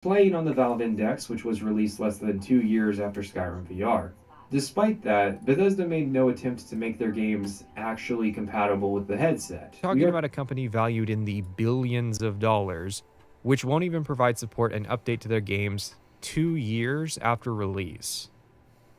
playing on the Valve Index, which was released less than 2 years after Skyrim VR. Despite that, Bethesda made no attempt to make their games actually compatible with the headset. We Talking are about a company valued in the billions of dollars, which won't even provide support and update to their games 2 years after release.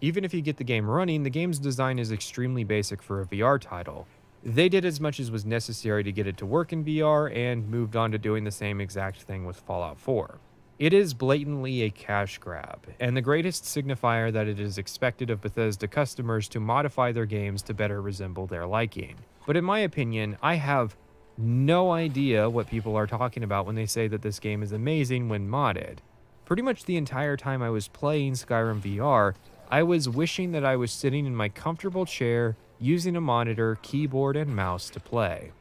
Even if you get the game running, the game's design is extremely basic for a VR title. They did as much as was necessary to get it to work in VR and moved on to doing the same exact thing with Fallout 4. It is blatantly a cash grab, and the greatest signifier that it is expected of Bethesda customers to modify their games to better resemble their liking. But in my opinion, I have no idea what people are talking about when they say that this game is amazing when modded. Pretty much the entire time I was playing Skyrim VR, I was wishing that I was sitting in my comfortable chair using a monitor, keyboard, and mouse to play.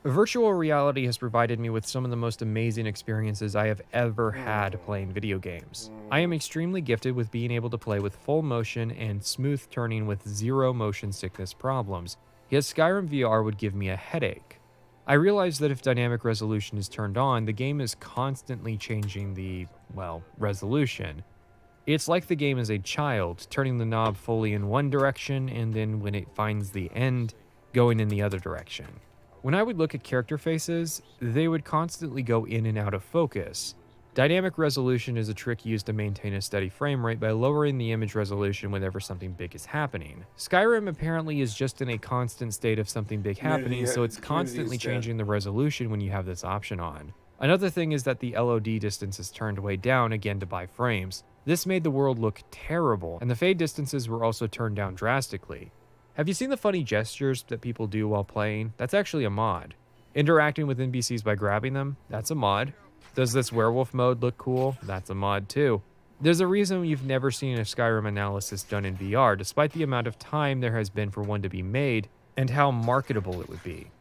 Virtual reality has provided me with some of the most amazing experiences I have ever had playing video games. I am extremely gifted with being able to play with full motion and smooth turning with zero motion sickness problems, yet Skyrim VR would give me a headache. I realize that if dynamic resolution is turned on, the game is constantly changing the, well, resolution. It's like the game is a child, turning the knob fully in one direction and then when it finds the end, going in the other direction. When I would look at character faces, they would constantly go in and out of focus. Dynamic resolution is a trick used to maintain a steady frame rate by lowering the image resolution whenever something big is happening. Skyrim apparently is just in a constant state of something big happening, so it's constantly changing the resolution when you have this option on. Another thing is that the LOD distance is turned way down again to buy frames. This made the world look terrible, and the fade distances were also turned down drastically. Have you seen the funny gestures that people do while playing? That's actually a mod. Interacting with NPCs by grabbing them? That's a mod. Does this werewolf mode look cool? That's a mod too. There's a reason you've never seen a Skyrim analysis done in VR, despite the amount of time there has been for one to be made and how marketable it would be.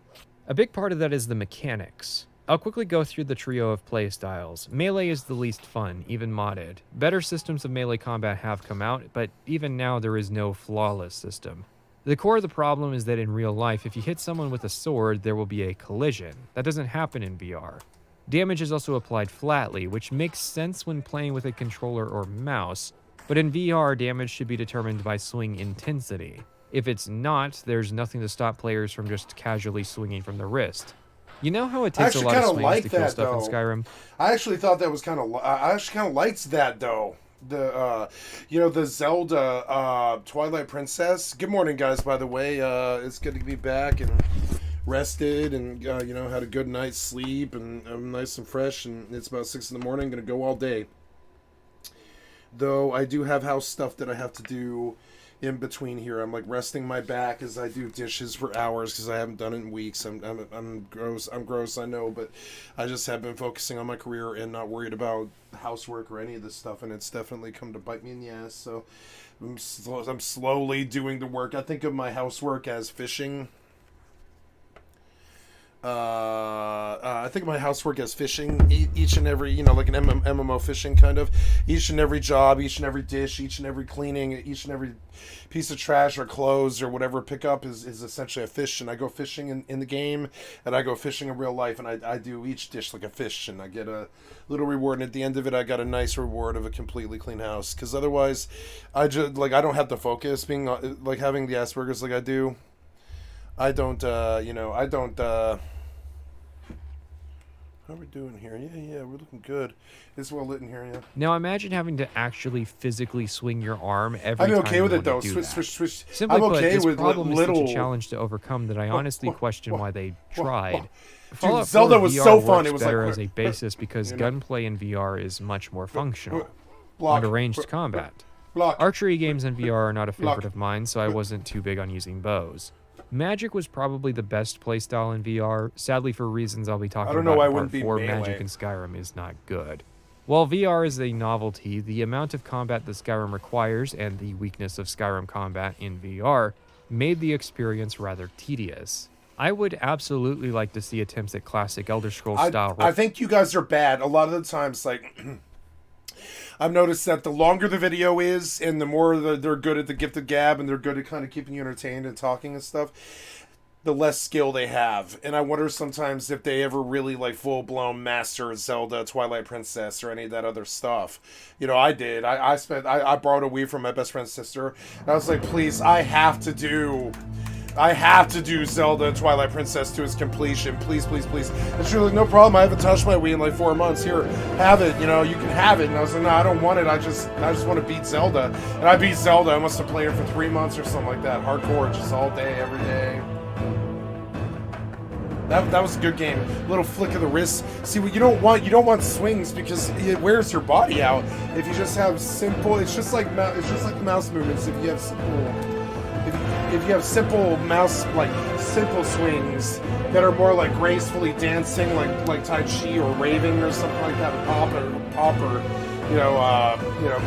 A big part of that is the mechanics. I'll quickly go through the trio of playstyles. Melee is the least fun, even modded. Better systems of melee combat have come out, but even now there is no flawless system. The core of the problem is that in real life, if you hit someone with a sword, there will be a collision. That doesn't happen in VR. Damage is also applied flatly, which makes sense when playing with a controller or mouse, but in VR, damage should be determined by swing intensity. If it's not, there's nothing to stop players from just casually swinging from the wrist. You know how it takes a lot of swings to kill stuff in Skyrim? I actually thought that was kind of. I actually kind of liked that though. The Zelda Twilight Princess. Good morning, guys. By the way, it's good to be back and rested, and had a good night's sleep, and I'm nice and fresh. And it's about 6 in the morning. Gonna go all day. Though I do have house stuff that I have to do in between here. I'm like resting my back as I do dishes for hours because I haven't done it in weeks. I'm gross. I'm gross. I know, but I just have been focusing on my career and not worried about housework or any of this stuff, and it's definitely come to bite me in the ass. So I'm slowly doing the work. I think of my housework as fishing. I think of my housework as fishing, each and every, like an MMO fishing kind of. Each and every job, each and every dish, each and every cleaning, each and every piece of trash or clothes or whatever pick up is essentially a fish. And I go fishing in the game, and I go fishing in real life, and I do each dish like a fish, and I get a little reward. And at the end of it, I got a nice reward of a completely clean house. Because otherwise, I just, I don't have the focus, being, having the Asperger's like I do. I don't. How are we doing here? Yeah, we're looking good. It's well lit in here, yeah. Now imagine having to actually physically swing your arm every I'm time okay you with want it though. to do Switch. Simply I'm put, okay this with problem little. is such a challenge to overcome that I honestly question why they tried. Fallout Zelda 4 was VR so fun. works It was better like as a basis because gunplay in VR is much more functional. Block, Under ranged combat. block. Archery games in VR are not a favorite of mine, so I wasn't too big on using bows. Magic was probably the best playstyle in VR. Sadly, for reasons I'll be talking about in part 4, Magic in Skyrim is not good. While VR is a novelty, the amount of combat that Skyrim requires and the weakness of Skyrim combat in VR made the experience rather tedious. I would absolutely like to see attempts at classic Elder Scrolls style. I think you guys are bad. A lot of the times, I've noticed that the longer the video is and the more they're good at the gift of gab and they're good at kind of keeping you entertained and talking and stuff, the less skill they have. And I wonder sometimes if they ever really like full blown master Zelda, Twilight Princess, or any of that other stuff. You know, I did. I borrowed a Wii from my best friend's sister. And I was like, please, I have to do Zelda Twilight Princess to its completion. Please, please, please. And she was like, no problem. I haven't touched my Wii in like 4 months. Here, have it. You know, you can have it. And I was like, no, I don't want it. I just want to beat Zelda. And I beat Zelda. I must have played it for 3 months or something like that. Hardcore, just all day, every day. That was a good game. A little flick of the wrist. See, what you don't want swings because it wears your body out. If you just have simple, it's just like the mouse movements. If you have simple mouse, like simple swings that are more like gracefully dancing, like Tai Chi or raving or something like that, pop or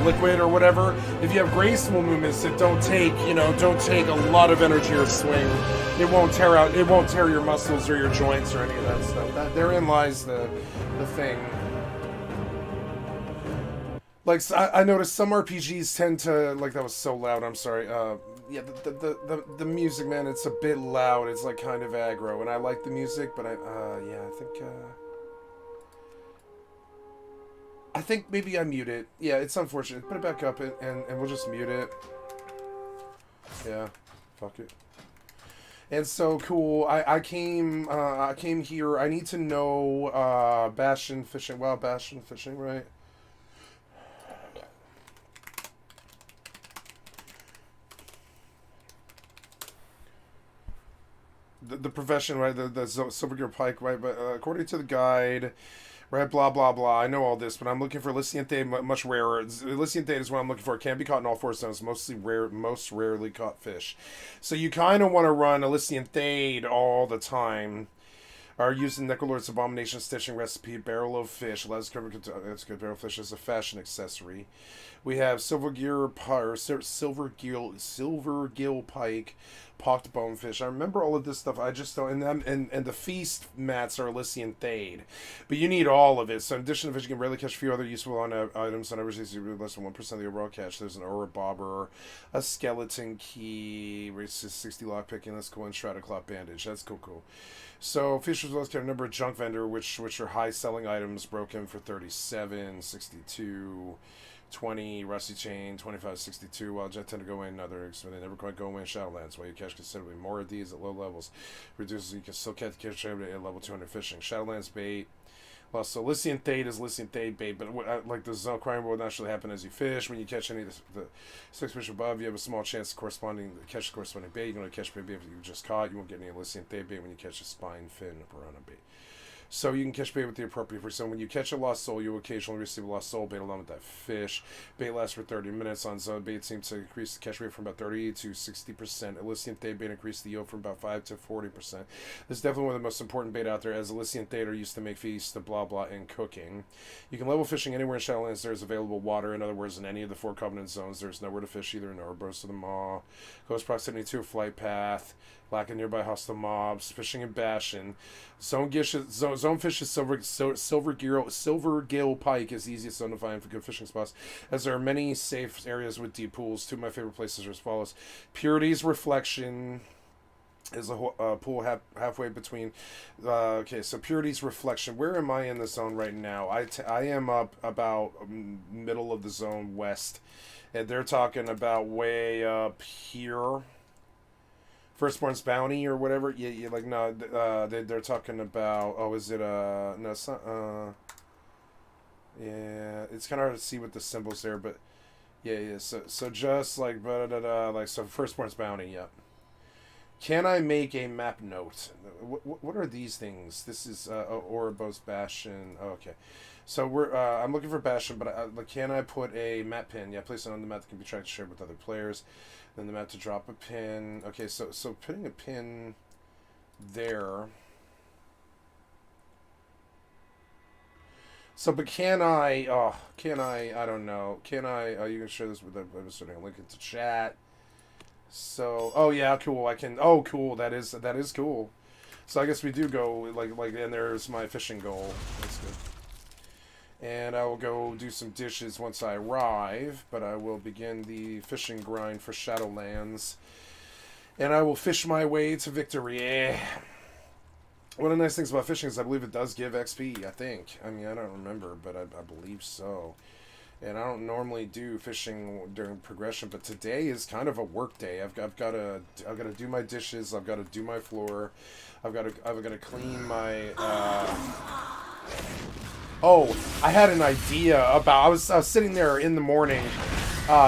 liquid or whatever. If you have graceful movements that don't take a lot of energy or swing, it won't tear your muscles or your joints or any of that stuff. Therein lies the thing. Like, I noticed some RPGs tend to, like, that was so loud, I'm sorry. Yeah, the music, man, it's a bit loud. It's like kind of aggro, and I like the music, but I think maybe I mute it. Yeah, it's unfortunate. Put it back up and we'll just mute it. Yeah, fuck it. And so cool. I came here. I need to know Bastion fishing. Wow, Bastion fishing, right? The profession, right? The Silver Gear Pike, right? But according to the guide, right? Blah blah blah. I know all this, but I'm looking for Lithium Thade, much rarer. Lithium Thade is what I'm looking for. It can be caught in all 4 zones. Most rarely caught fish. So you kind of want to run a Lithium Thade all the time. Are using Necrolord's Abomination stitching recipe, barrel of fish. Allows cover. That's good. Barrel of fish as a fashion accessory. We have silver gill pike, pocked bonefish. I remember all of this stuff. I just don't. And the feast mats are Elysian Thade, but you need all of it. So in addition to fish, you can rarely catch a few other useful items on average. Less than 1% of the overall catch. There's an aura bobber, a skeleton key, 60 lockpicking. That's cool. And Stratoclop bandage. That's cool. So Fisher's Wells have a number of junk vendor, which are high selling items, broken for 37, 62, 20, rusty chain, 25, 62. While Jet tend to go in others, but they never quite go in Shadowlands. While you catch considerably more of these at low levels, reduces you can still catch at level 200 fishing. Shadowlands bait. Well, so Elysian Thade is Elysian Thade bait, but like the zone crime will naturally happen as you fish. When you catch any of the 6 fish above, you have a small chance to catch the corresponding bait. You're going to catch bait if you just caught. You won't get any Elysian Thade bait when you catch a spine fin piranha bait. So you can catch bait with the appropriate fish. So when you catch a lost soul, you will occasionally receive a lost soul bait along with that fish. Bait lasts for 30 minutes. On zone bait seems to increase the catch rate from about 30 to 60%. Elysian Thade bait increased the yield from about 5 to 40%. This is definitely one of the most important bait out there, as Elysian Thade are used to make feasts, to blah blah, and cooking. You can level fishing anywhere in Shadowlands there is available water. In other words, in any of the 4 Covenant zones, there's nowhere to fish either in Ouroboros of the Maw. Close proximity to a flight path. Lack of nearby hostile mobs. Fishing and Bastion. Zone fishes silver gill pike is easiest zone to find for good fishing spots, as there are many safe areas with deep pools. 2 of my favorite places are as follows. Purity's Reflection is a pool halfway between. Okay, so Purity's Reflection. Where am I in the zone right now? I am up about middle of the zone west, and they're talking about way up here. Firstborn's Bounty or whatever. Yeah, like, no, they're talking about, oh, is it, no, it's not, yeah, it's kind of hard to see with the symbols there, but, yeah, so just, like, like, so Firstborn's Bounty, yep. Can I make a map note? What are these things? This is, Ouroboros Bastion, oh, okay. So I'm looking for Bastion, but can I put a map pin? Yeah, place it on the map that can be tracked and shared with other players. Then the map to drop a pin. Okay, so putting a pin there. So, but can I, I don't know. Can I, you can share this with them. I'm just putting a link into chat. So, oh yeah, cool. I can, oh cool, that is cool. So I guess we do go, like, and there's my fishing goal. That's good. And I will go do some dishes once I arrive, but I will begin the fishing grind for Shadowlands. and I will fish my way to victory. One of the nice things about fishing is I believe it does give XP, I think. I mean, I don't remember, but I believe so. And I don't normally do fishing during progression, but today is kind of a work day. I've got to do my dishes. I've got to do my floor. I've got to clean my. Oh, I had an idea about. I was sitting there in the morning,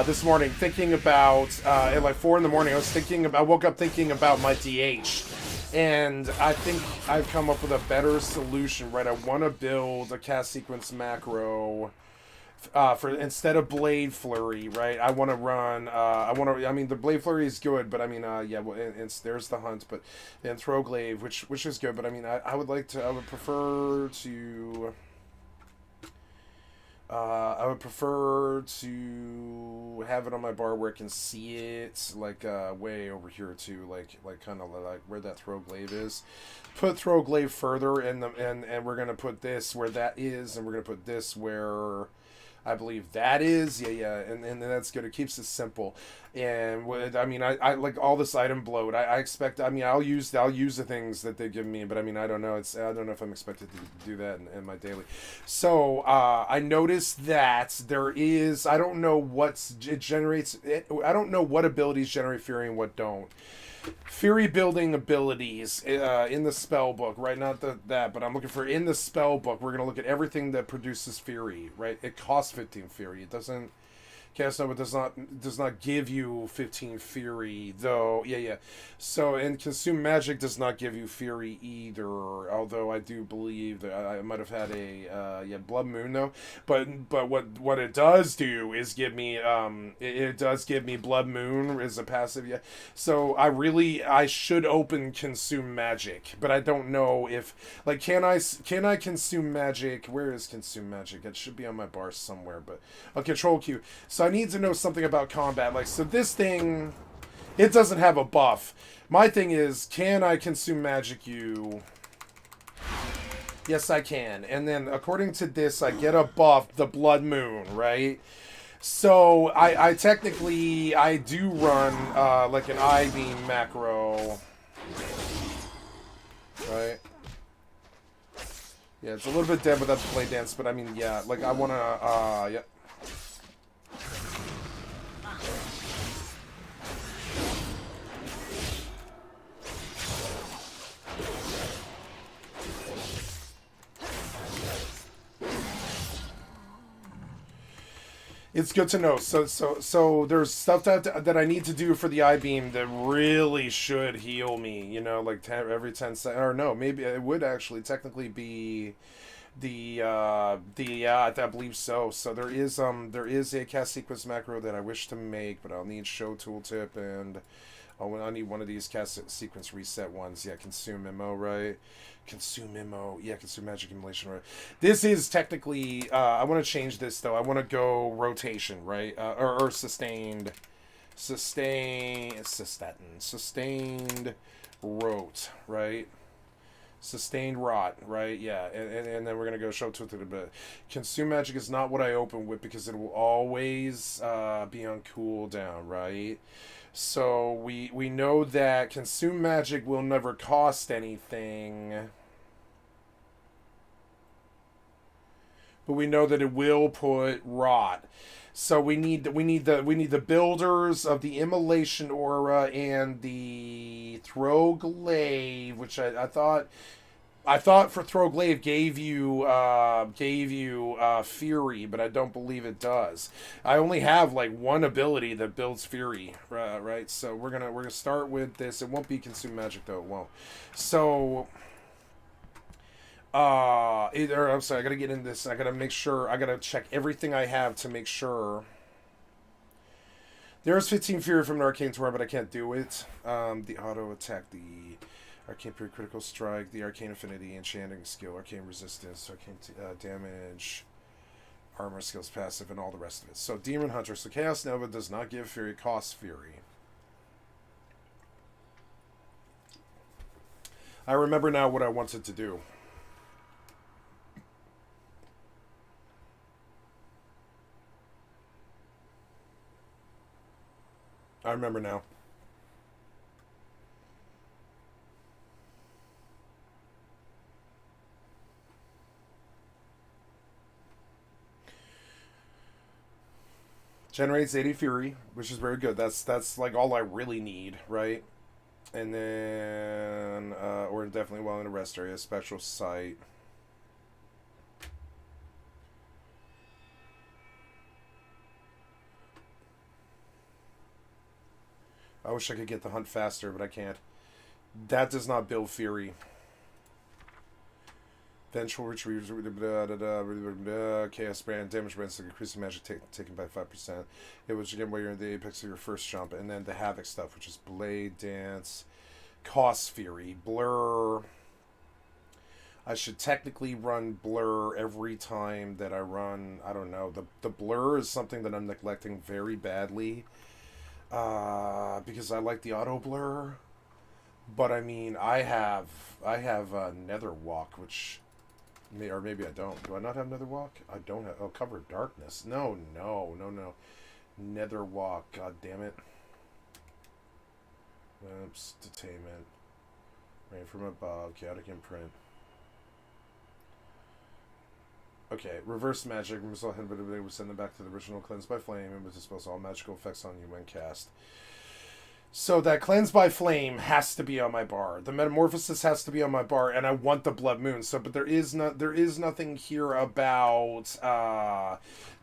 this morning, thinking about at like 4 in the morning. I woke up thinking about my DH. And I think I've come up with a better solution, right? I want to build a cast sequence macro for instead of Blade Flurry, right? I want to run. I mean, the Blade Flurry is good, but I mean, yeah. Well, there's the hunt, but then Throwglaive, which is good, but I mean, I would prefer to. I would prefer to have it on my bar where I can see it, like way over here too, like kind of like where that Throwglaive is. Put Throwglaive further, and we're gonna put this where that is, and we're gonna put this where I believe that is. Yeah, and that's good. It keeps it simple. And I mean, I like all this item bloat. I expect. I mean, I'll use the things that they give me, but I mean, I don't know. I don't know if I'm expected to do that in my daily. So I noticed that there is. I don't know it generates. I don't know what abilities generate fury and what don't. Fury building abilities in the spell book, right? Not that, but I'm looking for in the spell book. We're gonna look at everything that produces fury, right? It costs 15 fury. It doesn't. Cast Nova does not give you 15 fury, though. Yeah. So, and Consume Magic does not give you fury either. Although I do believe that I might have had a Blood Moon though. But what it does do is give me it does give me Blood Moon as a passive. Yeah. So I should open Consume Magic, but I don't know if like can I Consume Magic? Where is Consume Magic? It should be on my bar somewhere. But a Control Q. So I need to know something about combat. Like, so this thing, it doesn't have a buff. My thing is, can I Consume Magic you? Yes, I can. And then, according to this, I get a buff, the Blood Moon, right? So, I technically, I do run, like an I-beam macro. Right? Yeah, it's a little bit dead without the Blade Dance, but I mean, yeah, like, I want to, yeah. It's good to know. So there's stuff that I need to do for the I-beam that really should heal me. You know, like every 10 seconds. Or no, maybe it would actually technically be yeah, I believe so. So there is a cast sequence macro that I wish to make, but I'll need show tooltip and I need one of these cast sequence reset ones. Yeah, consume MO, right? Consume MO. Yeah, consume magic immolation, right? This is technically, I want to change this, though. I want to go rotation, right? Or sustained rot, right? Sustained rot, right? Yeah, and then we're gonna go show tooth in a bit. Consume magic is not what I open with because it will always be on cooldown, right? So we know that consume magic will never cost anything, but we know that it will put rot. So we need the builders of the immolation aura and the Throwglaive, which I thought for Throwglaive gave you Fury, but I don't believe it does. I only have like one ability that builds Fury, right? So we're gonna start with this. It won't be Consume Magic though. It won't. So. I'm sorry, I gotta get in this. I gotta make sure. I gotta check everything I have to make sure. There's 15 Fury from an Arcane Tour, but I can't do it. The auto attack, the Arcane Period Critical Strike, the Arcane Affinity, Enchanting Skill, Arcane Resistance, Arcane Damage, Armor Skills Passive, and all the rest of it. So Demon Hunter. So Chaos Nova does not give Fury, costs Fury. I remember now what I wanted to do. I remember now. Generates 80 Fury, which is very good. That's like all I really need, right? And then, or definitely well in a rest area, Spectral Sight. I wish I could get the hunt faster, but I can't. That does not build Fury. Vengeful Retrieve, Chaos Brand, Damage Brand, so increasing magic taken by 5%. It was again where you're in the apex of your first jump, and then the Havoc stuff, which is Blade, Dance, Cost Fury, Blur. I should technically run Blur every time that I run. I don't know. The Blur is something that I'm neglecting very badly, because I like the auto blur. But I mean, I have Nether Walk, which. Or maybe I don't. Do I not have Nether Walk? I don't have. Oh, Cover of Darkness. No. Nether Walk. God damn it. Oops. Detainment. Rain from Above. Chaotic Imprint. Okay. Reverse Magic. Removal Inhibitor. We send them back to the original. Cleanse by Flame. And dispose all magical effects on you when cast. So that Cleanse by Flame has to be on my bar. The Metamorphosis has to be on my bar, and I want the Blood Moon. So, but there is nothing here about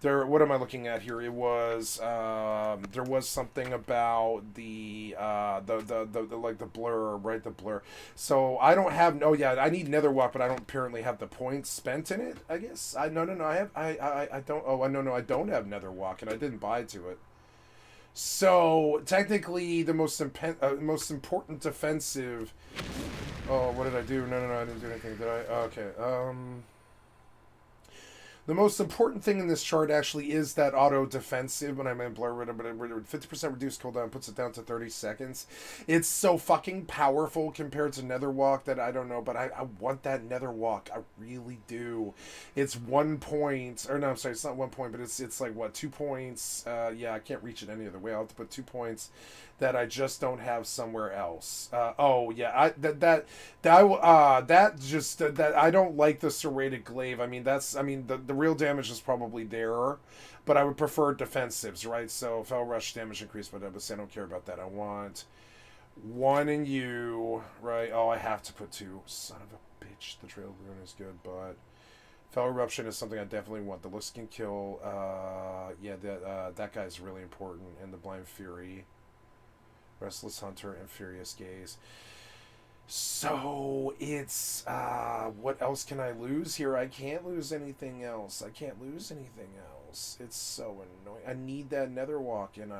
What am I looking at here? It was there was something about the like the blur, right? The blur. So I don't have. Oh yeah, I need Netherwalk, but I don't apparently have the points spent in it. I guess no. I don't. Oh no, I don't have Netherwalk, and I didn't buy to it. So technically, the most important defensive. Oh, what did I do? No, I didn't do anything. Did I? Okay. The most important thing in this chart actually is that auto defensive. When I'm in blur, 50% reduced cooldown puts it down to 30 seconds. It's so fucking powerful compared to Netherwalk that I don't know, but I want that Netherwalk. I really do. It's 1 point, or no, I'm sorry, it's not 1 point, but it's like what, 2 points? Yeah, I can't reach it any other way. I'll have to put 2 points that I just don't have somewhere else. Oh yeah, that I don't like the serrated glaive. I mean the real damage is probably there, but I would prefer defensives, right? So Fell Rush damage increased by double. I don't care about that. I want 1 in you, right? Oh, I have to put 2. Son of a bitch. The Trail of Ruin is good, but Fell Eruption is something I definitely want. The looks can kill. Yeah, that guy's really important, and the Blind Fury. Restless Hunter and Furious Gaze. So it's what else can I lose here? I can't lose anything else. It's so annoying. I need that Netherwalk, and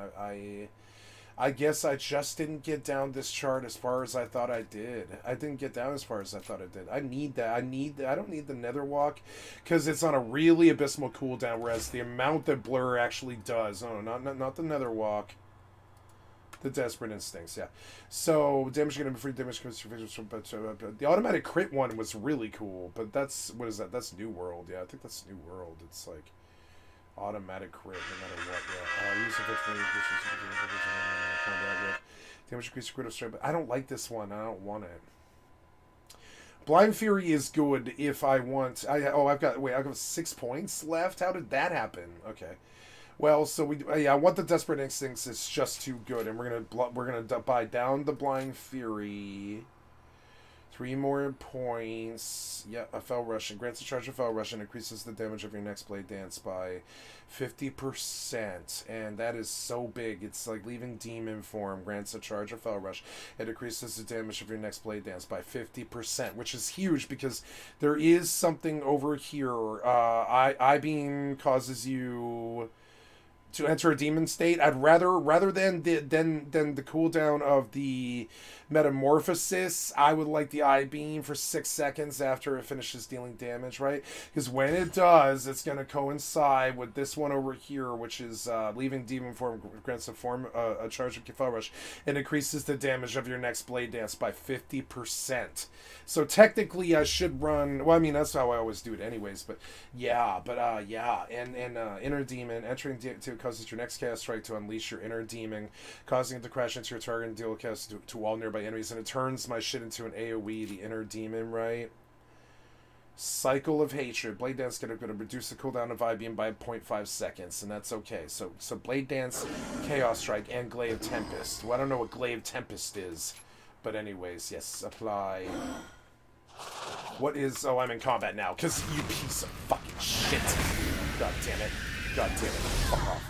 I guess I just didn't get down this chart as far as I thought I did. I didn't get down as far as I thought I did. I need that. I don't need the Netherwalk because it's on a really abysmal cooldown, whereas the amount that Blur actually does. Oh, not the Netherwalk. The Desperate Instincts, yeah. So, damage going to be free damage. The automatic crit one was really cool, but that's, what is that? That's New World, yeah. I think that's New World. It's like automatic crit no matter what, yeah. Use combat with damage increase crit of strike, but I don't like this one. I don't want it. Blind Fury is good if I want. I've got 6 points left. How did that happen? Okay. Well, so I want the Desperate Instincts. It's just too good, and we're gonna buy down the Blind Fury. 3 more points. Yeah, a Fell Rush and grants a charge of Fell Rush and increases the damage of your next Blade Dance by 50%, and that is so big. It's like leaving Demon form. Grants a charge of Fell Rush. It increases the damage of your next Blade Dance by 50%, which is huge because there is something over here. I-Beam causes you to enter a demon state. I'd rather than the cooldown of the Metamorphosis, I would like the I-Beam for 6 seconds after it finishes dealing damage, right? Because when it does, it's going to coincide with this one over here, which is leaving demon form, grants a charge of Fell Rush, and increases the damage of your next Blade Dance by 50%. So technically I should run, well, I mean, that's how I always do it anyways, but yeah, and Inner Demon, entering to causes your next cast strike to unleash your Inner Demon, causing it to crash into your target and deal a cast to all nearby enemies, and it turns my shit into an AoE, the Inner Demon, right? Cycle of Hatred. Blade Dance going to reduce the cooldown of I-Beam by 0.5 seconds, and that's okay. So Blade Dance, Chaos Strike, and Glaive Tempest. Well, I don't know what Glaive Tempest is, but anyways, yes, apply. What is... Oh, I'm in combat now, because you piece of fucking shit. God damn it. God damn it. Fuck off.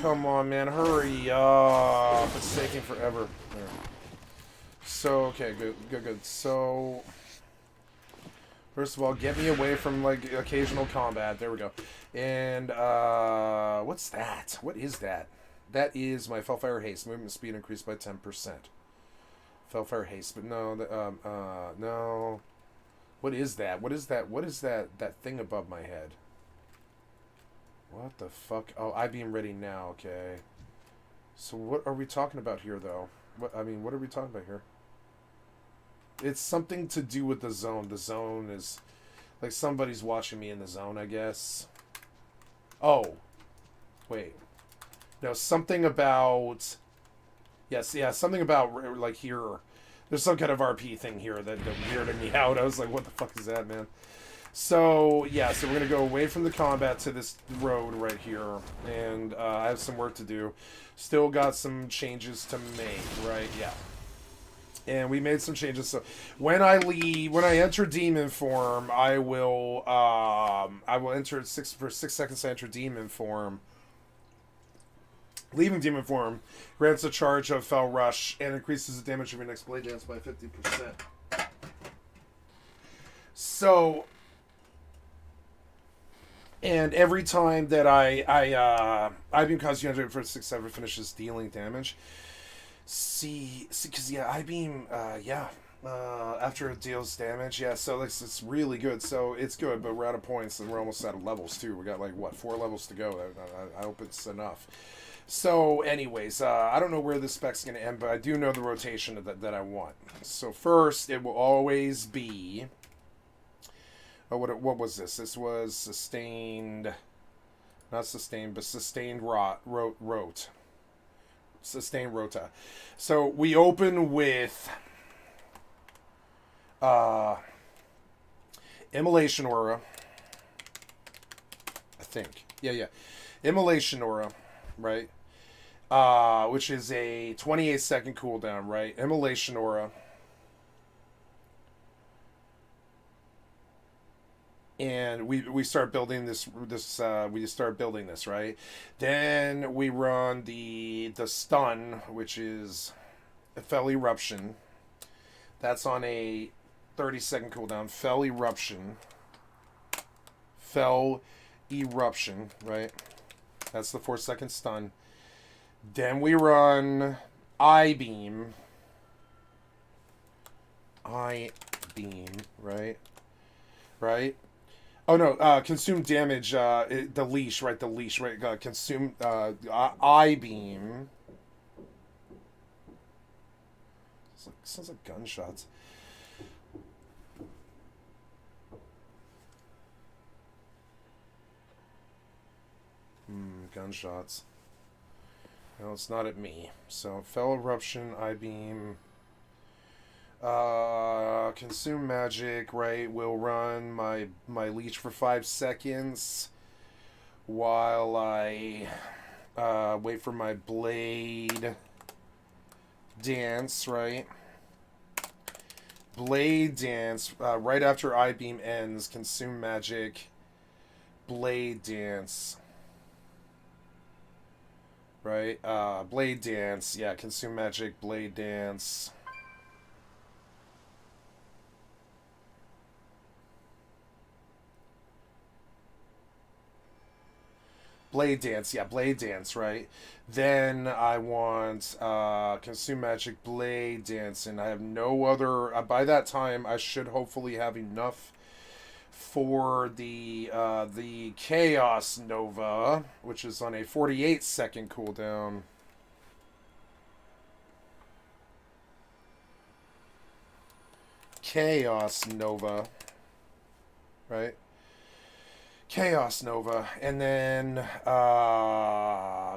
Come on, man, hurry up. It's taking forever. There. So, okay, good. So, first of all, get me away from, like, occasional combat. There we go. And, what's that? What is that? That is my Fellfire Haste. Movement speed increased by 10%. Fellfire Haste, but no, no. What is that? What is that thing above my head? What the fuck? Oh, I-Beam ready now, okay. So what are we talking about here, though? What are we talking about here? It's something to do with the zone. The zone is... Like, somebody's watching me in the zone, I guess. Oh. Wait. No, something about... Yes, yeah, something about, like, here. There's some kind of RP thing here that weirded me out. I was like, what the fuck is that, man? So, yeah, so we're going to go away from the combat to this road right here. And I have some work to do. Still got some changes to make, right? Yeah. And we made some changes. So when I enter demon form, I will enter for 6 seconds. I enter demon form. Leaving demon form grants a charge of Fell Rush and increases the damage of your next Blade Dance by 50%. So, and every time that I-Beam causes you to for 6 7 finishes dealing damage. See, because yeah, I-Beam, after it deals damage, yeah, so it's really good. So it's good, but we're out of points and we're almost out of levels too. We got like what, 4 levels to go. I hope it's enough. So, anyways, I don't know where this spec's going to end, but I do know the rotation that I want. So first, it will always be... Oh, what was this? This was sustained... Not sustained, but sustained rot. Sustained rota. So, we open with... Immolation Aura. I think. Yeah. Immolation Aura, right? Which is a 28-second cooldown, right? Immolation Aura. And we start building this right? Then we run the stun, which is a Fell Eruption. That's on a 30-second cooldown. Fell Eruption, right? That's the 4-second stun. Then we run I-Beam. Right? Oh no, consume damage, the leash, right? Consume, I-Beam. Sounds like gunshots. Gunshots. No, it's not at me. So, Fell Eruption, I-Beam. Consume magic, right? Will run my leech for 5 seconds while I wait for my blade dance, right? Blade dance, right after I-Beam ends, consume magic, blade dance. Right? Blade dance, yeah, consume magic, blade dance. Blade Dance, right? Then I want Consume Magic, Blade Dance, and I have no other... by that time, I should hopefully have enough for the Chaos Nova, which is on a 48-second cooldown. Chaos Nova, right? Chaos Nova, and then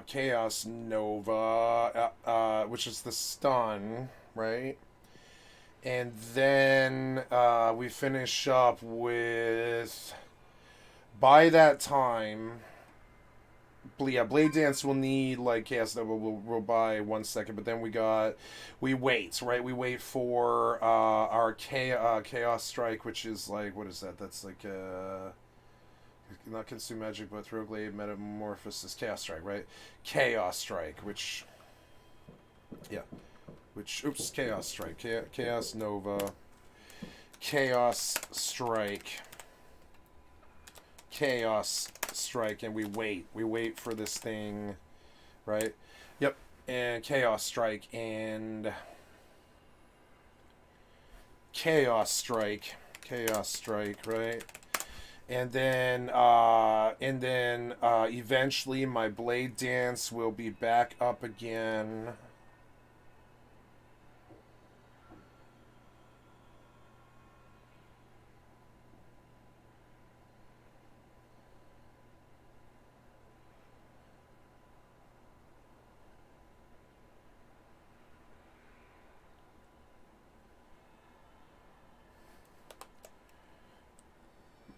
Chaos Nova, which is the stun, right? And then we finish up with, by that time, yeah, Blade Dance will need, like, Chaos Nova will buy 1 second, but then we wait, right? We wait for our Chaos Strike, which is like, what is that? That's like, not Consume Magic, but Throw Glade, Metamorphosis, Chaos Strike, right? Chaos Strike, which, yeah. Oops, Chaos Strike. Chaos Nova. Chaos Strike. Chaos Strike, and we wait. We wait for this thing, right? Yep. And Chaos Strike, and Chaos Strike. Chaos Strike, right? And then eventually my Blade Dance will be back up again.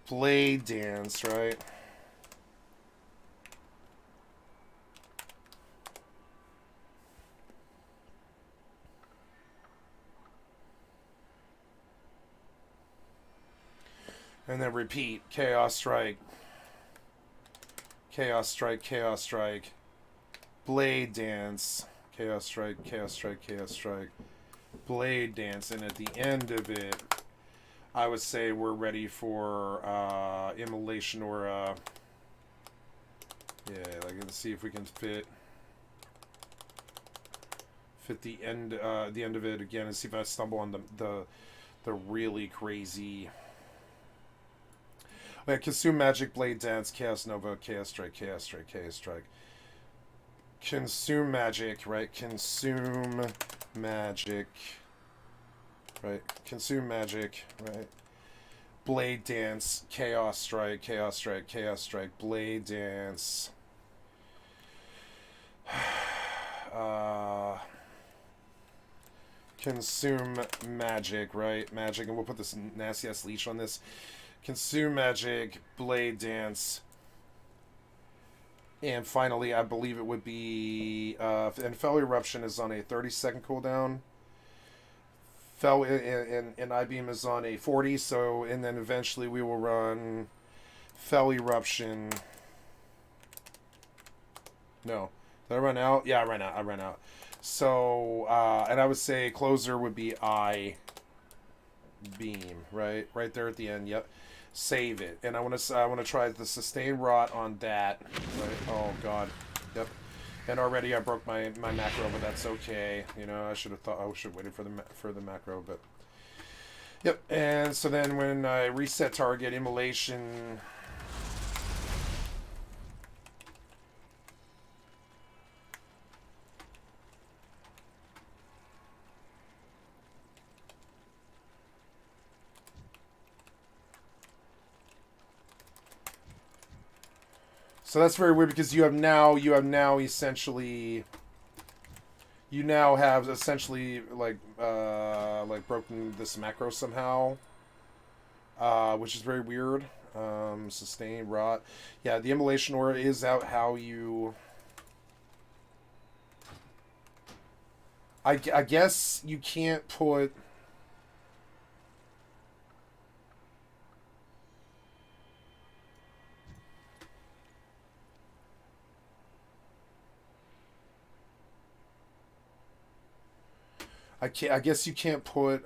Blade Dance, right? And then repeat. Chaos Strike. Chaos Strike, Chaos Strike. Blade Dance. Chaos Strike, Chaos Strike, Chaos Strike. Blade Dance. And at the end of it, I would say we're ready for Immolation or yeah, like, let's see if we can fit the end of it again, and see if I stumble on the really crazy. Like, Consume Magic, Blade Dance, Chaos Nova, Chaos Strike, Chaos Strike, Chaos Strike. Consume Magic, right? Consume Magic. Right, Consume Magic, right? Blade Dance, Chaos Strike, Chaos Strike, Chaos Strike, Blade Dance. Consume Magic, right? Magic, and we'll put this nasty ass leash on this. Consume Magic, Blade Dance. And finally, I believe it would be, and Fell Eruption is on a 30-second cooldown. Fell in I-Beam is on a 40, so, and then eventually we will run Fell Eruption. No. Did I run out? Yeah, I ran out. So, and I would say closer would be I-Beam, right? Right there at the end, yep. Save it. And I want to try the Sustain Rot on that. Right? Oh, God. Yep. And already I broke my macro, but that's okay. You know, I should have waited for the macro, but yep. And so then when I reset target, Immolation. So that's very weird because you have now essentially. You now have essentially like broken this macro somehow, which is very weird. Sustain Rot, yeah. The Immolation Aura is out how you. I guess you can't put. I guess you can't put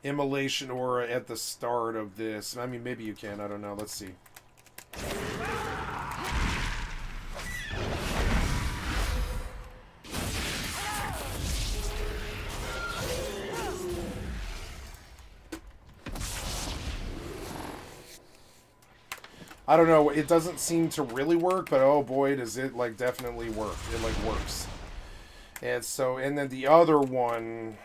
Immolation Aura at the start of this. I mean, maybe you can. I don't know. Let's see. I don't know. It doesn't seem to really work, but oh boy, does it, like, definitely work. It, like, works. And so, and then the other one.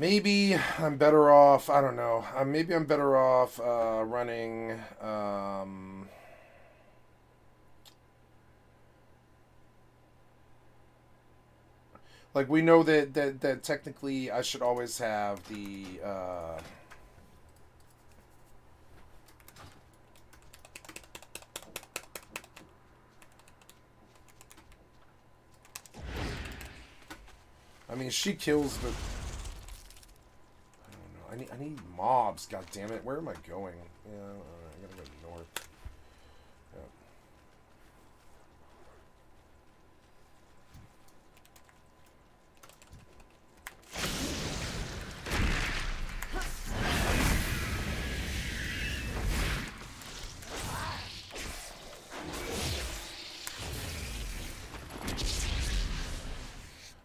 Maybe I'm better off, I don't know. Maybe I'm better off running... like, we know that technically I should always have the... I mean, she kills the... I don't know. I need mobs, god damn it. Where am I going? Yeah, I gotta go north. Yeah.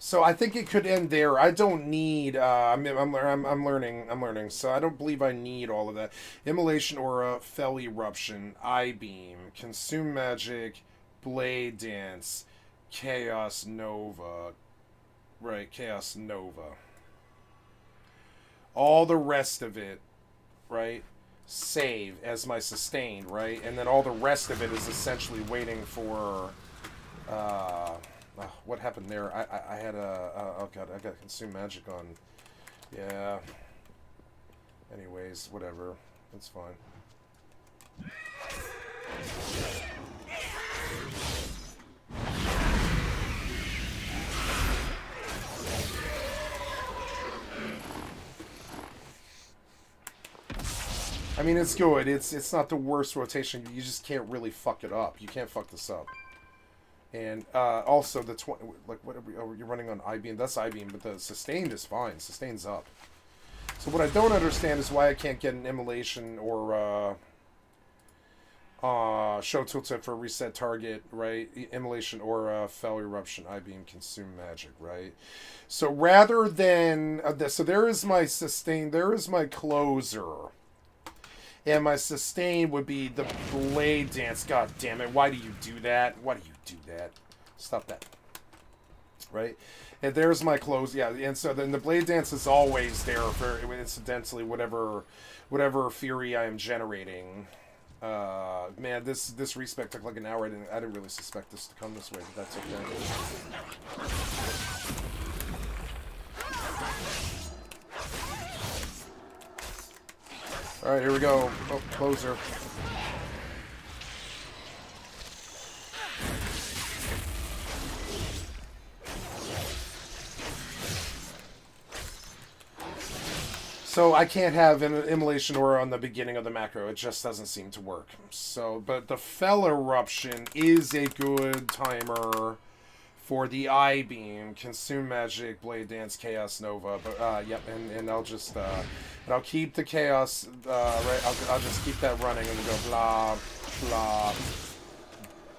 So I think it could end there. I don't need. I'm learning. So I don't believe I need all of that. Immolation Aura, Fell Eruption, Eye Beam, Consume Magic, Blade Dance, Chaos Nova. Right, Chaos Nova. All the rest of it, right? Save as my sustained, right? And then all the rest of it is essentially waiting for. What happened there? I had a... oh god, I got Consume Magic on. Yeah. Anyways, whatever. That's fine. I mean, it's good. It's not the worst rotation. You just can't really fuck it up. You can't fuck this up. And also the like what are we, oh, you're running on I-beam. That's I-beam, but the sustained is fine. Sustained's up. So what I don't understand is why I can't get an immolation or show tooltip for reset target, right? Immolation or fell eruption, I-beam, consume magic, right? So rather than so there is my sustain. There is my closer. And my sustain would be the blade dance. God damn it. Why do you do that? Why do you do that? Stop that. Right? And there's my close. Yeah, and so then the blade dance is always there for incidentally whatever fury I am generating. Man, this respec took like an hour. I didn't really suspect this to come this way, but that's okay. Alright, here we go. Oh, closer. So I can't have an immolation aura on the beginning of the macro. It just doesn't seem to work. So, but the Fell Eruption is a good timer for the I-beam, Consume Magic, Blade Dance, Chaos Nova. But yep, and I'll just and I'll keep the Chaos right. I'll just keep that running and we'll go blah blah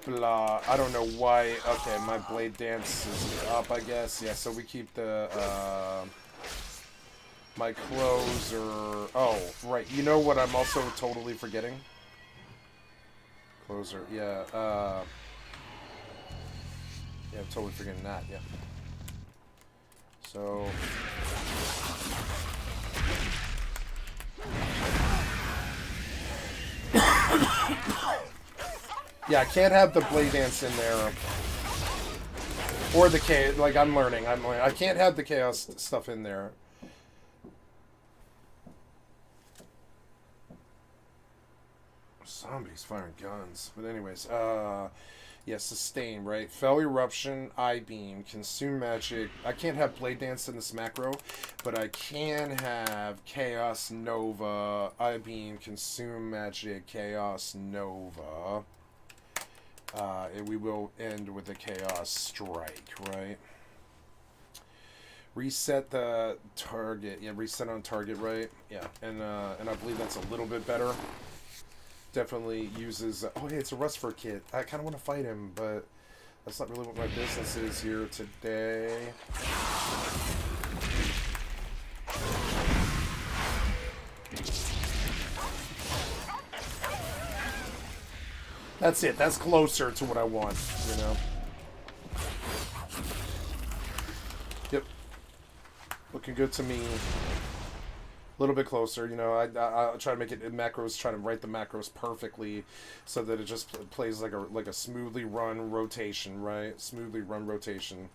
blah. I don't know why. Okay, my Blade Dance is up, I guess. Yeah, so we keep the my closer. Oh, right. You know what I'm also totally forgetting? Closer. Yeah. Yeah, I'm totally forgetting that, yeah. So... yeah, I can't have the Blade Dance in there. Or the Chaos... like, I'm learning. I can't have the Chaos stuff in there. Zombies firing guns. But anyways, yeah, sustain, right? Fell Eruption, I-beam, Consume Magic. I can't have Blade Dance in this macro, but I can have Chaos Nova, I-beam, Consume Magic, Chaos Nova. And we will end with a Chaos Strike, right? Reset the target. Yeah, reset on target, right? Yeah, and I believe that's a little bit better. Definitely uses... oh, hey, it's a Rustford kit. I kind of want to fight him, but that's not really what my business is here today. That's it. That's closer to what I want, you know? Yep. Looking good to me. A little bit closer, you know. I try to make it in macros, try to write the macros perfectly, so that it just plays like a smoothly run rotation, right? Smoothly run rotation,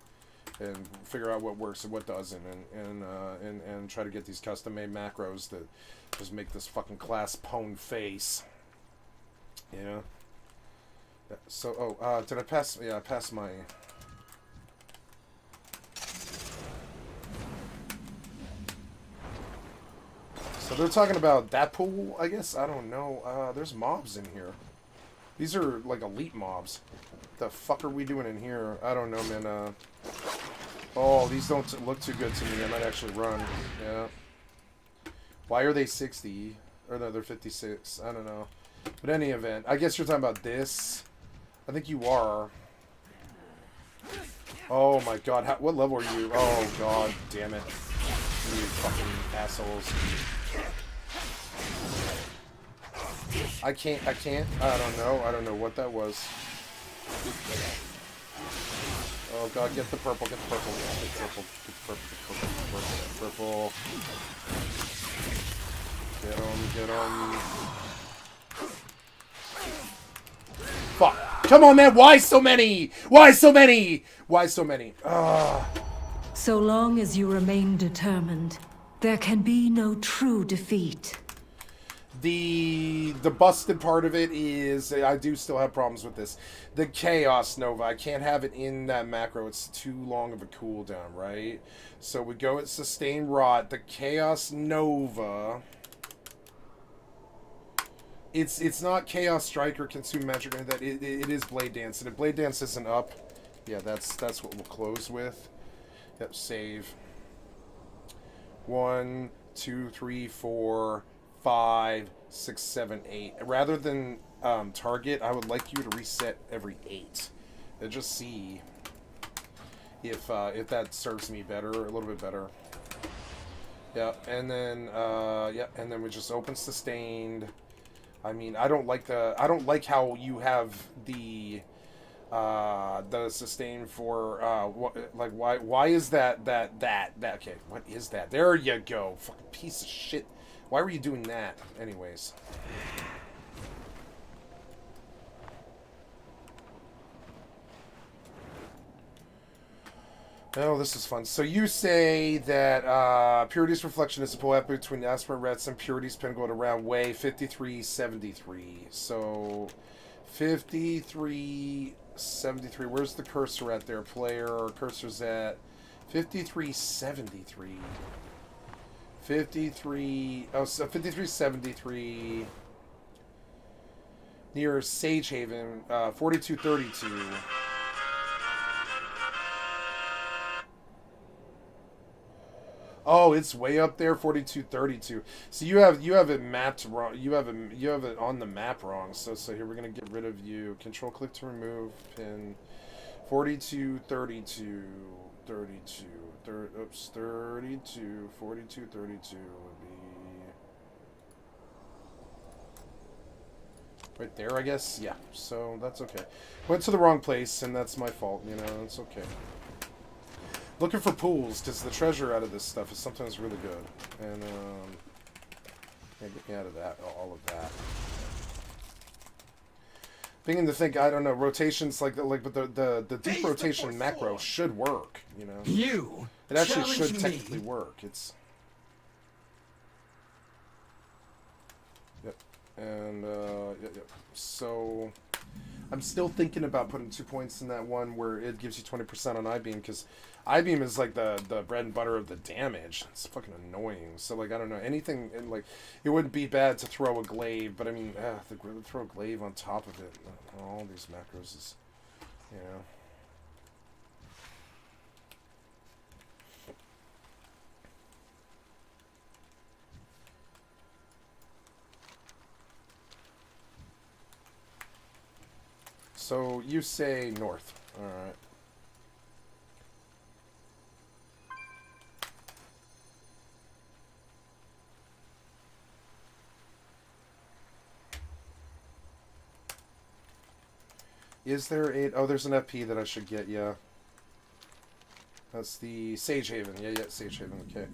and figure out what works and what doesn't, and try to get these custom made macros that just make this fucking class pwn face. You know. So did I pass? Yeah, I passed my. So they're talking about that pool, I guess? I don't know. There's mobs in here. These are, like, elite mobs. The fuck are we doing in here? I don't know, man. Oh, these don't look too good to me. I might actually run. Yeah. Why are they 60? Or no, they're 56. I don't know. But any event. I guess you're talking about this. I think you are. Oh, my God. What level are you? Oh, God damn it. You fucking assholes. I can't, I don't know what that was. Oh god, get the purple, get the purple, get the purple, get the purple, get the purple, get the purple. Get him. Fuck. Come on, man, why so many? Why so many? Why so many? So long as you remain determined, there can be no true defeat. The busted part of it is, I do still have problems with this. The Chaos Nova, I can't have it in that macro. It's too long of a cooldown, right? So we go at Sustain Rot. The Chaos Nova, it's not Chaos Strike or Consume Magic or that. It is Blade Dance, and if Blade Dance isn't up, yeah, that's what we'll close with. Yep, save. 1, 2, 3, 4, 5, 6, 7, 8. Rather than target, I would like you to reset every 8. And just see if that serves me better, a little bit better. Yeah, and then and then we just open sustained. I mean, I don't like how you have the sustain for why is that okay, what is that? There you go. Fucking piece of shit. Why were you doing that? Anyways. Oh, this is fun. So you say that Purity's Reflection is a pull up between Aspirant Rets and Purity's Pinnacle at around way 5373. So 5373. Where's the cursor at there, player? Cursor's at 5373. 5373 near Sage Haven, 4232. Oh, it's way up there, 4232. So you have it mapped wrong. You have it on the map wrong. So here we're gonna get rid of you. Control click to remove pin 4232. 4232 would be right there, I guess. Yeah, so that's okay. Went to the wrong place, and that's my fault. You know, it's okay. Looking for pools, because the treasure out of this stuff is sometimes really good. And yeah, get me out of that, all of that. Beginning to think, I don't know, rotations but the deep rotation macro should work, you know. It actually should technically work. It's yep, and yep. So I'm still thinking about putting 2 points in that one where it gives you 20% on I-beam, because I-beam is like the bread and butter of the damage. It's fucking annoying. So like I don't know, anything in, like, it wouldn't be bad to throw a glaive, but I mean, throw a glaive on top of it. All these macros is, you know. So you say north. All right. Is there a... Oh, there's an FP that I should get, yeah. That's the Sage Haven. Yeah, Sage Haven. Okay,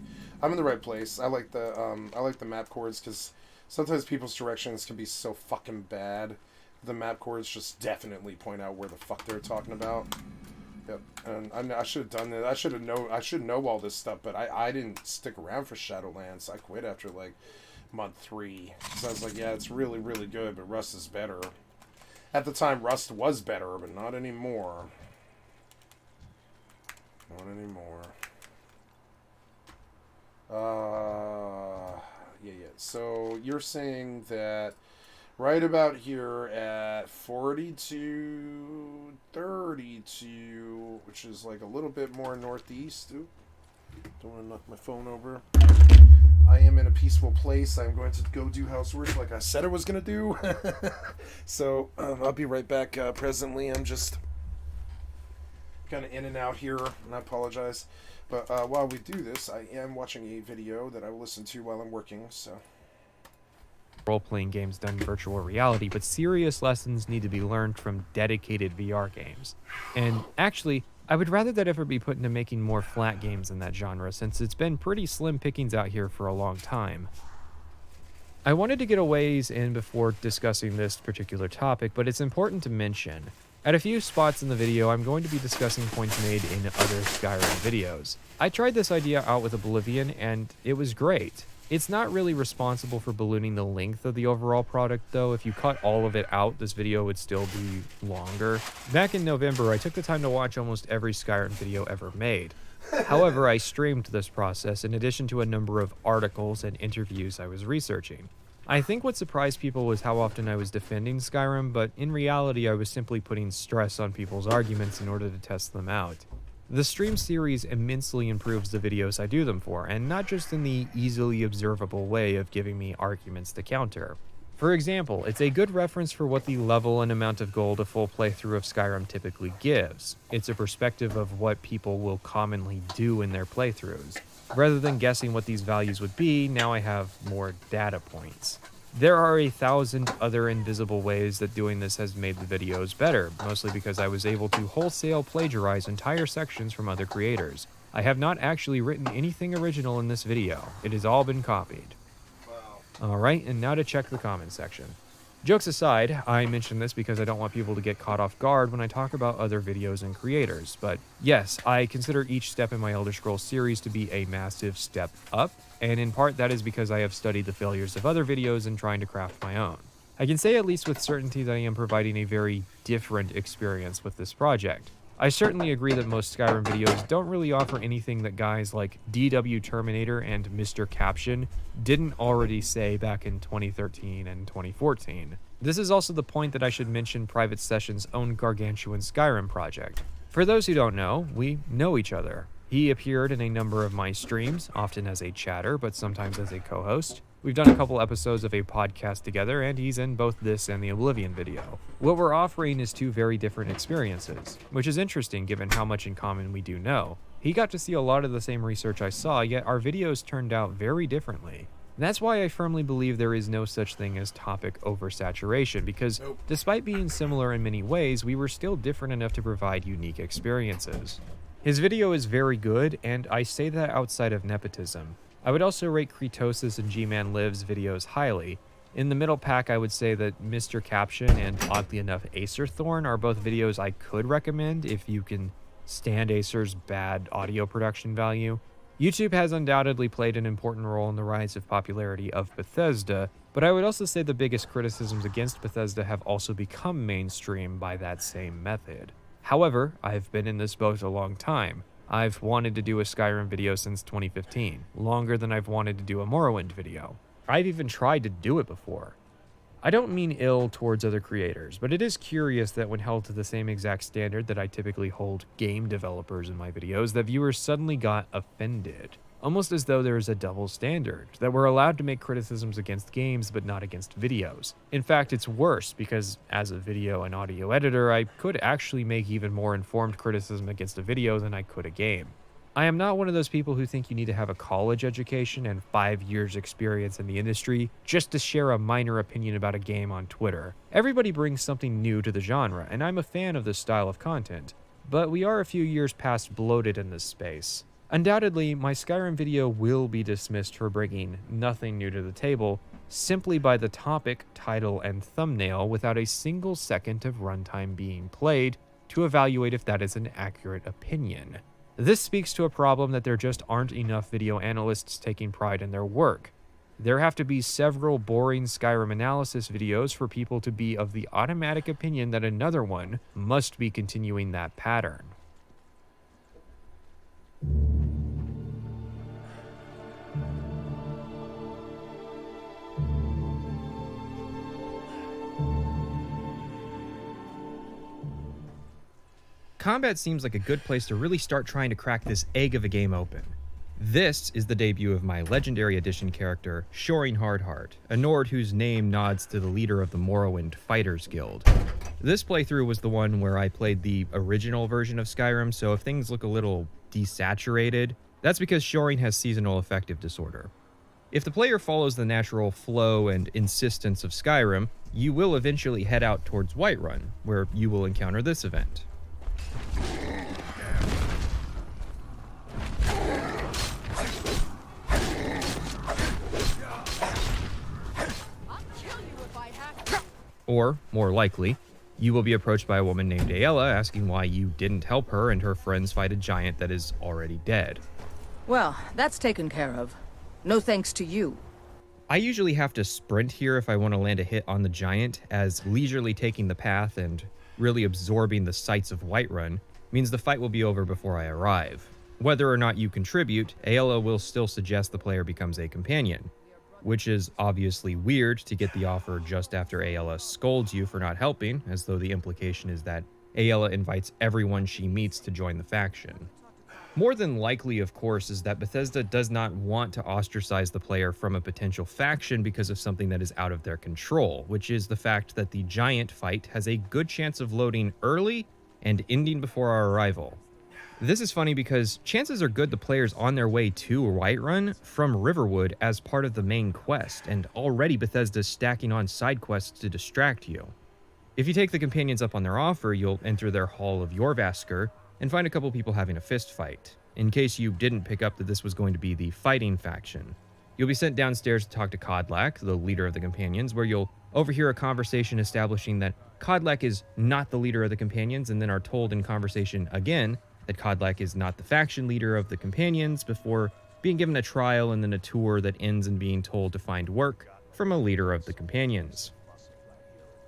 I'm in the right place. I like the map chords because sometimes people's directions can be so fucking bad. The map chords just definitely point out where the fuck they're talking about. Yep, and I should have done that. I should know all this stuff, but I didn't stick around for Shadowlands. I quit after like month 3. So I was like, yeah, it's really, really good, but Rust is better. At the time, Rust was better, but not anymore. Not anymore. Yeah. So you're saying that right about here at 4232, which is like a little bit more northeast. Ooh, don't want to knock my phone over. I am in a peaceful place. I'm going to go do housework like I said I was going to do. So I'll be right back presently. I'm just kind of in and out here, and I apologize. But while we do this, I am watching a video that I will listen to while I'm working, so... Role-playing games done in virtual reality, but serious lessons need to be learned from dedicated VR games. And actually, I would rather that effort be put into making more flat games in that genre, since it's been pretty slim pickings out here for a long time. I wanted to get a ways in before discussing this particular topic, but it's important to mention. At a few spots in the video, I'm going to be discussing points made in other Skyrim videos. I tried this idea out with Oblivion, and it was great. It's not really responsible for ballooning the length of the overall product, though. If you cut all of it out, this video would still be longer. Back in November, I took the time to watch almost every Skyrim video ever made. However, I streamed this process in addition to a number of articles and interviews I was researching. I think what surprised people was how often I was defending Skyrim, but in reality I was simply putting stress on people's arguments in order to test them out. The stream series immensely improves the videos I do them for, and not just in the easily observable way of giving me arguments to counter. For example, it's a good reference for what the level and amount of gold a full playthrough of Skyrim typically gives. It's a perspective of what people will commonly do in their playthroughs. Rather than guessing what these values would be, now I have more data points. There are 1,000 other invisible ways that doing this has made the videos better, mostly because I was able to wholesale plagiarize entire sections from other creators. I have not actually written anything original in this video. It has all been copied. Alright, and now to check the comments section. Jokes aside, I mention this because I don't want people to get caught off guard when I talk about other videos and creators, but yes, I consider each step in my Elder Scrolls series to be a massive step up, and in part that is because I have studied the failures of other videos and trying to craft my own. I can say at least with certainty that I am providing a very different experience with this project. I certainly agree that most Skyrim videos don't really offer anything that guys like DW Terminator and Mr. Caption didn't already say back in 2013 and 2014. This is also the point that I should mention Private Session's own gargantuan Skyrim project. For those who don't know, we know each other. He appeared in a number of my streams, often as a chatter, but sometimes as a co-host. We've done a couple episodes of a podcast together, and he's in both this and the Oblivion video. What we're offering is two very different experiences, which is interesting given how much in common we do know. He got to see a lot of the same research I saw, yet our videos turned out very differently. That's why I firmly believe there is no such thing as topic oversaturation, because despite being similar in many ways, we were still different enough to provide unique experiences. His video is very good, and I say that outside of nepotism. I would also rate Kretosis and G-Man Lives videos highly. In the middle pack, I would say that Mr. Caption and, oddly enough, Acerthorn are both videos I could recommend if you can stand Acer's bad audio production value. YouTube has undoubtedly played an important role in the rise of popularity of Bethesda, but I would also say the biggest criticisms against Bethesda have also become mainstream by that same method. However, I've been in this boat a long time. I've wanted to do a Skyrim video since 2015, longer than I've wanted to do a Morrowind video. I've even tried to do it before. I don't mean ill towards other creators, but it is curious that when held to the same exact standard that I typically hold game developers in my videos, that viewers suddenly got offended. Almost as though there is a double standard, that we're allowed to make criticisms against games but not against videos. In fact, it's worse, because as a video and audio editor, I could actually make even more informed criticism against a video than I could a game. I am not one of those people who think you need to have a college education and 5 years experience in the industry just to share a minor opinion about a game on Twitter. Everybody brings something new to the genre, and I'm a fan of this style of content. but we are a few years past bloated in this space. Undoubtedly, my Skyrim video will be dismissed for bringing nothing new to the table, simply by the topic, title, and thumbnail without a single second of runtime being played to evaluate if that is an accurate opinion. This speaks to a problem that there just aren't enough video analysts taking pride in their work. There have to be several boring Skyrim analysis videos for people to be of the automatic opinion that another one must be continuing that pattern. Combat seems like a good place to really start trying to crack this egg of a game open. This is the debut of my Legendary Edition character, Shoring Hardheart, a Nord whose name nods to the leader of the Morrowind Fighters Guild. This playthrough was the one where I played the original version of Skyrim, so if things look a little desaturated, that's because Shoring has seasonal affective disorder. If the player follows the natural flow and insistence of Skyrim, you will eventually head out towards Whiterun, where you will encounter this event. Or, more likely, you will be approached by a woman named Aella asking why you didn't help her and her friends fight a giant that is already dead. Well, that's taken care of. No thanks to you. I usually have to sprint here if I want to land a hit on the giant, as leisurely taking the path and really absorbing the sights of Whiterun means the fight will be over before I arrive. Whether or not you contribute, Aella will still suggest the player becomes a companion, which is obviously weird to get the offer just after Aella scolds you for not helping, as though the implication is that Aella invites everyone she meets to join the faction. More than likely, of course, is that Bethesda does not want to ostracize the player from a potential faction because of something that is out of their control, which is the fact that the giant fight has a good chance of loading early and ending before our arrival. This is funny because chances are good the player's on their way to Whiterun from Riverwood as part of the main quest, and already Bethesda's stacking on side quests to distract you. If you take the companions up on their offer, you'll enter their Hall of Jorvaskr and find a couple people having a fist fight, in case you didn't pick up that this was going to be the fighting faction. You'll be sent downstairs to talk to Kodlak, the leader of the companions, where you'll overhear a conversation establishing that Kodlak is not the leader of the companions, and then are told in conversation again that Kodlak is not the faction leader of the companions, before being given a trial and then a tour that ends in being told to find work from a leader of the companions.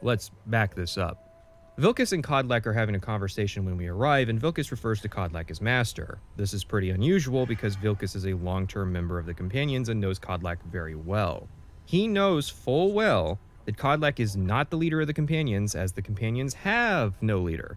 Let's back this up. Vilkas and Kodlak are having a conversation when we arrive, and Vilkas refers to Kodlak as master. This is pretty unusual because Vilkas is a long-term member of the companions and knows Kodlak very well. He knows full well that Kodlak is not the leader of the companions, as the companions have no leader.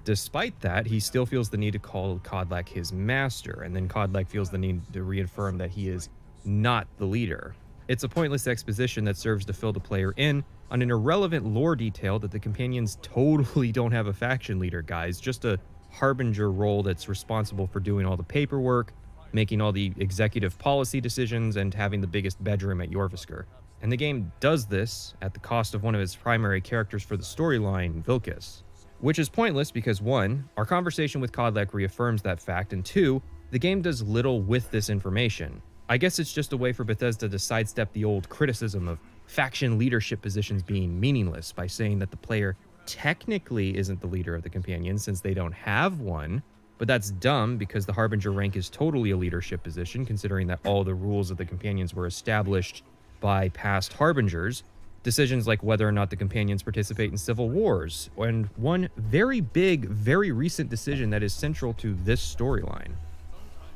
Despite that, he still feels the need to call Kodlak his master, and then Kodlak feels the need to reaffirm that he is not the leader. It's a pointless exposition that serves to fill the player in on an irrelevant lore detail that the companions totally don't have a faction leader, guys. Just a harbinger role that's responsible for doing all the paperwork, making all the executive policy decisions, and having the biggest bedroom at Jorvaskr. And the game does this at the cost of one of its primary characters for the storyline, Vilkas. Which is pointless because 1, our conversation with Kodlak reaffirms that fact, and 2, the game does little with this information. I guess it's just a way for Bethesda to sidestep the old criticism of faction leadership positions being meaningless by saying that the player technically isn't the leader of the companions since they don't have one, but that's dumb because the Harbinger rank is totally a leadership position considering that all the rules of the companions were established by past Harbingers. Decisions like whether or not the companions participate in civil wars, and one very big, very recent decision that is central to this storyline.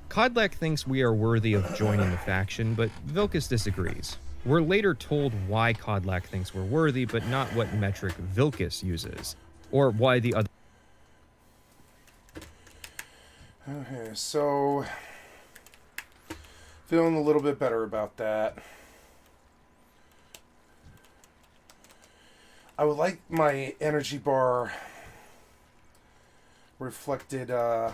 Kodlak thinks we are worthy of joining the faction, but Vilkas disagrees. We're later told why Kodlak thinks we're worthy, but not what metric Vilkas uses, or why the other... Okay, so feeling a little bit better about that. I would like my energy bar reflected, yeah.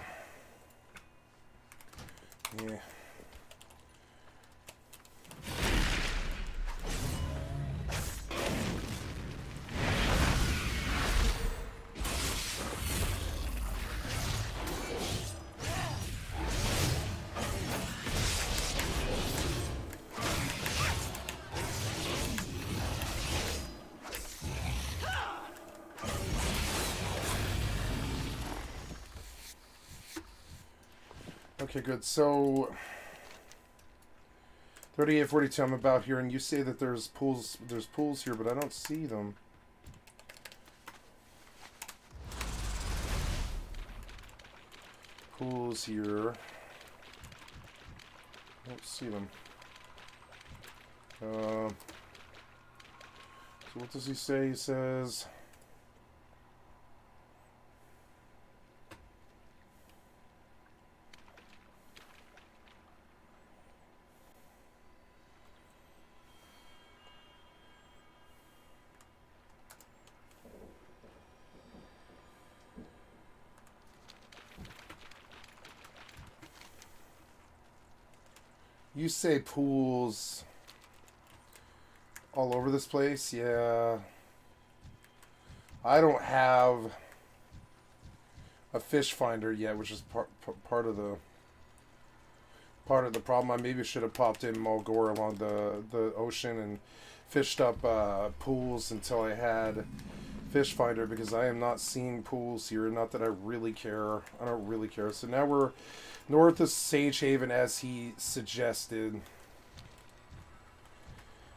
Okay, good. So 3842, I'm about here, and you say that there's pools here, but I don't see them. Pools here. I don't see them. So what does he say? He says... You say pools all over this place? Yeah. I don't have a fish finder yet, which is part of the problem. I maybe should have popped in Mulgore along the ocean and fished up pools until I had fish finder, because I am not seeing pools here. Not that I really care. I don't really care. So now we're north of Sage Haven, as he suggested.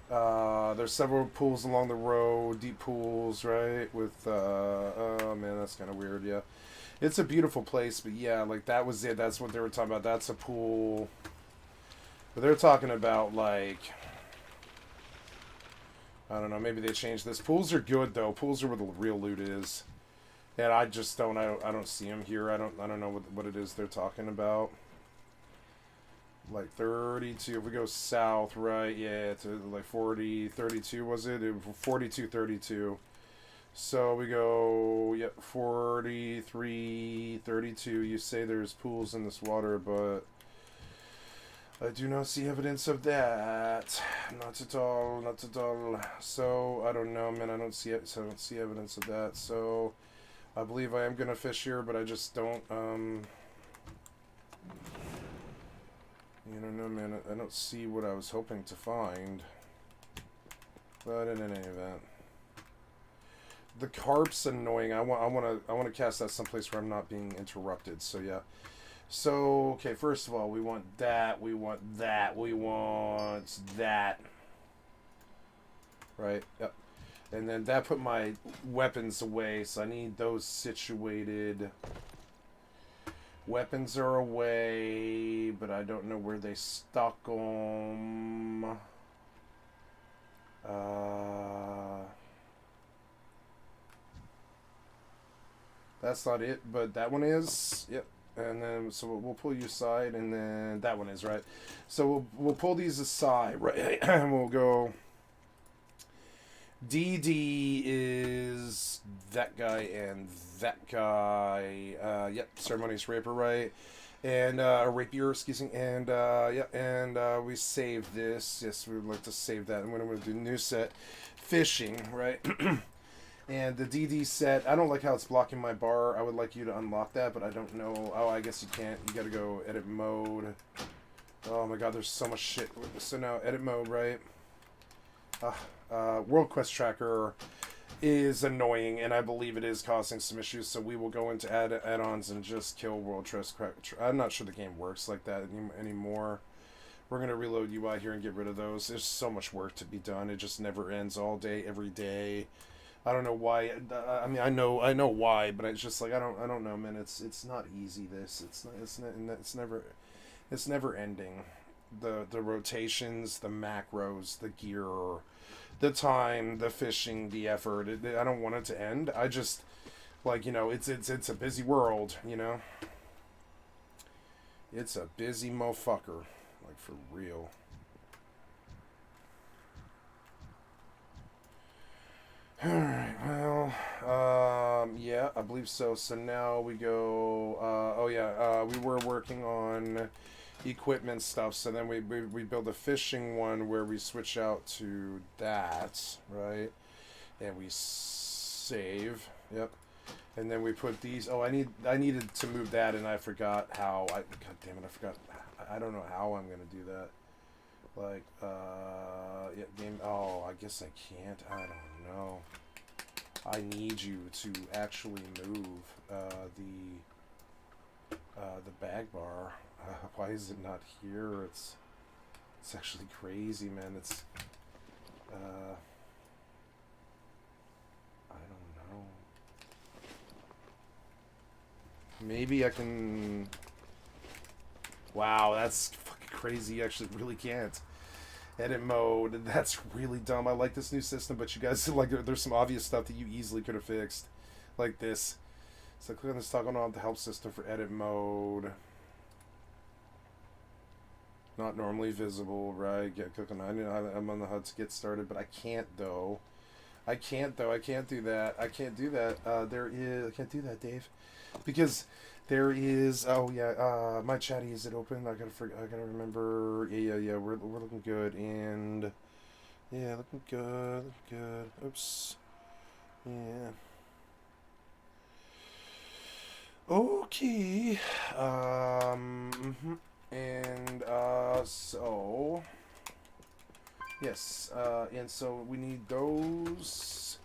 There's several pools along the road, deep pools, right? With, oh man, that's kind of weird, yeah. It's a beautiful place, but yeah, like, that was it. That's what they were talking about. That's a pool. But they're talking about, like, I don't know, maybe they changed this. Pools are good, though. Pools are where the real loot is. And I just don't, I don't see them here. I don't know what it is they're talking about. Like 32, if we go south, right, yeah, to like 40, 32, was it? 42, 32. So we go, yep, 43, 32. You say there's pools in this water, but I do not see evidence of that. Not at all, not at all. So, I don't know, man, I don't see it, so I don't see evidence of that. So, I believe I am going to fish here, but I just don't, you know, man, I don't see what I was hoping to find. But in any event, the carp's annoying. I want to cast that someplace where I'm not being interrupted. So yeah. So okay, first of all, we want that. We want that. We want that. Right. Yep. And then that put my weapons away, so I need those situated. Weapons are away, but I don't know where they stuck them. That's not it, but that one is. Yep. And then, so we'll pull you aside, and then that one is, right? So we'll pull these aside, right? And we'll go... DD is that guy and that guy. Yep, Ceremonious Rapier, right? And Rapier, excuse me. And yeah, and we save this. Yes, we would like to save that. And when I'm going to do new set, fishing, right? And the DD set, I don't like how it's blocking my bar. I would like you to unlock that, but I don't know. Oh, I guess you can't. You got to go edit mode. Oh my God, there's so much shit. So now edit mode, right? World Quest Tracker is annoying, and I believe it is causing some issues, so we will go into add-ons and just kill World Quest Tracker. I'm not sure the game works like that anymore. We're going to reload UI here and get rid of those. There's so much work to be done. It just never ends all day, every day. I don't know why. I mean, I know why, but it's just like, I don't know, man. It's not easy, this. It's never ending. The rotations, the macros, the gear, the time, the fishing, the effort. I don't want it to end. I just, like, you know, it's a busy world, you know. It's a busy motherfucker, like, for real. All right, well, yeah, I believe so. So now we go. Oh yeah, we were working on equipment stuff, so then we build a fishing one where we switch out to that, right? And we save. Yep. And then we put these. Oh, I needed to move that, and I forgot how. God damn it, I forgot. I don't know how I'm gonna do that. Like, yeah, game. Oh, I guess I can't. I don't know. I need you to actually move the bag bar. Why is it not here? It's actually crazy, man. It's I don't know. Maybe I can. Wow, that's fucking crazy. You actually really can't. Edit mode. That's really dumb. I like this new system, but you guys, like, there's some obvious stuff that you easily could have fixed. Like this. So click on this toggle on the help system for edit mode. Not normally visible, right? Click on I'm on the HUD to get started, but I can't though. I can't do that. I can't do that. I can't do that, Dave. Because there is, oh yeah, my chatty, is it open? I gotta remember. Yeah, we're looking good, and yeah, looking good. Oops. Yeah. Okay. And so yes, and so we need those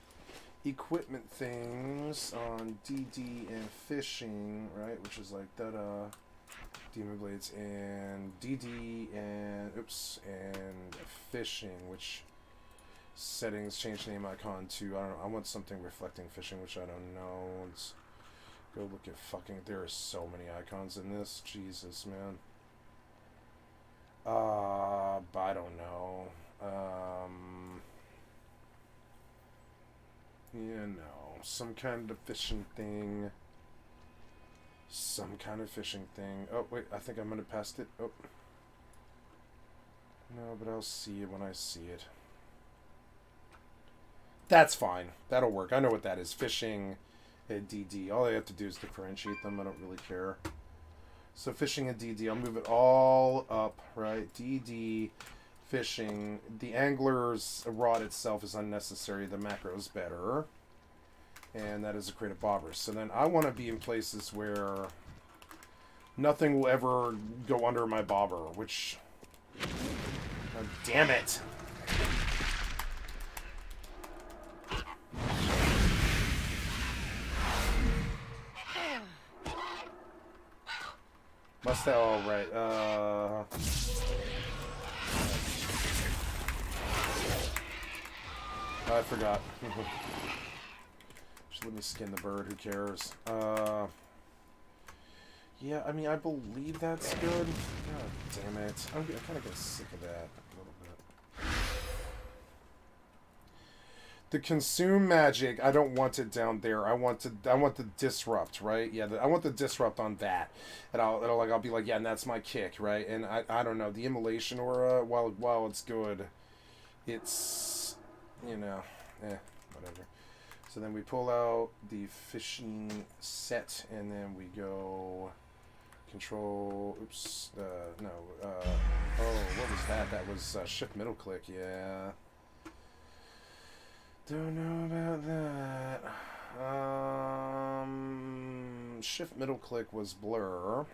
equipment things on DD and fishing, right? Which is like demon blades and DD and and fishing, which settings change name icon to, I don't know, I want something reflecting fishing, which I don't know. Let's go look at fucking, there are so many icons in this, Jesus, man. But I don't know. You know, some kind of fishing thing. Oh, wait, I think I might have passed it. Oh. No, but I'll see it when I see it. That's fine. That'll work. I know what that is. Fishing and DD. All I have to do is differentiate them. I don't really care. So fishing and DD. I'll move it all up, right? DD, fishing. The angler's rod itself is unnecessary. The macro's better. And that is a creative bobber. So then I want to be in places where nothing will ever go under my bobber, which... Oh, damn it! Must have... Oh, right. I forgot. Just let me skin the bird. Who cares? Yeah, I mean, I believe that's good. God damn it. I'm kind of getting sick of that a little bit. The consume magic, I don't want it down there. I want the disrupt, right? Yeah, I want the disrupt on that, and I'll be like, yeah, and that's my kick, right? And I don't know, the immolation aura, while it's good, it's, you know, whatever. So then we pull out the fishing set, and then we go control. Oops, no. Oh, what was that? That was shift middle click. Yeah. Don't know about that. Shift middle click was blur.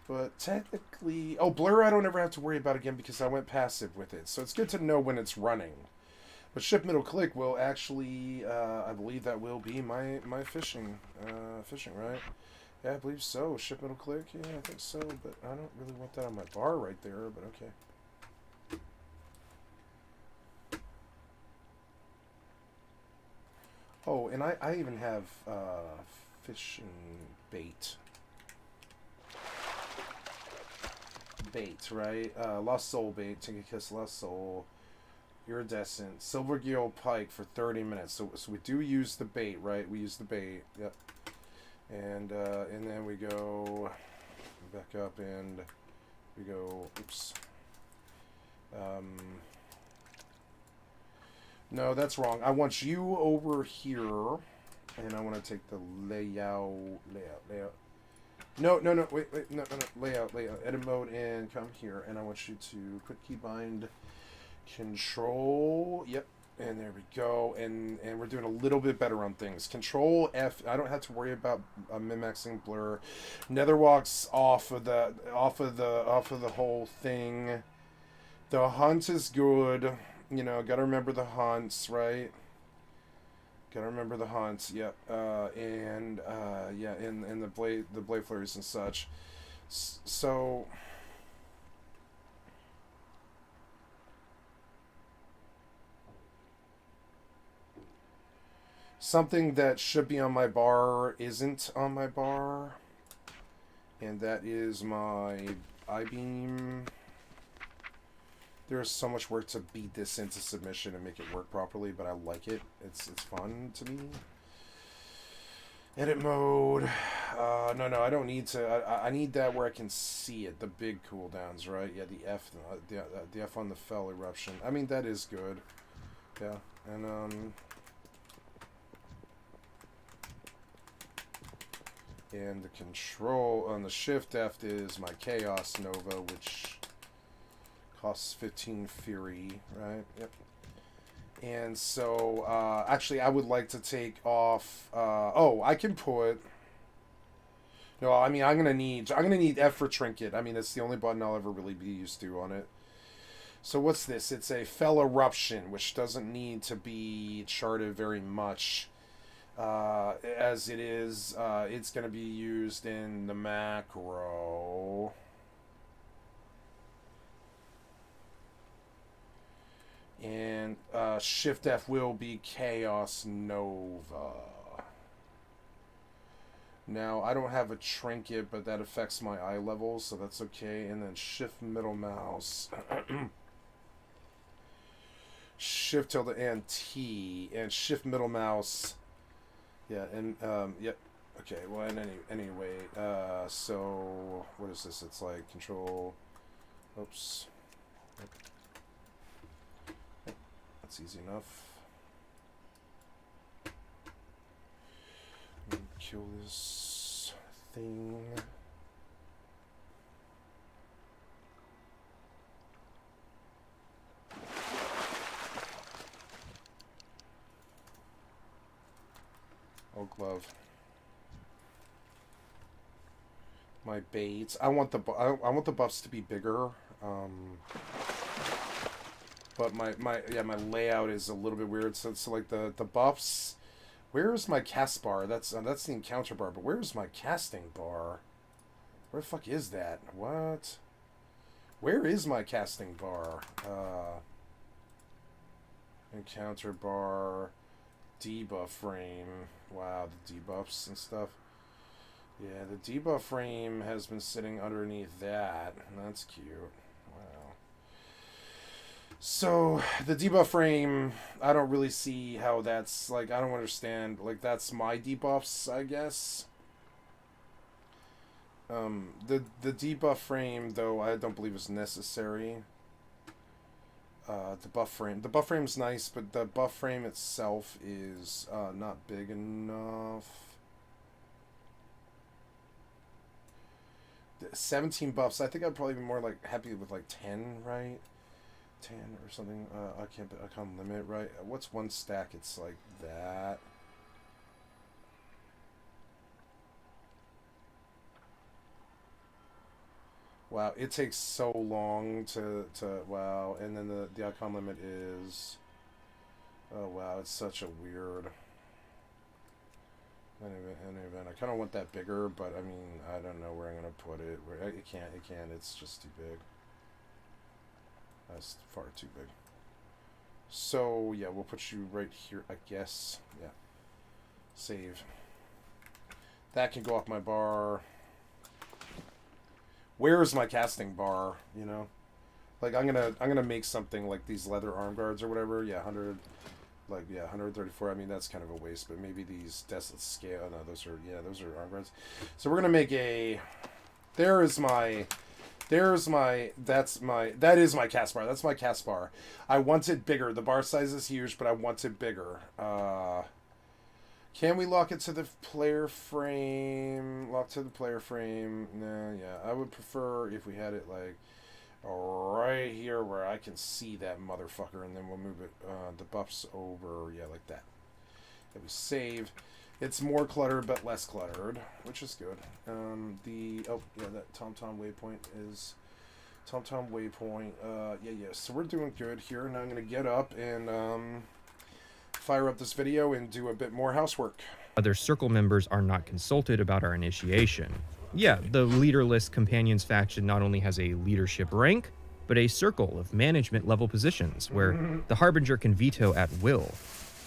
But technically... Oh, blur I don't ever have to worry about again because I went passive with it. So it's good to know when it's running. But shift middle click will actually... I believe that will be my fishing. Fishing, right? Yeah, I believe so. Shift middle click? Yeah, I think so. But I don't really want that on my bar right there, but okay. Oh, and I even have fishing bait. Right? Lost Soul bait. Take a kiss, Lost Soul. Iridescent. Silver Gill Pike for 30 minutes. So we do use the bait, right? We use the bait. Yep. And then we go back up and we go... Oops. No, that's wrong. I want you over here, and I want to take the layout. No, wait, no, layout, edit mode, and come here, and I want you to quick keybind, control, yep, and there we go, and we're doing a little bit better on things. Control F, I don't have to worry about min-maxing blur. Netherwalk's off of the whole thing. The hunt is good. You know, gotta remember the hunts, right? Gotta remember the hunts, yep. Yeah, and the blade flurries and such. So something that should be on my bar isn't on my bar, and that is my I-beam. There's so much work to beat this into submission and make it work properly, but I like it. It's fun to me. Edit mode. No, I don't need to. I need that where I can see it. The big cooldowns, right? Yeah, the F on the fell eruption. I mean, that is good. Yeah, and the control on the shift F is my Chaos Nova, which costs 15 Fury, right? Yep. And so, actually, I would like to take off. Oh, I can put. No, I mean, I'm gonna need F for Trinket. I mean, it's the only button I'll ever really be used to on it. So what's this? It's a Fell Eruption, which doesn't need to be charted very much. As it is, it's going to be used in the macro. And Shift F will be Chaos Nova. Now, I don't have a trinket, but that affects my eye level, so that's okay. And then Shift Middle Mouse. Shift tilde and T. And Shift Middle Mouse. Yeah, and, yep. Okay, well, and anyway, so, what is this? It's like Control, oops. Yep. That's easy enough. Let me kill this thing. Oh, glove. My baits. I want the buffs to be bigger. But my layout is a little bit weird. So like the buffs. Where's my cast bar? That's the encounter bar. But where's my casting bar? Where the fuck is that? What? Where is my casting bar? Encounter bar. Debuff frame. Wow, the debuffs and stuff. Yeah, the debuff frame has been sitting underneath that. That's cute. Wow. So, the debuff frame, I don't really see how that's, like, I don't understand. Like, that's my debuffs, I guess. The debuff frame, though, I don't believe is necessary. The buff frame. The buff frame's nice, but the buff frame itself is not big enough. 17 buffs. I think I'd probably be more like happy with like 10, right? 10 or something. I can't limit, right? What's one stack? It's like that. Wow, it takes so long to wow, and then the icon limit is, oh wow, it's such a weird. Anyway, I kind of want that bigger, but I mean, I don't know where I'm gonna put it. It can't. It's just too big. That's far too big. So yeah, we'll put you right here, I guess. Yeah. Save. That can go off my bar. Where's my casting bar? You know, like I'm gonna make something like these leather arm guards or whatever. Yeah, 100. Like, yeah, 134. I mean, that's kind of a waste, but maybe these desolate scale. No, those are arm guards. So we're gonna make a. That is my cast bar. That's my cast bar. I want it bigger. The bar size is huge, but I want it bigger. Can we lock it to the player frame? Lock to the player frame. Nah, yeah. I would prefer if we had it like right here where I can see that motherfucker, and then we'll move it the buffs over, yeah, like that. Then we save. It's more cluttered but less cluttered, which is good. That TomTom waypoint is TomTom waypoint. Yeah. So we're doing good here. Now I'm gonna get up and fire up this video and do a bit more housework. Other circle members are not consulted about our initiation. Yeah, the leaderless companions faction not only has a leadership rank, but a circle of management level positions where the Harbinger can veto at will.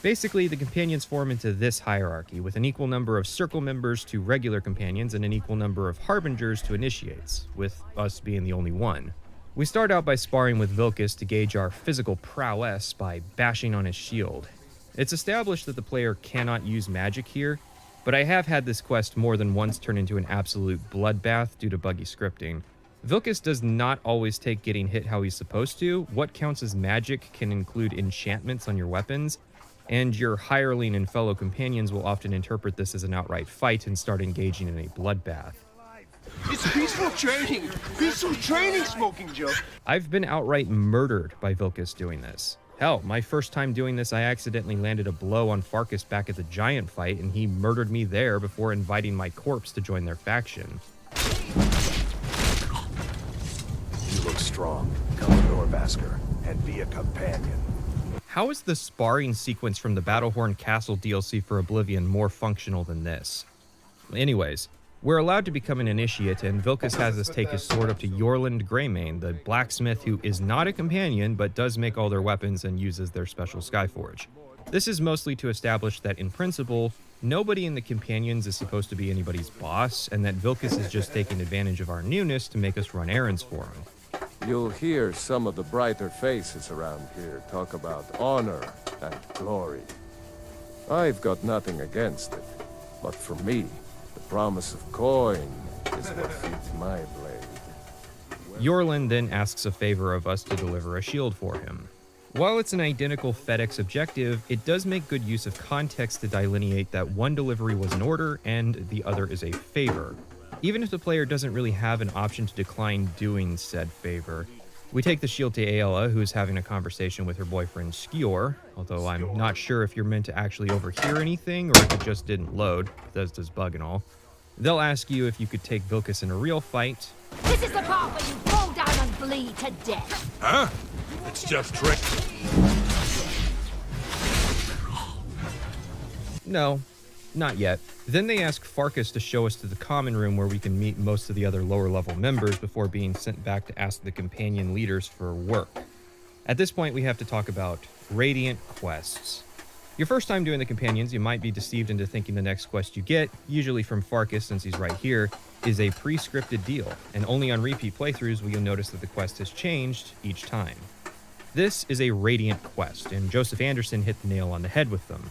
Basically, the companions form into this hierarchy, with an equal number of circle members to regular companions and an equal number of harbingers to initiates, with us being the only one. We start out by sparring with Vilcus to gauge our physical prowess by bashing on his shield. It's established that the player cannot use magic here, but I have had this quest more than once turn into an absolute bloodbath due to buggy scripting. Vilcus does not always take getting hit how he's supposed to. What counts as magic can include enchantments on your weapons, and your hireling and fellow companions will often interpret this as an outright fight and start engaging in a bloodbath. It's peaceful training, Smoking Joe. I've been outright murdered by Vilcus doing this. Hell, my first time doing this, I accidentally landed a blow on Farkas back at the giant fight, and he murdered me there before inviting my corpse to join their faction. You look strong. Come to Norvasker and be a companion. How is the sparring sequence from the Battlehorn Castle DLC for Oblivion more functional than this? Anyways, we're allowed to become an initiate, and Vilcus has us take his sword up to Yorland Greymane, the blacksmith who is not a companion but does make all their weapons and uses their special Skyforge. This is mostly to establish that, in principle, nobody in the companions is supposed to be anybody's boss, and that Vilcus is just taking advantage of our newness to make us run errands for him. You'll hear some of the brighter faces around here talk about honor and glory. I've got nothing against it, but for me, the promise of coin is what feeds my blade. Yorland then asks a favor of us to deliver a shield for him. While it's an identical FedEx objective, it does make good use of context to delineate that one delivery was an order and the other is a favor. Even if the player doesn't really have an option to decline doing said favor. We take the shield to Aela, who is having a conversation with her boyfriend Skior, although I'm not sure if you're meant to actually overhear anything or if it just didn't load, Bethesda's bug and all. They'll ask you if you could take Vilcus in a real fight. This is the part where you fall down and bleed to death. Huh? It's just trick. No, not yet. Then they ask Farkas to show us to the common room where we can meet most of the other lower level members before being sent back to ask the companion leaders for work. At this point, we have to talk about Radiant quests. Your first time doing the companions, you might be deceived into thinking the next quest you get, usually from Farkas since he's right here, is a pre-scripted deal, and only on repeat playthroughs will you notice that the quest has changed each time. This is a Radiant quest, and Joseph Anderson hit the nail on the head with them.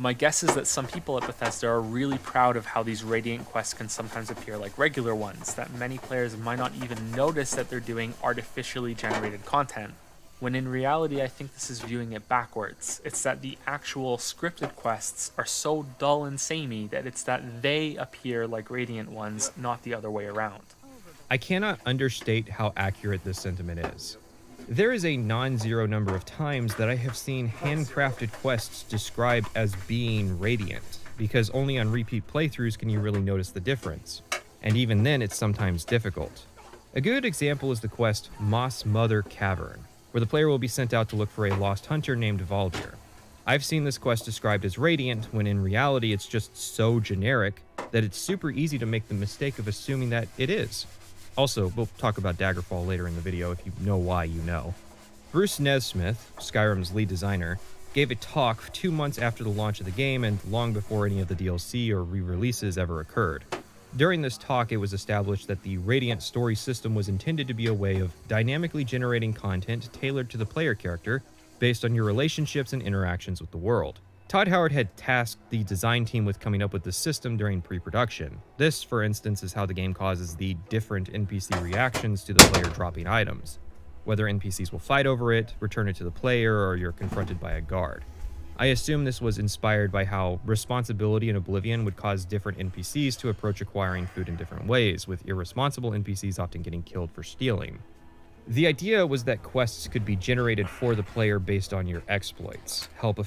My guess is that some people at Bethesda are really proud of how these Radiant quests can sometimes appear like regular ones, that many players might not even notice that they're doing artificially generated content, when in reality I think this is viewing it backwards. It's that the actual scripted quests are so dull and samey that it's that they appear like Radiant ones, not the other way around. I cannot understate how accurate this sentiment is. There is a non-zero number of times that I have seen handcrafted quests described as being Radiant, because only on repeat playthroughs can you really notice the difference, and even then it's sometimes difficult. A good example is the quest Moss Mother Cavern, where the player will be sent out to look for a lost hunter named Valdir. I've seen this quest described as Radiant, when in reality it's just so generic that it's super easy to make the mistake of assuming that it is. Also, we'll talk about Daggerfall later in the video if you know why you know. Bruce Nesmith, Skyrim's lead designer, gave a talk 2 months after the launch of the game and long before any of the DLC or re-releases ever occurred. During this talk, it was established that the Radiant story system was intended to be a way of dynamically generating content tailored to the player character based on your relationships and interactions with the world. Todd Howard had tasked the design team with coming up with the system during pre-production. This, for instance, is how the game causes the different NPC reactions to the player dropping items, whether NPCs will fight over it, return it to the player, or you're confronted by a guard. I assume this was inspired by how responsibility in Oblivion would cause different NPCs to approach acquiring food in different ways, with irresponsible NPCs often getting killed for stealing. The idea was that quests could be generated for the player based on your exploits, help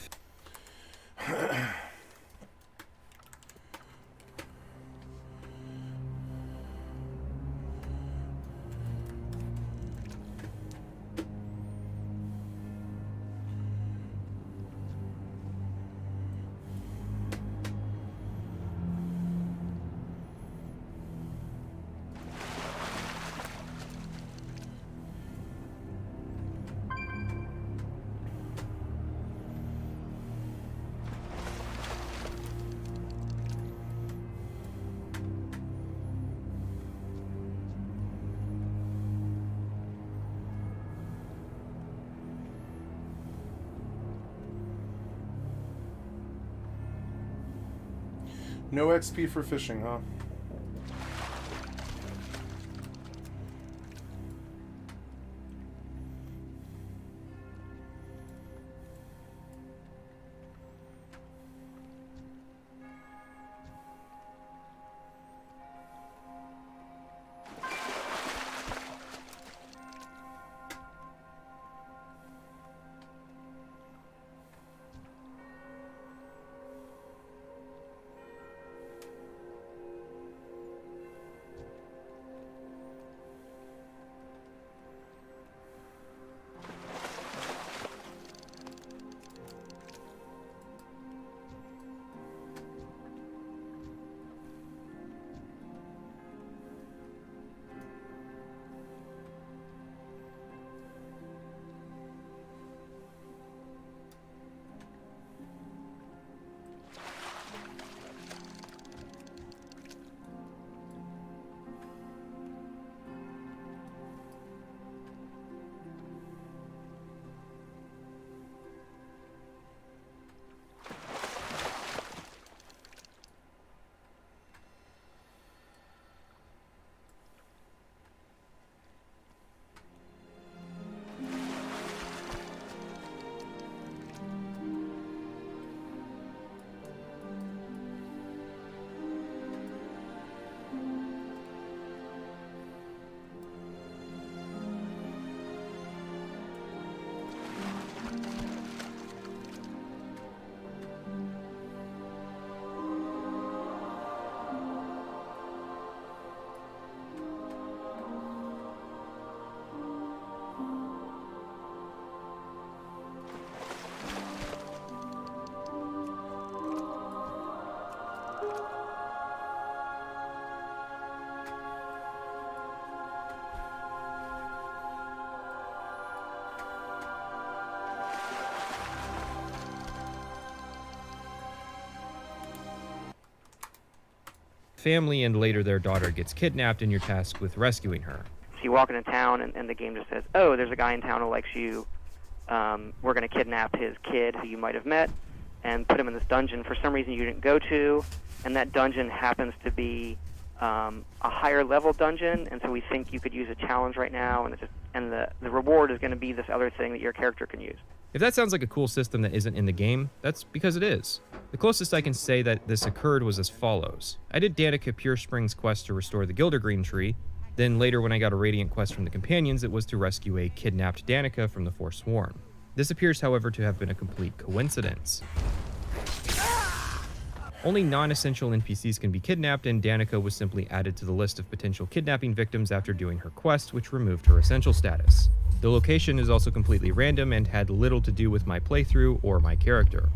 No XP for fishing, huh? Family and later their daughter gets kidnapped and you're tasked with rescuing her. So you walk into town and the game just says, oh, there's a guy in town who likes you. We're going to kidnap his kid who you might have met and put him in this dungeon for some reason you didn't go to, and that dungeon happens to be a higher level dungeon, and so we think you could use a challenge right now, and the reward is going to be this other thing that your character can use. If that sounds like a cool system that isn't in the game, that's because it is. The closest I can say that this occurred was as follows. I did Danica Pure Springs quest to restore the Gildergreen tree, then later when I got a Radiant quest from the companions, it was to rescue a kidnapped Danica from the Forsworn. This appears, however, to have been a complete coincidence. Only non-essential NPCs can be kidnapped, and Danica was simply added to the list of potential kidnapping victims after doing her quest, which removed her essential status. The location is also completely random and had little to do with my playthrough or my character.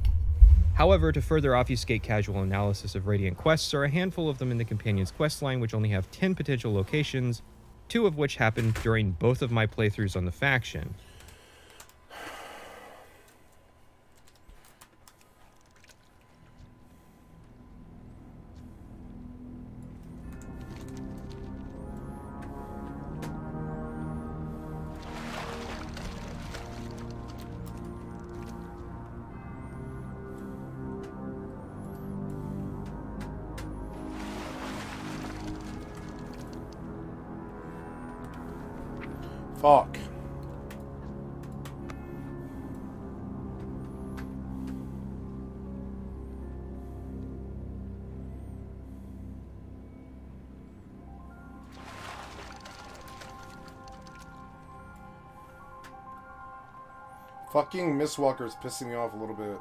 However, to further obfuscate casual analysis of Radiant quests are a handful of them in the Companion's questline, which only have 10 potential locations, 2 of which happened during both of my playthroughs on the faction. Fuck. Fucking Mistwalker is pissing me off a little bit.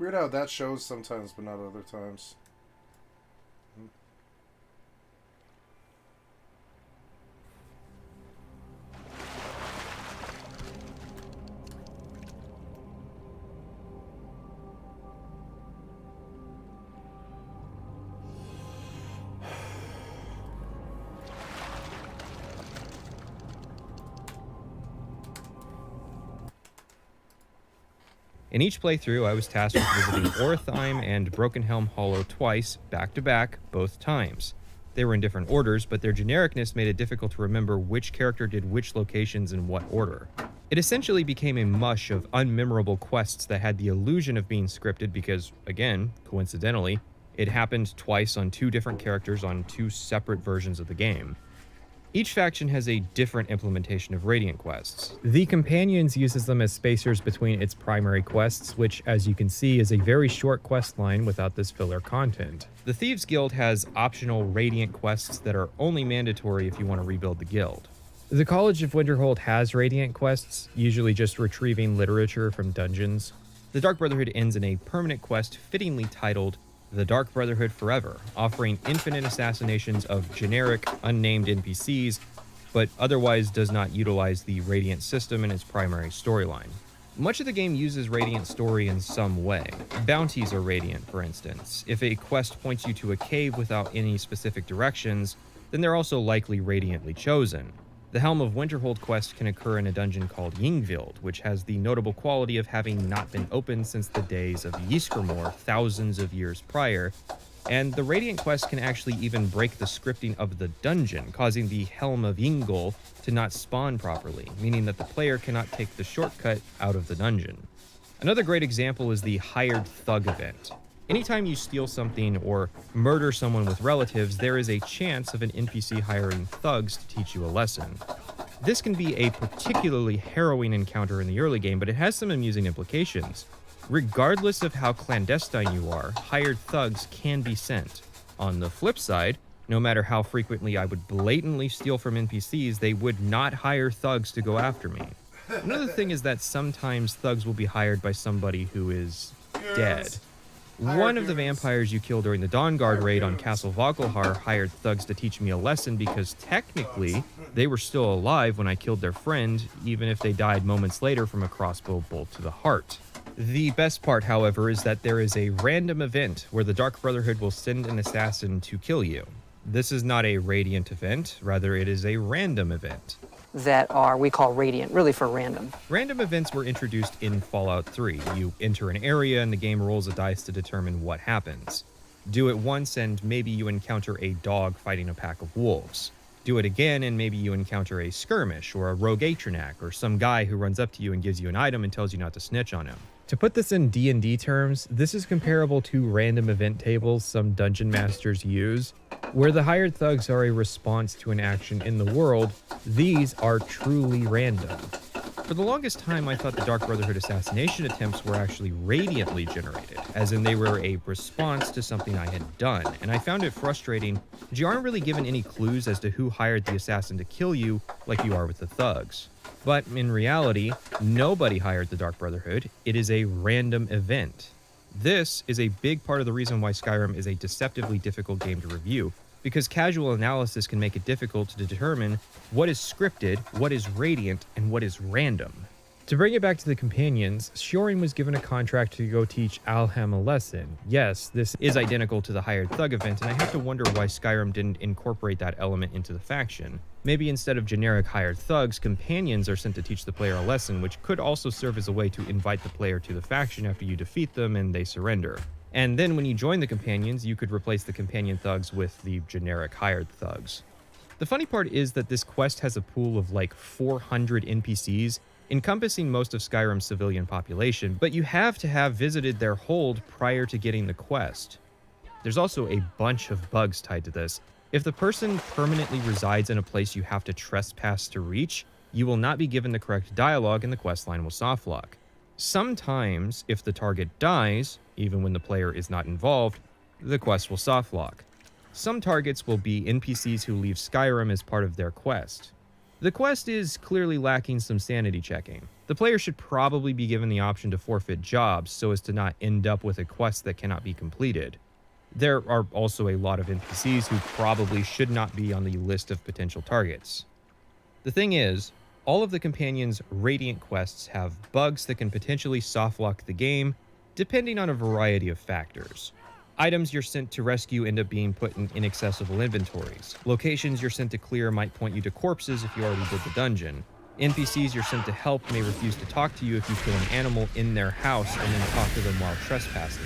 Weird how that shows sometimes, but not other times. In each playthrough, I was tasked with visiting Ortheim and Broken Helm Hollow twice, back to back, both times. They were in different orders, but their genericness made it difficult to remember which character did which locations in what order. It essentially became a mush of unmemorable quests that had the illusion of being scripted because, again, coincidentally, it happened twice on 2 different characters on 2 separate versions of the game. Each faction has a different implementation of Radiant quests. The Companions uses them as spacers between its primary quests, which, as you can see, is a very short quest line without this filler content. The Thieves Guild has optional Radiant quests that are only mandatory if you want to rebuild the guild. The College of Winterhold has Radiant quests, usually just retrieving literature from dungeons. The Dark Brotherhood ends in a permanent quest fittingly titled The Dark Brotherhood Forever, offering infinite assassinations of generic, unnamed NPCs, but otherwise does not utilize the Radiant system in its primary storyline. Much of the game uses Radiant story in some way. Bounties are Radiant, for instance. If a quest points you to a cave without any specific directions, then they're also likely Radiantly chosen. The Helm of Winterhold quest can occur in a dungeon called Yngvild, which has the notable quality of having not been opened since the days of Ysgramor thousands of years prior, and the Radiant quest can actually even break the scripting of the dungeon, causing the Helm of Yngle to not spawn properly, meaning that the player cannot take the shortcut out of the dungeon. Another great example is the Hired Thug event. Anytime you steal something or murder someone with relatives, there is a chance of an NPC hiring thugs to teach you a lesson. This can be a particularly harrowing encounter in the early game, but it has some amusing implications. Regardless of how clandestine you are, hired thugs can be sent. On the flip side, no matter how frequently I would blatantly steal from NPCs, they would not hire thugs to go after me. Another thing is that sometimes thugs will be hired by somebody who is dead. One of the vampires you kill during the Dawnguard raid on Castle Valkelhar hired thugs to teach me a lesson because technically they were still alive when I killed their friend, even if they died moments later from a crossbow bolt to the heart. The best part, however, is that there is a random event where the Dark Brotherhood will send an assassin to kill you. This is not a Radiant event, rather it is a random event. That are, we call Radiant, really for random. Random events were introduced in Fallout 3. You enter an area and the game rolls a dice to determine what happens. Do it once and maybe you encounter a dog fighting a pack of wolves. Do it again and maybe you encounter a skirmish or a rogue Atronak or some guy who runs up to you and gives you an item and tells you not to snitch on him. To put this in D&D terms, this is comparable to random event tables some dungeon masters use, where the hired thugs are a response to an action in the world. These are truly random. For the longest time, I thought the Dark Brotherhood assassination attempts were actually radiantly generated, as in they were a response to something I had done, and I found it frustrating that you aren't really given any clues as to who hired the assassin to kill you like you are with the thugs. But in reality, nobody hired the Dark Brotherhood. It is a random event. This is a big part of the reason why Skyrim is a deceptively difficult game to review, because casual analysis can make it difficult to determine what is scripted, what is radiant, and what is random. To bring it back to the Companions, Shiorin was given a contract to go teach Alhem a lesson. Yes, this is identical to the Hired Thug event, and I have to wonder why Skyrim didn't incorporate that element into the faction. Maybe instead of generic hired thugs, companions are sent to teach the player a lesson, which could also serve as a way to invite the player to the faction after you defeat them and they surrender. And then when you join the companions, you could replace the companion thugs with the generic hired thugs. The funny part is that this quest has a pool of like 400 NPCs, encompassing most of Skyrim's civilian population, but you have to have visited their hold prior to getting the quest. There's also a bunch of bugs tied to this. If the person permanently resides in a place you have to trespass to reach, you will not be given the correct dialogue and the questline will softlock. Sometimes, if the target dies, even when the player is not involved, the quest will softlock. Some targets will be NPCs who leave Skyrim as part of their quest. The quest is clearly lacking some sanity checking. The player should probably be given the option to forfeit jobs so as to not end up with a quest that cannot be completed. There are also a lot of NPCs who probably should not be on the list of potential targets. The thing is, all of the companions' Radiant quests have bugs that can potentially softlock the game, depending on a variety of factors. Items you're sent to rescue end up being put in inaccessible inventories. Locations you're sent to clear might point you to corpses if you already did the dungeon. NPCs you're sent to help may refuse to talk to you if you kill an animal in their house and then talk to them while trespassing.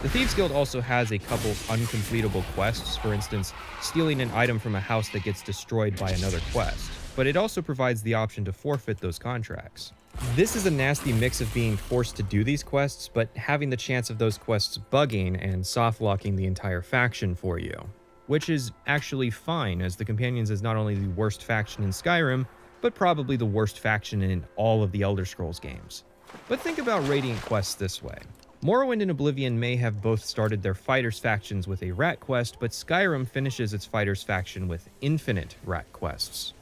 The Thieves Guild also has a couple uncompletable quests, for instance, stealing an item from a house that gets destroyed by another quest, but it also provides the option to forfeit those contracts. This is a nasty mix of being forced to do these quests, but having the chance of those quests bugging and soft-locking the entire faction for you. Which is actually fine, as the Companions is not only the worst faction in Skyrim, but probably the worst faction in all of the Elder Scrolls games. But think about Radiant quests this way. Morrowind and Oblivion may have both started their Fighters factions with a rat quest, but Skyrim finishes its Fighters faction with infinite rat quests.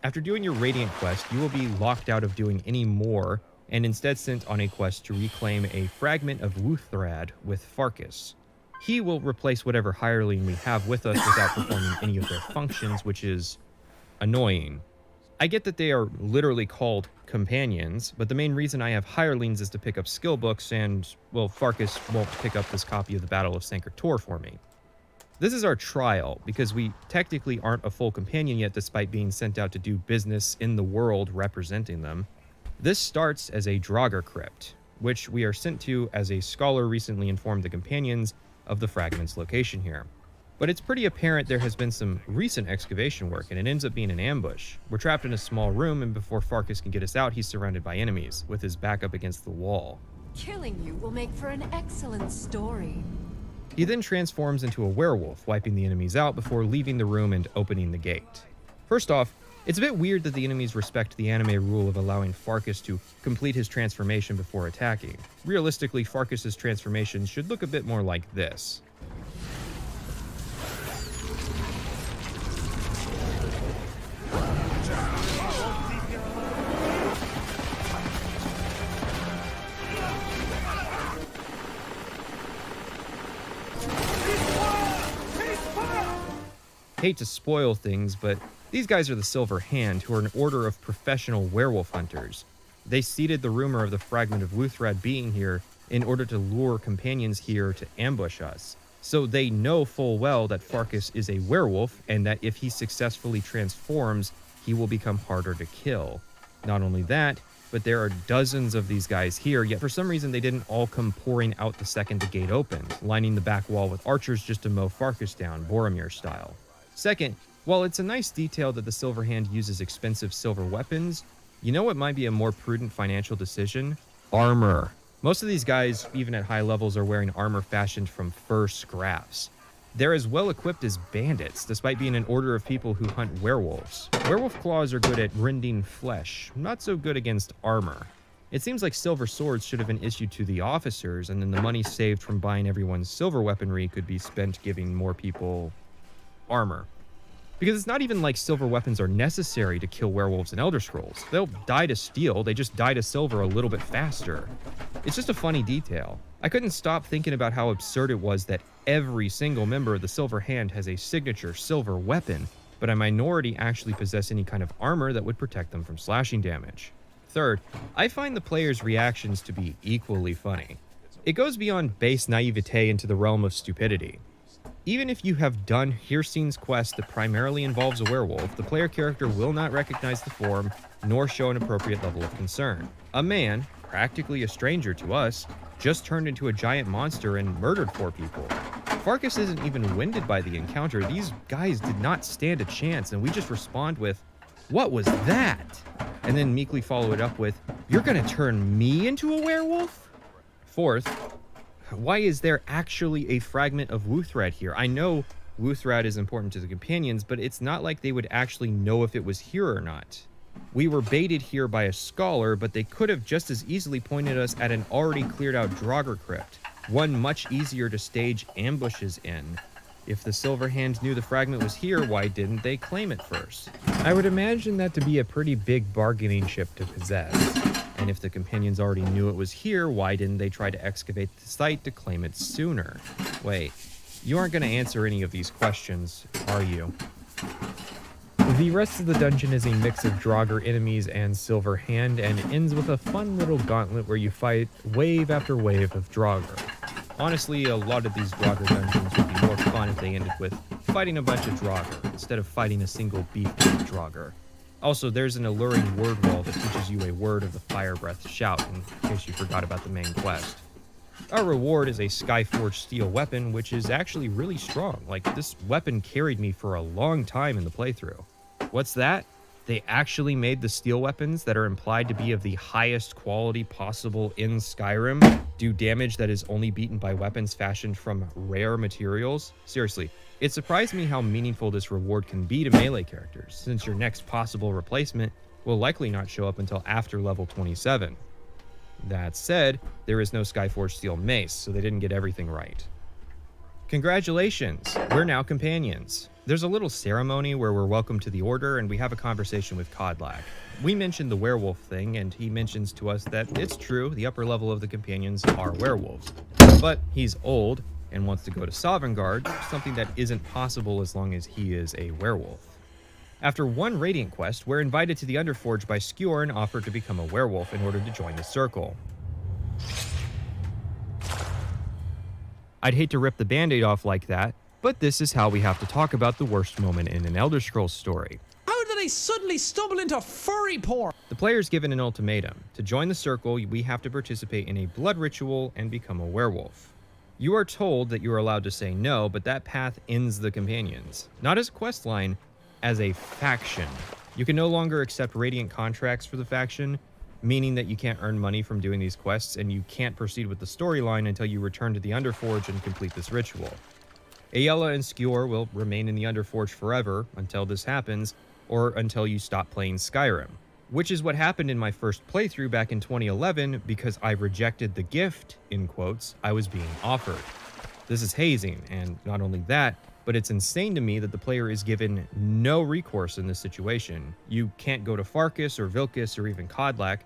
After doing your Radiant quest, you will be locked out of doing any more, and instead sent on a quest to reclaim a fragment of Wuthrad with Farkas. He will replace whatever hireling we have with us without performing any of their functions, which is annoying. I get that they are literally called companions, but the main reason I have hirelings is to pick up skill books, and, well, Farkas won't pick up this copy of the Battle of Sancre Tor for me. This is our trial, because we technically aren't a full companion yet despite being sent out to do business in the world representing them. This starts as a Draugr crypt, which we are sent to as a scholar recently informed the companions of the fragment's location here. But it's pretty apparent there has been some recent excavation work, and it ends up being an ambush. We're trapped in a small room, and before Farkas can get us out, he's surrounded by enemies, with his back up against the wall. Killing you will make for an excellent story. He then transforms into a werewolf, wiping the enemies out before leaving the room and opening the gate. First off, it's a bit weird that the enemies respect the anime rule of allowing Farkas to complete his transformation before attacking. Realistically, Farkas's transformation should look a bit more like this. Hate to spoil things, but these guys are the Silver Hand, who are an order of professional werewolf hunters. They seeded the rumor of the fragment of Wuthrad being here in order to lure companions here to ambush us. So they know full well that Farkas is a werewolf, and that if he successfully transforms, he will become harder to kill. Not only that, but there are dozens of these guys here, yet for some reason they didn't all come pouring out the second the gate opened, lining the back wall with archers just to mow Farkas down, Boromir style. Second, while it's a nice detail that the Silver Hand uses expensive silver weapons, you know what might be a more prudent financial decision? Armor. Most of these guys, even at high levels, are wearing armor fashioned from fur scraps. They're as well equipped as bandits, despite being an order of people who hunt werewolves. Werewolf claws are good at rending flesh, not so good against armor. It seems like silver swords should have been issued to the officers, and then the money saved from buying everyone's silver weaponry could be spent giving more people armor. Because it's not even like silver weapons are necessary to kill werewolves in Elder Scrolls. They'll die to steel, they just die to silver a little bit faster. It's just a funny detail. I couldn't stop thinking about how absurd it was that every single member of the Silver Hand has a signature silver weapon, but a minority actually possess any kind of armor that would protect them from slashing damage. Third, I find the players' reactions to be equally funny. It goes beyond base naivete into the realm of stupidity. Even if you have done Hircine's quest that primarily involves a werewolf, the player character will not recognize the form, nor show an appropriate level of concern. A man, practically a stranger to us, just turned into a giant monster and murdered 4 people. Farkas isn't even winded by the encounter. These guys did not stand a chance, and we just respond with, "What was that?" And then meekly follow it up with, "You're gonna turn me into a werewolf?" Fourth, why is there actually a fragment of Wuthrad here? I know Wuthrad is important to the companions, but it's not like they would actually know if it was here or not. We were baited here by a scholar, but they could have just as easily pointed us at an already cleared out Draugr crypt, one much easier to stage ambushes in. If the Silver Hand knew the fragment was here, why didn't they claim it first? I would imagine that to be a pretty big bargaining chip to possess. And if the companions already knew it was here, why didn't they try to excavate the site to claim it sooner? Wait, you aren't going to answer any of these questions, are you? The rest of the dungeon is a mix of Draugr enemies and Silver Hand, and ends with a fun little gauntlet where you fight wave after wave of Draugr. Honestly, a lot of these Draugr dungeons would be more fun if they ended with fighting a bunch of Draugr, instead of fighting a single beefcake Draugr. Also, there's an alluring word wall that teaches you a word of the Fire Breath shout, in case you forgot about the main quest. Our reward is a Skyforged steel weapon, which is actually really strong. Like, this weapon carried me for a long time in the playthrough. What's that? They actually made the steel weapons that are implied to be of the highest quality possible in Skyrim do damage that is only beaten by weapons fashioned from rare materials? Seriously, it surprised me how meaningful this reward can be to melee characters, since your next possible replacement will likely not show up until after level 27. That said, there is no Skyforged steel mace, so they didn't get everything right. Congratulations, we're now companions. There's a little ceremony where we're welcomed to the Order, and we have a conversation with Kodlak. We mentioned the werewolf thing, and he mentions to us that it's true, the upper level of the companions are werewolves. But he's old, and wants to go to Sovngarde, something that isn't possible as long as he is a werewolf. After one Radiant quest, we're invited to the Underforge by Skjor and offered to become a werewolf in order to join the Circle. I'd hate to rip the band-aid off like that, but this is how we have to talk about the worst moment in an Elder Scrolls story. How did I suddenly stumble into furry porn? The player's given an ultimatum. To join the Circle, we have to participate in a blood ritual and become a werewolf. You are told that you are allowed to say no, but that path ends the companions. Not as a quest line, as a faction. You can no longer accept Radiant contracts for the faction, meaning that you can't earn money from doing these quests, and you can't proceed with the storyline until you return to the Underforge and complete this ritual. Aela and Skjor will remain in the Underforge forever until this happens, or until you stop playing Skyrim. Which is what happened in my first playthrough back in 2011 because I rejected the gift, in quotes, I was being offered. This is hazing, and not only that, but it's insane to me that the player is given no recourse in this situation. You can't go to Farkas or Vilkas or even Kodlak,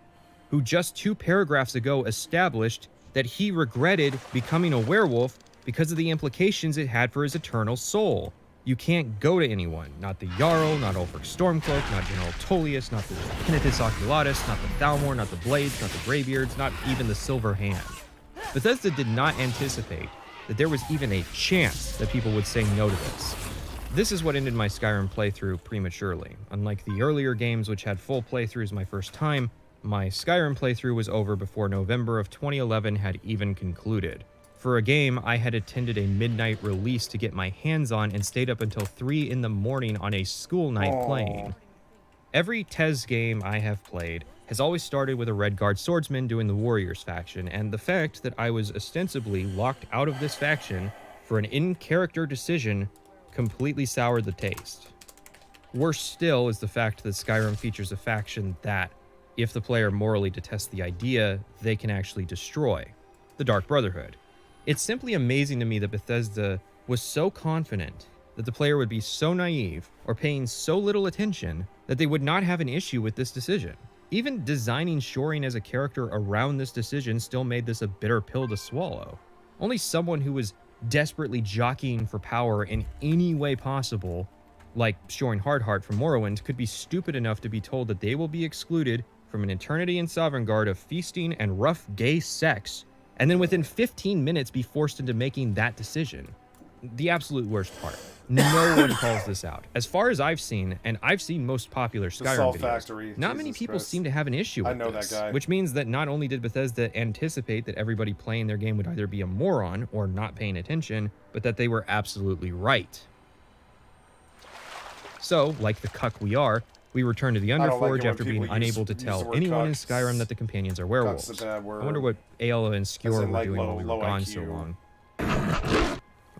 who just 2 paragraphs ago established that he regretted becoming a werewolf because of the implications it had for his eternal soul. You can't go to anyone, not the Jarl, not Ulfric Stormcloak, not General Tullius, not the Penitus Oculatus, not the Thalmor, not the Blades, not the Greybeards, not even the Silver Hand. Bethesda did not anticipate that there was even a chance that people would say no to this. This is what ended my Skyrim playthrough prematurely. Unlike the earlier games which had full playthroughs my first time, my Skyrim playthrough was over before November of 2011 had even concluded. For a game I had attended a midnight release to get my hands on and stayed up until 3 in the morning on a school night playing. Every TES game I have played has always started with a Redguard swordsman doing the Warriors faction, and the fact that I was ostensibly locked out of this faction for an in-character decision completely soured the taste. Worse still is the fact that Skyrim features a faction that, if the player morally detests the idea, they can actually destroy: the Dark Brotherhood. It's simply amazing to me that Bethesda was so confident that the player would be so naive or paying so little attention that they would not have an issue with this decision. Even designing Shoring as a character around this decision still made this a bitter pill to swallow. Only someone who was desperately jockeying for power in any way possible, like Shoring Hardheart from Morrowind, could be stupid enough to be told that they will be excluded from an eternity in Sovngarde of feasting and rough gay sex, and then within 15 minutes be forced into making that decision. The absolute worst part. No one calls this out. As far as I've seen, and I've seen most popular Skyrim videos, Factory, not many people seem to have an issue with know this, that guy. which means that not only did Bethesda anticipate that everybody playing their game would either be a moron or not paying attention, but that they were absolutely right. So, like the cuck we are, we return to the Underforge after being unable to tell anyone in Skyrim that the companions are werewolves. Cuck's a bad word. I wonder what Aela and Skjor were doing while we were gone so long.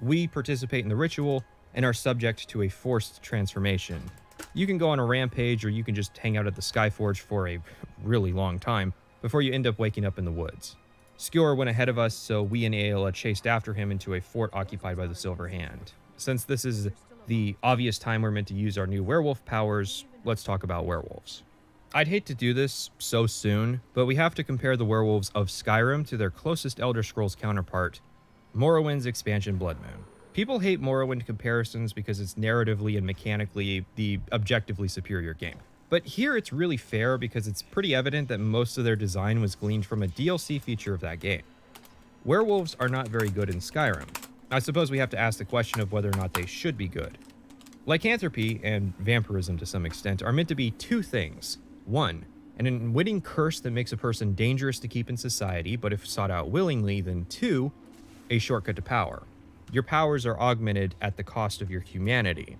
We participate in the ritual and are subject to a forced transformation. You can go on a rampage, or you can just hang out at the Skyforge for a really long time before you end up waking up in the woods. Skjor went ahead of us, so we and Aela chased after him into a fort occupied by the Silver Hand. Since this is the obvious time we're meant to use our new werewolf powers, let's talk about werewolves. I'd hate to do this so soon, but we have to compare the werewolves of Skyrim to their closest Elder Scrolls counterpart, Morrowind's expansion Blood Moon. People hate Morrowind comparisons because it's narratively and mechanically the objectively superior game. But here it's really fair because it's pretty evident that most of their design was gleaned from a DLC feature of that game. Werewolves are not very good in Skyrim. I suppose we have to ask the question of whether or not they should be good. Lycanthropy, and vampirism to some extent, are meant to be two things. One, an unwitting curse that makes a person dangerous to keep in society, but if sought out willingly, then two, a shortcut to power. Your powers are augmented at the cost of your humanity.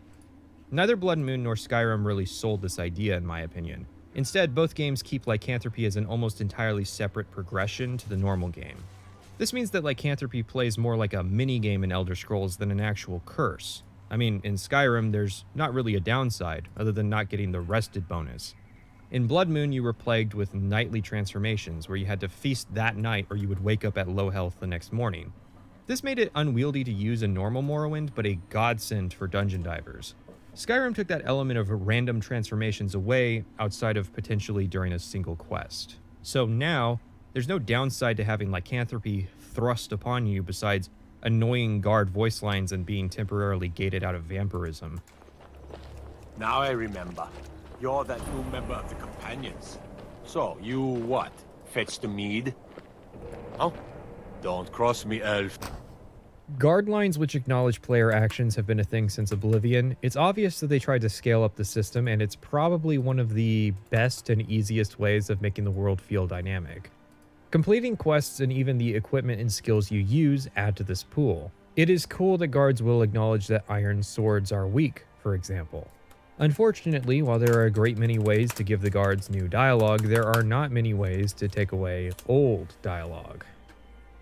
Neither Blood Moon nor Skyrim really sold this idea, in my opinion. Instead, both games keep lycanthropy as an almost entirely separate progression to the normal game. This means that lycanthropy plays more like a mini-game in Elder Scrolls than an actual curse. I mean, in Skyrim, there's not really a downside, other than not getting the rested bonus. In Blood Moon, you were plagued with nightly transformations, where you had to feast that night or you would wake up at low health the next morning. This made it unwieldy to use in normal Morrowind, but a godsend for dungeon divers. Skyrim took that element of random transformations away outside of potentially during a single quest. So now, there's no downside to having lycanthropy thrust upon you besides annoying guard voice lines and being temporarily gated out of vampirism. Now I remember. You're that new member of the Companions. So, you what? Fetch the mead? Oh? Don't cross me, elf. Guard lines which acknowledge player actions have been a thing since Oblivion. It's obvious that they tried to scale up the system, and it's probably one of the best and easiest ways of making the world feel dynamic. Completing quests and even the equipment and skills you use add to this pool. It is cool that guards will acknowledge that iron swords are weak, for example. Unfortunately, while there are a great many ways to give the guards new dialogue, there are not many ways to take away old dialogue.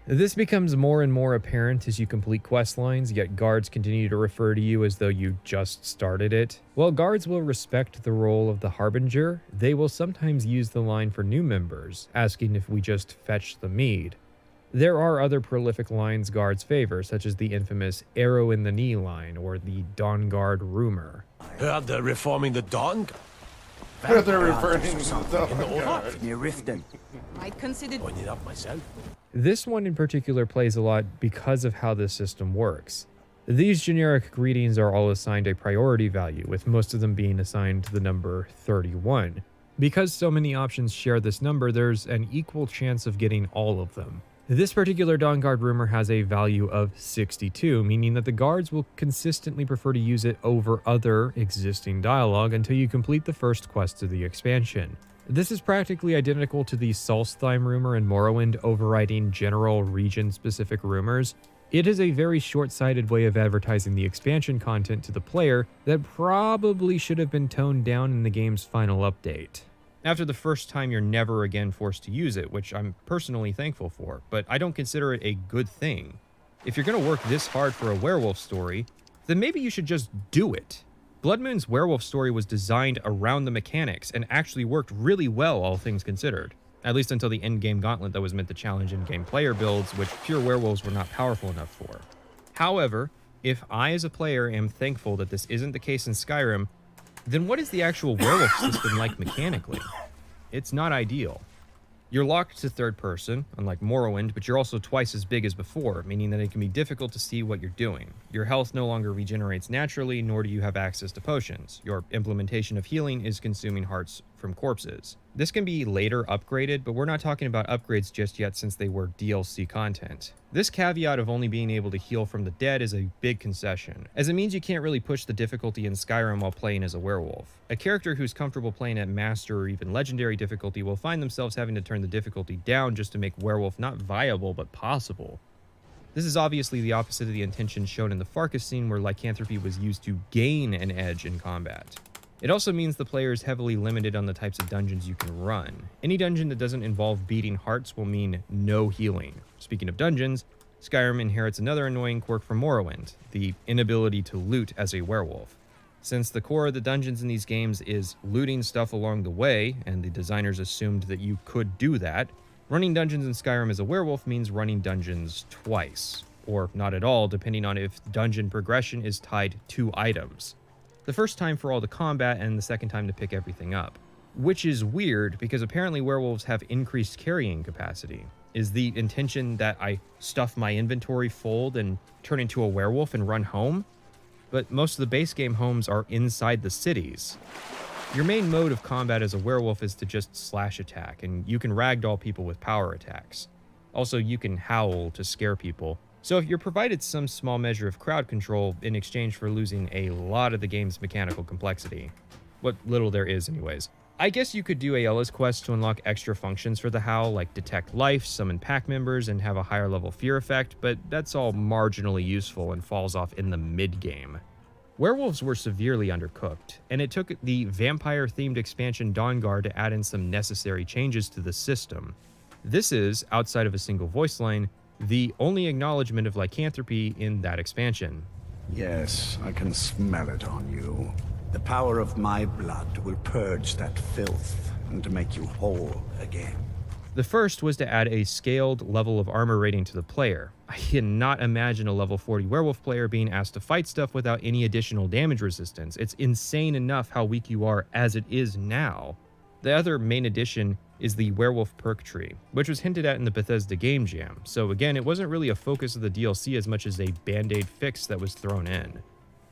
This becomes more and more apparent as you complete quest lines, yet guards continue to refer to you as though you just started it. While guards will respect the role of the Harbinger, they will sometimes use the line for new members, asking if we just fetched the mead. There are other prolific lines guards favor, such as the infamous arrow in the knee line or the Dawnguard rumor. Heard they're reforming the Dawn. They're referring to the Dawn near Riften. I'd considered Pointed up myself. This one in particular plays a lot because of how this system works. These generic greetings are all assigned a priority value, with most of them being assigned the number 31. Because so many options share this number, there's an equal chance of getting all of them. This particular Dawnguard rumor has a value of 62, meaning that the guards will consistently prefer to use it over other existing dialogue until you complete the first quest of the expansion. This is practically identical to the Solstheim rumor in Morrowind overriding general region-specific rumors. It is a very short-sighted way of advertising the expansion content to the player that probably should have been toned down in the game's final update. After the first time, you're never again forced to use it, which I'm personally thankful for, but I don't consider it a good thing. If you're going to work this hard for a werewolf story, then maybe you should just do it. Blood Moon's werewolf story was designed around the mechanics and actually worked really well, all things considered. At least until the endgame gauntlet that was meant to challenge in-game player builds, which pure werewolves were not powerful enough for. However, if I as a player am thankful that this isn't the case in Skyrim, then what is the actual werewolf system like mechanically? It's not ideal. You're locked to third person, unlike Morrowind, but you're also twice as big as before, meaning that it can be difficult to see what you're doing. Your health no longer regenerates naturally, nor do you have access to potions. Your implementation of healing is consuming hearts from corpses. This can be later upgraded, but we're not talking about upgrades just yet since they were DLC content. This caveat of only being able to heal from the dead is a big concession, as it means you can't really push the difficulty in Skyrim while playing as a werewolf. A character who's comfortable playing at master or even legendary difficulty will find themselves having to turn the difficulty down just to make werewolf not viable but possible. This is obviously the opposite of the intention shown in the Farkas scene where lycanthropy was used to gain an edge in combat. It also means the player is heavily limited on the types of dungeons you can run. Any dungeon that doesn't involve beating hearts will mean no healing. Speaking of dungeons, Skyrim inherits another annoying quirk from Morrowind, the inability to loot as a werewolf. Since the core of the dungeons in these games is looting stuff along the way, and the designers assumed that you could do that, running dungeons in Skyrim as a werewolf means running dungeons twice, or not at all, depending on if dungeon progression is tied to items. The first time for all the combat and the second time to pick everything up. which is weird because apparently werewolves have increased carrying capacity. Is the intention that I stuff my inventory full and turn into a werewolf and run home? But most of the base game homes are inside the cities. Your main mode of combat as a werewolf is to just slash attack, and you can ragdoll people with power attacks. Also, you can howl to scare people. So if you're provided some small measure of crowd control in exchange for losing a lot of the game's mechanical complexity. What little there is anyways. I guess you could do Ayala's quest to unlock extra functions for the Howl, like detect life, summon pack members, and have a higher level fear effect, but that's all marginally useful and falls off in the mid-game. Werewolves were severely undercooked, and it took the vampire-themed expansion Dawnguard to add in some necessary changes to the system. This is, outside of a single voice line, the only acknowledgement of lycanthropy in that expansion. Yes, I can smell it on you. The power of my blood will purge that filth and make you whole again. The first was to add a scaled level of armor rating to the player. I cannot imagine a level 40 werewolf player being asked to fight stuff without any additional damage resistance. It's insane enough how weak you are as it is now. The other main addition is the werewolf perk tree, which was hinted at in the Bethesda Game Jam. So again, it wasn't really a focus of the DLC as much as a band-aid fix that was thrown in.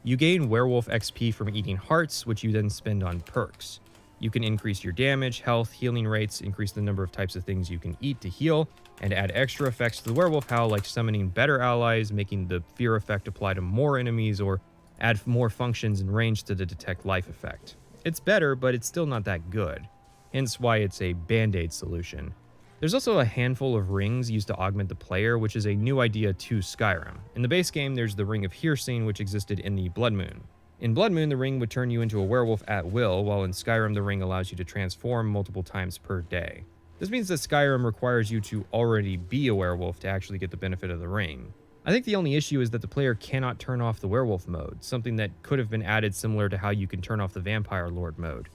You gain werewolf XP from eating hearts, which you then spend on perks. You can increase your damage, health, healing rates, increase the number of types of things you can eat to heal, and add extra effects to the werewolf howl like summoning better allies, making the fear effect apply to more enemies, or add more functions and range to the detect life effect. It's better, but it's still not that good, hence why it's a band-aid solution. There's also a handful of rings used to augment the player, which is a new idea to Skyrim. In the base game, there's the Ring of Hearsing, which existed in the Blood Moon. In Blood Moon, the ring would turn you into a werewolf at will, while in Skyrim, the ring allows you to transform multiple times per day. This means that Skyrim requires you to already be a werewolf to actually get the benefit of the ring. I think the only issue is that the player cannot turn off the werewolf mode, something that could have been added similar to how you can turn off the Vampire Lord mode.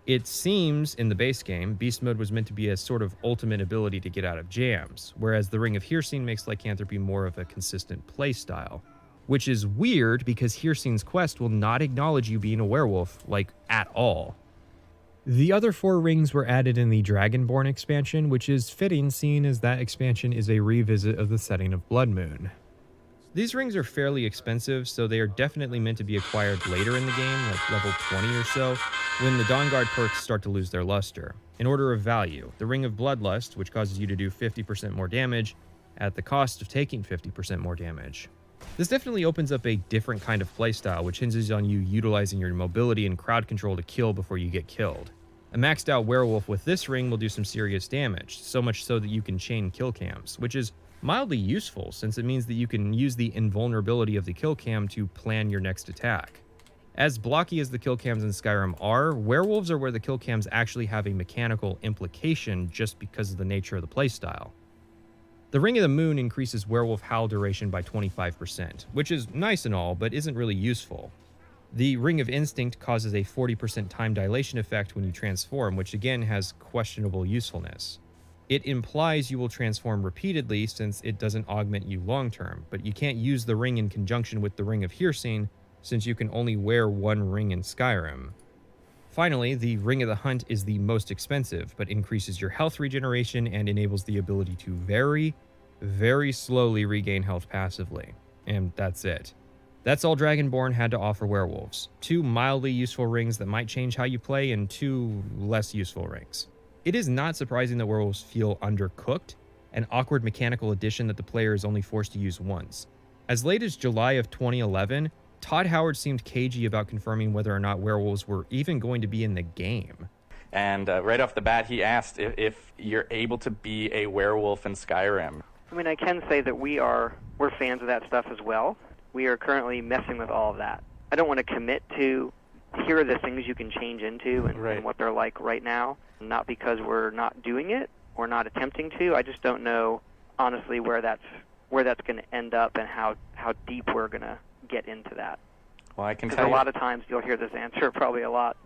It seems, in the base game, Beast Mode was meant to be a sort of ultimate ability to get out of jams, whereas the Ring of Hearsing makes lycanthropy more of a consistent playstyle. Which is weird because Hearsing's quest will not acknowledge you being a werewolf, like, at all. The other 4 rings were added in the Dragonborn expansion, which is fitting seeing as that expansion is a revisit of the setting of Blood Moon. These rings are fairly expensive, so they are definitely meant to be acquired later in the game, like level 20 or so, when the Dawnguard perks start to lose their luster. In order of value, the Ring of Bloodlust, which causes you to do 50% more damage, at the cost of taking 50% more damage. This definitely opens up a different kind of playstyle, which hinges on you utilizing your mobility and crowd control to kill before you get killed. A maxed out werewolf with this ring will do some serious damage, so much so that you can chain kill cams, which is mildly useful since it means that you can use the invulnerability of the kill cam to plan your next attack. As blocky as the kill cams in Skyrim are, werewolves are where the kill cams actually have a mechanical implication just because of the nature of the playstyle. The Ring of the Moon increases werewolf howl duration by 25%, which is nice and all, but isn't really useful. The Ring of Instinct causes a 40% time dilation effect when you transform, which again has questionable usefulness. It implies you will transform repeatedly since it doesn't augment you long term, but you can't use the ring in conjunction with the Ring of Hearsing since you can only wear one ring in Skyrim. Finally, the Ring of the Hunt is the most expensive, but increases your health regeneration and enables the ability to very, very slowly regain health passively. And that's it. That's all Dragonborn had to offer werewolves. 2 mildly useful rings that might change how you play, and 2 less useful rings. It is not surprising that werewolves feel undercooked, an awkward mechanical addition that the player is only forced to use once. As late as July of 2011, Todd Howard seemed cagey about confirming whether or not werewolves were even going to be in the game. And right off the bat, he asked if you're able to be a werewolf in Skyrim. I mean, I can say that we're fans of that stuff as well. We are currently messing with all of that. I don't want to commit to here are the things you can change into and what they're like right now. Not because we're not doing it or not attempting to. I just don't know, honestly, where that's going to end up and how deep we're going to get into that. Well, I can tell Because you. a lot of times you'll hear this answer probably a lot.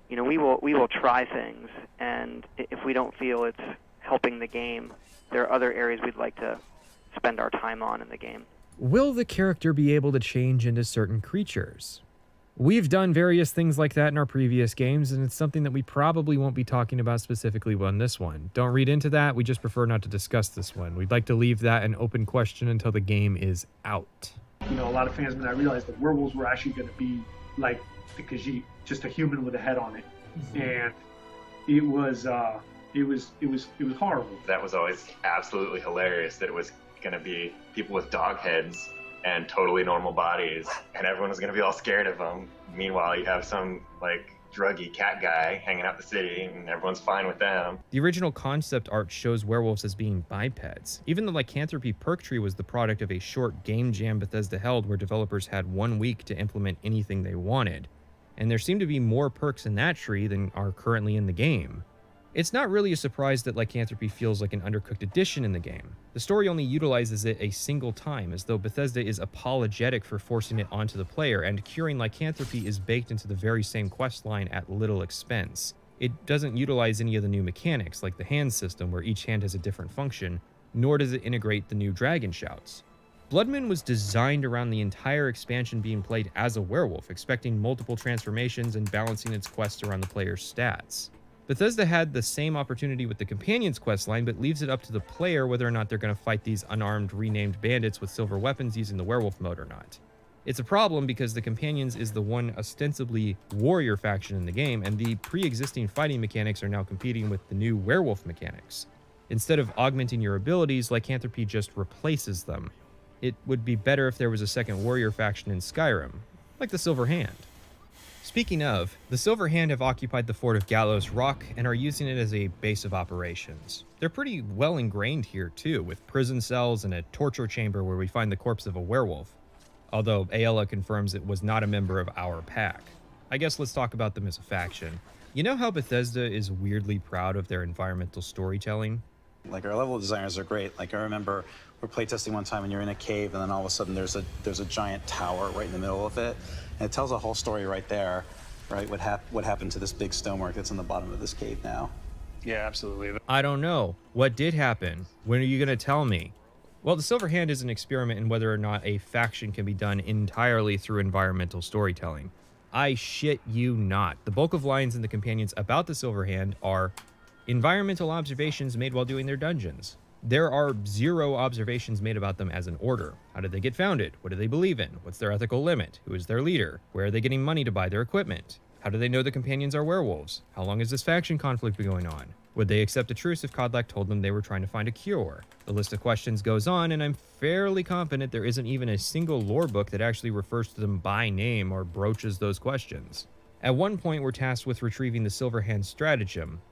You know, we will try things, and if we don't feel it's helping the game, there are other areas we'd like to spend our time on in the game. Will the character be able to change into certain creatures? We've done various things like that in our previous games, and it's something that we probably won't be talking about specifically on this one. Don't read into that, we just prefer not to discuss this one. We'd like to leave that an open question until the game is out. You know, a lot of fans, when I realized that werewolves were actually going to be like the Khajiit, just a human with a head on it, and it was horrible. That was always absolutely hilarious. That it was going to be people with dog heads and totally normal bodies, and everyone was going to be all scared of them. Meanwhile, you have some like druggy cat guy hanging out the city, and everyone's fine with them. The original concept art shows werewolves as being bipeds. Even the lycanthropy perk tree was the product of a short game jam Bethesda held where developers had 1 week to implement anything they wanted. And there seem to be more perks in that tree than are currently in the game. It's not really a surprise that lycanthropy feels like an undercooked addition in the game. The story only utilizes it a single time, as though Bethesda is apologetic for forcing it onto the player, and curing lycanthropy is baked into the very same questline at little expense. It doesn't utilize any of the new mechanics, like the hand system where each hand has a different function, nor does it integrate the new dragon shouts. Blood Moon was designed around the entire expansion being played as a werewolf, expecting multiple transformations and balancing its quests around the player's stats. Bethesda had the same opportunity with the Companions questline, but leaves it up to the player whether or not they're going to fight these unarmed, renamed bandits with silver weapons using the werewolf mode or not. It's a problem because the Companions is the one ostensibly warrior faction in the game, and the pre-existing fighting mechanics are now competing with the new werewolf mechanics. Instead of augmenting your abilities, lycanthropy just replaces them. It would be better if there was a second warrior faction in Skyrim, like the Silver Hand. Speaking of, the Silver Hand have occupied the fort of Gallows Rock and are using it as a base of operations. They're pretty well ingrained here too, with prison cells and a torture chamber where we find the corpse of a werewolf. Although Aella confirms it was not a member of our pack. I guess let's talk about them as a faction. You know how Bethesda is weirdly proud of their environmental storytelling? Like, our level designers are great. Like, I remember we're playtesting one time and you're in a cave and then all of a sudden there's a giant tower right in the middle of it. And it tells a whole story right there, right? What happened to this big stonework that's in the bottom of this cave now. Yeah, absolutely. I don't know. What did happen? When are you going to tell me? Well, the Silver Hand is an experiment in whether or not a faction can be done entirely through environmental storytelling. I shit you not. The bulk of lines in the Companions about the Silver Hand are environmental observations made while doing their dungeons. There are 0 observations made about them as an order. How did they get founded? What do they believe in? What's their ethical limit? Who is their leader? Where are they getting money to buy their equipment? How do they know the Companions are werewolves? How long has this faction conflict been going on? Would they accept a truce if Kodlak told them they were trying to find a cure? The list of questions goes on, and I'm fairly confident there isn't even a single lore book that actually refers to them by name or broaches those questions. At one point, we're tasked with retrieving the Silver Hand stratagem.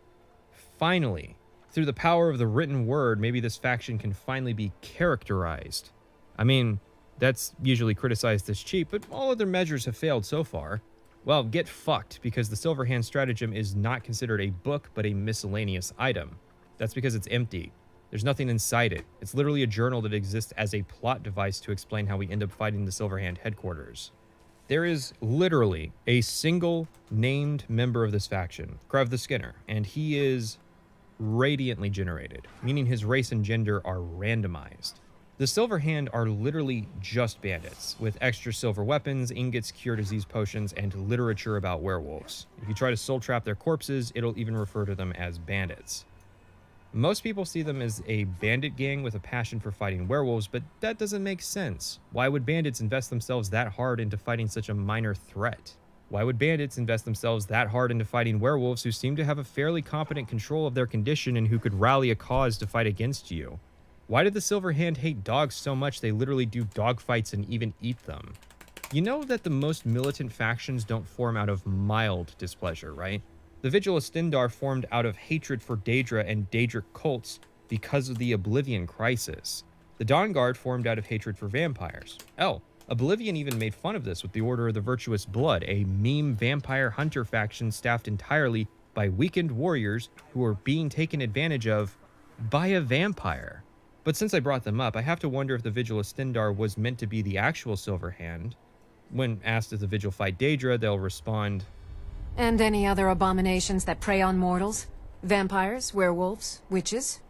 Finally, through the power of the written word, maybe this faction can finally be characterized. I mean, that's usually criticized as cheap, but all other measures have failed so far. Well, get fucked, because the Silver Hand stratagem is not considered a book, but a miscellaneous item. That's because it's empty. There's nothing inside it. It's literally a journal that exists as a plot device to explain how we end up fighting the Silver Hand headquarters. There is literally a single named member of this faction, Krav the Skinner, and he is radiantly generated, meaning his race and gender are randomized. The Silver Hand are literally just bandits, with extra silver weapons, ingots, cure disease potions, and literature about werewolves. If you try to soul trap their corpses, it'll even refer to them as bandits. Most people see them as a bandit gang with a passion for fighting werewolves, but that doesn't make sense. Why would bandits invest themselves that hard into fighting such a minor threat? Why would bandits invest themselves that hard into fighting werewolves who seem to have a fairly competent control of their condition and who could rally a cause to fight against you? Why did the Silver Hand hate dogs so much they literally do dog fights and even eat them? You know that the most militant factions don't form out of mild displeasure, right? The Vigil of Stendar formed out of hatred for Daedra and Daedric cults because of the Oblivion Crisis. The Dawn Guard formed out of hatred for vampires. Oblivion even made fun of this with the Order of the Virtuous Blood, a meme vampire hunter faction staffed entirely by weakened warriors who are being taken advantage of by a vampire. But since I brought them up, I have to wonder if the Vigil of Stendar was meant to be the actual Silver Hand. When asked if the Vigil fight Daedra, they'll respond, "And any other abominations that prey on mortals? Vampires, werewolves, witches?"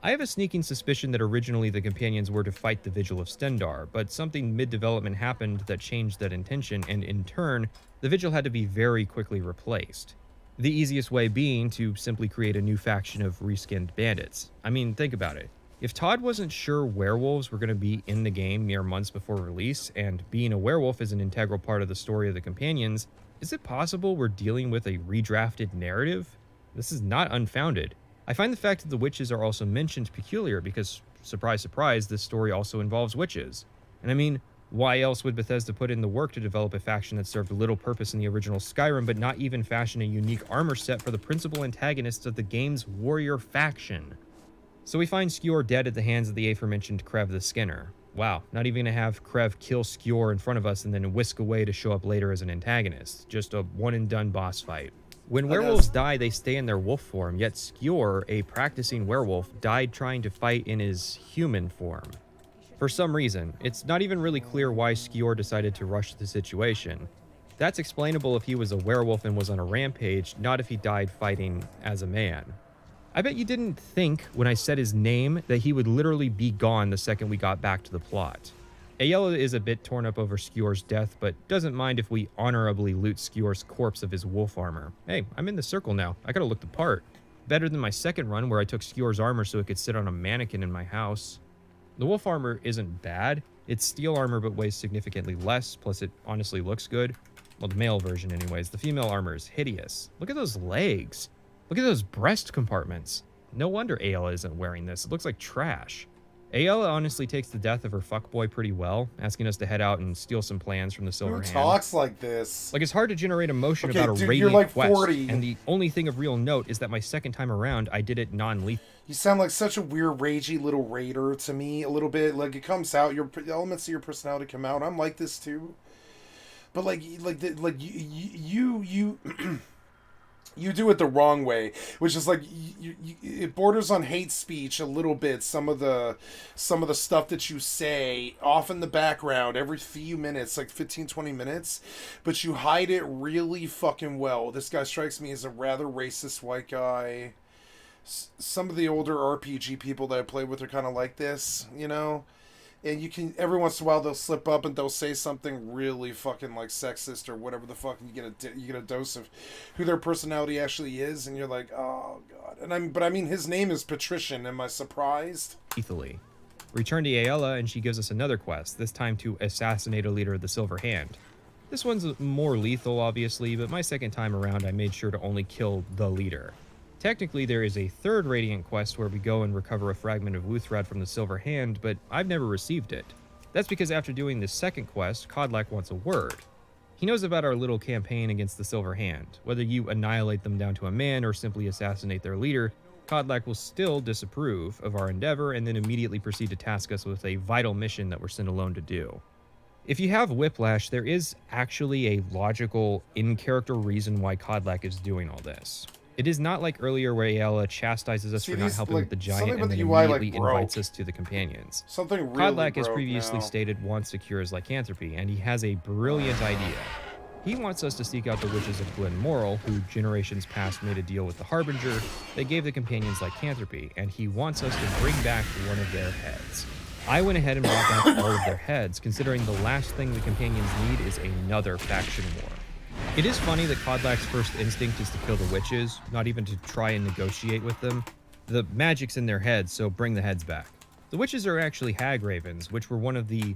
I have a sneaking suspicion that originally the companions were to fight the Vigil of Stendarr, but something mid-development happened that changed that intention, and in turn, the Vigil had to be very quickly replaced. The easiest way being to simply create a new faction of reskinned bandits. I mean, think about it. If Todd wasn't sure werewolves were going to be in the game mere months before release, and being a werewolf is an integral part of the story of the companions, is it possible we're dealing with a redrafted narrative? This is not unfounded. I find the fact that the witches are also mentioned peculiar because, surprise, surprise, this story also involves witches. And I mean, why else would Bethesda put in the work to develop a faction that served little purpose in the original Skyrim, but not even fashion a unique armor set for the principal antagonists of the game's warrior faction? So we find Skjor dead at the hands of the aforementioned Krev the Skinner. Wow, not even gonna have Krev kill Skjor in front of us and then whisk away to show up later as an antagonist. Just a one-and-done boss fight. When werewolves die, they stay in their wolf form, yet Skjor, a practicing werewolf, died trying to fight in his human form. For some reason, it's not even really clear why Skjor decided to rush the situation. That's explainable if he was a werewolf and was on a rampage, not if he died fighting as a man. I bet you didn't think, when I said his name, that he would literally be gone the second we got back to the plot. Aela is a bit torn up over Skjor's death, but doesn't mind if we honorably loot Skjor's corpse of his wolf armor. Hey, I'm in the circle now. I gotta look the part. Better than my second run where I took Skjor's armor so it could sit on a mannequin in my house. The wolf armor isn't bad. It's steel armor but weighs significantly less, plus it honestly looks good. Well, the male version anyways. The female armor is hideous. Look at those legs. Look at those breast compartments. No wonder Aela isn't wearing this. It looks like trash. Aela honestly takes the death of her fuckboy pretty well, asking us to head out and steal some plans from the Silver Hand. Who talks like this? Like, it's hard to generate emotion about a dude, radiant you're like quest, 40. and the only thing of real note is that my second time around, I did it non-lethal. You sound like such a weird, ragey little raider to me, a little bit. Like, it comes out, your elements of your personality come out. I'm like this, too. But, you you do it the wrong way, which is like it borders on hate speech a little bit. Some of the stuff that you say off in the background every few minutes, like 15-20 minutes, but you hide it really fucking well. This guy strikes me as a rather racist white guy. Some of the older RPG people that I play with are kind of like this, you know. And you can, every once in a while, they'll slip up and they'll say something really fucking like sexist or whatever the fuck, and you get a dose of who their personality actually is, and you're like, oh god. But I mean, his name is Patrician. Am I surprised? Lethally. Return to Aela, and she gives us another quest. This time to assassinate a leader of the Silver Hand. This one's more lethal, obviously, but my second time around, I made sure to only kill the leader. Technically, there is a third Radiant quest where we go and recover a fragment of Wuthrad from the Silver Hand, but I've never received it. That's because after doing the second quest, Kodlak wants a word. He knows about our little campaign against the Silver Hand. Whether you annihilate them down to a man or simply assassinate their leader, Kodlak will still disapprove of our endeavor and then immediately proceed to task us with a vital mission that we're sent alone to do. If you have Whiplash, there is actually a logical, in-character reason why Kodlak is doing all this. It is not like earlier where Aela chastises us for not helping with the giant and then immediately invites us to the companions. Something really Kodlak, as previously stated, wants to cure his lycanthropy, and he has a brilliant idea. He wants us to seek out the witches of Glen Moral, who generations past made a deal with the Harbinger that gave the companions lycanthropy, and he wants us to bring back one of their heads. I went ahead and brought back all of their heads, considering the last thing the companions need is another faction war. It is funny that Kodlak's first instinct is to kill the witches, not even to try and negotiate with them. The magic's in their heads, so bring the heads back. The witches are actually hag ravens, which were one of the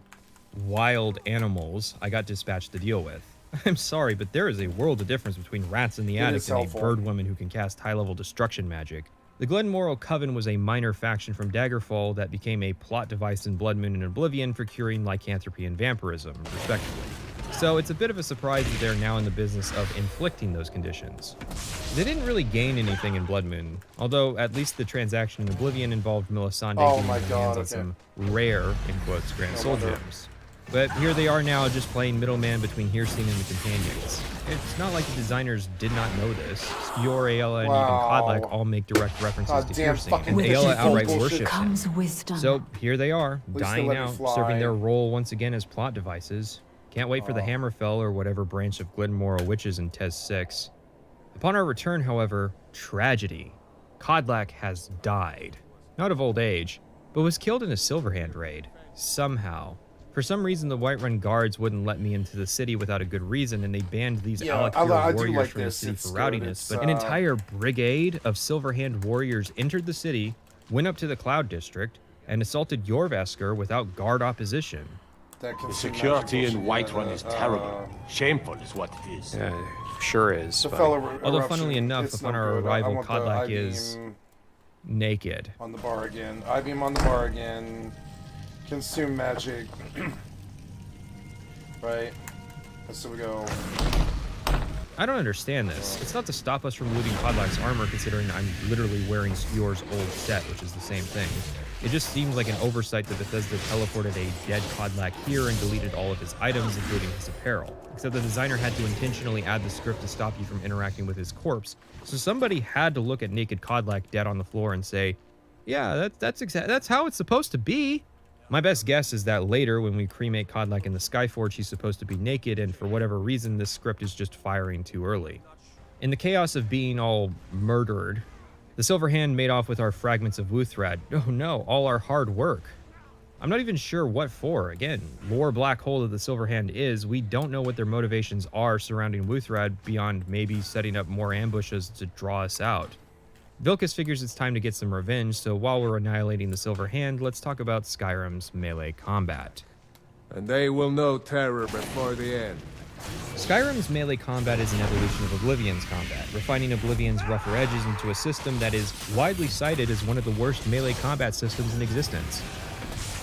wild animals I got dispatched to deal with. I'm sorry, but there is a world of difference between rats in the attic and a bird woman who can cast high-level destruction magic. The Glen Moral Coven was a minor faction from Daggerfall that became a plot device in Blood Moon and Oblivion for curing lycanthropy and vampirism, respectively. So it's a bit of a surprise that they're now in the business of inflicting those conditions. They didn't really gain anything in Blood Moon, although at least the transaction in Oblivion involved Melisande getting her hands on some rare, in quotes, Grand Soul gems. But here they are now just playing middleman between Hircine and the companions. It's not like the designers did not know this. Skjor, Aela, and even Kodlak all make direct references to Hircine, and Aela outright worships him. So here they are, dying out, serving their role once again as plot devices. Can't wait for the Hammerfell or whatever branch of Glen Moral witches in Tez 6. Upon our return, however, tragedy. Kodlak has died. not of old age, but was killed in a Silverhand raid, somehow. For some reason, the Whiterun guards wouldn't let me into the city without a good reason, and they banned these Alec hero warriors from the city for rowdiness. But an entire brigade of Silverhand warriors entered the city, went up to the Cloud District, and assaulted Jorvesker without guard opposition. The security in Whiterun is terrible. Shameful is what it is. Yeah, sure is. Although, funnily enough, upon our arrival, Kodlak is naked. On the bar again. I-beam on the bar again. Consume magic. Right. So we go. I don't understand this. It's not to stop us from looting Kodlak's armor, considering I'm literally wearing Speor's old set, which is the same thing. It just seems like an oversight that Bethesda teleported a dead Kodlak here and deleted all of his items, including his apparel. Except the designer had to intentionally add the script to stop you from interacting with his corpse, so somebody had to look at naked Kodlak dead on the floor and say, yeah, that's how it's supposed to be. My best guess is that later, when we cremate Kodlak in the Skyforge, he's supposed to be naked, and for whatever reason, this script is just firing too early. In the chaos of being all murdered, the Silverhand made off with our fragments of Wuthrad. Oh no, all our hard work. I'm not even sure what for. Again, lore black hole of the Silverhand is, we don't know what their motivations are surrounding Wuthrad beyond maybe setting up more ambushes to draw us out. Vilkas figures it's time to get some revenge, so while we're annihilating the Silverhand, let's talk about Skyrim's melee combat. And they will know terror before the end. Skyrim's melee combat is an evolution of Oblivion's combat, refining Oblivion's rougher edges into a system that is widely cited as one of the worst melee combat systems in existence.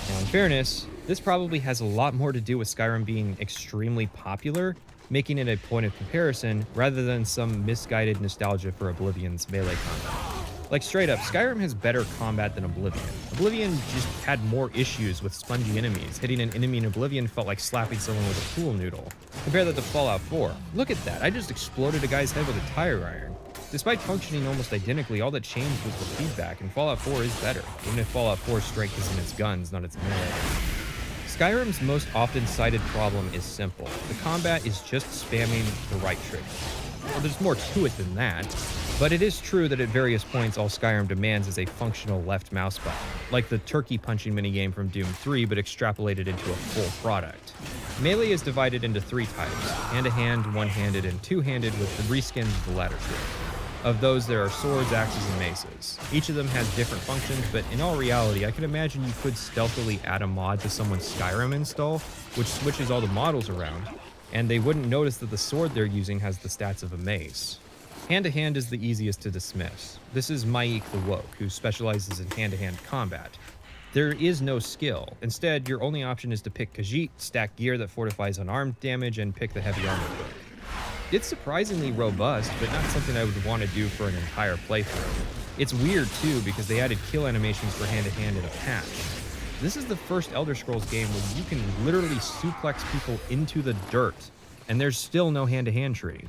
Now, in fairness, this probably has a lot more to do with Skyrim being extremely popular, making it a point of comparison rather than some misguided nostalgia for Oblivion's melee combat. Like, straight up, Skyrim has better combat than Oblivion. Oblivion just had more issues with spongy enemies. Hitting an enemy in Oblivion felt like slapping someone with a pool noodle. Compare that to Fallout 4. Look at that, I just exploded a guy's head with a tire iron. Despite functioning almost identically, all that changed was the feedback, and Fallout 4 is better, even if Fallout 4's strength is in its guns, not its melee. Skyrim's most often cited problem is simple. The combat is just spamming the right trigger. Well, there's more to it than that, but it is true that at various points all Skyrim demands is a functional left mouse button, like the turkey punching minigame from Doom 3, but extrapolated into a full product. Melee is divided into three types: hand-to-hand, one-handed, and two-handed, with the reskins of the latter two. Of those, there are swords, axes, and maces. Each of them has different functions, but in all reality, I can imagine you could stealthily add a mod to someone's Skyrim install, which switches all the models around, and they wouldn't notice that the sword they're using has the stats of a mace. Hand-to-hand is the easiest to dismiss. This is Maik the Woke, who specializes in hand-to-hand combat. There is no skill. Instead, your only option is to pick Khajiit, stack gear that fortifies unarmed damage, and pick the heavy armor book. It's surprisingly robust, but not something I would want to do for an entire playthrough. It's weird too, because they added kill animations for hand-to-hand in a patch. This is the first Elder Scrolls game where you can literally suplex people into the dirt, and there's still no hand-to-hand tree.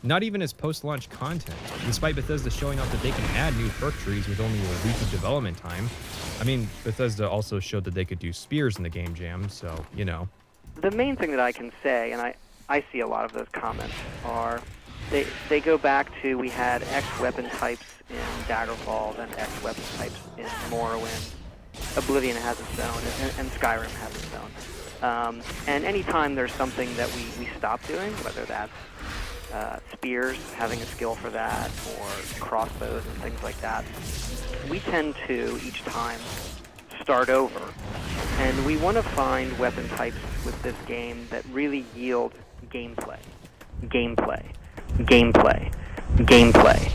Not even as post-launch content, despite Bethesda showing off that they can add new perk trees with only a week of development time. I mean, Bethesda also showed that they could do spears in the game jam, so, you know. The main thing that I can say, and I see a lot of those comments, are they go back to, we had X weapon types in Daggerfall and X weapon types in Morrowind. Oblivion has its own, and Skyrim has its own. And anytime there's something that we stop doing, whether that's spears, having a skill for that, or crossbows and things like that, we tend to, each time, start over. And we want to find weapon types with this game that really yield gameplay. Gameplay. Gameplay. Gameplay.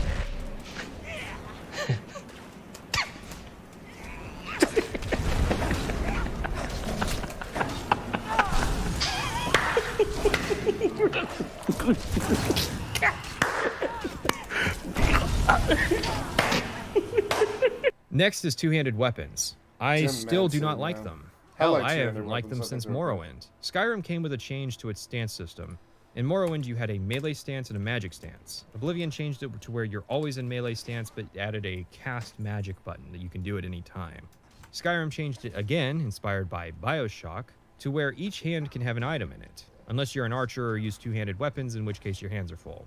Next is two-handed weapons. I still do not like them. Hell, I haven't liked them since Morrowind. Skyrim came with a change to its stance system. In Morrowind, you had a melee stance and a magic stance. Oblivion changed it to where you're always in melee stance, but added a cast magic button that you can do at any time. Skyrim changed it again, inspired by Bioshock, to where each hand can have an item in it, unless you're an archer or use two-handed weapons, in which case your hands are full.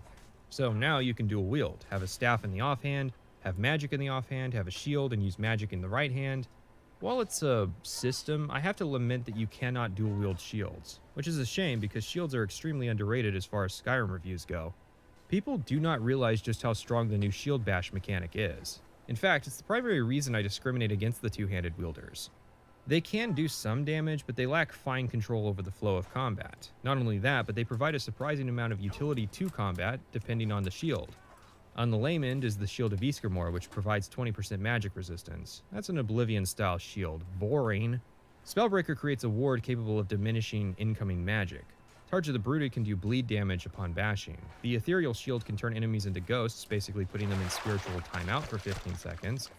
So now you can dual wield, have a staff in the offhand, have magic in the offhand, have a shield, and use magic in the right hand. While it's a system, I have to lament that you cannot dual-wield shields, which is a shame because shields are extremely underrated as far as Skyrim reviews go. People do not realize just how strong the new shield bash mechanic is. In fact, it's the primary reason I discriminate against the two-handed wielders. They can do some damage, but they lack fine control over the flow of combat. Not only that, but they provide a surprising amount of utility to combat, depending on the shield. On the lame end is the Shield of Ysgramor, which provides 20% magic resistance. That's an Oblivion-style shield. Boring. Spellbreaker creates a ward capable of diminishing incoming magic. Targe of the Brooded can do bleed damage upon bashing. The Ethereal Shield can turn enemies into ghosts, basically putting them in spiritual timeout for 15 seconds.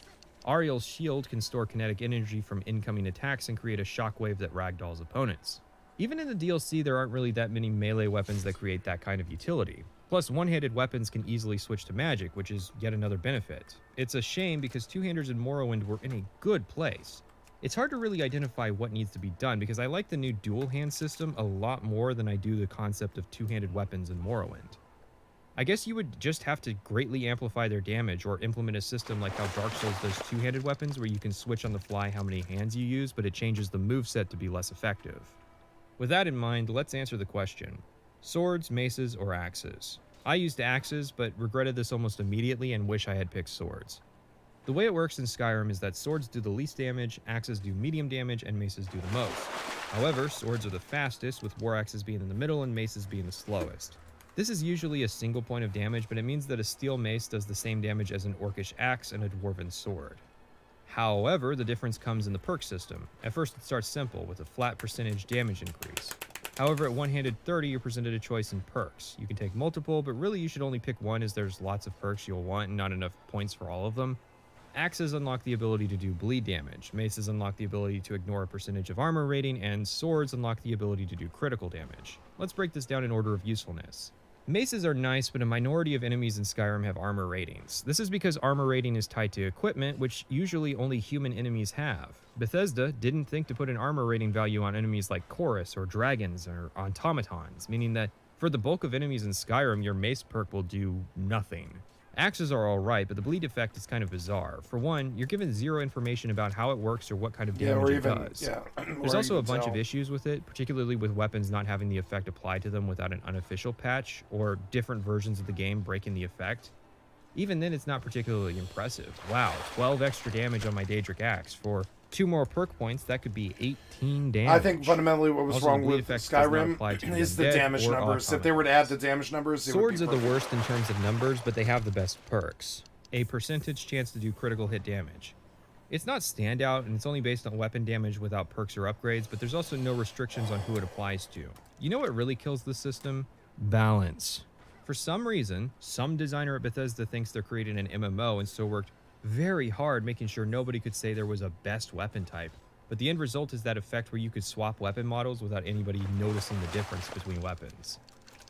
Ariel's Shield can store kinetic energy from incoming attacks and create a shockwave that ragdolls opponents. Even in the DLC, there aren't really that many melee weapons that create that kind of utility. Plus, one-handed weapons can easily switch to magic, which is yet another benefit. It's a shame because two-handers in Morrowind were in a good place. It's hard to really identify what needs to be done because I like the new dual-hand system a lot more than I do the concept of two-handed weapons in Morrowind. I guess you would just have to greatly amplify their damage or implement a system like how Dark Souls does two-handed weapons where you can switch on the fly how many hands you use, but it changes the moveset to be less effective. With that in mind, let's answer the question. Swords, maces, or axes? I used axes, but regretted this almost immediately and wish I had picked swords. The way it works in Skyrim is that swords do the least damage, axes do medium damage, and maces do the most. However, swords are the fastest, with war axes being in the middle and maces being the slowest. This is usually a single point of damage, but it means that a steel mace does the same damage as an orcish axe and a dwarven sword. However, the difference comes in the perk system. At first it starts simple, with a flat percentage damage increase. However, at one-handed 30, you're presented a choice in perks. You can take multiple, but really you should only pick one as there's lots of perks you'll want and not enough points for all of them. Axes unlock the ability to do bleed damage, maces unlock the ability to ignore a percentage of armor rating, and swords unlock the ability to do critical damage. Let's break this down in order of usefulness. Maces are nice, but a minority of enemies in Skyrim have armor ratings. This is because armor rating is tied to equipment, which usually only human enemies have. Bethesda didn't think to put an armor rating value on enemies like Chorus or dragons or automatons, meaning that for the bulk of enemies in Skyrim, your mace perk will do nothing. Axes are alright, but the bleed effect is kind of bizarre. For one, you're given zero information about how it works or what kind of damage it does. There's also a bunch of issues with it, particularly with weapons not having the effect applied to them without an unofficial patch, or different versions of the game breaking the effect. Even then, it's not particularly impressive. Wow, 12 extra damage on my Daedric Axe. For 2 more perk points, that could be 18 damage. I think fundamentally what was wrong with Skyrim is the damage numbers. If they were to add the damage numbers, swords are the worst in terms of numbers, but they have the best perks. A percentage chance to do critical hit damage. It's not standout, and it's only based on weapon damage without perks or upgrades, but there's also no restrictions on who it applies to. You know what really kills this system? Balance. For some reason, some designer at Bethesda thinks they're creating an MMO and so worked very hard making sure nobody could say there was a best weapon type. But the end result is that effect where you could swap weapon models without anybody noticing the difference between weapons.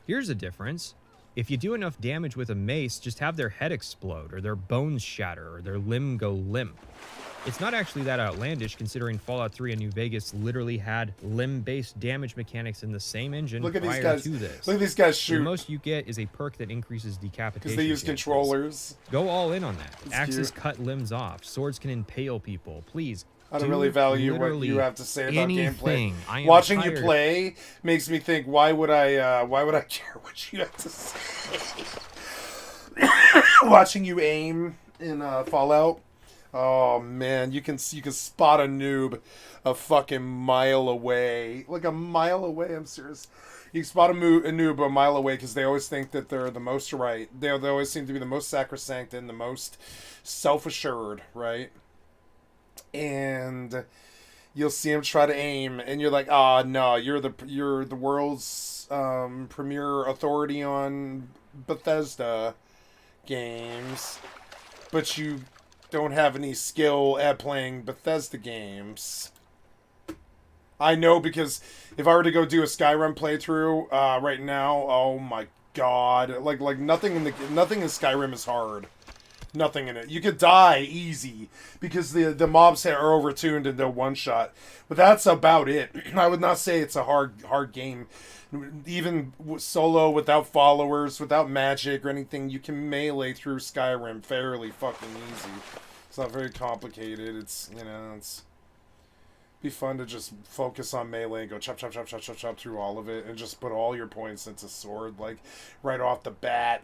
Here's a difference. If you do enough damage with a mace, just have their head explode, or their bones shatter, or their limb go limp. It's not actually that outlandish considering Fallout 3 and New Vegas literally had limb-based damage mechanics in the same engine prior to this. Look at these guys shoot. The most you get is a perk that increases decapitation. Because they use controllers. Go all in on that. Axes cut limbs off. Swords can impale people. Please. I don't really value what you have to say about gameplay. Watching you play makes me think, why would I care what you have to say? Watching you aim in Fallout. Oh man, you can spot a noob a fucking mile away. Like a mile away, I'm serious. You can spot a noob a mile away because they always think that they're the most right. They always seem to be the most sacrosanct and the most self-assured, right? And you'll see them try to aim, and you're like, "Ah, no, you're the world's premier authority on Bethesda games, but you don't have any skill at playing Bethesda games." I know, because if I were to go do a Skyrim playthrough right now, oh my god, like nothing in Skyrim is hard. Nothing in it. You could die easy because the mobs are overtuned and they'll one shot, but that's about it. I would not say it's a hard game. Even solo, without followers, without magic or anything, you can melee through Skyrim fairly fucking easy. It's not very complicated. It's, you know, it's be fun to just focus on melee and go chop chop chop chop chop chop through all of it and just put all your points into sword like right off the bat.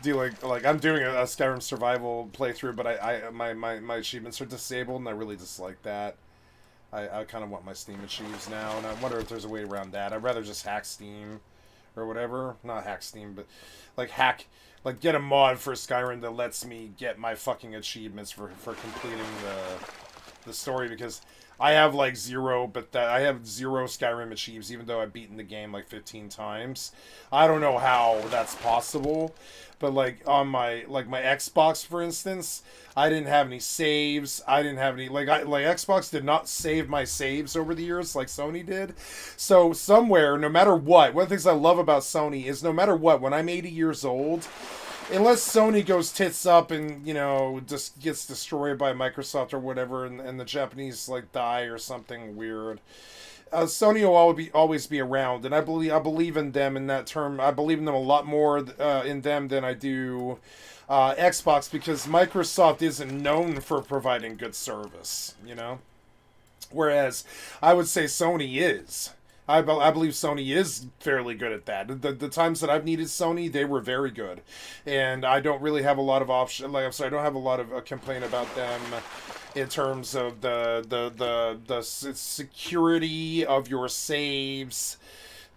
Do like I'm doing a Skyrim survival playthrough, but my achievements are disabled and I really dislike that. I kind of want my Steam achieves now, and I wonder if there's a way around that. I'd rather just hack Steam or whatever. Not hack Steam, but like get a mod for Skyrim that lets me get my fucking achievements for completing the story, because I have like I have zero Skyrim achieves, even though I've beaten the game like 15 times. I don't know how that's possible, but like on my Xbox, for instance, I didn't have any saves. I didn't have any Xbox did not save my saves over the years like Sony did. So somewhere, no matter what, one of the things I love about Sony is no matter what, when I'm 80 years old, unless Sony goes tits up and, you know, just gets destroyed by Microsoft or whatever, and the Japanese like die or something weird, Sony will always be around, and I believe in them in that term. I believe in them a lot more in them than I do Xbox, because Microsoft isn't known for providing good service, you know? Whereas I would say Sony is. I believe Sony is fairly good at that. The times that I've needed Sony, they were very good. And I don't really have a lot of option. Like, I'm sorry, I don't have a lot of complaint about them in terms of the security of your saves,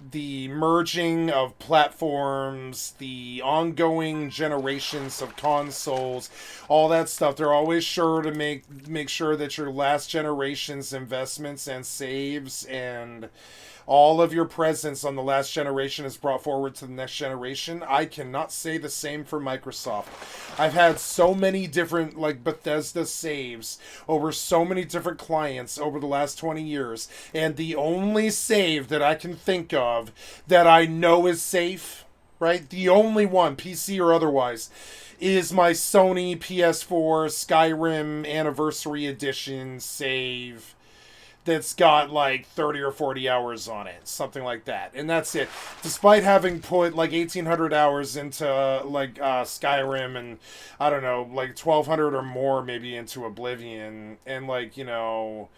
the merging of platforms, the ongoing generations of consoles, all that stuff. They're always sure to make sure that your last generation's investments and saves and all of your presence on the last generation is brought forward to the next generation. I cannot say the same for Microsoft. I've had so many different, like, Bethesda saves over so many different clients over the last 20 years, and the only save that I can think of that I know is safe, right, the only one, PC or otherwise, is my Sony PS4 Skyrim Anniversary Edition save that's got like 30 or 40 hours on it, something like that, and that's it. Despite having put like 1,800 hours into Skyrim, and I don't know, like 1,200 or more maybe into Oblivion, and like, you know,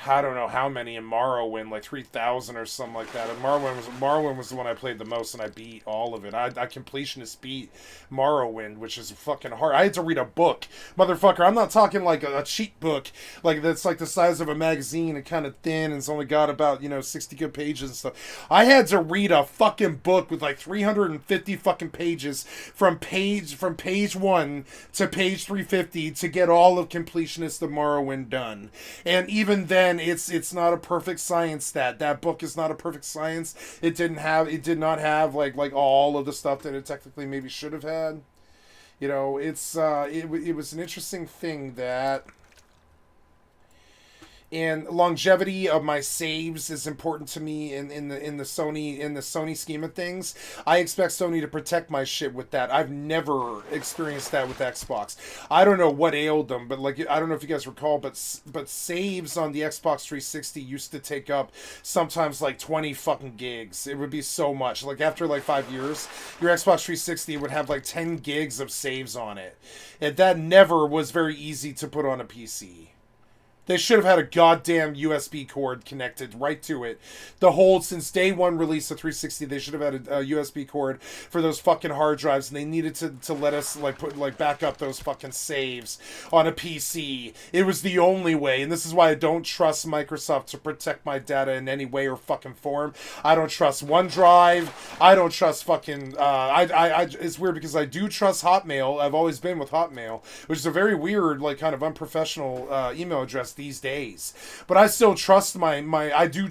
I don't know how many in Morrowind, like 3,000 or something like that. And Morrowind was the one I played the most, and I beat all of it. I completionist beat Morrowind, which is fucking hard. I had to read a book, motherfucker. I'm not talking like a cheat book, like that's like the size of a magazine and kind of thin, and it's only got about, you know, 60 good pages and stuff. I had to read a fucking book with like 350 fucking pages from page 1 to page 350 to get all of completionist of Morrowind done. And even then, it's not a perfect science. That book is not a perfect science. It did not have like all of the stuff that it technically maybe should have had. You know, it was an interesting thing that. And longevity of my saves is important to me in the Sony scheme of things. I expect Sony to protect my shit with that. I've never experienced that with Xbox. I don't know what ailed them, but like, I don't know if you guys recall, but saves on the Xbox 360 used to take up sometimes like 20 fucking gigs. It would be so much. Like after like 5 years, your Xbox 360 would have like 10 gigs of saves on it. And that never was very easy to put on a PC. They should have had a goddamn USB cord connected right to it. Since day one release of 360, they should have had a USB cord for those fucking hard drives, and they needed to let us back up those fucking saves on a PC. It was the only way, and this is why I don't trust Microsoft to protect my data in any way or fucking form. I don't trust OneDrive. I don't trust fucking. It's weird because I do trust Hotmail. I've always been with Hotmail, which is a very weird, like, kind of unprofessional email address these days. But I still trust my mother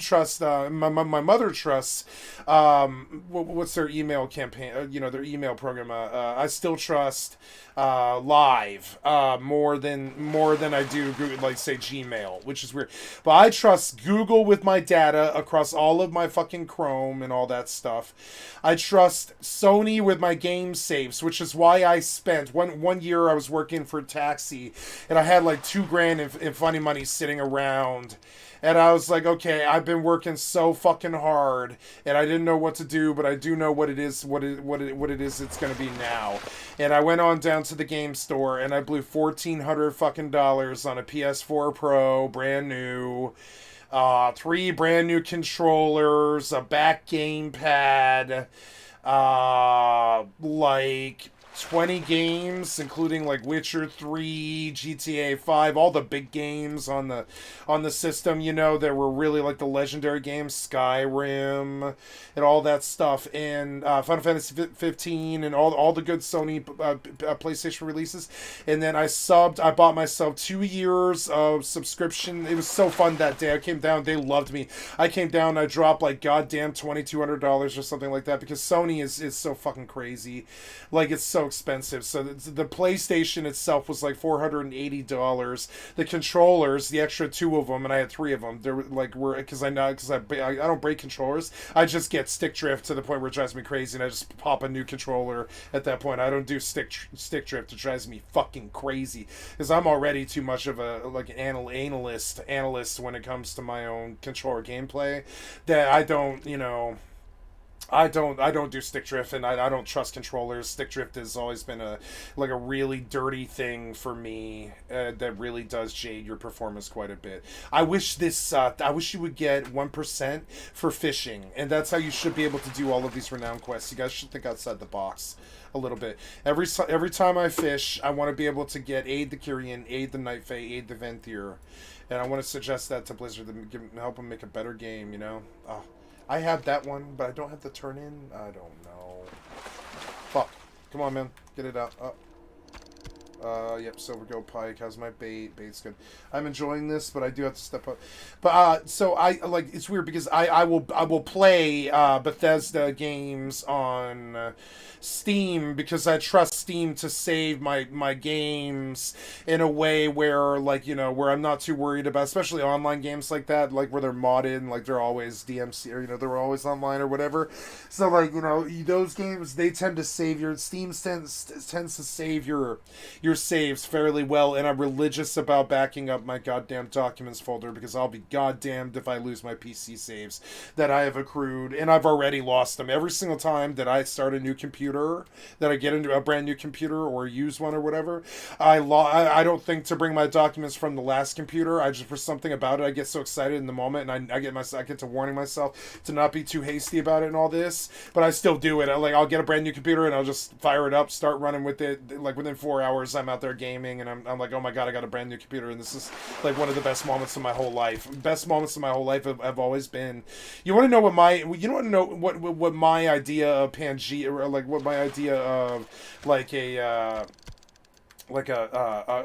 trusts, what's their email campaign, their email program. I still trust Live more than I do Google, like say Gmail, which is weird. But I trust Google with my data across all of my fucking Chrome and all that stuff. I trust Sony with my game saves, which is why I spent one year I was working for Taxi, and I had like $2,000 in funny money sitting around. And I was like, okay, I've been working so fucking hard, and I didn't know what to do, but I do know what it is it's gonna be now. And I went on down to the game store, and I blew $1,400 fucking dollars on a PS4 Pro, brand new, 3 brand new controllers, a back gamepad, like 20 games, including like Witcher 3, GTA 5, all the big games on the system, that were really like the legendary games, Skyrim, and all that stuff, and Final Fantasy 15, and all the good Sony PlayStation releases. And then I bought myself 2 years of subscription. It was so fun that day. I came down, they loved me. I came down, I dropped like goddamn $2,200 or something like that, because Sony is so fucking crazy. Like, it's so expensive. So the PlayStation itself was like $480. The controllers, the extra 2 of them, and I had 3 of them. They were like, because I don't break controllers. I just get stick drift to the point where it drives me crazy, and I just pop a new controller at that point. I don't do stick drift. It drives me fucking crazy, because I'm already too much of a like an analyst when it comes to my own controller gameplay, that I don't do stick drift, and I don't trust controllers. Stick drift has always been a really dirty thing for me, that really does jade your performance quite a bit. I wish you would get 1% for fishing, and that's how you should be able to do all of these renown quests. You guys should think outside the box a little bit. Every time I fish, I want to be able to get Aid the Kyrian, Aid the Night Fae, Aid the Venthyr, and I want to suggest that to Blizzard to help them make a better game. Oh. I have that one, but I don't have the turn in. I don't know. Fuck. Come on, man. Get it out. Yep, Silver Goat Pike. How's my bait? Bait's good. I'm enjoying this, but I do have to step up. But, so it's weird because I will play, Bethesda games on Steam, because I trust Steam to save my games in a way where, where I'm not too worried about, especially online games like that, like where they're modded and like they're always DMC, or they're always online or whatever. So those games, they tend to save Steam tends to save your saves fairly well, and I'm religious about backing up my goddamn documents folder, because I'll be goddamned if I lose my PC saves that I have accrued, and I've already lost them every single time that I start a new computer, that I get into a brand new computer or use one or whatever. I don't think to bring my documents from the last computer. I just, for something about it, I get so excited in the moment, and I get to warning myself to not be too hasty about it and all this, but I still do it. I'll get a brand new computer and I'll just fire it up, start running with it. Like within 4 hours, I'm out there gaming, and I'm like, oh my god, I got a brand new computer, and this is like one of the best moments of my whole life. Best moments of my whole life have always been. You want to know what my idea of Pangea, or like what my idea of a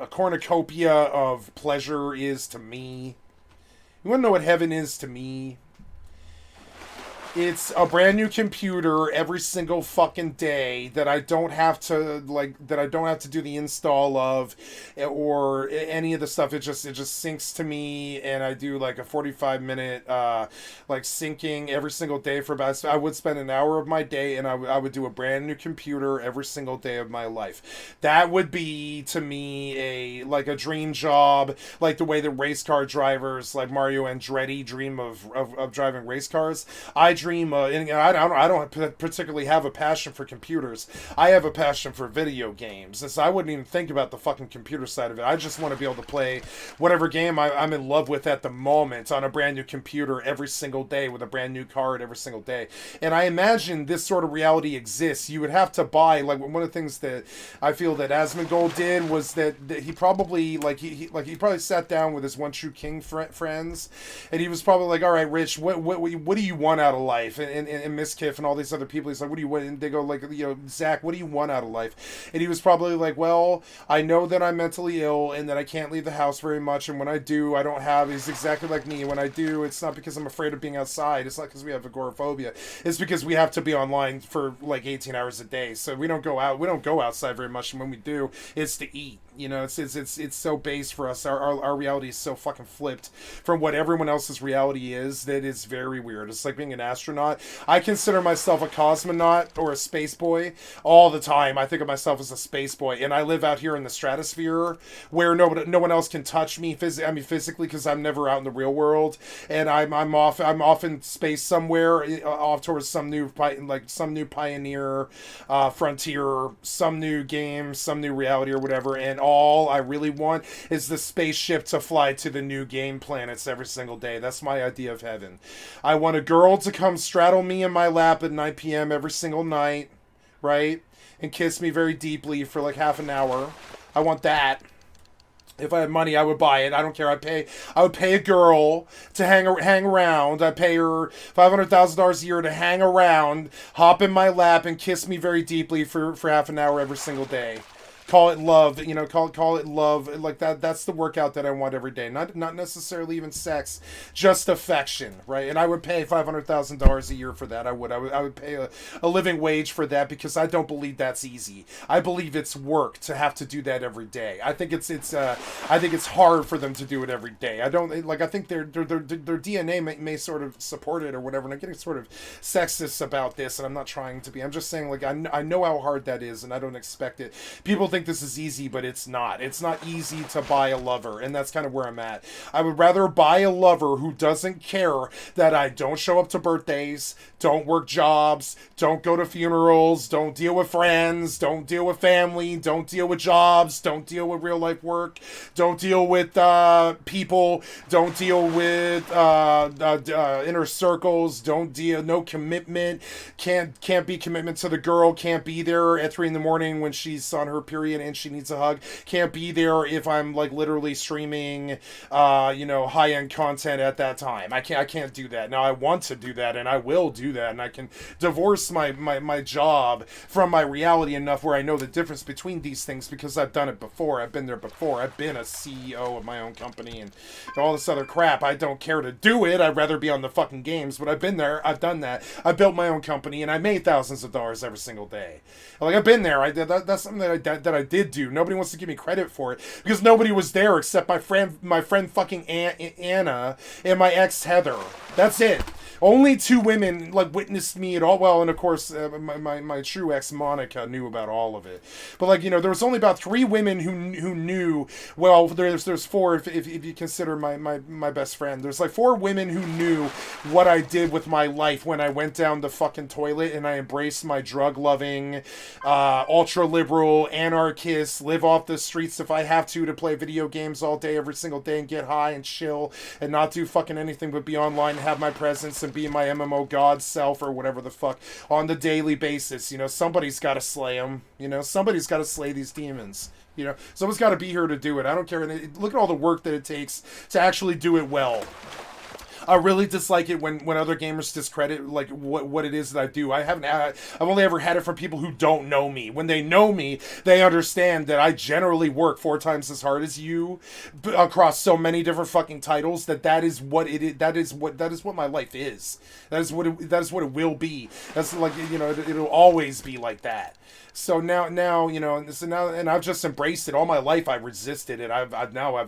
cornucopia of pleasure is to me? You want to know what heaven is to me? It's a brand new computer every single fucking day that I don't have to do the install of, or any of the stuff. It just syncs to me, and I do like a 45-minute syncing every single day for about. I would spend an hour of my day, and I would do a brand new computer every single day of my life. That would be to me a dream job, like the way the race car drivers like Mario Andretti dream of driving race cars. I dream, and I don't particularly have a passion for computers. I have a passion for video games, and so I wouldn't even think about the fucking computer side of it. I just want to be able to play whatever game I'm in love with at the moment on a brand new computer every single day with a brand new card every single day. And I imagine this sort of reality exists. You would have to buy, like, one of the things that I feel that Asmongold did was that he probably he probably sat down with his One True King friends, and he was probably like, all right, Rich, what do you want out of life? life? And Miskiff and all these other people, he's like, what do you want? And they go like, you know, Zach, what do you want out of life? And he was probably like, well, I know that I'm mentally ill and that I can't leave the house very much, and when I do, I don't have. He's exactly like me. When I do, it's not because I'm afraid of being outside. It's not because we have agoraphobia. It's because we have to be online for like 18 hours a day. So we don't go out. We don't go outside very much, and when we do, it's to eat. You know, it's so base for us. Our reality is so fucking flipped from what everyone else's reality is that it's very weird. It's like being an astronaut. I consider myself a cosmonaut or a space boy all the time. I think of myself as a space boy, and I live out here in the stratosphere where no one else can touch me physically, because I'm never out in the real world, and I'm off in space somewhere, off towards some new pioneer frontier, some new game, some new reality or whatever, and all I really want is the spaceship to fly to the new game planets every single day. That's my idea of heaven. I want a girl to come straddle me in my lap at 9 p.m. every single night, right? And kiss me very deeply for like half an hour. I want that. If I had money, I would buy it. I don't care. I would pay a girl to hang around. I'd pay her $500,000 a year to hang around, hop in my lap, and kiss me very deeply for half an hour every single day. Call it love, you know, call it love. Like that's the workout that I want every day. Not necessarily even sex, just affection, right? And I would pay $500,000 a year for that. I would pay a living wage for that, because I don't believe that's easy. I believe it's work to have to do that every day. I think it's hard for them to do it every day. I think their DNA may sort of support it or whatever. And I'm getting sort of sexist about this, and I'm not trying to be. I'm just saying, like, I know how hard that is, and I don't expect it. People think this is easy, but it's not. It's not easy to buy a lover, and that's kind of where I'm at. I would rather buy a lover who doesn't care that I don't show up to birthdays, don't work jobs, don't go to funerals, don't deal with friends, don't deal with family, don't deal with jobs, don't deal with real life work, don't deal with people, don't deal with inner circles, no commitment, can't be commitment to the girl, can't be there at 3 a.m. when she's on her period and she needs a hug, can't be there if I'm like literally streaming high-end content at that time. I can't do that. Now I want to do that, and I will do that, and I can divorce my job from my reality enough where I know the difference between these things, because I've done it before. I've been there before. I've been a CEO of my own company and all this other crap. I don't care to do it. I'd rather be on the fucking games, but I've been there. I've done that. I built my own company, and I made thousands of dollars every single day. Like, I've been there. That's something that I did do. Nobody wants to give me credit for it, because nobody was there except my friend fucking Anna and my ex Heather. That's it. Only 2 women like witnessed me at all. Well, and of course, my true ex Monica knew about all of it. But like, there was only about 3 women who knew. Well, there's 4 if you consider my best friend. There's like 4 women who knew what I did with my life when I went down the fucking toilet and I embraced my drug loving, ultra liberal anarchist, live off the streets if I have to play video games all day every single day and get high and chill and not do fucking anything but be online and have my presence and be my MMO god self or whatever the fuck on the daily basis. Somebody's got to slay them. Somebody's got to slay these demons. Someone's got to be here to do it. I don't care. Look at all the work that it takes to actually do it well. I really dislike it when other gamers discredit like what it is that I do. I've only ever had it from people who don't know me. When they know me, they understand that I generally work 4 times as hard as you across so many different fucking titles that is what it is. That is what my life is. That is what it will be. That's like, it'll always be like that. So now, and I've just embraced it all my life. I resisted it. I've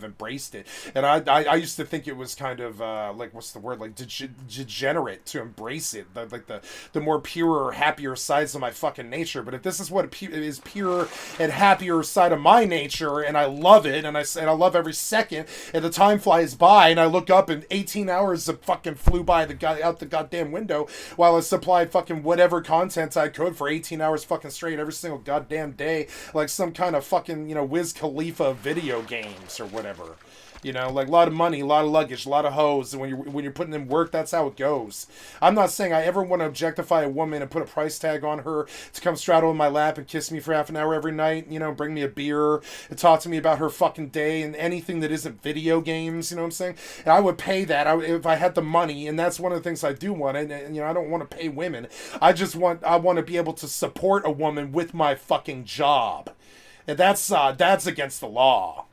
embraced it, and I used to think it was kind of like, what's the word, like degenerate to embrace it, like the more purer, happier sides of my fucking nature. But if this is what is pure and happier side of my nature, and I love it, and I love every second, and the time flies by, and I look up and 18 hours of fucking flew by out the goddamn window while I supplied fucking whatever content I could for 18 hours fucking straight every single goddamn day, like some kind of fucking Wiz Khalifa video games or whatever. You know, like a lot of money, a lot of luggage, a lot of hoes, and when you're putting in work, that's how it goes. I'm not saying I ever want to objectify a woman and put a price tag on her to come straddle in my lap and kiss me for half an hour every night, you know, bring me a beer and talk to me about her fucking day and anything that isn't video games, you know what I'm saying? And I would pay that if I had the money, and that's one of the things I do want. And you know, I don't want to pay women. I want to be able to support a woman with my fucking job. And that's against the law.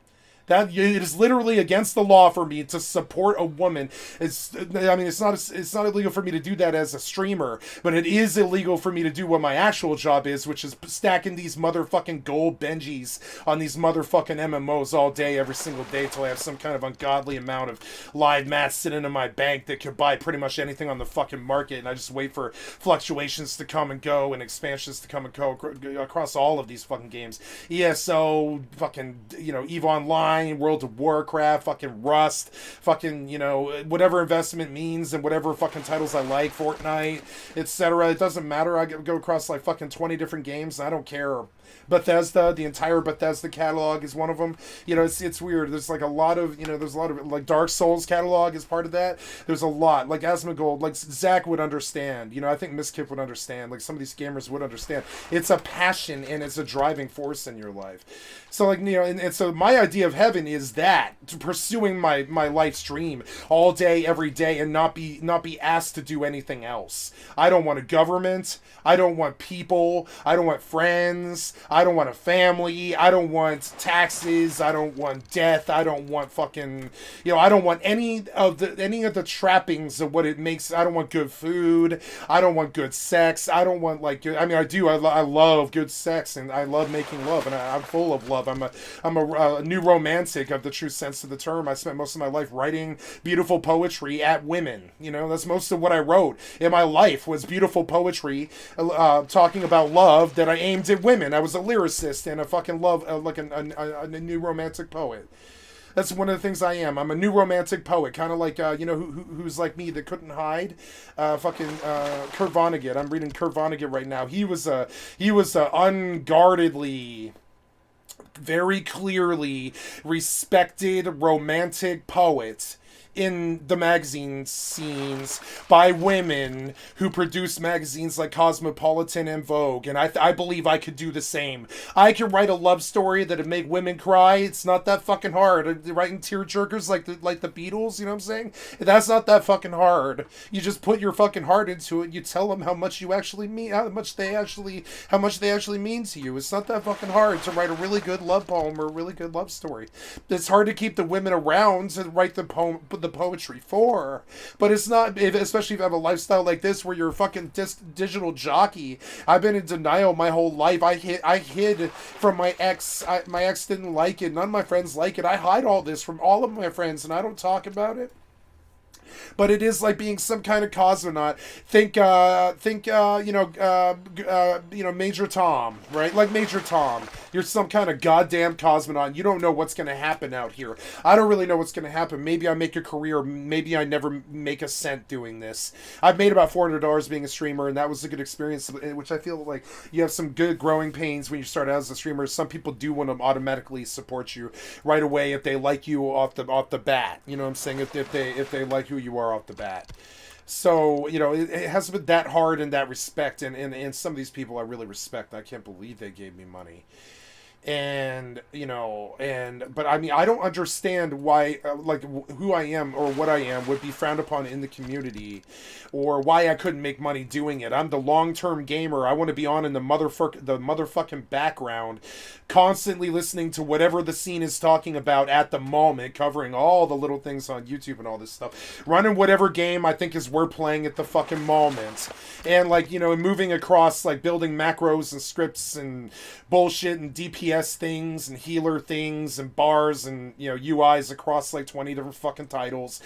That it is literally against the law for me to support a woman. It's not illegal for me to do that as a streamer, but it is illegal for me to do what my actual job is, which is stacking these motherfucking gold Benjis on these motherfucking MMOs all day, every single day, till I have some kind of ungodly amount of live mats sitting in my bank that could buy pretty much anything on the fucking market, and I just wait for fluctuations to come and go and expansions to come and go across all of these fucking games. ESO, fucking, you know, EVE Online, World of Warcraft, fucking Rust, fucking, you know, whatever investment means and whatever fucking titles I like, Fortnite, etc. It doesn't matter. I go across like fucking 20 different games and I don't care. Bethesda, the entire Bethesda catalog is one of them. You know, it's weird. There's like a lot of, you know, there's a lot of, like, Dark Souls catalog is part of that. There's a lot. Like Asmongold, like Zach would understand. You know, I think Miskip would understand. Like some of these gamers would understand. It's a passion and it's a driving force in your life. So, like, you know, and so my idea of heaven is that, pursuing my life's dream all day, every day, and not be asked to do anything else. I don't want a government. I don't want people. I don't want friends. I don't want a family. I don't want taxes. I don't want death. I don't want fucking, you know, I don't want any of the trappings of what it makes. I don't want good food. I don't want good sex. I don't want, like, I mean, I do. I love good sex and I love making love, and I'm full of love. I'm a new romantic of the true sense of the term. I spent most of my life writing beautiful poetry at women. You know, that's most of what I wrote in my life was beautiful poetry, talking about love that I aimed at women. I was a lyricist and a fucking love, like a new romantic poet. That's one of the things I am. I'm a new romantic poet, kind of like, you know, who's like me that couldn't hide. Fucking Kurt Vonnegut. I'm reading Kurt Vonnegut right now. He was a unguardedly, very clearly respected romantic poet in the magazine scenes by women who produce magazines like Cosmopolitan and Vogue, and I believe I could do the same. I could write a love story that'd make women cry. It's not that fucking hard. Writing tearjerkers like the Beatles, you know what I'm saying? That's not that fucking hard. You just put your fucking heart into it. You tell them how much you actually mean, how much they actually mean to you. It's not that fucking hard to write a really good love poem or a really good love story. It's hard to keep the women around to write the poetry for, but it's not, especially if you have a lifestyle like this where you're a fucking digital jockey. I've been in denial my whole life. I hid from my ex. My ex didn't like it. None of my friends like it. I hide all this from all of my friends and I don't talk about it. But it is like being some kind of cosmonaut. Think, Major Tom, right? Like Major Tom. You're some kind of goddamn cosmonaut. You don't know what's going to happen out here. I don't really know what's going to happen. Maybe I make a career. Maybe I never make a cent doing this. I've made about $400 being a streamer, and that was a good experience, which I feel like you have some good growing pains when you start out as a streamer. Some people do want to automatically support you right away if they like you off the bat. You know what I'm saying? If they like who you are off the bat. So, you know, it hasn't been that hard in that respect, and some of these people I really respect. I can't believe they gave me money. And, you know, but I mean, I don't understand why, like, who I am or what I am would be frowned upon in the community, or why I couldn't make money doing it. I'm the long-term gamer. I want to be on in the motherfucking background, constantly listening to whatever the scene is talking about at the moment, covering all the little things on YouTube and all this stuff, running whatever game I think is worth playing at the fucking moment, and, like, you know, moving across, like, building macros and scripts and bullshit and DPS things and healer things and bars and, you know, UIs across like 20 different fucking titles,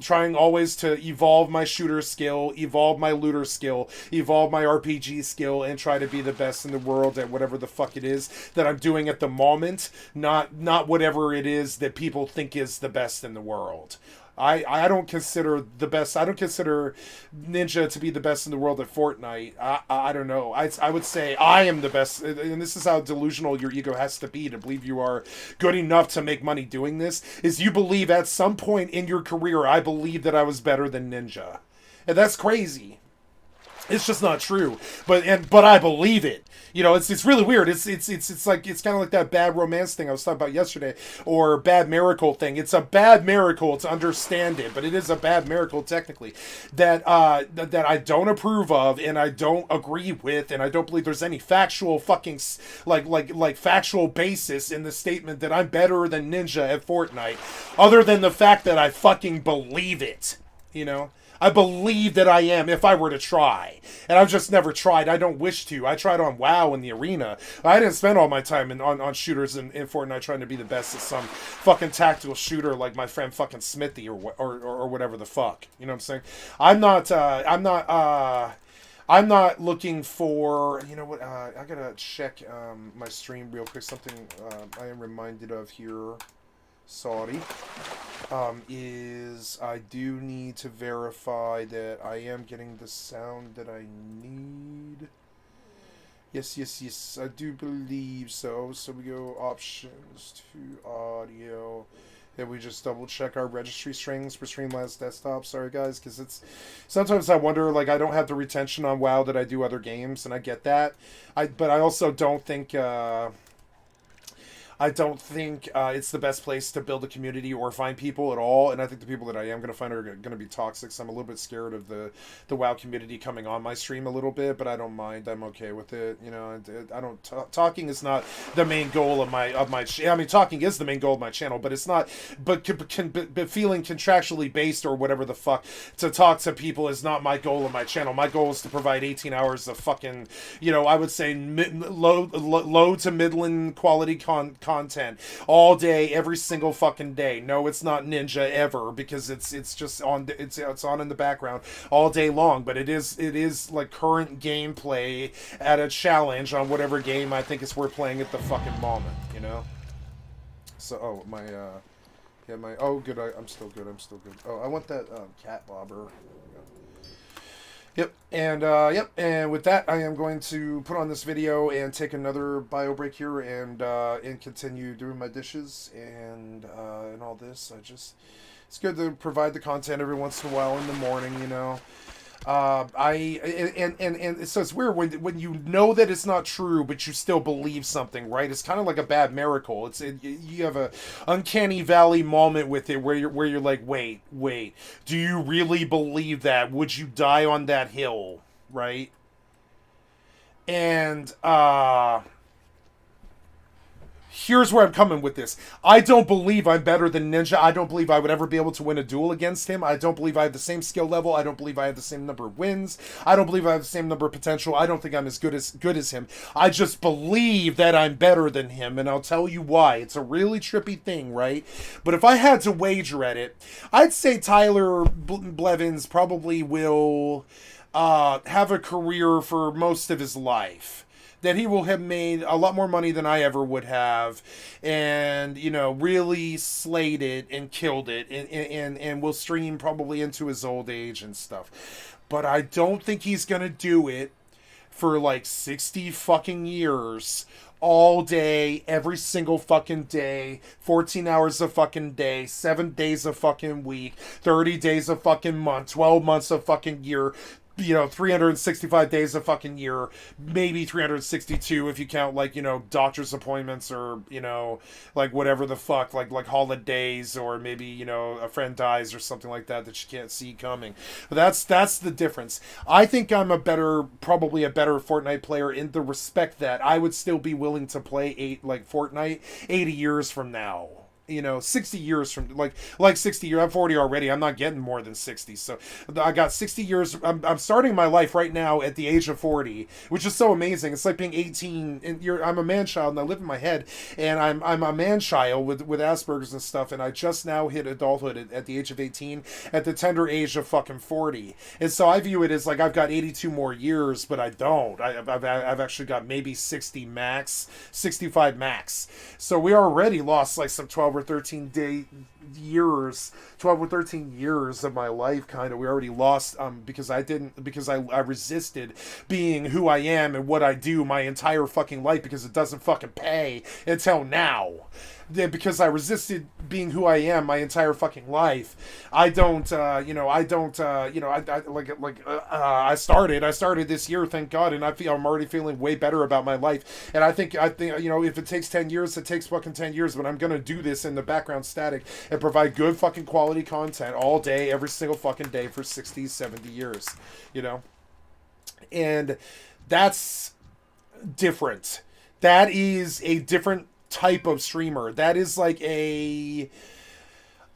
trying always to evolve my shooter skill, evolve my looter skill, evolve my RPG skill, and try to be the best in the world at whatever the fuck it is that I'm doing at the moment, not whatever it is that people think is the best in the world. I don't consider the best. I don't consider Ninja to be the best in the world at Fortnite. I don't know. I would say I am the best, and this is how delusional your ego has to believe you are good enough to make money doing this. Is you believe at some point in your career, I believe that I was better than Ninja, and that's crazy. It's just not true, but I believe it. You know, it's really weird. It's like it's kind of like that bad romance thing I was talking about yesterday, or bad miracle thing. It's a bad miracle to understand it, but it is a bad miracle technically that that I don't approve of and I don't agree with, and I don't believe there's any factual fucking like factual basis in the statement that I'm better than Ninja at Fortnite, other than the fact that I fucking believe it. You know. I believe that I am if I were to try. And I've just never tried. I don't wish to. I tried on WoW in the arena. I didn't spend all my time on shooters in Fortnite trying to be the best at some fucking tactical shooter like my friend fucking Smithy or whatever the fuck. You know what I'm saying? I'm not looking for, you know what, I gotta check my stream real quick. Something I am reminded of here. Sorry. Is I do need to verify that I am getting the sound that I need. Yes, I do believe so. So we go options to audio. Then we just double check our registry strings for Streamlabs desktop. Sorry guys, because it's sometimes I wonder, like, I don't have the retention on WoW that I do other games, and I get that. But I also don't think it's the best place to build a community or find people at all, and I think the people that I am going to find are going to be toxic, so I'm a little bit scared of the WoW community coming on my stream a little bit, but I don't mind. I'm okay with it. You know, I don't talking is not the main goal of my I mean, talking is the main goal of my channel, but it's not. But feeling contractually based or whatever the fuck to talk to people is not my goal of my channel. My goal is to provide 18 hours of fucking, you know, I would say low to middling quality content all day, every single fucking day. No, it's not Ninja ever, because it's just on, it's on in the background all day long, but it is like current gameplay at a challenge on whatever game I think is worth playing at the fucking moment, you know? So, oh, my, yeah, my, oh, good, I'm still good. Oh, I want that, cat bobber. Yep, and with that, I am going to put on this video and take another bio break here, and continue doing my dishes and all this. It's good to provide the content every once in a while in the morning, you know. So it's weird when you know that it's not true, but you still believe something, right? It's kind of like a bad miracle. You have a uncanny valley moment with it where you're like, wait, do you really believe that? Would you die on that hill, right? And here's where I'm coming with this. I don't believe I'm better than Ninja. I don't believe I would ever be able to win a duel against him. I don't believe I have the same skill level. I don't believe I have the same number of wins. I don't believe I have the same number of potential. I don't think I'm as good as him. I just believe that I'm better than him, and I'll tell you why. It's a really trippy thing, right? But if I had to wager at it, I'd say Tyler Blevins probably will have a career for most of his life. That he will have made a lot more money than I ever would have, and, you know, really slayed it and killed it, and will stream probably into his old age and stuff. But I don't think he's gonna do it for like 60 fucking years, all day, every single fucking day, 14 hours a fucking day, 7 days a fucking week, 30 days a fucking month, 12 months a fucking year, you know, 365 days a fucking year, maybe 362 if you count, like, you know, doctor's appointments, or, you know, like whatever the fuck, like holidays, or maybe, you know, a friend dies or something like that you can't see coming. But that's the difference. I think I'm probably a better Fortnite player in the respect that I would still be willing to play Fortnite 80 years from now. You know, 60 years from, like 60 years, I'm 40 already, I'm not getting more than 60, so I got 60 years, I'm starting my life right now at the age of 40, which is so amazing. It's like being 18, and I'm a man-child, and I live in my head, and I'm a man-child with Asperger's and stuff, and I just now hit adulthood at the age of 18, at the tender age of fucking 40, and so I view it as like I've got 82 more years, but I don't. I've actually got maybe 60 max, 65 max, so we already lost like some 12 or 13 years, 12 or 13 years of my life, kind of, we already lost, because I resisted being who I am and what I do my entire fucking life, because it doesn't fucking pay until now. Because I resisted being who I am my entire fucking life. I started this year, thank God, and I'm already feeling way better about my life. And I think, if it takes 10 years, it takes fucking 10 years, but I'm gonna do this in the background static and provide good fucking quality content all day, every single fucking day for 60, 70 years, And that's different. That is a different type of streamer. That is like I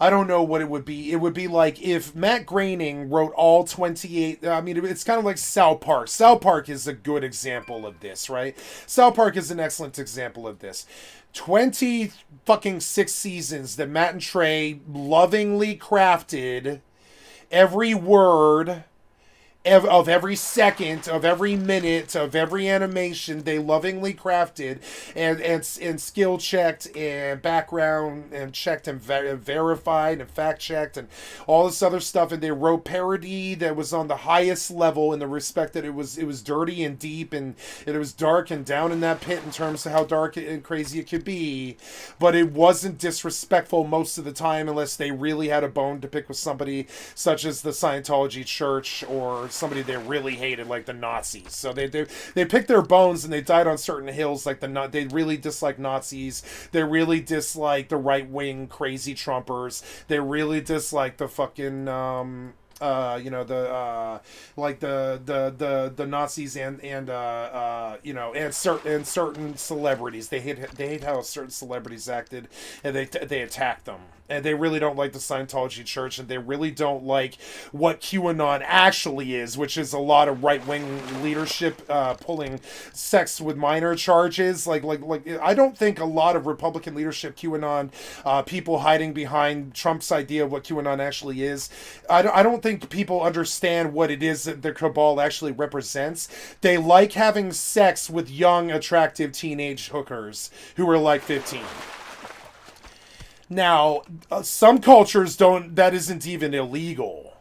don't know what it would be. It would be like if Matt Groening wrote all 28. I mean, it's kind of like South Park. South Park is a good example of this, right? South Park is an excellent example of this. 20 fucking 6 seasons that Matt and Trey lovingly crafted, every word of every second, of every minute, of every animation they lovingly crafted and skill checked and background and checked and verified and fact checked and all this other stuff. And they wrote parody that was on the highest level in the respect that it was dirty and deep and it was dark and down in that pit in terms of how dark and crazy it could be. But it wasn't disrespectful most of the time, unless they really had a bone to pick with somebody such as the Scientology Church or somebody they really hated, like the Nazis. So they picked their bones and they died on certain hills. Like they really disliked Nazis. They really disliked the right wing crazy Trumpers. They really disliked the fucking the Nazis and certain celebrities. They hate how certain celebrities acted, and they attacked them. And they really don't like the Scientology Church, and they really don't like what QAnon actually is, which is a lot of right-wing leadership pulling sex with minor charges. Like I don't think a lot of Republican leadership, QAnon people hiding behind Trump's idea of what QAnon actually is. I don't think people understand what it is that the cabal actually represents. They like having sex with young, attractive teenage hookers who are like 15. Now, some cultures don't, that isn't even illegal.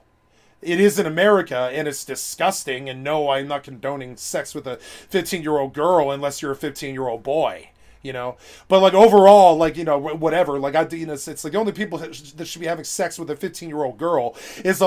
It is in America, and it's disgusting, and no, I'm not condoning sex with a 15-year-old girl unless you're a 15-year-old boy. But like overall, like, whatever, like it's like the only people that should be having sex with a 15-year-old girl is her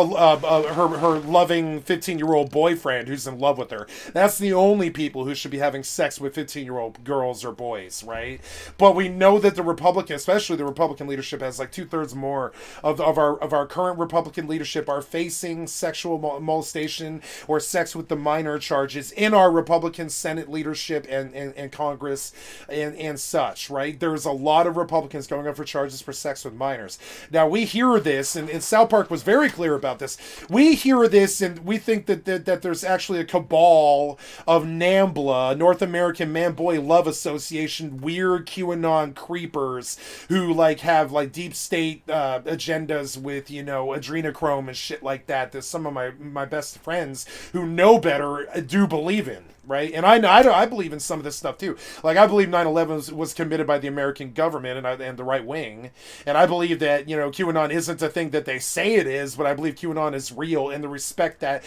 loving 15-year-old boyfriend who's in love with her. That's the only people who should be having sex with 15-year-old girls or boys, right? But we know that the Republican, especially the Republican leadership, has like 2/3 more of our current Republican leadership are facing sexual molestation or sex with the minor charges in our Republican Senate leadership and Congress and such, right? There's a lot of Republicans going up for charges for sex with minors. Now, we hear this, and South Park was very clear about this. We hear this, and we think that there's actually a cabal of NAMBLA, North American Man-Boy Love Association, weird QAnon creepers who, like, have, like, deep state agendas with, adrenochrome and shit like that some of my best friends who know better do believe in. Right, and I believe in some of this stuff too. Like, I believe 9/11 was committed by the American government and the right wing, and I believe that QAnon isn't a thing that they say it is, but I believe QAnon is real in the respect that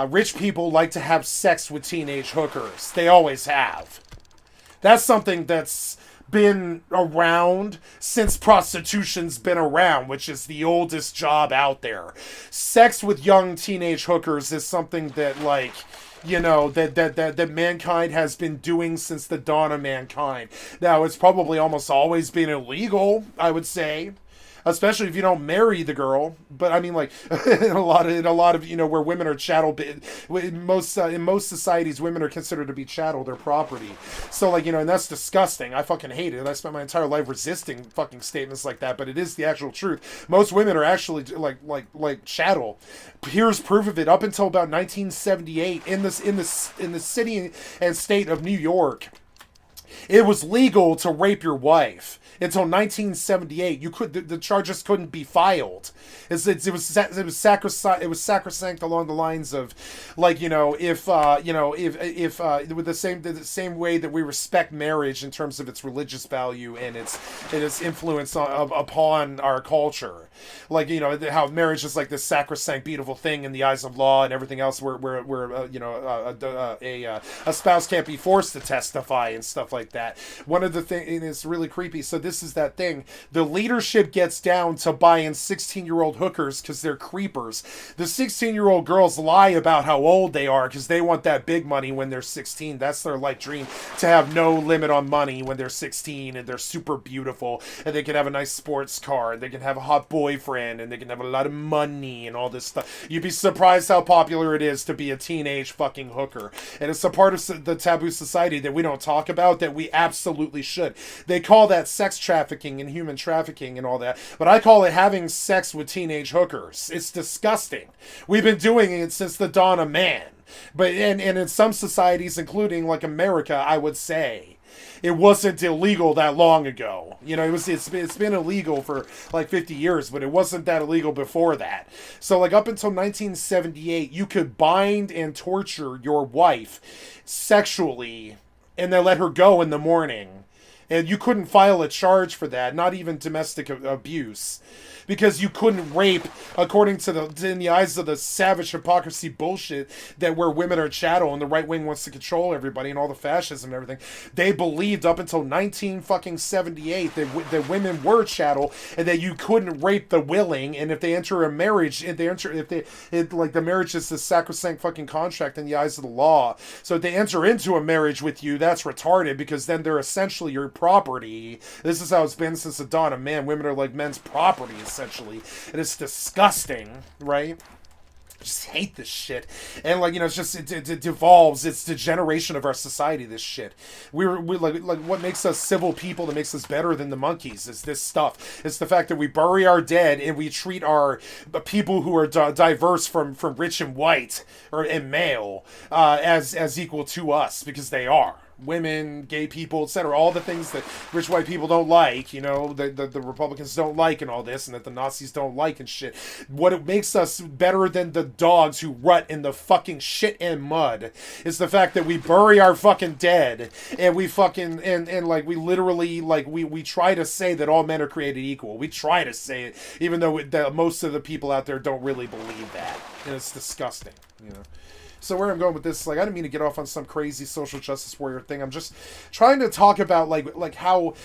rich people like to have sex with teenage hookers. They always have. That's something that's been around since prostitution's been around, which is the oldest job out there. Sex with young teenage hookers is something that, like, that mankind has been doing since the dawn of mankind. Now, it's probably almost always been illegal, I would say, especially if you don't marry the girl. But I mean, like, in a lot of where women are chattel, in most societies, women are considered to be chattel, their property. So, like, and that's disgusting. I fucking hate it. I spent my entire life resisting fucking statements like that, but it is the actual truth. Most women are actually like chattel. Here's proof of it. Up until about 1978, in the city and state of New York, It was legal to rape your wife until 1978. The charges couldn't be filed. It was sacrosanct. It was sacrosanct along the lines of, like, if with the same way that we respect marriage in terms of its religious value and its influence upon our culture, like, how marriage is like this sacrosanct, beautiful thing in the eyes of law and everything else, where a spouse can't be forced to testify and stuff like that. One of the things, and it's really creepy. So this is that thing. The leadership gets down to buying 16-year-old hookers because they're creepers. The 16-year-old girls lie about how old they are because they want that big money when they're 16. That's their life dream, to have no limit on money when they're 16, and they're super beautiful, and they can have a nice sports car, and they can have a hot boyfriend, and they can have a lot of money and all this stuff. You'd be surprised how popular it is to be a teenage fucking hooker. And it's a part of the taboo society that we don't talk about that we absolutely should. They call that sex trafficking and human trafficking and all that, but I call it having sex with teenage hookers. It's disgusting. We've been doing it since the dawn of man. But and in some societies, including like America, I would say it wasn't illegal that long ago. It's been illegal for like 50 years, but it wasn't that illegal before that. So like up until 1978, you could bind and torture your wife sexually and then let her go in the morning. And you couldn't file a charge for that, not even domestic abuse, because you couldn't rape, according to in the eyes of the savage hypocrisy bullshit that where women are chattel and the right wing wants to control everybody and all the fascism and everything. They believed up until 1978 that women were chattel and that you couldn't rape the willing. And if they enter a marriage, the marriage is the sacrosanct fucking contract in the eyes of the law. So if they enter into a marriage with you, that's retarded, because then they're essentially your property. This is how it's been since the dawn of man. Women are like men's property, essentially, and it's disgusting, right? I just hate this shit. And it devolves. It's the generation of our society, this shit. We like what makes us civil people, that makes us better than the monkeys, is this stuff. It's the fact that we bury our dead and we treat our people who are diverse from rich and white and male as equal to us, because they are. Women, gay people, etc., all the things that rich white people don't like, the Republicans don't like and all this, and that the Nazis don't like and shit. What it makes us better than the dogs who rut in the fucking shit and mud is the fact that we bury our fucking dead, and we fucking, and like, we literally, like, we try to say that all men are created equal. We try to say it, even though most of the people out there don't really believe that. And it's disgusting, So where I'm going with this, like, I didn't mean to get off on some crazy social justice warrior thing. I'm just trying to talk about like how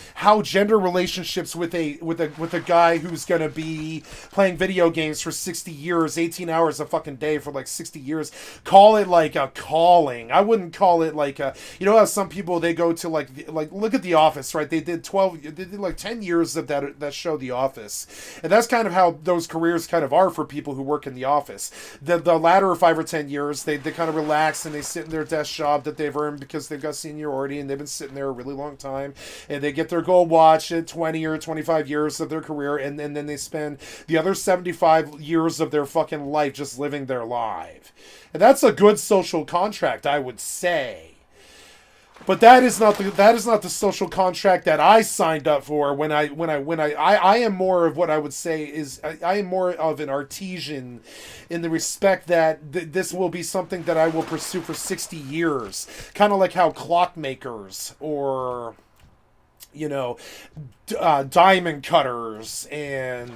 gender relationships with a guy who's gonna be playing video games for 60 years, 18 hours a fucking day for like 60 years. Call it like a calling. I wouldn't call it like a, how some people, they go to like look at The Office, right? They did 10 years of that show, The Office, and that's kind of how those careers kind of are for people who work in the office. The latter 5 or 10 years, they kind of relax and they sit in their desk job that they've earned because they've got seniority and they've been sitting there a really long time, and they get their gold watch at 20 or 25 years of their career, and then they spend the other 75 years of their fucking life just living their life. And that's a good social contract, I would say. But that is not the social contract that I signed up for when I am more of what I would say is I am more of an artisan in the respect that this will be something that I will pursue for 60 years. Kind of like how clockmakers or diamond cutters and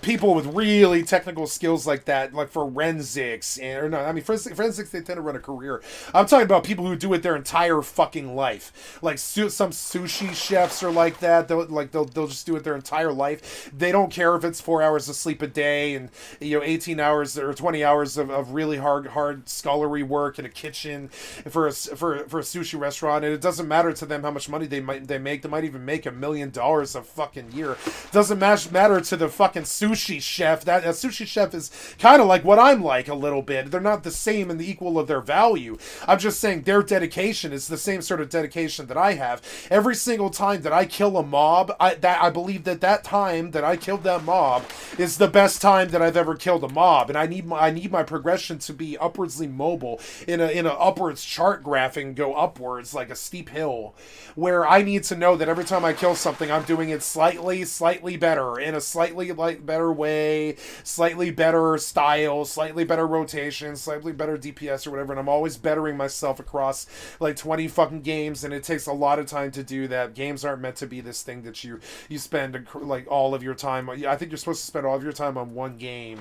people with really technical skills like that, like forensics, forensics, they tend to run a career. I'm talking about people who do it their entire fucking life. Like some sushi chefs are like that. They'll just do it their entire life. They don't care if it's 4 hours of sleep a day and 18 hours or 20 hours of really hard scholarly work in a kitchen for a sushi restaurant. And it doesn't matter to them how much money they make. They might even make $1 million a fucking year. It doesn't matter to the fucking fucking sushi chef. That a sushi chef is kind of like what I'm like a little bit. They're not the same in the equal of their value. I'm just saying their dedication is the same sort of dedication that I have. Every single time that I kill a mob, I believe that time that I killed that mob is the best time that I've ever killed a mob, and I need my progression to be upwardsly mobile in a upwards chart graphing, go upwards like a steep hill, where I need to know that every time I kill something, I'm doing it slightly better, in a slightly better way, slightly better style, slightly better rotation, slightly better DPS or whatever, and I'm always bettering myself across like 20 fucking games, and it takes a lot of time to do that. Games aren't meant to be this thing that you spend like all of your time. I think you're supposed to spend all of your time on one game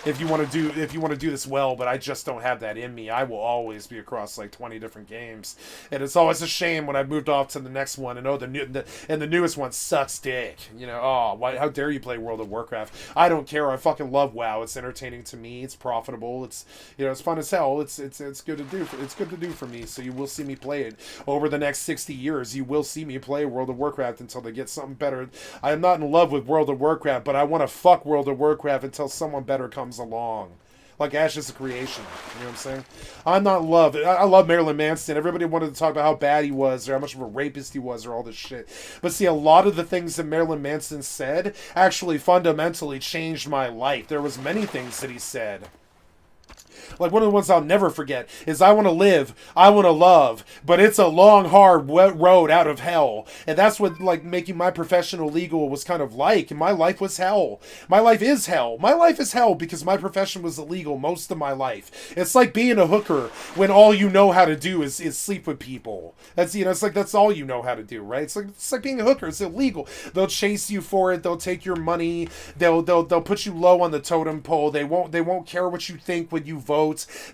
if you want to do this well, but I just don't have that in me. I will always be across like 20 different games, and it's always a shame when I moved off to the next one and the newest one sucks dick. You know, how dare you play World of Warcraft? I don't care. I fucking love WoW. It's entertaining to me. It's profitable. It's, you know, it's fun as hell. It's good to do. It's good to do for me. So you will see me play it over the next 60 years. You will see me play World of Warcraft until they get something better. I am not in love with World of Warcraft, but I want to fuck World of Warcraft until someone better comes along. Like Ashes of Creation. You know what I'm saying? I'm not in love. I love Marilyn Manson. Everybody wanted to talk about how bad he was or how much of a rapist he was or all this shit. But see, a lot of the things that Marilyn Manson said actually fundamentally changed my life. There was many things that he said. Like, one of the ones I'll never forget is, I want to live, I want to love, but it's a long, hard road out of hell. And that's what, like, making my professional legal was kind of like. And my life was hell. My life is hell. My life is hell because my profession was illegal most of my life. It's like being a hooker when all you know how to do is sleep with people. That's, you know, it's like that's all you know how to do, right? It's like being a hooker. It's illegal. They'll chase you for it. They'll take your money. They'll put you low on the totem pole. They won't care what you think when you vote.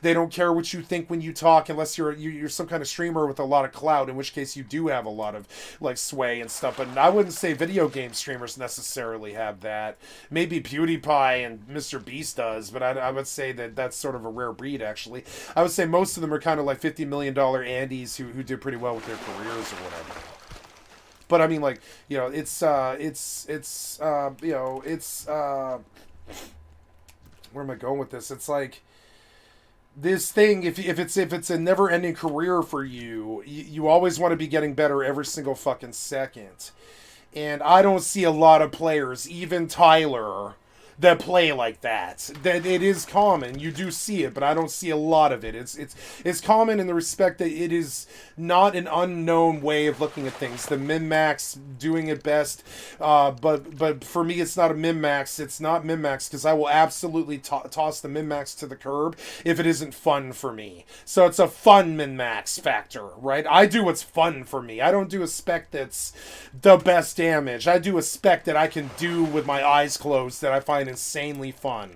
They don't care what you think when you talk, unless you're some kind of streamer with a lot of clout, in which case you do have a lot of like sway and stuff. But I wouldn't say video game streamers necessarily have that. Maybe PewDiePie and Mr. Beast does, but I would say that that's sort of a rare breed, actually. I would say most of them are kind of like $50 million Andes who do pretty well with their careers or whatever. But I mean, like, you know, where am I going with this? It's like, this thing, if it's a never-ending career for you, you always want to be getting better every single fucking second. And I don't see a lot of players, even Tyler, that play like that. That it is common. You do see it, but I don't see a lot of it. It's common in the respect that it is not an unknown way of looking at things. The min-max doing it best, but for me, it's not a min-max. It's not min-max because I will absolutely toss the min-max to the curb if it isn't fun for me. So it's a fun min-max factor, right? I do what's fun for me. I don't do a spec that's the best damage. I do a spec that I can do with my eyes closed that I find insanely fun.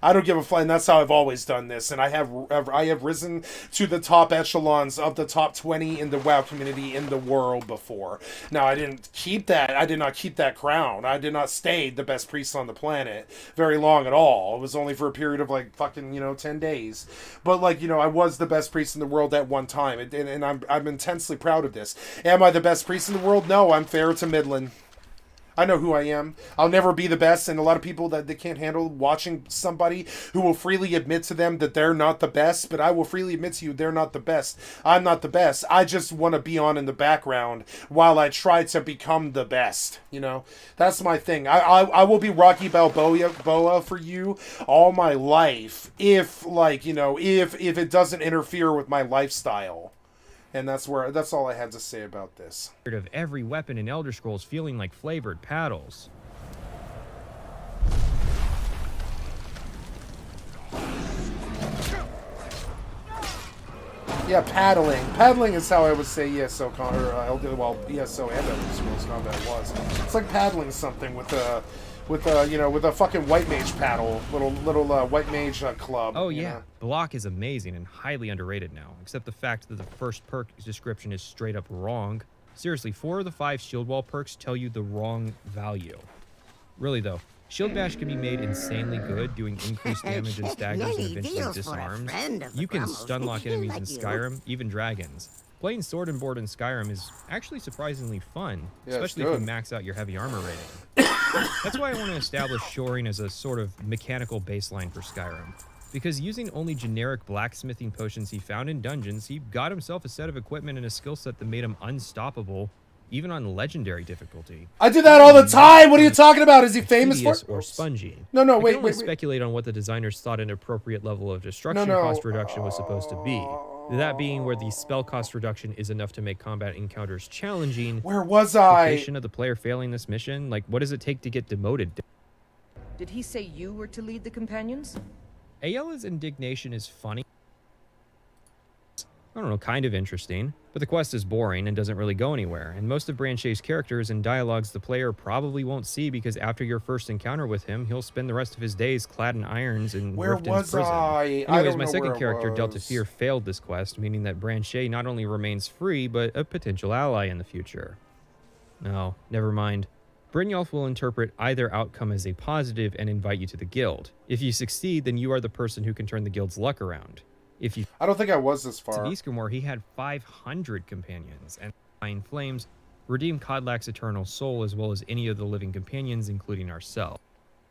I don't give a fuck, and that's how I've always done this. And I have risen to the top echelons of the top 20 in the WoW community in the world before. Now, I did not keep that crown. I did not stay the best priest on the planet very long at all. It was only for a period of like fucking, 10 days. But like, I was the best priest in the world at one time, and I'm intensely proud of this. Am I the best priest in the world? No, I'm fair to middling. I know who I am. I'll never be the best, and a lot of people that they can't handle watching somebody who will freely admit to them that they're not the best, but I will freely admit to you they're not the best. I'm not the best. I just want to be on in the background while I try to become the best. That's my thing. I will be Rocky Balboa for you all my life if it doesn't interfere with my lifestyle. And that's all I had to say about this. Of every weapon in Elder Scrolls feeling like flavored paddles. Yeah, paddling. Paddling is how I would say ESO ESO and Elder Scrolls Combat was. It's like paddling something with a fucking white mage paddle, little white mage club. Oh yeah, Block is amazing and highly underrated now, except the fact that the first perk description is straight up wrong. Seriously, 4 of the 5 shield wall perks tell you the wrong value. Really though, Shield Bash can be made insanely good, doing increased damage and staggers and eventually disarms. You can stun lock enemies in Skyrim, even dragons. Playing Sword and Board in Skyrim is actually surprisingly fun, Yeah, especially if you max out your heavy armor rating. That's why I want to establish shoring as a sort of mechanical baseline for Skyrim. Because using only generic blacksmithing potions he found in dungeons, he got himself a set of equipment and a skill set that made him unstoppable, even on legendary difficulty. I do that all the time. What are you talking about? Is he famous for? Or spongy. No, I wait, can only wait. speculate on what the designers thought an appropriate level of destruction No. cost reduction was supposed to be. That being where the spell cost reduction is enough to make combat encounters challenging. Where was I? The patient of the player failing this mission? Like, what does it take to get demoted? Did he say you were to lead the companions? Ayala's indignation is funny. I don't know, kind of interesting, but the quest is boring and doesn't really go anywhere, and most of Branche's characters and dialogues the player probably won't see because after your first encounter with him, he'll spend the rest of his days clad in irons in Riften's prison. Anyways, my second character, Delta Fear, failed this quest, meaning that Branche not only remains free, but a potential ally in the future. No, never mind. Brynjolf will interpret either outcome as a positive and invite you to the guild. If you succeed, then you are the person who can turn the guild's luck around. If you I don't think I was this far. To Ysgramor, he had 500 companions, and Flying Flames redeemed Kodlak's eternal soul as well as any of the living companions, including ourselves.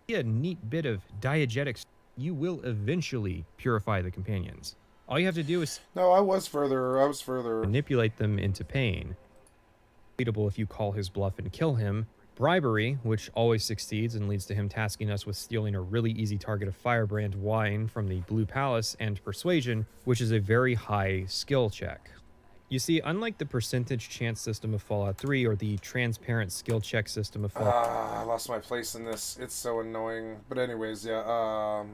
A neat bit of diegetics. You will eventually purify the companions. All you have to do is I was further. Manipulate them into pain. Beatable if you call his bluff and kill him. Bribery, which always succeeds and leads to him tasking us with stealing a really easy target of Firebrand wine from the Blue Palace, and Persuasion, which is a very high skill check. You see, unlike the percentage chance system of Fallout 3 or the transparent skill check system of Fallout... I lost my place in this. It's so annoying. But anyways, yeah,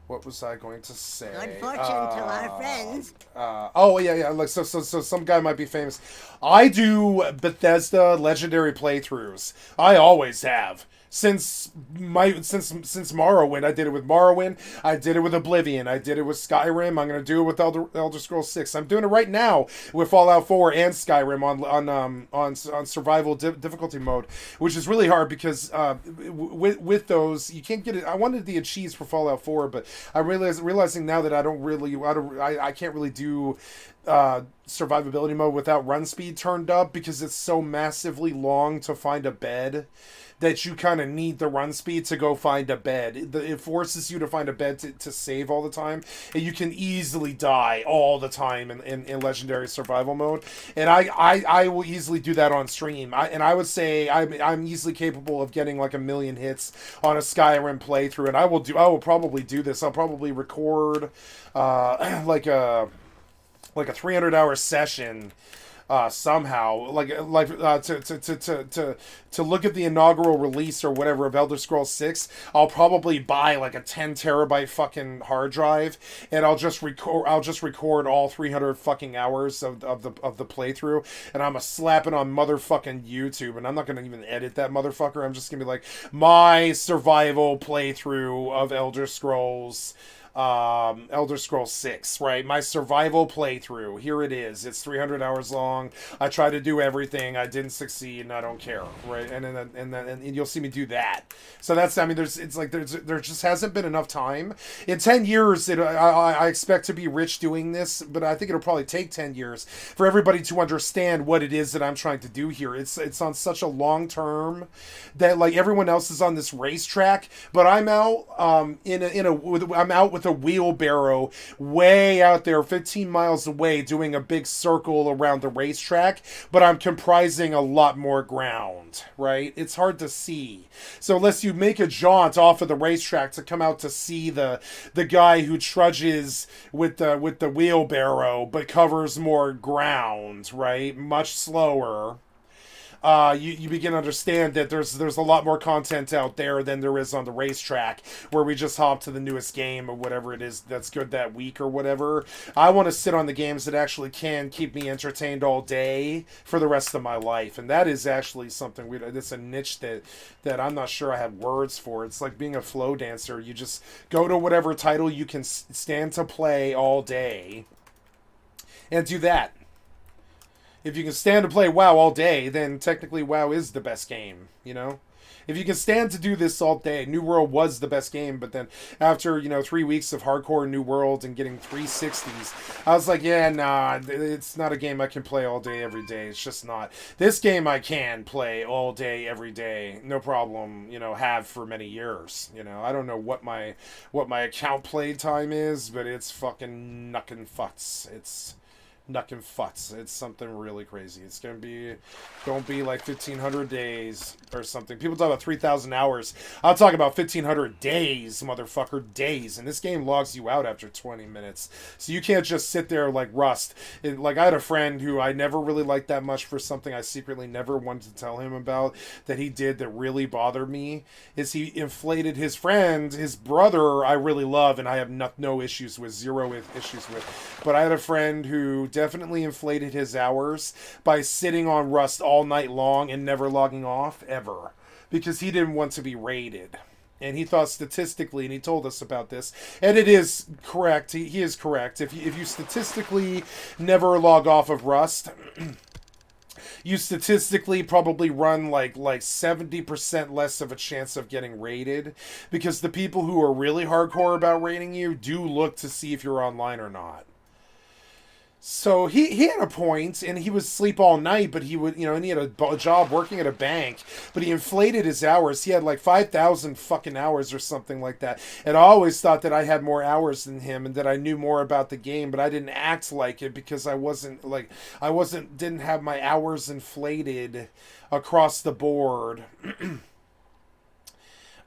what was I going to say? Good fortune to our friends. Yeah. Like so, some guy might be famous. I do Bethesda legendary playthroughs. I always have. Since Morrowind, I did it with Morrowind. I did it with Oblivion. I did it with Skyrim. I'm gonna do it with Elder Scrolls 6. I'm doing it right now with Fallout 4 and Skyrim on survival difficulty mode, which is really hard because with those you can't get it. I wanted the achieves for Fallout 4, but I realizing now that I can't really do survivability mode without run speed turned up because it's so massively long to find a bed that you kind of need the run speed to go find a bed. It forces you to find a bed to save all the time, and you can easily die all the time in legendary survival mode. And I will easily do that on stream. I would say I'm easily capable of getting like 1 million hits on a Skyrim playthrough, and I will probably do this. I'll probably record like a 300-hour session somehow, to look at the inaugural release or whatever of Elder Scrolls 6. I'll probably buy like a 10 terabyte fucking hard drive, and I'll just record all 300 fucking hours of the playthrough, and I'm a slapping on motherfucking YouTube, and I'm not gonna even edit that motherfucker. I'm just gonna be like, my survival playthrough of Elder Scrolls 6, right? My survival playthrough. Here it is. It's 300 hours long. I try to do everything. I didn't succeed, and I don't care, right? And you'll see me do that. So that's, I mean, there just hasn't been enough time. In 10 years, I expect to be rich doing this, but I think it'll probably take 10 years for everybody to understand what it is that I'm trying to do here. It's on such a long term that like everyone else is on this racetrack, but I'm out I'm out with a wheelbarrow way out there 15 miles away doing a big circle around the racetrack, but I'm comprising a lot more ground, right? It's hard to see. So unless you make a jaunt off of the racetrack to come out to see the guy who trudges with the wheelbarrow but covers more ground, right? Much slower. You begin to understand that there's a lot more content out there than there is on the racetrack, where we just hop to the newest game or whatever it is that's good that week or whatever. I want to sit on the games that actually can keep me entertained all day for the rest of my life, and that is actually something it's a niche that I'm not sure I have words for. It's like being a flow dancer. You just go to whatever title you can stand to play all day and do that. If you can stand to play WoW all day, then technically WoW is the best game, you know? If you can stand to do this all day, New World was the best game, but then after, 3 weeks of hardcore New World and getting 360s, I was like, yeah, nah, it's not a game I can play all day, every day. It's just not. This game I can play all day, every day, no problem, have for many years. I don't know what my account play time is, but it's fucking knuckin' futs. It's knuckin' futs. It's something really crazy. It's gonna be like 1,500 days or something. People talk about 3,000 hours. I'll talk about 1,500 days, motherfucker, days. And this game logs you out after 20 minutes. So you can't just sit there like Rust. Like, I had a friend who I never really liked that much for something I secretly never wanted to tell him about that he did that really bothered me, is he inflated his friend, his brother I really love and I have no issues with, zero issues with. But I had a friend who definitely inflated his hours by sitting on Rust all night long and never logging off ever, because he didn't want to be raided. And he thought statistically, and he told us about this, and it is correct, he is correct, if you statistically never log off of Rust, you statistically probably run like 70% less of a chance of getting raided, because the people who are really hardcore about raiding you do look to see if you're online or not. So he had a point, and he would sleep all night, but he would, and he had a job working at a bank, but he inflated his hours. He had like 5,000 fucking hours or something like that. And I always thought that I had more hours than him and that I knew more about the game, but I didn't act like it because didn't have my hours inflated across the board.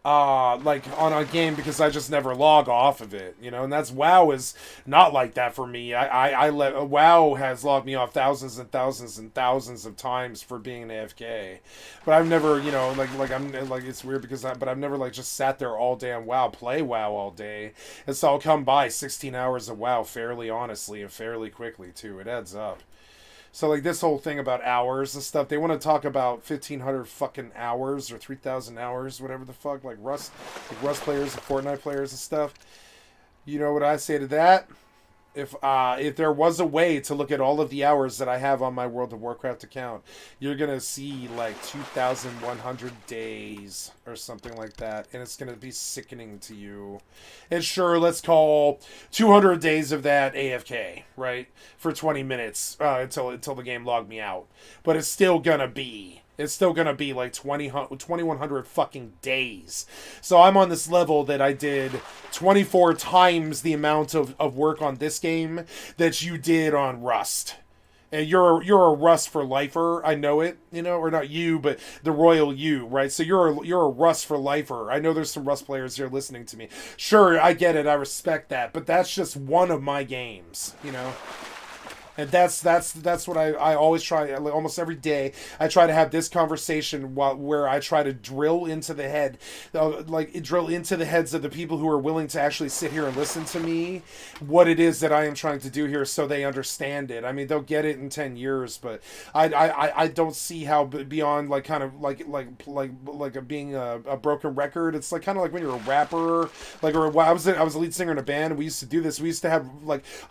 Like on a game, because I just never log off of it, and that's WoW is not like that for me. WoW has logged me off thousands and thousands and thousands of times for being an AFK, but I've never, it's weird because but I've never just sat there all day on WoW, play WoW all day, and so I'll come by 16 hours of WoW fairly honestly and fairly quickly too. It adds up. So, this whole thing about hours and stuff, they want to talk about 1,500 fucking hours or 3,000 hours, whatever the fuck, like Rust players and Fortnite players and stuff. You know what I say to that? If there was a way to look at all of the hours that I have on my World of Warcraft account, you're going to see 2,100 days or something like that, and it's going to be sickening to you. And sure, let's call 200 days of that AFK, right? For 20 minutes until the game logged me out. But it's still going to be 2,100 fucking days. So I'm on this level that I did 24 times the amount of work on this game that you did on Rust. And you're a Rust for lifer, I know it, or not you, but the royal you, right? So you're a Rust for lifer. I know there's some Rust players here listening to me. Sure, I get it, I respect that, but that's just one of my games, And that's what I always try, almost every day, I try to have this conversation where I try to drill into the head, drill into the heads of the people who are willing to actually sit here and listen to me, what it is that I am trying to do here so they understand it. I mean, they'll get it in 10 years, but I don't see how beyond being a broken record. It's kind of like when you're a rapper, I was a lead singer in a band, and we used to do this. We used to have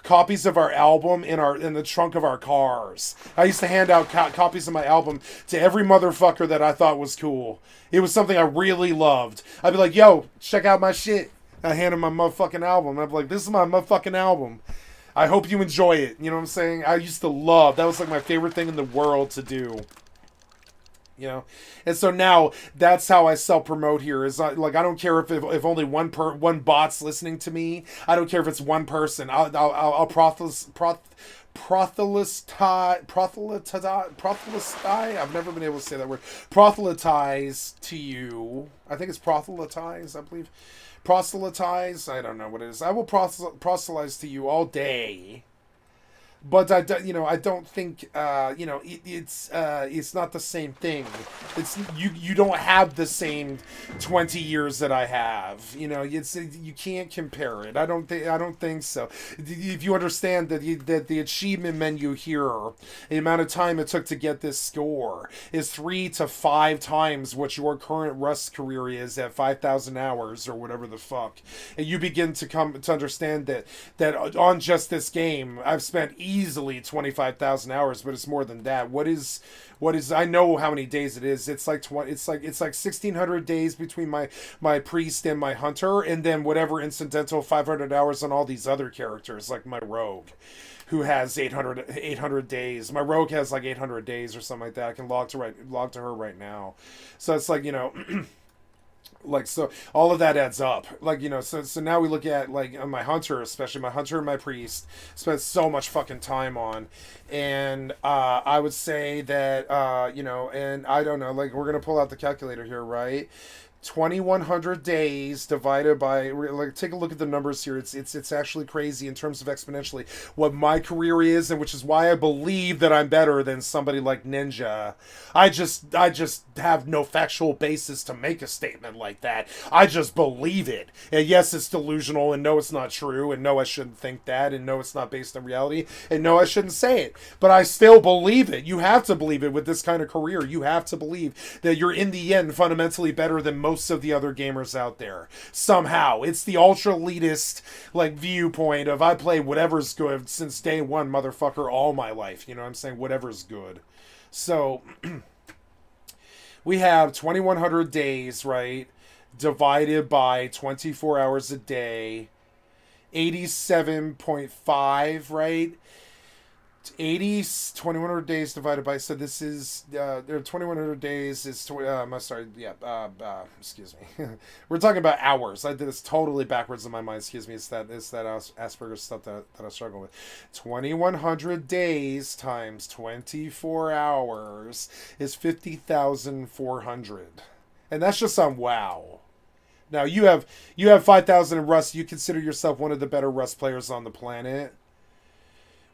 copies of our album in the trunk of our cars. I used to hand out copies of my album to every motherfucker that I thought was cool. It was something I really loved. I'd be like, yo, check out my shit. I hand him my motherfucking album. I'd be like, this is my motherfucking album. I hope you enjoy it. You know what I'm saying? I used to love, that was my favorite thing in the world to do. And so now that's how I self-promote here. Is I don't care if only one bot's listening to me. I don't care if it's one person. I'll proselytize. I've never been able to say that word. Proselytize to you. I think it's proselytize, I believe. Proselytize. I don't know what it is. I will proselytize to you all day. But I don't think it's not the same thing. It's you don't have the same 20 years that I have. You can't compare it. I don't think so. If you understand that the achievement menu here, the amount of time it took to get this score is 3 to 5 times what your current Rust career is at 5,000 hours or whatever the fuck, and you begin to come to understand that on just this game I've spent easily 25,000 hours, but it's more than that. What is? I know how many days it is. It's like 1,600 days between my priest and my hunter, and then whatever incidental 500 hours on all these other characters, like my rogue, who has 800 days. My rogue has like 800 days or something like that. I can log to her right now. So it's like, you know, like, so all of that adds up. Like, you know, so now we look at, like, my hunter, especially my hunter and my priest, spent so much fucking time on. And I would say that, you know, and I don't know, like, we're going to pull out the calculator here, right? 2,100 days divided by, like, take a look at the numbers here. It's actually crazy in terms of exponentially what my career is, and which is why I believe that I'm better than somebody like Ninja. I just have no factual basis to make a statement like that. I just believe it. And yes, it's delusional, and no, it's not true, and no, I shouldn't think that, and no, it's not based on reality, and no, I shouldn't say it. But I still believe it. You have to believe it with this kind of career. You have to believe that you're in the end fundamentally better than most of the other gamers out there. Somehow. It's the ultra elitist, like, viewpoint of I play whatever's good since day one, motherfucker, all my life. You know what I'm saying? Whatever's good. So, we have 2,100 days, right? Divided by 24 hours a day. 87.5, right? 2,100 days divided by, so this is, 2,100 days is, excuse me. We're talking about hours. I did this totally backwards in my mind, excuse me. It's that Asperger's stuff that I struggle with. 2,100 days times 24 hours is 50,400. And that's just on WoW. Now, you have 5,000 in Rust. You consider yourself one of the better Rust players on the planet.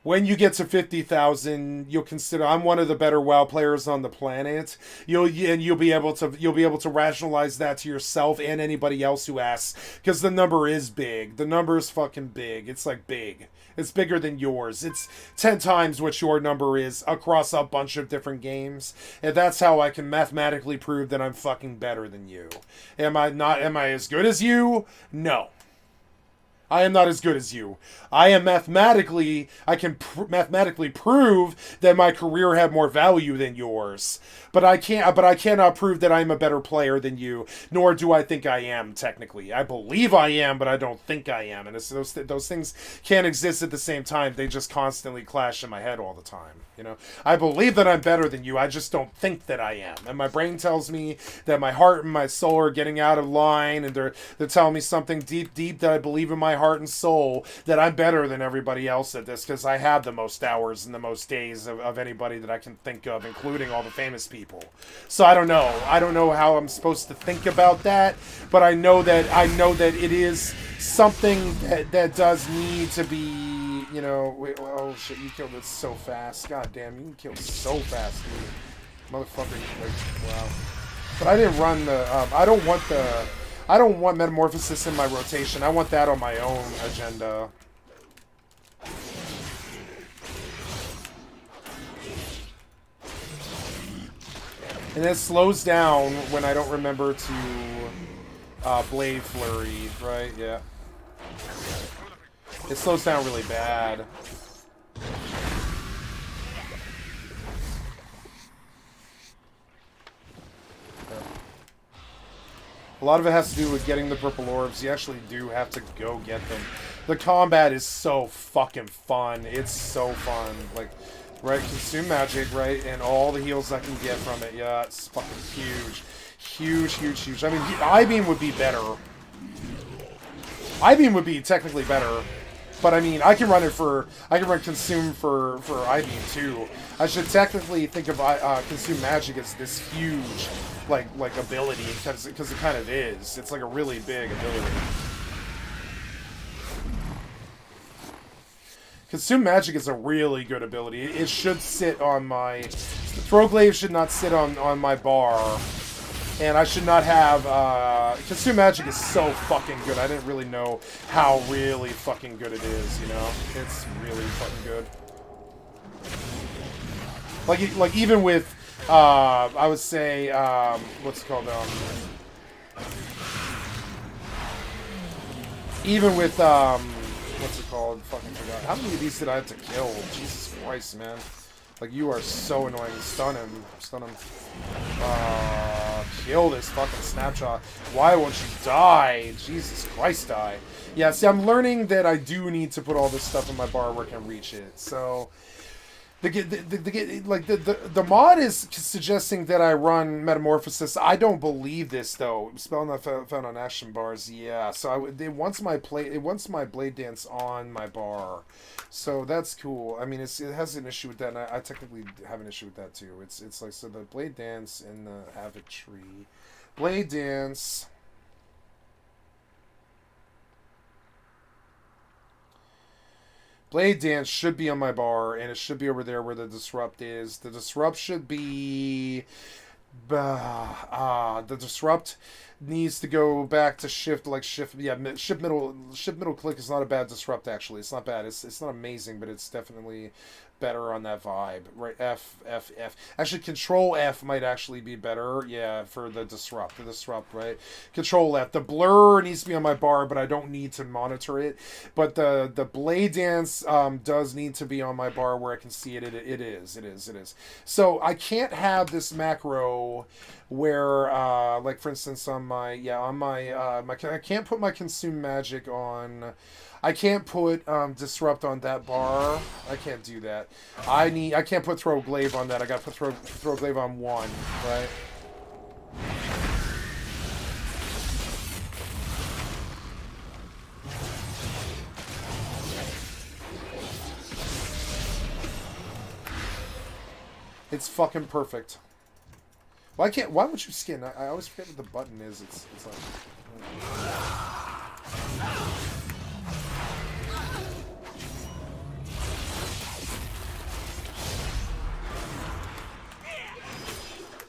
When you get to 50,000, you'll consider I'm one of the better WoW players on the planet. You'll be able to rationalize that to yourself and anybody else who asks, because the number is big. The number is fucking big. It's like big. It's bigger than yours. It's 10 times what your number is across a bunch of different games. And that's how I can mathematically prove that I'm fucking better than you. Am I as good as you? No. I am not as good as you. I can mathematically prove that my career had more value than yours. But I cannot prove that I'm a better player than you, nor do I think I am, technically. I believe I am, but I don't think I am. And it's those things can't exist at the same time. They just constantly clash in my head all the time. You know, I believe that I'm better than you. I just don't think that I am. And my brain tells me that my heart and my soul are getting out of line, and they're telling me something deep that I believe in my heart and soul, that I'm better than everybody else at this because I have the most hours and the most days of anybody that I can think of, including all the famous people. So I don't know. I don't know how I'm supposed to think about that, but I know that it is something that does need to be. You know, oh shit, you killed it so fast. God damn, you can kill so fast, dude. Motherfucker, like, wow. But I didn't run the, I don't want Metamorphosis in my rotation. I want that on my own agenda. And it slows down when I don't remember to, Blade Flurry, right? Yeah. It slows down really bad. A lot of it has to do with getting the purple orbs. You actually do have to go get them. The combat is so fucking fun. It's so fun. Like, right, consume magic, right, and all the heals I can get from it. Yeah, it's fucking huge. Huge, huge, huge. I mean, I-Beam would be better. I-Beam would be technically better. But I mean, I can run Consume for I-Beam too. I should technically think of Consume Magic as this huge, like ability, because it kind of is. It's like a really big ability. Consume Magic is a really good ability. It should sit on my... Throw-Glaive should not sit on my bar. And I should not have, Consume Magic is so fucking good. I didn't really know how really fucking good it is, you know? It's really fucking good. Like even with, I would say, what's it called, even with, what's it called? Fucking forgot. How many of these did I have to kill? Jesus Christ, man. Like, you are so annoying. Stun him. Stun him. Kill this fucking snapshot. Why won't you die? Jesus Christ, die. Yeah, see, I'm learning that I do need to put all this stuff in my bar where I can reach it. So, the mod is suggesting that I run Metamorphosis. I don't believe this, though. Spell not found on action bars. Yeah, so it wants my Blade Dance on my bar. So that's cool. I mean, it has an issue with that, and I technically have an issue with that too. It's like, so the Blade Dance in the Havoc tree. Blade Dance. Blade Dance should be on my bar, and it should be over there where the Disrupt is. The Disrupt should be... the Disrupt needs to go back to shift middle click is not a bad Disrupt, actually. It's not bad. It's not amazing, but it's definitely better on that vibe. Right, F. Actually, Control F might actually be better, yeah, for the Disrupt, right? Control F. The blur needs to be on my bar, but I don't need to monitor it. But the Blade Dance does need to be on my bar where I can see it. It is. So I can't have this macro where, like, for instance, I can't put my Consume Magic on... I can't put Disrupt on that bar. I can't do that. I can't put Throw Glaive on that. I gotta put Throw Glaive on 1, right? It's fucking perfect. Why would you skin? I always forget what the button is. It's like...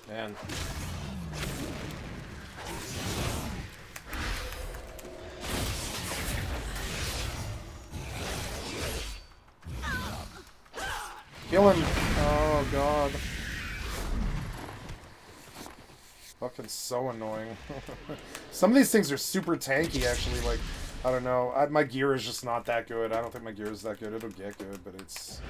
Man. Kill him! Oh god. Fucking so annoying. Some of these things are super tanky, actually. Like, I don't know. My gear is just not that good. I don't think my gear is that good. It'll get good, but it's...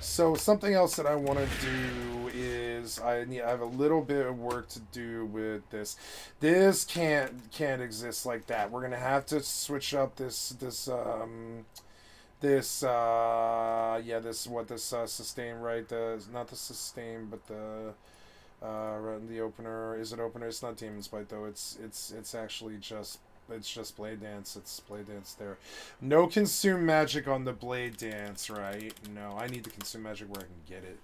So something else that I want to do is I have a little bit of work to do with this. This can't exist like that. We're gonna have to switch up this sustain, right? Not the sustain, but the opener. Is it opener? It's not Demon's Bite though. It's actually just. It's just Blade Dance. It's Blade Dance there. No Consume Magic on the Blade Dance, right? No, I need to Consume Magic where I can get it.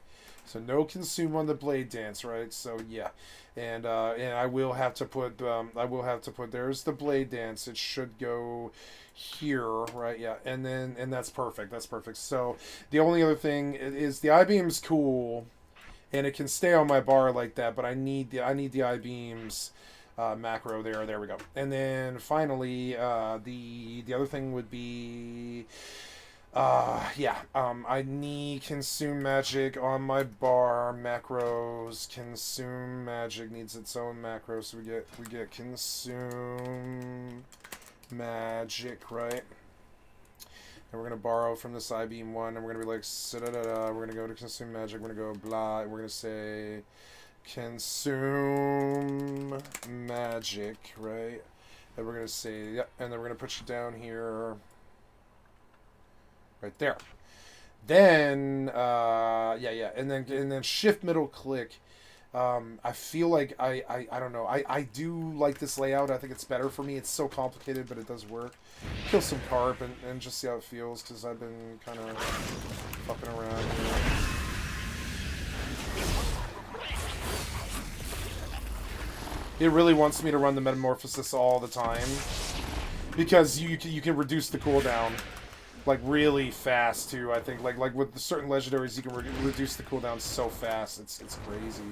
So no Consume on the Blade Dance, right? So yeah, and I will have to put there's the Blade Dance. It should go here, right? Yeah, and that's perfect. That's perfect. So the only other thing is the I-beam's cool, and it can stay on my bar like that. But I need the I-beams. Macro there we go. And then finally the other thing would be I need Consume Magic on my bar. Macros. Consume Magic needs its own macro, so we get Consume Magic, right? And we're gonna borrow from this I-beam one, and we're gonna be like we're gonna go to Consume Magic, we're gonna go blah, and we're gonna say Consume Magic, right? And we're gonna say, yep, and then we're gonna put you down here, right there. Then, and then shift middle click. I feel like I don't know. I do like this layout. I think it's better for me. It's so complicated, but it does work. Kill some carp and just see how it feels, because I've been kind of fucking around here. It really wants me to run the Metamorphosis all the time, because you can reduce the cooldown like really fast too. I think like with certain legendaries you can reduce the cooldown so fast. It's crazy.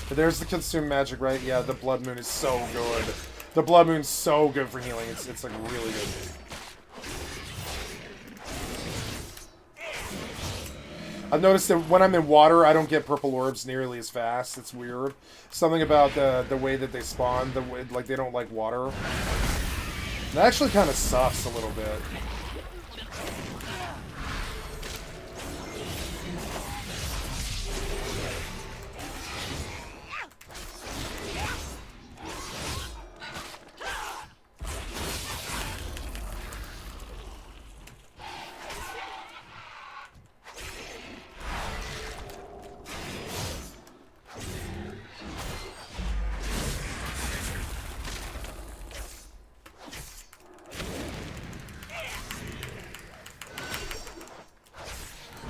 But there's the Consume Magic, right? Yeah, the Blood Moon is so good. The Blood Moon's so good for healing. It's like really good. I've noticed that when I'm in water, I don't get purple orbs nearly as fast. It's weird. Something about the way that they spawn, the way, like they don't like water. That actually kind of sucks a little bit.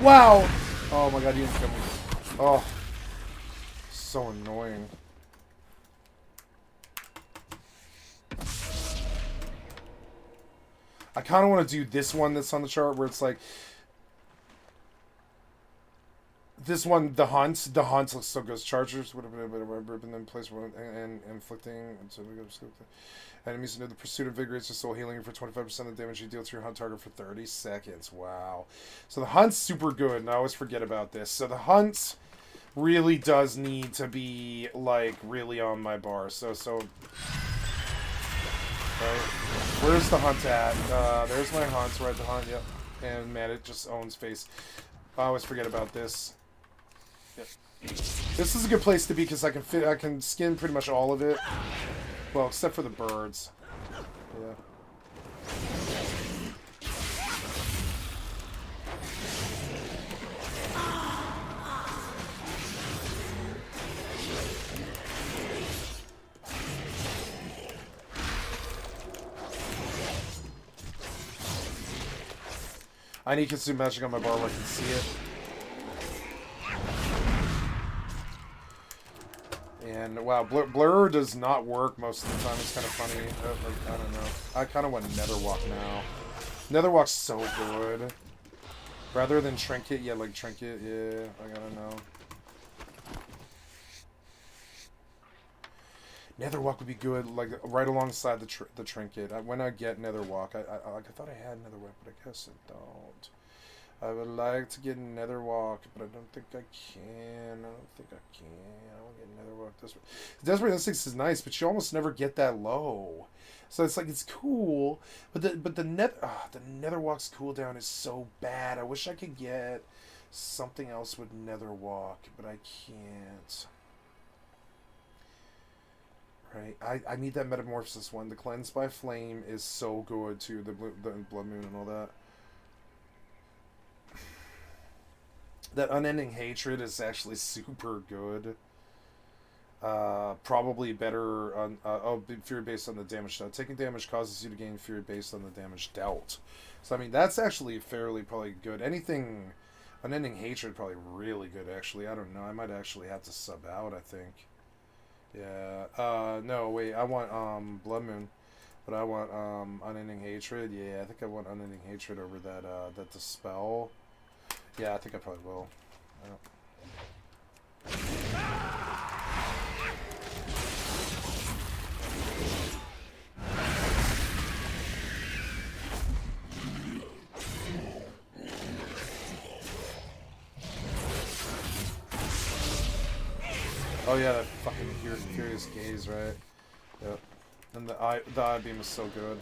Wow! Oh my god, you didn't kill me. Oh. So annoying. I kind of want to do this one that's on the chart where it's like... This one, the hunt. The hunt looks so good. Chargers would have been in place and inflicting... Enemies into the pursuit of vigor. It's just soul healing for 25% of the damage you deal to your hunt target for 30 seconds. Wow. So the hunt's super good, and I always forget about this. So the hunt really does need to be, like, really on my bar. So, right? Where's the hunt at? There's my hunt. Right, the hunt, yep. And, man, it just owns face. I always forget about this. Yep. This is a good place to be, because I can skin pretty much all of it. Well, except for the birds. Yeah. I need consume magic on my bar where I can see it. And wow, blur does not work most of the time. It's kind of funny. I don't know. I kind of want Netherwalk now. Netherwalk's so good. Rather than Trinket, yeah, like Trinket, yeah, I gotta know. Netherwalk would be good, like right alongside the Trinket. When I get Netherwalk, I thought I had Netherwalk, but I guess I don't. I would like to get Netherwalk, but I don't think I can. I don't think I can. I want to get Netherwalk this way. Desperate Instincts is nice, but you almost never get that low. So it's like, it's cool, but the Netherwalk's cooldown is so bad. I wish I could get something else with Netherwalk, but I can't. Right, I need that Metamorphosis one. The Cleanse by Flame is so good too. The Blood Moon and all that. That Unending Hatred is actually super good. Probably better on Fury based on the damage dealt. Taking damage causes you to gain Fury based on the damage dealt. So I mean that's actually fairly probably good. Anything Unending Hatred probably really good actually. I don't know. I might actually have to sub out, I think. Yeah. No, wait, I want Blood Moon. But I want Unending Hatred. Yeah, I think I want Unending Hatred over that Dispel. Yeah, I think I probably will. Yeah. Oh yeah, that fucking Furious Gaze, right? Yep. And the eye beam is so good.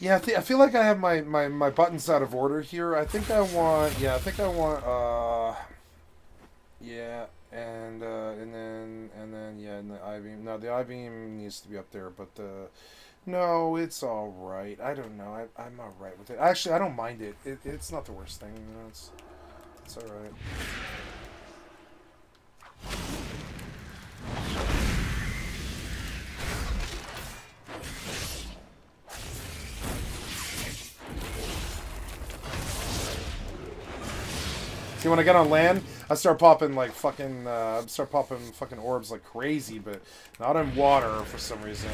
Yeah, I feel like I have my buttons out of order here. I think I want, yeah, and then yeah, and the I-beam. No, the I-beam needs to be up there, but no, it's all right. I don't know. I'm all right with it. Actually, I don't mind it. It's not the worst thing. You know, it's all right. See, when I get on land, I start popping like fucking, fucking orbs like crazy, but not in water for some reason.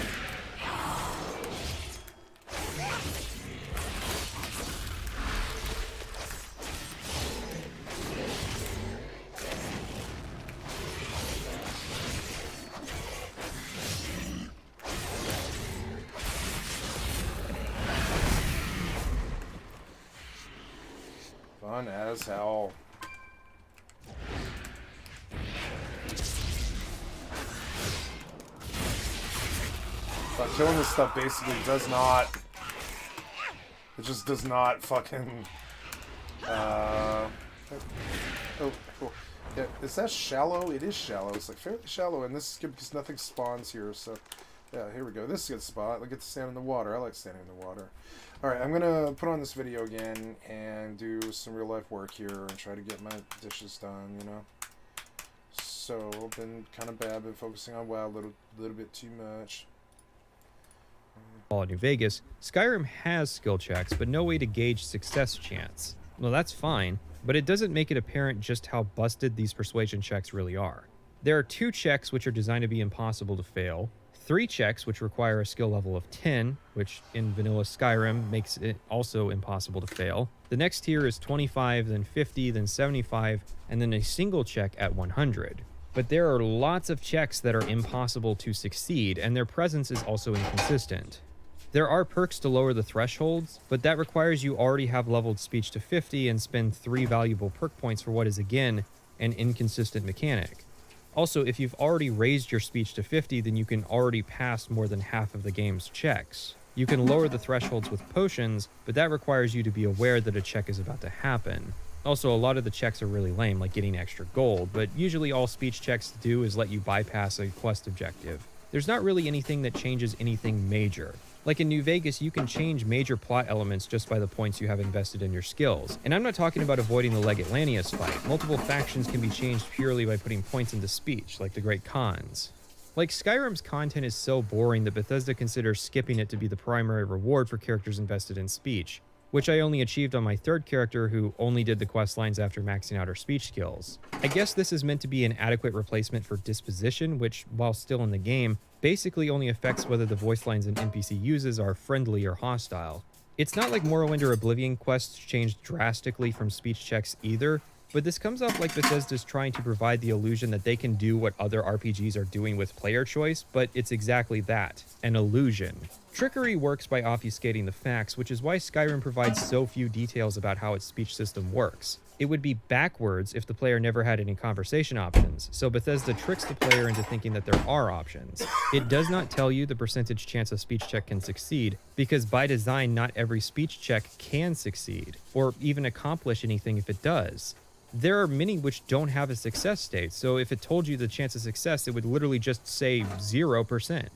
as hell. But killing this stuff basically does not... It just does not fucking... Oh, cool. Yeah, is that shallow? It is shallow. It's like fairly shallow, and this is good because nothing spawns here, so... Yeah, here we go. This is a good spot. I get to stand in the water. I like standing in the water. Alright, I'm gonna put on this video again and do some real life work here and try to get my dishes done, you know? So, been kind of bad, been focusing on WoW a little bit too much. All New Vegas, Skyrim has skill checks, but no way to gauge success chance. Well, that's fine, but it doesn't make it apparent just how busted these persuasion checks really are. There are 2 checks which are designed to be impossible to fail, 3 checks which require a skill level of 10, which in vanilla Skyrim makes it also impossible to fail. The next tier is 25, then 50, then 75, and then a single check at 100. But there are lots of checks that are impossible to succeed, and their presence is also inconsistent. There are perks to lower the thresholds, but that requires you already have leveled speech to 50 and spend 3 valuable perk points for what is again an inconsistent mechanic. Also, if you've already raised your speech to 50, then you can already pass more than half of the game's checks. You can lower the thresholds with potions, but that requires you to be aware that a check is about to happen. Also, a lot of the checks are really lame, like getting extra gold, but usually all speech checks do is let you bypass a quest objective. There's not really anything that changes anything major. Like in New Vegas, you can change major plot elements just by the points you have invested in your skills. And I'm not talking about avoiding the Leg Atlanteus fight. Multiple factions can be changed purely by putting points into speech, like the Great Khans. Like, Skyrim's content is so boring that Bethesda considers skipping it to be the primary reward for characters invested in speech, which I only achieved on my 3rd character who only did the quest lines after maxing out her speech skills. I guess this is meant to be an adequate replacement for disposition, which, while still in the game, basically only affects whether the voice lines an NPC uses are friendly or hostile. It's not like Morrowind or Oblivion quests changed drastically from speech checks either, but this comes off like Bethesda's trying to provide the illusion that they can do what other RPGs are doing with player choice, but it's exactly that, an illusion. Trickery works by obfuscating the facts, which is why Skyrim provides so few details about how its speech system works. It would be backwards if the player never had any conversation options, so Bethesda tricks the player into thinking that there are options. It does not tell you the percentage chance a speech check can succeed, because by design not every speech check can succeed, or even accomplish anything if it does. There are many which don't have a success state, so if it told you the chance of success, it would literally just say 0%.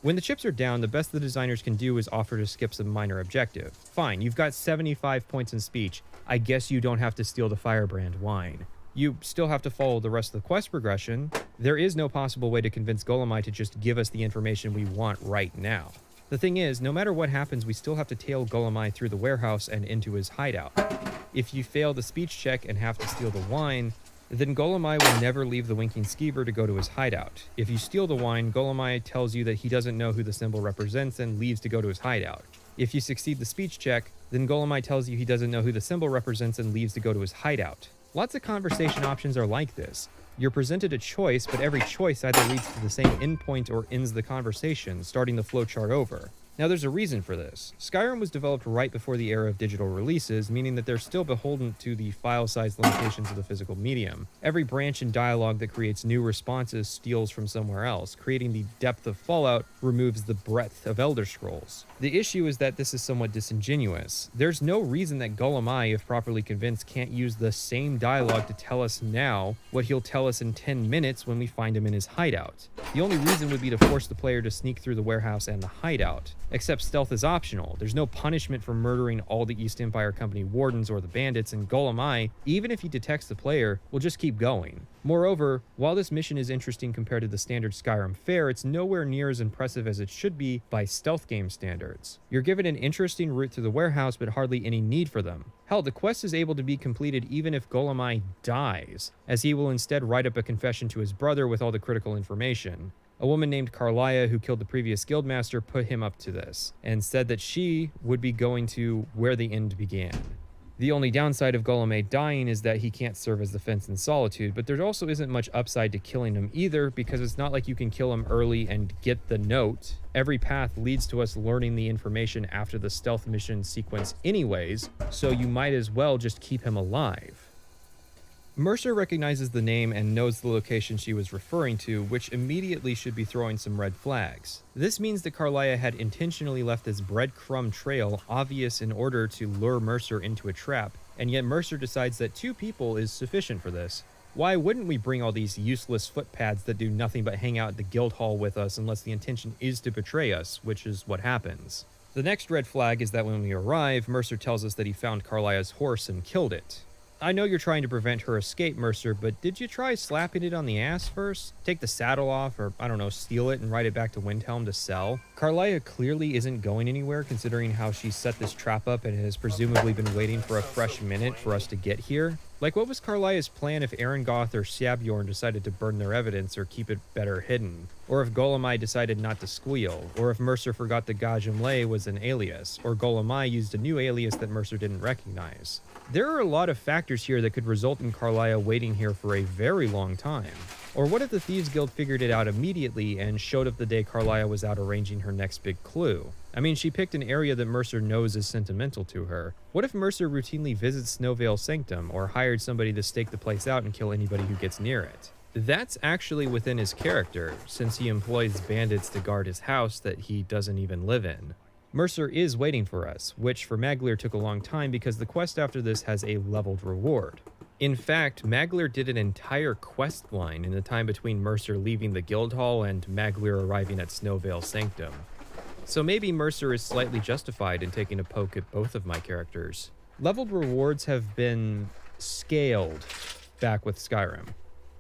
When the chips are down, the best the designers can do is offer to skip some minor objective. Fine, you've got 75 points in speech. I guess you don't have to steal the Firebrand wine. You still have to follow the rest of the quest progression. There is no possible way to convince Golemai to just give us the information we want right now. The thing is, no matter what happens, we still have to tail Golemai through the warehouse and into his hideout. If you fail the speech check and have to steal the wine, then Golemai will never leave the Winking Skeever to go to his hideout. If you steal the wine, Golemai tells you that he doesn't know who the symbol represents and leaves to go to his hideout. If you succeed the speech check, then Golemai tells you he doesn't know who the symbol represents and leaves to go to his hideout. Lots of conversation options are like this. You're presented a choice, but every choice either leads to the same endpoint or ends the conversation, starting the flowchart over. Now there's a reason for this. Skyrim was developed right before the era of digital releases, meaning that they're still beholden to the file size limitations of the physical medium. Every branch in dialogue that creates new responses steals from somewhere else. Creating the depth of Fallout removes the breadth of Elder Scrolls. The issue is that this is somewhat disingenuous. There's no reason that Golemai, if properly convinced, can't use the same dialogue to tell us now what he'll tell us in 10 minutes when we find him in his hideout. The only reason would be to force the player to sneak through the warehouse and the hideout. Except stealth is optional. There's no punishment for murdering all the East Empire Company wardens or the bandits, and Golemai, even if he detects the player, will just keep going. Moreover, while this mission is interesting compared to the standard Skyrim fare, it's nowhere near as impressive as it should be by stealth game standards. You're given an interesting route through the warehouse, but hardly any need for them. Hell, the quest is able to be completed even if Golemai dies, as he will instead write up a confession to his brother with all the critical information. A woman named Carlia, who killed the previous guildmaster, put him up to this, and said that she would be going to where the end began. The only downside of Golem dying is that he can't serve as the fence in Solitude, but there also isn't much upside to killing him either, because it's not like you can kill him early and get the note. Every path leads to us learning the information after the stealth mission sequence anyways, so you might as well just keep him alive. Mercer recognizes the name and knows the location she was referring to, which immediately should be throwing some red flags. This means that Carlia had intentionally left this breadcrumb trail obvious in order to lure Mercer into a trap, and yet Mercer decides that 2 people is sufficient for this. Why wouldn't we bring all these useless footpads that do nothing but hang out at the guild hall with us unless the intention is to betray us, which is what happens. The next red flag is that when we arrive, Mercer tells us that he found Carlia's horse and killed it. I know you're trying to prevent her escape, Mercer, but did you try slapping it on the ass first? Take the saddle off, or, I don't know, steal it and ride it back to Windhelm to sell? Carlia clearly isn't going anywhere, considering how she set this trap up and has presumably been waiting for a fresh minute for us to get here. Like, what was Carlia's plan if Arengoth or Sabjorn decided to burn their evidence or keep it better hidden? Or if Golemai decided not to squeal? Or if Mercer forgot that Gajumlay was an alias? Or Golemai used a new alias that Mercer didn't recognize? There are a lot of factors here that could result in Carlia waiting here for a very long time. Or what if the Thieves Guild figured it out immediately and showed up the day Carlia was out arranging her next big clue? I mean, she picked an area that Mercer knows is sentimental to her. What if Mercer routinely visits Snowvale Sanctum, or hired somebody to stake the place out and kill anybody who gets near it? That's actually within his character, since he employs bandits to guard his house that he doesn't even live in. Mercer is waiting for us, which for Maglir took a long time because the quest after this has a leveled reward. In fact, Maglir did an entire quest line in the time between Mercer leaving the guild hall and Maglir arriving at Snowvale Sanctum. So maybe Mercer is slightly justified in taking a poke at both of my characters. Leveled rewards have been scaled back with Skyrim.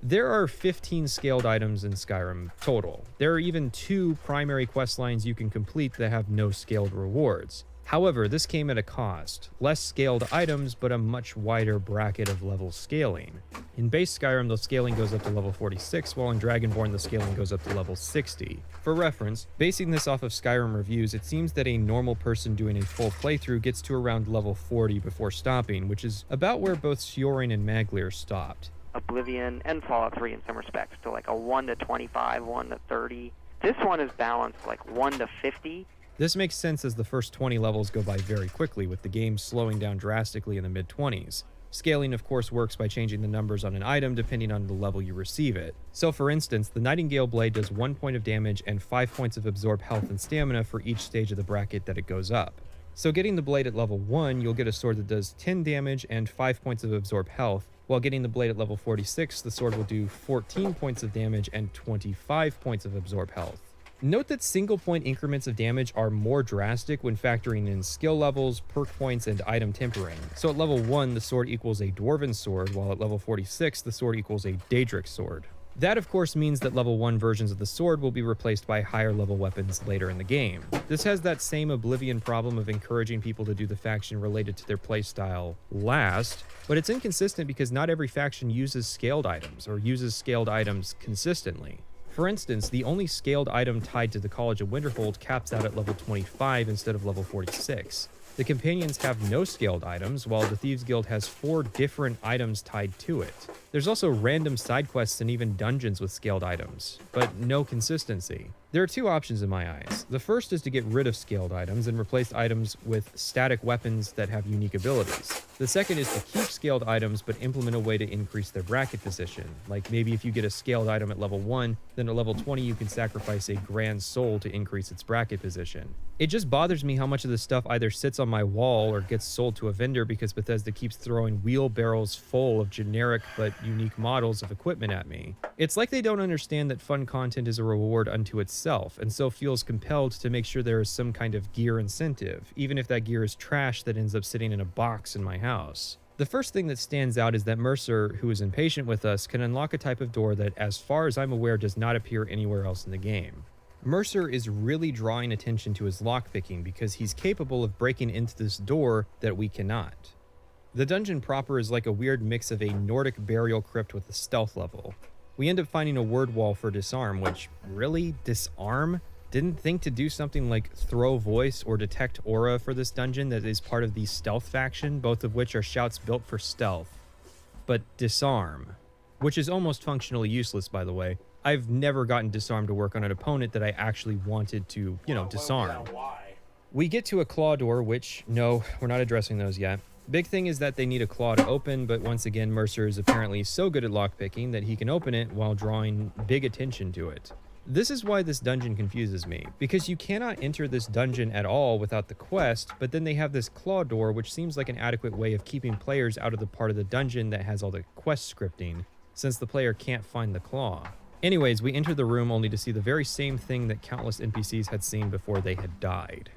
There are 15 scaled items in Skyrim total. There are even 2 primary quest lines you can complete that have no scaled rewards. However, this came at a cost. Less scaled items, but a much wider bracket of level scaling. In base Skyrim, the scaling goes up to level 46, while in Dragonborn, the scaling goes up to level 60. For reference, basing this off of Skyrim reviews, it seems that a normal person doing a full playthrough gets to around level 40 before stopping, which is about where both Siorin and Maglir stopped. Oblivion and Fallout 3 in some respects, to like a 1 to 25, 1 to 30. This one is balanced like 1 to 50. This makes sense as the first 20 levels go by very quickly, with the game slowing down drastically in the mid-20s. Scaling, of course, works by changing the numbers on an item depending on the level you receive it. So for instance, the Nightingale Blade does 1 point of damage and 5 points of absorb health and stamina for each stage of the bracket that it goes up. So getting the blade at level 1, you'll get a sword that does 10 damage and 5 points of absorb health, while getting the blade at level 46, the sword will do 14 points of damage and 25 points of absorb health. Note that single point increments of damage are more drastic when factoring in skill levels, perk points, and item tempering. So at level 1, the sword equals a Dwarven sword, while at level 46, the sword equals a Daedric sword. That of course means that level 1 versions of the sword will be replaced by higher level weapons later in the game. This has that same Oblivion problem of encouraging people to do the faction related to their playstyle last, but it's inconsistent because not every faction uses scaled items, or uses scaled items consistently. For instance, the only scaled item tied to the College of Winterhold caps out at level 25 instead of level 46. The companions have no scaled items, while the Thieves Guild has 4 different items tied to it. There's also random side quests and even dungeons with scaled items, but no consistency. There are 2 options in my eyes. The first is to get rid of scaled items and replace items with static weapons that have unique abilities. The second is to keep scaled items but implement a way to increase their bracket position. Like maybe if you get a scaled item at level 1, then at level 20 you can sacrifice a grand soul to increase its bracket position. It just bothers me how much of this stuff either sits on my wall or gets sold to a vendor because Bethesda keeps throwing wheelbarrows full of generic but unique models of equipment at me. It's like they don't understand that fun content is a reward unto itself, and so feels compelled to make sure there is some kind of gear incentive, even if that gear is trash that ends up sitting in a box in my house. The first thing that stands out is that Mercer, who is impatient with us, can unlock a type of door that, as far as I'm aware, does not appear anywhere else in the game. Mercer is really drawing attention to his lockpicking because he's capable of breaking into this door that we cannot. The dungeon proper is like a weird mix of a Nordic burial crypt with a stealth level. We end up finding a word wall for disarm, which, really? Disarm? Didn't think to do something like throw voice or detect aura for this dungeon that is part of the stealth faction, both of which are shouts built for stealth. But disarm, which is almost functionally useless, by the way. I've never gotten disarm to work on an opponent that I actually wanted to, disarm. We get to a claw door, which, no, we're not addressing those yet. Big thing is that they need a claw to open, but once again, Mercer is apparently so good at lockpicking that he can open it while drawing big attention to it. This is why this dungeon confuses me, because you cannot enter this dungeon at all without the quest, but then they have this claw door, which seems like an adequate way of keeping players out of the part of the dungeon that has all the quest scripting, since the player can't find the claw. Anyways, we enter the room only to see the very same thing that countless NPCs had seen before they had died.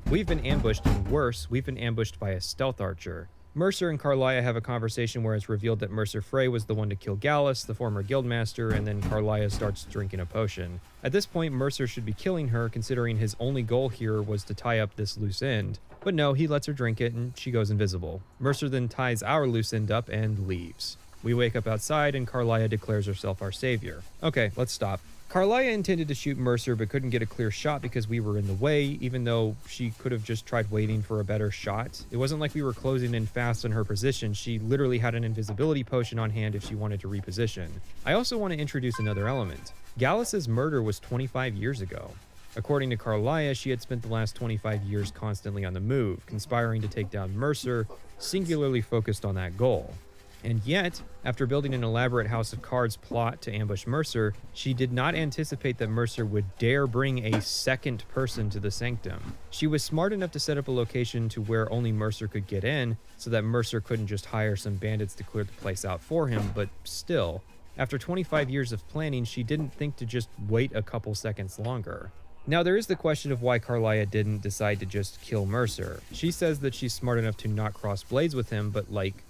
We've been ambushed, and worse, we've been ambushed by a stealth archer. Mercer and Carlia have a conversation where it's revealed that Mercer Frey was the one to kill Gallus, the former guildmaster, and then Carlia starts drinking a potion. At this point, Mercer should be killing her, considering his only goal here was to tie up this loose end. But no, he lets her drink it, and she goes invisible. Mercer then ties our loose end up and leaves. We wake up outside, and Carlia declares herself our savior. Okay, let's stop. Carlia intended to shoot Mercer but couldn't get a clear shot because we were in the way, even though she could have just tried waiting for a better shot. It wasn't like we were closing in fast on her position. She literally had an invisibility potion on hand if she wanted to reposition. I also want to introduce another element. Gallus's murder was 25 years ago. According to Carlia, she had spent the last 25 years constantly on the move, conspiring to take down Mercer, singularly focused on that goal. And yet, after building an elaborate House of Cards plot to ambush Mercer, she did not anticipate that Mercer would dare bring a second person to the Sanctum. She was smart enough to set up a location to where only Mercer could get in, so that Mercer couldn't just hire some bandits to clear the place out for him, but still, after 25 years of planning, she didn't think to just wait a couple seconds longer. Now, there is the question of why Carlia didn't decide to just kill Mercer. She says that she's smart enough to not cross blades with him, but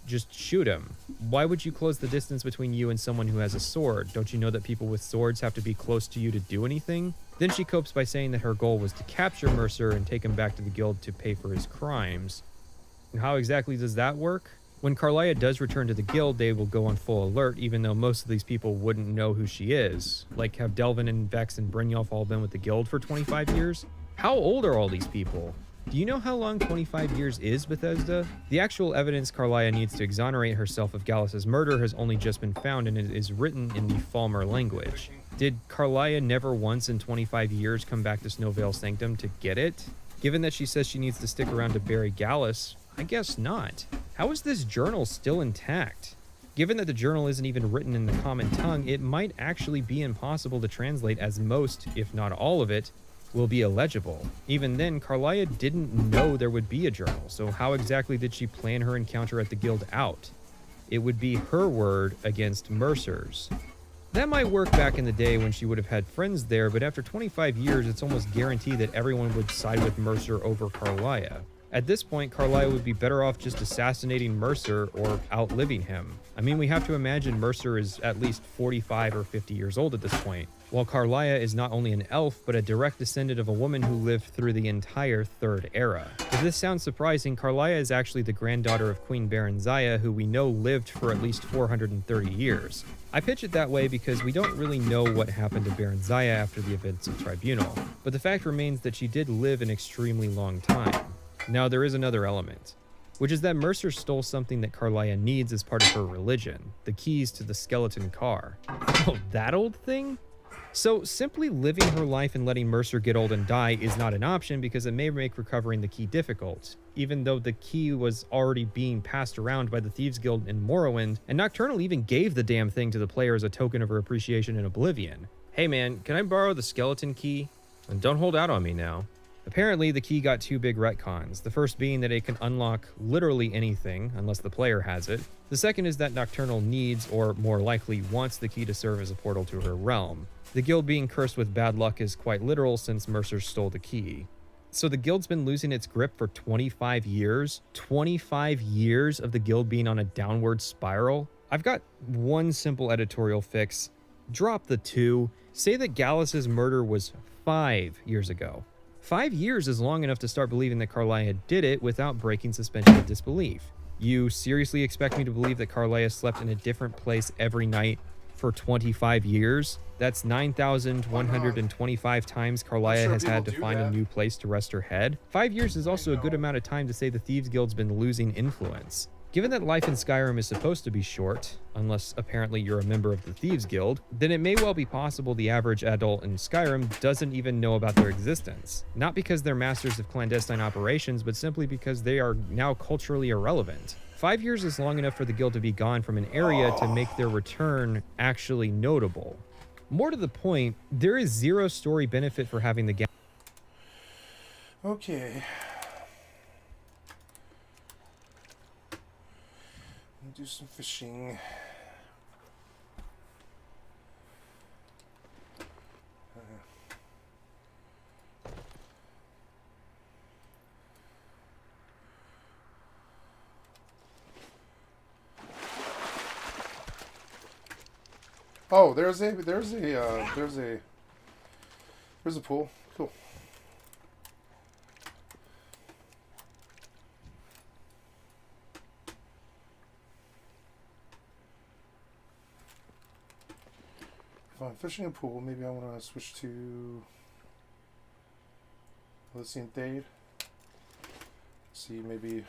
just shoot him. Why would you close the distance between you and someone who has a sword? Don't you know that people with swords have to be close to you to do anything? Then she copes by saying that her goal was to capture Mercer and take him back to the guild to pay for his crimes. And how exactly does that work? When Carlia does return to the guild, they will go on full alert, even though most of these people wouldn't know who she is. Like, have Delvin and Vex and Brynjolf all been with the guild for 25 years? How old are all these people? Do you know how long 25 years is, Bethesda? The actual evidence Carlia needs to exonerate herself of Gallus's murder has only just been found, and it is written in the Falmer language. Did Carlia never once in 25 years come back to Snowvale Sanctum to get it? Given that she says she needs to stick around to bury Gallus, I guess not. How is this journal still intact? Given that the journal isn't even written in the common tongue, it might actually be impossible to translate, as most, if not all of it, will be illegible. Even then, Carlia didn't know there would be a journal, so how exactly did she plan her encounter at the guild out? It would be her word against Mercer's. That might work back in the day when she would have had friends there, but after 25 years, it's almost guaranteed that everyone would side with Mercer over Carlia. At this point, Carlia would be better off just assassinating Mercer or outliving him. I mean, we have to imagine Mercer is at least 45 or 50 years old at this point, while Carlia is not only an elf, but a direct descendant of a woman who lived through the entire Third Era. If this sounds surprising, Carlia is actually the granddaughter of Queen Baranzaya, who we know lived for at least 430 years. I pitch it that way because we don't really know what happened to Baranzaya after the events of Tribunal, but the fact remains that she did live an extremely long time. Now, there is another element, which is that Mercer stole something that Carlia needs as part of her religion, the keys to the skeleton car. Oh, that old thing? So simply living her life and letting Mercer get old and die is not an option because it may make recovering the key difficult, even though the key was already being passed around by the Thieves Guild in Morrowind, and Nocturnal even gave the damn thing to the player as a token of her appreciation in Oblivion. Hey man, can I borrow the skeleton key? And don't hold out on me now. Apparently, the key got two big retcons, the first being that it can unlock literally anything, unless the player has it. The second is that Nocturnal needs, or more likely wants, the key to serve as a portal to her realm. The guild being cursed with bad luck is quite literal since Mercer stole the key. So the guild's been losing its grip for 25 years? 25 years of the guild being on a downward spiral? I've got one simple editorial fix. Drop the 2. Say that Gallus's murder was 5 years ago. 5 years is long enough to start believing that Carlia did it without breaking suspension of disbelief. You seriously expect me to believe that Carleia slept in a different place every night for 25 years? That's 9,125 times Carleia has had to find a new place to rest her head. 5 years is also a good amount of time to say the Thieves Guild's been losing influence. Given that life in Skyrim is supposed to be short, unless apparently you're a member of the Thieves Guild, then it may well be possible the average adult in Skyrim doesn't even know about their existence. Not because they're masters of clandestine operations, but simply because they are now culturally irrelevant. 5 years is long enough for the guild to be gone from an area to make their return actually notable. More to the point, there is zero story benefit for having the game. Okay. Do some fishing. Oh, there's a pool. Cool. If I'm fishing a pool, maybe I want to switch to Elysian Thade. See, maybe.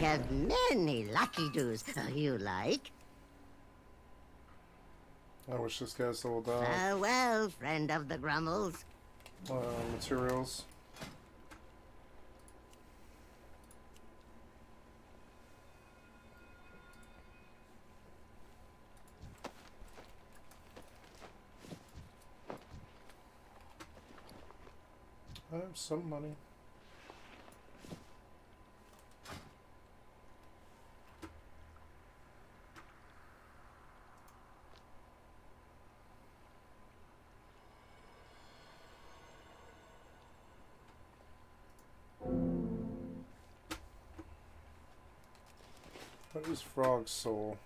have many lucky doos you like. I wish this guy sold out. Farewell, friend of the Grummels. Materials. I have some money. What is Frog Soul?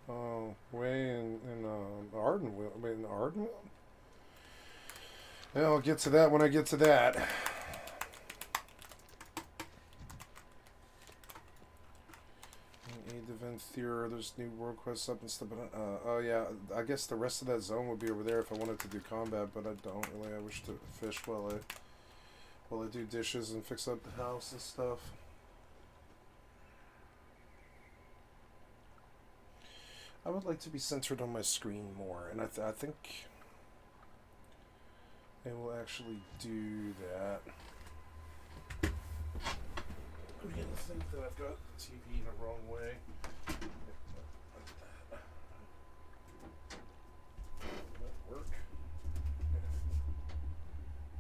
Oh, way in Ardenville. Wait, in Ardenville? Yeah, I'll get to that when I get to that. Aid Event Theater, there's new world quests up and stuff. But oh yeah, I guess the rest of that zone would be over there if I wanted to do combat, but I don't really. I wish to fish while I do dishes and fix up the house and stuff. I would like to be centered on my screen more, and I think I will actually do that. I'm beginning to think that I've got the TV the wrong way. Will that work?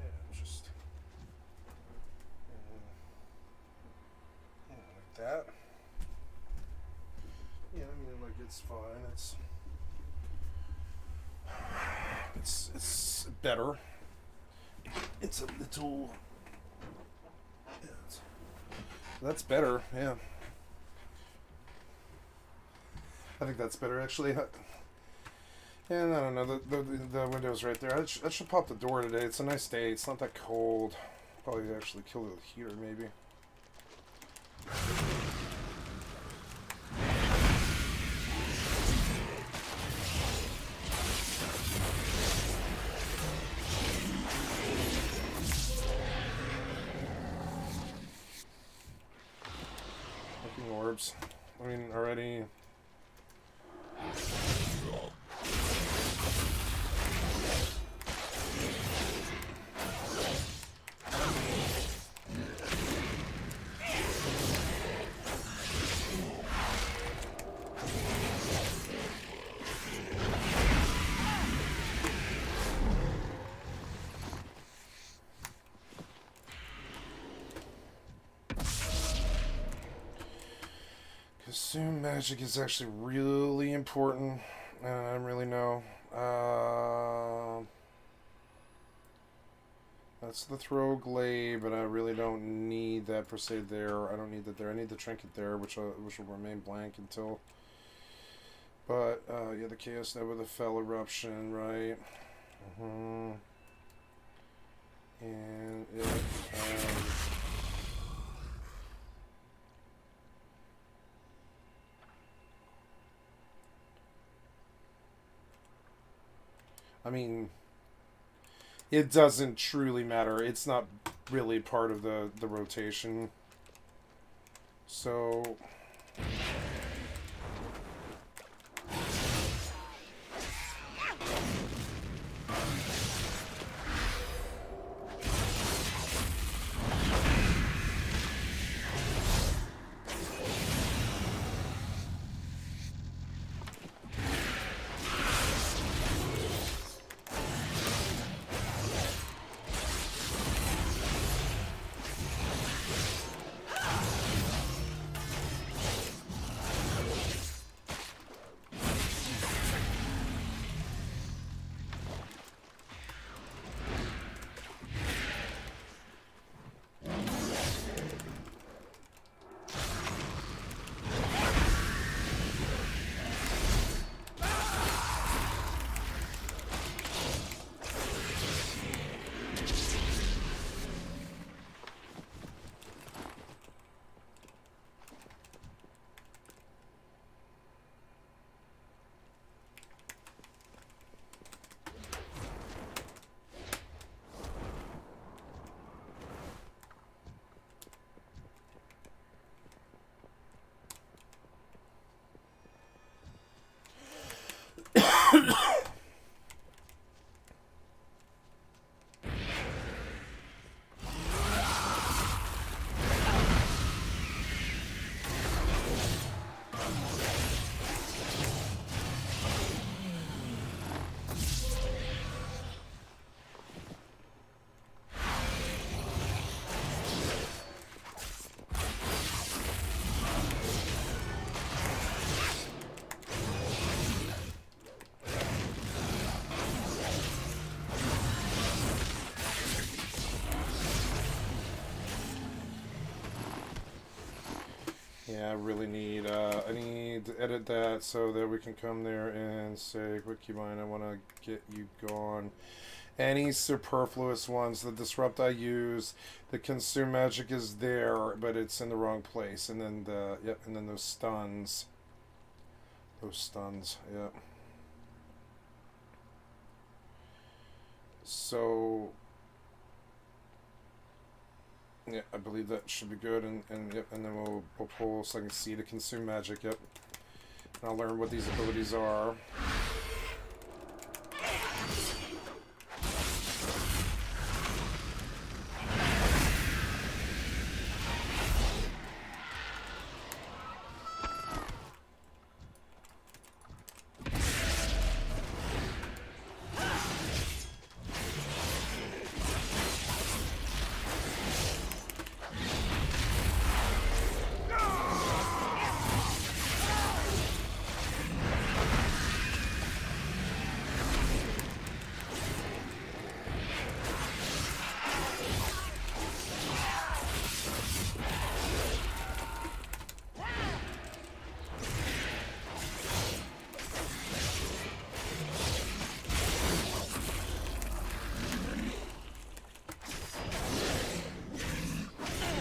Yeah, just like that. Yeah, I mean, like, it's fine. It's better. It's a little. Yeah, that's better. Yeah, I think that's better actually. And I don't know, the window's right there. I should pop the door today. It's a nice day. It's not that cold. Probably actually kill the heater maybe. Orbs. I mean, already. Consume magic is actually really important. I don't really know. That's the throw glaive, but I really don't need that per se there. I don't need that there. I need the trinket there, which will remain blank until. But yeah, the chaos node with the fell eruption, right? And it. I mean, it doesn't truly matter. It's not really part of the rotation. So... Yeah, I really need, I need to edit that so that we can come there and say, quick keybind, I want to get you gone. Any superfluous ones, the disrupt I use, the consume magic is there, but it's in the wrong place. And then the, yep, and then those stuns. Yep. So, yeah, I believe that should be good, and yep, and then we'll pull so I can see the consume magic, yep. And I'll learn what these abilities are.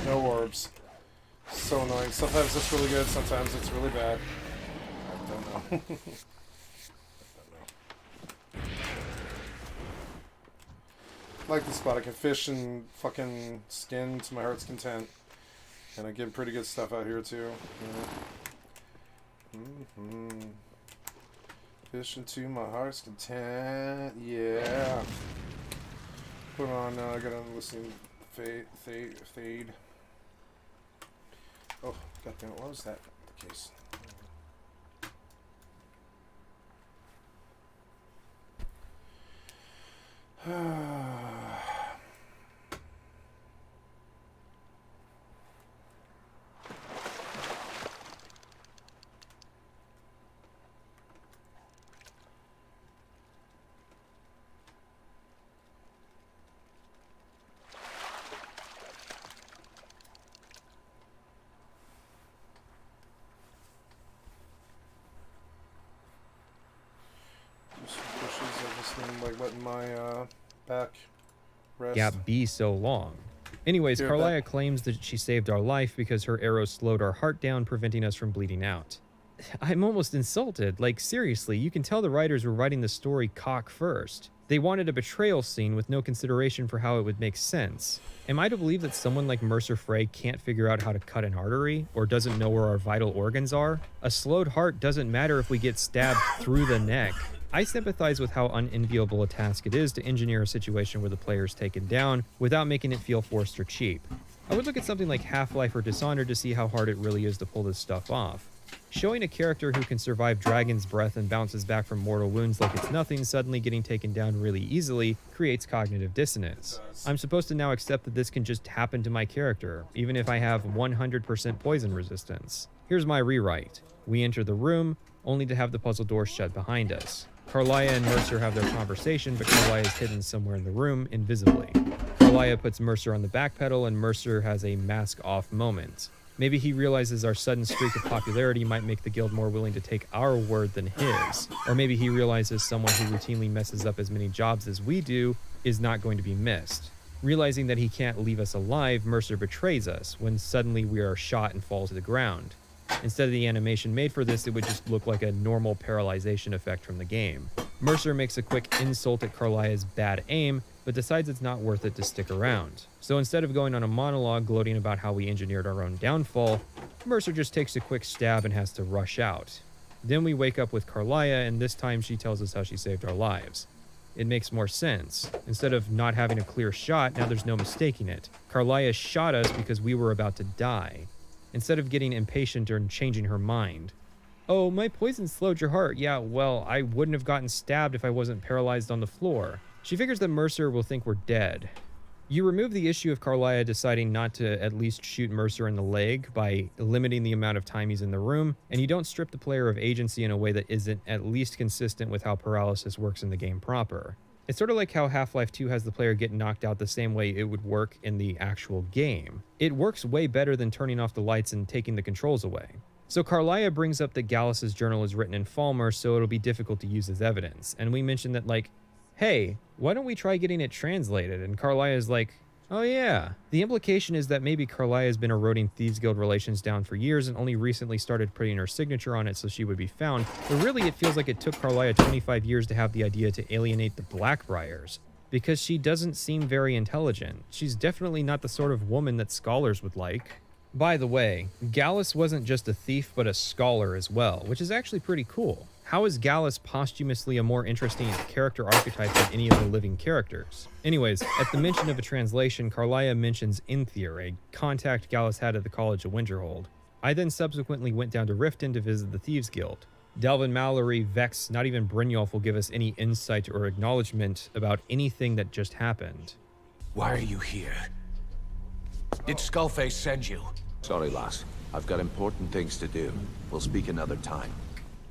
No orbs. So annoying. Sometimes it's really good, sometimes it's really bad. I don't know. I like the spot. I can fish and fucking skin to my heart's content. And I get pretty good stuff out here too. Yeah. Fishing to my heart's content. Yeah. Put on, I gotta listen. Fade. Oh, goddamn it, why was that the case? Like letting my back rest. Gap be so long. Anyways, Here, Carlia claims that she saved our life because her arrows slowed our heart down, preventing us from bleeding out. I'm almost insulted. Like, seriously, you can tell the writers were writing the story cock first. They wanted a betrayal scene with no consideration for how it would make sense. Am I to believe that someone like Mercer Frey can't figure out how to cut an artery, or doesn't know where our vital organs are? A slowed heart doesn't matter if we get stabbed through the neck. I sympathize with how unenviable a task it is to engineer a situation where the player is taken down without making it feel forced or cheap. I would look at something like Half-Life or Dishonored to see how hard it really is to pull this stuff off. Showing a character who can survive Dragon's Breath and bounces back from mortal wounds like it's nothing suddenly getting taken down really easily creates cognitive dissonance. I'm supposed to now accept that this can just happen to my character, even if I have 100% poison resistance. Here's my rewrite. We enter the room, only to have the puzzle door shut behind us. Carlia and Mercer have their conversation, but Carlia is hidden somewhere in the room, invisibly. Carlia puts Mercer on the back pedal, and Mercer has a mask-off moment. Maybe he realizes our sudden streak of popularity might make the guild more willing to take our word than his. Or maybe he realizes someone who routinely messes up as many jobs as we do is not going to be missed. Realizing that he can't leave us alive, Mercer betrays us, when suddenly we are shot and fall to the ground. Instead of the animation made for this, it would just look like a normal paralyzation effect from the game. Mercer makes a quick insult at Carlia's bad aim, but decides it's not worth it to stick around. So instead of going on a monologue gloating about how we engineered our own downfall, Mercer just takes a quick stab and has to rush out. Then we wake up with Carlia, and this time she tells us how she saved our lives. It makes more sense. Instead of not having a clear shot, now there's no mistaking it. Carlia shot us because we were about to die. Instead of getting impatient or changing her mind. Oh, my poison slowed your heart. Yeah, well, I wouldn't have gotten stabbed if I wasn't paralyzed on the floor. She figures that Mercer will think we're dead. You remove the issue of Carlia deciding not to at least shoot Mercer in the leg by limiting the amount of time he's in the room, and you don't strip the player of agency in a way that isn't at least consistent with how paralysis works in the game proper. It's sort of like how Half-Life 2 has the player get knocked out the same way it would work in the actual game. It works way better than turning off the lights and taking the controls away. So Carlia brings up that Gallus's journal is written in Falmer, so it'll be difficult to use as evidence. And we mentioned that, like, hey, why don't we try getting it translated? And Carlia is like, oh yeah. The implication is that maybe Carlia has been eroding Thieves Guild relations down for years and only recently started putting her signature on it so she would be found. But really, it feels like it took Carlia 25 years to have the idea to alienate the Blackbriars, because she doesn't seem very intelligent. She's definitely not the sort of woman that scholars would like. By the way, Gallus wasn't just a thief, but a scholar as well, which is actually pretty cool. How is Gallus posthumously a more interesting character archetype than any of the living characters? Anyways, at the mention of a translation, Carlia mentions Inthier, a contact Gallus had at the College of Winterhold. I then subsequently went down to Riften to visit the Thieves Guild. Delvin, Mallory, Vex, not even Brynjolf will give us any insight or acknowledgement about anything that just happened. Why are you here? Did Skullface send you? Sorry, lass. I've got important things to do. We'll speak another time.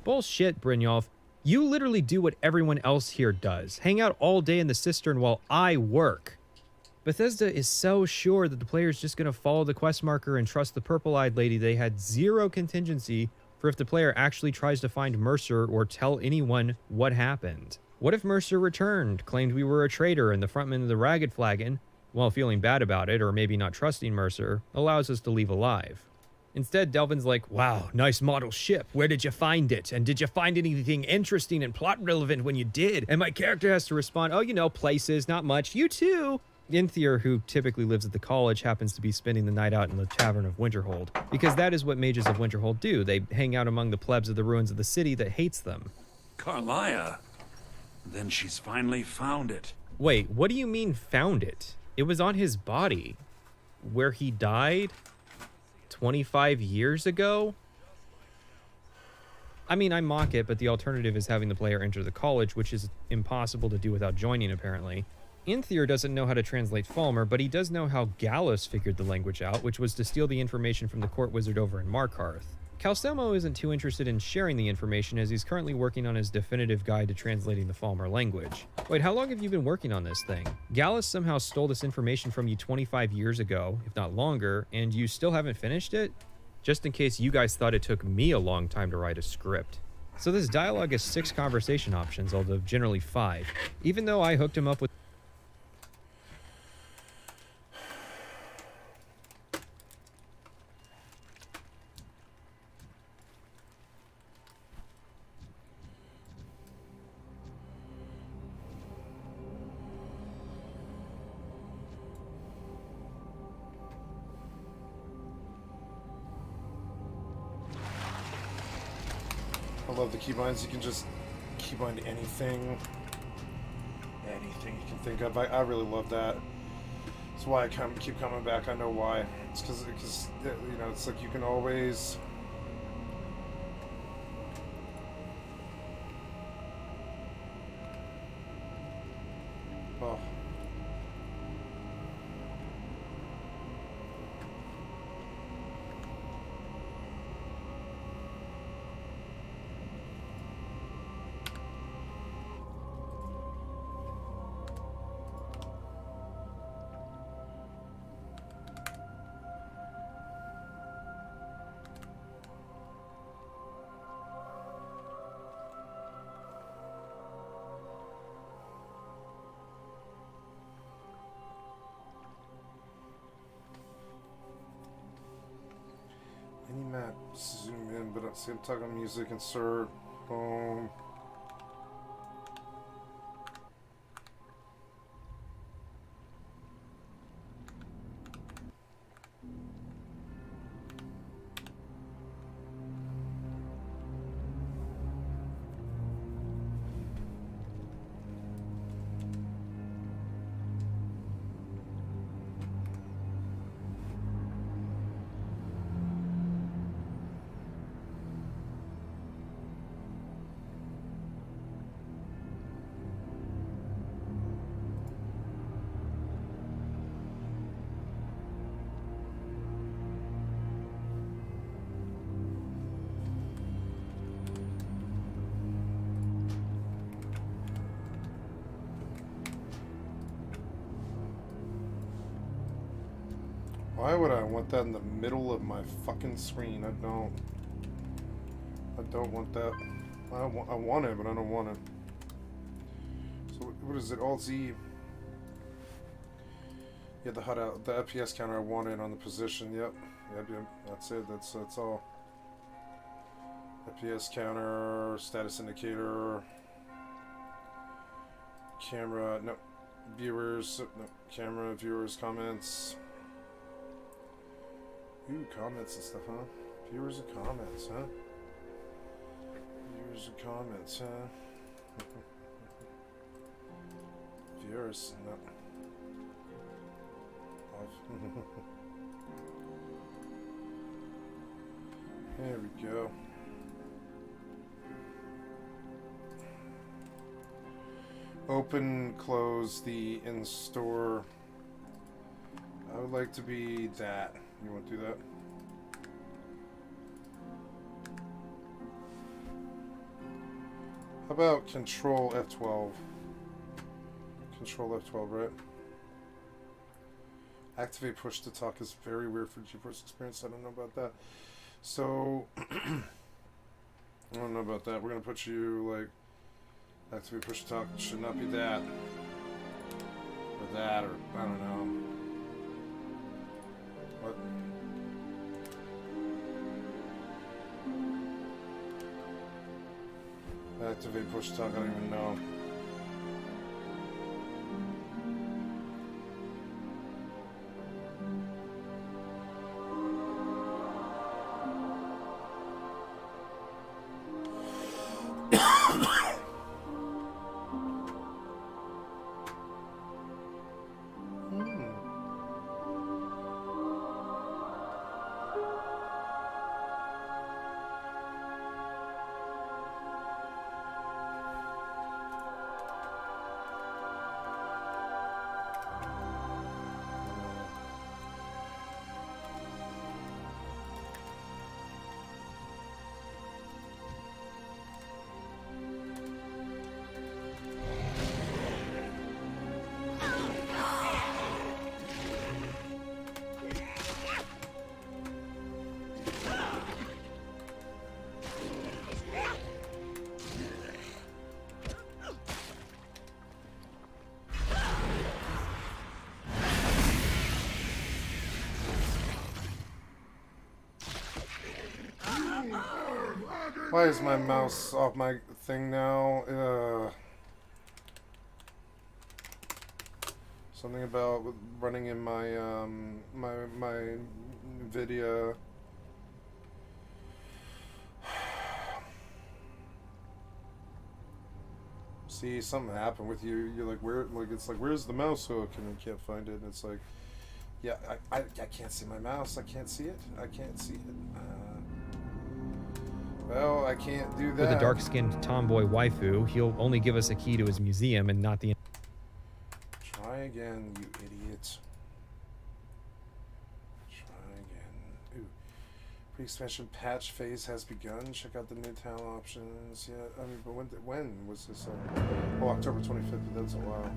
Bullshit, Brynjolf. You literally do what everyone else here does. Hang out all day in the cistern while I work. Bethesda is so sure that the player's just going to follow the quest marker and trust the purple-eyed lady they had zero contingency for if the player actually tries to find Mercer or tell anyone what happened. What if Mercer returned, claimed we were a traitor, and the frontman of the Ragged Flagon, while feeling bad about it or maybe not trusting Mercer, allows us to leave alive? Instead, Delvin's like, wow, nice model ship. Where did you find it? And did you find anything interesting and plot relevant when you did? And my character has to respond, oh, you know, places, not much. You too. Inthier, who typically lives at the college, happens to be spending the night out in the Tavern of Winterhold, because that is what mages of Winterhold do. They hang out among the plebs of the ruins of the city that hates them. Carlia. Then she's finally found it. Wait, what do you mean found it? It was on his body. Where he died 25 years ago? I mean, I mock it, but the alternative is having the player enter the college, which is impossible to do without joining, apparently. Inthier doesn't know how to translate Falmer, but he does know how Gallus figured the language out, which was to steal the information from the court wizard over in Markarth. Calcelmo isn't too interested in sharing the information, as he's currently working on his definitive guide to translating the Falmer language. Wait, how long have you been working on this thing? Gallus somehow stole this information from you 25 years ago, if not longer, and you still haven't finished it? Just in case you guys thought it took me a long time to write a script. So this dialogue has 6 conversation options, although generally 5. Even though I hooked him up with I love the keybinds. You can just keybind anything you can think of. I really love that. That's why I keep coming back. I know why. It's because you know, it's like you can always. Oh. Any map, zoom in, but see, I'm talking music, insert, boom. Why would I want that in the middle of my fucking screen? I don't want that. I want it, but I don't want it. So what is it? Alt Z. Yeah, the HUD out, the FPS counter I wanted on the position. Yep. That's it. That's all. FPS counter, status indicator, camera. No, viewers. No, camera, viewers, comments. Ooh, comments and stuff, huh? Viewers and comments, huh? Viewers and comments, huh? Viewers, no. There we go. Open, close the in-store. I would like to be that. You want to do that? How about Control F12? Control F12, right? Activate push to talk is very weird for GeForce Experience. I don't know about that. So, I don't know about that. We're going to put you, like, activate push to talk. It should not be that. Or that, or I don't know. What? Activate push to talk, I don't even know. Why is my mouse off my thing now? Something about running in my my video. See, something happened with you. You're like, where? Like, it's like, where's the mouse hook? And you can't find it. And it's like, yeah, I can't see my mouse. I can't see it. I can't see it. Well, I can't do that. With a dark-skinned tomboy waifu, he'll only give us a key to his museum and not the... Try again, you idiot. Try again. Ooh. Pre-expansion patch phase has begun. Check out the new town options. Yeah, I mean, but when was this? Oh, October 25th. That's a while.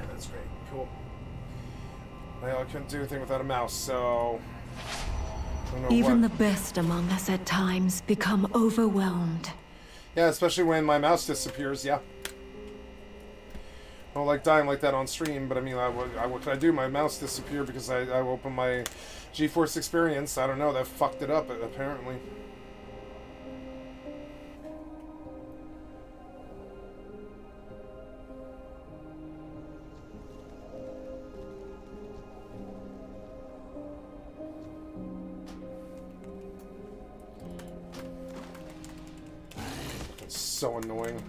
That's great. Cool. Well, I couldn't do anything without a mouse, so know Even what. the best among us at times become overwhelmed. Yeah, especially when my mouse disappears, yeah. I don't like dying like that on stream, but I mean, what can I do? My mouse disappeared because I opened my GeForce Experience. I don't know, that fucked it up, apparently. It's so annoying.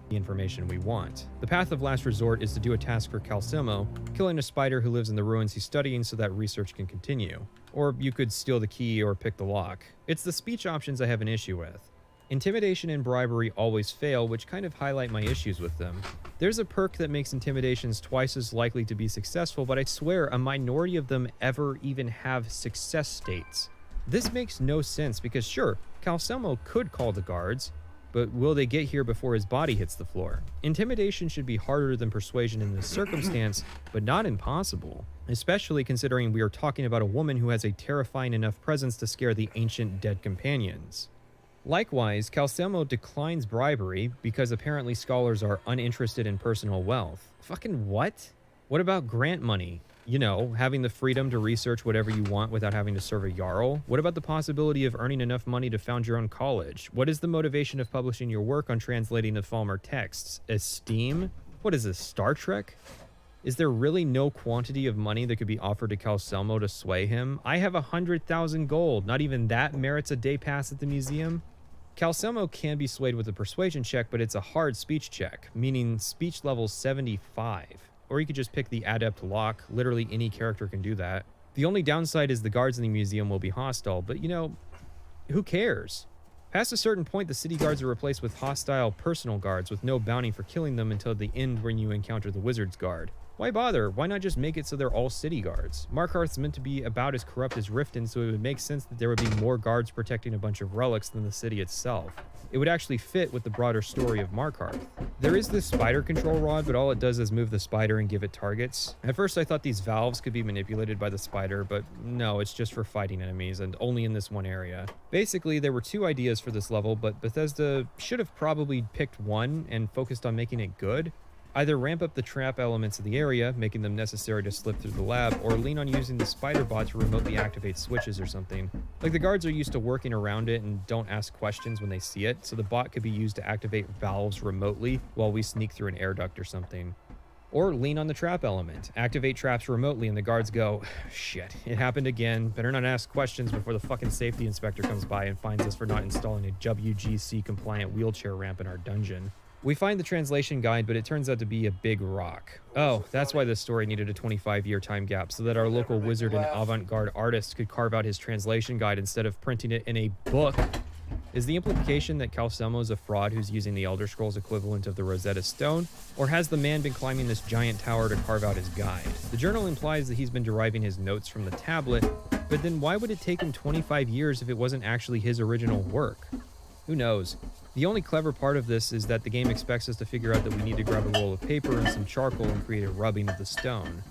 The information we want. The path of last resort is to do a task for Calcimo, killing a spider who lives in the ruins he's studying so that research can continue. Or you could steal the key or pick the lock. It's the speech options I have an issue with. Intimidation and bribery always fail, which kind of highlight my issues with them. There's a perk that makes intimidations twice as likely to be successful, but I swear a minority of them ever even have success states. This makes no sense because sure, Calcimo could call the guards, but will they get here before his body hits the floor? Intimidation should be harder than persuasion in this circumstance, but not impossible, especially considering we are talking about a woman who has a terrifying enough presence to scare the ancient dead companions. Likewise, Calcimo declines bribery because apparently scholars are uninterested in personal wealth. Fucking what? What about grant money? You know, having the freedom to research whatever you want without having to serve a Jarl? What about the possibility of earning enough money to found your own college? What is the motivation of publishing your work on translating the Falmer texts? Esteem? What is this, Star Trek? Is there really no quantity of money that could be offered to Calcelmo to sway him? I have 100,000 gold. Not even that merits a day pass at the museum? Calcelmo can be swayed with a persuasion check, but it's a hard speech check, meaning speech level 75. Or you could just pick the Adept Lock. Literally any character can do that. The only downside is the guards in the museum will be hostile, but you know, who cares? Past a certain point, the city guards are replaced with hostile personal guards with no bounty for killing them until the end when you encounter the Wizard's Guard. Why bother? Why not just make it so they're all city guards? Markarth's meant to be about as corrupt as Riften, so it would make sense that there would be more guards protecting a bunch of relics than the city itself. It would actually fit with the broader story of Markarth. There is this spider control rod, but all it does is move the spider and give it targets. At first I thought these valves could be manipulated by the spider, but no, it's just for fighting enemies, and only in this one area. Basically, there were two ideas for this level, but Bethesda should have probably picked one and focused on making it good. Either ramp up the trap elements of the area, making them necessary to slip through the lab, or lean on using the spider bot to remotely activate switches or something. Like the guards are used to working around it and don't ask questions when they see it, so the bot could be used to activate valves remotely while we sneak through an air duct or something. Or lean on the trap element, activate traps remotely and the guards go, shit, it happened again, better not ask questions before the fucking safety inspector comes by and finds us for not installing a WGC compliant wheelchair ramp in our dungeon. We find the translation guide, but it turns out to be a big rock. Oh, that's why this story needed a 25-year time gap, so that our local wizard and avant-garde artist could carve out his translation guide instead of printing it in a book. Is the implication that Calcelmo is a fraud who's using the Elder Scrolls equivalent of the Rosetta Stone? Or has the man been climbing this giant tower to carve out his guide? The journal implies that he's been deriving his notes from the tablet, but then why would it take him 25 years if it wasn't actually his original work? Who knows? The only clever part of this is that the game expects us to figure out that we need to grab a roll of paper and some charcoal and create a rubbing of the stone.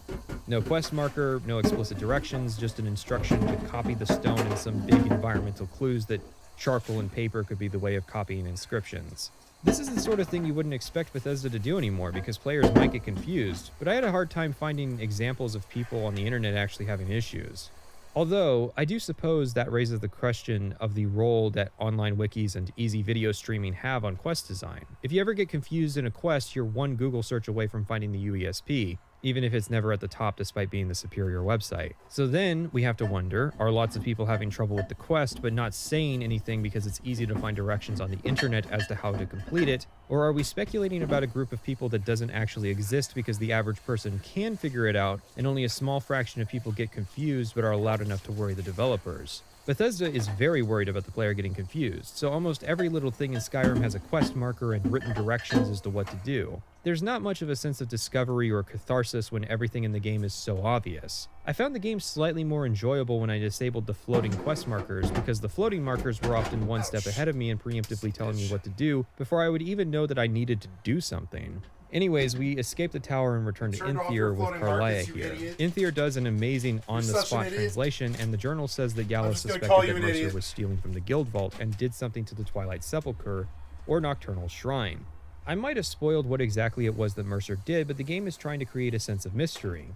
No quest marker, no explicit directions, just an instruction to copy the stone and some big environmental clues that charcoal and paper could be the way of copying inscriptions. This is the sort of thing you wouldn't expect Bethesda to do anymore because players might get confused, but I had a hard time finding examples of people on the internet actually having issues. Although, I do suppose that raises the question of the role that online wikis and easy video streaming have on quest design. If you ever get confused in a quest, you're one Google search away from finding the UESP, even if it's never at the top despite being the superior website. So then, we have to wonder, are lots of people having trouble with the quest but not saying anything because it's easy to find directions on the internet as to how to complete it? Or are we speculating about a group of people that doesn't actually exist because the average person can figure it out and only a small fraction of people get confused but are allowed enough to worry the developers? Bethesda is very worried about the player getting confused, so almost every little thing in Skyrim has a quest marker and written directions as to what to do. There's not much of a sense of discovery or catharsis when everything in the game is so obvious. I found the game slightly more enjoyable when I disabled the floating quest markers, because the floating markers were often one step ahead of me and preemptively telling me what to do before I would even know that I needed to do something. Anyways, we escape the tower and return to Inthier with Carlia here. Inthier does an amazing on-the-spot translation, and the journal says that Yalos suspected that Mercer was stealing from the guild vault and did something to the Twilight Sepulchre, or Nocturnal Shrine. I might have spoiled what exactly it was that Mercer did, but the game is trying to create a sense of mystery.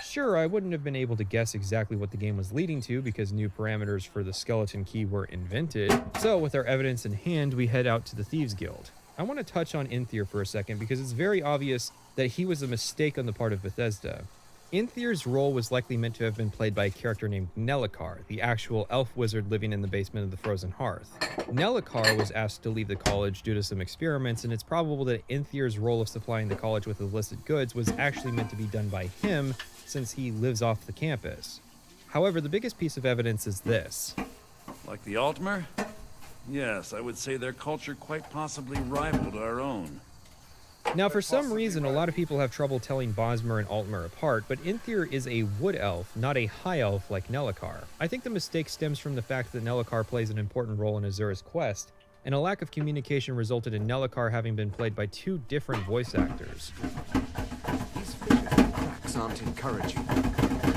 Sure, I wouldn't have been able to guess exactly what the game was leading to because new parameters for the skeleton key were invented, so with our evidence in hand, we head out to the Thieves Guild. I want to touch on Inthier for a second because it's very obvious that he was a mistake on the part of Bethesda. Inthier's role was likely meant to have been played by a character named Nelacar, the actual elf wizard living in the basement of the Frozen Hearth. Nelacar was asked to leave the college due to some experiments, and it's probable that Inthier's role of supplying the college with illicit goods was actually meant to be done by him, since he lives off the campus. However, the biggest piece of evidence is this. Like the Altmer? Yes, I would say their culture quite possibly rivaled our own. Now, for some reason, a lot of people have trouble telling Bosmer and Altmer apart, but Inthier is a wood elf, not a high elf like Nelacar. I think the mistake stems from the fact that Nelacar plays an important role in Azura's quest, and a lack of communication resulted in Nelacar having been played by two different voice actors. These fissures and cracks aren't encouraging.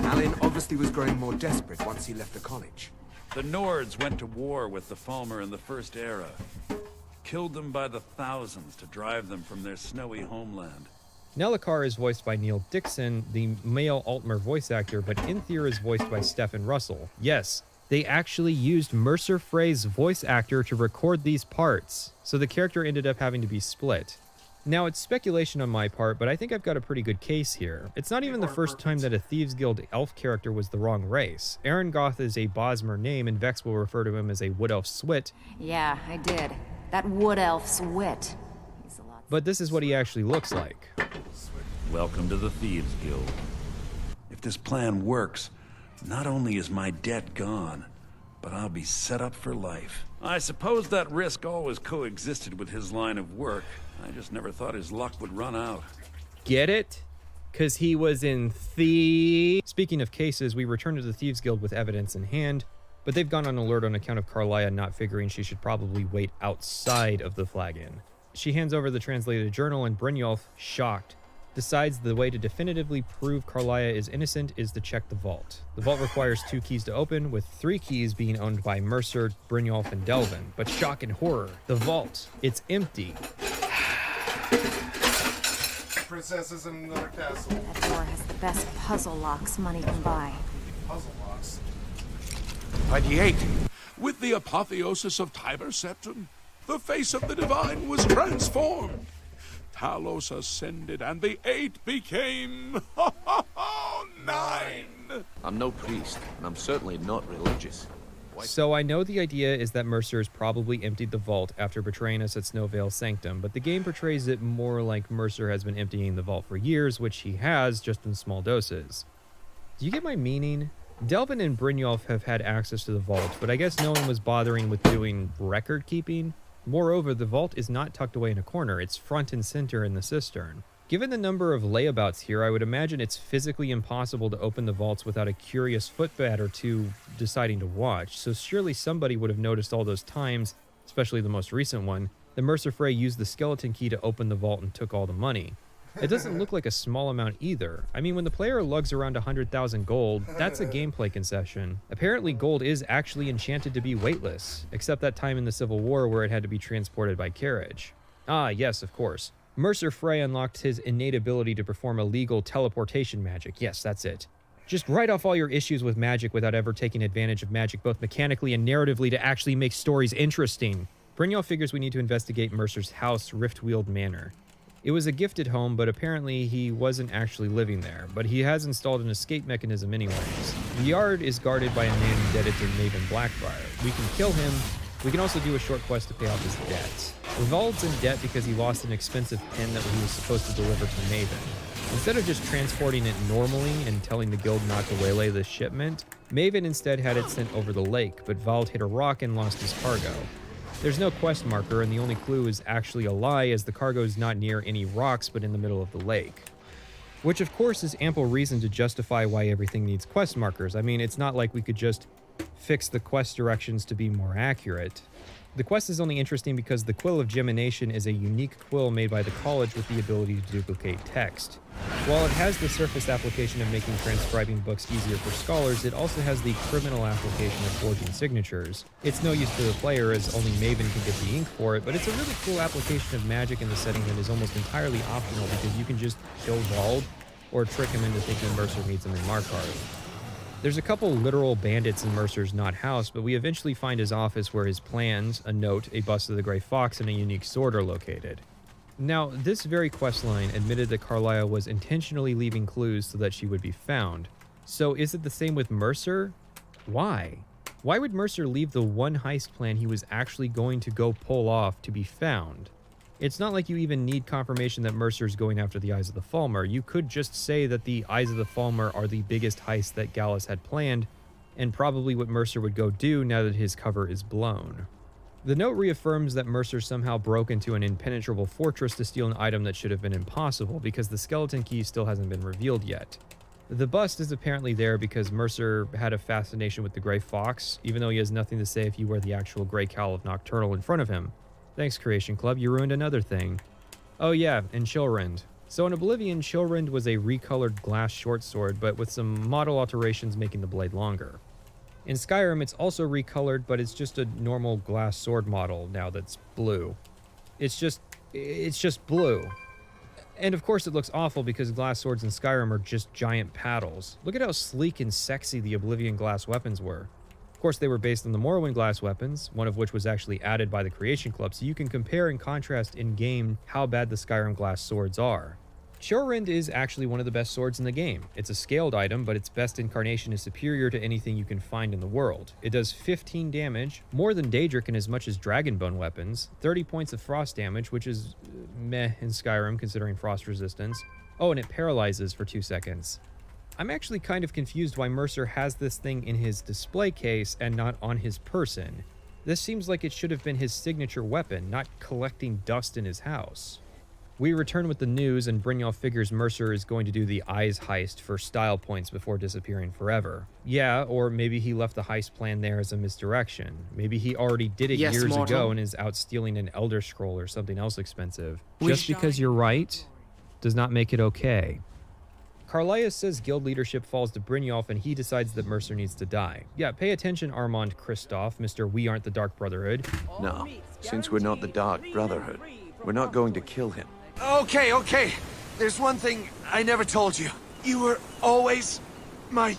Alin obviously was growing more desperate once he left the college. The Nords went to war with the Falmer in the First Era. Killed them by the thousands to drive them from their snowy homeland. Nelacar is voiced by Neil Dixon, the male Altmer voice actor, but Inthir is voiced by Stephen Russell. Yes, they actually used Mercer Frey's voice actor to record these parts, so the character ended up having to be split. Now, it's speculation on my part, but I think I've got a pretty good case here. It's not even the first time that a Thieves Guild elf character was the wrong race. Arangoth is a Bosmer name, and Vex will refer to him as a Wood Elf Swit. Yeah, I did. That Wood Elf Swit. But this is what he actually looks like. Welcome to the Thieves Guild. If this plan works, not only is my debt gone, but I'll be set up for life. I suppose that risk always coexisted with his line of work. I just never thought his luck would run out. Get it? Because he was in Thieves. Speaking of cases, we return to the Thieves Guild with evidence in hand, but they've gone on alert on account of Karliah not figuring she should probably wait outside of the flagon. She hands over the translated journal, and Brynjolf, shocked, decides the way to definitively prove Karliah is innocent is to check the vault. The vault requires 2 keys to open, with 3 keys being owned by Mercer, Brynjolf, and Delvin. But shock and horror, the vault, it's empty. Princess is in another castle. That door has the best puzzle locks money can buy. Puzzle locks. By the 8, with the apotheosis of Tiber Septim, the face of the divine was transformed. Talos ascended, and the 8 became 9. I'm no priest, and I'm certainly not religious. So I know the idea is that Mercer's probably emptied the vault after betraying us at Snowvale Sanctum, but the game portrays it more like Mercer has been emptying the vault for years, which he has, just in small doses. Do you get my meaning? Delvin and Brynjolf have had access to the vault, but I guess no one was bothering with doing record keeping. Moreover, the vault is not tucked away in a corner, it's front and center in the cistern. Given the number of layabouts here, I would imagine it's physically impossible to open the vaults without a curious footbat or two deciding to watch, so surely somebody would have noticed all those times, especially the most recent one, that Mercer Frey used the skeleton key to open the vault and took all the money. It doesn't look like a small amount either. I mean, when the player lugs around 100,000 gold, that's a gameplay concession. Apparently gold is actually enchanted to be weightless, except that time in the Civil War where it had to be transported by carriage. Ah, yes, of course. Mercer Frey unlocked his innate ability to perform illegal teleportation magic. Yes, that's it. Just write off all your issues with magic without ever taking advantage of magic both mechanically and narratively to actually make stories interesting. Brynjolf figures we need to investigate Mercer's house, Riftweald Manor. It was a gifted home, but apparently he wasn't actually living there, but he has installed an escape mechanism anyways. The yard is guarded by a man indebted to Maven Blackfire. We can kill him. We can also do a short quest to pay off his debts. Rivald's in debt because he lost an expensive pen that he was supposed to deliver to Maven. Instead of just transporting it normally and telling the guild not to waylay the shipment, Maven instead had it sent over the lake, but Vald hit a rock and lost his cargo. There's no quest marker, and the only clue is actually a lie, as the cargo is not near any rocks but in the middle of the lake. Which of course is ample reason to justify why everything needs quest markers. I mean, it's not like we could just fix the quest directions to be more accurate. The quest is only interesting because the Quill of Gemination is a unique quill made by the college with the ability to duplicate text. While it has the surface application of making transcribing books easier for scholars, it also has the criminal application of forging signatures. It's no use to the player as only Maven can get the ink for it, but it's a really cool application of magic in the setting that is almost entirely optional because you can just kill Vald or trick him into thinking Mercer needs him in Markarth. There's a couple literal bandits in Mercer's not house, but we eventually find his office where his plans, a note, a bust of the Grey Fox, and a unique sword are located. Now, this very questline admitted that Karliah was intentionally leaving clues so that she would be found. So is it the same with Mercer? Why? Why would Mercer leave the one heist plan he was actually going to go pull off to be found? It's not like you even need confirmation that Mercer's going after the Eyes of the Falmer. You could just say that the Eyes of the Falmer are the biggest heist that Gallus had planned, and probably what Mercer would go do now that his cover is blown. The note reaffirms that Mercer somehow broke into an impenetrable fortress to steal an item that should have been impossible because the skeleton key still hasn't been revealed yet. The bust is apparently there because Mercer had a fascination with the Grey Fox, even though he has nothing to say if you wear the actual Grey Cowl of Nocturnal in front of him. Thanks, Creation Club, you ruined another thing. Oh yeah, and Chillrend. So in Oblivion, Chillrend was a recolored glass short sword, but with some model alterations making the blade longer. In Skyrim, it's also recolored, but it's just a normal glass sword model now that's blue. It's just blue. And of course it looks awful because glass swords in Skyrim are just giant paddles. Look at how sleek and sexy the Oblivion glass weapons were. Of course they were based on the Morrowind glass weapons, one of which was actually added by the Creation Club, so you can compare and contrast in-game how bad the Skyrim glass swords are. Chillrind is actually one of the best swords in the game. It's a scaled item, but its best incarnation is superior to anything you can find in the world. It does 15 damage, more than Daedric and as much as Dragonbone weapons, 30 points of frost damage, which is meh in Skyrim considering frost resistance. Oh, and it paralyzes for 2 seconds. I'm actually kind of confused why Mercer has this thing in his display case and not on his person. This seems like it should have been his signature weapon, not collecting dust in his house. We return with the news, and Brynjolf figures Mercer is going to do the Eyes heist for style points before disappearing forever. Yeah, or maybe he left the heist plan there as a misdirection. Maybe he already did it years ago and is out stealing an Elder Scroll or something else expensive. Just because you're right does not make it okay. Carlia says guild leadership falls to Brynjolf and he decides that Mercer needs to die. Yeah, pay attention, Armand Kristoff, Mr. We Aren't the Dark Brotherhood. No, since we're not the Dark Brotherhood, we're not going to kill him. Okay. There's one thing I never told you. You were always my...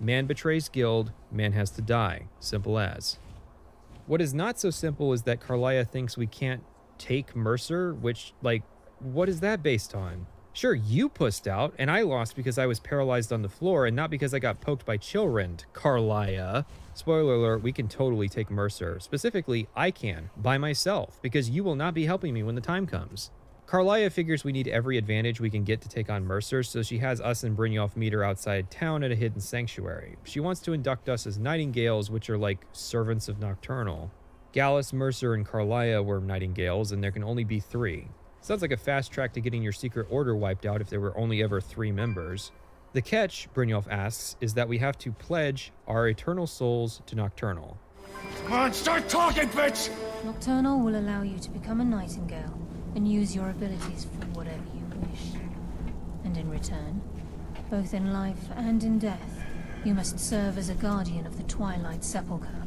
Man betrays guild, man has to die. Simple as. What is not so simple is that Carlia thinks we can't take Mercer, which, like, what is that based on? Sure, you pussed out, and I lost because I was paralyzed on the floor and not because I got poked by Chillrind, Carlia. Spoiler alert, we can totally take Mercer. Specifically, I can, by myself, because you will not be helping me when the time comes. Carlia figures we need every advantage we can get to take on Mercer, so she has us and Brynjolf meet her outside town at a hidden sanctuary. She wants to induct us as Nightingales, which are like servants of Nocturnal. Gallus, Mercer, and Carlia were Nightingales, and there can only be 3. Sounds like a fast track to getting your secret order wiped out if there were only ever 3 members. The catch, Brynjolf asks, is that we have to pledge our eternal souls to Nocturnal. Come on, start talking, bitch! Nocturnal will allow you to become a Nightingale and use your abilities for whatever you wish. And in return, both in life and in death, you must serve as a guardian of the Twilight Sepulchre.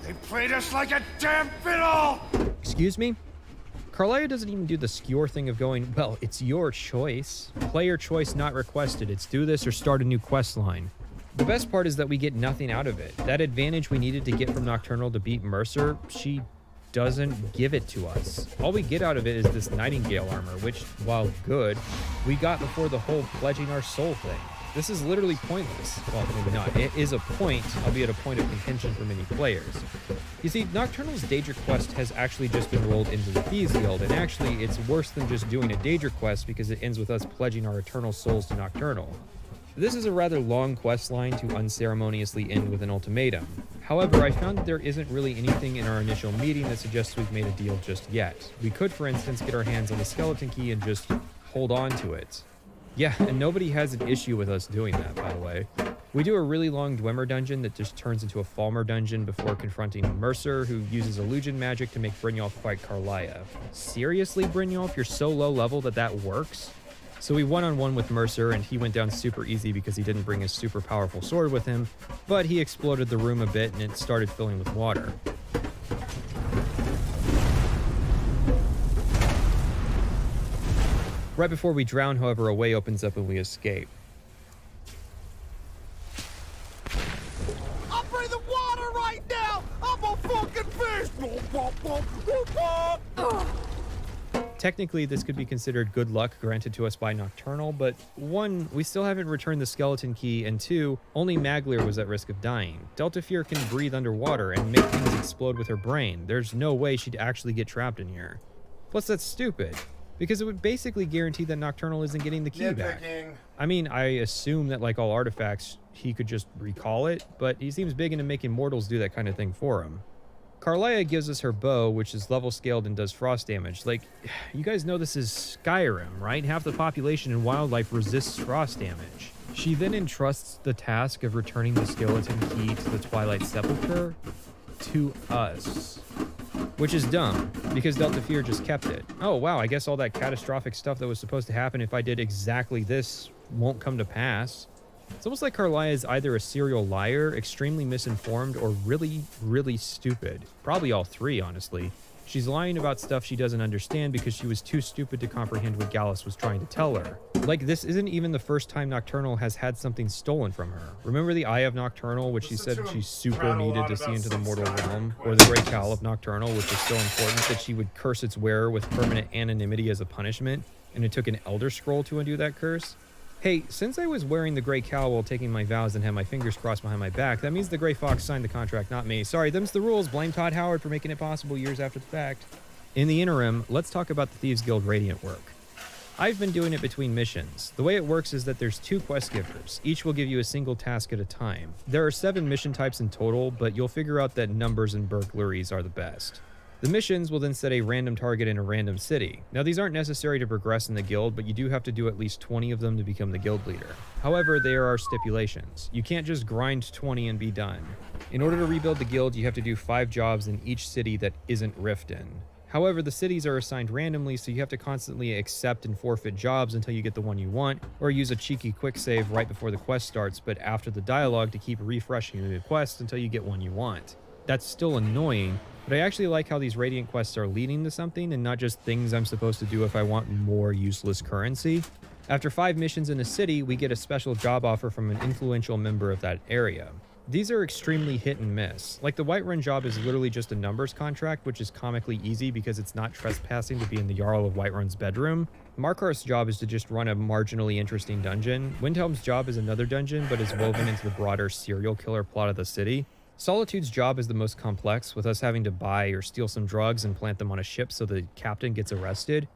They played us like a damn fiddle! Excuse me? Carlia doesn't even do the skewer thing of going, well, it's your choice. Player choice not requested. It's do this or start a new quest line. The best part is that we get nothing out of it. That advantage we needed to get from Nocturnal to beat Mercer, she doesn't give it to us. All we get out of it is this Nightingale armor, which, while good, we got before the whole pledging our soul thing. This is literally pointless. Well, maybe not. It is a point, albeit a point of contention for many players. You see, Nocturnal's Daedric quest has actually just been rolled into the Thieves Guild, and actually it's worse than just doing a Daedric quest because it ends with us pledging our eternal souls to Nocturnal. This is a rather long quest line to unceremoniously end with an ultimatum. However, I found that there isn't really anything in our initial meeting that suggests we've made a deal just yet. We could, for instance, get our hands on the skeleton key and just hold on to it. Yeah, and nobody has an issue with us doing that, by the way. We do a really long Dwemer dungeon that just turns into a Falmer dungeon before confronting Mercer, who uses illusion magic to make Brynjolf fight Carlia. Seriously, Brynjolf? You're so low level that works? So we one-on-one with Mercer, and he went down super easy because he didn't bring his super powerful sword with him, but he exploded the room a bit and it started filling with water. Right before we drown, however, a way opens up and we escape. I'm breathing water right now! I'm a fucking fish! Technically, this could be considered good luck granted to us by Nocturnal, but 1, we still haven't returned the skeleton key, and 2, only Maglir was at risk of dying. Deltafir can breathe underwater and make things explode with her brain. There's no way she'd actually get trapped in here. Plus, that's stupid, because it would basically guarantee that Nocturnal isn't getting the key back. I mean, I assume that like all artifacts, he could just recall it, but he seems big into making mortals do that kind of thing for him. Carlia gives us her bow, which is level scaled and does frost damage. Like, you guys know this is Skyrim, right? Half the population and wildlife resists frost damage. She then entrusts the task of returning the skeleton key to the Twilight Sepulchre to us. Which is dumb, because Deltafir just kept it. Oh wow, I guess all that catastrophic stuff that was supposed to happen if I did exactly this won't come to pass. It's almost like Carlia is either a serial liar, extremely misinformed, or really, really stupid. Probably all 3, honestly. She's lying about stuff she doesn't understand because she was too stupid to comprehend what Gallus was trying to tell her. Like, this isn't even the first time Nocturnal has had something stolen from her. Remember the Eye of Nocturnal, which she said she super needed to see into the mortal realm? Or the Great Cowl of Nocturnal, which is so important that she would curse its wearer with permanent anonymity as a punishment, and it took an Elder Scroll to undo that curse? Hey, since I was wearing the Grey Cowl while taking my vows and had my fingers crossed behind my back, that means the Grey Fox signed the contract, not me. Sorry, them's the rules. Blame Todd Howard for making it possible years after the fact. In the interim, let's talk about the Thieves Guild Radiant work. I've been doing it between missions. The way it works is that there's 2 quest givers. Each will give you a single task at a time. There are 7 mission types in total, but you'll figure out that numbers and burglaries are the best. The missions will then set a random target in a random city. Now, these aren't necessary to progress in the guild, but you do have to do at least 20 of them to become the guild leader. However, there are stipulations. You can't just grind 20 and be done. In order to rebuild the guild, you have to do 5 jobs in each city that isn't Riften. However, the cities are assigned randomly, so you have to constantly accept and forfeit jobs until you get the one you want, or use a cheeky quick save right before the quest starts, but after the dialogue to keep refreshing the quest until you get one you want. That's still annoying, but I actually like how these Radiant quests are leading to something and not just things I'm supposed to do if I want more useless currency. After 5 missions in a city, we get a special job offer from an influential member of that area. These are extremely hit and miss. Like, the Whiterun job is literally just a numbers contract, which is comically easy because it's not trespassing to be in the Jarl of Whiterun's bedroom. Markarth's job is to just run a marginally interesting dungeon. Windhelm's job is another dungeon, but is woven into the broader serial killer plot of the city. Solitude's job is the most complex, with us having to buy or steal some drugs and plant them on a ship so the captain gets arrested.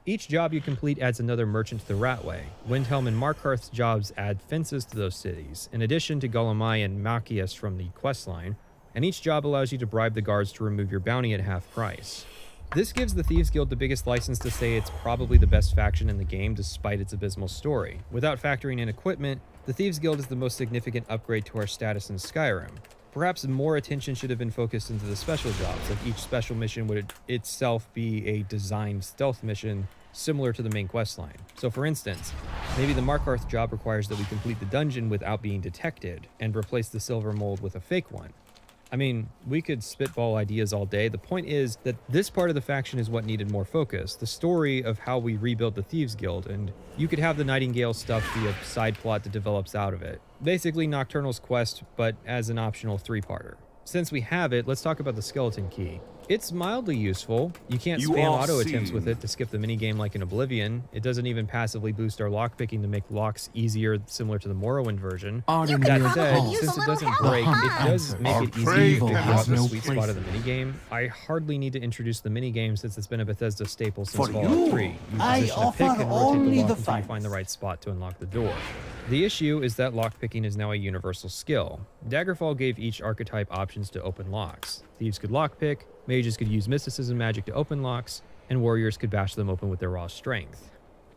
Each job you complete adds another merchant to the Ratway. Windhelm and Markarth's jobs add fences to those cities, in addition to Golemai and Machias from the questline, and each job allows you to bribe the guards to remove your bounty at half price. This gives the Thieves Guild the biggest license to say it's probably the best faction in the game despite its abysmal story. Without factoring in equipment, the Thieves Guild is the most significant upgrade to our status in Skyrim. Perhaps more attention should have been focused into the special jobs, like each special mission would itself be a designed stealth mission similar to the main questline. So for instance, maybe the Markarth job requires that we complete the dungeon without being detected, and replace the silver mold with a fake one. I mean, we could spitball ideas all day. The point is that this part of the faction is what needed more focus, the story of how we rebuilt the Thieves Guild, and you could have the Nightingale stuff be a side plot that develops out of it. Basically Nocturnal's quest, but as an optional 3-parter. Since we have it, let's talk about the skeleton key. It's mildly useful. You can't spam auto attempts with it to skip the minigame like in Oblivion. It doesn't even passively boost our lockpicking to make locks easier, similar to the Morrowind version. That said, since it doesn't break, it does make it easy to figure out the sweet spot of the minigame. I hardly need to introduce the minigame since it's been a Bethesda staple since Fallout 3. You position a pick and rotate the lock until you find the right spot to unlock the door. The issue is that lockpicking is now a universal skill. Daggerfall gave each archetype options to open locks. Thieves could lockpick, mages could use mysticism magic to open locks, and warriors could bash them open with their raw strength.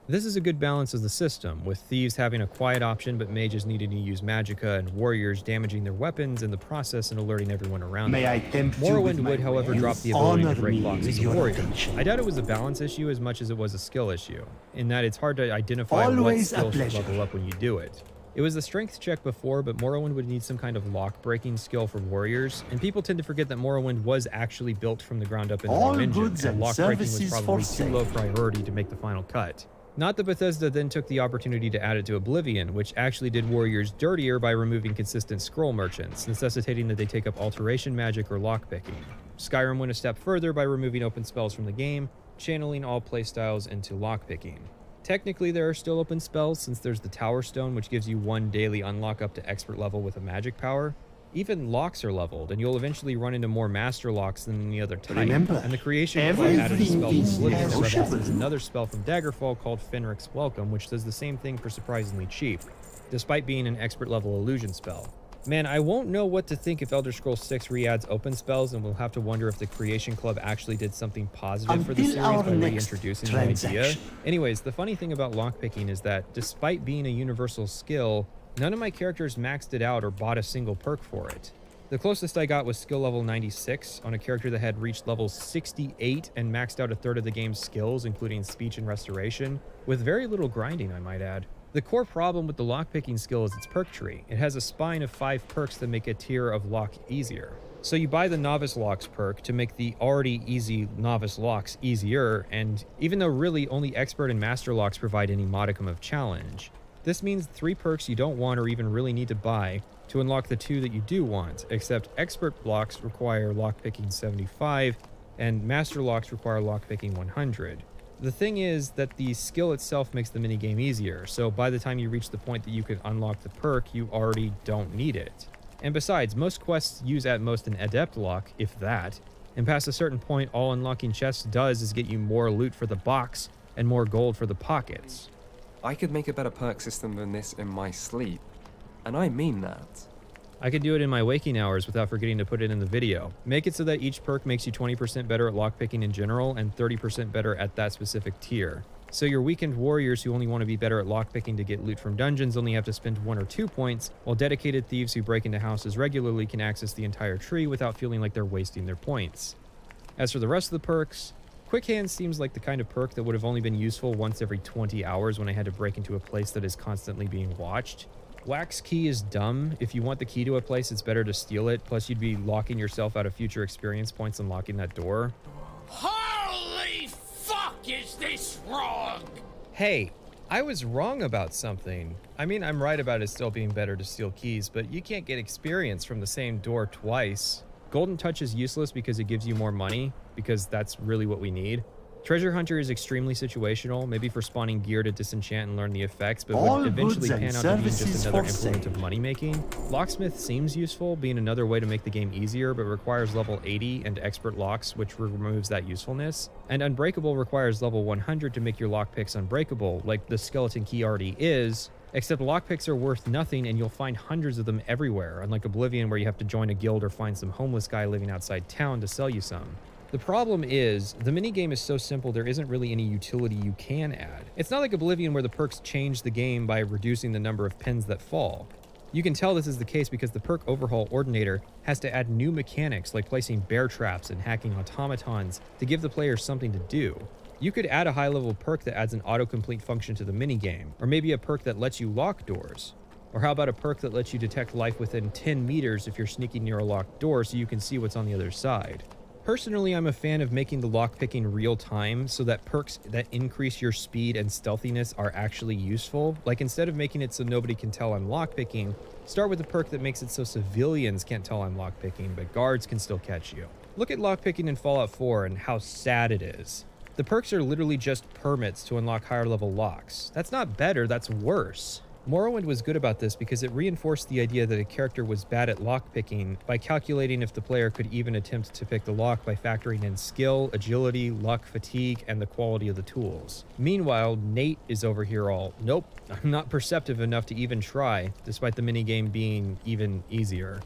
This is a good balance of the system, with thieves having a quiet option but mages needing to use magicka and warriors damaging their weapons in the process and alerting everyone around them. Morrowind would, however, drop the ability to break locks as a warrior. I doubt it was a balance issue as much as it was a skill issue, in that it's hard to identify what skill should level up when you do it. It was a strength check before, but Morrowind would need some kind of lock-breaking skill for warriors, and people tend to forget that Morrowind was actually built from the ground up in the new engine, and lock-breaking was probably too low priority to make the final cut. Not that Bethesda then took the opportunity to add it to Oblivion, which actually did warriors dirtier by removing consistent scroll merchants, necessitating that they take up alteration magic or lockpicking. Skyrim went a step further by removing open spells from the game, channeling all playstyles into lockpicking. Technically, there are still open spells since there's the Tower Stone, which gives you 1 daily unlock up to expert level with a magic power. Even locks are leveled, and you'll eventually run into more master locks than any other type. Remember, and the Creation Club added a spell from Oblivion that references another spell from Daggerfall called Fenric's Welcome, which does the same thing for surprisingly cheap, despite being an expert level illusion spell. Man, I won't know what to think if Elder Scrolls 6 re-adds open spells, and we'll have to wonder if the Creation Club actually did something positive for the series by reintroducing the idea. Anyways, the funny thing about lockpicking is that, despite being a universal skill, none of my characters maxed it out or bought a single perk for it. The closest I got was skill level 96 on a character that had reached level 68 and maxed out a third of the game's skills, including speech and restoration, with very little grinding, I might add. The core problem with the lockpicking skill is its perk tree. It has a spine of 5 perks that make a tier of lock easier. So you buy the Novice Locks perk to make the already easy Novice Locks easier, and even though really only Expert and Master Locks provide any modicum of challenge, this means 3 perks you don't want or even really need to buy to unlock the 2 that you do want, except Expert Locks require lockpicking 75, and Master Locks require lockpicking 100. The thing is that the skill itself makes the minigame easier, so by the time you reach the point that you could unlock the perk, you already don't need it. And besides, most quests use at most an Adept lock, if that, and past a certain point, all unlocking chests does is get you more loot for the box and more gold for the pockets. I could make a better perk system than this in my sleep, and I mean that. I could do it in my waking hours without forgetting to put it in the video. Make it so that each perk makes you 20% better at lockpicking in general and 30% better at that specific tier. So your weakened warriors who only want to be better at lockpicking to get loot from dungeons only have to spend 1 or 2 points, while dedicated thieves who break into houses regularly can access the entire tree without feeling like they're wasting their points. As for the rest of the perks, Quick Hands seems like the kind of perk that would have only been useful once every 20 hours when I had to break into a place that is constantly being watched. Wax Key is dumb. If you want the key to a place, it's better to steal it, plus you'd be locking yourself out of future experience points unlocking that door. Holy fuck, is this wrong? Hey, I was wrong about something. I mean, I'm right about it still being better to steal keys, but you can't get experience from the same door twice. Golden Touch is useless because it gives you more money, because that's really what we need. Treasure Hunter is extremely situational, maybe for spawning gear to disenchant and learn the effects, but would eventually pan out to being just another implement of money making. Locksmith seems useful, being another way to make the game easier, but requires level 80 and Expert Locks, which removes that usefulness. And Unbreakable requires level 100 to make your lockpicks unbreakable, like the skeleton key already is, except lockpicks are worth nothing and you'll find hundreds of them everywhere, unlike Oblivion where you have to join a guild or find some homeless guy living outside town to sell you some. The problem is, the minigame is so simple there isn't really any utility you can add. It's not like Oblivion where the perks change the game by reducing the number of pins that fall. You can tell this is the case because the perk overhaul Ordinator has to add new mechanics like placing bear traps and hacking automatons to give the player something to do. You could add a high-level perk that adds an autocomplete function to the minigame, or maybe a perk that lets you lock doors. Or how about a perk that lets you detect life within 10 meters if you're sneaking near a locked door so you can see what's on the other side. Personally, I'm a fan of making the lockpicking real time so that perks that increase your speed and stealthiness are actually useful. Like instead of making it so nobody can tell I'm lockpicking, start with a perk that makes it so civilians can't tell I'm lockpicking, but guards can still catch you. Look at lockpicking in Fallout 4 and how sad it is. The perks are literally just permits to unlock higher level locks. That's not better, that's worse. Morrowind was good about this because it reinforced the idea that a character was bad at lockpicking by calculating if the player could even attempt to pick the lock by factoring in skill, agility, luck, fatigue, and the quality of the tools. Meanwhile, Nate is over here all, nope, I'm not perceptive enough to even try, despite the minigame being even easier.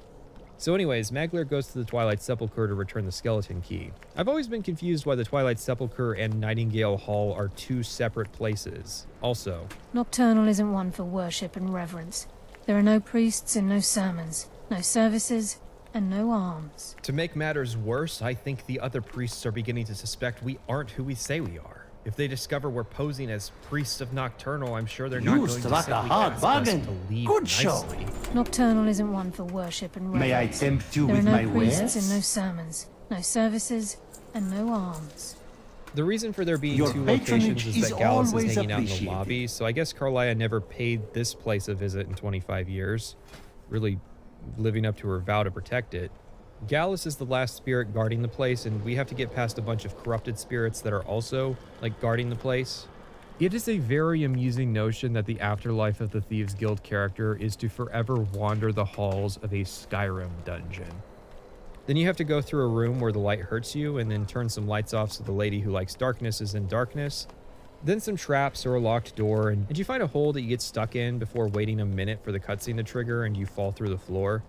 So anyways, Magler goes to the Twilight Sepulchre to return the skeleton key. I've always been confused why the Twilight Sepulchre and Nightingale Hall are 2 separate places. Also, Nocturnal isn't one for worship and reverence. There are no priests and no sermons, no services, and no alms. to make matters worse, I think the other priests are beginning to suspect we aren't who we say we are. If they discover we're posing as priests of Nocturnal, I'm sure they're not going to simply ask us to leave nicely. Nocturnal isn't one for worship and reverence. May I tempt you there with are my no priests wares? and no sermons, no services, and no alms. The reason for there being Your 2 locations patronage is is that Gallus is always hanging out in the appreciated. lobby, so I guess Carlia never paid this place a visit in 25 years, really living up to her vow to protect it. Gallus is the last spirit guarding the place, and we have to get past a bunch of corrupted spirits that are also, like, guarding the place. It is a very amusing notion that the afterlife of the Thieves Guild character is to forever wander the halls of a Skyrim dungeon. Then you have to go through a room where the light hurts you, and then turn some lights off so the lady who likes darkness is in darkness. Then some traps or a locked door, and you find a hole that you get stuck in before waiting a minute for the cutscene to trigger and you fall through the floor.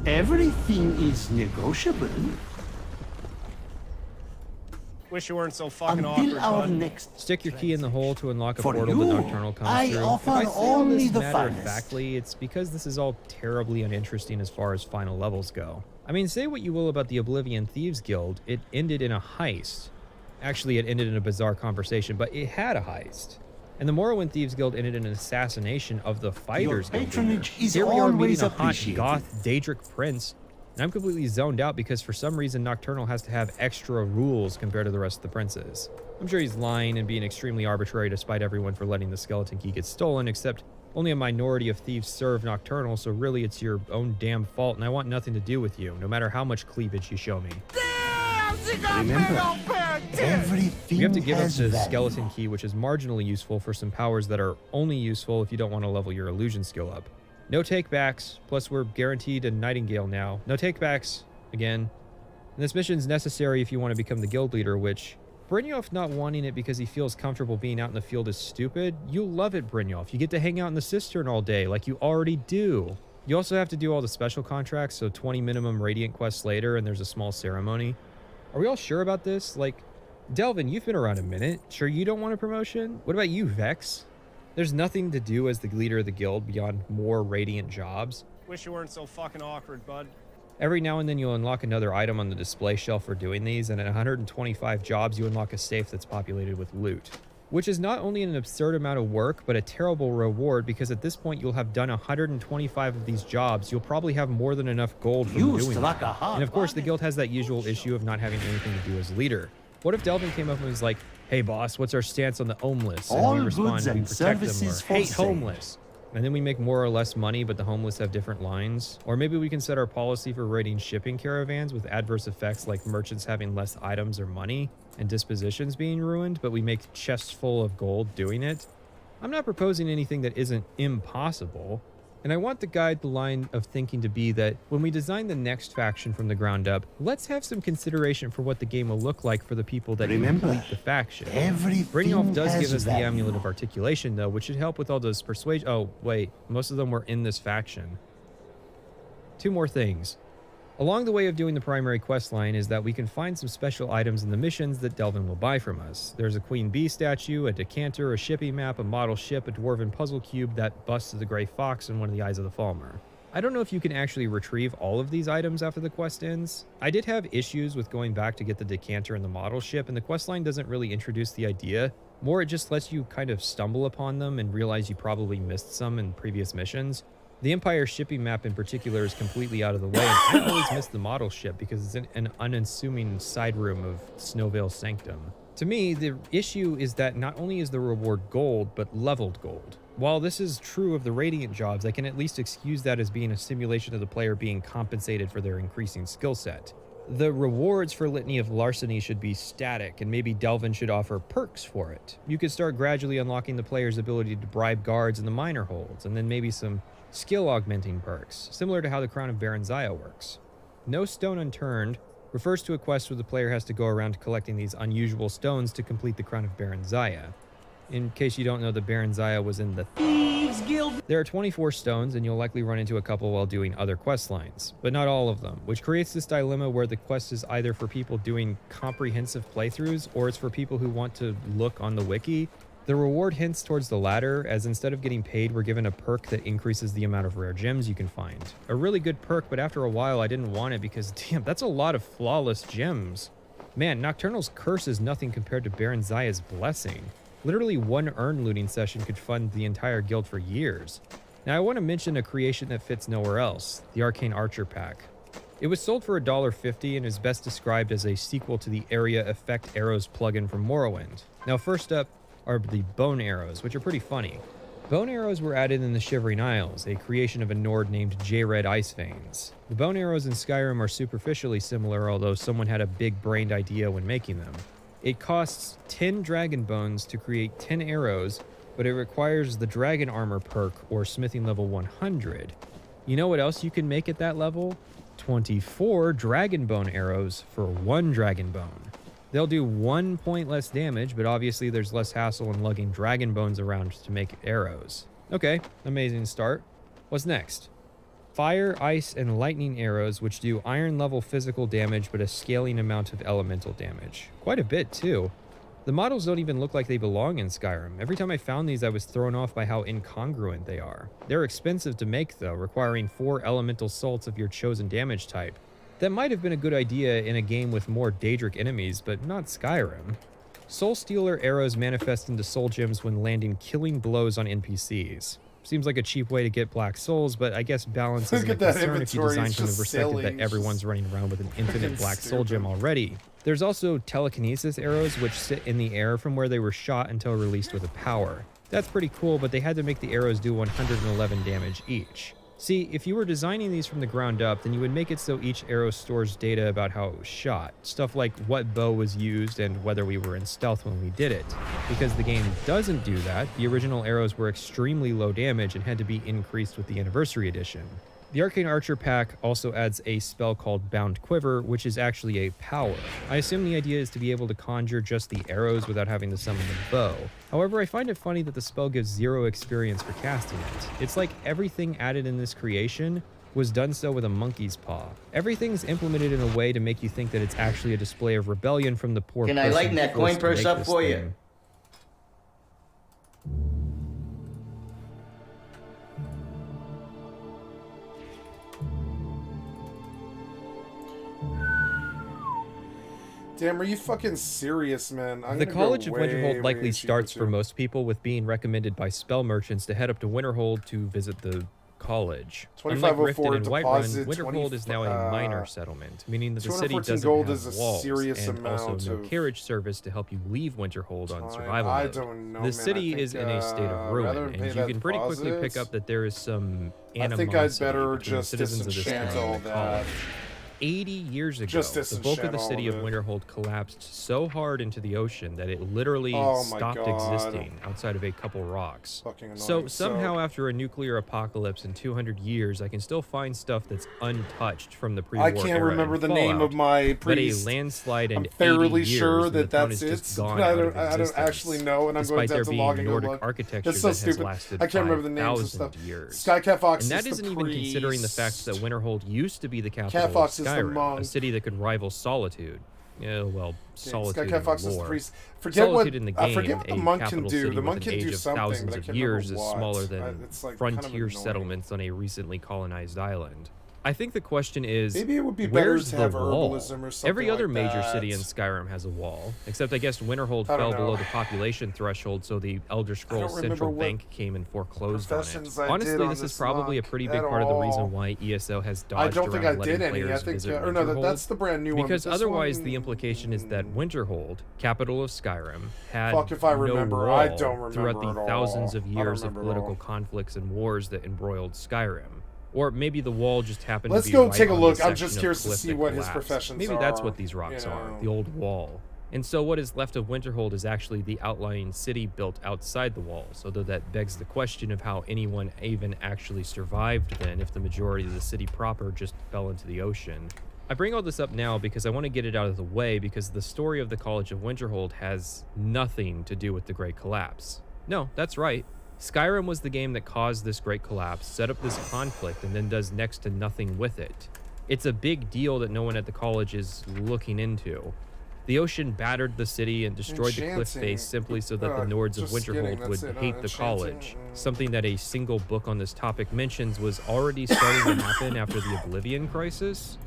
Everything is negotiable. Wish you weren't so fucking Until awkward, our bud. next Stick your key in the hole to unlock a For portal you, the Nocturnal comes I through. offer If I say all only this the matter of finest. factly, it's because this is all terribly uninteresting as far as final levels go. I mean, say what you will about the Oblivion Thieves Guild, it ended in a heist. Actually, it ended in a bizarre conversation, but it had a heist. And the Morrowind Thieves Guild ended in an assassination of the Fighters Guild. patronage is Here we are always meeting a hot appreciated. goth Daedric prince, and I'm completely zoned out because for some reason Nocturnal has to have extra rules compared to the rest of the princes. I'm sure he's lying and being extremely arbitrary to spite everyone for letting the skeleton key get stolen, except only a minority of thieves serve Nocturnal, so really it's your own damn fault, and I want nothing to do with you, no matter how much cleavage you show me. Remember, everything You have to give up has the value. skeleton key, which is marginally useful for some powers that are only useful if you don't want to level your illusion skill up. No takebacks, plus we're guaranteed a Nightingale now. No takebacks, again. And this mission's necessary if you want to become the guild leader, which Brynjolf not wanting it because he feels comfortable being out in the field is stupid. You'll love it, Brynjolf. You get to hang out in the cistern all day, like you already do. You also have to do all the special contracts, so 20 minimum Radiant quests later, and there's a small ceremony. Are we all sure about this? Like, Delvin, you've been around a minute. Sure you don't want a promotion? What about you, Vex? There's nothing to do as the leader of the guild beyond more Radiant jobs. Wish you weren't so fucking awkward, bud. Every now and then you'll unlock another item on the display shelf for doing these, and at 125 jobs you unlock a safe that's populated with loot. Which is not only an absurd amount of work, but a terrible reward because at this point you'll have done 125 of these jobs. You'll probably have more than enough gold from Used doing like them. a hard And of course the guild has that usual issue of not having anything to do as leader. What if Delvin came up and was like, "Hey boss, what's our stance on the homeless?" And All we respond, goods "We and protect them," or services for "Hate sale. homeless." And then we make more or less money, but the homeless have different lines. Or maybe we can set our policy for raiding shipping caravans with adverse effects like merchants having less items or money and dispositions being ruined, but we make chests full of gold doing it. I'm not proposing anything that isn't impossible. And I want to guide the line of thinking to be that when we design the next faction from the ground up, let's have some consideration for what the game will look like for the people that Remember, complete the faction. everything Brynjolf does has give us value. the Amulet of Articulation, though, which should help with all those persuasion. Oh, wait, most of them were in this faction. Two more things. Along the way of doing the primary quest line is that we can find some special items in the missions that Delvin will buy from us. There's a Queen Bee statue, a decanter, a shipping map, a model ship, a dwarven puzzle cube, that bust of the Grey Fox, and one of the Eyes of the Falmer. I don't know if you can actually retrieve all of these items after the quest ends. I did have issues with going back to get the decanter and the model ship, and the quest line doesn't really introduce the idea. More, it just lets you kind of stumble upon them and realize you probably missed some in previous missions. The Empire shipping map in particular is completely out of the way, and I always miss the model ship because it's in an unassuming side room of Snowvale Sanctum. To me, the issue is that not only is the reward gold, but leveled gold. While this is true of the Radiant jobs, I can at least excuse that as being a simulation of the player being compensated for their increasing skill set. The rewards for Litany of Larceny should be static, and maybe Delvin should offer perks for it. You could start gradually unlocking the player's ability to bribe guards in the minor holds, and then maybe some skill augmenting perks, similar to how the Crown of Baron Zaya works. No Stone Unturned refers to a quest where the player has to go around collecting these unusual stones to complete the Crown of Baron Zaya. In case you don't know, the Baron Zaya was in the Thieves Guild. There are 24 stones, and you'll likely run into a couple while doing other quest lines, but not all of them, which creates this dilemma where the quest is either for people doing comprehensive playthroughs, or it's for people who want to look on the wiki. The reward hints towards the latter, as instead of getting paid, we're given a perk that increases the amount of rare gems you can find. A really good perk, but after a while I didn't want it because, damn, that's a lot of flawless gems. Man, Nocturnal's Curse is nothing compared to Baron Zaya's Blessing. Literally one urn looting session could fund the entire guild for years. Now I want to mention a creation that fits nowhere else, the Arcane Archer Pack. It was sold for $1.50 and is best described as a sequel to the Area Effect Arrows plugin from Morrowind. Now first up are the Bone Arrows, which are pretty funny. Bone Arrows were added in the Shivering Isles, a creation of a Nord named J-Red Iceveins. The Bone Arrows in Skyrim are superficially similar, although someone had a big-brained idea when making them. It costs 10 dragon bones to create 10 arrows, but it requires the Dragon Armor perk, or Smithing level 100. You know what else you can make at that level? 24 Dragon Bone arrows for 1 Dragon Bone. They'll do 1 point less damage, but obviously there's less hassle in lugging dragon bones around to make arrows. Okay, amazing start. What's next? Fire, ice, and lightning arrows, which do iron level physical damage but a scaling amount of elemental damage. Quite a bit, too. The models don't even look like they belong in Skyrim. Every time I found these, I was thrown off by how incongruent they are. They're expensive to make, though, requiring 4 elemental salts of your chosen damage type. That might have been a good idea in a game with more Daedric enemies, but not Skyrim. Soul Stealer arrows manifest into soul gems when landing killing blows on NPCs. Seems like a cheap way to get black souls, but I guess balance isn't a concern if you design from the perspective that everyone's running around with an infinite black soul gem already. There's also telekinesis arrows, which sit in the air from where they were shot until released with a power. That's pretty cool, but they had to make the arrows do 111 damage each. See, if you were designing these from the ground up, then you would make it so each arrow stores data about how it was shot. Stuff like what bow was used and whether we were in stealth when we did it. Because the game doesn't do that, the original arrows were extremely low damage and had to be increased with the Anniversary Edition. The Arcane Archer pack also adds a spell called Bound Quiver, which is actually a power. I assume the idea is to be able to conjure just the arrows without having to summon the bow. However, I find it funny that the spell gives 0 experience for casting it. It's like everything added in this creation was done so with a monkey's paw. Everything's implemented in a way to make you think that it's actually a display of rebellion from the poor person. Can I lighten that coin purse up for you? Damn, are you fucking serious, man? The College of Winterhold likely starts for most people with being recommended by spell merchants to head up to Winterhold to visit the college. Unlike Rifted and Whiterun, Winterhold is now a minor settlement, meaning that the city doesn't gold have is a walls, serious and also amount no of carriage service to help you leave Winterhold on survival I mode. don't know, The man. city is in a state of ruin, and you can pretty quickly pick up that there is some animosity I think I'd better between the just citizens of this disenchant town all and the that. college. 80 years ago, the bulk of the city of Winterhold collapsed so hard into the ocean that it literally stopped existing outside of a couple rocks. So somehow after a nuclear apocalypse in 200 years, I can still find stuff that's untouched from the pre-war era. I can't remember the name of my priest. But a landslide in I'm fairly 80 sure years, that that's it. it. Gone I out don't actually know, and I'm going to have to log and go Nordic look. architecture It's so that stupid. has lasted I can't remember the names of stuff. years. Skycat Fox and that is isn't the even considering the fact that Winterhold used to be the capital of Fox is the Skyrim, monk. a city that could rival Solitude. Yeah, well, Solitude in Fox the is the lore. priest. Forget Solitude what, in the I game, forget what the a monk can capital do. city The monk with an can do age of something, thousands but I of can't years remember is what. smaller than It's like kind of frontier annoying. settlements on a recently colonized island. I think the question is, Maybe it would be better where's to the have wall? herbalism or something Every other like major that. city in Skyrim has a wall, except I guess Winterhold I don't fell know. below the population threshold, so the Elder Scrolls remember Central what Bank came and foreclosed on it. professions I did Honestly, on this is this probably a monk pretty at big part of the reason all. why ESO has I dodged don't think I around letting did any. players I think, visit or no, Winterhold. that's the brand new one. Because but this otherwise, one, the implication is that Winterhold, capital of Skyrim, had Fuck if I no remember. wall I don't remember throughout the at all. thousands of I don't years of remember at political all. conflicts and wars that embroiled Skyrim. Or maybe the wall just happened Let's to be go right take a on look. the I'm section just of curious to cliff see that what his collapsed. professions Maybe that's are, what these rocks you are, know. the old wall. And so what is left of Winterhold is actually the outlying city built outside the walls, although that begs the question of how anyone even actually survived then if the majority of the city proper just fell into the ocean. I bring all this up now because I want to get it out of the way because the story of the College of Winterhold has nothing to do with the Great Collapse. No, that's right. Skyrim was the game that caused this great collapse, set up this conflict, and then does next to nothing with it. It's a big deal that no one at the college is looking into. The ocean battered the city and destroyed the cliff Enchanting. face simply so that the Nords of Just kidding, Winterhold would that's it. hate the Enchanting, college. Something that a single book on this topic mentions was already starting to happen after the Oblivion Crisis.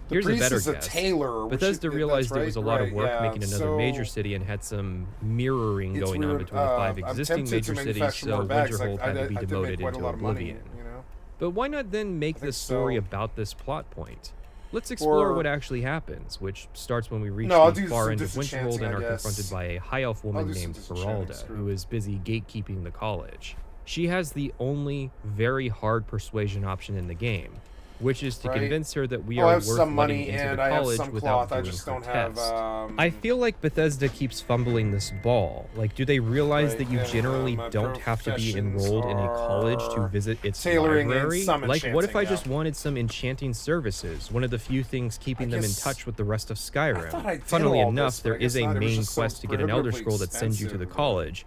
The Here's a priest better is a guess. tailor, which Bethesda is- realized that's it was a lot right, of work yeah, making another so major city and had some mirroring it's going on weird, between the 5 I'm existing tempted to major cities, manufacture so more bags. Winterhold had to be I did demoted make quite a into lot of money, Oblivion. you know? But why not then make the story so. about this plot point? Let's explore Or- what actually happens, which starts when we reach No, I'll the do far some end of Winterhold disenchanting, and I are guess. confronted by a high elf woman do some named disenchanting, Feralda, screw who is busy gatekeeping the college. She has the only very hard persuasion option in the game, which is to Right. convince her that we Oh, I are have worth some letting money into and the I have college some without cloth, I doing just her don't have, test. I feel like Bethesda keeps fumbling this ball. Like, do they realize Right, that you and, generally my don't have to be professions enrolled in a college to are visit its tailoring and library? some Like, what if I enchanting, just wanted some enchanting services? One of the few things keeping them in guess- touch with the rest of Skyrim. thought I did Funnily all enough, this, but there I is guess a not. It was main just so quest to get an Elder prohibitively Scroll that sends you to the expensive. college.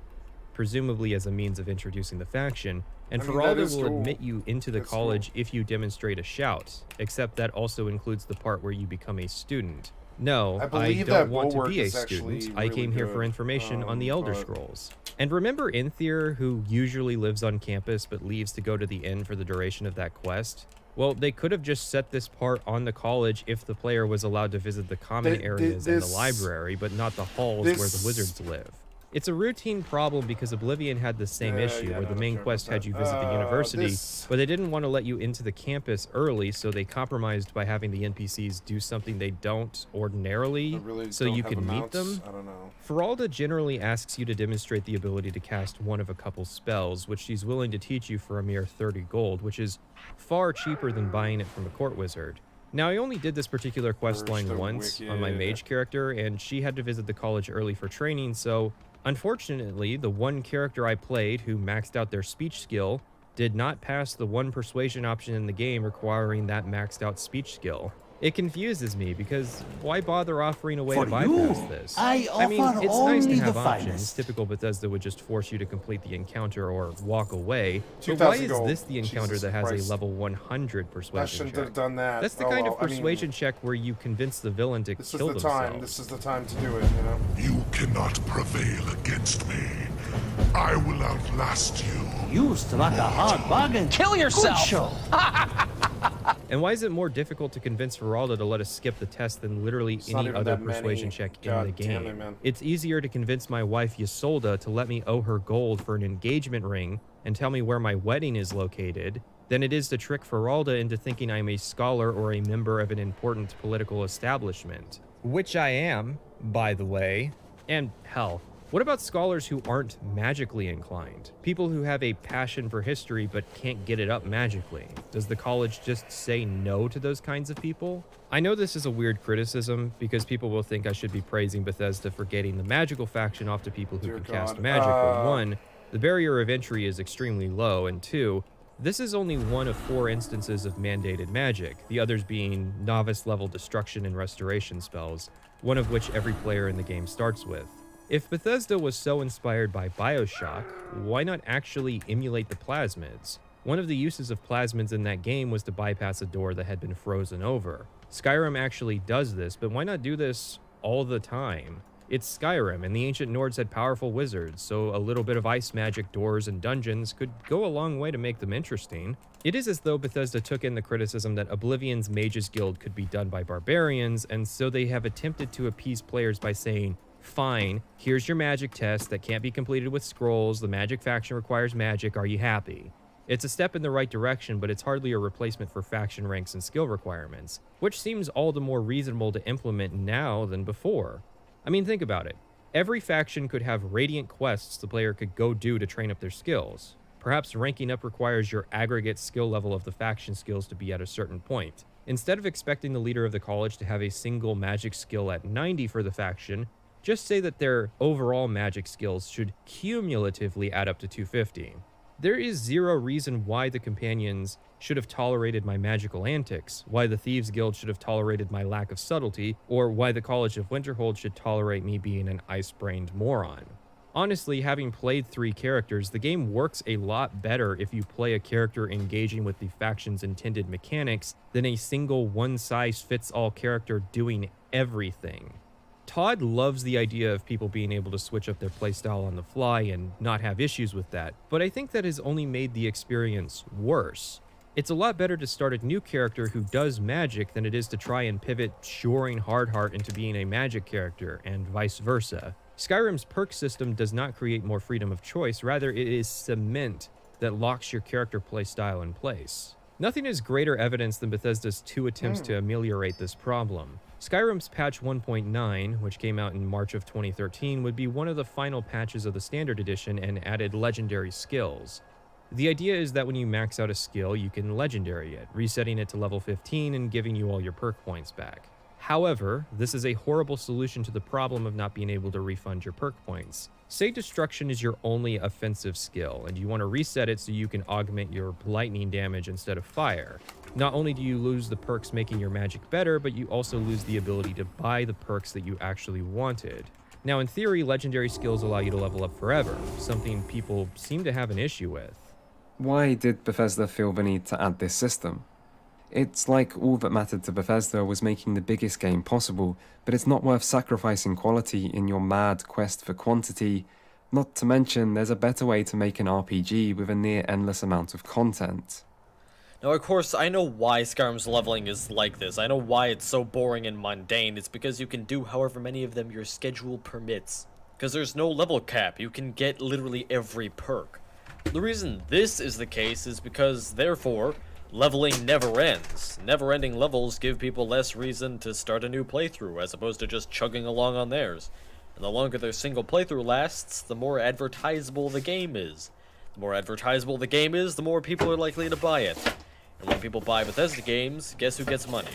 presumably as a means of introducing the faction, and I mean, that Feralda is will cool. admit you into the That's college if you demonstrate a shout, except that also includes the part where you become a student. No, I I believe don't that want to Bulwark be a is actually student. I really came here for good. information on the Elder but- Scrolls. And remember Inthier, who usually lives on campus but leaves to go to the inn for the duration of that quest? Well, they could have just set this part on the college if the player was allowed to visit the common areas and the library, but not the halls where the wizards live. It's a routine problem because Oblivion had the same issue, where the main quest had you visit the university, but they didn't want to let you into the campus early, so they compromised by having the NPCs do something they don't ordinarily, so you can meet them. I don't know. Feralda generally asks you to demonstrate the ability to cast one of a couple spells, which she's willing to teach you for a mere 30 gold, which is far cheaper than buying it from a court wizard. Now, I only did this particular quest line once on my mage character, and she had to visit the college early for training, so unfortunately, the one character I played who maxed out their speech skill did not pass the one persuasion option in the game requiring that maxed out speech skill. It confuses me because why bother offering a way to bypass this? I mean, offer it's nice to only have the options. finest. Typical Bethesda would just force you to complete the encounter or walk away. But 2,000 why is gold. this the encounter Jesus that has Christ. a level 100 I persuasion shouldn't check? have done that. That's the Oh, kind well, of I mean, persuasion check where you convince the villain to This is kill the time. themselves. This is the time to do it, you know? You cannot prevail against me. I will outlast you. You struck a hard bargain. Kill yourself! Good show. And why is it more difficult to convince Feralda to let us skip the test than literally It's not any even other that many. persuasion check in God the damn game? it, man. It's easier to convince my wife Ysolda to let me owe her gold for an engagement ring and tell me where my wedding is located than it is to trick Feralda into thinking I'm a scholar or a member of an important political establishment. Which I am, by the way. And hell, what about scholars who aren't magically inclined? People who have a passion for history but can't get it up magically? Does the college just say no to those kinds of people? I know this is a weird criticism because people will think I should be praising Bethesda for getting the magical faction off to people who Dear can cast God. magic, but one, the barrier of entry is extremely low, and two, this is only one of 4 instances of mandated magic, the others being novice-level destruction and restoration spells, one of which every player in the game starts with. If Bethesda was so inspired by BioShock, why not actually emulate the plasmids? One of the uses of plasmids in that game was to bypass a door that had been frozen over. Skyrim actually does this, but why not do this all the time? It's Skyrim, and the ancient Nords had powerful wizards, so a little bit of ice magic doors and dungeons could go a long way to make them interesting. It is as though Bethesda took in the criticism that Oblivion's Mages Guild could be done by barbarians, and so they have attempted to appease players by saying, fine, here's your magic test that can't be completed with scrolls, the magic faction requires magic, are you happy? It's a step in the right direction, but it's hardly a replacement for faction ranks and skill requirements, which seems all the more reasonable to implement now than before. I mean, think about it. Every faction could have radiant quests the player could go do to train up their skills. Perhaps ranking up requires your aggregate skill level of the faction skills to be at a certain point. Instead of expecting the leader of the college to have a single magic skill at 90 for the faction, just say that their overall magic skills should cumulatively add up to 250. There is zero reason why the companions should have tolerated my magical antics, why the Thieves Guild should have tolerated my lack of subtlety, or why the College of Winterhold should tolerate me being an ice-brained moron. Honestly, having played 3 characters, the game works a lot better if you play a character engaging with the faction's intended mechanics than a single one-size-fits-all character doing everything. Todd loves the idea of people being able to switch up their playstyle on the fly and not have issues with that, but I think that has only made the experience worse. It's a lot better to start a new character who does magic than it is to try and pivot Shoring Hardheart into being a magic character, and vice versa. Skyrim's perk system does not create more freedom of choice, rather it is cement that locks your character playstyle in place. Nothing is greater evidence than Bethesda's 2 attempts to ameliorate this problem. Skyrim's patch 1.9, which came out in March of 2013, would be one of the final patches of the Standard Edition and added legendary skills. The idea is that when you max out a skill, you can legendary it, resetting it to level 15 and giving you all your perk points back. However, this is a horrible solution to the problem of not being able to refund your perk points. Say Destruction is your only offensive skill, and you want to reset it so you can augment your lightning damage instead of fire. Not only do you lose the perks making your magic better, but you also lose the ability to buy the perks that you actually wanted. Now, in theory, legendary skills allow you to level up forever, something people seem to have an issue with. Why did Bethesda feel the need to add this system? It's like all that mattered to Bethesda was making the biggest game possible, but it's not worth sacrificing quality in your mad quest for quantity. Not to mention, there's a better way to make an RPG with a near endless amount of content. Now, of course, I know why Skyrim's leveling is like this. I know why it's so boring and mundane. It's because you can do however many of them your schedule permits. Because there's no level cap. You can get literally every perk. The reason this is the case is because, therefore, leveling never ends. Never-ending levels give people less reason to start a new playthrough, as opposed to just chugging along on theirs. And the longer their single playthrough lasts, the more advertisable the game is. The more advertisable the game is, the more people are likely to buy it. And when people buy Bethesda games, guess who gets money?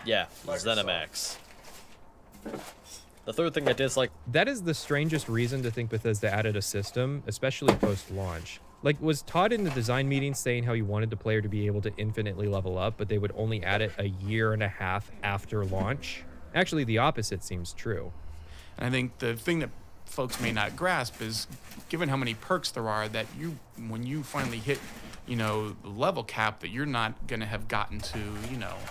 Yeah, ZeniMax. The third thing I dislike... That is the strangest reason to think Bethesda added a system, especially post-launch. Like, was Todd in the design meeting saying how he wanted the player to be able to infinitely level up, but they would only add it a year and a half after launch? Actually, the opposite seems true. And I think the thing that folks may not grasp is, given how many perks there are, that when you finally hit, the level cap, that you're not going to have gotten to,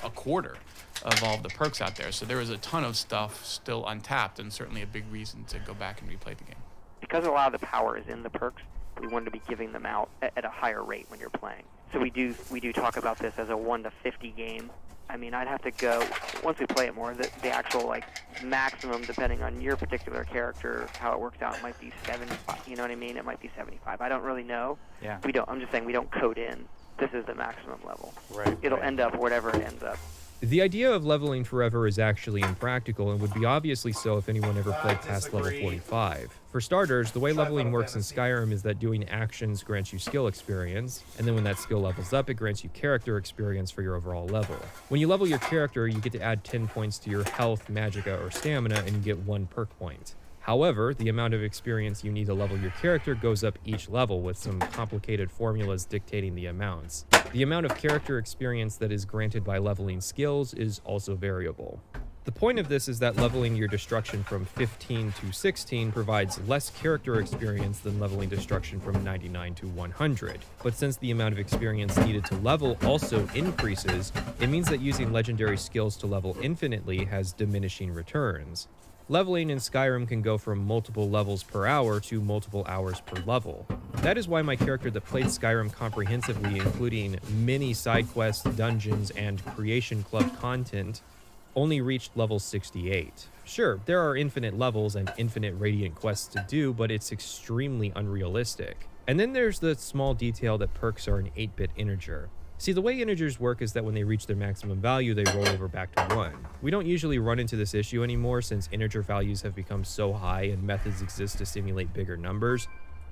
a quarter of all the perks out there. So there is a ton of stuff still untapped, and certainly a big reason to go back and replay the game. Because a lot of the power is in the perks, we wanted to be giving them out at a higher rate when you're playing. So we do talk about this as a 1 to 50 game. I mean, I'd have to go, once we play it more, the actual, maximum, depending on your particular character, how it works out, it might be 75, you know what I mean? It might be 75. I don't really know. Yeah. I'm just saying we don't code in, this is the maximum level. Right. It'll end up whatever it ends up. The idea of leveling forever is actually impractical and would be obviously so if anyone ever played past level 45. For starters, the way leveling works in Skyrim is that doing actions grants you skill experience, and then when that skill levels up, it grants you character experience for your overall level. When you level your character, you get to add 10 points to your health, magicka, or stamina, and you get 1 perk point. However, the amount of experience you need to level your character goes up each level, with some complicated formulas dictating the amounts. The amount of character experience that is granted by leveling skills is also variable. The point of this is that leveling your destruction from 15 to 16 provides less character experience than leveling destruction from 99 to 100. But since the amount of experience needed to level also increases, it means that using legendary skills to level infinitely has diminishing returns. Leveling in Skyrim can go from multiple levels per hour to multiple hours per level. That is why my character that played Skyrim comprehensively, including many side quests, dungeons, and Creation Club content, only reached level 68. Sure, there are infinite levels and infinite Radiant quests to do, but it's extremely unrealistic. And then there's the small detail that perks are an 8-bit integer. See, the way integers work is that when they reach their maximum value, they roll over back to 1. We don't usually run into this issue anymore since integer values have become so high and methods exist to simulate bigger numbers.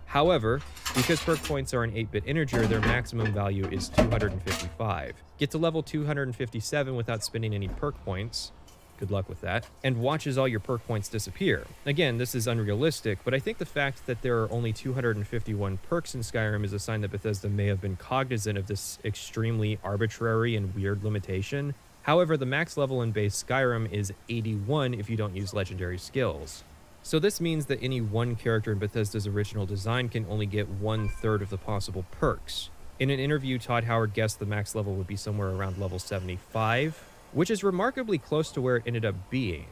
However, because perk points are an 8-bit integer, their maximum value is 255. Get to level 257 without spending any perk points. Good luck with that. And watch as all your perk points disappear. Again, this is unrealistic, but I think the fact that there are only 251 perks in Skyrim is a sign that Bethesda may have been cognizant of this extremely arbitrary and weird limitation. However, the max level in base Skyrim is 81 if you don't use legendary skills. So this means that any one character in Bethesda's original design can only get 1/3 of the possible perks. In an interview, Todd Howard guessed the max level would be somewhere around level 75, which is remarkably close to where it ended up being.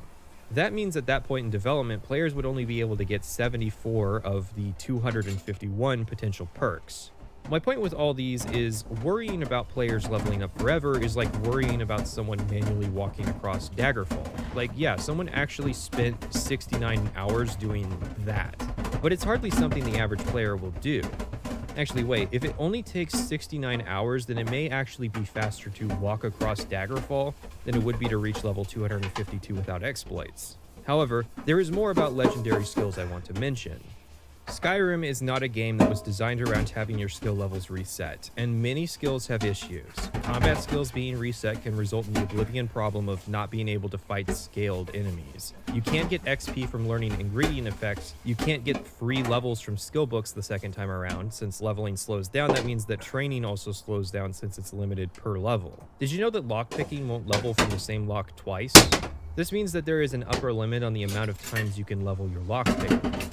That means at that point in development, players would only be able to get 74 of the 251 potential perks. My point with all these is worrying about players leveling up forever is like worrying about someone manually walking across Daggerfall. Like, yeah, someone actually spent 69 hours doing that, but it's hardly something the average player will do. Actually, wait, if it only takes 69 hours, then it may actually be faster to walk across Daggerfall than it would be to reach level 252 without exploits. However, there is more about legendary skills I want to mention. Skyrim is not a game that was designed around having your skill levels reset, and many skills have issues. Combat skills being reset can result in the Oblivion problem of not being able to fight scaled enemies. You can't get XP from learning ingredient effects, you can't get free levels from skill books the second time around. Since leveling slows down, that means that training also slows down since it's limited per level. Did you know that lockpicking won't level from the same lock twice? This means that there is an upper limit on the amount of times you can level your lockpick.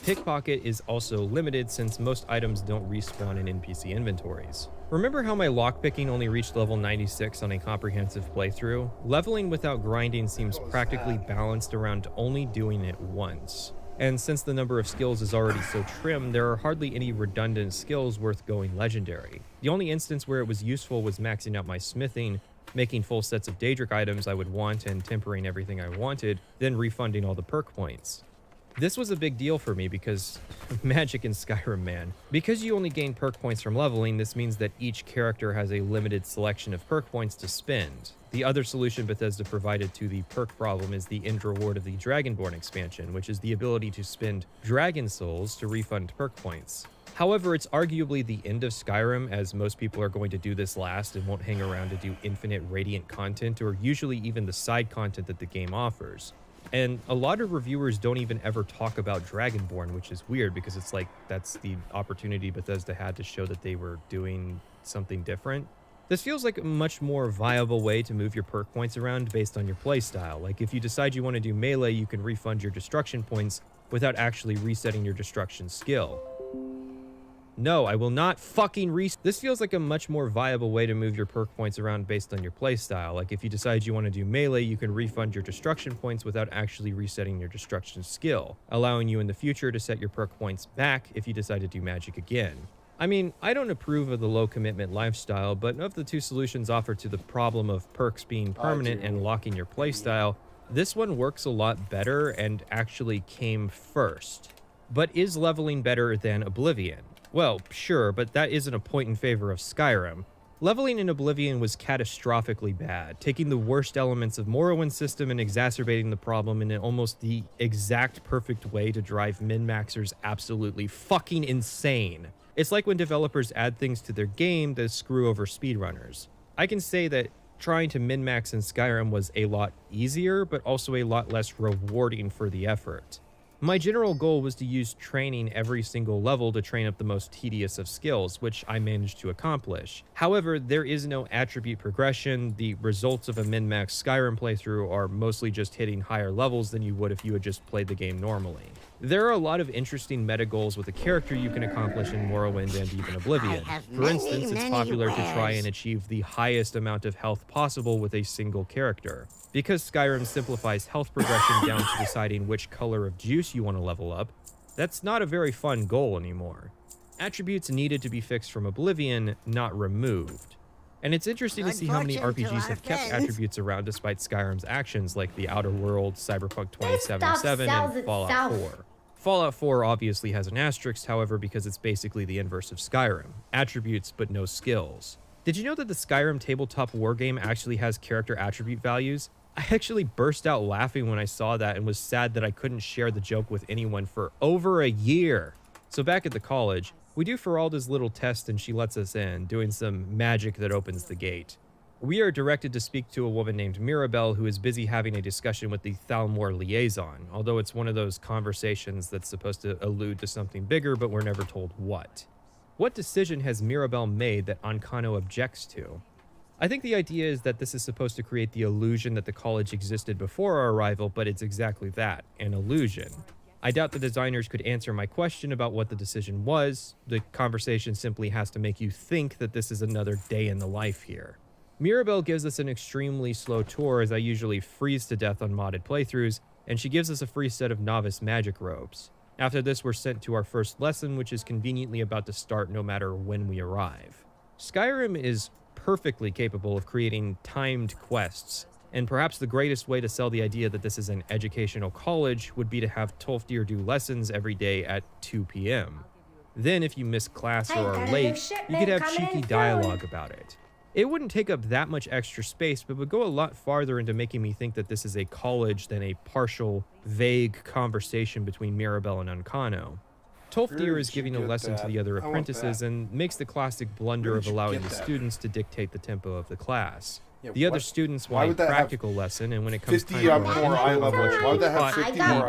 Pickpocket is also limited since most items don't respawn in NPC inventories. Remember how my lockpicking only reached level 96 on a comprehensive playthrough? Leveling without grinding seems practically balanced around only doing it once. And since the number of skills is already so trim, there are hardly any redundant skills worth going legendary. The only instance where it was useful was maxing out my smithing, making full sets of Daedric items I would want and tempering everything I wanted, then refunding all the perk points. This was a big deal for me because magic in Skyrim, man. Because you only gain perk points from leveling, this means that each character has a limited selection of perk points to spend. The other solution Bethesda provided to the perk problem is the end reward of the Dragonborn expansion, which is the ability to spend dragon souls to refund perk points. However, it's arguably the end of Skyrim, as most people are going to do this last and won't hang around to do infinite Radiant content or usually even the side content that the game offers. And a lot of reviewers don't even ever talk about Dragonborn, which is weird because it's like that's the opportunity Bethesda had to show that they were doing something different. This feels like a much more viable way to move your perk points around based on your playstyle. Like if you decide you want to do melee, you can refund your destruction points without actually resetting your destruction skill. No, I will not fucking This feels like a much more viable way to move your perk points around based on your playstyle. Like if you decide you want to do melee, you can refund your destruction points without actually resetting your destruction skill, allowing you in the future to set your perk points back if you decide to do magic again. I mean, I don't approve of the low commitment lifestyle, but of the two solutions offered to the problem of perks being permanent and locking your playstyle, this one works a lot better and actually came first. But is leveling better than Oblivion? Well, sure, but that isn't a point in favor of Skyrim. Leveling in Oblivion was catastrophically bad, taking the worst elements of Morrowind's system and exacerbating the problem in almost the exact perfect way to drive min-maxers absolutely fucking insane. It's like when developers add things to their game that screw over speedrunners. I can say that trying to min-max in Skyrim was a lot easier, but also a lot less rewarding for the effort. My general goal was to use training every single level to train up the most tedious of skills, which I managed to accomplish. However, there is no attribute progression. The results of a min-max Skyrim playthrough are mostly just hitting higher levels than you would if you had just played the game normally. There are a lot of interesting meta goals with a character you can accomplish in Morrowind and even Oblivion. For instance, it's popular to try and achieve the highest amount of health possible with a single character. Because Skyrim simplifies health progression down to deciding which color of juice you want to level up, that's not a very fun goal anymore. Attributes needed to be fixed from Oblivion, not removed. And it's interesting to see how many RPGs have kept attributes around despite Skyrim's actions, like The Outer Worlds, Cyberpunk 2077, and Fallout 4. Fallout 4 obviously has an asterisk, however, because it's basically the inverse of Skyrim. Attributes, but no skills. Did you know that the Skyrim tabletop wargame actually has character attribute values? I actually burst out laughing when I saw that and was sad that I couldn't share the joke with anyone for over a year. So back at the college, we do Feralda's little test and she lets us in, doing some magic that opens the gate. We are directed to speak to a woman named Mirabelle who is busy having a discussion with the Thalmor liaison, although it's one of those conversations that's supposed to allude to something bigger, but we're never told what. What decision has Mirabelle made that Ancano objects to? I think the idea is that this is supposed to create the illusion that the college existed before our arrival, but it's exactly that, an illusion. I doubt the designers could answer my question about what the decision was. The conversation simply has to make you think that this is another day in the life here. Mirabelle gives us an extremely slow tour as I usually freeze to death on modded playthroughs, and she gives us a free set of novice magic robes. After this, we're sent to our first lesson, which is conveniently about to start no matter when we arrive. Skyrim is perfectly capable of creating timed quests, and perhaps the greatest way to sell the idea that this is an educational college would be to have Tolfdir do lessons every day at 2 p.m. Then if you miss class or are late, you could have cheeky dialogue about it. It wouldn't take up that much extra space, but would go a lot farther into making me think that this is a college than a partial, vague conversation between Mirabelle and Ancano. Tolfdir is giving a lesson to the other apprentices and makes the classic blunder of allowing the students to dictate the tempo of the class. The other students want a practical lesson, and when it comes time to the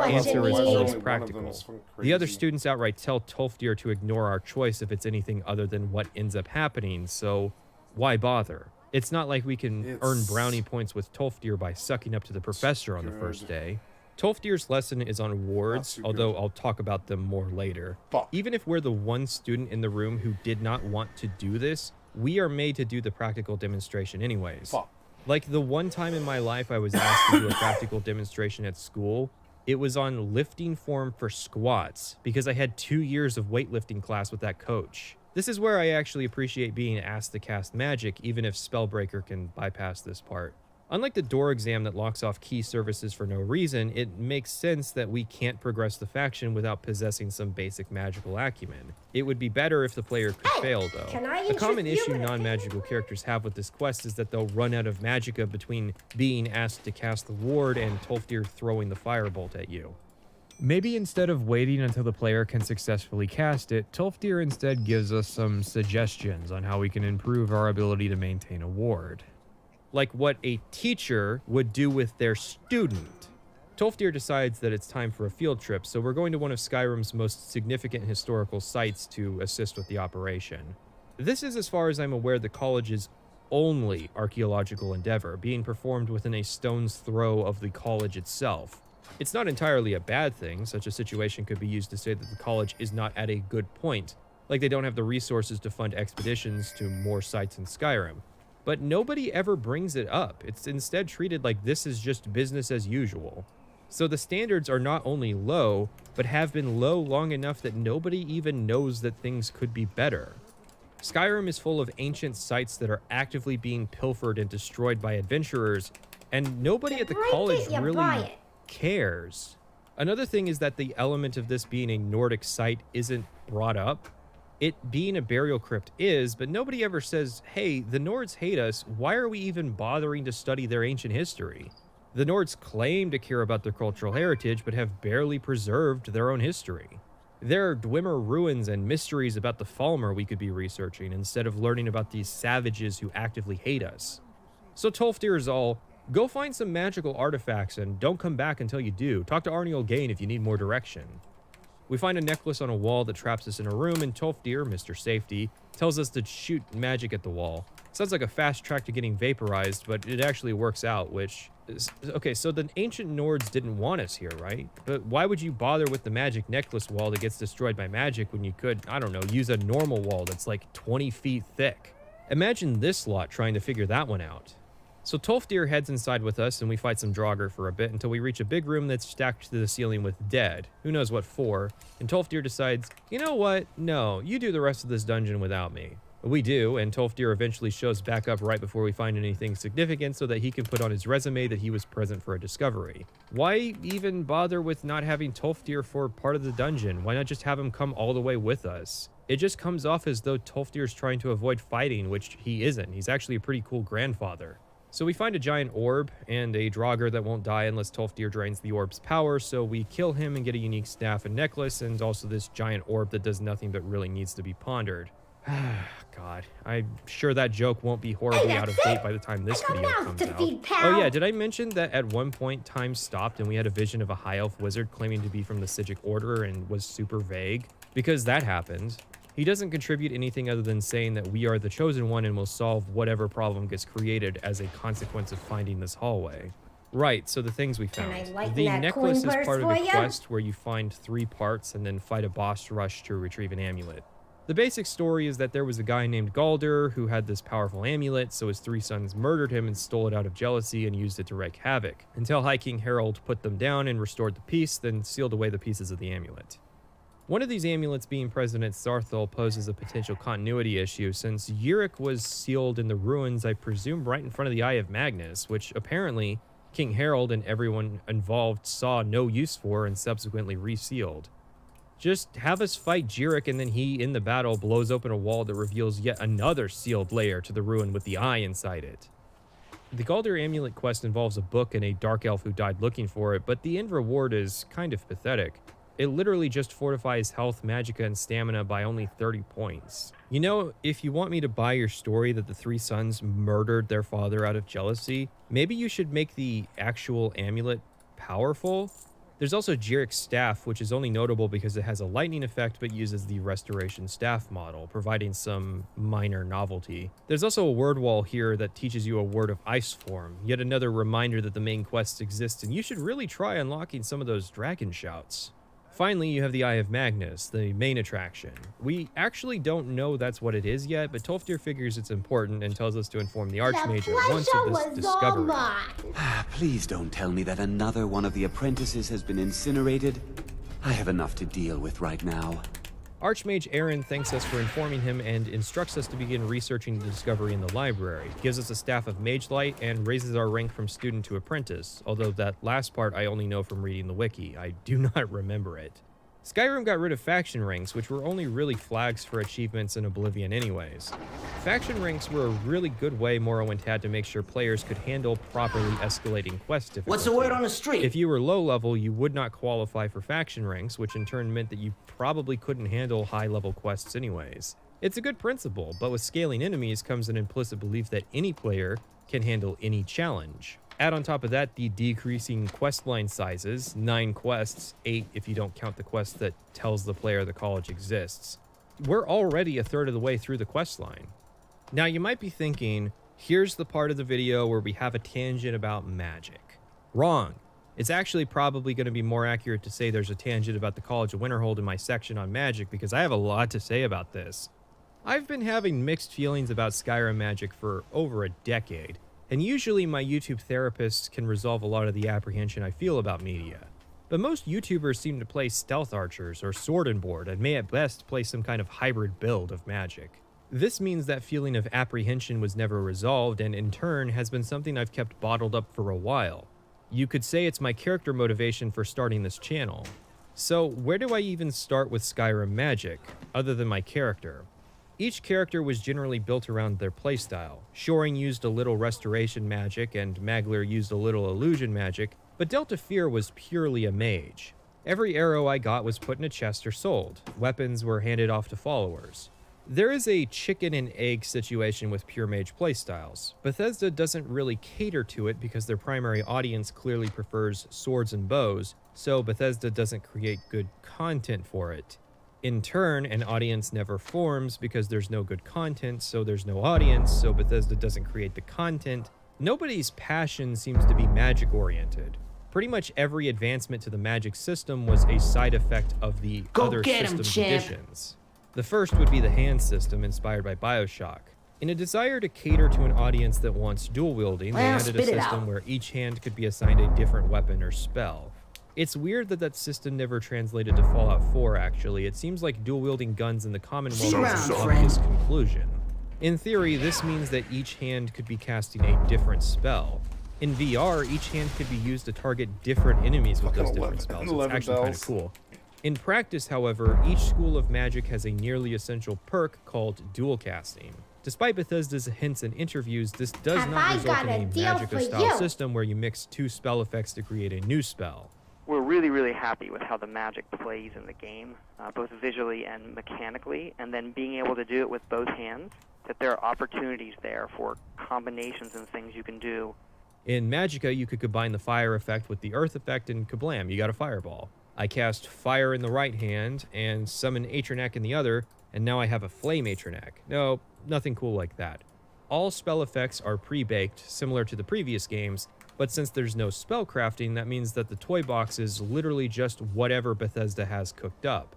answer is always practical. The other students outright tell Tolfdir to ignore our choice if it's anything other than what ends up happening, so why bother? It's not like we can earn brownie points with Tolfdir by sucking up to the professor on the first day. Tolfdir's lesson is on wards, although I'll talk about them more later. Even if we're the one student in the room who did not want to do this, we are made to do the practical demonstration anyways. Like the one time in my life I was asked to do a practical demonstration at school, it was on lifting form for squats because I had 2 years of weightlifting class with that coach. This is where I actually appreciate being asked to cast magic, even if Spellbreaker can bypass this part. Unlike the door exam that locks off key services for no reason, it makes sense that we can't progress the faction without possessing some basic magical acumen. It would be better if the player could fail, though. A common issue non-magical characters have with this quest is that they'll run out of magicka between being asked to cast the ward and Tolfdir throwing the firebolt at you. Maybe instead of waiting until the player can successfully cast it, Tolfdir instead gives us some suggestions on how we can improve our ability to maintain a ward. Like what a teacher would do with their student. Tolfdir decides that it's time for a field trip, so we're going to one of Skyrim's most significant historical sites to assist with the operation. This is, as far as I'm aware, the college's only archaeological endeavor, being performed within a stone's throw of the college itself. It's not entirely a bad thing. Such a situation could be used to say that the college is not at a good point, like they don't have the resources to fund expeditions to more sites in Skyrim. But nobody ever brings it up. It's instead treated like this is just business as usual. So the standards are not only low, but have been low long enough that nobody even knows that things could be better. Skyrim is full of ancient sites that are actively being pilfered and destroyed by adventurers, and nobody at the college really cares. Another thing is that the element of this being a Nordic site isn't brought up. It being a burial crypt is, but nobody ever says, hey, the Nords hate us, why are we even bothering to study their ancient history? The Nords claim to care about their cultural heritage, but have barely preserved their own history. There are Dwemer ruins and mysteries about the Falmer we could be researching, instead of learning about these savages who actively hate us. So Tolfdir is all, go find some magical artifacts and don't come back until you do. Talk to Arniel Gain if you need more direction. We find a necklace on a wall that traps us in a room, and Tolfdir, Mr. Safety, tells us to shoot magic at the wall. Sounds like a fast track to getting vaporized, but it actually works out, which is... Okay, so the ancient Nords didn't want us here, right? But why would you bother with the magic necklace wall that gets destroyed by magic when you could, I don't know, use a normal wall that's like 20 feet thick? Imagine this lot trying to figure that one out. So Tolfdir heads inside with us, and we fight some Draugr for a bit until we reach a big room that's stacked to the ceiling with dead. Who knows what for? And Tolfdir decides, you know what? No, you do the rest of this dungeon without me. We do, and Tolfdir eventually shows back up right before we find anything significant so that he can put on his resume that he was present for a discovery. Why even bother with not having Tolfdir for part of the dungeon? Why not just have him come all the way with us? It just comes off as though Tolfdir's trying to avoid fighting, which he isn't. He's actually a pretty cool grandfather. So we find a giant orb and a Draugr that won't die unless Tolfdir drains the orb's power, so we kill him and get a unique staff and necklace, and also this giant orb that does nothing but really needs to be pondered. God, I'm sure that joke won't be horribly out of date by the time this video comes out. Oh yeah, did I mention that at one point time stopped and we had a vision of a high elf wizard claiming to be from the Sigic Order and was super vague? Because that happened. He doesn't contribute anything other than saying that we are the chosen one and will solve whatever problem gets created as a consequence of finding this hallway. Right, so the things we found. The necklace is part of a quest where you find 3 parts and then fight a boss rush to retrieve an amulet. The basic story is that there was a guy named Galder who had this powerful amulet, so his 3 sons murdered him and stole it out of jealousy and used it to wreak havoc, until High King Harold put them down and restored the peace, then sealed away the pieces of the amulet. One of these amulets being present at Sarthal poses a potential continuity issue, since Uric was sealed in the ruins, I presume right in front of the Eye of Magnus, which apparently King Harold and everyone involved saw no use for and subsequently resealed. Just have us fight Uric, and then he, in the battle, blows open a wall that reveals yet another sealed layer to the ruin with the eye inside it. The Galder Amulet quest involves a book and a dark elf who died looking for it, but the end reward is kind of pathetic. It literally just fortifies health, magicka, and stamina by only 30 points. You know, if you want me to buy your story that the 3 sons murdered their father out of jealousy, maybe you should make the actual amulet powerful. There's also Jirik's staff, which is only notable because it has a lightning effect but uses the restoration staff model, providing some minor novelty. There's also a word wall here that teaches you a word of ice form, yet another reminder that the main quests exist and you should really try unlocking some of those dragon shouts. Finally, you have the Eye of Magnus, the main attraction. We actually don't know that's what it is yet, but Tolfdir figures it's important and tells us to inform the Archmage at once of this discovery. Please don't tell me that another one of the apprentices has been incinerated. I have enough to deal with right now. Archmage Aaron thanks us for informing him and instructs us to begin researching the discovery in the library, gives us a staff of Mage Light, and raises our rank from student to apprentice, although that last part I only know from reading the wiki. I do not remember it. Skyrim got rid of faction ranks, which were only really flags for achievements in Oblivion anyways. Faction ranks were a really good way Morrowind had to make sure players could handle properly escalating quest difficulty. What's the word on the street? If you were low level, you would not qualify for faction ranks, which in turn meant that you probably couldn't handle high level quests anyways. It's a good principle, but with scaling enemies comes an implicit belief that any player can handle any challenge. Add on top of that the decreasing quest line sizes, 9 quests, 8 if you don't count the quest that tells the player the college exists. We're already a third of the way through the quest line. Now you might be thinking, here's the part of the video where we have a tangent about magic. Wrong. It's actually probably going to be more accurate to say there's a tangent about the College of Winterhold in my section on magic because I have a lot to say about this. I've been having mixed feelings about Skyrim magic for over a decade. And usually my YouTube therapists can resolve a lot of the apprehension I feel about media. But most YouTubers seem to play stealth archers or sword and board and may at best play some kind of hybrid build of magic. This means that feeling of apprehension was never resolved and in turn has been something I've kept bottled up for a while. You could say it's my character motivation for starting this channel. So where do I even start with Skyrim magic, other than my character? Each character was generally built around their playstyle. Shoring used a little restoration magic, and Magler used a little illusion magic, but Delta Fear was purely a mage. Every arrow I got was put in a chest or sold. Weapons were handed off to followers. There is a chicken and egg situation with pure mage playstyles. Bethesda doesn't really cater to it because their primary audience clearly prefers swords and bows, so Bethesda doesn't create good content for it. In turn, an audience never forms because there's no good content, so there's no audience, so Bethesda doesn't create the content. Nobody's passion seems to be magic-oriented. Pretty much every advancement to the magic system was a side effect of the other system's additions. The first would be the hand system inspired by BioShock. In a desire to cater to an audience that wants dual wielding, they added a system where each hand could be assigned a different weapon or spell. It's weird that that system never translated to Fallout 4, actually. It seems like dual-wielding guns in the Commonwealth is an obvious conclusion. In theory, this means that each hand could be casting a different spell. In VR, each hand could be used to target different enemies with those different spells. It's actually kind of cool. In practice, however, each school of magic has a nearly essential perk called dual casting. Despite Bethesda's hints and interviews, this does not result in a Magicka-style system where you mix 2 spell effects to create a new spell. We're really, really happy with how the magic plays in the game, both visually and mechanically, and then being able to do it with both hands, that there are opportunities there for combinations and things you can do. In Magicka, you could combine the fire effect with the earth effect, and kablam, you got a fireball. I cast fire in the right hand and summon Atronak in the other, and now I have a flame Atronak. No, nothing cool like that. All spell effects are pre-baked, similar to the previous games, but since there's no spell crafting, that means that the toy box is literally just whatever Bethesda has cooked up.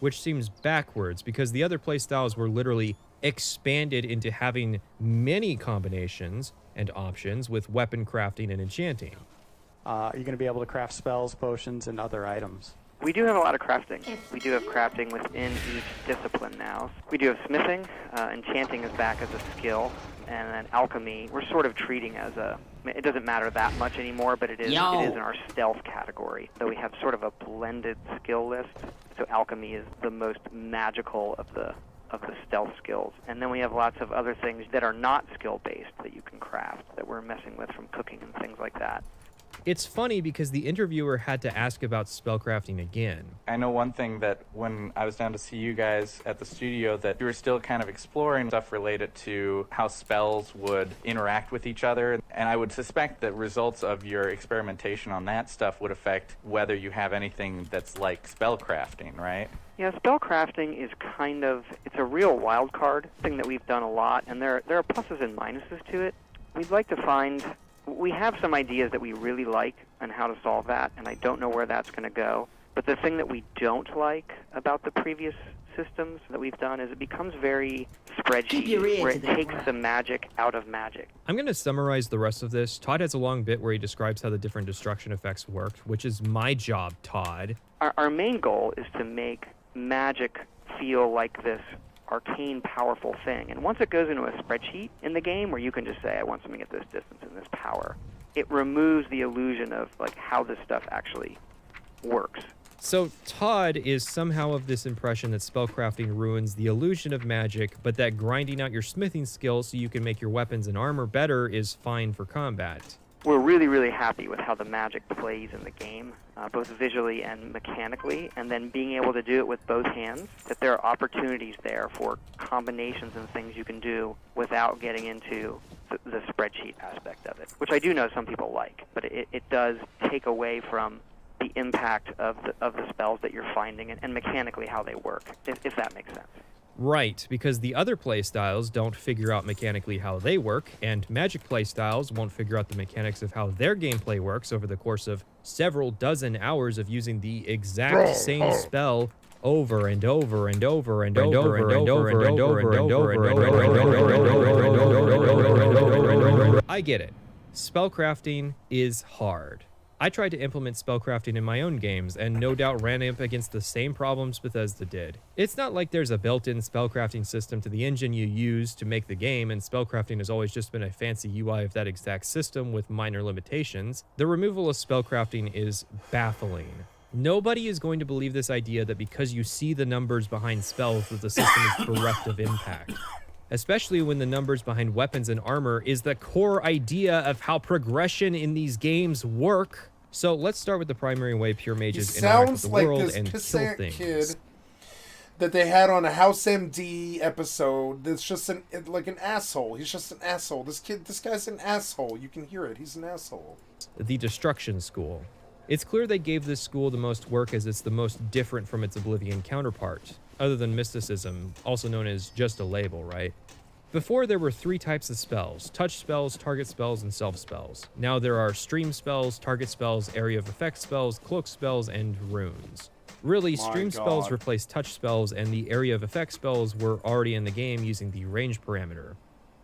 Which seems backwards, because the other playstyles were literally expanded into having many combinations and options with weapon crafting and enchanting. Are you going to be able to craft spells, potions, and other items? We do have a lot of crafting. We do have crafting within each discipline now. We do have smithing, enchanting is back as a skill, and then alchemy we're sort of treating as a, it doesn't matter that much anymore, but it is in our stealth category. So we have sort of a blended skill list. So alchemy is the most magical of the stealth skills. And then we have lots of other things that are not skill-based that you can craft, that we're messing with, from cooking and things like that. It's funny because the interviewer had to ask about spellcrafting again. I know one thing, that when I was down to see you guys at the studio, that you were still kind of exploring stuff related to how spells would interact with each other. And I would suspect that results of your experimentation on that stuff would affect whether you have anything that's like spellcrafting, right? Yeah, spellcrafting is it's a real wild card thing that we've done a lot, and there are pluses and minuses to it. We'd like to we have some ideas that we really like on how to solve that, and I don't know where that's going to go. But the thing that we don't like about the previous systems that we've done is it becomes very spreadsheet, where it takes the magic out of magic. I'm going to summarize the rest of this. Todd has a long bit where he describes how the different destruction effects work, which is my job, Todd. Our main goal is to make magic feel like this arcane, powerful thing. And once it goes into a spreadsheet in the game where you can just say, I want something at this distance and this power, it removes the illusion of like how this stuff actually works. So Todd is somehow of this impression that spellcrafting ruins the illusion of magic, but that grinding out your smithing skills so you can make your weapons and armor better is fine for combat. We're really, really happy with how the magic plays in the game, both visually and mechanically, and then being able to do it with both hands, that there are opportunities there for combinations and things you can do without getting into the spreadsheet aspect of it, which I do know some people like, but it does take away from the impact of the spells that you're finding and mechanically how they work, if that makes sense. Right, because the other playstyles don't figure out mechanically how they work, and Magic playstyles won't figure out the mechanics of how their gameplay works over the course of several dozen hours of using the exact same spell over and over and over and over and over and over and over and over. I get it. Spellcrafting is hard. I tried to implement spellcrafting in my own games, and no doubt ran up against the same problems Bethesda did. It's not like there's a built-in spellcrafting system to the engine you use to make the game, and spellcrafting has always just been a fancy UI of that exact system with minor limitations. The removal of spellcrafting is baffling. Nobody is going to believe this idea that because you see the numbers behind spells that the system is bereft of impact. Especially when the numbers behind weapons and armor is the core idea of how progression in these games work. So let's start with the primary way pure mages interact with the world and kill things. Kid that they had on a House MD episode that's just like an asshole. He's just an asshole. This guy's an asshole. You can hear it. He's an asshole. The Destruction School. It's clear they gave this school the most work as it's the most different from its Oblivion counterpart, other than mysticism, also known as just a label, right? Before, there were 3 types of spells: touch spells, target spells, and self spells. Now there are stream spells, target spells, area of effect spells, cloak spells, and runes. Really, stream spells replaced touch spells, and the area of effect spells were already in the game using the range parameter.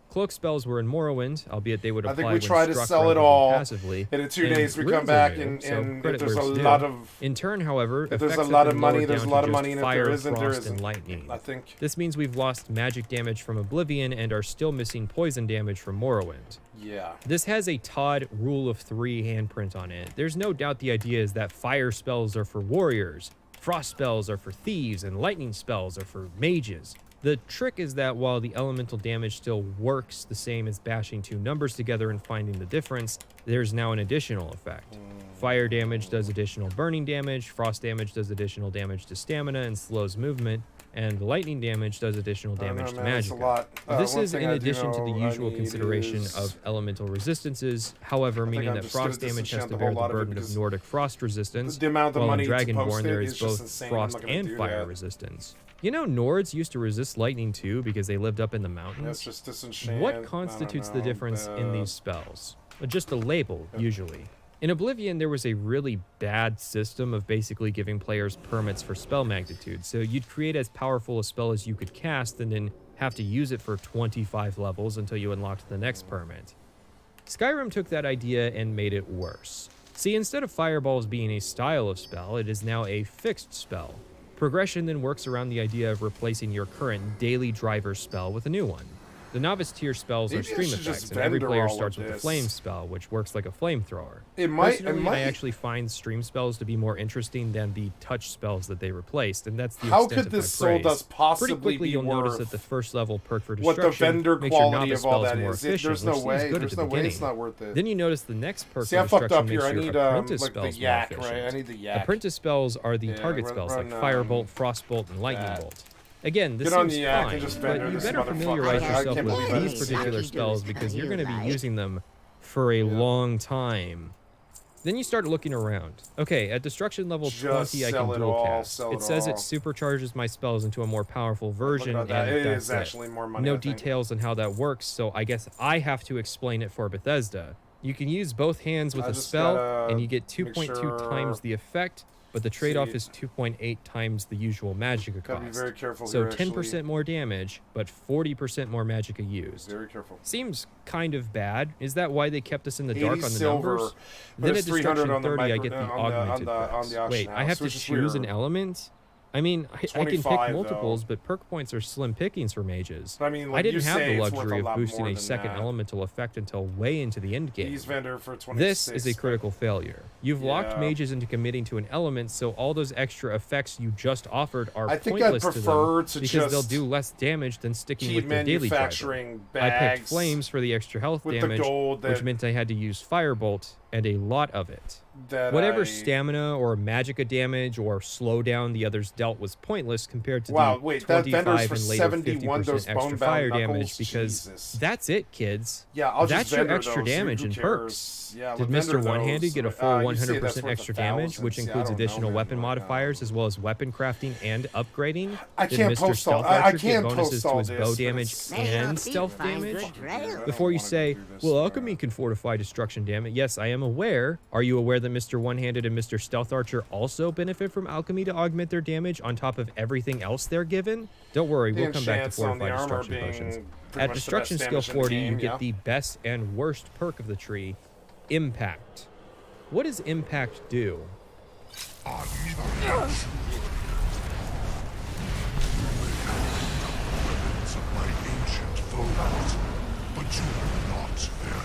Cloak spells were in Morrowind, albeit they would apply when struck to sell it all passively. And in 2 days we come back and if there's a lot of... In turn, however, if there's a lot of money, there's a lot of money, and if there isn't, there isn't. And lightning. I think. This means we've lost magic damage from Oblivion and are still missing poison damage from Morrowind. Yeah. This has a Todd Rule of 3 handprint on it. There's no doubt the idea is that fire spells are for warriors, frost spells are for thieves, and lightning spells are for mages. The trick is that while the elemental damage still works the same as bashing 2 numbers together and finding the difference, there's now an additional effect. Fire damage does additional burning damage, frost damage does additional damage to stamina and slows movement, and lightning damage does additional damage to magicka. This is in addition to the usual consideration of elemental resistances, however, meaning that frost damage has to bear the burden of Nordic frost resistance, while in Dragonborn there is both frost and fire resistance. You know, Nords used to resist lightning too because they lived up in the mountains. That's just disenchant. What constitutes the difference in these spells? Just a label, usually. In Oblivion, there was a really bad system of basically giving players permits for spell magnitude, so you'd create as powerful a spell as you could cast and then have to use it for 25 levels until you unlocked the next permit. Skyrim took that idea and made it worse. See, instead of fireballs being a style of spell, it is now a fixed spell. Progression then works around the idea of replacing your current daily driver spell with a new one. The novice tier spells are Maybe I stream should effects, just and every vendor player all of starts with the this. flame spell, which works like a flamethrower. It might. I actually find stream spells to be more interesting than the touch spells that they replaced, and that's the How extent could of this my soul praise. dust possibly Pretty quickly, be you'll notice worth that the first level perk for what destruction the vendor makes your quality novice of all spells that more is? efficient, There's no which seems way. good There's at no the way beginning. it's not worth it. Then you notice the next perk See, for I fucked up destruction here. I makes need your apprentice like the spells yak, more right? efficient. I need the yak. Apprentice spells are the Yeah, target run- spells like run, Firebolt, Frostbolt, and Lightning that. Bolt. Again, this Get on seems the yak fine, and just but vendor you this better motherfucker. familiarize I yourself can't with believe I these didn't see particular it. spells because you're going to be using them for a long time. Then you start looking around. Okay, at destruction level Just 20, I can sell it dual all, cast. sell It it says all. it supercharges my spells into a more powerful version, at and that. It that's is actually more money, No I think. details on how that works, so I guess I have to explain it for Bethesda. You can use both hands with I a just spell, gotta and you get make 2.2 sure- times the effect, but the trade-off See. is 2.8 times the usual magicka Gotta be cost. very careful So here, 10% actually. more damage, but 40% more magicka used. Very careful. Seems kind of bad. Is that why they kept us in the 80 dark on the silver, numbers? but Then it's at destruction 300 on the 30, I micro- get the on the- augmented on perks. the auction Wait, I have house, to which is choose an weird. element? I mean, I can pick 25 multiples, though. but perk points are slim pickings for mages. But I mean, I like, didn't you have say the it's worth luxury a of lot boosting more a than second that. elemental effect until way into the end game. He's vendor for 26. This is a critical failure. You've locked Yeah. mages into committing to an element, so all those extra effects you just offered are I think I'd pointless to prefer them to because they'll just do less damage than sticking keep with the daily driver. manufacturing I picked bags flames for the extra health with the damage, gold which that- meant I had to use firebolt and a lot of it. That Whatever I- stamina or magicka damage or slowdown the others dealt was pointless compared to Wow, the wait, that 25 vendor's for and later 71 50% those extra bone-bound fire knuckles? damage because Jesus. that's it, kids. Yeah, I'll that's just your vendor extra those. damage Who and cares? perks. Yeah, Did we'll vendor Mr. One-Handed those. get a full You say that's 100% worth extra damage, which thousands. Yeah, I includes don't know, additional man. weapon modifiers as well as weapon crafting and upgrading? I Did can't Mr. post all- Stealth I Archer get can't bonuses post to all his this, bow but damage it's- and stealth damage? Before you say, well, alchemy can fortify destruction damage. Yes, I am aware. Are you aware that Mr. One-Handed and Mr. Stealth Archer also benefit from alchemy to augment their damage on top of everything else they're given? Don't worry, we'll The come back to enchants on the fortified armor destruction being potions. pretty At much the destruction best skill damage in the 40, you game, get yeah. the best and worst perk of the tree, Impact. What does Impact do? Remnants of my ancient foes, but you are not their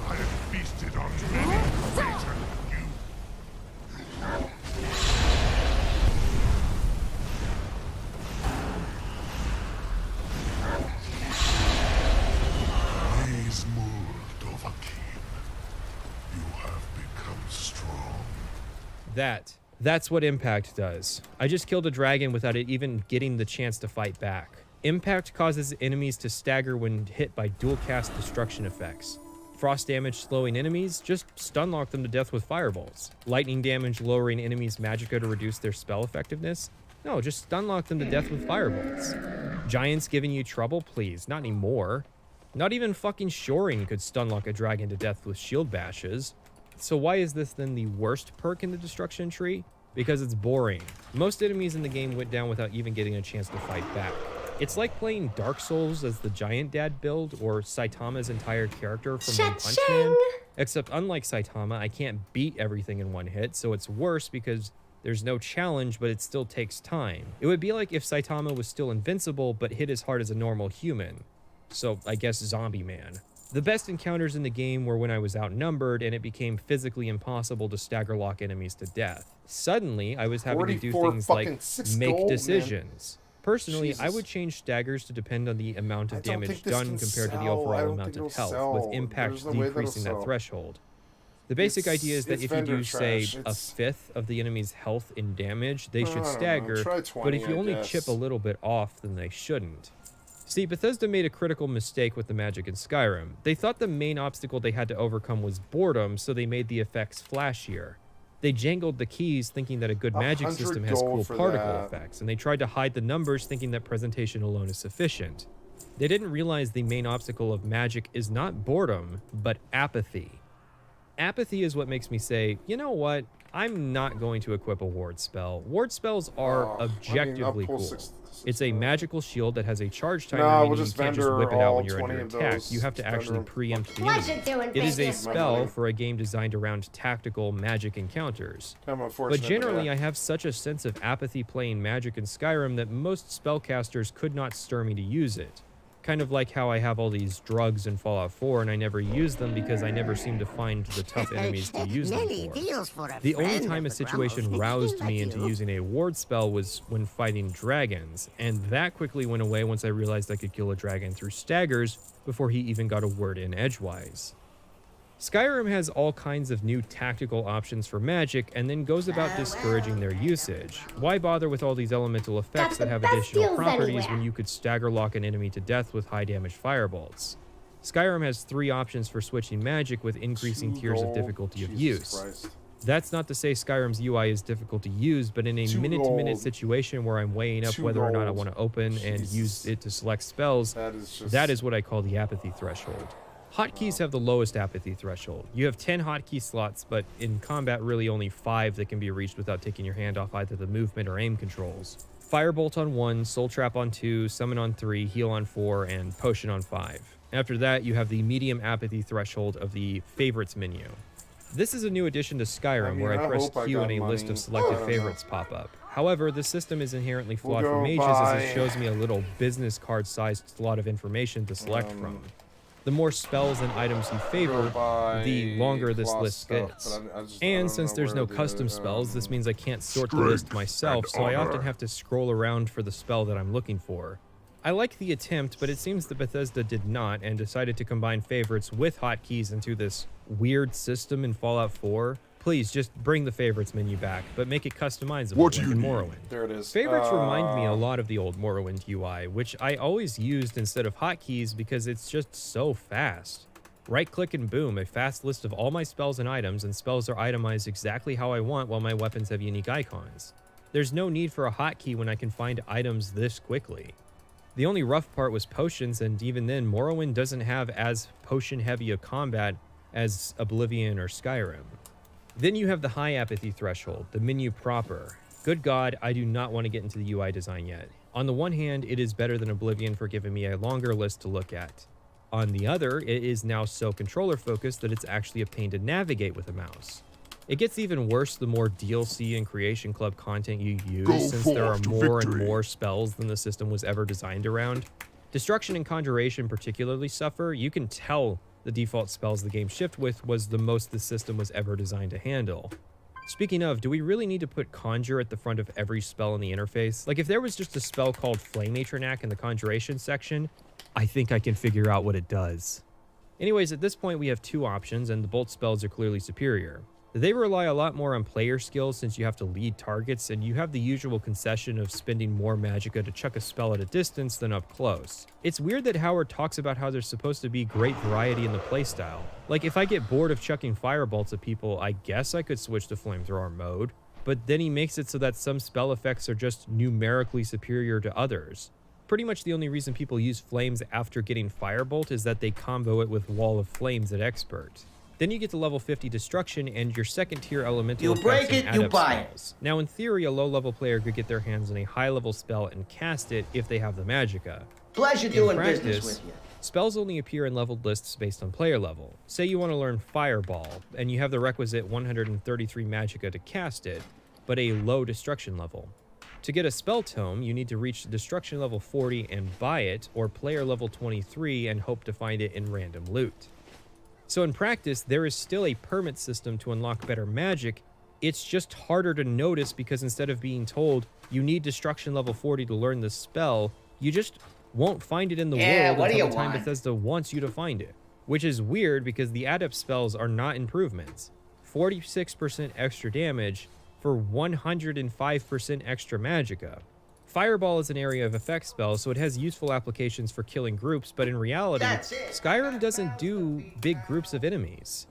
I have feasted on many greater than you. Please moved over Keep. You have become strong. That's what Impact does. I just killed a dragon without it even getting the chance to fight back. Impact causes enemies to stagger when hit by dual cast destruction effects. Frost damage slowing enemies, just stun lock them to death with fireballs. Lightning damage lowering enemies' magicka to reduce their spell effectiveness. No, just stun lock them to death with fireballs. Giants giving you trouble? Please, not anymore. Not even fucking Shoring could stun lock a dragon to death with shield bashes. So why is this then the worst perk in the destruction tree? Because it's boring. Most enemies in the game went down without even getting a chance to fight back. It's like playing Dark Souls as the Giant Dad build or Saitama's entire character from One Punch Man. Except unlike Saitama, I can't beat everything in one hit, so it's worse because there's no challenge, but it still takes time. It would be like if Saitama was still invincible, but hit as hard as a normal human. So I guess Zombie Man. The best encounters in the game were when I was outnumbered and it became physically impossible to stagger lock enemies to death. Suddenly, I was having to do 44 things fucking like 6 make gold, man. decisions. Personally, I Jesus. would change staggers to depend on the amount of I don't damage think this done can compared to the sell. I overall don't amount think of it'll health, sell. with impact There's no way that'll decreasing that sell. threshold. The basic idea is that it's if you vendor do, say, trash. a It's- fifth of the enemy's health in damage, they I should don't know. stagger, Try but 20, if you I only guess. chip a little bit off, then they shouldn't. See, Bethesda made a critical mistake with the magic in Skyrim. They thought the main obstacle they had to overcome was boredom, so they made the effects flashier. They jangled the keys thinking that a good magic 100 system has gold cool for particle that. effects, and they tried to hide the numbers thinking that presentation alone is sufficient. They didn't realize the main obstacle of magic is not boredom, but apathy. Apathy is what makes me say, you know what? I'm not going to equip a ward spell. Ward spells are objectively cool. It's a magical shield that has a charge timer, meaning you can't just whip it out when you're under attack. You have to actually preempt the enemy. It is a spell for a game designed around tactical magic encounters. But generally, I have such a sense of apathy playing magic in Skyrim that most spellcasters could not stir me to use it. Kind of like how I have all these drugs in Fallout 4 and I never use them because I never seem to find the tough enemies to use them for. The only time a situation roused me into using a ward spell was when fighting dragons, and that quickly went away once I realized I could kill a dragon through staggers before he even got a word in edgewise. Skyrim has all kinds of new tactical options for magic and then goes about discouraging their usage. Why bother with all these elemental effects that have additional properties when you could stagger lock an enemy to death with high damage firebolts? Skyrim has 3 options for switching magic with increasing tiers of difficulty of use. That's not to say Skyrim's UI is difficult to use, but in a minute-to-minute situation where I'm weighing up whether or not I want to open and use it to select spells, that is what I call the apathy threshold. Hotkeys have the lowest apathy threshold. You have 10 hotkey slots, but in combat really only 5 that can be reached without taking your hand off either the movement or aim controls. Firebolt on 1, Soul Trap on 2, Summon on 3, Heal on 4, and Potion on 5. After that, you have the medium apathy threshold of the Favorites menu. This is a new addition to Skyrim where I press Q and a list of selected favorites pop up. However, the system is inherently flawed for mages as it shows me a little business card-sized slot of information to select from. The more spells and items you favor, the longer this list gets. And since there's no custom spells, this means I can't sort the list myself, so I often have to scroll around for the spell that I'm looking for. I like the attempt, but it seems that Bethesda did not and decided to combine favorites with hotkeys into this weird system in Fallout 4. Please, just bring the favorites menu back, but make it customizable like in Morrowind. There it is. Favorites remind me a lot of the old Morrowind UI, which I always used instead of hotkeys because it's just so fast. Right-click and boom, a fast list of all my spells and items, and spells are itemized exactly how I want while my weapons have unique icons. There's no need for a hotkey when I can find items this quickly. The only rough part was potions, and even then, Morrowind doesn't have as potion-heavy a combat as Oblivion or Skyrim. Then you have the high apathy threshold, the menu proper. Good God, I do not want to get into the UI design yet. On the one hand, it is better than Oblivion for giving me a longer list to look at. On the other, it is now so controller focused that it's actually a pain to navigate with a mouse. It gets even worse the more DLC and Creation Club content you use, since there are more and more spells than the system was ever designed around. Destruction and Conjuration particularly suffer. You can tell the default spells the game shipped with was the most the system was ever designed to handle. Speaking of, do we really need to put Conjure at the front of every spell in the interface? Like, if there was just a spell called Flame Atronac in the Conjuration section, I think I can figure out what it does. Anyways, at this point we have 2 options, and the bolt spells are clearly superior. They rely a lot more on player skills since you have to lead targets, and you have the usual concession of spending more magicka to chuck a spell at a distance than up close. It's weird that Howard talks about how there's supposed to be great variety in the playstyle. Like, if I get bored of chucking firebolts at people, I guess I could switch to flamethrower mode, but then he makes it so that some spell effects are just numerically superior to others. Pretty much the only reason people use flames after getting firebolt is that they combo it with Wall of Flames at expert. Then you get to level 50 Destruction and your second tier elemental effects break it, and you adept buy it. spells. Now in theory, a low level player could get their hands on a high level spell and cast it if they have the magicka. Pleasure In doing practice, business with you. spells only appear in leveled lists based on player level. Say you want to learn Fireball, and you have the requisite 133 magicka to cast it, but a low Destruction level. To get a spell tome, you need to reach Destruction level 40 and buy it, or player level 23 and hope to find it in random loot. So in practice, there is still a permit system to unlock better magic. It's just harder to notice because instead of being told you need Destruction level 40 to learn the spell, you just won't find it in the world until the time Bethesda wants you to find it. Which is weird because the adept spells are not improvements. 46% extra damage for 105% extra magicka. Fireball is an area of effect spell, so it has useful applications for killing groups, but in reality, Skyrim doesn't do big groups of enemies.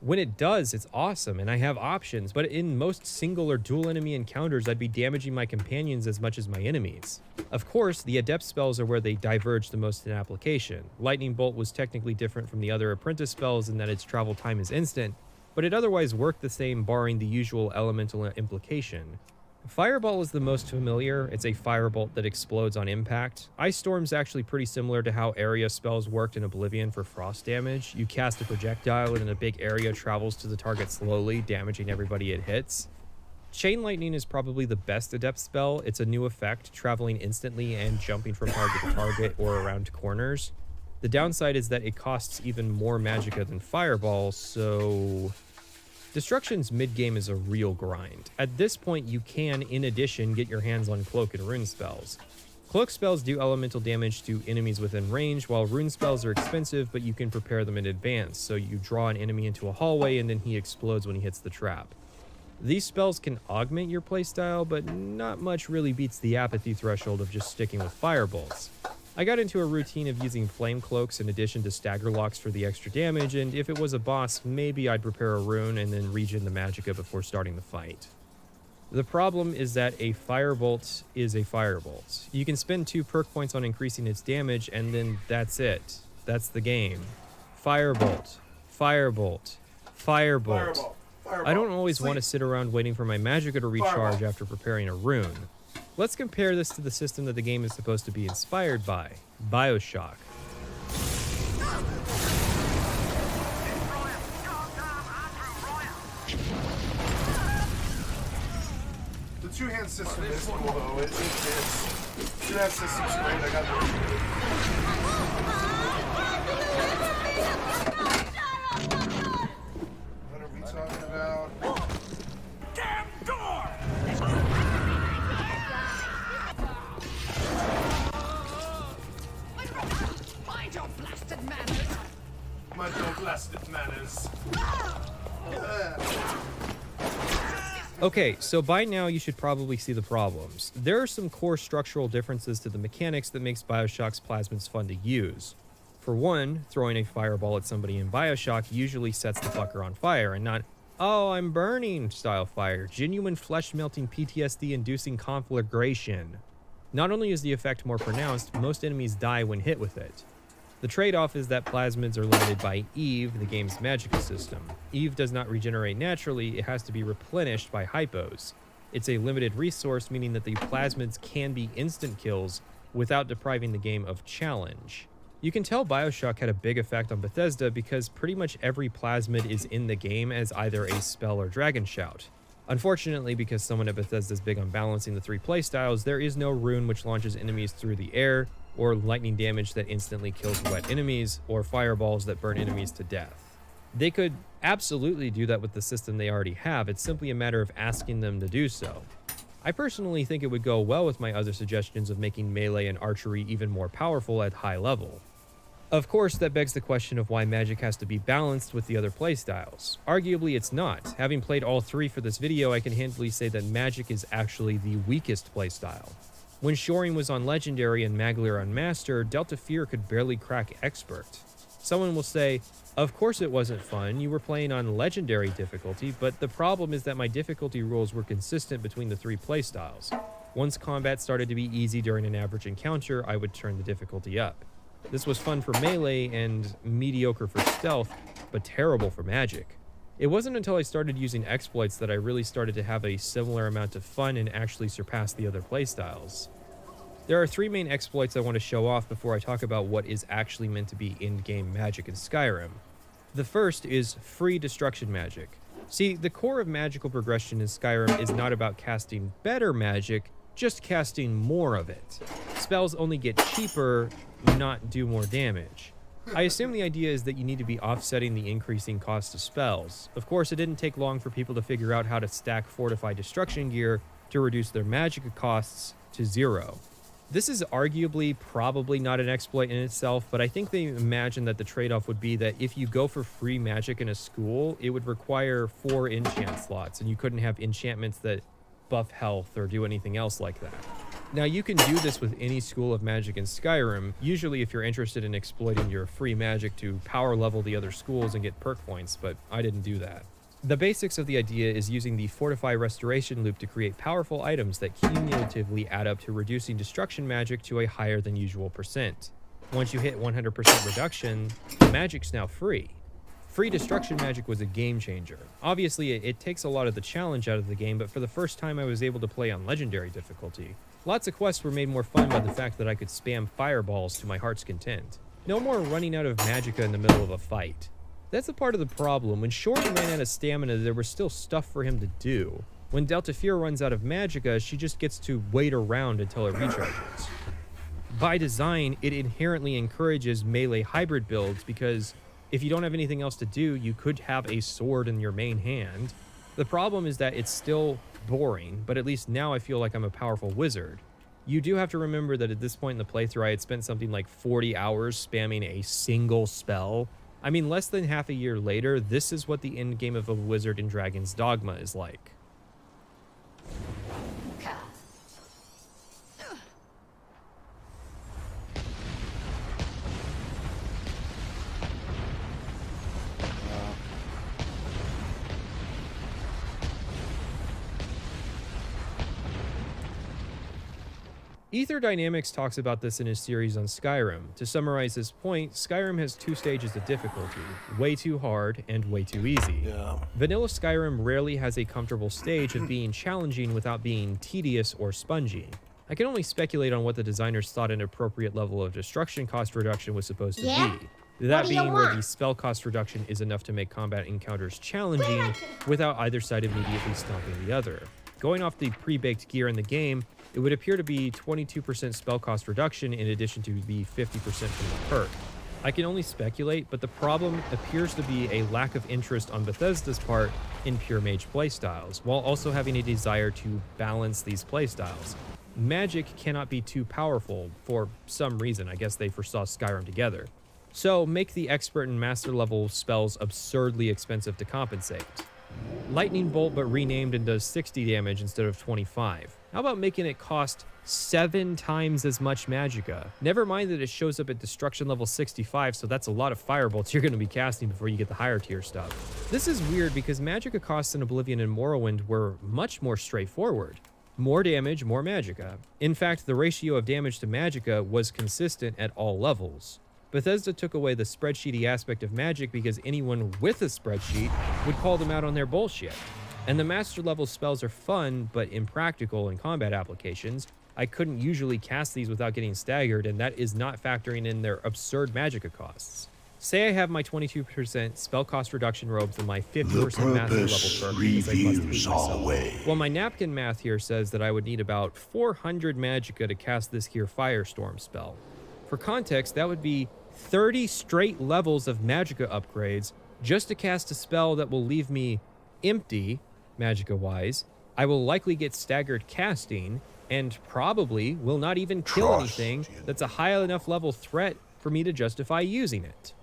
When it does, it's awesome, and I have options, but in most single or dual enemy encounters, I'd be damaging my companions as much as my enemies. Of course, the adept spells are where they diverge the most in application. Lightning Bolt was technically different from the other apprentice spells in that its travel time is instant, but it otherwise worked the same barring the usual elemental implication. Fireball is the most familiar. It's a firebolt that explodes on impact. Ice Storm's actually pretty similar to how area spells worked in Oblivion for frost damage. You cast a projectile and a big area travels to the target slowly, damaging everybody it hits. Chain Lightning is probably the best adept spell. It's a new effect, traveling instantly and jumping from target to target or around corners. The downside is that it costs even more magicka than Fireball, so Destruction's mid-game is a real grind. At this point, you can, in addition, get your hands on Cloak and Rune spells. Cloak spells do elemental damage to enemies within range, while Rune spells are expensive, but you can prepare them in advance, so you draw an enemy into a hallway and then he explodes when he hits the trap. These spells can augment your playstyle, but not much really beats the apathy threshold of just sticking with firebolts. I got into a routine of using flame cloaks in addition to stagger locks for the extra damage, and if it was a boss, maybe I'd prepare a rune and then regen the magicka before starting the fight. The problem is that a firebolt is a firebolt. You can spend 2 perk points on increasing its damage, and then that's it. That's the game. Firebolt. Firebolt. Firebolt. I don't always want to sit around waiting for my magicka to recharge after preparing a rune. Let's compare this to the system that the game is supposed to be inspired by, BioShock. The two-hand system is cool, though. It is. Two-hand system's great. I got What are we talking about? Damn door! Mind your blasted manners! Mind your blasted manners. Okay, so by now you should probably see the problems. There are some core structural differences to the mechanics that makes BioShock's plasmids fun to use. For one, throwing a fireball at somebody in BioShock usually sets the fucker on fire, and not, oh, I'm burning style fire, genuine flesh-melting PTSD-inducing conflagration. Not only is the effect more pronounced, most enemies die when hit with it. The trade-off is that plasmids are limited by Eve, the game's magic system. Eve does not regenerate naturally, it has to be replenished by hypos. It's a limited resource, meaning that the plasmids can be instant kills without depriving the game of challenge. You can tell BioShock had a big effect on Bethesda because pretty much every plasmid is in the game as either a spell or dragon shout. Unfortunately, because someone at Bethesda is big on balancing the 3 playstyles, there is no rune which launches enemies through the air, or lightning damage that instantly kills wet enemies, or fireballs that burn enemies to death. They could absolutely do that with the system they already have, it's simply a matter of asking them to do so. I personally think it would go well with my other suggestions of making melee and archery even more powerful at high level. Of course, that begs the question of why magic has to be balanced with the other playstyles. Arguably, it's not. Having played all 3 for this video, I can handily say that magic is actually the weakest playstyle. When Shoring was on Legendary and Maglir on Master, Delta Fear could barely crack Expert. Someone will say, of course it wasn't fun, you were playing on Legendary difficulty, but the problem is that my difficulty rules were consistent between the 3 playstyles. Once combat started to be easy during an average encounter, I would turn the difficulty up. This was fun for melee and mediocre for stealth, but terrible for magic. It wasn't until I started using exploits that I really started to have a similar amount of fun and actually surpass the other playstyles. There are 3 main exploits I want to show off before I talk about what is actually meant to be in-game magic in Skyrim. The first is free destruction magic. See, the core of magical progression in Skyrim is not about casting better magic, just casting more of it. Spells only get cheaper, not do more damage. I assume the idea is that you need to be offsetting the increasing cost of spells. Of course, it didn't take long for people to figure out how to stack fortified destruction gear to reduce their magicka costs to 0. This is arguably probably not an exploit in itself, but I think they imagine that the trade-off would be that if you go for free magic in a school, it would require 4 enchant slots, and you couldn't have enchantments that buff health or do anything else like that. Now, you can do this with any school of magic in Skyrim, usually if you're interested in exploiting your free magic to power level the other schools and get perk points, but I didn't do that. The basics of the idea is using the Fortify Restoration loop to create powerful items that cumulatively add up to reducing destruction magic to a higher than usual percent. Once you hit 100% reduction, the magic's now free. Free destruction magic was a game changer. Obviously, it takes a lot of the challenge out of the game, but for the first time I was able to play on legendary difficulty. Lots of quests were made more fun by the fact that I could spam fireballs to my heart's content. No more running out of magicka in the middle of a fight. That's a part of the problem. When Shorin ran out of stamina, there was still stuff for him to do. When Deltafir runs out of magicka, she just gets to wait around until it recharges. By design, it inherently encourages melee hybrid builds because if you don't have anything else to do, you could have a sword in your main hand. The problem is that it's still boring, but at least now I feel like I'm a powerful wizard. You do have to remember that at this point in the playthrough, I had spent something like 40 hours spamming a single spell. I mean, less than half a year later, this is what the end game of a wizard in Dragon's Dogma is like. Ether Dynamics talks about this in his series on Skyrim. To summarize his point, Skyrim has 2 stages of difficulty, way too hard and way too easy. Vanilla Skyrim rarely has a comfortable stage of being challenging without being tedious or spongy. I can only speculate on what the designers thought an appropriate level of destruction cost reduction was supposed to be. That being where the spell cost reduction is enough to make combat encounters challenging without either side immediately stomping the other. Going off the pre-baked gear in the game, it would appear to be 22% spell cost reduction in addition to the 50% from the perk. I can only speculate, but the problem appears to be a lack of interest on Bethesda's part in pure mage playstyles, while also having a desire to balance these playstyles. Magic cannot be too powerful for some reason. I guess they foresaw Skyrim together. So make the expert and master level spells absurdly expensive to compensate. Lightning Bolt but renamed and does 60 damage instead of 25. How about making it cost 7 times as much magicka? Never mind that it shows up at destruction level 65, so that's a lot of firebolts you're going to be casting before you get the higher tier stuff. This is weird because magicka costs in Oblivion and Morrowind were much more straightforward. More damage, more magicka. In fact, the ratio of damage to magicka was consistent at all levels. Bethesda took away the spreadsheety aspect of magic because anyone with a spreadsheet would call them out on their bullshit. And the master level spells are fun, but impractical in combat applications. I couldn't usually cast these without getting staggered, and that is not factoring in their absurd magicka costs. Say I have my 22% spell cost reduction robes and my 50% master level perk because I must hate myself. Well, my napkin math here says that I would need about 400 magicka to cast this here Firestorm spell. For context, that would be 30 straight levels of magicka upgrades just to cast a spell that will leave me empty, magicka-wise. I will likely get staggered casting, and probably will not even kill anything that's a high enough level threat for me to justify using it.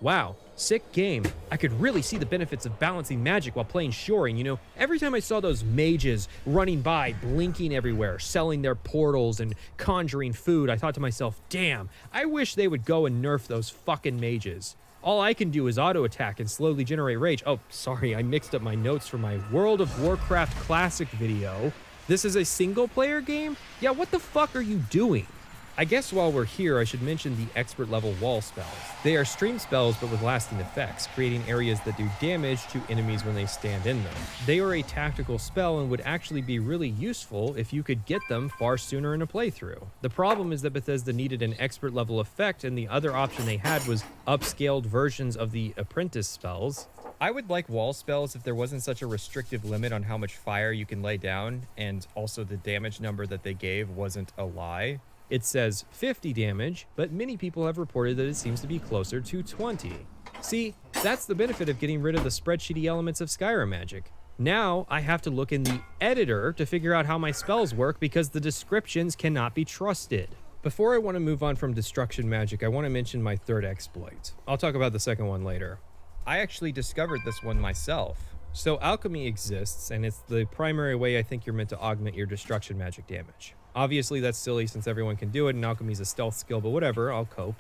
Wow, sick game. I could really see the benefits of balancing magic while playing Shoring, you know? Every time I saw those mages running by, blinking everywhere, selling their portals and conjuring food, I thought to myself, damn, I wish they would go and nerf those fucking mages. All I can do is auto-attack and slowly generate rage. Oh, sorry, I mixed up my notes for my World of Warcraft Classic video. This is a single-player game? Yeah, what the fuck are you doing? I guess while we're here, I should mention the expert level wall spells. They are stream spells but with lasting effects, creating areas that do damage to enemies when they stand in them. They are a tactical spell and would actually be really useful if you could get them far sooner in a playthrough. The problem is that Bethesda needed an expert level effect, and the other option they had was upscaled versions of the apprentice spells. I would like wall spells if there wasn't such a restrictive limit on how much fire you can lay down, and also the damage number that they gave wasn't a lie. It says 50 damage, but many people have reported that it seems to be closer to 20. See, that's the benefit of getting rid of the spreadsheety elements of Skyrim magic. Now I have to look in the editor to figure out how my spells work because the descriptions cannot be trusted. Before I want to move on from destruction magic, I want to mention my third exploit. I'll talk about the second one later. I actually discovered this one myself. So alchemy exists, and it's the primary way I think you're meant to augment your destruction magic damage. Obviously that's silly since everyone can do it and alchemy is a stealth skill, but whatever, I'll cope.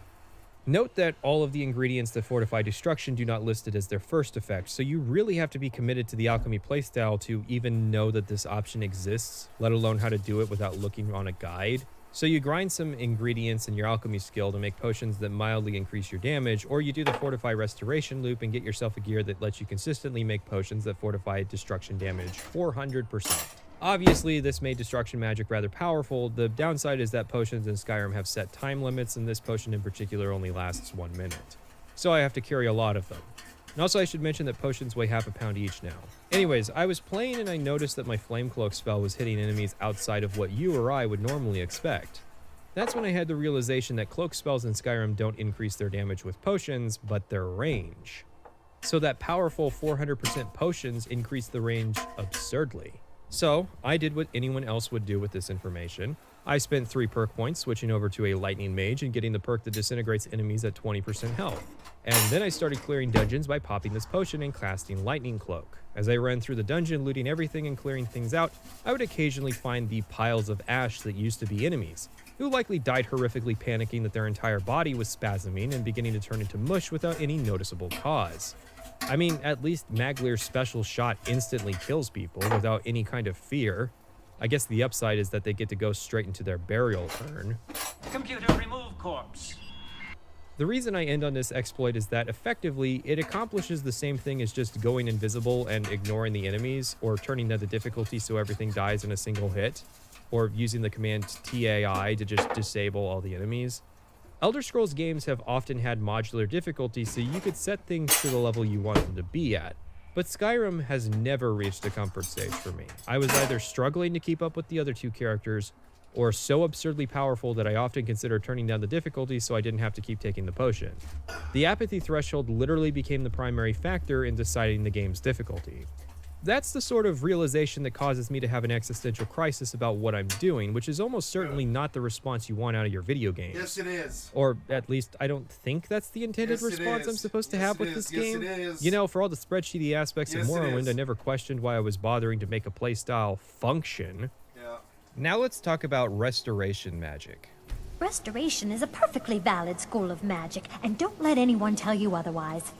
Note that all of the ingredients that fortify destruction do not list it as their first effect, so you really have to be committed to the alchemy playstyle to even know that this option exists, let alone how to do it without looking on a guide. So you grind some ingredients in your alchemy skill to make potions that mildly increase your damage, or you do the Fortify Restoration loop and get yourself a gear that lets you consistently make potions that fortify destruction damage 400%. Obviously, this made destruction magic rather powerful. The downside is that potions in Skyrim have set time limits, and this potion in particular only lasts 1 minute. So I have to carry a lot of them. And also I should mention that potions weigh half a pound each now. Anyways, I was playing and I noticed that my Flame Cloak spell was hitting enemies outside of what you or I would normally expect. That's when I had the realization that cloak spells in Skyrim don't increase their damage with potions, but their range. So that powerful 400% potions increase the range absurdly. So I did what anyone else would do with this information. I spent 3 perk points switching over to a Lightning Mage and getting the perk that disintegrates enemies at 20% health. And then I started clearing dungeons by popping this potion and casting Lightning Cloak. As I ran through the dungeon, looting everything and clearing things out, I would occasionally find the piles of ash that used to be enemies, who likely died horrifically, panicking that their entire body was spasming and beginning to turn into mush without any noticeable cause. I mean, at least Maglir's special shot instantly kills people without any kind of fear. I guess the upside is that they get to go straight into their burial urn. Computer, remove corpse. The reason I end on this exploit is that effectively it accomplishes the same thing as just going invisible and ignoring the enemies, or turning down the difficulty so everything dies in a single hit, or using the command TAI to just disable all the enemies. Elder Scrolls games have often had modular difficulty, so you could set things to the level you want them to be at. But Skyrim has never reached a comfort stage for me. I was either struggling to keep up with the other 2 characters, or so absurdly powerful that I often consider turning down the difficulty so I didn't have to keep taking the potion. The apathy threshold literally became the primary factor in deciding the game's difficulty. That's the sort of realization that causes me to have an existential crisis about what I'm doing, which is almost certainly not the response you want out of your video games. Yes, it is. Or at least I don't think that's the intended Yes, it response I'm is. supposed to Yes, have it with is. this Yes, game. it is. You know, for all the spreadsheety aspects Yes, of it Morrowind, is. I never questioned why I was bothering to make a playstyle function. Yeah. Now let's talk about restoration magic. Restoration is a perfectly valid school of magic, and don't let anyone tell you otherwise.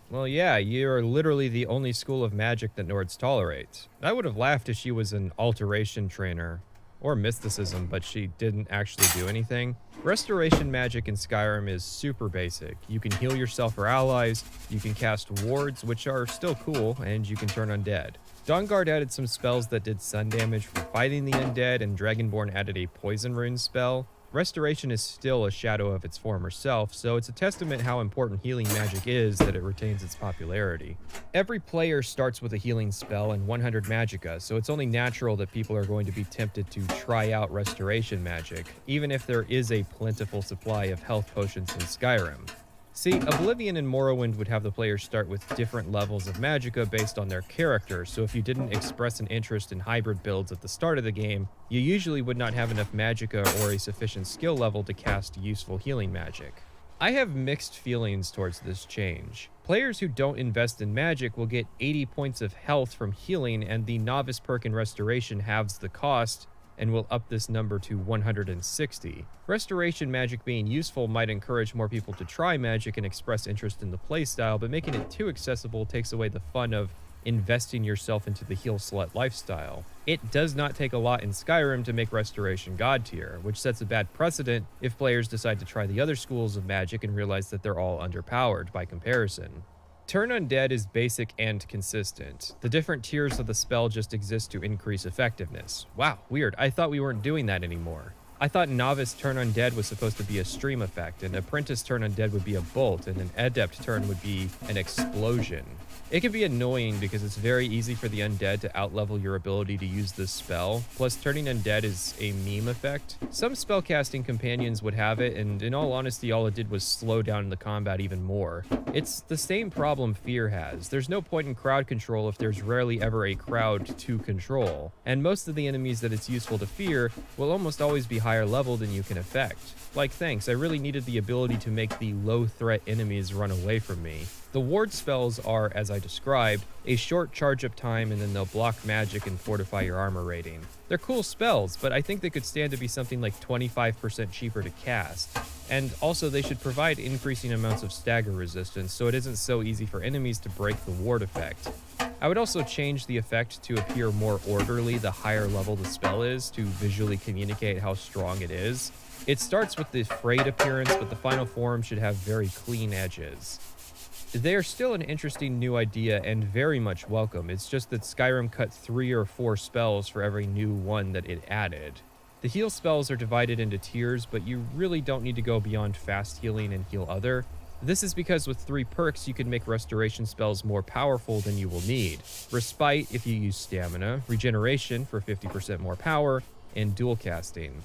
Well, yeah, you're literally the only school of magic that Nords tolerates. I would have laughed if she was an alteration trainer, or mysticism, but she didn't actually do anything. Restoration magic in Skyrim is super basic. You can heal yourself or allies, you can cast wards, which are still cool, and you can turn undead. Dawnguard added some spells that did sun damage for fighting the undead, and Dragonborn added a poison rune spell. Restoration is still a shadow of its former self, so it's a testament how important healing magic is that it retains its popularity. Every player starts with a healing spell and 100 magicka, so it's only natural that people are going to be tempted to try out restoration magic, even if there is a plentiful supply of health potions in Skyrim. See, Oblivion and Morrowind would have the players start with different levels of magicka based on their character, so if you didn't express an interest in hybrid builds at the start of the game, you usually would not have enough magicka or a sufficient skill level to cast useful healing magic. I have mixed feelings towards this change. Players who don't invest in magic will get 80 points of health from healing, and the novice perk in restoration halves the cost, and will up this number to 160. Restoration magic being useful might encourage more people to try magic and express interest in the playstyle, but making it too accessible takes away the fun of investing yourself into the heal slut lifestyle. It does not take a lot in Skyrim to make restoration god tier, which sets a bad precedent if players decide to try the other schools of magic and realize that they're all underpowered by comparison. Turn Undead is basic and consistent. The different tiers of the spell just exist to increase effectiveness. Wow, weird. I thought we weren't doing that anymore. I thought Novice Turn Undead was supposed to be a stream effect, and Apprentice Turn Undead would be a bolt, and an Adept Turn would be an explosion. It can be annoying because it's very easy for the undead to outlevel your ability to use this spell, plus turning undead is a meme effect. Some spellcasting companions would have it, and in all honesty all it did was slow down the combat even more. It's the same problem Fear has. There's no point in crowd control if there's rarely ever a crowd to control, and most of the enemies that it's useful to fear will almost always be higher level than you can affect. Like, thanks, I really needed the ability to make the low threat enemies run away from me. The ward spells are, as I described, a short charge up time, and then they'll block magic and fortify your armor rating. They're cool spells, but I think they could stand to be something like 25% cheaper to cast. And also they should provide increasing amounts of stagger resistance so it isn't so easy for enemies to break the ward effect. I would also change the effect to appear more orderly the higher level the spell is to visually communicate how strong it is. It starts with the frayed appearance, but the final form should have very clean edges. They are still an interesting new idea and very much welcome. It's just that Skyrim cut 3 or 4 spells for every new one that it added. The heal spells are divided into tiers, but you really don't need to go beyond fast healing and heal other. This is because with 3 perks, you can make restoration spells more powerful than you will need. Respite if you use stamina, regeneration for 50% more power, and dual casting.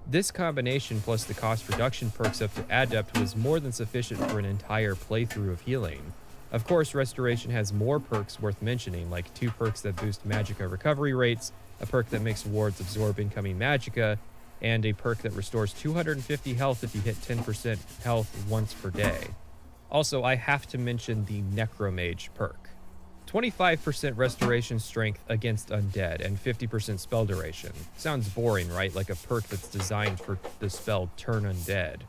This combination plus the cost reduction perks up to Adept was more than sufficient for an entire playthrough of healing. Of course, restoration has more perks worth mentioning, like 2 perks that boost magicka recovery rates, a perk that makes wards absorb incoming magicka, and a perk that restores 250 health if you hit 10% health once per day. Also, I have to mention the Necromage perk. 25% restoration strength against undead and 50% spell duration. Sounds boring, right? Like a perk that's designed for the spell Turn Undead.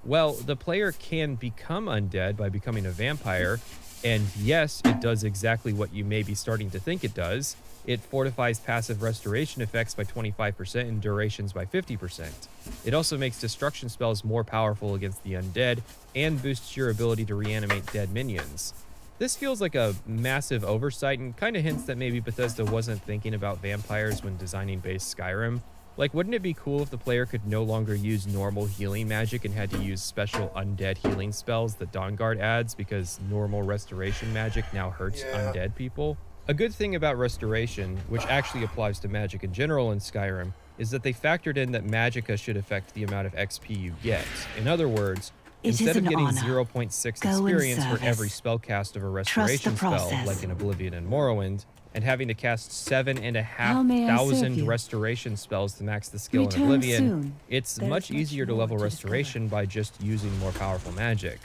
Well, the player can become undead by becoming a vampire, and yes, it does exactly what you may be starting to think it does. It fortifies passive restoration effects by 25% and durations by 50%. It also makes destruction spells more powerful against the undead and boosts your ability to reanimate dead minions. This feels like a massive oversight and kind of hints that maybe Bethesda wasn't thinking about vampires when designing base Skyrim. Like, wouldn't it be cool if the player could no longer use normal healing magic and had to use special undead healing spells that Dawnguard adds because normal restoration magic now hurts undead people? A good thing about restoration, which actually applies to magic in general in Skyrim, is that they factored in that magicka should affect the amount of XP you get. In other words, instead of getting 0.6 experience for every spell cast of a restoration spell, like in Oblivion and Morrowind, and having to cast 7,500 restoration spells to max the skill in Oblivion, it's much easier to level restoration by just using more powerful magic.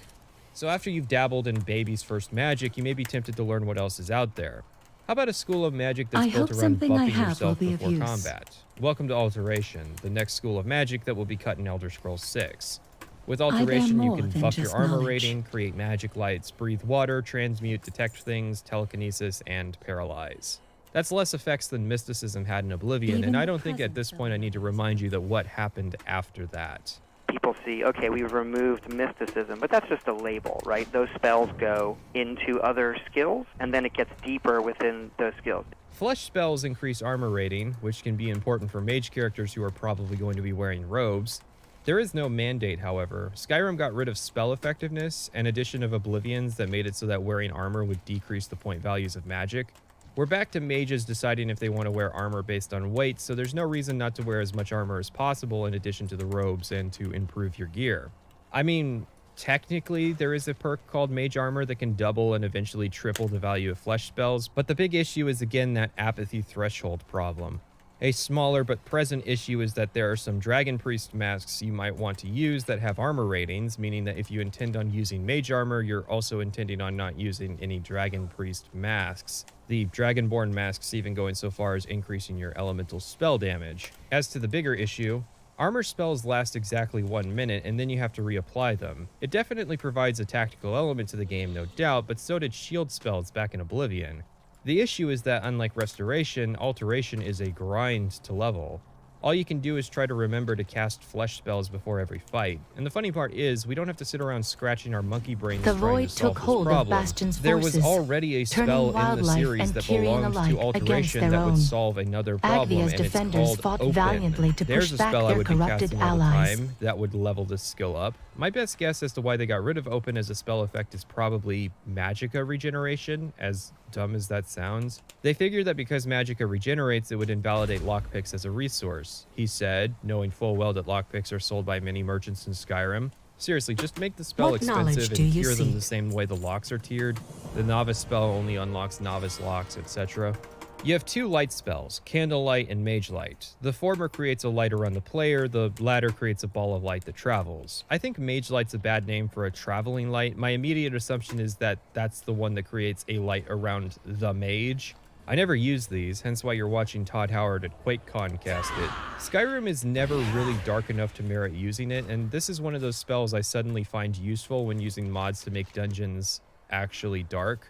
So after you've dabbled in baby's first magic, you may be tempted to learn what else is out there. How about a school of magic that's built around buffing yourself before combat? Welcome to Alteration, the next school of magic that will be cut in Elder Scrolls 6. With Alteration, you can buff your armor rating, create magic lights, breathe water, transmute, detect things, telekinesis, and paralyze. That's less effects than mysticism had in Oblivion, and I don't think at this point I need to remind you that what happened after that. People see, okay, we've removed mysticism, but that's just a label, right? Those spells go into other skills, and then it gets deeper within those skills. Flesh spells increase armor rating, which can be important for mage characters who are probably going to be wearing robes. There is no mandate, however. Skyrim got rid of spell effectiveness, an addition of Oblivions that made it so that wearing armor would decrease the point values of magic. We're back to mages deciding if they want to wear armor based on weight, so there's no reason not to wear as much armor as possible in addition to the robes and to improve your gear. I mean, technically there is a perk called Mage Armor that can double and eventually triple the value of flesh spells, but the big issue is again that apathy threshold problem. A smaller but present issue is that there are some Dragon Priest masks you might want to use that have armor ratings, meaning that if you intend on using Mage Armor, you're also intending on not using any Dragon Priest masks. The Dragonborn masks even going so far as increasing your elemental spell damage. As to the bigger issue, armor spells last exactly 1 minute and then you have to reapply them. It definitely provides a tactical element to the game, no doubt, but so did shield spells back in Oblivion. The issue is that unlike Restoration, Alteration is a grind to level. All you can do is try to remember to cast flesh spells before every fight. And the funny part is, we don't have to sit around scratching our monkey brains The trying void to solve took this hold of problem. Bastion's There was forces, already a turning spell in the wildlife series and that carrying belonged alike to against Alteration their that would own. solve another problem, Agvia's and it's defenders called fought Open. valiantly to There's push a back spell I their would be corrupted casting all the allies. time that would level this skill up. My best guess as to why they got rid of Open as a spell effect is probably magicka regeneration, as dumb as that sounds. They figured that because magicka regenerates, it would invalidate lockpicks as a resource. He said, knowing full well that lockpicks are sold by many merchants in Skyrim. Seriously, just make the spell What knowledge expensive do and you tier them seek? the same way the locks are tiered. The novice spell only unlocks novice locks, etc. You have 2 light spells, Candlelight and Mage Light. The former creates a light around the player, the latter creates a ball of light that travels. I think Mage Light's a bad name for a traveling light. My immediate assumption is that that's the one that creates a light around the mage. I never use these, hence why you're watching Todd Howard at QuakeCon cast it. Skyrim is never really dark enough to merit using it, and this is one of those spells I suddenly find useful when using mods to make dungeons actually dark.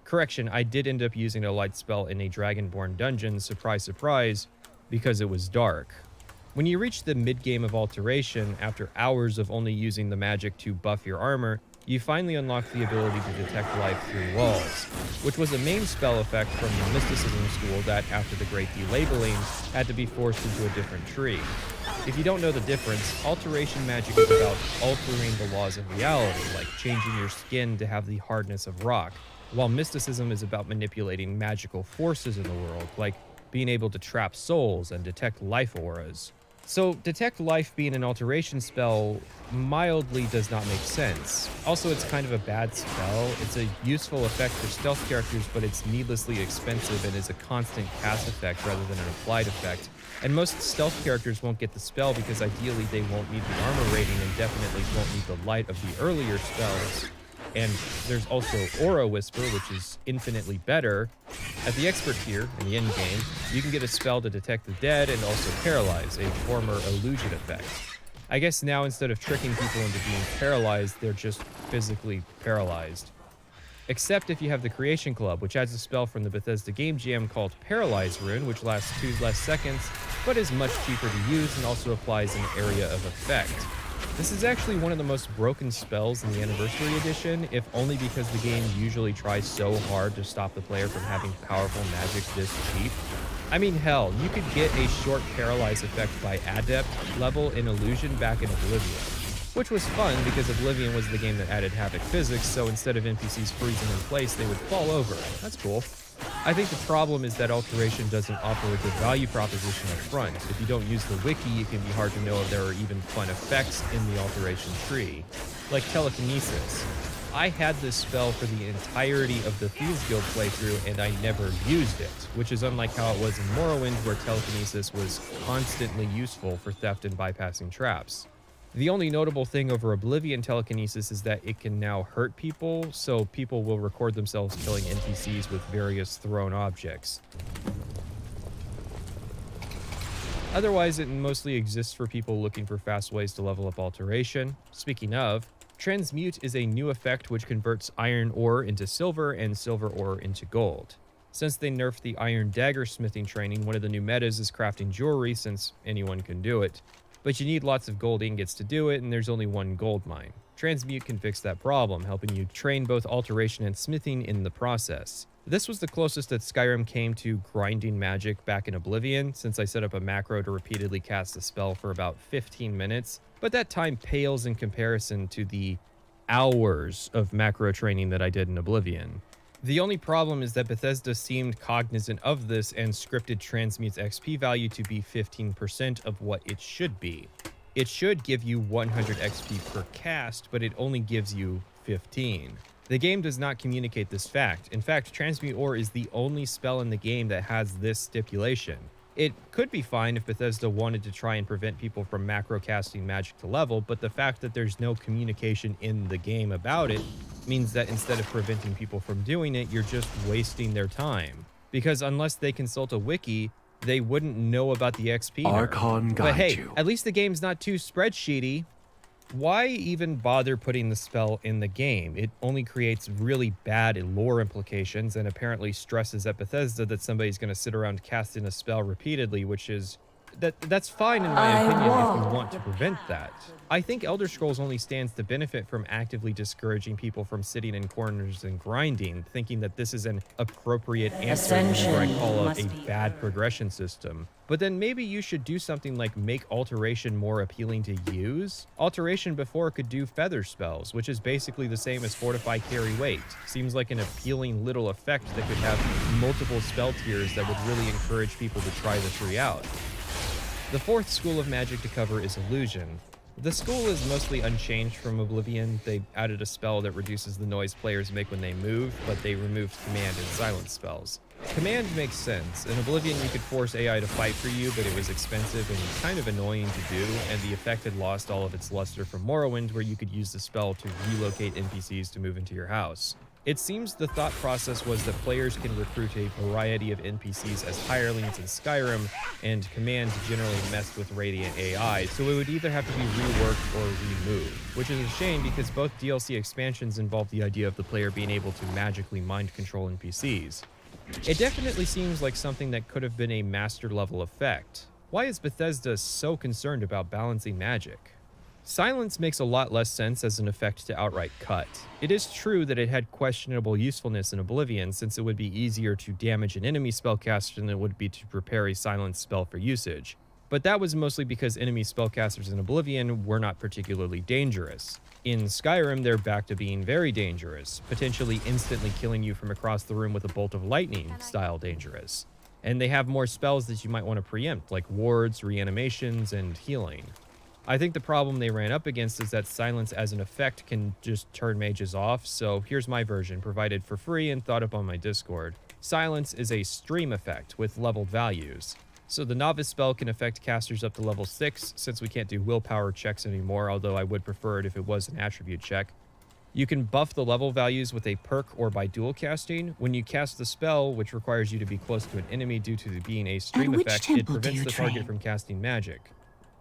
Correction, I did end up using a light spell in a Dragonborn dungeon, surprise, surprise, because it was dark. When you reach the mid-game of Alteration, after hours of only using the magic to buff your armor, you finally unlock the ability to detect life through walls, which was a main spell effect from the Mysticism school that, after the Great Delabeling, had to be forced into a different tree. If you don't know the difference, Alteration magic is about altering the laws of reality, like changing your skin to have the hardness of rock, while Mysticism is about manipulating magical forces in the world, like being able to trap souls and detect life auras. So, Detect Life being an alteration spell mildly does not make sense. Also, it's kind of a bad spell. It's a useful effect for stealth characters, but it's needlessly expensive and is a constant cast effect rather than an applied effect. And most stealth characters won't get the spell because ideally they won't need the armor rating and definitely won't need the light of the earlier spells. And there's also Aura Whisper, which is infinitely better. At the expert tier, in the end game, you can get a spell to detect the dead and also paralyze, a former illusion effect. I guess now instead of tricking people into being paralyzed, they're just physically paralyzed. Except if you have the Creation Club, which adds a spell from the Bethesda Game Jam called Paralyze Rune, which lasts 2 less seconds, but is much cheaper to use and also applies an area of effect. This is actually one of the most broken spells in the Anniversary Edition, if only because the game usually tries so hard to stop the player from having powerful magic this cheap. I mean, hell, you could get a short paralyze effect by Adept level in Illusion back in Oblivion, which was fun because Oblivion was the game that added Havoc physics, so instead of NPCs freezing in place, they would fall over. That's cool. I think the problem is that Alteration doesn't offer a good value proposition up front. If you don't use the wiki, it can be hard to know if there are even fun effects in the Alteration tree, like telekinesis. I had this spell for the entirety of the Thieves Guild playthrough and I never used it, which is unlike how it was in Morrowind where telekinesis was constantly useful for theft and bypassing traps. The only notable thing over Oblivion telekinesis is that it can now hurt people, so people will record themselves killing NPCs with various thrown objects. Otherwise, it mostly exists for people looking for fast ways to level up Alteration. Speaking of, Transmute is a new effect which converts iron ore into silver and silver ore into gold. Since they nerfed the iron dagger smithing training, one of the new metas is crafting jewelry since anyone can do it. But you need lots of gold ingots to do it, and there's only one gold mine. Transmute can fix that problem, helping you train both alteration and smithing in the process. This was the closest that Skyrim came to grinding magic back in Oblivion, since I set up a macro to repeatedly cast a spell for about 15 minutes, but that time pales in comparison to the hours of macro training that I did in Oblivion. The only problem is that Bethesda seemed cognizant of this and scripted Transmute's XP value to be 15% of what it should be. It should give you 100 XP per cast, but it only gives you 15. The game does not communicate this fact. In fact, Transmute Ore is the only spell in the game that has this stipulation. It could be fine if Bethesda wanted to try and prevent people from macro casting magic to level, but the fact that there's no communication in the game about it means that instead of preventing people from doing it, you're just wasting their time. Because unless they consult a wiki, they wouldn't know about the XP nerf. Archon guide But hey, you. at least the game's not too spreadsheety. Why even bother putting the spell in the game? It only creates really bad lore implications and apparently stresses at Bethesda that somebody's going to sit around casting a spell repeatedly, which is... That's fine in my opinion if you want to prevent that. I think Elder Scrolls only stands to benefit from actively discouraging people from sitting in corners and grinding, thinking that this is an appropriate answer to what I call a bad progression system. But then maybe you should do something like make Alteration more appealing to use. Alteration before could do feather spells, which is basically the same as Fortify Carry Weight. Seems like an appealing little effect that could have multiple spell tiers that would really encourage people to try the three out. The fourth school of magic to cover is Illusion. The school is mostly unchanged from Oblivion. They added a spell that reduces the noise players make when they move, but they removed command and silence spells. Command makes sense. In Oblivion, you could force AI to fight for you, but it was expensive and kind of annoying to do, and the effect had lost all of its luster from Morrowind, where you could use the spell to relocate NPCs to move into your house. It seems the thought process was that players can recruit a variety of NPCs as hirelings in Skyrim, and Command generally messed with Radiant AI, so it would either have to be reworked or removed, which is a shame because both DLC expansions involve the idea of the player being able to magically mind control NPCs. It definitely seems like something that could have been a master level effect. Why is Bethesda so concerned about balancing magic? Silence makes a lot less sense as an effect to outright cut. It is true that it had questionable usefulness in Oblivion, since it would be easier to damage an enemy spellcaster than it would be to prepare a silence spell for usage. But that was mostly because enemy spellcasters in Oblivion were not particularly dangerous. In Skyrim, they're back to being very dangerous, potentially instantly killing you from across the room with a bolt of lightning style dangerous. And they have more spells that you might want to preempt, like wards, reanimations, and healing. I think the problem they ran up against is that silence as an effect can just turn mages off, so here's my version, provided for free and thought up on my Discord. Silence is a stream effect with leveled values. So the novice spell can affect casters up to level 6, since we can't do willpower checks anymore, although I would prefer it if it was an attribute check. You can buff the level values with a perk or by dual casting. When you cast the spell, which requires you to be close to an enemy due to being a stream effect, it prevents the target from casting magic.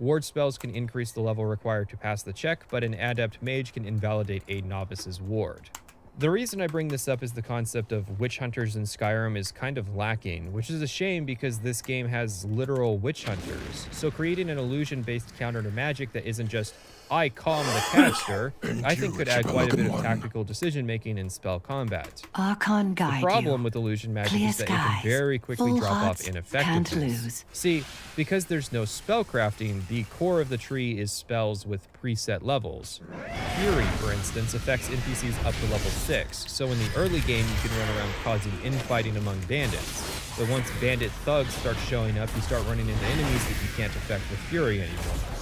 Ward spells can increase the level required to pass the check, but an adept mage can invalidate a novice's ward. The reason I bring this up is the concept of witch hunters in Skyrim is kind of lacking, which is a shame because this game has literal witch hunters. So creating an illusion-based counter to magic that isn't just, I calm the caster, I think could add quite a bit of tactical decision-making in spell combat. Archon guide The problem with illusion magic is that it can very quickly drop off in effectiveness. See, because there's no spell crafting, the core of the tree is spells with preset levels. Fury, for instance, affects NPCs up to level 6, so in the early game you can run around causing infighting among bandits. But once bandit thugs start showing up, you start running into enemies that you can't affect with Fury anymore.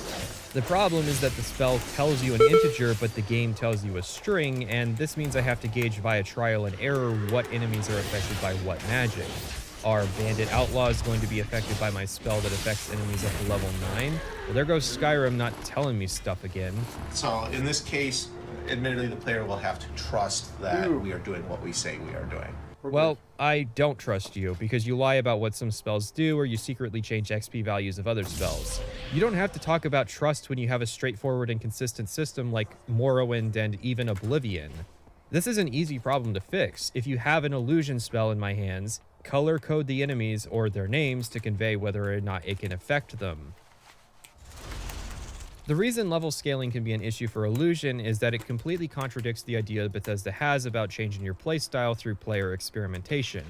The problem is that the spell tells you an integer, but the game tells you a string, and this means I have to gauge via trial and error what enemies are affected by what magic. Are bandit outlaws going to be affected by my spell that affects enemies up to level 9? Well, there goes Skyrim not telling me stuff again. So in this case, admittedly, the player will have to trust that we are doing what we say we are doing. Well, I don't trust you, because you lie about what some spells do, or you secretly change XP values of other spells. You don't have to talk about trust when you have a straightforward and consistent system like Morrowind and even Oblivion. This is an easy problem to fix. If you have an illusion spell in my hands, color code the enemies or their names to convey whether or not it can affect them. The reason level scaling can be an issue for illusion is that it completely contradicts the idea Bethesda has about changing your playstyle through player experimentation.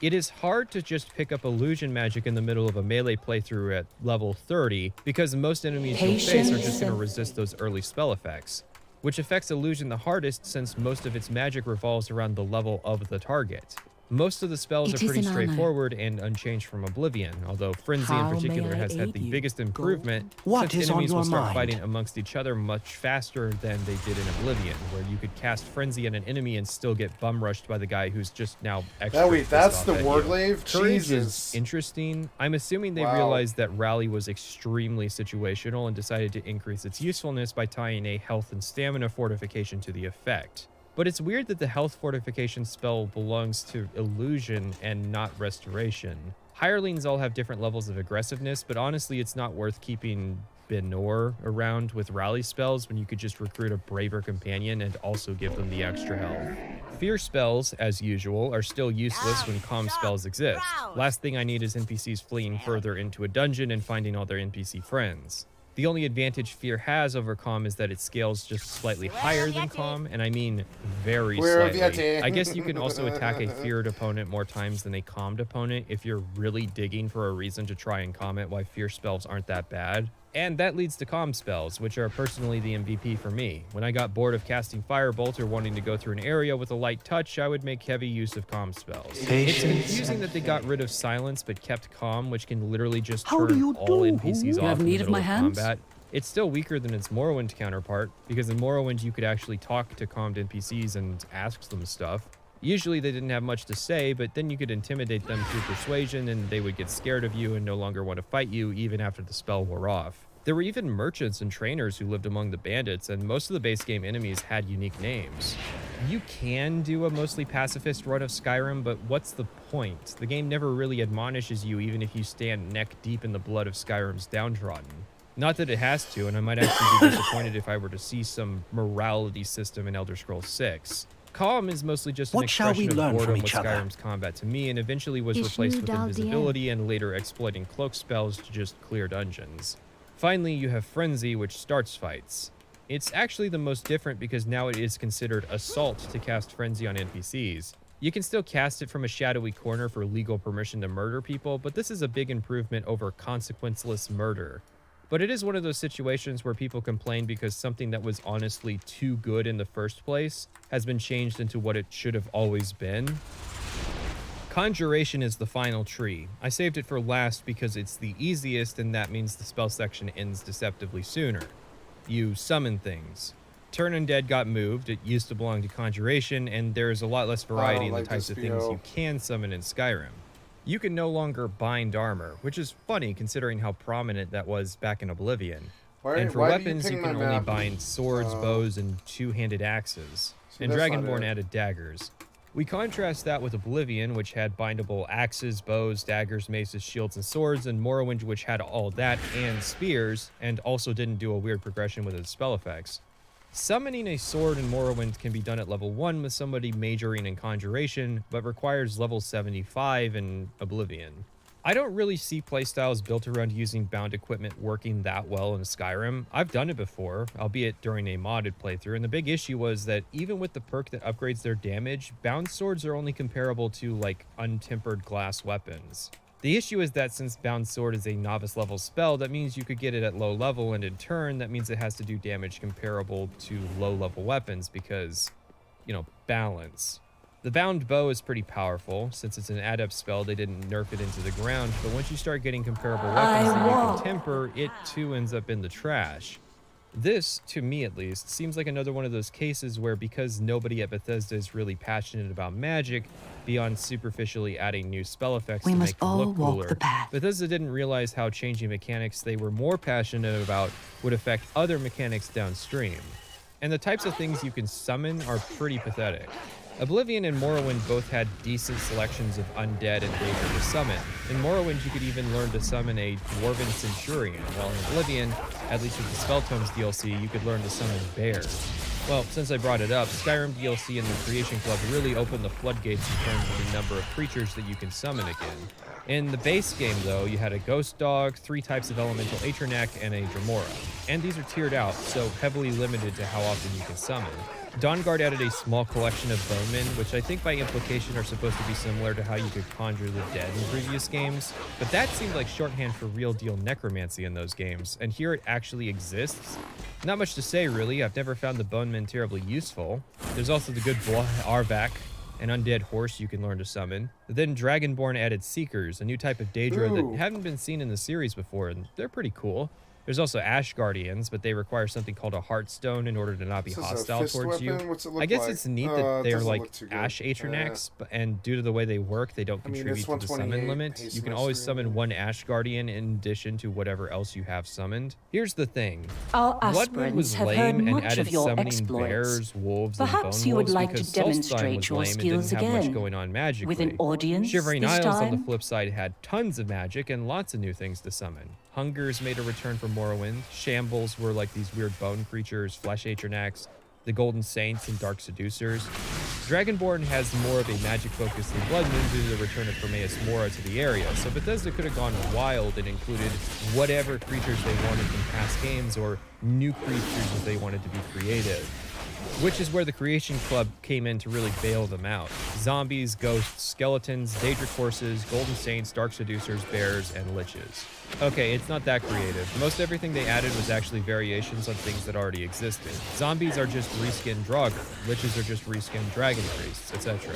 It is hard to just pick up illusion magic in the middle of a melee playthrough at level 30 because most enemies you'll face are just going to resist those early spell effects, which affects illusion the hardest since most of its magic revolves around the level of the target. Most of the spells are pretty straightforward and unchanged from Oblivion, although Frenzy in particular has had the biggest improvement since enemies will start fighting amongst each other much faster than they did in Oblivion, where you could cast Frenzy on an enemy and still get bum rushed by the guy who's just now extra wait, that's the pissed off at you. Warglaive? Courage Jesus. is interesting. I'm assuming they realized that Rally was extremely situational and decided to increase its usefulness by tying a health and stamina fortification to the effect. But it's weird that the health fortification spell belongs to illusion and not restoration. Hirelings all have different levels of aggressiveness, but honestly it's not worth keeping Benor around with rally spells when you could just recruit a braver companion and also give them the extra health. Fear spells, as usual, are still useless when calm spells exist. Last thing I need is NPCs fleeing further into a dungeon and finding all their NPC friends. The only advantage Fear has over Calm is that it scales just slightly higher than Calm, and I mean very slightly. I guess you can also attack a feared opponent more times than a calmed opponent if you're really digging for a reason to try and comment why Fear spells aren't that bad. And that leads to calm spells, which are personally the MVP for me. When I got bored of casting Firebolt or wanting to go through an area with a light touch, I would make heavy use of calm spells. It's confusing that they got rid of silence but kept calm, which can literally just turn all NPCs off in the middle of combat. It's still weaker than its Morrowind counterpart, because in Morrowind you could actually talk to calmed NPCs and ask them stuff. Usually they didn't have much to say, but then you could intimidate them through persuasion and they would get scared of you and no longer want to fight you even after the spell wore off. There were even merchants and trainers who lived among the bandits, and most of the base game enemies had unique names. You can do a mostly pacifist run of Skyrim, but what's the point? The game never really admonishes you even if you stand neck deep in the blood of Skyrim's downtrodden. Not that it has to, and I might actually be disappointed if I were to see some morality system in Elder Scrolls 6. Calm is mostly just an expression of boredom with Skyrim's combat to me, and eventually was replaced with invisibility and later exploiting cloak spells to just clear dungeons. Finally, you have Frenzy, which starts fights. It's actually the most different because now it is considered assault to cast Frenzy on NPCs. You can still cast it from a shadowy corner for legal permission to murder people, but this is a big improvement over consequenceless murder. But it is one of those situations where people complain because something that was honestly too good in the first place has been changed into what it should have always been. Conjuration is the final tree. I saved it for last because it's the easiest, and that means the spell section ends deceptively sooner. You summon things. Turn Undead got moved. It used to belong to Conjuration, and there's a lot less variety in the types of things you can summon in Skyrim. You can no longer bind armor, which is funny considering how prominent that was back in Oblivion. And for weapons, you can only bind swords, bows, and two-handed axes. And Dragonborn added daggers. We contrast that with Oblivion, which had bindable axes, bows, daggers, maces, shields, and swords, and Morrowind, which had all that and spears, and also didn't do a weird progression with its spell effects. Summoning a sword in Morrowind can be done at level 1 with somebody majoring in Conjuration, but requires level 75 in Oblivion. I don't really see playstyles built around using bound equipment working that well in Skyrim. I've done it before, albeit during a modded playthrough, and the big issue was that even with the perk that upgrades their damage, bound swords are only comparable to, like, untempered glass weapons. The issue is that since Bound Sword is a novice level spell, that means you could get it at low level, and in turn, that means it has to do damage comparable to low level weapons because, you know, balance. The Bound Bow is pretty powerful. Since it's an adept spell, they didn't nerf it into the ground, but once you start getting comparable weapons that you can temper, it too ends up in the trash. This, to me at least, seems like another one of those cases where because nobody at Bethesda is really passionate about magic, beyond superficially adding new spell effects to make them look cooler, Bethesda didn't realize how changing mechanics they were more passionate about would affect other mechanics downstream. And the types of things you can summon are pretty pathetic. Oblivion and Morrowind both had decent selections of undead and danger to summon. In Morrowind, you could even learn to summon a Dwarven Centurion, while in Oblivion, at least with the Spelltomes DLC, you could learn to summon bears. Well, since I brought it up, Skyrim DLC and the Creation Club really opened the floodgates in terms of the number of creatures that you can summon again. In the base game, though, you had a Ghost Dog, 3 types of Elemental Atronak, and a Dremora. And these are tiered out, so heavily limited to how often you can summon. Dawnguard added a small collection of bonemen, which I think by implication are supposed to be similar to how you could conjure the dead in previous games, but that seemed like shorthand for real-deal necromancy in those games, and here it actually exists. Not much to say, really. I've never found the bonemen terribly useful. There's also the good boy Arvak, an undead horse you can learn to summon. Then Dragonborn added Seekers, a new type of Daedra that haven't been seen in the series before, and they're pretty cool. There's also Ash Guardians, but they require something called a Heartstone in order to not be hostile towards you. I guess it's neat that they're like Ash Atronachs, and due to the way they work, they don't contribute to the summon limit. You can always summon one Ash Guardian in addition to whatever else you have summoned. Here's the thing. Our Bloodmoon was aspirants have lame heard and much added of your summoning exploits. bears, wolves, Perhaps and you bone would wolves like to because demonstrate Solstheim your was lame and skills didn't have much again. going on magically. With an audience Shivering this Isles, on the time? flip side, had tons of magic and lots of new things to summon. Hungers made a return for Morrowind. Shambles were like these weird bone creatures, Flesh Atronachs, the Golden Saints, and Dark Seducers. Dragonborn has more of a magic focus than Bloodmoon due to the return of Prometheus Mora to the area, so Bethesda could have gone wild and included whatever creatures they wanted from past games or new creatures if they wanted to be creative. Which is where the Creation Club came in to really bail them out. Zombies, ghosts, skeletons, Daedric horses, Golden Saints, Dark Seducers, bears, and liches. Okay, it's not that creative. Most everything they added was actually variations on things that already existed. Zombies are just reskinned Draugr, liches are just reskinned dragon priests, etc.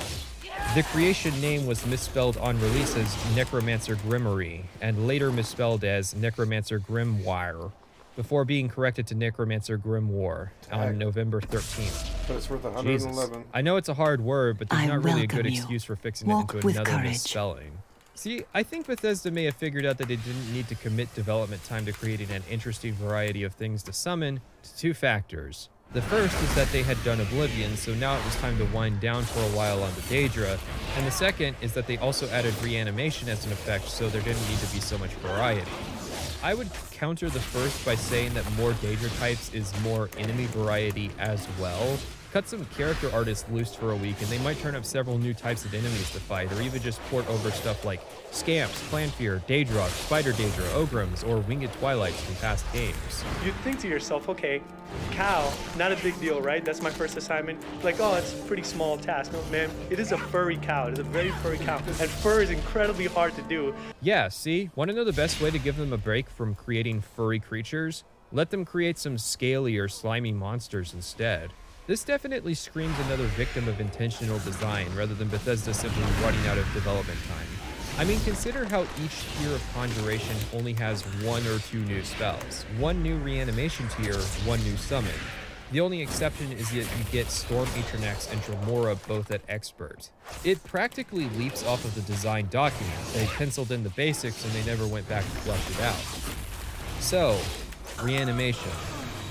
The creation name was misspelled on release as Necromancer Grimoire, and later misspelled as Necromancer Grimoire, before being corrected to Necromancer Grimoire on November 13th. But it's worth 111. Jesus. I know it's a hard word, but there's not really a good excuse for fixing it into another courage. misspelling. See, I think Bethesda may have figured out that it didn't need to commit development time to creating an interesting variety of things to summon to two factors. The first is that they had done Oblivion, so now it was time to wind down for a while on the Daedra, and the second is that they also added reanimation as an effect, so there didn't need to be so much variety. I would counter the first by saying that more Daedra types is more enemy variety as well. Cut some character artists loose for a week and they might turn up several new types of enemies to fight, or even just port over stuff like Scamps, Clanfear, Daedra, Spider Daedra, Ogrims, or Winged Twilights from past games. You'd think to yourself, okay, cow, not a big deal, right? That's my first assignment. Like, oh, it's a pretty small task. No, man, it is a furry cow. It is a very furry cow. And fur is incredibly hard to do. Yeah, see? Want to know the best way to give them a break from creating furry creatures? Let them create some scaly or slimy monsters instead. This definitely screams another victim of intentional design rather than Bethesda simply running out of development time. I mean, consider how each tier of Conjuration only has 1 or 2 new spells, 1 new reanimation tier, 1 new summon. The only exception is that you get Storm Atronex and Dremora both at Expert. It practically leaps off of the design document. They penciled in the basics and they never went back and fleshed it out. So, reanimation.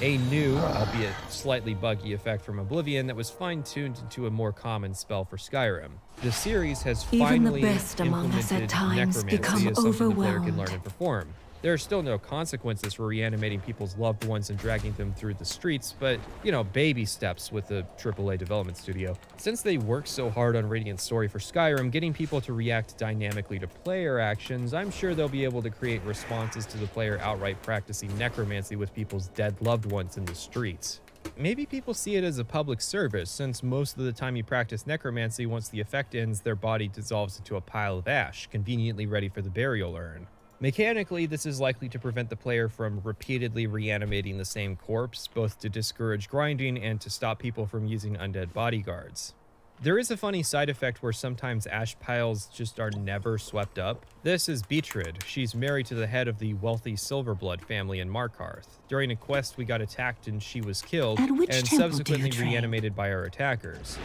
A new, albeit slightly buggy effect from Oblivion that was fine-tuned into a more common spell for Skyrim. The series has finally implemented necromancy as something the player can learn and perform. There are still no consequences for reanimating people's loved ones and dragging them through the streets, but, you know, baby steps with the AAA development studio. Since they worked so hard on Radiant's story for Skyrim, getting people to react dynamically to player actions, I'm sure they'll be able to create responses to the player outright practicing necromancy with people's dead loved ones in the streets. Maybe people see it as a public service, since most of the time you practice necromancy, once the effect ends, their body dissolves into a pile of ash, conveniently ready for the burial urn. Mechanically, this is likely to prevent the player from repeatedly reanimating the same corpse, both to discourage grinding and to stop people from using undead bodyguards. There is a funny side effect where sometimes ash piles just are never swept up. This is Beatrid. She's married to the head of the wealthy Silverblood family in Markarth. During a quest, we got attacked and she was killed, and subsequently reanimated by our attackers.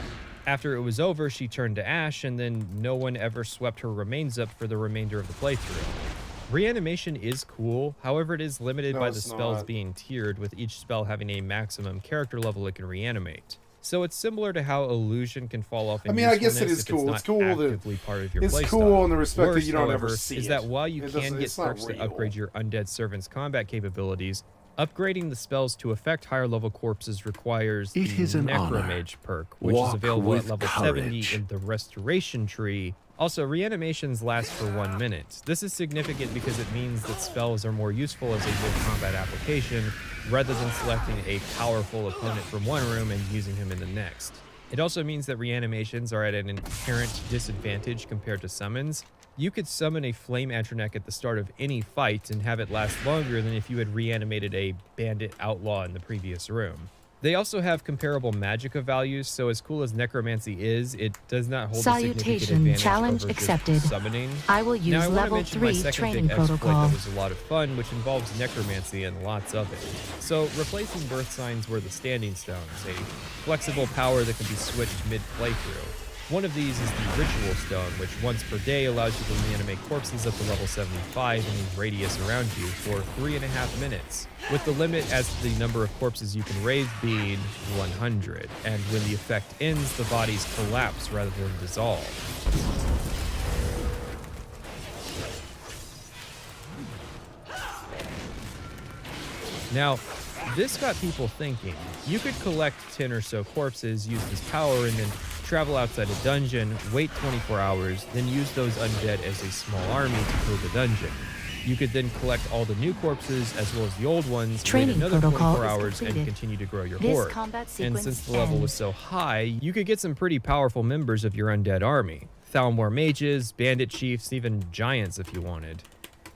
After it was over, she turned to ash, and then no one ever swept her remains up for the remainder of the playthrough. Reanimation is cool, however it is limited by the spells being tiered, with each spell having a maximum character level it can reanimate. So it's similar to how illusion can fall off in I guess it is cool. It's cool actively part of your it's playstyle. Cool in the respect Worse, that you don't however, ever see is it. that while you can get perks to upgrade your undead servant's combat capabilities, upgrading the spells to affect higher level corpses requires the Necromage perk, which is available at level 70 in the Restoration tree. Also, reanimations last for 1 minute. This is significant because it means that spells are more useful as a mid-combat application, rather than selecting a powerful opponent from one room and using him in the next. It also means that reanimations are at an inherent disadvantage compared to summons. You could summon a Flame Atronach at the start of any fight and have it last longer than if you had reanimated a bandit outlaw in the previous room. They also have comparable magicka values, so as cool as necromancy is, it does not hold a significant advantage challenge over accepted. Just summoning. I will use now, I level mention 3 my second training big exploit protocol. that was a lot of fun, which involves necromancy and lots of it. So replacing birth signs were the standing stones, a flexible power that can be switched mid-playthrough. One of these is the Ritual Stone, which once per day allows you to reanimate corpses up to level 75 in a radius around you for 3.5 minutes, with the limit as to the number of corpses you can raise being 100, and when the effect ends, the bodies collapse rather than dissolve. Now, this got people thinking. You could collect 10 or so corpses, use this power, and then travel outside a dungeon, wait 24 hours, then use those undead as a small army to clear the dungeon. You could then collect all the new corpses as well as the old ones, wait another 24 hours, and continue to grow your horde. And since the level was so high, you could get some pretty powerful members of your undead army. Thalmor mages, bandit chiefs, even giants if you wanted.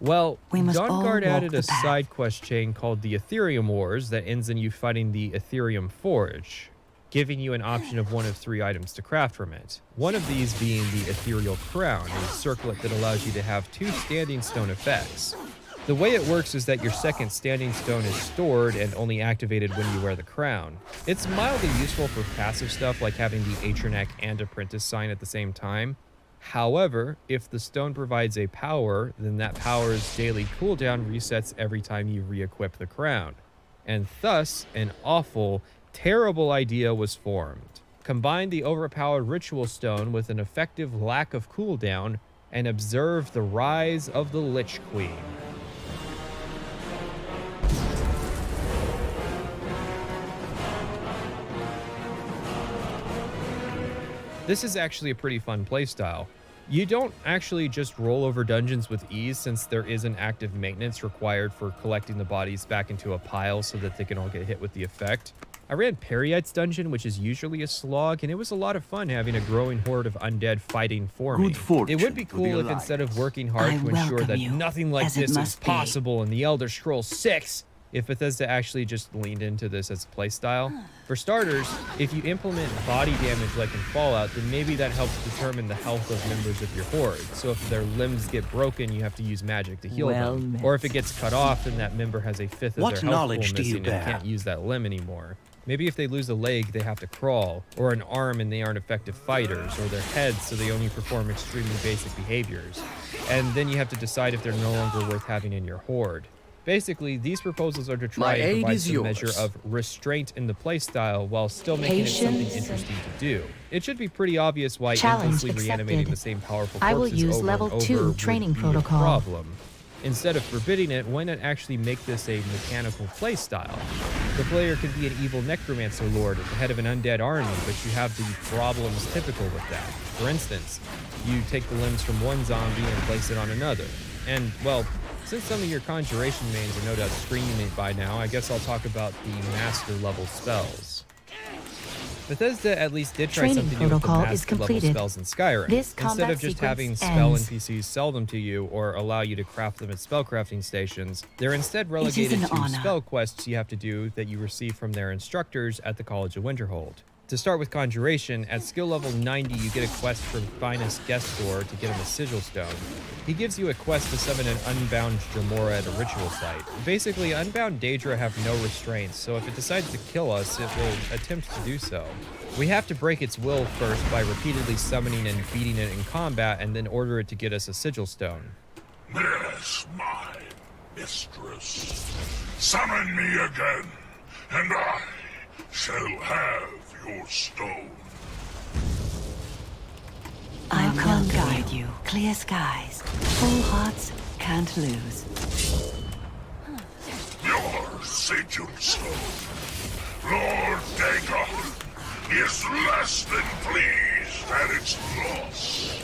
Well, Dawnguard added a side quest chain called the Ethereum Wars that ends in you fighting the Ethereum Forge, giving you an option of one of 3 items to craft from it. One of these being the Ethereal Crown, a circlet that allows you to have 2 standing stone effects. The way it works is that your second standing stone is stored and only activated when you wear the crown. It's mildly useful for passive stuff like having the Atronach and Apprentice sign at the same time. However, if the stone provides a power, then that power's daily cooldown resets every time you re-equip the crown. And thus, an awful, terrible idea was formed. Combine the overpowered ritual stone with an effective lack of cooldown, and observe the rise of the Lich Queen. This is actually a pretty fun playstyle. You don't actually just roll over dungeons with ease, since there is an active maintenance required for collecting the bodies back into a pile so that they can all get hit with the effect. I ran Periite's dungeon, which is usually a slog, and it was a lot of fun having a growing horde of undead fighting for me. It would be cool if instead of working hard to ensure that nothing like this is possible in the Elder Scrolls 6, if Bethesda actually just leaned into this as a playstyle. For starters, if you implement body damage like in Fallout, then maybe that helps determine the health of members of your horde. So if their limbs get broken, you have to use magic to heal them. Or if it gets cut off, then that member has a fifth of their health pool missing and can't use that limb anymore. Maybe if they lose a leg, they have to crawl, or an arm and they aren't effective fighters, or their heads so they only perform extremely basic behaviors. And then you have to decide if they're no longer worth having in your horde. Basically, these proposals are to try and provide some measure of restraint in the playstyle while still making it something interesting to do. It should be pretty obvious why endlessly reanimating the same powerful corpses I will use over level and 2 over training would be protocol. a problem. Instead of forbidding it, why not actually make this a mechanical playstyle? The player can be an evil necromancer lord at the head of an undead army, but you have the problems typical with that. For instance, you take the limbs from one zombie and place it on another. And, well, since some of your conjuration mains are no doubt screaming it by now, I guess I'll talk about the master level spells. Bethesda at least did try something new with the master level spells in Skyrim. Instead of just having spell NPCs sell them to you or allow you to craft them at spellcrafting stations, they're instead relegated to spell quests you have to do that you receive from their instructors at the College of Winterhold. To start with Conjuration, at skill level 90 you get a quest from Finest Gestor to get him a Sigil Stone. He gives you a quest to summon an Unbound Dremora at a ritual site. Basically, Unbound Daedra have no restraints, so if it decides to kill us, it will attempt to do so. We have to break its will first by repeatedly summoning and beating it in combat, and then order it to get us a Sigil Stone. Yes, my mistress. Summon me again, and I shall have your stone. I will guide you. Clear skies. Full hearts can't lose. Your sigil stone, Lord Dagon, is less than pleased at its loss.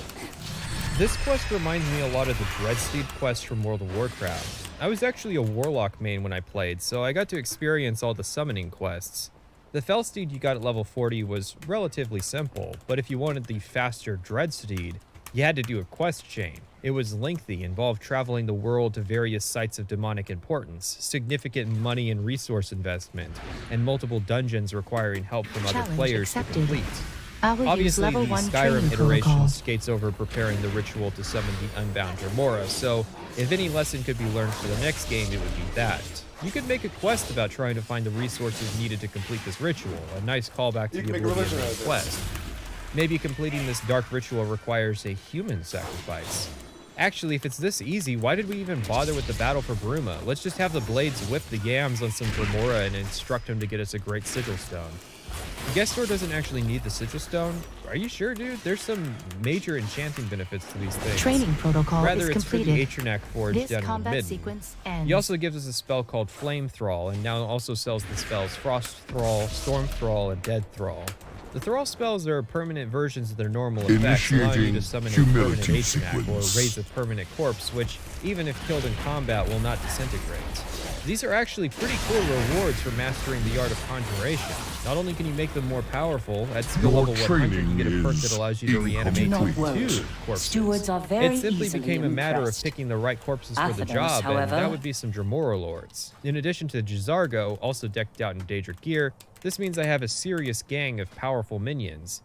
This quest reminds me a lot of the Dreadsteed quest from World of Warcraft. I was actually a Warlock main when I played, so I got to experience all the summoning quests. The Felsteed you got at level 40 was relatively simple, but if you wanted the faster Dreadsteed, you had to do a quest chain. It was lengthy, involved traveling the world to various sites of demonic importance, significant money and resource investment, and multiple dungeons requiring help from other players to complete. Obviously, the Skyrim iteration skates over preparing the ritual to summon the Unbound Dremora, so if any lesson could be learned for the next game, it would be that. You could make a quest about trying to find the resources needed to complete this ritual, a nice callback to the Oblivion main quest. Maybe completing this dark ritual requires a human sacrifice. Actually, if it's this easy, why did we even bother with the battle for Bruma? Let's just have the blades whip the yams on some Dremora and instruct him to get us a great Sigil Stone. Gestor doesn't actually need the Sigil Stone. Are you sure, dude? There's some major enchanting benefits to these things. Training protocol Rather, is it's completed. for the Atronak Forge This down in the combat midden. sequence ends. He also gives us a spell called Flame Thrall, and now also sells the spells Frost Thrall, Storm Thrall, and Dead Thrall. The Thrall spells are permanent versions of their normal effects, allowing you to summon a permanent Atronak or raise a permanent corpse, which, even if killed in combat, will not disintegrate. These are actually pretty cool rewards for mastering the art of conjuration. Not only can you make them more powerful, at skill level 100 you get a perk that allows you to reanimate 2 corpses. Stewards are very It simply easily became a matter of impressed. picking the right corpses for the Athens, job, and however- that would be some Dremora lords. In addition to Jizargo, also decked out in Daedric gear, this means I have a serious gang of powerful minions.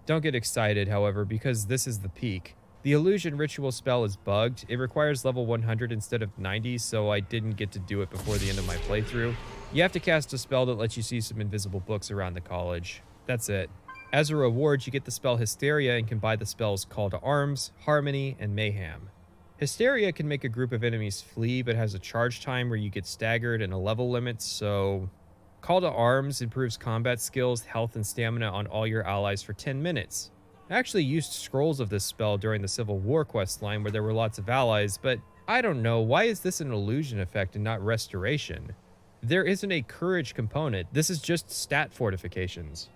Don't get excited, however, because this is the peak. The illusion ritual spell is bugged. It requires level 100 instead of 90, so I didn't get to do it before the end of my playthrough. You have to cast a spell that lets you see some invisible books around the college. That's it. As a reward, you get the spell Hysteria and can buy the spells Call to Arms, Harmony, and Mayhem. Hysteria can make a group of enemies flee, but has a charge time where you get staggered and a level limit, so... Call to Arms improves combat skills, health, and stamina on all your allies for 10 minutes. I actually used scrolls of this spell during the Civil War quest line where there were lots of allies, but I don't know, why is this an illusion effect and not restoration? There isn't a courage component, this is just stat fortifications.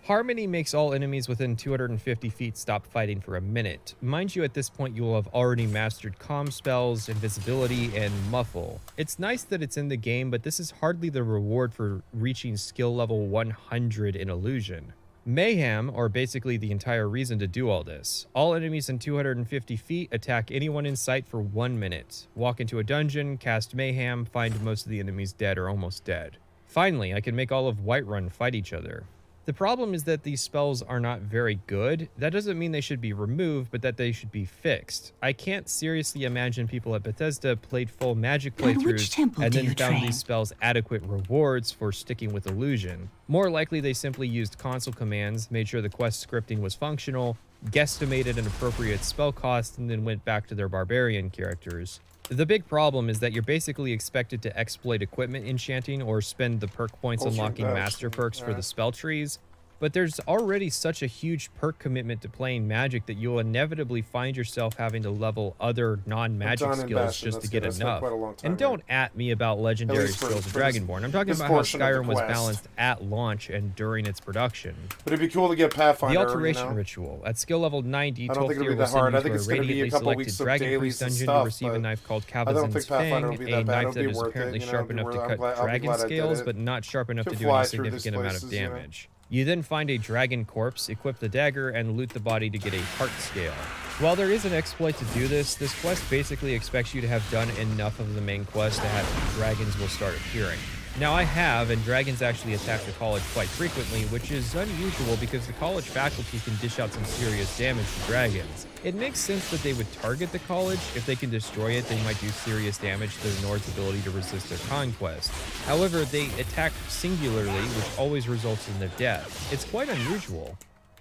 Harmony makes all enemies within 250 feet stop fighting for a minute. Mind you, at this point you will have already mastered comm spells, invisibility, and muffle. It's nice that it's in the game, but this is hardly the reward for reaching skill level 100 in illusion. Mayhem, or basically the entire reason to do all this. All enemies in 250 feet attack anyone in sight for 1 minute. Walk into a dungeon, cast Mayhem, find most of the enemies dead or almost dead. Finally, I can make all of Whiterun fight each other. The problem is that these spells are not very good. That doesn't mean they should be removed, but that they should be fixed. I can't seriously imagine people at Bethesda played full Magic playthroughs and then found these spells adequate rewards for sticking with illusion. More likely they simply used console commands, made sure the quest scripting was functional, guesstimated an appropriate spell cost, and then went back to their barbarian characters. The big problem is that you're basically expected to exploit equipment enchanting or spend the perk points unlocking master perks for the spell trees, but there's already such a huge perk commitment to playing Magic that you'll inevitably find yourself having to level other non-Magic skills just to get enough. And don't at me about legendary skills of Dragonborn. I'm talking about how Skyrim was balanced at launch and during its production. But it'd be cool to get Pathfinder. The Alteration Ritual. At skill level 90, Tolkir will send you to a radiantly selected Dragon Priest dungeon to receive a knife called Kabazin's Fang, a knife that is apparently sharp enough to cut dragon scales, but not sharp enough to do any significant amount of damage. You then find a dragon corpse, equip the dagger, and loot the body to get a heart scale. While there is an exploit to do this quest basically expects you to have done enough of the main quest that dragons will start appearing. Now I have, and dragons actually attack the college quite frequently, which is unusual because the college faculty can dish out some serious damage to dragons. It makes sense that they would target the college. If they can destroy it, they might do serious damage to the Nord's ability to resist their conquest. However, they attack singularly, which always results in their death. It's quite unusual.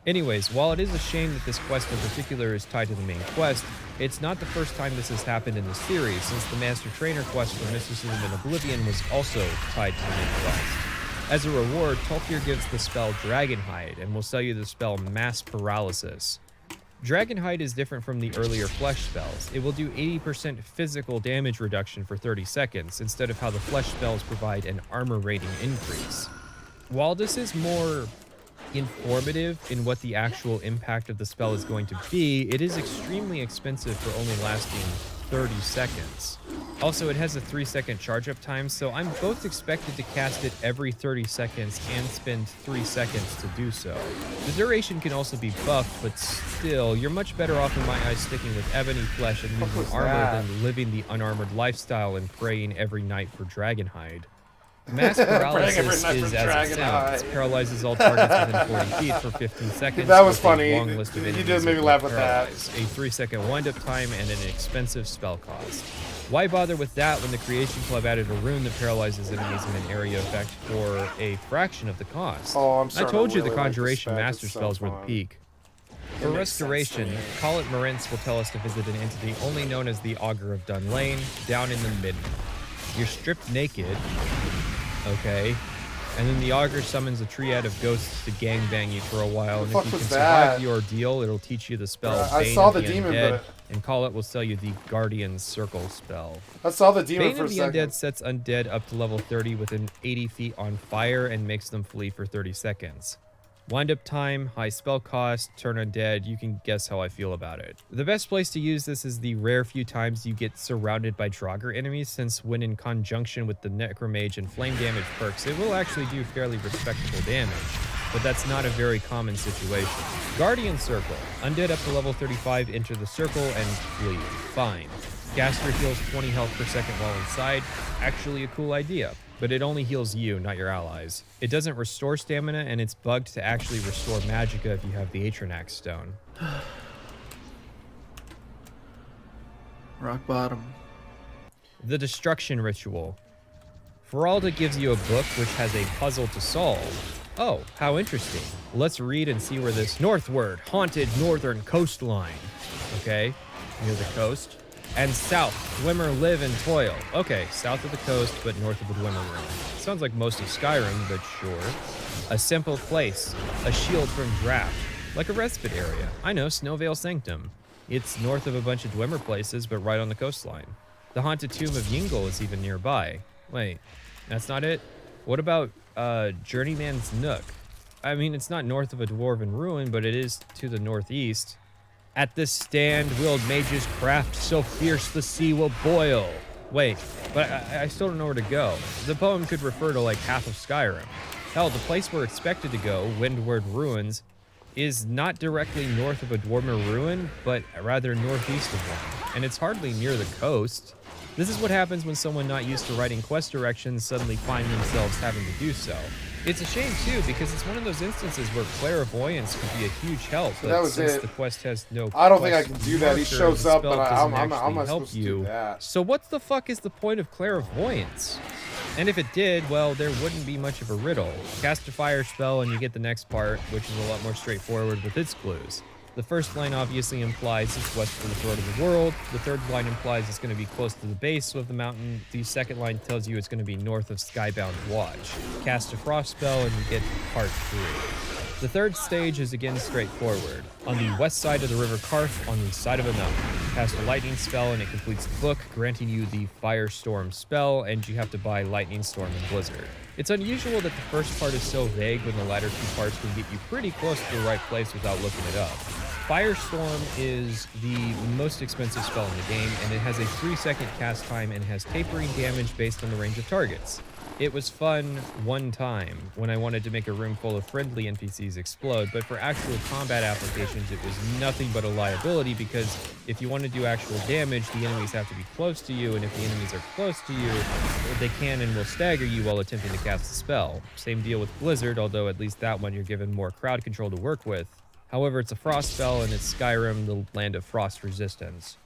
Anyways, while it is a shame that this quest in particular is tied to the main quest, it's not the first time this has happened in the series, since the Master Trainer quest for Mysticism and Oblivion was also tied to the main quest. As a reward, Tolkir gives the spell Dragonhide, and will sell you the spell Mass Paralysis. Dragonhide is different from the earlier flesh spells. It will do 80% physical damage reduction for 30 seconds, instead of how the flesh spells provide an armor rating increase. While this is more informative in what the actual impact of the spell is going to be, it is extremely expensive for only lasting 30 seconds. Also, it has a 3-second charge up time, so I'm both expected to cast it every 30 seconds and spend 3 seconds to do so. The duration can also be buffed, but still, you're much better off in my eyes sticking with ebony flesh and using armor than living the unarmored lifestyle and praying every night for Dragonhide. Mass paralysis is as it sounds. Paralyzes all targets within 40 feet for 15 seconds. That was funny. Long list of He did make me laugh with that. A 3-second wind-up time and an expensive spell cost. Why bother with that when the Creation Club added a rune that paralyzes enemies in an area effect for a fraction of the cost? Oh, I told you the Conjuration Master spells were the peak. For Restoration, Collet Marentz will tell us to visit an entity only known as the Augur of Dunlane, down in the Midden. You're stripped naked. Okay, and then the Augur summons a triad of ghosts to gangbang you for a while, and if you can survive the ordeal, it'll teach you the spell Bane of the Undead, and Collet will sell you the Guardian's Circle spell. I saw the demon Bane for a of the second. Undead sets undead up to level 30 within 80 feet on fire and makes them flee for 30 seconds. Wind up time, high spell cost, turn undead, you can guess how I feel about it. The best place to use this is the rare few times you get surrounded by Draugr enemies, since when in conjunction with the Necromage and Flame Damage perks, it will actually do fairly respectable damage, but that's not a very common situation. Guardian Circle. Undead up to level 35 enter the circle and flee. Fine. Gaster heals 20 health per second while inside. Actually a cool idea. But it only heals you, not your allies. It doesn't restore stamina, and it's bugged to actually restore magicka if you have the Atronax stone. Rock bottom. The Destruction Ritual. Feralda gives you a book which has a puzzle to solve. Oh, how interesting. Let's read and see where this northward, haunted northern coastline. Okay, near the coast. And south, Dwemer live and toil. Okay, south of the coast, but north of the Dwemer ruin. Sounds like most of Skyrim, but sure. A simple place, a shield from draft, like a respite area. I know, Snowvale Sanctum. It's north of a bunch of Dwemer places, but right on the coastline. The haunted tomb of Yingle is even nearby. Wait, that's not it? What about Journeyman's Nook? I mean, it's not north of a dwarven ruin, but it is to the northeast. At this stand, willed mages craft so fierce the sea will boil. Wait, but I still don't know where to go. The poem could refer to like half of Skyrim. Hell, the place we're expected to go, Windward Ruins, is not directly north of a Dwemer ruin, but rather northeast of one. And it's hardly near the coast. This is what happens when someone not used to writing quest directions suddenly find themselves having to do so. It's a shame too, because it's one of those instances where clairvoyance could be a huge help, So but that was since it. the quest has no I don't think I quest can do that. He marker, shows the up, spell but doesn't I'm actually not help supposed to do you. that. So what the fuck is the point of clairvoyance? And if it did, well, there wouldn't be much of a riddle. Cast a fire spell and you get the next part, which is a lot more straightforward with its clues. The first line obviously implies it's west from the throat of the world. The third line implies it's going to be close to the base of the mountain. The second line tells you it's going to be north of Skybound Watch. Cast a frost spell and you get part 3. The third stage is again straightforward. On the west side of the River Karth, on the side of a mountain. Cast a lightning spell and it completes the book, granting you the Firestorm spell, and you have to buy Lightning Storm and Blizzard. It's unusual that the first part is so vague when the latter two parts can get you pretty close to the right place without looking it up. Firestorm is the most expensive spell in the game, and it has a 3-second cast time and has tapering damage based on the range of targets. It was fun one time when I wanted to make a room full of friendly NPCs explode, but for actual combat applications, it was nothing but a liability because if you want to do actual damage, the enemies have to be close to you, and if the enemies are close to you, they can and will stagger you while attempting to cast the spell. Same deal with Blizzard, although at least that one you're given more crowd control to work with. However, it's a frost spell, and it's Skyrim, the land of frost resistance.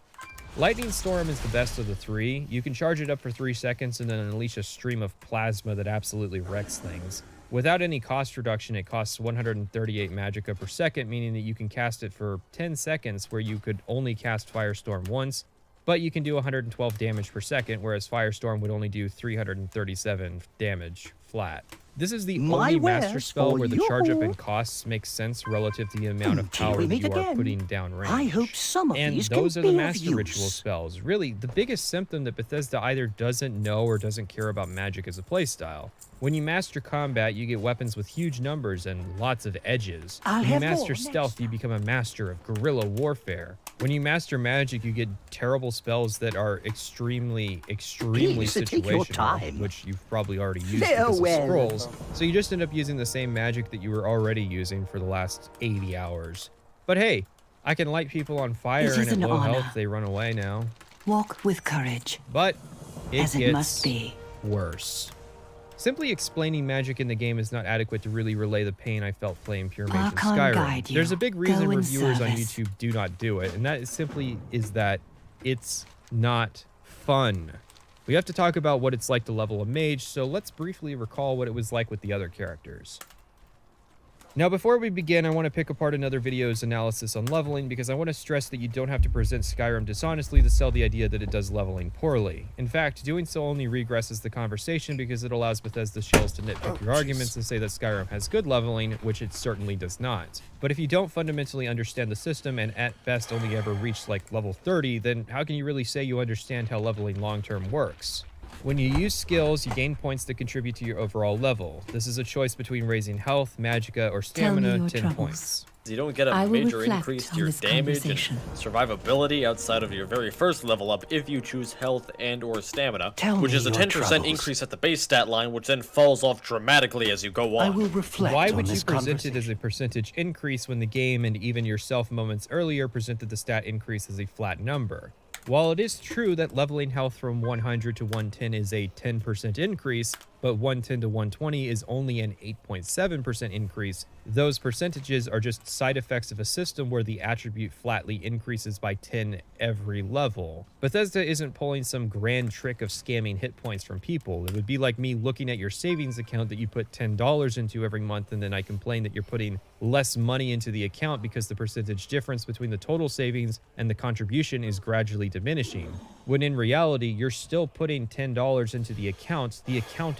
Lightning Storm is the best of the 3. You can charge it up for 3 seconds and then unleash a stream of plasma that absolutely wrecks things. Without any cost reduction, it costs 138 magicka per second, meaning that you can cast it for 10 seconds where you could only cast Firestorm once, but you can do 112 damage per second, whereas Firestorm would only do 337 damage flat. This is the only master spell where the charge up in costs makes sense relative to the amount of power that you are putting down range. I hope some of And these those can are the be master of ritual use. spells. Really, the biggest symptom that Bethesda either doesn't know or doesn't care about magic as a playstyle. When you master combat, you get weapons with huge numbers and lots of edges. I'll When you have master more stealth, you become a master of guerrilla warfare. When you master magic, you get terrible spells that are extremely Please, take your situational, time. which you've probably already used because Farewell. of scrolls. So you just end up using the same magic that you were already using for the last 80 hours. But hey, I can light people on fire It and is at an low honor. health they run away now. Walk with courage. But it As it gets must be. worse. Simply explaining magic in the game is not adequate to really relay the pain I felt playing Pure Mage in Archon Skyrim. guide you. There's a big Go reason in reviewers on service. YouTube do not do it, and that is simply that it's not fun. We have to talk about what it's like to level a mage, so let's briefly recall what it was like with the other characters. Now, before we begin, I want to pick apart another video's analysis on leveling because I want to stress that you don't have to present Skyrim dishonestly to sell the idea that it does leveling poorly. In fact, doing so only regresses the conversation because it allows Bethesda shells to nitpick your arguments and say that Skyrim has good leveling, which it certainly does not. But if you don't fundamentally understand the system and at best only ever reach like level 30, then how can you really say you understand how leveling long-term works? When you use skills, you gain points that contribute to your overall level. This is a choice between raising health, magicka, or stamina, 10 points. You don't get I a will major reflect increase to on your this damage and conversation. survivability outside of your very first level up if you choose health and or stamina, Tell which me is a your 10% troubles. increase at the base stat line, which then falls off dramatically as you go on. I will reflect Why on would you this present it as a percentage increase when the game and even yourself moments earlier presented the stat increase as a flat number? While it is true that leveling health from 100 to 110 is a 10% increase, but 110 to 120 is only an 8.7% increase. Those percentages are just side effects of a system where the attribute flatly increases by 10 every level. Bethesda isn't pulling some grand trick of scamming hit points from people. It would be like me looking at your savings account that you put $10 into every month, and then I complain that you're putting less money into the account because the percentage difference between the total savings and the contribution is gradually diminishing. When in reality, you're still putting $10 into the account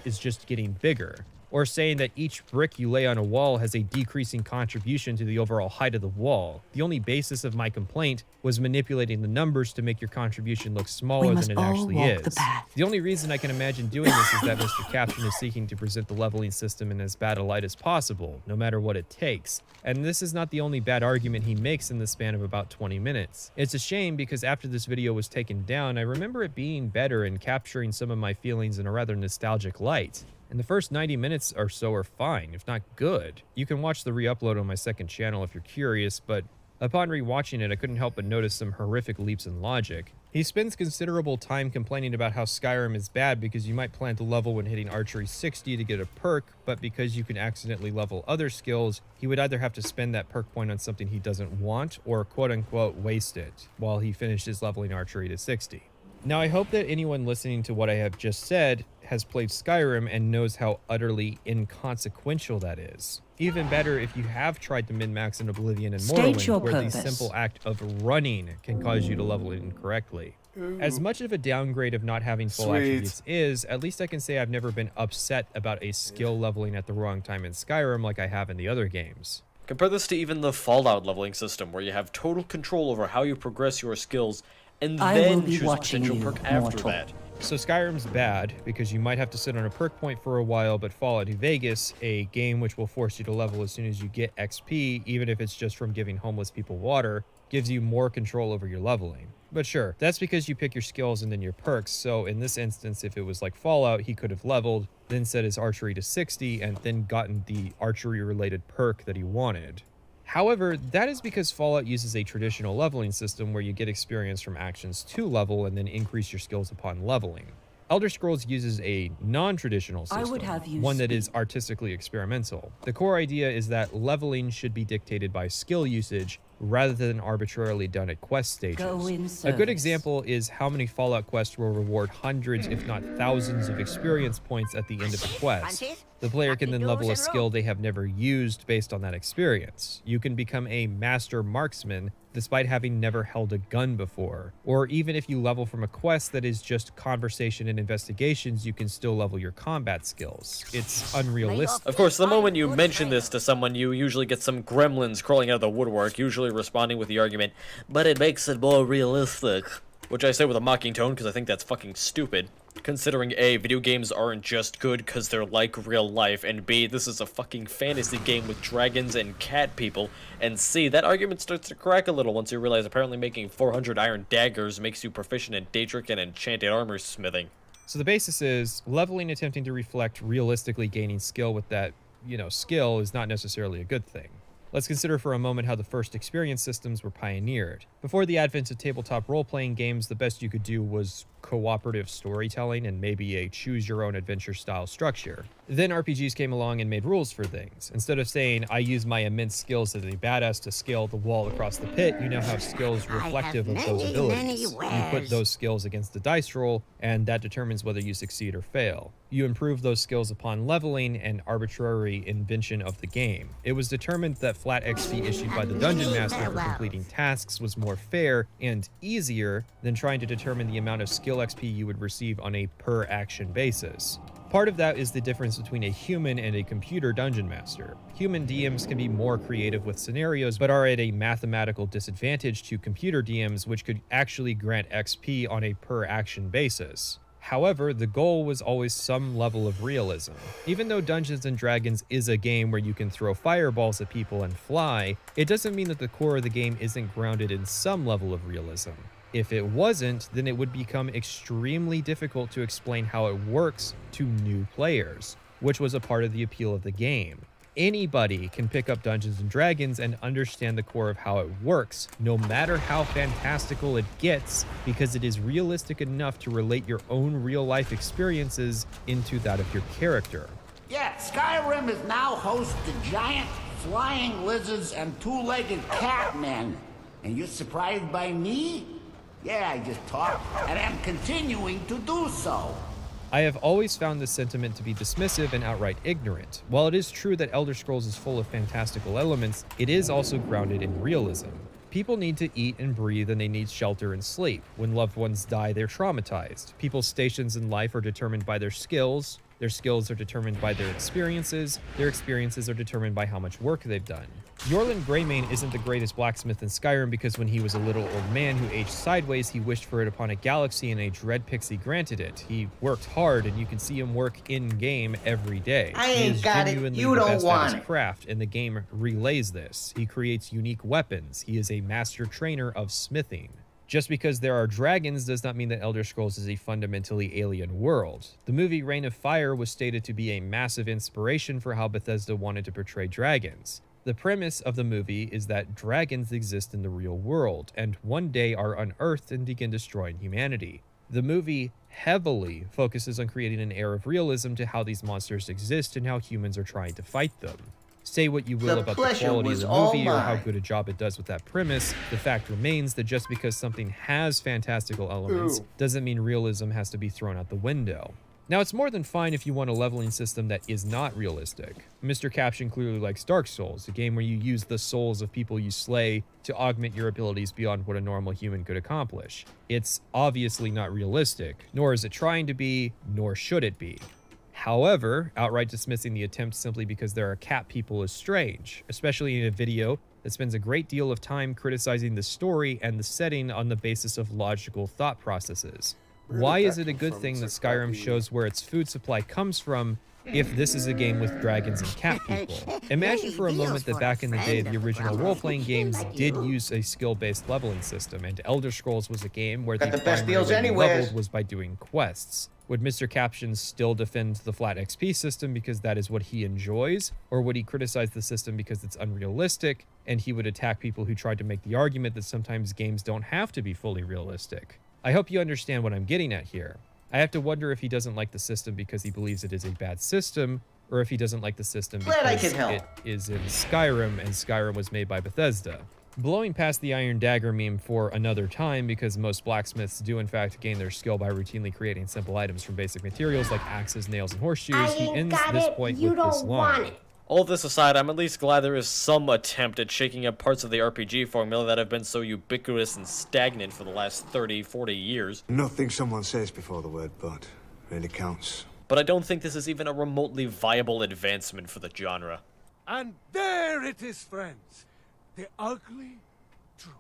is just getting bigger. Or saying that each brick you lay on a wall has a decreasing contribution to the overall height of the wall. The only basis of my complaint was manipulating the numbers to make your contribution look smaller than it actually is. The only reason I can imagine doing this is that Mr. Caption is seeking to present the leveling system in as bad a light as possible, no matter what it takes. And this is not the only bad argument he makes in the span of about 20 minutes. It's a shame because after this video was taken down, I remember it being better and capturing some of my feelings in a rather nostalgic light. And the first 90 minutes or so are fine, if not good. You can watch the re-upload on my second channel if you're curious, but upon rewatching it, I couldn't help but notice some horrific leaps in logic. He spends considerable time complaining about how Skyrim is bad because you might plant a level when hitting Archery 60 to get a perk, but because you can accidentally level other skills, he would either have to spend that perk point on something he doesn't want or quote-unquote waste it while he finishes leveling Archery to 60. Now, I hope that anyone listening to what I have just said has played Skyrim and knows how utterly inconsequential that is. Even better if you have tried to min-max in Oblivion and Morrowind, where the simple act of running can cause you to level it incorrectly. As much of a downgrade of not having full attributes is, at least I can say I've never been upset about a skill leveling at the wrong time in Skyrim like I have in the other games. Compare this to even the Fallout leveling system, where you have total control over how you progress your skills and then choose a potential perk after that. So Skyrim's bad because you might have to sit on a perk point for a while, but Fallout New Vegas, a game which will force you to level as soon as you get XP, even if it's just from giving homeless people water, gives you more control over your leveling. But sure, that's because you pick your skills and then your perks, so in this instance, if it was like Fallout, he could have leveled, then set his archery to 60, and then gotten the archery-related perk that he wanted. However, that is because Fallout uses a traditional leveling system where you get experience from actions to level and then increase your skills upon leveling. Elder Scrolls uses a non-traditional system, one that is artistically experimental. The core idea is that leveling should be dictated by skill usage rather than arbitrarily done at quest stages. A good example is how many Fallout quests will reward hundreds, if not thousands, of experience points at the end of a quest. The player can then level a skill they have never used based on that experience. You can become a master marksman despite having never held a gun before. Or even if you level from a quest that is just conversation and investigations, you can still level your combat skills. It's unrealistic. Of course, the moment you mention this to someone, you usually get some gremlins crawling out of the woodwork, usually responding with the argument, but it makes it more realistic. Which I say with a mocking tone because I think that's fucking stupid. Considering A, video games aren't just good because they're like real life, and B, this is a fucking fantasy game with dragons and cat people, and C, that argument starts to crack a little once you realize apparently making 400 iron daggers makes you proficient in Daedric and enchanted armor smithing. So the basis is, leveling attempting to reflect realistically gaining skill with that, skill is not necessarily a good thing. Let's consider for a moment how the first experience systems were pioneered. Before the advent of tabletop role-playing games, the best you could do was cooperative storytelling and maybe a choose-your-own-adventure style structure. Then RPGs came along and made rules for things. Instead of saying, I use my immense skills as a badass to scale the wall across the pit, you now have skills reflective of those abilities. You put those skills against the dice roll, and that determines whether you succeed or fail. You improve those skills upon leveling and arbitrary invention of the game. It was determined that flat XP issued by the Dungeon Master for completing tasks was more fair and easier than trying to determine the amount of skill XP you would receive on a per action basis. Part of that is the difference between a human and a computer dungeon master. Human DMs can be more creative with scenarios, but are at a mathematical disadvantage to computer DMs, which could actually grant XP on a per action basis. However, the goal was always some level of realism. Even though Dungeons & Dragons is a game where you can throw fireballs at people and fly, it doesn't mean that the core of the game isn't grounded in some level of realism. If it wasn't, then it would become extremely difficult to explain how it works to new players, which was a part of the appeal of the game. Anybody can pick up Dungeons & Dragons and understand the core of how it works, no matter how fantastical it gets, because it is realistic enough to relate your own real-life experiences into that of your character. Yeah, Skyrim is now host to giant flying lizards and two-legged cat men. And you're surprised by me? Yeah, I just talked, and I'm continuing to do so. I have always found this sentiment to be dismissive and outright ignorant. While it is true that Elder Scrolls is full of fantastical elements, it is also grounded in realism. People need to eat and breathe, and they need shelter and sleep. When loved ones die, they're traumatized. People's stations in life are determined by their skills are determined by their experiences are determined by how much work they've done. Yorlin Greymane isn't the greatest blacksmith in Skyrim because when he was a little old man who aged sideways, he wished for it upon a galaxy and a dread pixie granted it. He worked hard, and you can see him work in-game every day. I ain't got it. You don't want it. Craft, and the game relays this. He creates unique weapons. He is a master trainer of smithing. Just because there are dragons does not mean that Elder Scrolls is a fundamentally alien world. The movie Reign of Fire was stated to be a massive inspiration for how Bethesda wanted to portray dragons. The premise of the movie is that dragons exist in the real world, and one day are unearthed and begin destroying humanity. The movie heavily focuses on creating an air of realism to how these monsters exist and how humans are trying to fight them. Say what you will about the quality of the movie or how good a job it does with that premise, the fact remains that just because something has fantastical elements doesn't mean realism has to be thrown out the window. Now, it's more than fine if you want a leveling system that is not realistic. Mr. Caption clearly likes Dark Souls, a game where you use the souls of people you slay to augment your abilities beyond what a normal human could accomplish. It's obviously not realistic, nor is it trying to be, nor should it be. However, outright dismissing the attempt simply because there are cat people is strange, especially in a video that spends a great deal of time criticizing the story and the setting on the basis of logical thought processes. Why is it a good thing that Skyrim shows where its food supply comes from if this is a game with dragons and cat people? Imagine for a moment that back in the day, the original role-playing games did use a skill-based leveling system, and Elder Scrolls was a game where the primary way you leveled was by doing quests. Would Mr. Caption still defend the flat XP system because that is what he enjoys? Or would he criticize the system because it's unrealistic, and he would attack people who tried to make the argument that sometimes games don't have to be fully realistic? I hope you understand what I'm getting at here. I have to wonder if he doesn't like the system because he believes it is a bad system, or if he doesn't like the system because it is in Skyrim, and Skyrim was made by Bethesda. Blowing past the Iron Dagger meme for another time, because most blacksmiths do in fact gain their skill by routinely creating simple items from basic materials like axes, nails, and horseshoes, he ends this point with this line. All this aside, I'm at least glad there is some attempt at shaking up parts of the RPG formula that have been so ubiquitous and stagnant for the last 30, 40 years. Nothing someone says before the word but really counts. But I don't think this is even a remotely viable advancement for the genre. And there it is, friends. The ugly truth.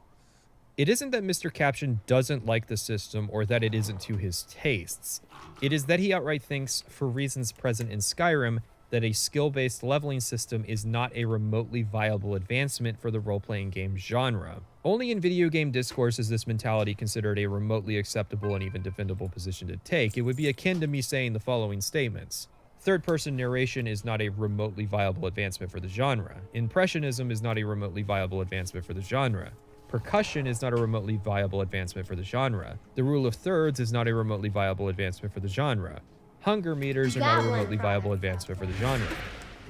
It isn't that Mr. Caption doesn't like the system or that it isn't to his tastes. It is that he outright thinks, for reasons present in Skyrim, that a skill-based leveling system is not a remotely viable advancement for the role-playing game genre. Only in video game discourse is this mentality considered a remotely acceptable and even defendable position to take. It would be akin to me saying the following statements. Third-person narration is not a remotely viable advancement for the genre. Impressionism is not a remotely viable advancement for the genre. Percussion is not a remotely viable advancement for the genre. The rule of thirds is not a remotely viable advancement for the genre. Hunger meters are not a remotely viable advancement for the genre.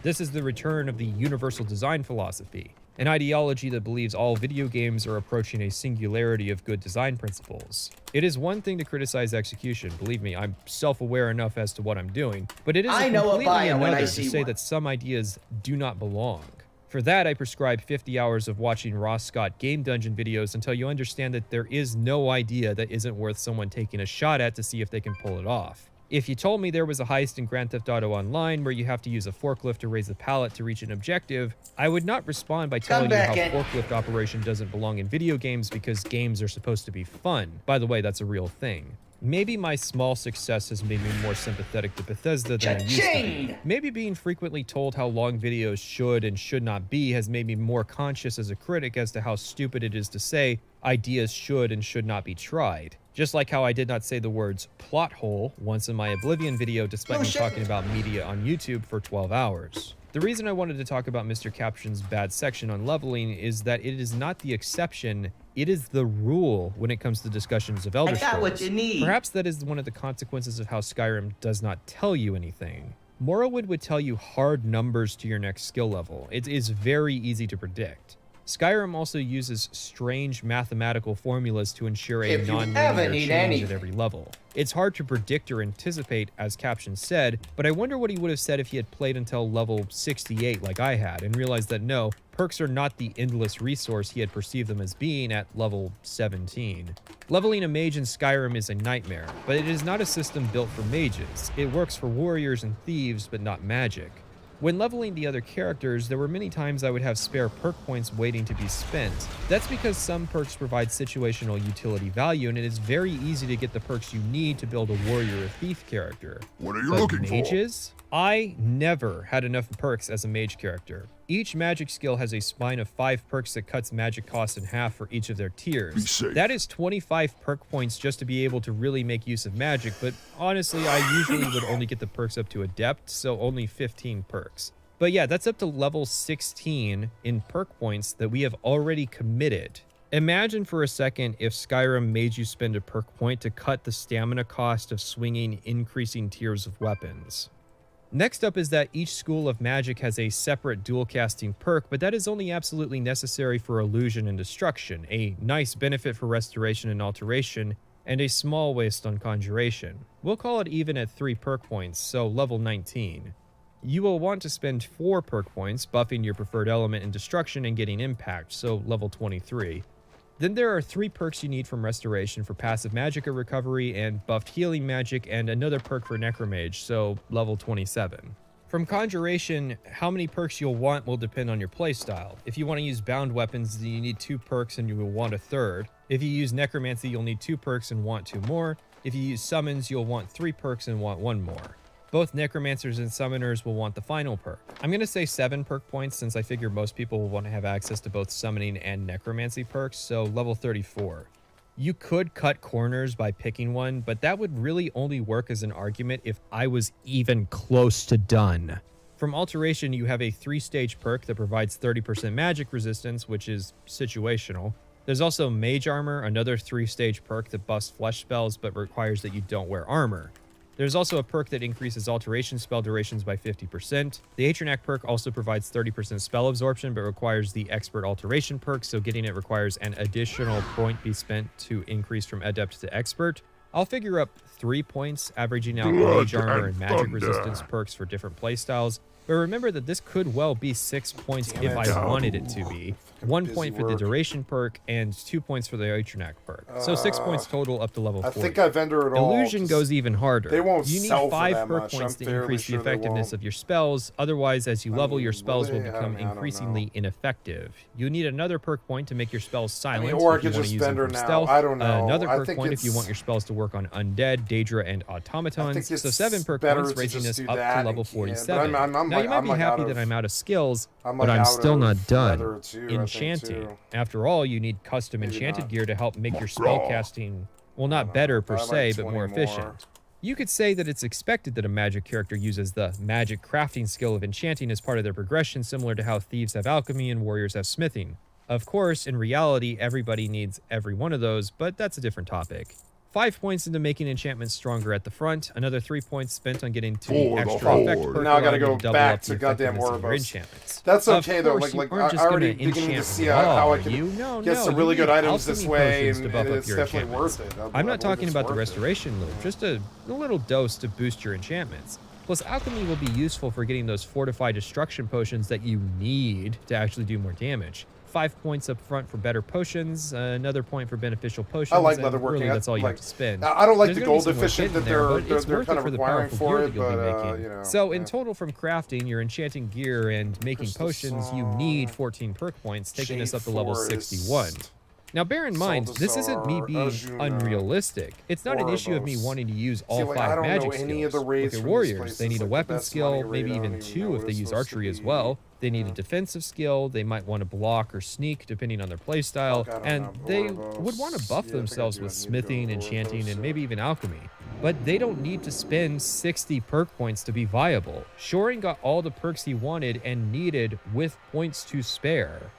This is the return of the universal design philosophy, an ideology that believes all video games are approaching a singularity of good design principles. It is one thing to criticize execution, believe me, I'm self-aware enough as to what I'm doing, but it is completely another to say that some ideas do not belong. For that, I prescribe 50 hours of watching Ross Scott game dungeon videos until you understand that there is no idea that isn't worth someone taking a shot at to see if they can pull it off. If you told me there was a heist in Grand Theft Auto Online where you have to use a forklift to raise a pallet to reach an objective, I would not respond by telling you how forklift operation doesn't belong in video games because games are supposed to be fun. By the way, that's a real thing. Maybe my small success has made me more sympathetic to Bethesda than I used to be. Maybe being frequently told how long videos should and should not be has made me more conscious as a critic as to how stupid it is to say ideas should and should not be tried. Just like how I did not say the words plot hole once in my Oblivion video despite me talking about media on YouTube for 12 hours. The reason I wanted to talk about Mr. Caption's bad section on leveling is that it is not the exception, it is the rule when it comes to discussions of Elder Scrolls. I got what you need. Perhaps that is one of the consequences of how Skyrim does not tell you anything. Morrowind would tell you hard numbers to your next skill level. It is very easy to predict. Skyrim also uses strange mathematical formulas to ensure a non-linear change at every level. It's hard to predict or anticipate, as Caption said, but I wonder what he would have said if he had played until level 68 like I had, and realized that no, perks are not the endless resource he had perceived them as being at level 17. Leveling a mage in Skyrim is a nightmare, but it is not a system built for mages. It works for warriors and thieves, but not magic. When leveling the other characters, there were many times I would have spare perk points waiting to be spent. That's because some perks provide situational utility value, and it is very easy to get the perks you need to build a warrior or thief character. What are you looking for? Mages? I never had enough perks as a mage character. Each magic skill has a spine of 5 perks that cuts magic costs in half for each of their tiers. That is 25 perk points just to be able to really make use of magic, but honestly, I usually would only get the perks up to Adept, so only 15 perks. But yeah, that's up to level 16 in perk points that we have already committed. Imagine for a second if Skyrim made you spend a perk point to cut the stamina cost of swinging increasing tiers of weapons. Next up is that each school of magic has a separate dual casting perk, but that is only absolutely necessary for illusion and destruction, a nice benefit for restoration and alteration, and a small waste on conjuration. We'll call it even at 3 perk points, so level 19. You will want to spend 4 perk points buffing your preferred element in destruction and getting impact, so level 23. Then there are 3 perks you need from Restoration for passive magicka recovery and buffed healing magic, and another perk for Necromage, so level 27. From Conjuration, how many perks you'll want will depend on your playstyle. If you want to use bound weapons, then you need 2 perks and you will want a third. If you use Necromancy, you'll need 2 perks and want 2 more. If you use Summons, you'll want 3 perks and want 1 more. Both Necromancers and Summoners will want the final perk. I'm going to say 7 perk points since I figure most people will want to have access to both Summoning and Necromancy perks, so level 34. You could cut corners by picking one, but that would really only work as an argument if I was even close to done. From Alteration, you have a 3-stage perk that provides 30% magic resistance, which is situational. There's also Mage Armor, another 3-stage perk that buffs flesh spells but requires that you don't wear armor. There's also a perk that increases alteration spell durations by 50%. The Atronak perk also provides 30% spell absorption, but requires the expert alteration perk, so getting it requires an additional point be spent to increase from adept to expert. I'll figure up 3 points, averaging out mage armor and magic resistance perks for different playstyles. But remember that this could well be 6 points if I wanted it to be. 1 point for the duration perk and 2 points for the Atronak perk. So 6 points total up to level 40. I think I vendor it all. Illusion goes even harder. They won't You need sell for 5 that perk much. points I'm to increase the fairly sure they effectiveness won't. of your spells. Otherwise, as you level, your spells will will they? become I don't increasingly ineffective. You need another perk point to make your spells silent or I if you could want to just use them vendor for now. stealth. I don't know. Another I perk think point if you it's- want your spells to work on undead, Daedra, and automatons. So it's 7 perk better points, to raising just us do up that to level and- yeah, 47. but I'm Now, like- you might I'm be like happy out that of- I'm out of skills, I'm but like I'm out still of not done. leather too, I think, Enchanting. too. After all, you need custom Maybe enchanted not. gear to help make your spellcasting, well, not better per Probably se, like but 20 more more. efficient. You could say that it's expected that a magic character uses the magic crafting skill of enchanting as part of their progression, similar to how thieves have alchemy and warriors have smithing. Of course, in reality, everybody needs every one of those, but that's a different topic. 5 points into making enchantments stronger at the front, another 3 points spent on getting to the For the extra effect Horde. perk, Now I gotta allowing you go to double back up to the goddamn effectiveness of your Ouroboros. enchantments. That's Of okay though. course, Like you aren't I just already gonna beginning to enchant see how I raw, can No, get some you really good need items this alchemy way, potions to buff up it's your definitely enchantments. worth it. I'm not talking believe about the it's worth it. restoration loop, just a little dose to boost your enchantments. Plus, alchemy will be useful for getting those fortified destruction potions that you need to actually do more damage. 5 points up front for better potions, another point for beneficial potions. I like and leatherworking. Really, that's all you like, have to spend. I don't like There's the gonna be gold some more efficient hidden that there, but they're it's worth kind it of for the requiring powerful for gear it, that you'll be but making. you know. So in total, from crafting your enchanting gear and making Crystal potions, you Song, need 14 perk points, taking us Jade up to level Forest, 61. Now, bear in mind, this isn't me Salazar, being Arjuna, unrealistic. It's not an issue of me Ouroboros. wanting to use all See, like, I 5 don't know magic any skills. of the raids Look at from these warriors. places, They need a like the weapon best skill, money raid, maybe I don't even even 2 know if what they it's use supposed to archery as be. well. They need a defensive skill. They might want to block or sneak, depending on their playstyle. Fuck, I don't And know. they Ouroboros. would want to buff Yeah, I think I themselves do. with I need to go smithing, to enchanting, Ouroboros, and maybe even alchemy. but they don't need to spend 60 perk points to be viable. Shorin got all the perks he wanted and needed with points to spare.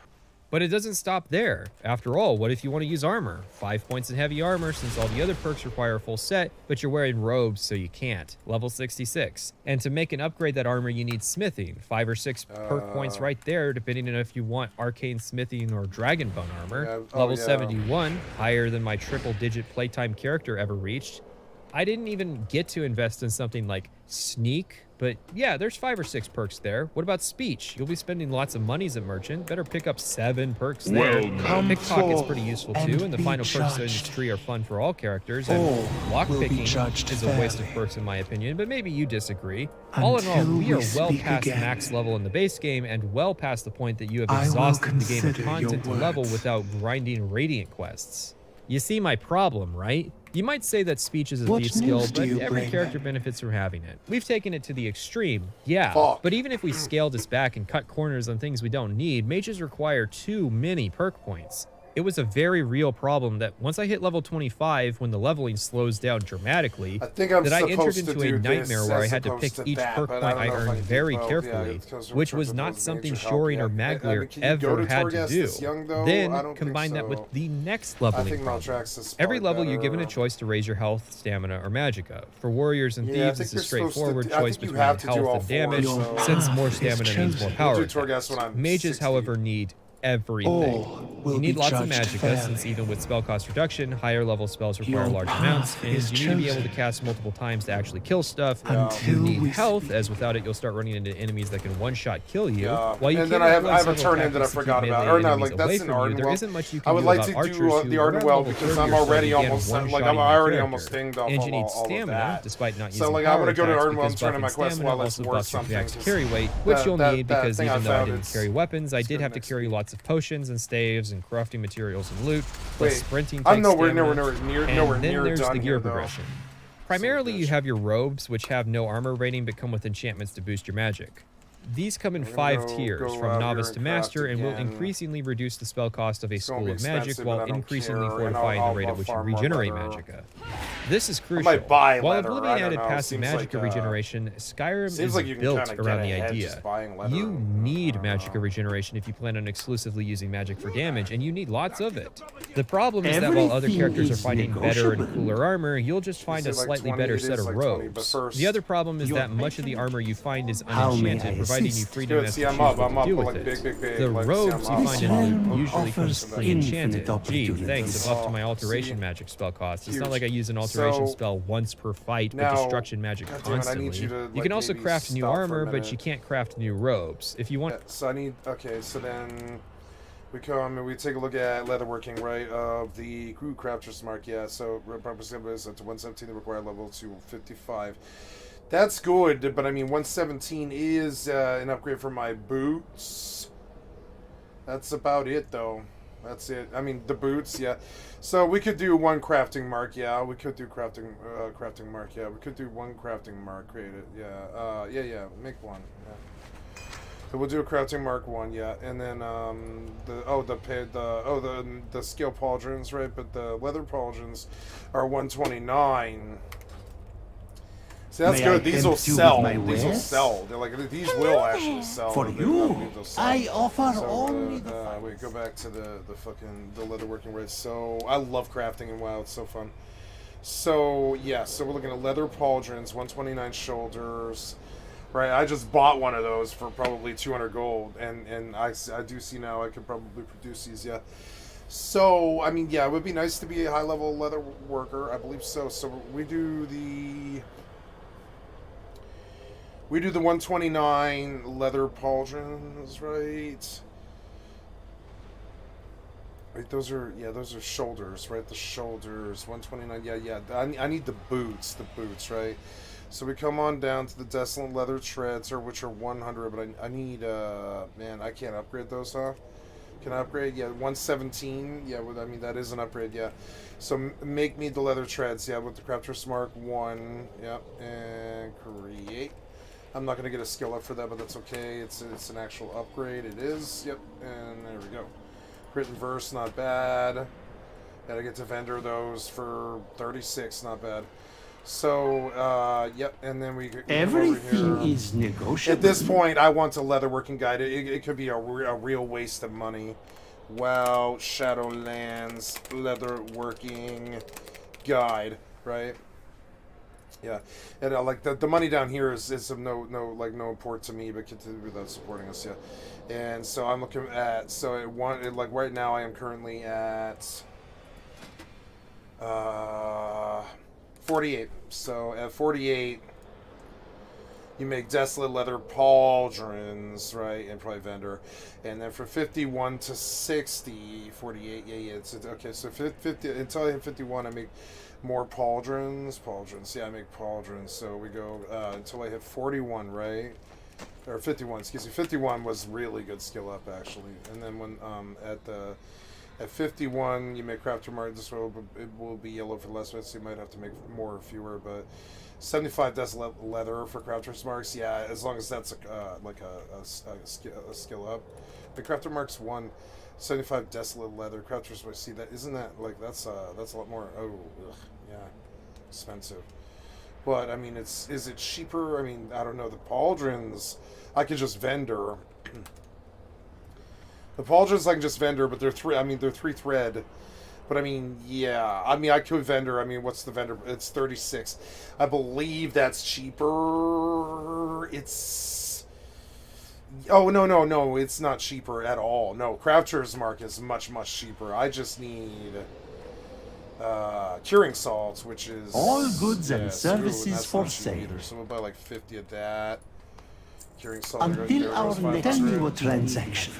But it doesn't stop there. After all, what if you want to use armor? 5 points in heavy armor since all the other perks require a full set, but you're wearing robes so you can't. Level 66. And to make and upgrade that armor, you need smithing. 5 or 6 perk points right there, depending on if you want arcane smithing or dragon bone armor. Level 71, higher than my triple-digit playtime character ever reached. I didn't even get to invest in something like sneak, but yeah, there's 5 or 6 perks there. What about speech? You'll be spending lots of monies at merchant. Better pick up 7 perks there. Pickpocket's pretty useful too, and the final perks of the tree are fun for all characters. And lockpicking is a waste of perks in my opinion, but maybe you disagree. All in all, we are well past max level in the base game and well past the point that you have exhausted the game of content to level without grinding radiant quests. You see my problem, right? You might say that speech is a thief skill, but every character benefits from having it. We've taken it to the extreme, yeah, but even if we scaled this back and cut corners on things we don't need, mages require too many perk points. It was a very real problem that once I hit level 25, when the leveling slows down dramatically, I entered into a nightmare where I had to pick each perk point I earned very carefully, which was not something Shorin or Maglir ever had to do. Then combine that with the next leveling problem. Every level you're given a choice to raise your health, stamina, or magicka. For warriors and thieves, it's a straightforward choice between health and damage, since more stamina means more power attacks. Mages, however, need everything. You need lots of magicka, since even with spell cost reduction, higher level spells require large amounts, and you need to be able to cast multiple times to actually kill stuff. You need health, as without it you'll start running into enemies that can one-shot kill you. While you and then I have a turn in that I forgot about. Or not, like that's an Ardenwell. I would like to do the Ardenwell because I'm already almost like I'm already almost dinged off and you need all stamina, despite not using so like I'm gonna go to attacks, Ardenwell and turn in my because quest while it's also worth buffs your something. max carry weight, which you'll need because even though I didn't carry weapons, I did have to carry lots of potions and staves and crafting materials and loot. Plus sprinting takes nowhere stamina, near and then there's done the gear here, though. progression. Primarily, you have your robes, which have no armor rating but come with enchantments to boost your magic. These come in 5 tiers, from novice to master, and will increasingly reduce the spell cost of a school of magic while increasingly fortifying the rate at which you regenerate magicka. This is crucial. While Oblivion added passive magicka regeneration, Skyrim is built around the idea. You need magicka regeneration if you plan on exclusively using magic for damage, and you need lots of it. The problem is that while other characters are finding better and cooler armor, you'll just find a slightly better set of robes. The other problem is that much of the armor you find is unenchanted, providing you freedom as to choose what to do with it. The robes you find in loot usually comes pre-enchanted. Gee, thanks, a buff to my alteration magic spell cost. It's not like I use an alteration spell once per fight, but destruction magic constantly. You can also craft new armor, but you can't craft new robes. If you want... So I need... Okay, so then... We come and we take a look at leatherworking, right, of the crew crafter's mark, yeah, so is up to 117, the required level to 55. That's good, but I mean, 117 is an upgrade for my boots. That's about it, though. That's it. I mean, the boots, yeah. So we could do 1 crafting mark, yeah. We could do crafting mark, yeah. We could do 1 crafting mark, create it, yeah. Yeah, make 1, yeah. So we'll do a crafting mark 1, yeah. And then the skill pauldrons, right? But the leather pauldrons are 129. See, that's good. These will sell. These will sell. They're like these will actually sell. For you, I offer only the. Wait, go back to the leatherworking race. So I love crafting in WoW. It's so fun. So yeah, so we're looking at leather pauldrons, 129 shoulders. Right, I just bought one of those for probably 200 gold, and I do see now I could probably produce these. Yeah. So I mean, yeah, it would be nice to be a high-level leather worker. I believe so. So we do the 129 leather pauldrons, right? Wait, those are shoulders, right? The shoulders, 129. Yeah. I need the boots, right? So we come on down to the desolate leather treads, which are 100, but I need man, I can't upgrade those, huh? Can I upgrade? Yeah, 117. Yeah, I mean that is an upgrade. Yeah. So make me the leather treads. Yeah, with the crafter's mark 1. Yep, and create. I'm not going to get a skill up for that, but that's okay. It's an actual upgrade. It is. Yep. And there we go. Written verse, not bad. Gotta get to vendor those for 36, not bad. So, yep, and then we come Everything over here. is negotiable. At this point, I want a leatherworking guide. It could be a real waste of money. WoW, Shadowlands, leatherworking guide, right? Yeah, and like the money down here is of no import to me, but continue without supporting us. Yeah, and so I'm looking at like right now I am currently at 48. So at 48, you make desolate leather pauldrons, right, and probably vendor, and then from 51 to 60, 48. Yeah, it's okay. So 50 until I hit 51, I make more pauldrons. Yeah, I make pauldrons. So we go until I hit 41, right? Or 51, excuse me. 51 was really good skill up, actually. And then when at 51, you make crafter mark. This will be yellow for less, so you might have to make more or fewer. But 75 desolate leather for crafter's marks. Yeah, as long as that's like a skill up. The crafter marks 1. 75 desolate leather. Crafter's marks. See that? Isn't that like that's a lot more? Oh, ugh, yeah, expensive. But I mean, is it cheaper? I mean, I don't know. The pauldrons, I could just vendor. The pauldrons I can just vendor, but they're 3 thread. But I mean, yeah. I mean, I could vendor. I mean, what's the vendor? It's 36. I believe that's cheaper. It's... Oh, no. It's not cheaper at all. No, Crafter's Mark is much, much cheaper. I just need... curing salts, which is... All goods and services for sale. Either. So we'll buy like 50 of that. Curing salt. Until our next... Tell me what transaction.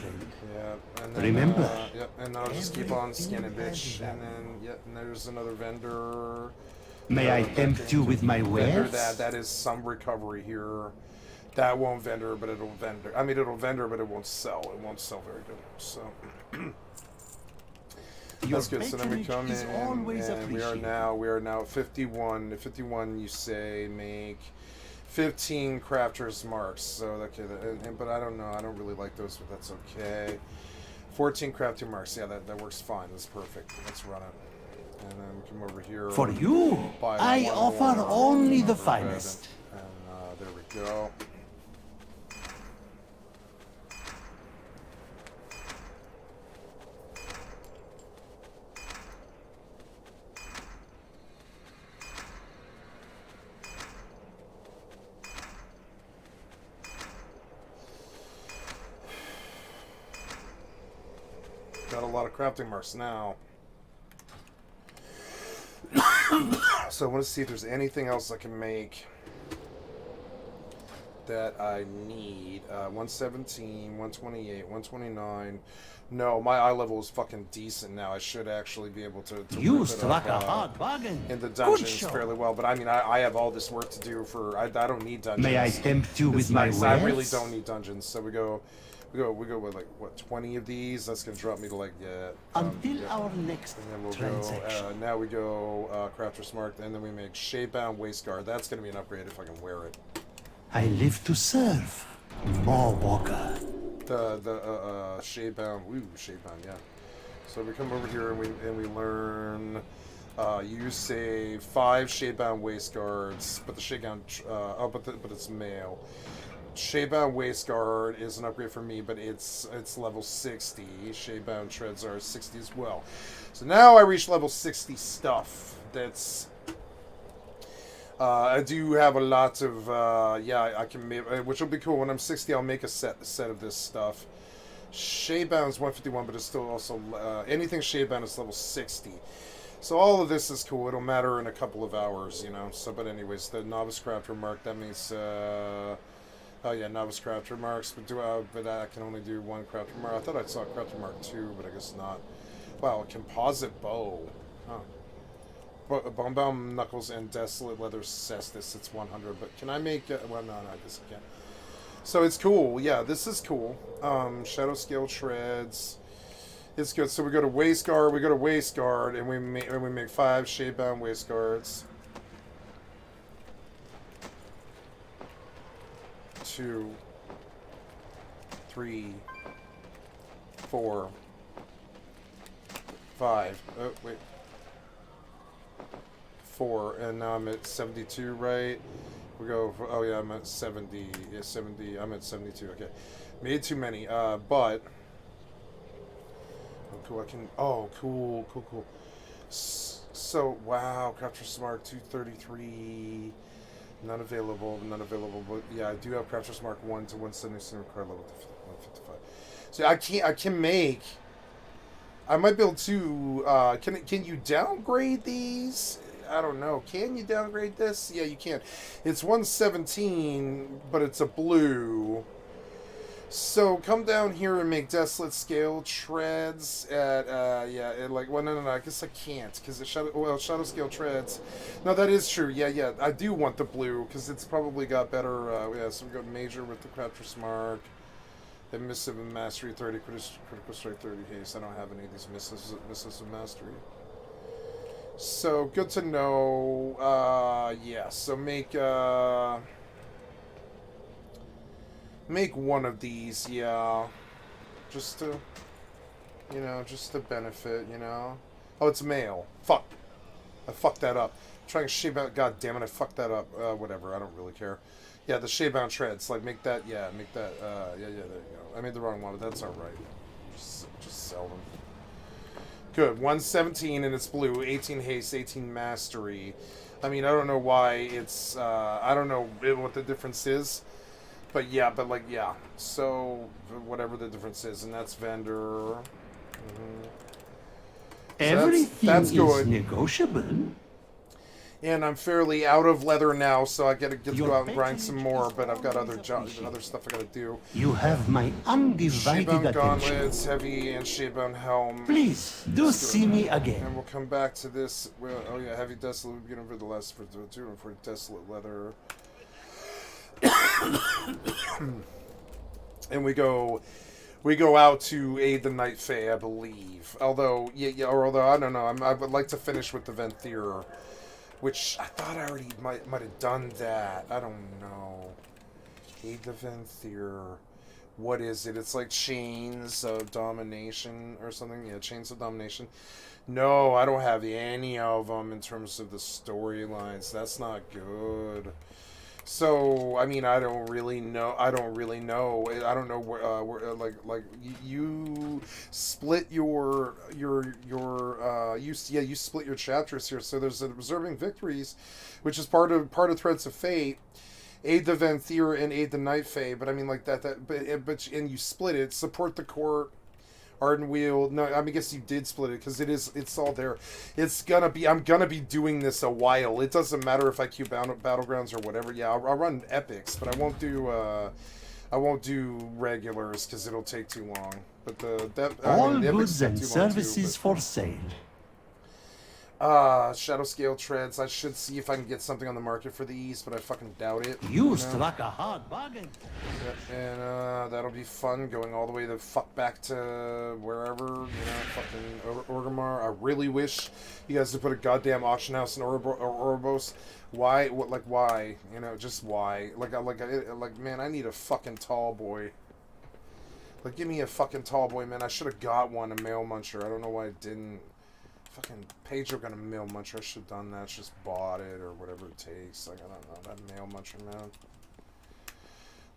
Yeah, and then, remember. Yep, and I'll just keep on scanning, bitch. And then, yep, and there's another vendor. May I tempt you with my wares? That is some recovery here. That won't vendor, but it'll vendor. I mean, it'll vendor, but it won't sell. It won't sell very good. So that's good. So then we come in, and we are now at 51. At 51, you say make 15 crafters marks. So okay, but I don't know. I don't really like those, but that's okay. 14 crafting marks. Yeah, that works fine. That's perfect. Let's run it. And then we come over here. For you, I offer only the finest. And there we go. Got a lot of crafting marks now. So I want to see if there's anything else I can make that I need. 117, 128, 129. No, my eye level is fucking decent now. I should actually be able to you struck a hard bargain. In the dungeons fairly well. But I mean, I have all this work to do for... I don't need dungeons. May I tempt you with my wares? I really don't need dungeons. So we go with like what 20 of these. That's gonna drop me to like until our next transaction. Now we go Crafter's Mark, and then we make Shadebound Waistguard. That's gonna be an upgrade if I can wear it. I live to serve, Walker. The Shadebound, Shadebound, yeah. So we come over here and we learn. You save 5 Shadebound Waistguards, but the Shadebound, but it's male. Shadebound Waistguard is an upgrade for me, but it's level 60. Shadebound Treads are 60 as well. So now I reach level 60 stuff. That's... I do have a lot of... I can make... Which will be cool. When I'm 60, I'll make a set of this stuff. Shadebound's 151, but it's still also... anything Shadebound is level 60. So all of this is cool. It'll matter in a couple of hours, you know. So, but anyways, the Novice Crafter Mark, that means... Oh yeah, Novice Crafter Marks, but I can only do 1 Crafter Mark. I thought I saw Crafter Mark 2, but I guess not. Wow, composite bow. Huh. Bonebound Knuckles and Desolate Leather Cestus, it's 100, but can I make... well, no, I guess I can't. So it's cool, yeah, this is cool. Shadow Scale Treads. It's good. So we go to Waistguard, and we make 5 Shadebound Waistguards. 2, 3, 4, 5. Oh, wait. 4, and now I'm at 72, right? We go, oh yeah, I'm at 70, yeah, 70, I'm at 72, okay. Made too many, but, oh, cool, I can, oh, cool. So, wow, Croucher's Mark 233, none available, but yeah, I do have Croucher's Mark 1 to 177 card level to 155. So I can make, I might be able to, can you downgrade these? I don't know. Can you downgrade this? Yeah, you can. It's 117, but it's a blue. So come down here and make Desolate Scale Treads at, no, I guess I can't, because it's Shadow Scale Treads. No, that is true. Yeah, I do want the blue, because it's probably got better, so we go Major with the Croucher's Mark. The Missive and Mastery 30, Critical Strike 30 haste. I don't have any of these Missives of Mastery. So, good to know. Yeah, so make one of these, yeah. Just to benefit, Oh, it's male. Fuck. I fucked that up. I'm trying to shape out, god damn it, I fucked that up. Whatever, I don't really care. Yeah, the Shadowbound Treads, like, make that, yeah, there you go. I made the wrong one, but that's alright. Just sell them. Good, 117 and it's blue, 18 haste, 18 mastery. I mean, I don't know why it's, I don't know what the difference is. But yeah, so, whatever the difference is, and that's vendor. Everything that's good. is negotiable. And I'm fairly out of leather now, so I get to go out and grind some more, but I've got other stuff I gotta do. You have my undivided Shadebound attention. gauntlets, heavy, and Shadebound helm. Please, do see me again. And we'll come back to this. Well, oh yeah, heavy desolate, we're getting for the last for desolate leather. And we go out to aid the Night Fae, I believe. Although I don't know. I would like to finish with the Venthyr. Which I thought I already might have done that. I don't know. Aid the Venthyr. What is it? It's like Chains of Domination or something. Yeah, Chains of Domination. No, I don't have any of them in terms of the storylines. That's not good. So, I mean, I don't really know. I don't know where you split you split your chapters here. So there's observing victories, which is part of Threads of Fate. Aid the Venthyr and aid the Night Fae, but I mean like but you split it. Support the court. Ardent Wheel. No, I mean, I guess you did split it because it's all there. I'm gonna be doing this a while. It doesn't matter if I queue Battlegrounds or whatever. Yeah, I'll run epics, but I won't do regulars because it'll take too long. But all goods and services for sale. Shadow Scale Treads. I should see if I can get something on the market for these, but I fucking doubt it. You struck a hard bargain. Yeah, and that'll be fun going all the way the fuck back to wherever, fucking Orgrimmar. I really wish you guys would put a goddamn auction house in Ouroboros. Why? Why? Just why? Like, man, I need a fucking tall boy. Like, give me a fucking tall boy, man. I should have got one, a male muncher. I don't know why I didn't. Fucking Pedro got a male muncher. I should have done that. Just bought it or whatever it takes. Like, I don't know. That male muncher, man.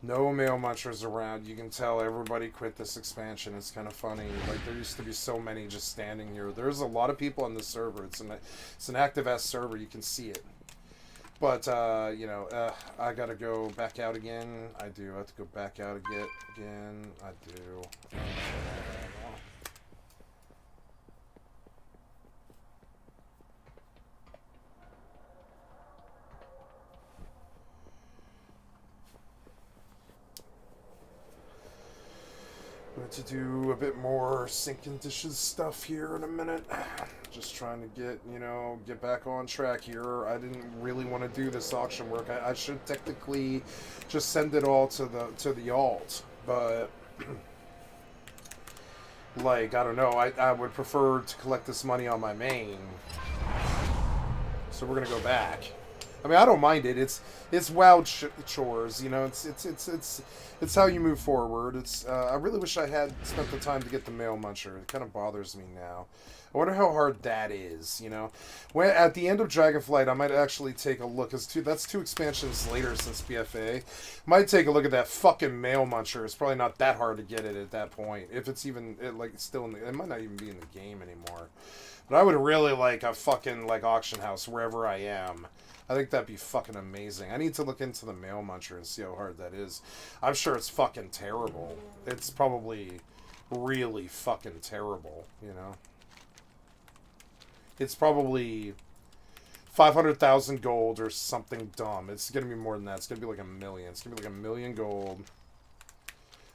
No male munchers around. You can tell everybody quit this expansion. It's kind of funny. Like, there used to be so many just standing here. There's a lot of people on this server. It's an active-ass server. You can see it. But, I gotta go back out again. I do. I have to go back out again. I do. To do a bit more sink and dishes stuff here in a minute. Just trying to get back on track here. I didn't really want to do this auction work. I should technically just send it all to the alt, but like, I don't know. I would prefer to collect this money on my main. So we're gonna go back. I mean, I don't mind it. It's WoW chores, you know. It's how you move forward. I really wish I had spent the time to get the Mail Muncher. It kind of bothers me now. I wonder how hard that is, you know. When at the end of Dragonflight, I might actually take a look. That's 2 expansions later since BFA. Might take a look at that fucking Mail Muncher. It's probably not that hard to get it at that point. If it's even still in it might not even be in the game anymore. But I would really like a fucking auction house wherever I am. I think that'd be fucking amazing. I need to look into the Mail Muncher and see how hard that is. I'm sure it's fucking terrible. It's probably really fucking terrible, you know. It's probably 500,000 gold or something dumb. It's gonna be more than that. It's gonna be like 1 million. It's gonna be like 1 million gold.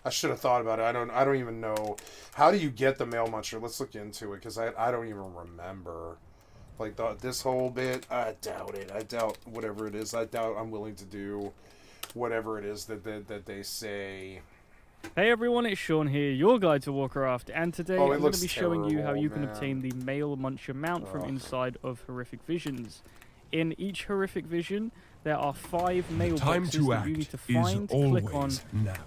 I should have thought about it. I don't even know. How do you get the Mail Muncher? Let's look into it, because I don't even remember. Like, this whole bit, I doubt it. I doubt whatever it is. I doubt I'm willing to do whatever it is that they say. Hey everyone, it's Sean here, your guide to Warcraft, and today I'm going to be showing you how you can man. obtain the Mail Muncher mount from inside of Horrific Visions. In each Horrific Vision, there are 5 mailboxes that you need to find, click on,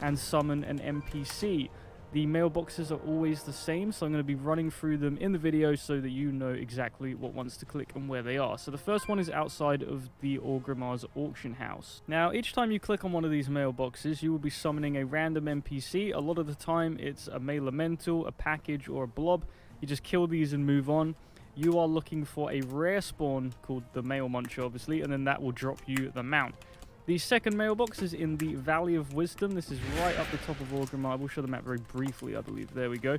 and summon an NPC. The mailboxes are always the same, so I'm going to be running through them in the video so that you know exactly what ones to click and where they are. So the first one is outside of the Orgrimmar's auction house. Now, each time you click on one of these mailboxes, you will be summoning a random NPC. A lot of the time, it's a mail elemental, a package, or a blob. You just kill these and move on. You are looking for a rare spawn called the Mail Muncher, obviously, and then that will drop you the mount. The second mailbox is in the Valley of Wisdom. This is right up the top of Orgrimmar. I will show the map very briefly, I believe. There we go.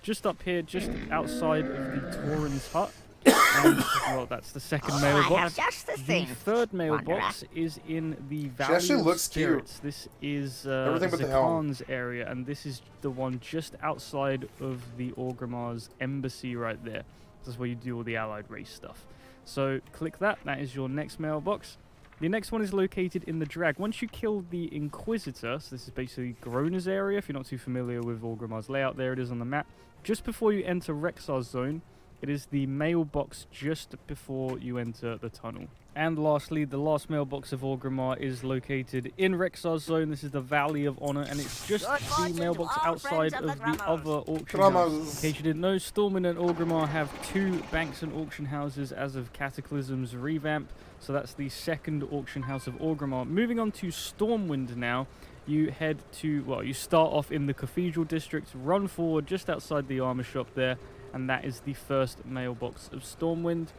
Just up here, just outside of the Tauren's hut. And, well, that's the second mailbox. I have just the thing. The third mailbox is in the Valley of Spirits. This is Zakan's area, and this is the one just outside of the Orgrimmar's embassy right there. This is where you do all the allied race stuff. So click that. That is your next mailbox. The next one is located in the Drag. Once you kill the Inquisitor, so this is basically Grona's area, if you're not too familiar with Orgrimmar's layout, there it is on the map. Just before you enter Rexar's zone, it is the mailbox just before you enter the tunnel. And lastly, the last mailbox of Orgrimmar is located in Rexar's zone. This is the Valley of Honor, and it's just the mailbox outside of the other auction house. In case you didn't know, Stormwind and Orgrimmar have 2 banks and auction houses as of Cataclysm's revamp. So that's the second auction house of Orgrimmar. Moving on to Stormwind now, you head to, well, you start off in the Cathedral District, run forward just outside the armor shop there, and that is the first mailbox of Stormwind.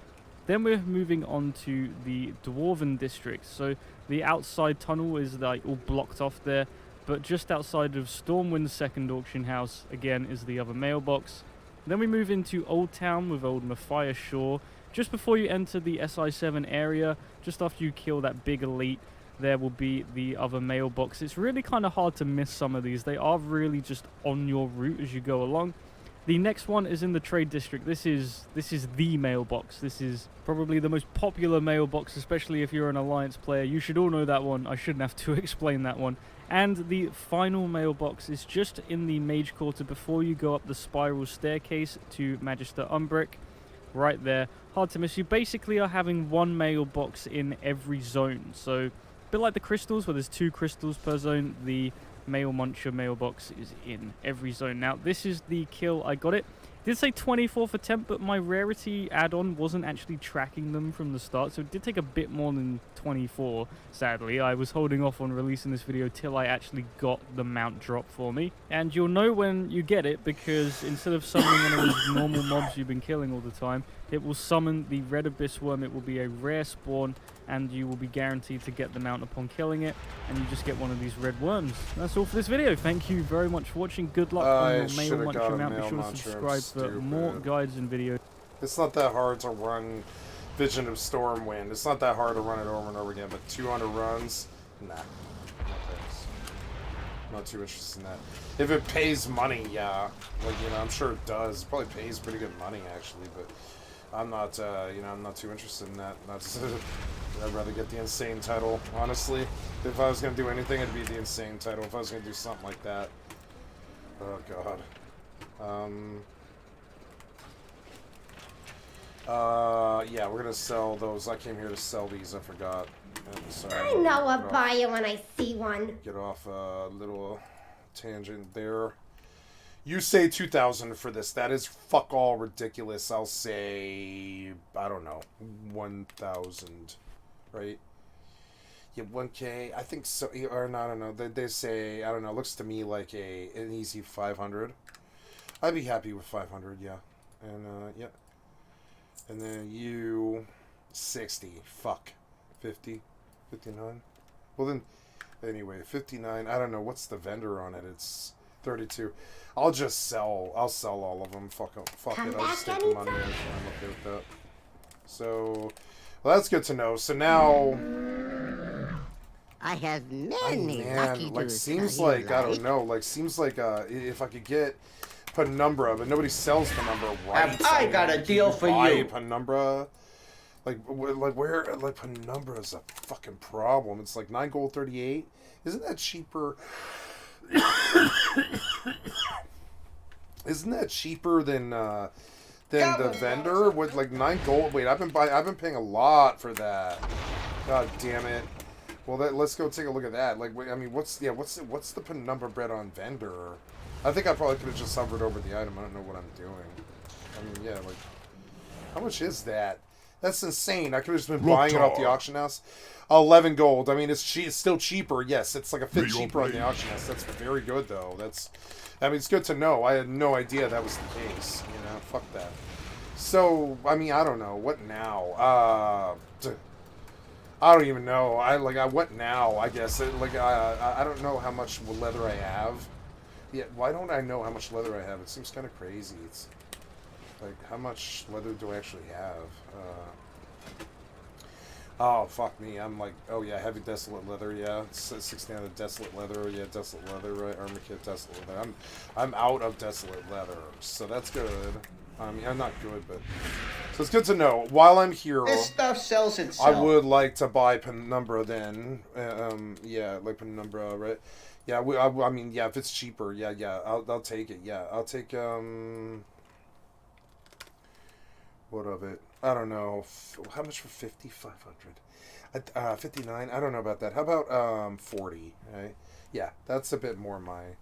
Then we're moving on to the Dwarven District. So the outside tunnel is like all blocked off there, but just outside of Stormwind's second auction house, again, is the other mailbox. Then we move into Old Town with Old Matthias Shaw. Just before you enter the SI7 area, just after you kill that big elite, there will be the other mailbox. It's really kind of hard to miss some of these. They are really just on your route as you go along. The next one is in the Trade District. This is the mailbox. This is probably the most popular mailbox, especially if you're an Alliance player. You should all know that one. I shouldn't have to explain that one. And the final mailbox is just in the Mage Quarter before you go up the spiral staircase to Magister Umbric. Right there. Hard to miss. You basically are having 1 mailbox in every zone. So, a bit like the crystals, where there's 2 crystals per zone, the Mail Muncher mailbox is in every zone. Now, this is the kill. I got it. Did say 24th attempt, but my rarity add-on wasn't actually tracking them from the start, so it did take a bit more than 24, sadly. I was holding off on releasing this video till I actually got the mount drop for me. And you'll know when you get it, because instead of summoning one of those normal mobs you've been killing all the time, it will summon the Red Abyss Worm. It will be a rare spawn, and you will be guaranteed to get the mount upon killing it, and you just get one of these red worms. That's all for this video. Thank you very much for watching. Good luck on your Mail Muncher mount. Be sure to subscribe for more guides and videos. It's not that hard to run Vision of Stormwind. It's not that hard to run it over and over again, but 200 runs? Nah. No thanks. Not too interested in that. If it pays money, yeah. Like, you know, I'm sure it does. It probably pays pretty good money, actually, but I'm not, you know, I'm not too interested in that. I'd rather get the Insane title, honestly. If I was going to do anything, it'd be the Insane title. If I was going to do something like that. Oh, God. Yeah, we're going to sell those. I came here to sell these, I forgot. Sorry, I know I'll buy you when I see one. Get off a little tangent there. You say 2,000 for this. That is fuck all ridiculous. I'll say, I don't know, 1,000, right? Yeah, 1K. I think so. Or no, I don't know. They say, I don't know. Looks to me like an easy 500. I'd be happy with 500. Yeah, and yeah. And then you 60. Fuck. 50. 59. Well then, anyway, 59. I don't know. What's the vendor on it? It's 32. I'll just sell. I'll sell all of them. Fuck it. I'll just take the money. I'm okay with that. So, well, that's good to know. So now, I have many lucky like dudes. seems like I don't know. Like seems like if I could get Penumbra, but nobody sells Penumbra, right? I got a deal for you. Penumbra. Like where Penumbra is a fucking problem. It's like 9 gold 38. Isn't that cheaper? Isn't that cheaper than the vendor with like 9 gold? Wait, I've been paying a lot for that. God damn it. Well, let's go take a look at that. Like, I mean, what's the Penumbra bread on vendor? I think I probably could have just hovered over the item. I don't know what I'm doing. I mean, yeah, like, how much is that? That's insane. I could have just been buying it off the auction house. 11 gold. I mean, it's still cheaper. Yes, it's like a $5 cheaper on the auction house. That's very good, though. I mean, it's good to know. I had no idea that was the case. You know, fuck that. So, I mean, I don't know. What now? I don't even know. What now? I guess. I don't know how much leather I have. Yeah, why don't I know how much leather I have? It seems kind of crazy. It's like, how much leather do I actually have? Oh, fuck me. I'm like, oh yeah, heavy desolate leather, yeah. It's 16 out of desolate leather, yeah, desolate leather, right? Armor kit, desolate leather. I'm out of desolate leather, so that's good. I mean, I'm not good, but... So it's good to know. While I'm here... This stuff sells itself. I would like to buy Penumbra then. Yeah, like Penumbra, right? Yeah, I mean, yeah, if it's cheaper, yeah, I'll take it, yeah. I'll take, what of it? I don't know. How much for 50? 500. 59? I don't know about that. How about 40? Right? Yeah, that's a bit more my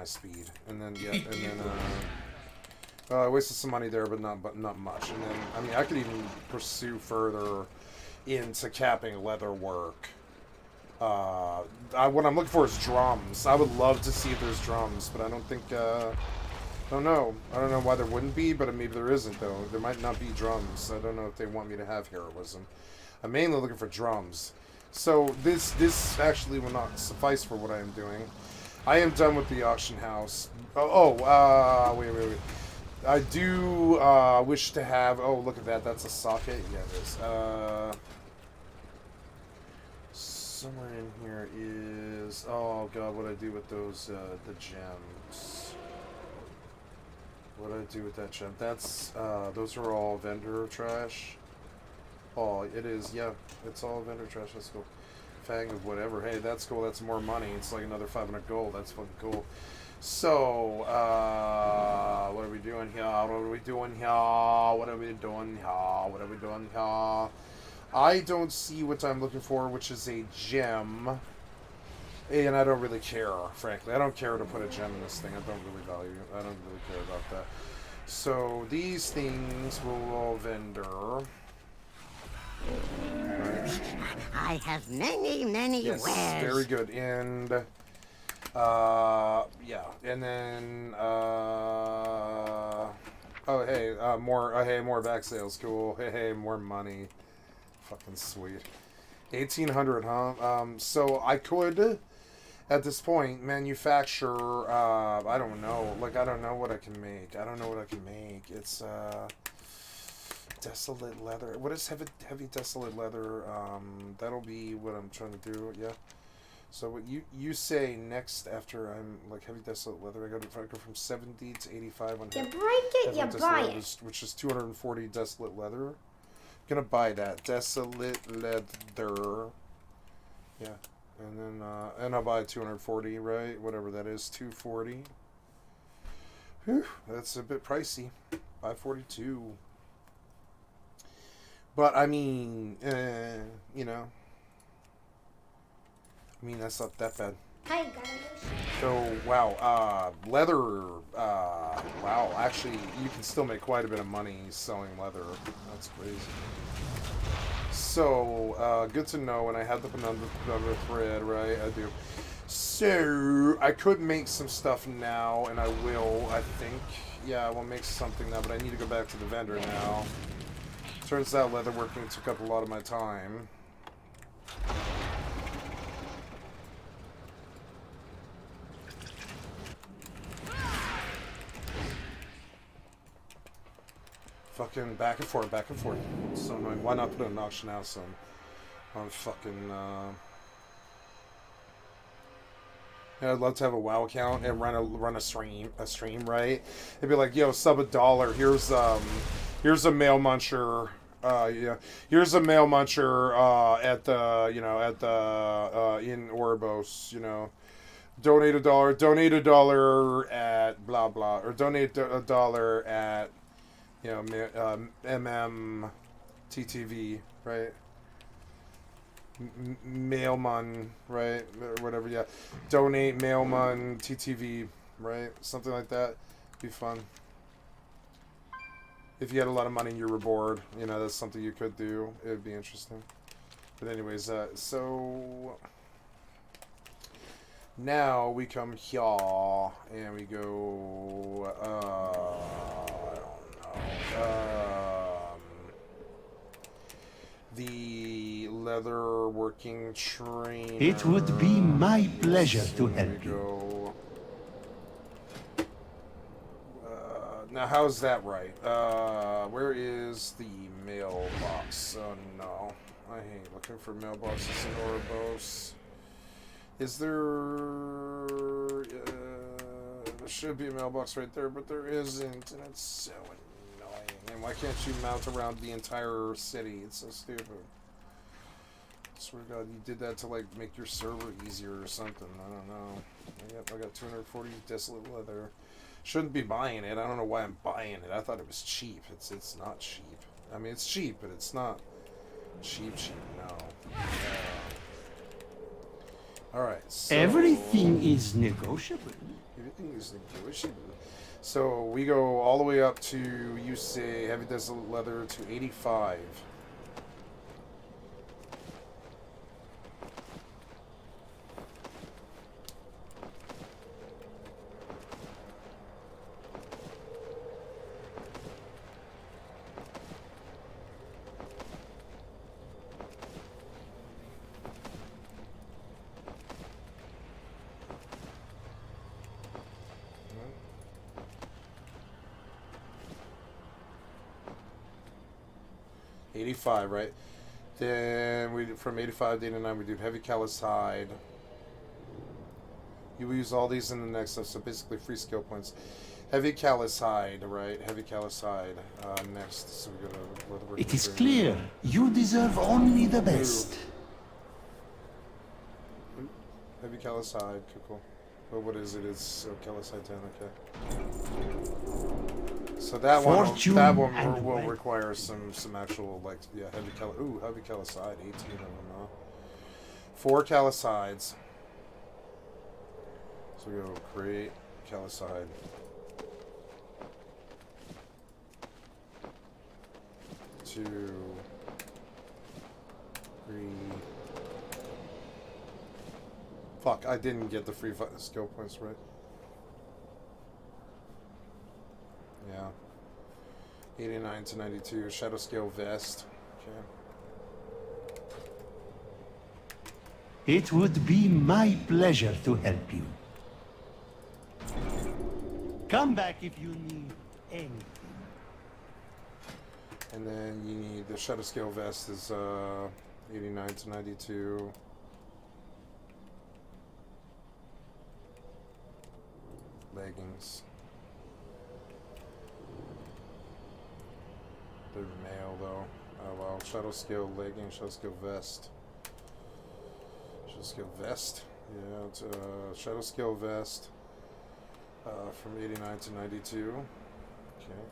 speed. And then yeah, and then I wasted some money there, but not much. And then I mean, I could even pursue further into capping leather work. What I'm looking for is drums. I would love to see if there's drums, but I don't think. I don't know why there wouldn't be, but maybe there isn't, though. There might not be drums. I don't know if they want me to have heroism. I'm mainly looking for drums. So this actually will not suffice for what I am doing. I am done with the auction house. Wait. I do wish to have... Oh, look at that. That's a socket. Yeah, it is. Somewhere in here is... Oh, God, what do I do with those, the gems? What do I do with that gem? That's, those are all vendor trash. Oh, it is, yeah. It's all vendor trash. Let's go. Fang of whatever. Hey, that's cool. That's more money. It's like another 500 gold. That's fucking cool. So, what are we doing here? I don't see what I'm looking for, which is a gem. And I don't really care, frankly. I don't care to put a gem in this thing. I don't really care about that. So these things will all vendor. Right. I have many yes, wares. Very good. And yeah. And then oh hey, more back sales. Cool. Hey, more money. Fucking sweet. 1,800, huh? So I could, at this point, manufacture, I don't know. Like, I don't know what I can make. It's, desolate leather. What is heavy desolate leather? That'll be what I'm trying to do, yeah. So what you say next after I'm, like, heavy desolate leather, I go from 70 to 85 on you break it, you buy it. Which is 240 desolate leather. Gonna buy that desolate leather, yeah, and then and I'll buy 240, right? Whatever that is, 240. Whew, that's a bit pricey. 542. But I mean, you know, I mean that's not that bad. I got it. So wow, leather. Wow, actually, you can still make quite a bit of money selling leather. That's crazy. So good to know. And I had the another thread, right? I do. So I could make some stuff now, and I will. I think. Yeah, I will make something now, but I need to go back to the vendor now. Turns out leatherworking took up a lot of my time. Fucking back and forth, back and forth. So annoying. Why not put an auction house on fucking, Yeah, I'd love to have a WoW account and run a stream, right? It'd be like, yo, sub $1. Here's a mail muncher. Yeah, here's a mail muncher at the, you know, at the in Orbos, you know. Donate $1 at blah blah, or donate $1 at, you know, TTV, right? Mailmun, right? Or whatever, yeah. Donate Mailmun TTV, right? Something like that. Be fun. If you had a lot of money and you were bored, you know, that's something you could do. It would be interesting. But anyways, so now we come here and we go, I don't know, the leather working trainer. It would be my pleasure to help you. Now, how's that right? Where is the mailbox? Oh no, I hate looking for mailboxes in Orbos. Is there? There should be a mailbox right there, but there isn't, and it's so annoying. And why can't you mount around the entire city? It's so stupid. I swear to God, you did that to like make your server easier or something. I don't know. Yep, I got 240 desolate leather. Shouldn't be buying it. I don't know why I'm buying it. I thought it was cheap. It's not cheap. I mean, it's cheap, but it's not cheap. No. All right. So, everything is negotiable. Everything is negotiable. So we go all the way up to, you say, heavy desolate leather to 85. Right? Then we from 85 to 89 we do heavy callus hide. You will use all these in the next stuff, so basically free skill points. Heavy callus hide, right? Heavy callus hide. Next, so we go to. It is clear you deserve only the best. Heavy callus hide, cool. Well, what is it? It's callus hide 10. Okay. So that one will require some actual, like, yeah, heavy callus. Ooh, heavy callus hide, 18 of them, huh? 4 callus hides. So we go create callus hide. 2, 3. Fuck, I didn't get the free skill points right. Yeah. 89 to 92. Shadow scale vest. Okay. It would be my pleasure to help you. Come back if you need anything. And then you need the shadow scale vest is 89 to 92. Leggings. They're male though. Oh well. Shadow scale legging, shadow scale vest. Shadow scale vest? Yeah, it's shadow scale vest. From 89 to 92. Okay.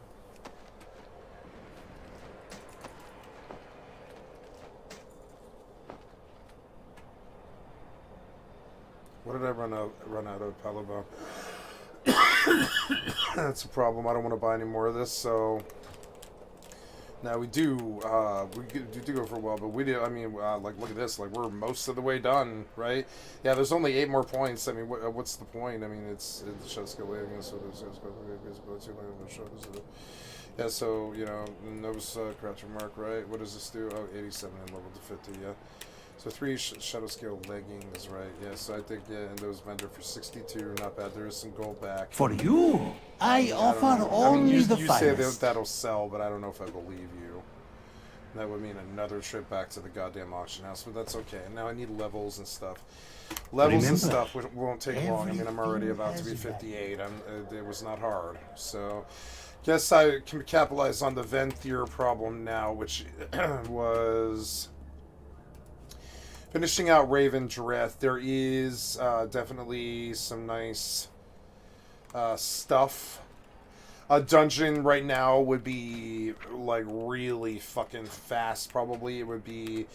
What did I run out of Palibo? That's a problem. I don't want to buy any more of this, so... Now we do go for a while, but we do. I mean, like look at this. Like we're most of the way done, right? Yeah, there's only 8 more points. I mean, what's the point? I mean, it's show skill waiting, so there's yeah. So you know, Novus crouch mark, right? What does this do? Oh, 87 and level to 50. Yeah. So 3 shadow scale leggings, right? Yeah. So I think and those vendor for 62, not bad. There is some gold back. For you, I offer only the you finest. say that'll sell, but I don't know if I believe you. That would mean another trip back to the goddamn auction house, but that's okay. Now I need levels and stuff. Levels and stuff won't take long. I mean, I'm already about to be 58. It was not hard. So, guess I can capitalize on the Venthyr problem now, which was finishing out Raven Dreth. There is definitely some nice stuff. A dungeon right now would be like really fucking fast. Probably it would be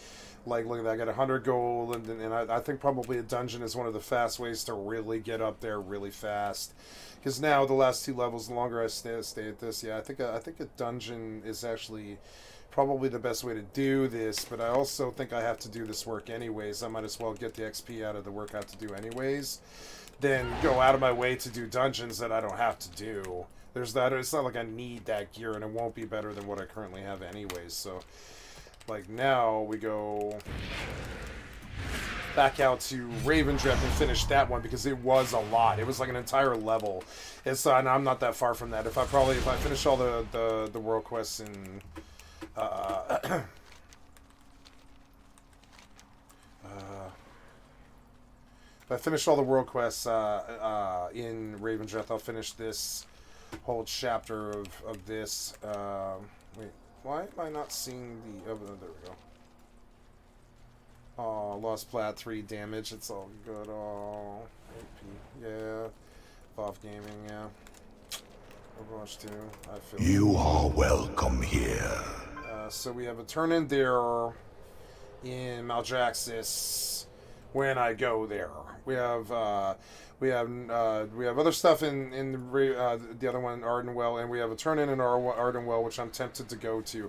like, look at that, I got 100 gold, and I think probably a dungeon is one of the fast ways to really get up there really fast. Because now the last 2 levels, the longer I stay at this, yeah, I think a dungeon is actually probably the best way to do this. But I also think I have to do this work anyways. I might as well get the XP out of the work I have to do anyways, then go out of my way to do dungeons that I don't have to do. There's that. It's not like I need that gear, and it won't be better than what I currently have anyways. So, like now we go back out to Ravendreth and finish that one because it was a lot. It was like an entire level. It's and I'm not that far from that. If I finish all the world quests in if I finish all the world quests in Ravendreth, I'll finish this whole chapter of this. Wait, why am I not seeing the... Oh, there we go. Oh, lost plat 3 damage. It's all good. Oh, AP. Yeah. Off gaming, yeah. Overwatch 2. I feel you are welcome here. So we have a turn-in there in Maldraxxus when I go there. We have other stuff in the other one, Ardenwell, and we have a turn-in Ardenwell, which I'm tempted to go to.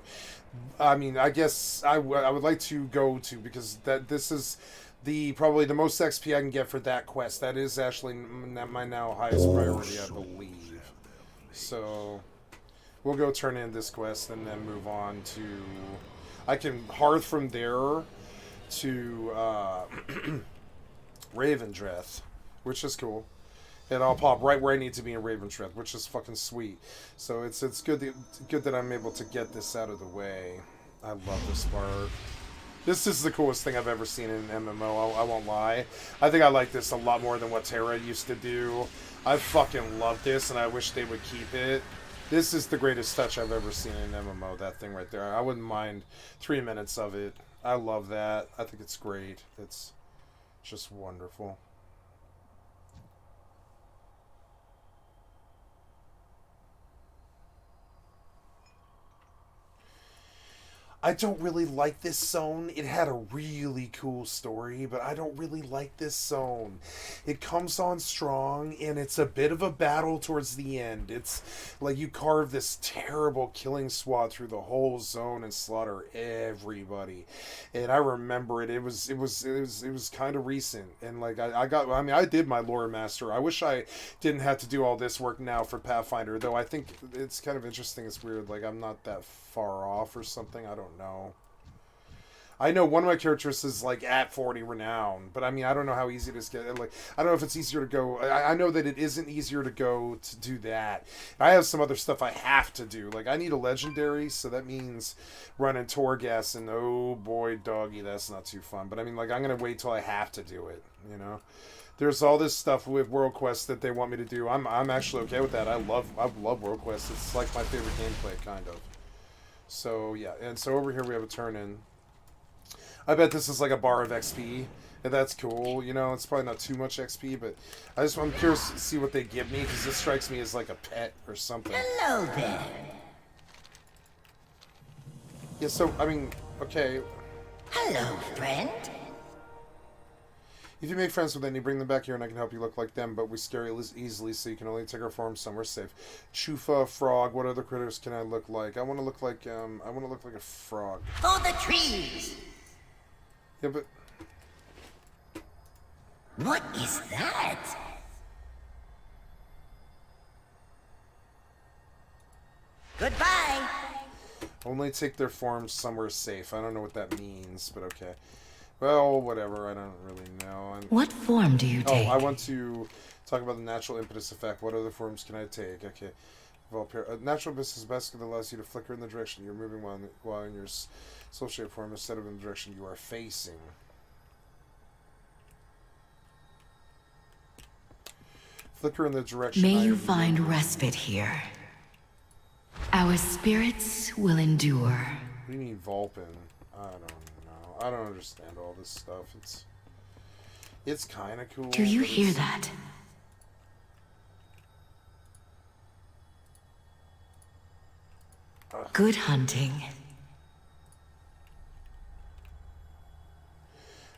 I mean, I guess I would like to go to because this is probably the most XP I can get for that quest. That is actually my now highest priority, I believe. So we'll go turn in this quest and then move on to... I can hearth from there to Ravendreth, which is cool. And I'll pop right where I need to be in Ravendreth, which is fucking sweet. So it's good that I'm able to get this out of the way. I love this part. This is the coolest thing I've ever seen in an MMO, I won't lie. I think I like this a lot more than what Terra used to do. I fucking love this, and I wish they would keep it. This is the greatest touch I've ever seen in an MMO, that thing right there. I wouldn't mind 3 minutes of it. I love that. I think it's great. It's just wonderful. I don't really like this zone. It had a really cool story, but I don't really like this zone. It comes on strong, and it's a bit of a battle towards the end. It's like you carve this terrible killing swat through the whole zone and slaughter everybody. And I remember it. It was kind of recent, and like I did my lore master. I wish I didn't have to do all this work now for Pathfinder, though. I think it's kind of interesting. It's weird. Like I'm not that far off or something. I don't know. I know one of my characters is like at 40 renown, but I mean I don't know how easy it is to get. Like I don't know if it's easier to go. I know that it isn't easier to go to do that. I have some other stuff I have to do. Like I need a legendary, so that means running Torghast, and oh boy, doggy, that's not too fun. But I mean, like I'm gonna wait till I have to do it. You know. There's all this stuff with World Quest that they want me to do. I'm actually okay with that. I love World Quest. It's like my favorite gameplay, kind of. So yeah, and so over here we have a turn-in. I bet this is like a bar of XP, and that's cool. You know, it's probably not too much XP, but I'm curious to see what they give me, because this strikes me as like a pet or something. Hello there. Yeah, so, I mean, okay. Hello, friend. If you make friends with them, you bring them back here and I can help you look like them, but we scare you easily, so you can only take our form somewhere safe. Chufa, frog, what other critters can I look like? I want to look like a frog. For the trees! Yeah, but... What is that? Goodbye! Only take their forms somewhere safe. I don't know what that means, but okay. Well, whatever. I don't really know. What form do you take? Oh, I want to talk about the natural impetus effect. What other forms can I take? Okay. Natural impetus is a basket that allows you to flicker in the direction you're moving while in your soul shape form instead of in the direction you are facing. Flicker in the direction. May you find respite here. Our spirits will endure. What do you mean, Vulpin? I don't know. I don't understand all this stuff. It's kind of cool. Do you hear that? Good hunting.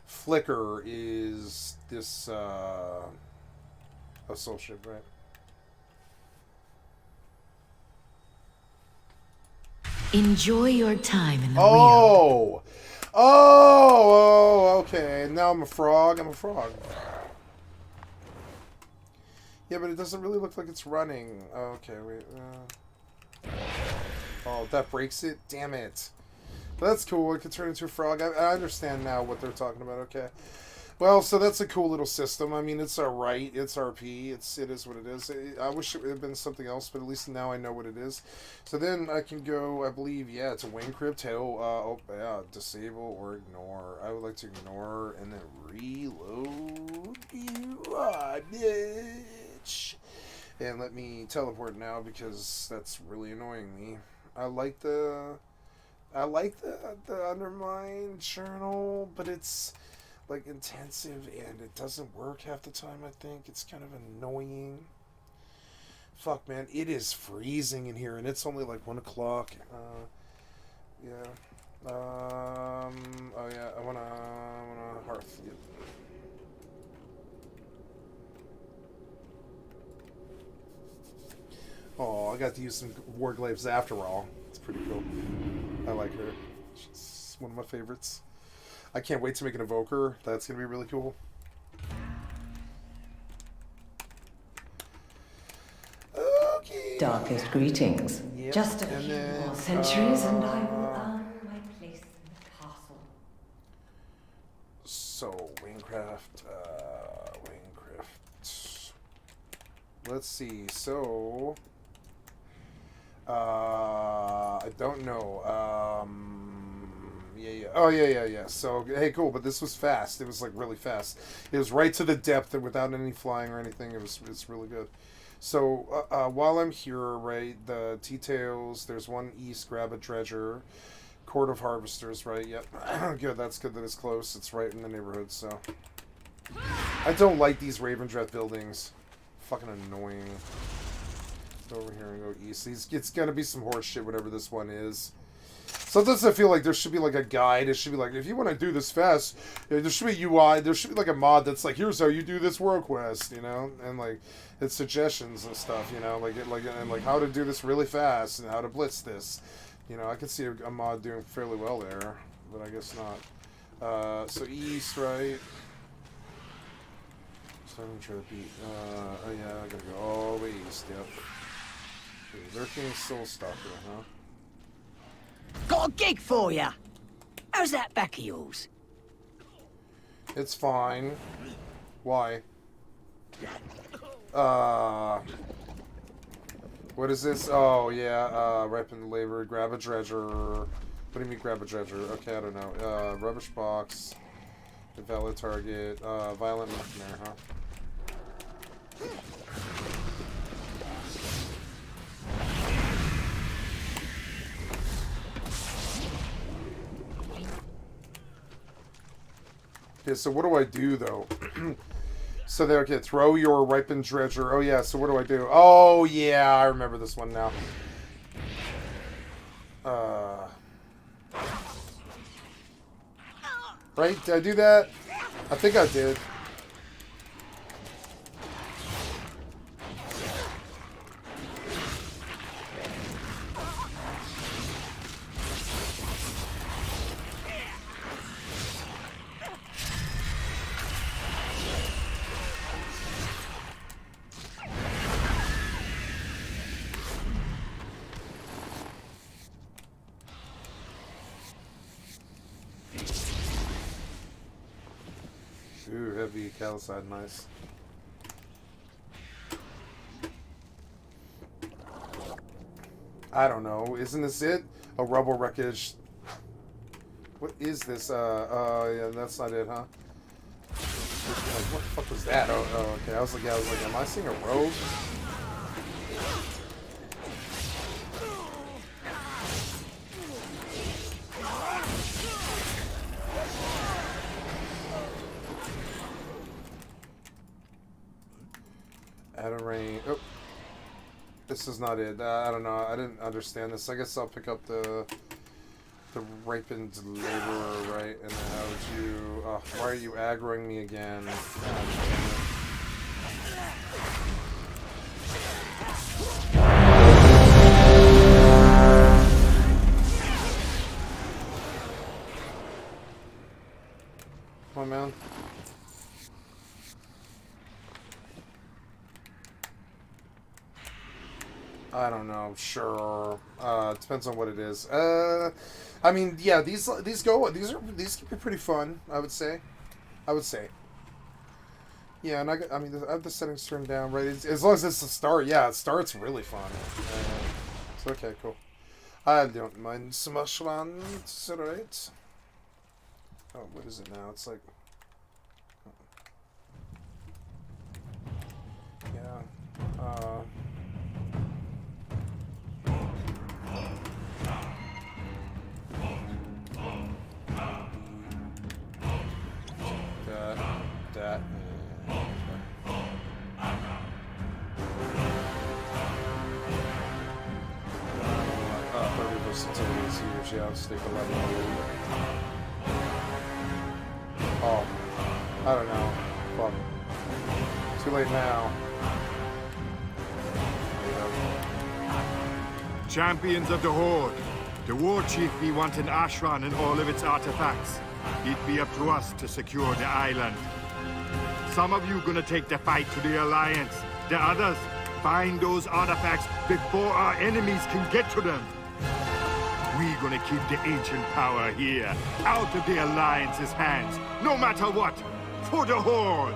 Flicker is this a soul ship, right? Enjoy your time in the wheel. Oh, okay. Now I'm a frog. I'm a frog. Yeah, but it doesn't really look like it's running. Okay, wait. Oh, that breaks it? Damn it. But that's cool. It could turn into a frog. I understand now what they're talking about. Okay. Well, so that's a cool little system. I mean, it's alright. It's RP. It is what it is. I wish it would have been something else, but at least now I know what it is. So then I can go, I believe, yeah, it's a wing crypt. Disable or ignore. I would like to ignore and then reload you, bitch. And let me teleport now because that's really annoying me. I like the Undermine journal, but it's like intensive and it doesn't work half the time. I think it's kind of annoying. Fuck, man, it is freezing in here and it's only like 1 o'clock. Yeah. Oh yeah, I wanna hearth. Yep. Oh, I got to use some Warglaives after all. It's pretty cool. I like her. She's one of my favorites. I can't wait to make an evoker. That's going to be really cool. Okay. Darkest greetings. Yep. Just a few more centuries and I will earn my place in the castle. So, Wingcraft. Let's see. So, I don't know. Yeah. Oh, yeah. So, hey, cool. But this was fast. It was like really fast. It was right to the depth and without any flying or anything. It's really good. So, while I'm here, right, the details, there's one east, grab a treasure, Court of Harvesters, right? Yep. Good. That's good that it's close. It's right in the neighborhood, so. I don't like these Ravendreth buildings. Fucking annoying. Go over here and go east. It's gonna be some horse shit, whatever this one is. Sometimes I feel like there should be like a guide. It should be like, if you want to do this fast, there should be UI. There should be like a mod that's like, here's how you do this world quest, you know, and like it's suggestions and stuff, you know, like how to do this really fast and how to blitz this. You know, I could see a mod doing fairly well there, but I guess not. So east, right? So I'm trying to beat. Oh yeah, I gotta go all the way east. Yep. Lurking Soul Stalker, huh? Got a gig for ya. How's that back of yours? It's fine. Why? What is this? Oh yeah, ripen the labor, grab a treasure. What do you mean grab a treasure? Okay, I don't know. Rubbish box, invalid target, violent nightmare, huh? Okay, so what do I do though? So there, okay, throw your ripened treasure. Oh yeah, so what do I do? Oh yeah, I remember this one now. Right? Did I do that? I think I did. might be Calicide. Nice. I don't know. Isn't this it? A rubble wreckage. What is this? Yeah, that's not it, huh? What the fuck was that? Oh, okay. I was like, am I seeing a rogue? Out of range. Oh, this is not it. I don't know. I didn't understand this. I guess I'll pick up the ripened laborer, right? And then how would you? Why are you aggroing me again? Come on, man. I don't know. Sure. Depends on what it is. I mean, yeah. These can be pretty fun. I would say. Yeah, and I mean, I have the settings turned down, right? As long as it's the start. Yeah, it starts really fun. So okay, cool. I don't mind so much fun. It's alright. Oh, what is it now? It's like. Yeah. That. Versatility is huge. Yeah, I'll stick 11. Oh, I don't know. Fuck. Too late now. Champions of the Horde, the war chief be wanting Ashran and all of its artifacts. It be up to us to secure the island. Some of you gonna take the fight to the Alliance. The others, find those artifacts before our enemies can get to them. We gonna keep the ancient power here, out of the Alliance's hands, no matter what, for the Horde!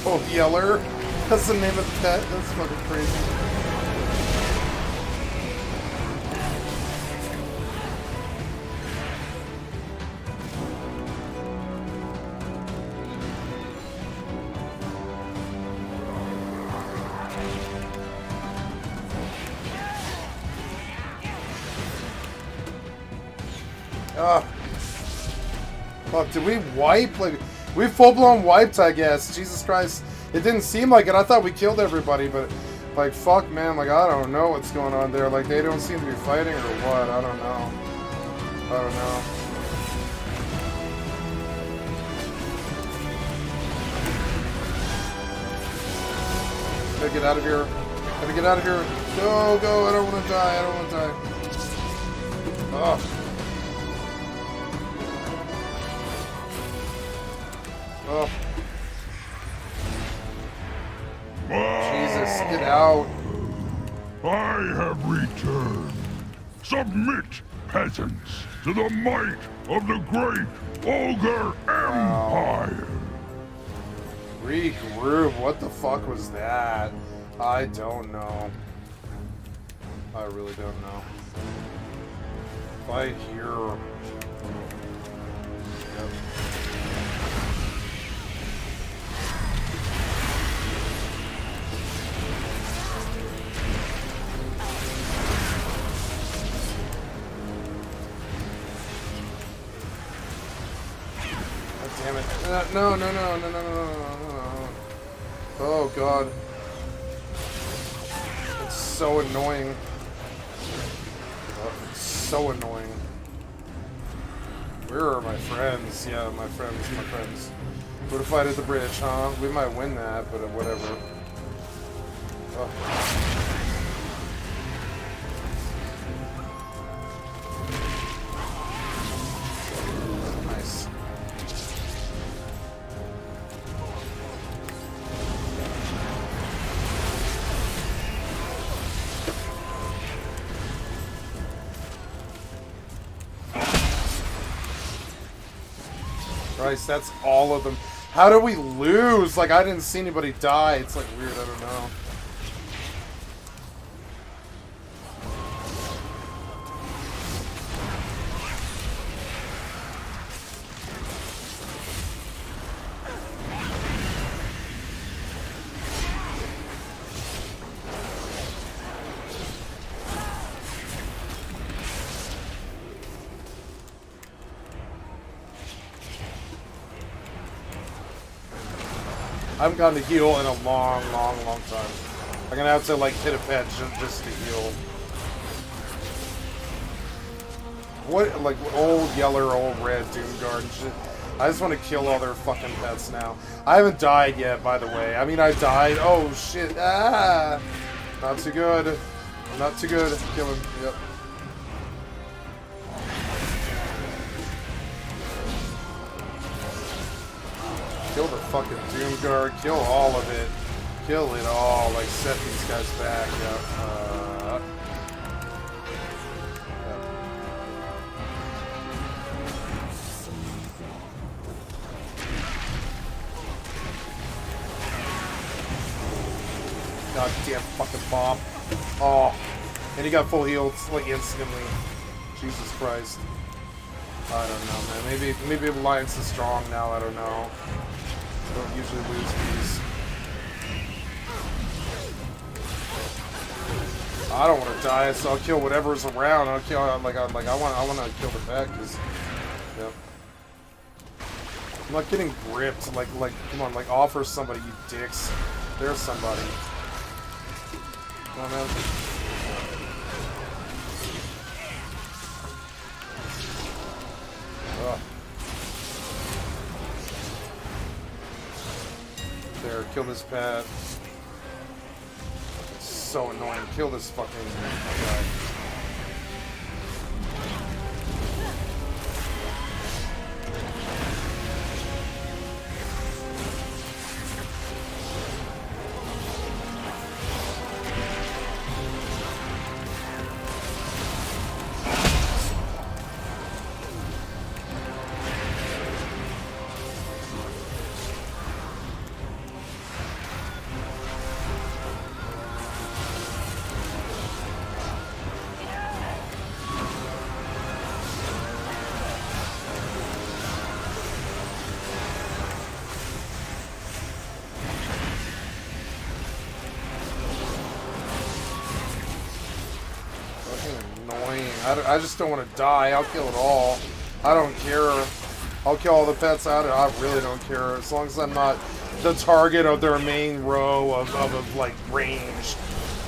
Oh, Yeller. That's the name of the pet. That's fucking crazy. Fuck, did we wipe? Like, we full-blown wiped, I guess. Jesus Christ. It didn't seem like it. I thought we killed everybody, but, like, fuck, man. Like, I don't know what's going on there. Like, they don't seem to be fighting or what. I don't know. I don't know. Gotta get out of here. Gotta get out of here. Go, go. I don't want to die. I don't want to die. Oh. Oh. Jesus, get out. I have returned. Submit, peasants, to the might of the great Ogre Empire. Regroup. What the fuck was that? I don't know. I really don't know. Fight here. Yep. Damn it. No, no, no, no, no, no, no, no. Oh, God. It's so annoying. Oh, it's so annoying. Where are my friends? Yeah, my friends. Would have fight at the bridge, huh? We might win that, but whatever. Oh. Christ, that's all of them. How do we lose? Like, I didn't see anybody die. It's like weird, I don't know. I haven't gotten to heal in a long time. I'm gonna have to like hit a pet just to heal. What, like old yellow or old red Doomguard and shit. I just want to kill all their fucking pets now. I haven't died yet, by the way. I mean, I died. Oh shit! Ah, not too good. Not too good. Kill him. Yep. Kill the fucking Doomguard, kill all of it. Kill it all, like set these guys back, yeah. Goddamn fucking bomb. Oh, and he got full healed like instantly. Jesus Christ. I don't know, man. Maybe Alliance is strong now, I don't know. Don't usually lose these. I don't want to die, so I'll kill whatever's around. I'll kill I want to kill the pet because yep. I'm not getting gripped. Like come on, like offer somebody, you dicks. There's somebody. Come on, man. Ugh. There, kill this pet. It's so annoying. Kill this fucking guy. I just don't want to die. I'll kill it all. I don't care. I'll kill all the pets out. I really don't care. As long as I'm not the target of their main row of like range,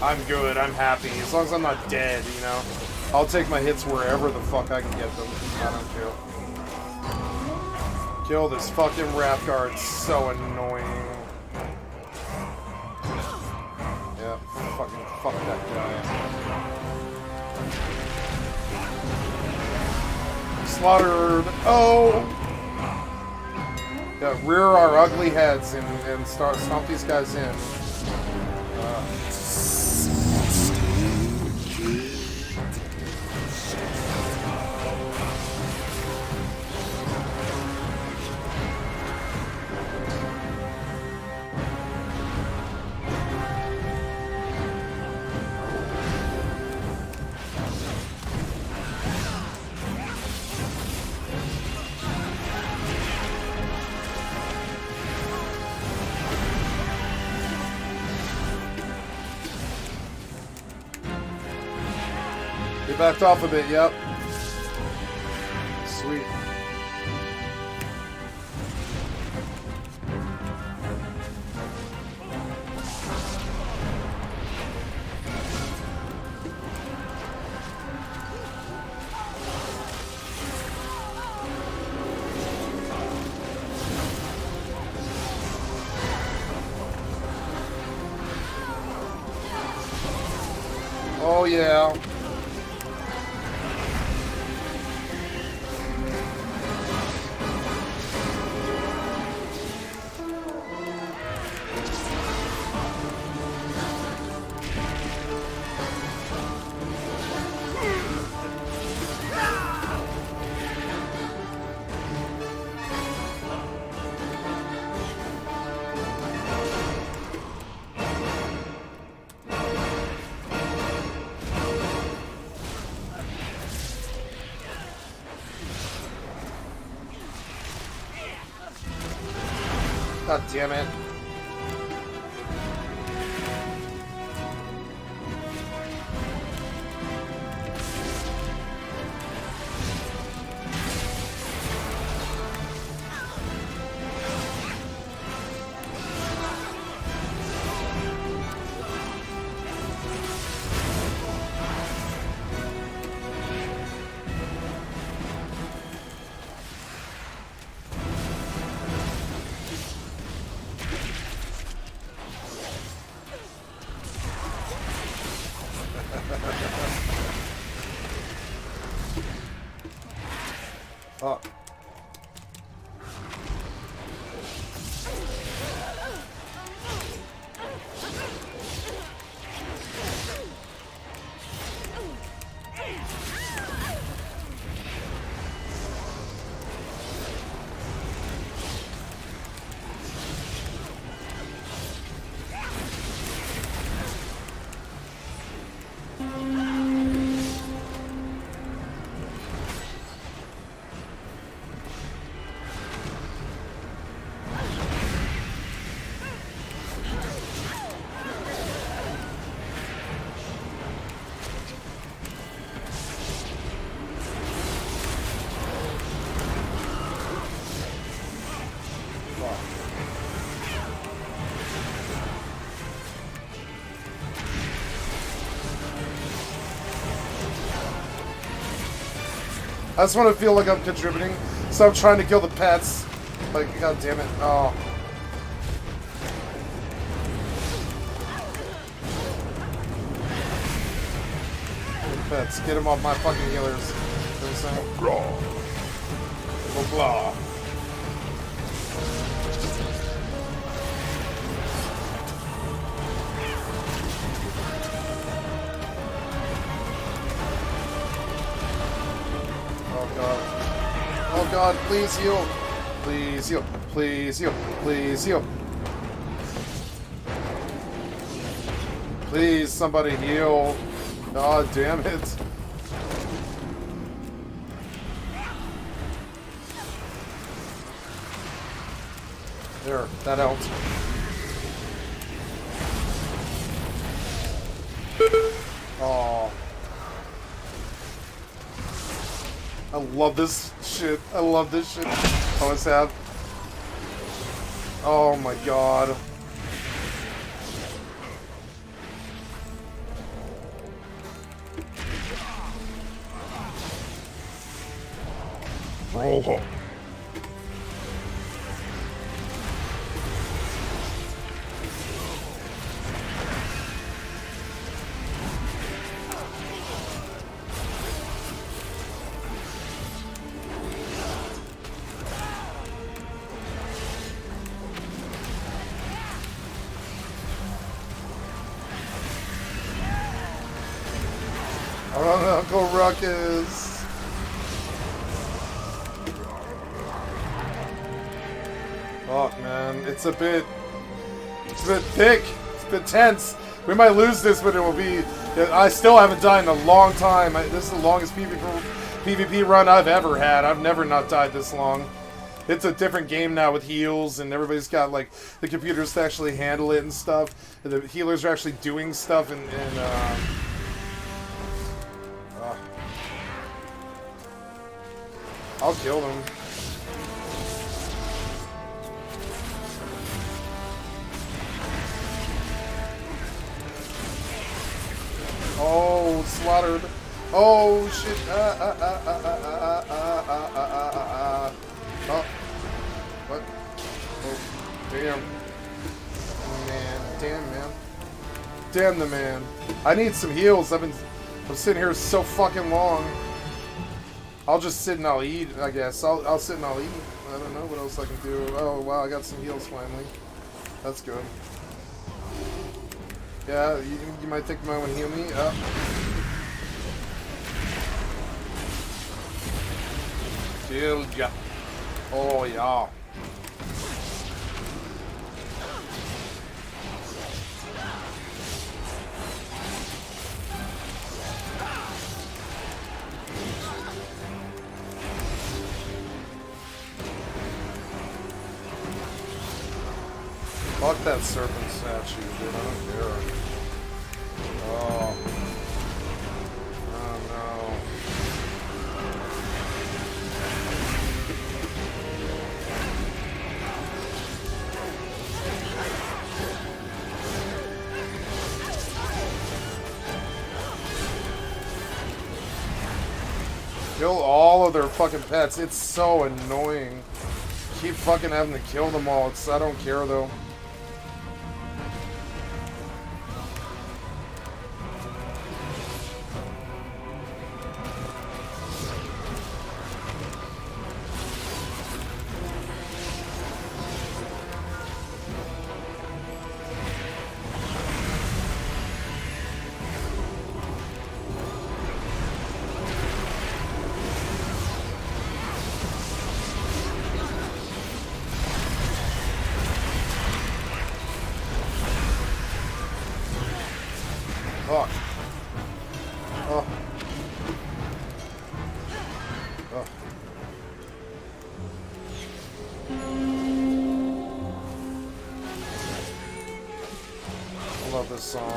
I'm good. I'm happy. As long as I'm not dead, you know. I'll take my hits wherever the fuck I can get them. I don't care. Kill this fucking Wrath Guard. It's so annoying. Yeah, fuck that guy. Slaughtered. Oh! Yeah, rear our ugly heads and stomp these guys in. Backed off a bit, yep. Sweet. Oh yeah. God damn it. Fuck. I just want to feel like I'm contributing, so I'm trying to kill the pets. Like, god damn it. Oh. Pets, get them off my fucking healers. You know what I'm saying? Blah. Blah. Oh god, please heal. Please heal. Please heal. Please heal. Please, somebody heal. God damn it. There, that helped. Oh. I love this shit. I love this shit. Always have. Oh my god. Roll home. Uncle Ruckus. Fuck, man. It's a bit thick. It's a bit tense. We might lose this, but it will be... I still haven't died in a long time. This is the longest PvP run I've ever had. I've never not died this long. It's a different game now with heals, and everybody's got, like, the computers to actually handle it and stuff. And the healers are actually doing stuff and I'll kill them. Oh, slaughtered. Oh, shit. Oh. What? Oh, damn. Man. Damn, man. Damn the man. I need some heals. I'm sitting here so fucking long. I'll just sit and I'll eat, I guess. I'll sit and I'll eat. I don't know what else I can do. Oh, wow, I got some heals finally. That's good. Yeah, you might think you might want to heal me. Healed ya. Oh, yeah. Fuck that serpent statue, dude. I don't care. Oh. Oh no. Kill all of their fucking pets. It's so annoying. Keep fucking having to kill them all. I don't care though. Fuck. Oh. Oh. I love this song.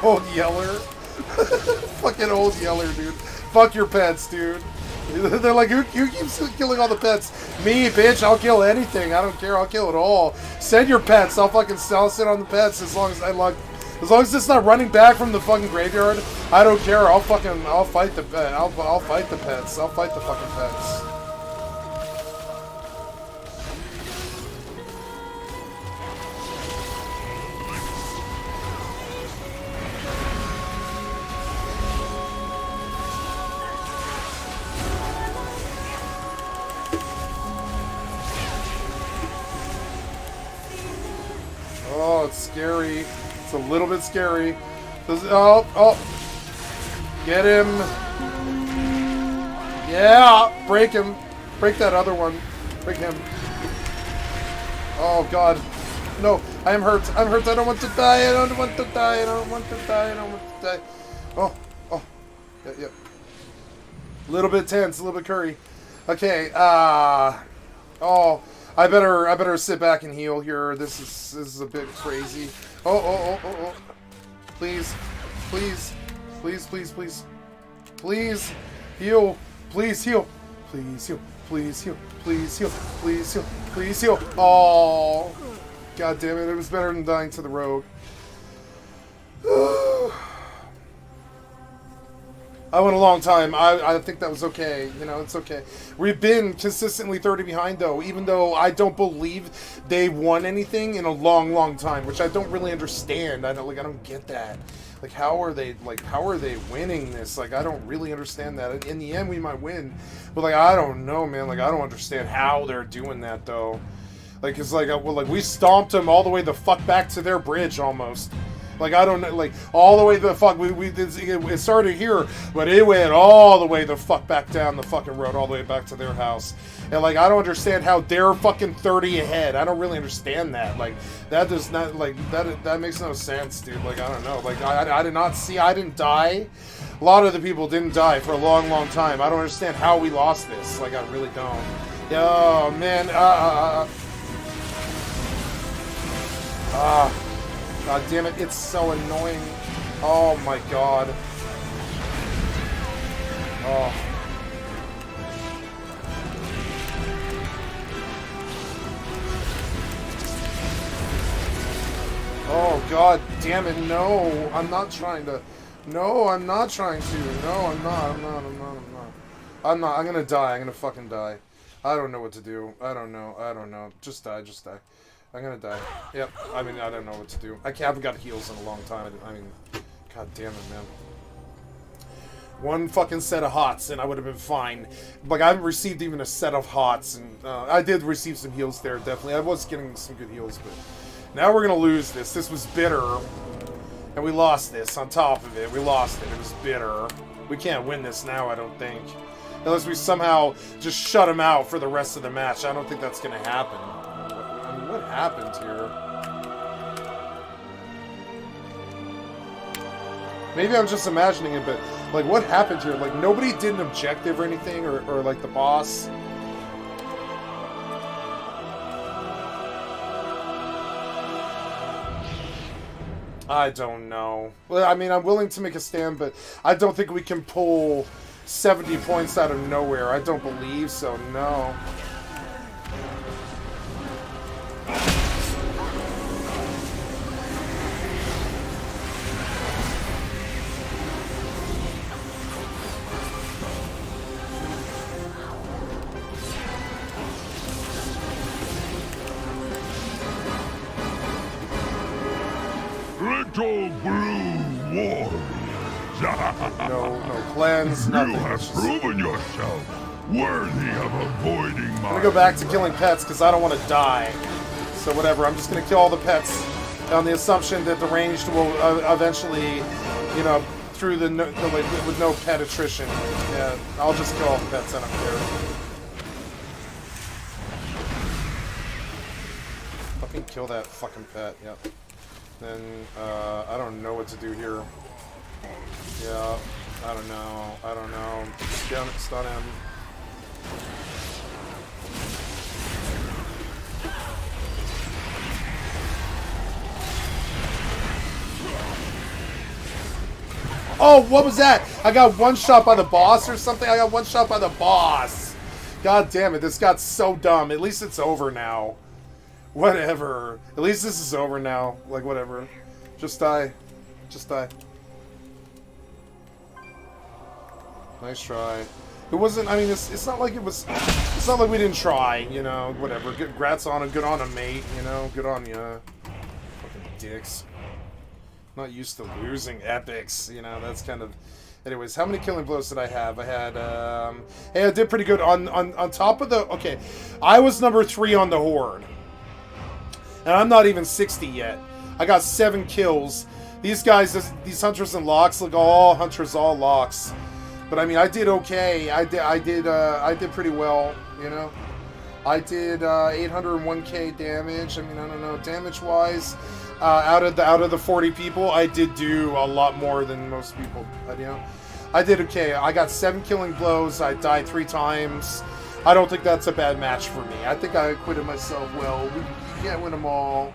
Old Yeller. Fucking Old Yeller, dude. Fuck your pets, dude. They're like, who keeps killing all the pets? Me, bitch. I'll kill anything. I don't care. I'll kill it all. Send your pets. I'll sit on the pets as long as as long as it's not running back from the fucking graveyard. I don't care. I'll fight the pet. I'll fight the pets. I'll fight the fucking pets. Oh, it's scary. It's a little bit scary. Oh. Get him. Yeah. Break him. Break that other one. Break him. Oh, God. No. I am hurt. I'm hurt. I don't want to die. I don't want to die. I don't want to die. I don't want to die. Oh. Yeah. A little bit tense. A little bit curry. Okay. Oh. I better sit back and heal here. This is a bit crazy. Oh. Please. Please heal. Please heal. Please heal. Please heal. Please heal. Please heal. Please heal. Oh. God damn it. It was better than dying to the rogue. I went a long time. I think that was okay. You know, it's okay. We've been consistently 30 behind, though, even though I don't believe they won anything in a long, long time, which I don't really understand. I don't get that. Like, how are they winning this? Like, I don't really understand that. In the end, we might win, but like, I don't know, man. Like, I don't understand how they're doing that, though. Like, it's like, we stomped them all the way the fuck back to their bridge, almost. Like, I don't know, like, all the way the fuck, it started here, but it went all the way the fuck back down the fucking road, all the way back to their house. And, like, I don't understand how they're fucking 30 ahead. I don't really understand that. Like, that does not, like, that makes no sense, dude. Like, I don't know. Like, I did not see, I didn't die. A lot of the people didn't die for a long, long time. I don't understand how we lost this. Like, I really don't. Oh, man. God damn it, it's so annoying. Oh my god. Oh. Oh god damn it, no. I'm not trying to. No, I'm not trying to. No, I'm not. I'm gonna die. I'm gonna fucking die. I don't know what to do. I don't know. Just die. I'm gonna die. Yep. I mean, I don't know what to do. I haven't got heals in a long time. I mean, god damn it, man. One fucking set of hots, and I would have been fine. Like, I haven't received even a set of hots, and I did receive some heals there, definitely. I was getting some good heals, but now we're gonna lose this. This was bitter, and we lost this. On top of it, we lost it. It was bitter. We can't win this now, I don't think. Unless we somehow just shut him out for the rest of the match. I don't think that's gonna happen. What happened here? Maybe I'm just imagining it, but like, what happened here? Like, nobody did an objective or anything, or like the boss. I don't know. Well, I mean, I'm willing to make a stand, but I don't think we can pull 70 points out of nowhere. I don't believe so, no. Little blue warriors. no cleanse, nothing. You have proven yourself worthy of avoiding my... I'm gonna go back to killing pets because I don't want to die. So whatever, I'm just gonna kill all the pets on the assumption that the ranged will eventually, you know, through the with no pet attrition. Yeah, I'll just kill all the pets. I don't care. Fucking kill that fucking pet. Yep. Then I don't know what to do here. Yeah, I don't know. Stun him. Oh, what was that? I got one shot by the boss or something? I got one shot by the boss. God damn it, this got so dumb. At least it's over now. Whatever. At least this is over now. Like, whatever. Just die. Just die. Nice try. It wasn't, I mean, it's not like it was, it's not like we didn't try, you know, whatever. Congrats on it. Good on him, mate. You know, good on ya. Fucking dicks. Not used to losing epics, you know, that's kind of... Anyways, how many killing blows did I have? I had, hey, I did pretty good on top of the... Okay, I was number 3 on the Horde. And I'm not even 60 yet. I got 7 kills. These guys, these hunters and locks, look, all hunters, all locks. But I mean, I did okay. I did pretty well, you know. I did 801k damage. I mean, I don't know, damage-wise... out of the 40 people, I did do a lot more than most people. You know, I did okay. I got 7 killing blows. I died 3 times. I don't think that's a bad match for me. I think I acquitted myself well. You can't win them all.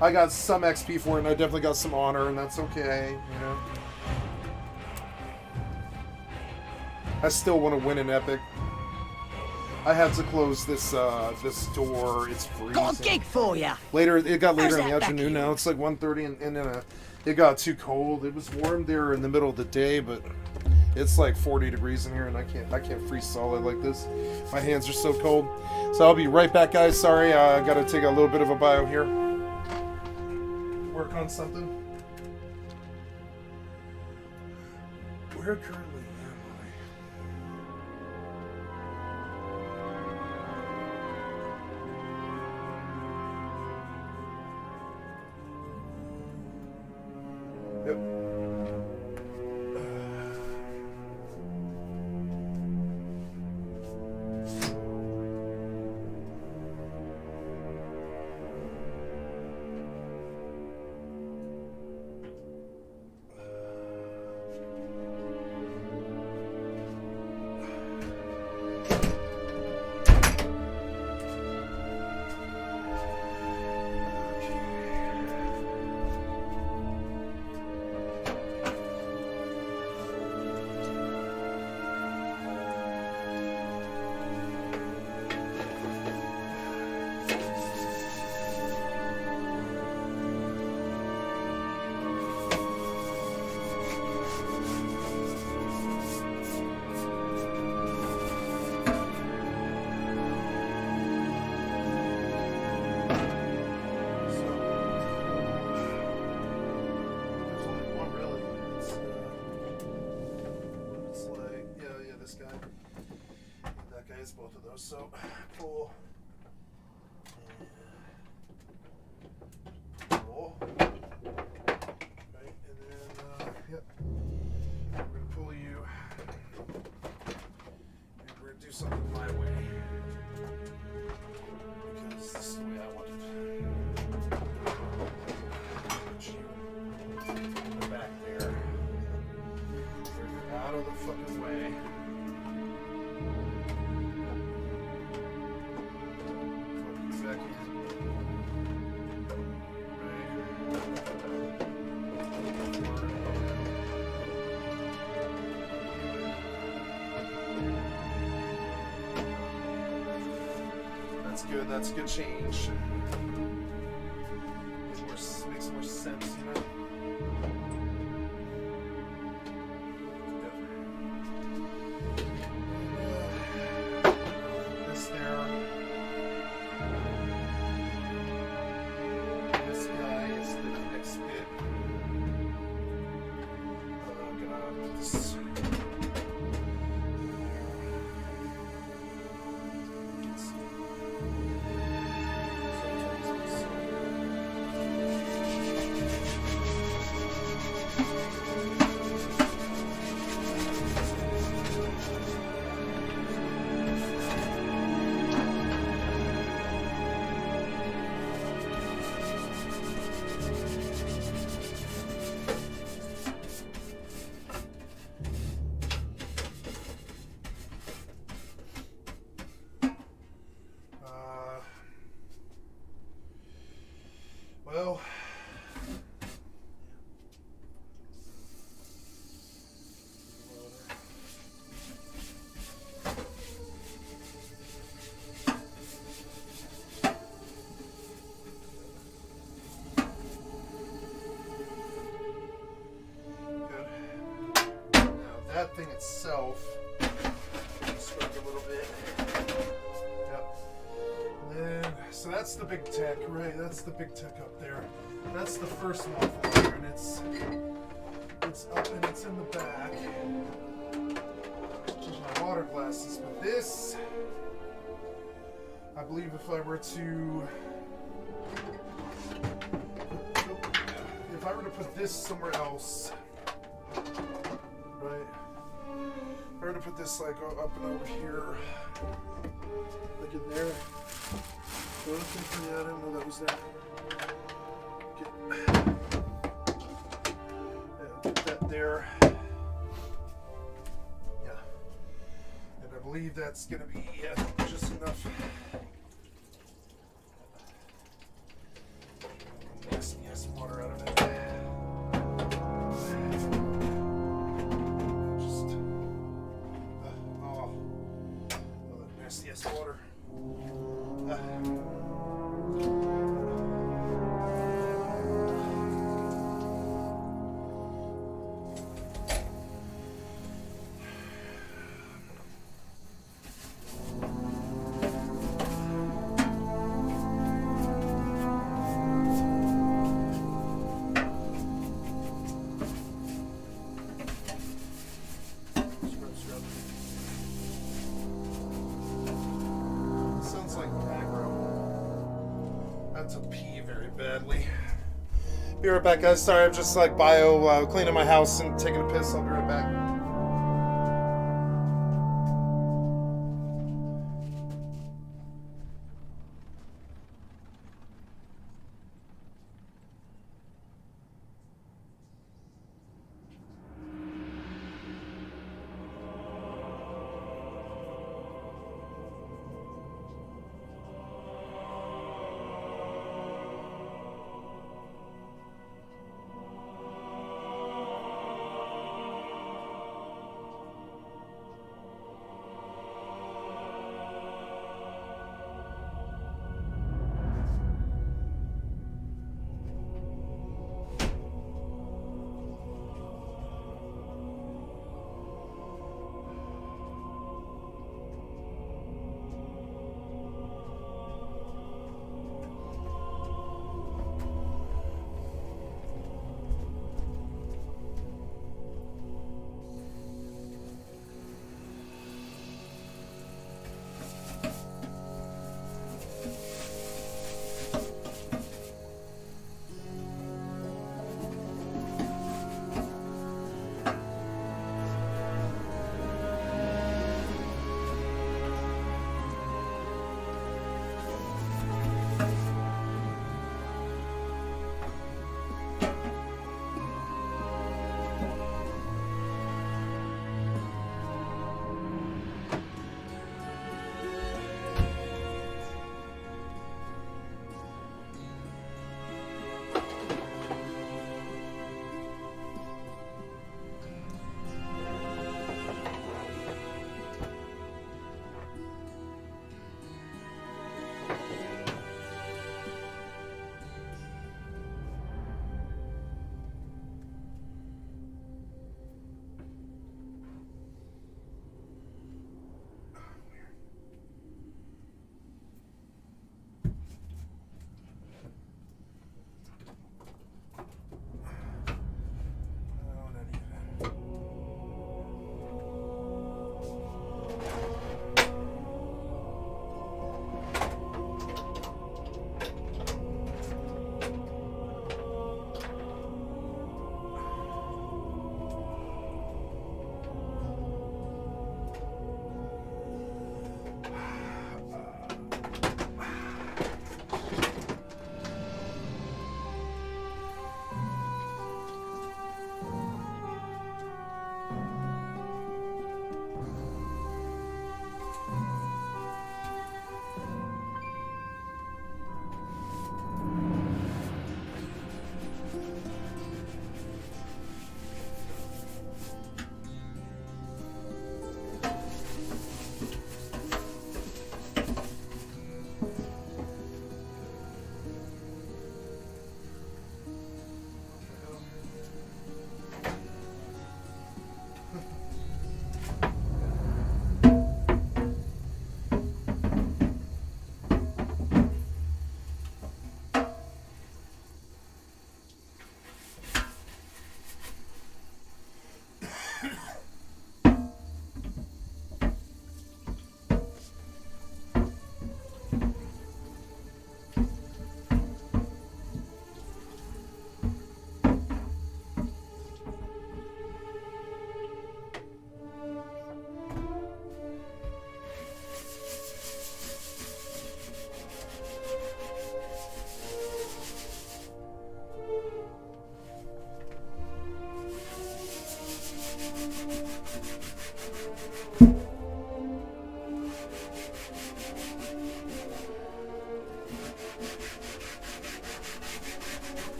I got some XP for it, and I definitely got some honor, and that's okay. You know, I still want to win an epic. I had to close this this door. It's freezing. Got a gig for ya. Later, it got later How's in the that back afternoon. here? Now it's like 1:30, and it got too cold. It was warm there in the middle of the day, but it's like 40 degrees in here, and I can't freeze solid like this. My hands are so cold. So I'll be right back, guys. Sorry, I got to take a little bit of a bio here. Work on something. Where currently? Yep. Both of those, so cool. Cool. Right, and then, yep. We're gonna pull you, and we're gonna do something my way. Because this is the way I want it. Put you in the back there. Further out of the fucking way. Good, that's a good change. Makes more sense, you know? This there. This guy is the next bit. Gonna put this. Well, thing itself. Shrug a little bit. Yep. And then, so that's the big tech, right? That's the big tech up there. That's the first module here, and it's up and it's in the back. There's my water glasses, but this, I believe, if I were to put this somewhere else, right? If I were to put this like up and over here, like in there. Yeah, I didn't know that was there. Get that there. Yeah. And I believe that's gonna be just enough. Yes, water out of it. That nasty ass water. Be right back, guys. Sorry, I'm just like cleaning my house and taking a piss. I'll be right back.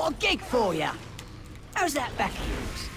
Got a gig for you. How's that back of yours?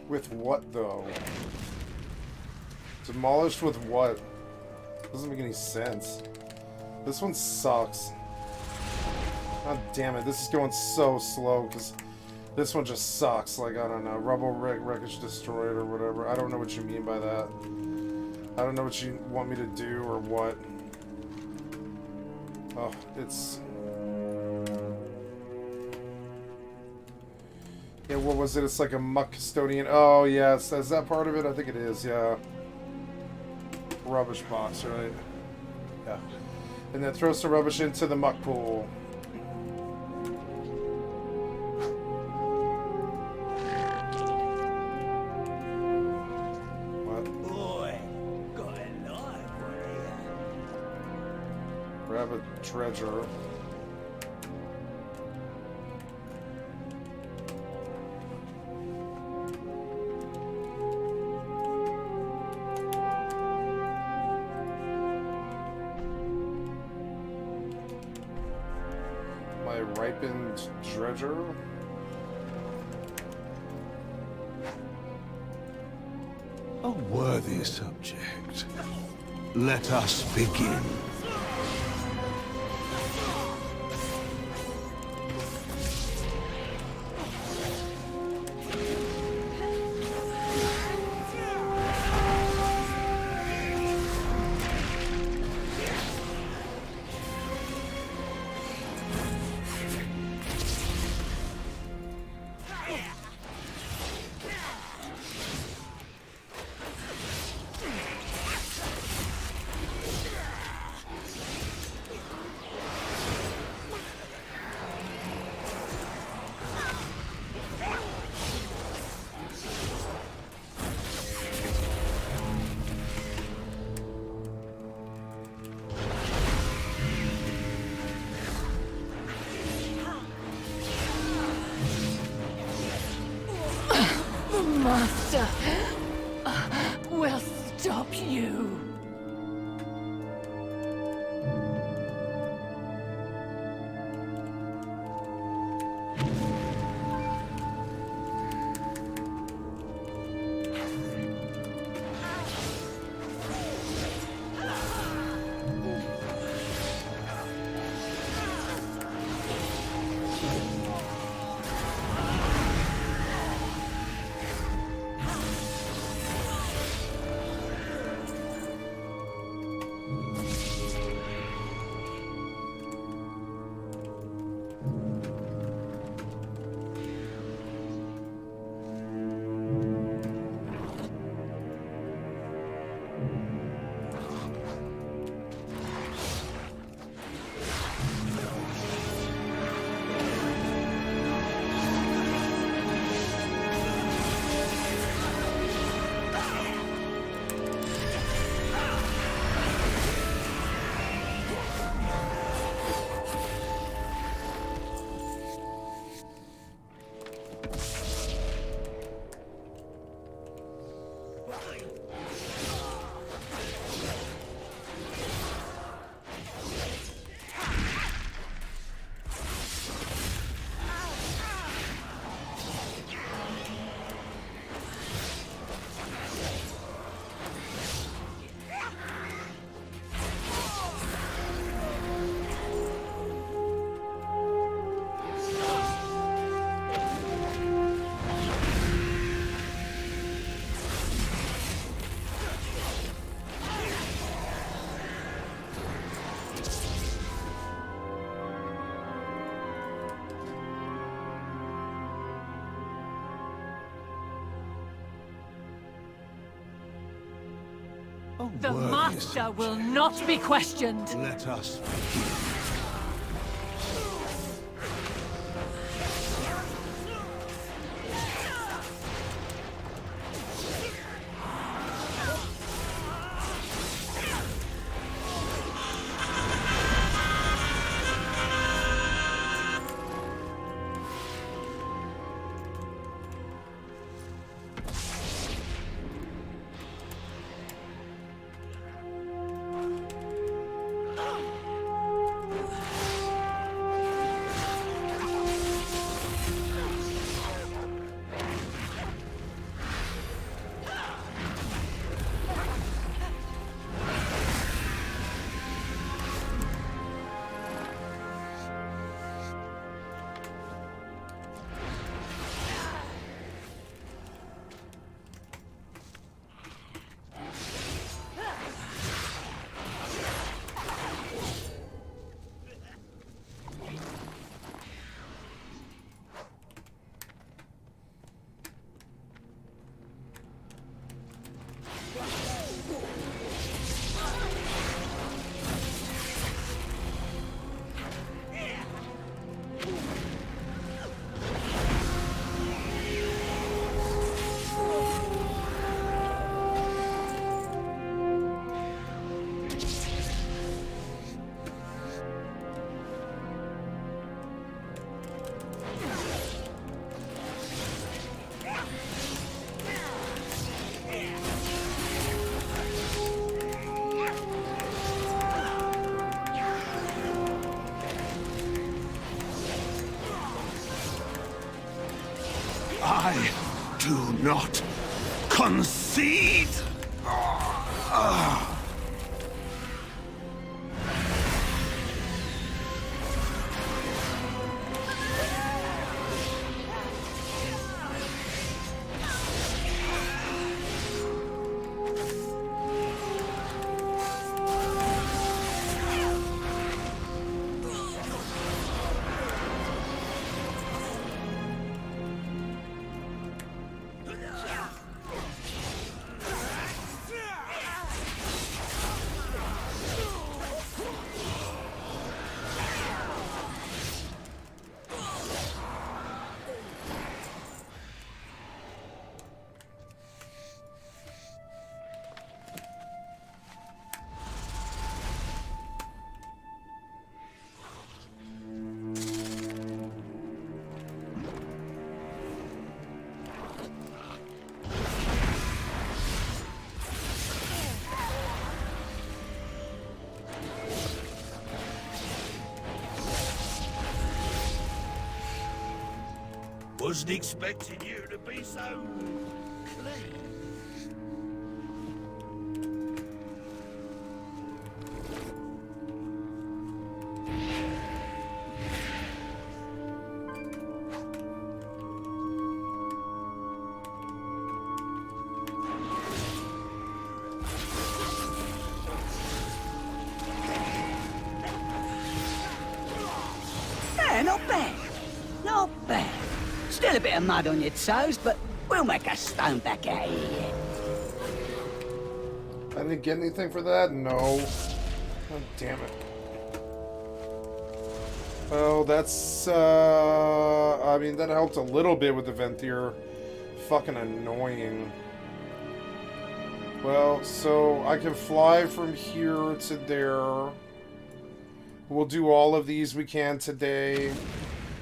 With what, though? Demolished with what? Doesn't make any sense. This one sucks. God damn it, this is going so slow, because this one just sucks. Like, I don't know, rubble wreckage destroyed or whatever. I don't know what you mean by that. I don't know what you want me to do or what. Oh, it's... Yeah, what was it? It's like a muck custodian. Oh, yes. Is that part of it? I think it is, yeah. Rubbish box, right? Yeah. And then throw some rubbish into the muck pool. What? Boy, got a lot for Grab a treasure. Ripened treasure. A worthy subject. Let us begin. Master will stop you. The Master will not be questioned. Let us begin. I do not concede. Wasn't expecting you to be so clean. Yeah, not bad. Not bad. Still a bit of mud on your toes, but we'll make a stone back out of here. I didn't get anything for that? No. God damn it. Well, that's, I mean, that helped a little bit with the Venthyr. Fucking annoying. Well, so I can fly from here to there. We'll do all of these we can today.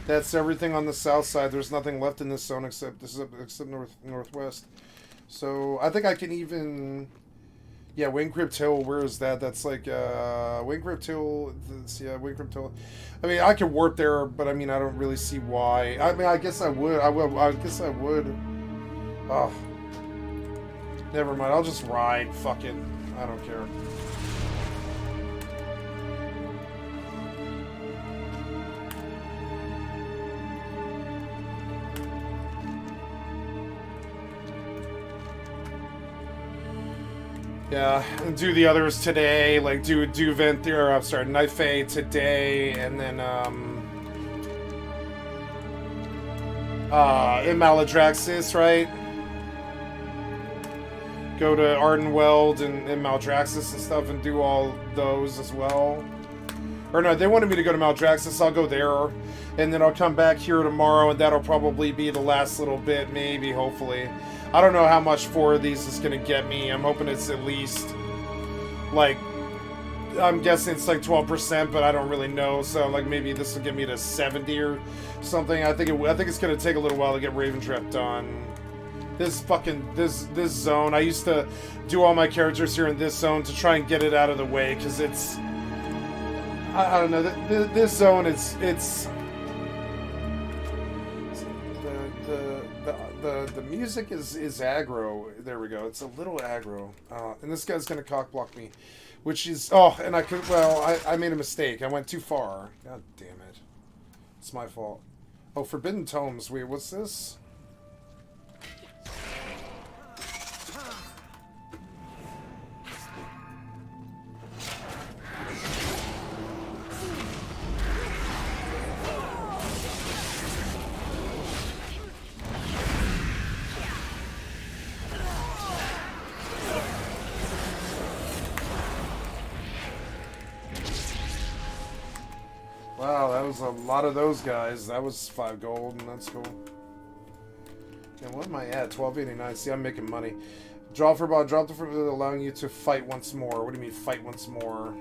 That's everything on the south side. There's nothing left in this zone except northwest. So I think I can even, yeah, Wingcrypt Hill. Where is that? That's like Wingcrypt Hill. Yeah, Wingcrypt Hill. I mean, I could warp there, but I mean, I don't really see why. I mean, I guess I would. I guess I would. Oh, never mind. I'll just ride. Fuck it. I don't care. Yeah, and do the others today, like do Venthyr, I'm sorry, Night Fae today, and then in Maladraxxus, right? Go to Ardenweld and Maldraxxus and stuff and do all those as well. Or no, they wanted me to go to Maldraxxus, I'll go there, and then I'll come back here tomorrow, and that'll probably be the last little bit, maybe, hopefully. I don't know how much 4 of these is going to get me. I'm hoping it's at least, like, I'm guessing it's like 12%, but I don't really know. So, like, maybe this will get me to 70 or something. I think it's going to take a little while to get Raventrap done. This zone, I used to do all my characters here in this zone to try and get it out of the way, because it's, I don't know, this zone, it's the music is aggro. There we go. It's a little aggro. And this guy's gonna cock block me, which is, oh, and I could, well, I made a mistake. I went too far. God damn it. It's my fault. Oh, Forbidden Tomes. Wait, what's this? Wow, that was a lot of those guys. That was 5 gold, and that's cool. And what am I at? 1289. See, I'm making money. Draw for bot. Drop the for allowing you to fight once more. What do you mean, fight once more?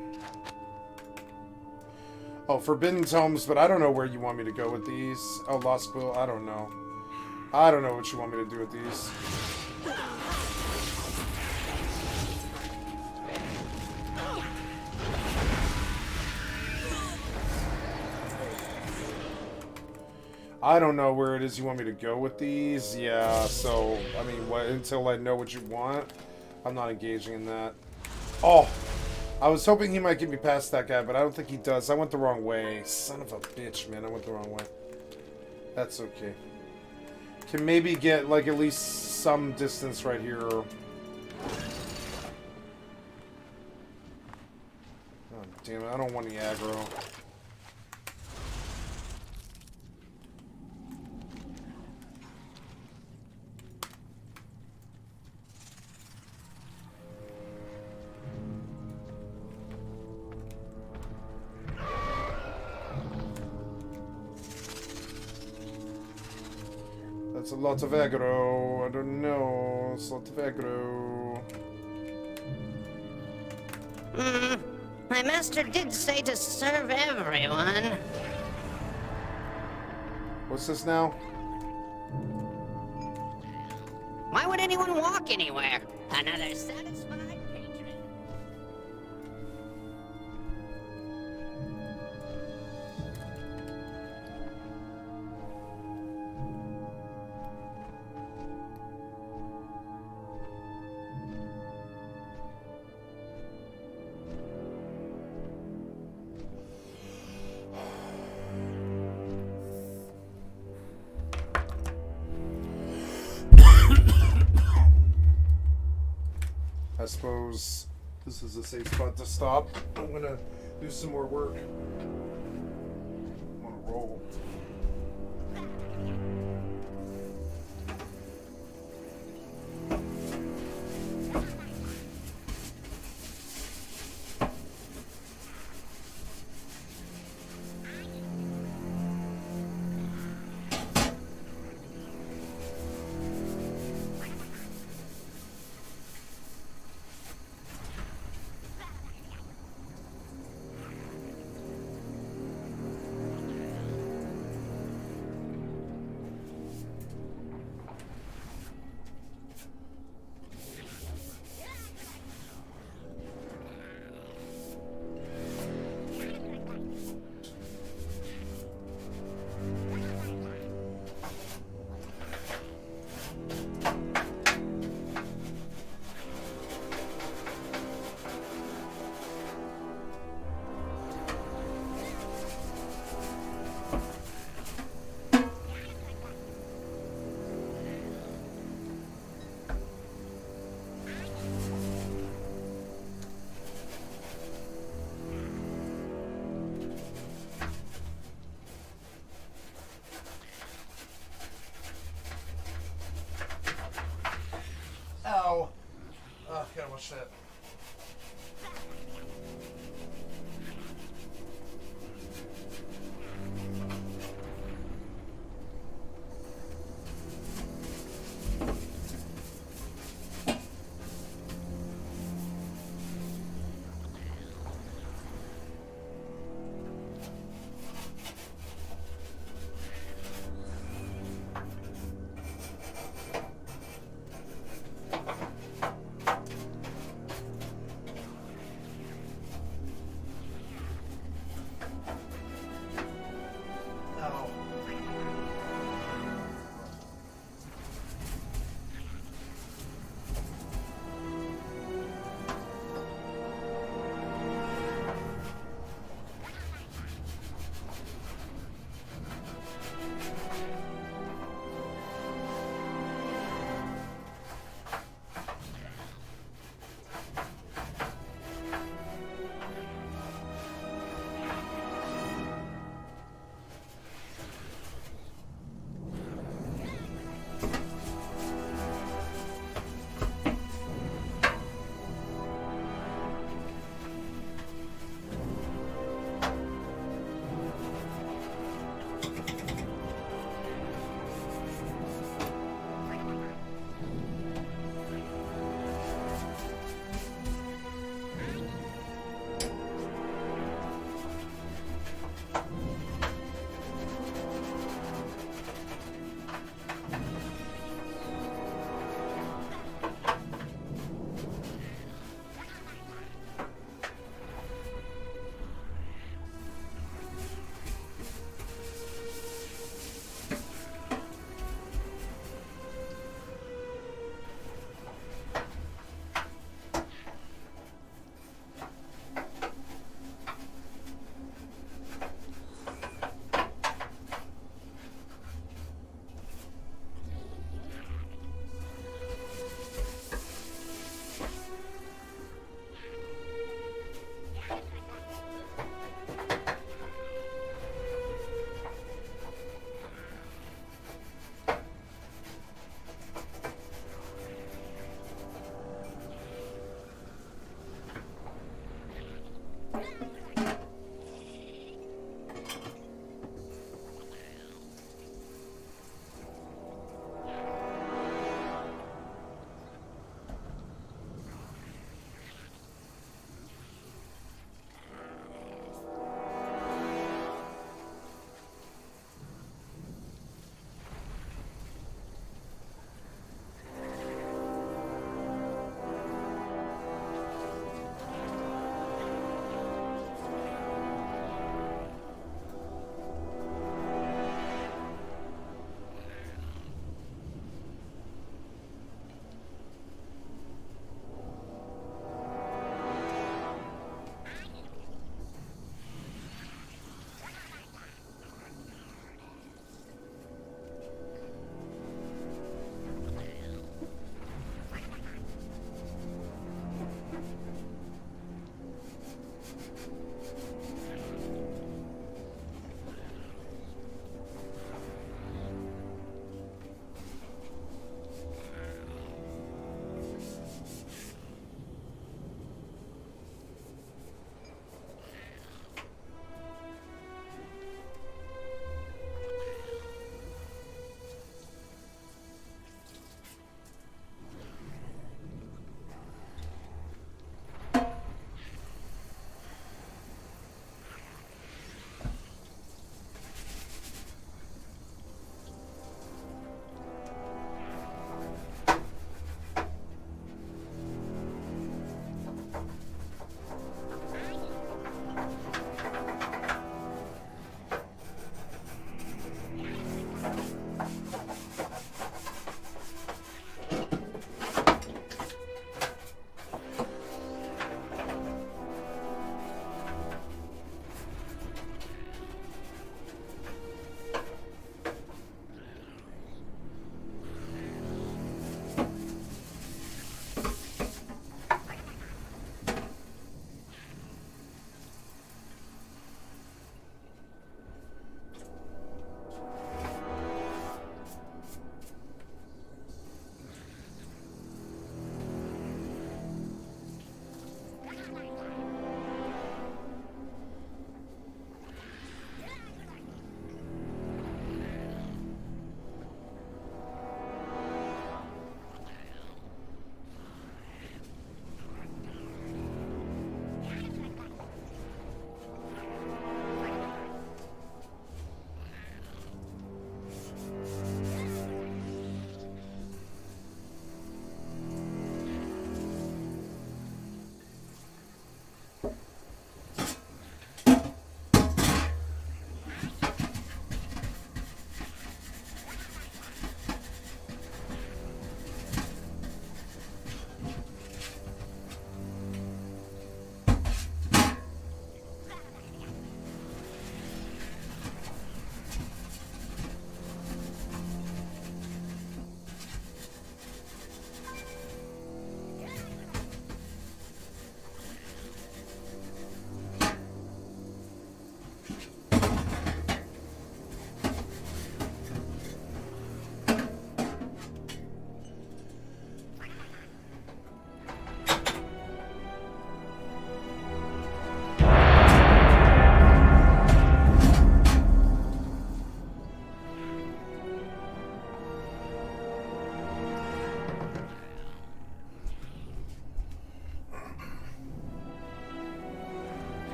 Oh, Forbidden Tomes, but I don't know where you want me to go with these. Oh, Lost Bill. I don't know. I don't know what you want me to do with these. I don't know where it is you want me to go with these. Yeah, so, I mean, what, until I know what you want, I'm not engaging in that. Oh, I was hoping he might get me past that guy, but I don't think he does. I went the wrong way. Son of a bitch, man. I went the wrong way. That's okay. Can maybe get, like, at least some distance right here. Oh, damn it. I don't want any aggro. That's a lot of aggro. I don't know. It's a lot of aggro. My master did say to serve everyone. What's this now? Why would anyone walk anywhere? Another satisfied patron. I suppose this is a safe spot to stop. I'm gonna do some more work. I'm gonna roll. Ow. Oh, gotta watch that.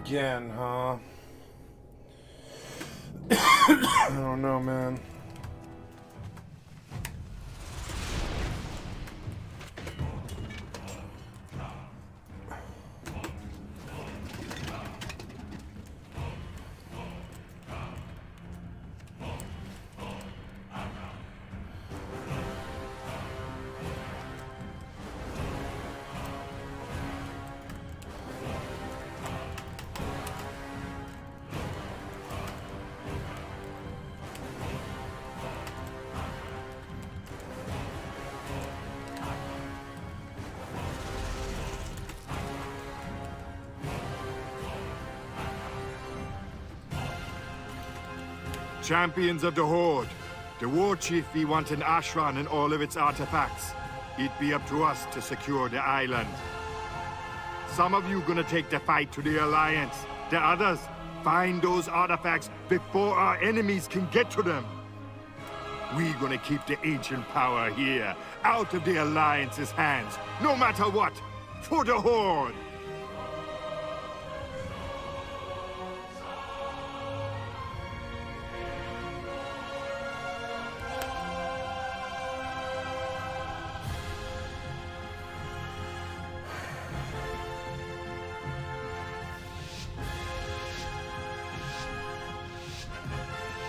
again, huh? I don't know, man. Champions of the Horde, the war chief be wanting Ashran and all of its artifacts. It be up to us to secure the island. Some of you gonna take the fight to the Alliance. The others, find those artifacts before our enemies can get to them. We gonna keep the ancient power here, out of the Alliance's hands, no matter what, for the Horde!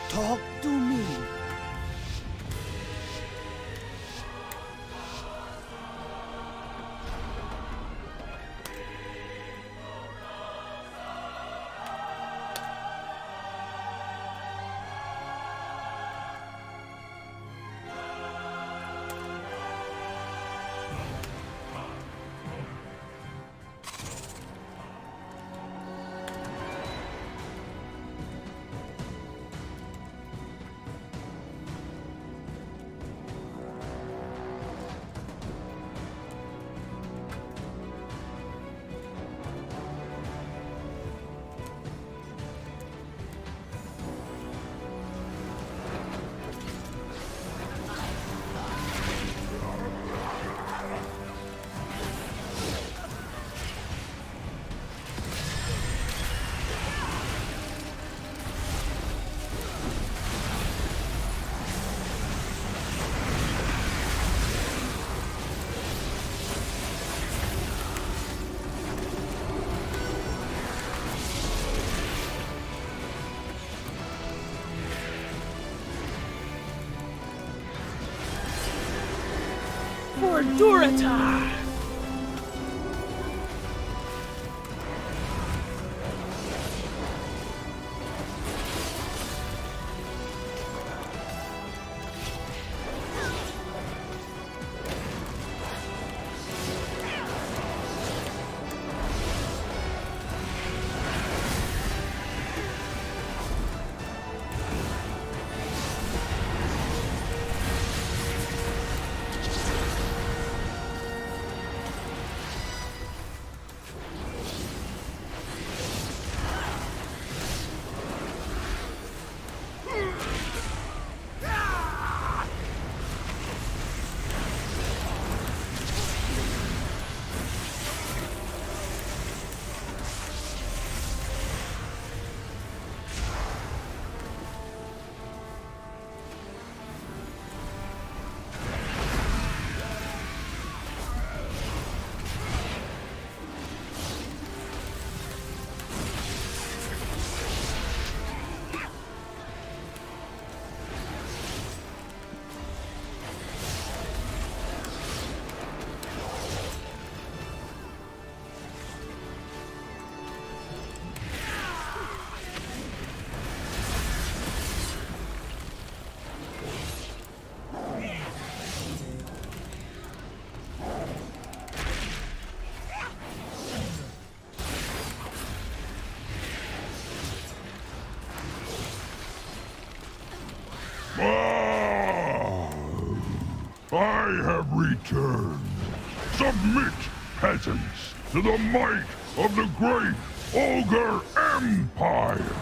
Talk to me. For Durata! I have returned. Submit, peasants, to the might of the great Ogre Empire!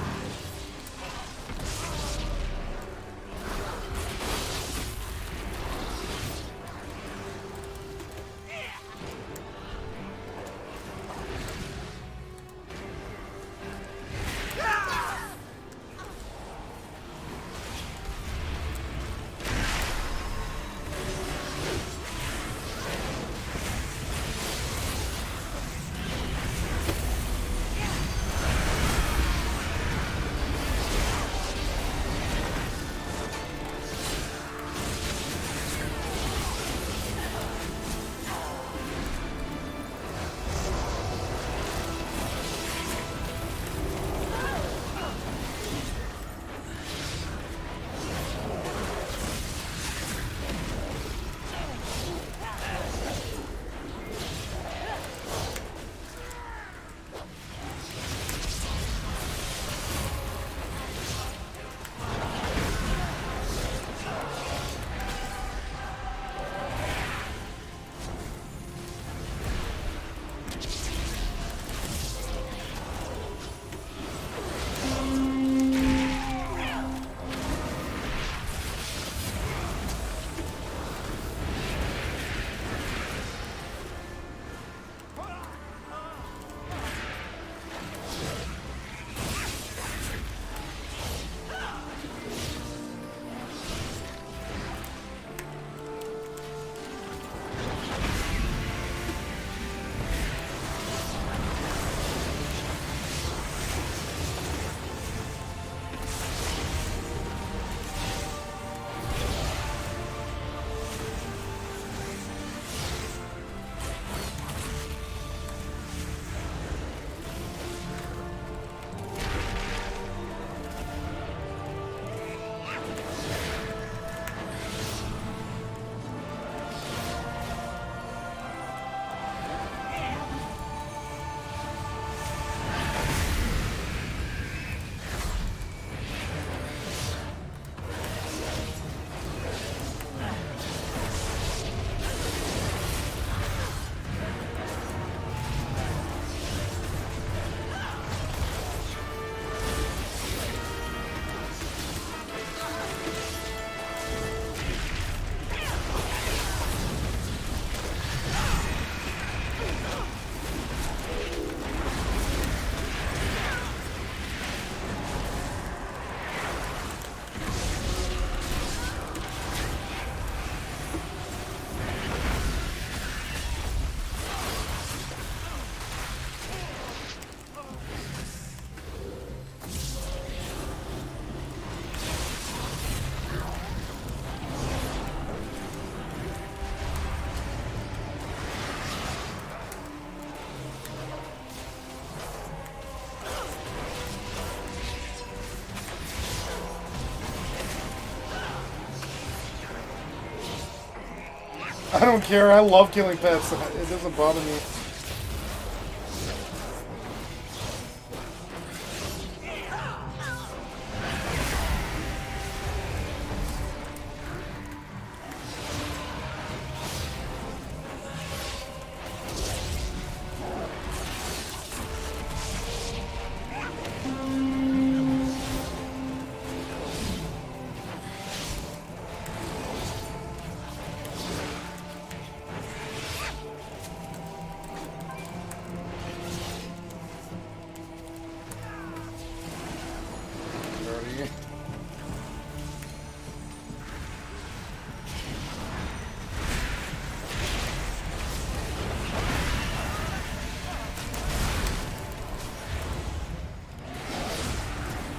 I don't care. I love killing pets. It doesn't bother me.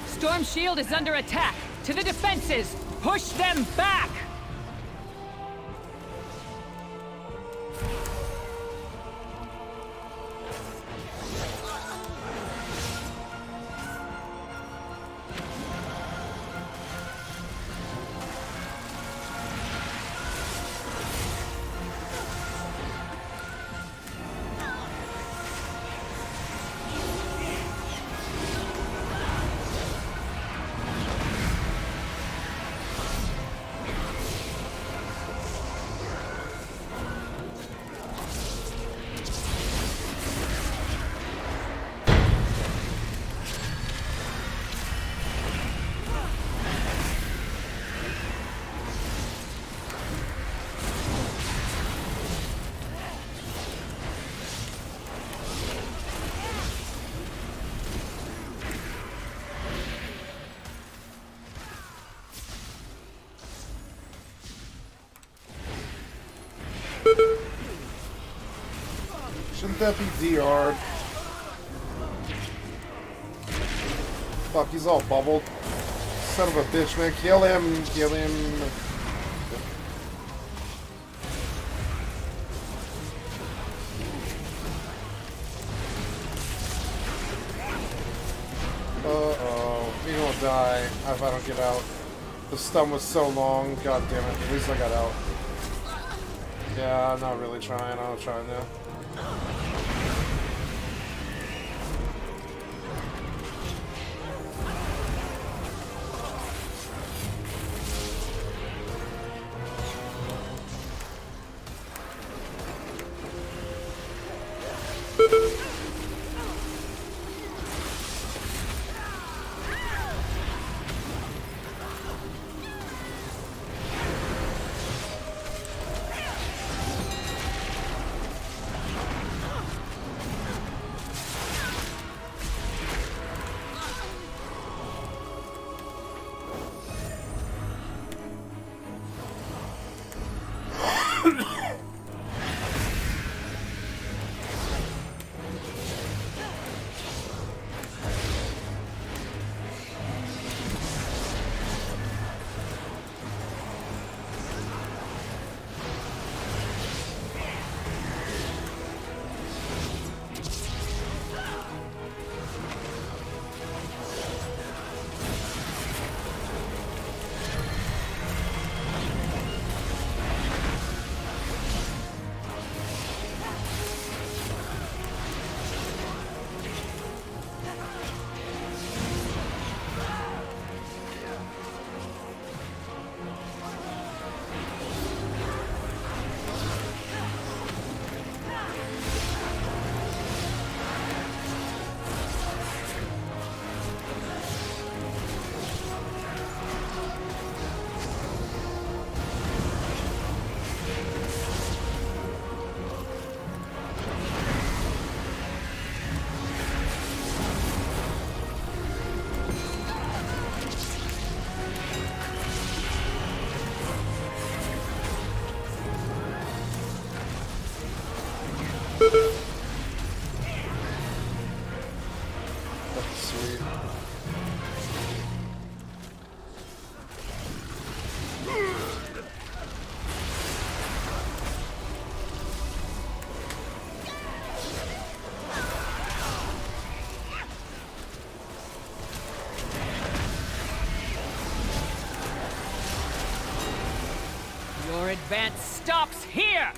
Storm Shield is under attack. To the defenses! Push them back! Shouldn't that be DR'd? Fuck, he's all bubbled. Son of a bitch, man. Kill him. Kill him. Uh-oh. He's gonna die if I don't get out. The stun was so long. God damn it. At least I got out. Yeah, I'm not really trying. I'm trying now. Your advance stops here!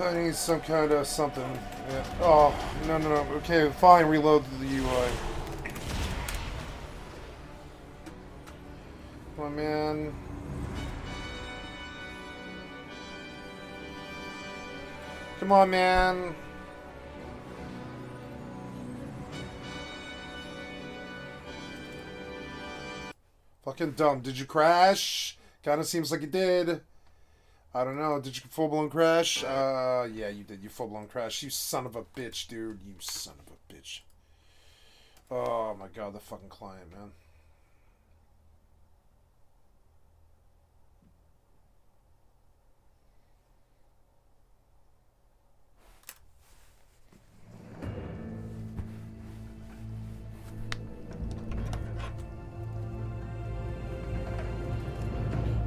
I need some kind of something. Yeah. Oh, no. Okay, fine, reload the UI. Come on, man. Come on, man. Fucking dumb. Did you crash? Kinda seems like you did. I don't know. Did you full-blown crash? Yeah, you did. You full-blown crash. You son of a bitch, dude. You son of a bitch. Oh, my God. The fucking client, man.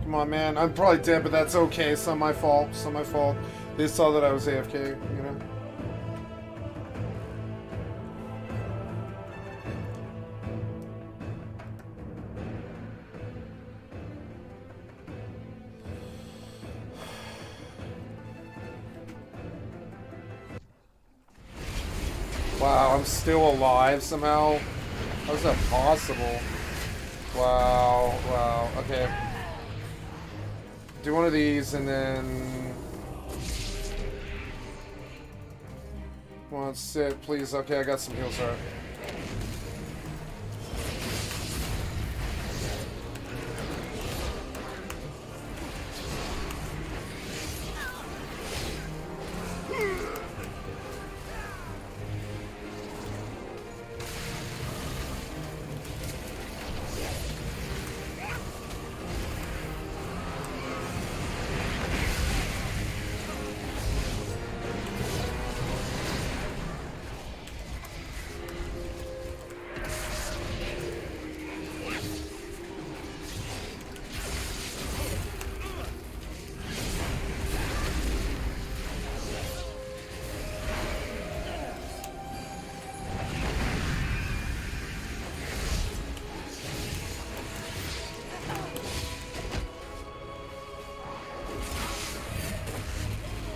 Come on, man. I'm probably dead, but that's okay. It's not my fault. It's not my fault. They saw that I was AFK, you know? Wow, I'm still alive somehow? How is that possible? Wow, wow. Okay. Do one of these and then... Come on, sit, please. Okay, I got some heals, alright.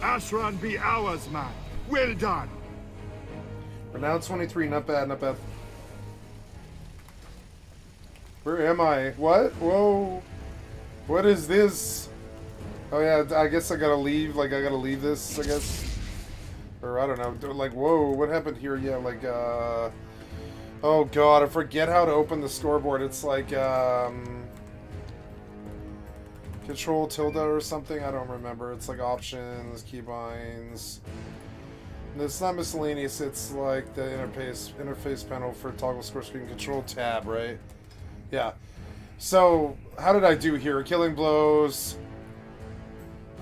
Ashran be ours, man. Well done. We're now 23. Not bad, not bad. Where am I? What? Whoa. What is this? Oh yeah, I guess I gotta leave. Like, I gotta leave this, I guess. Or, I don't know. Like, whoa, what happened here? Yeah, like, oh god, I forget how to open the scoreboard. It's like, Control tilde or something? I don't remember. It's like options, keybinds. No, it's not miscellaneous. It's like the interface panel for toggle score screen. Control tab, right? Yeah. So, how did I do here? Killing blows.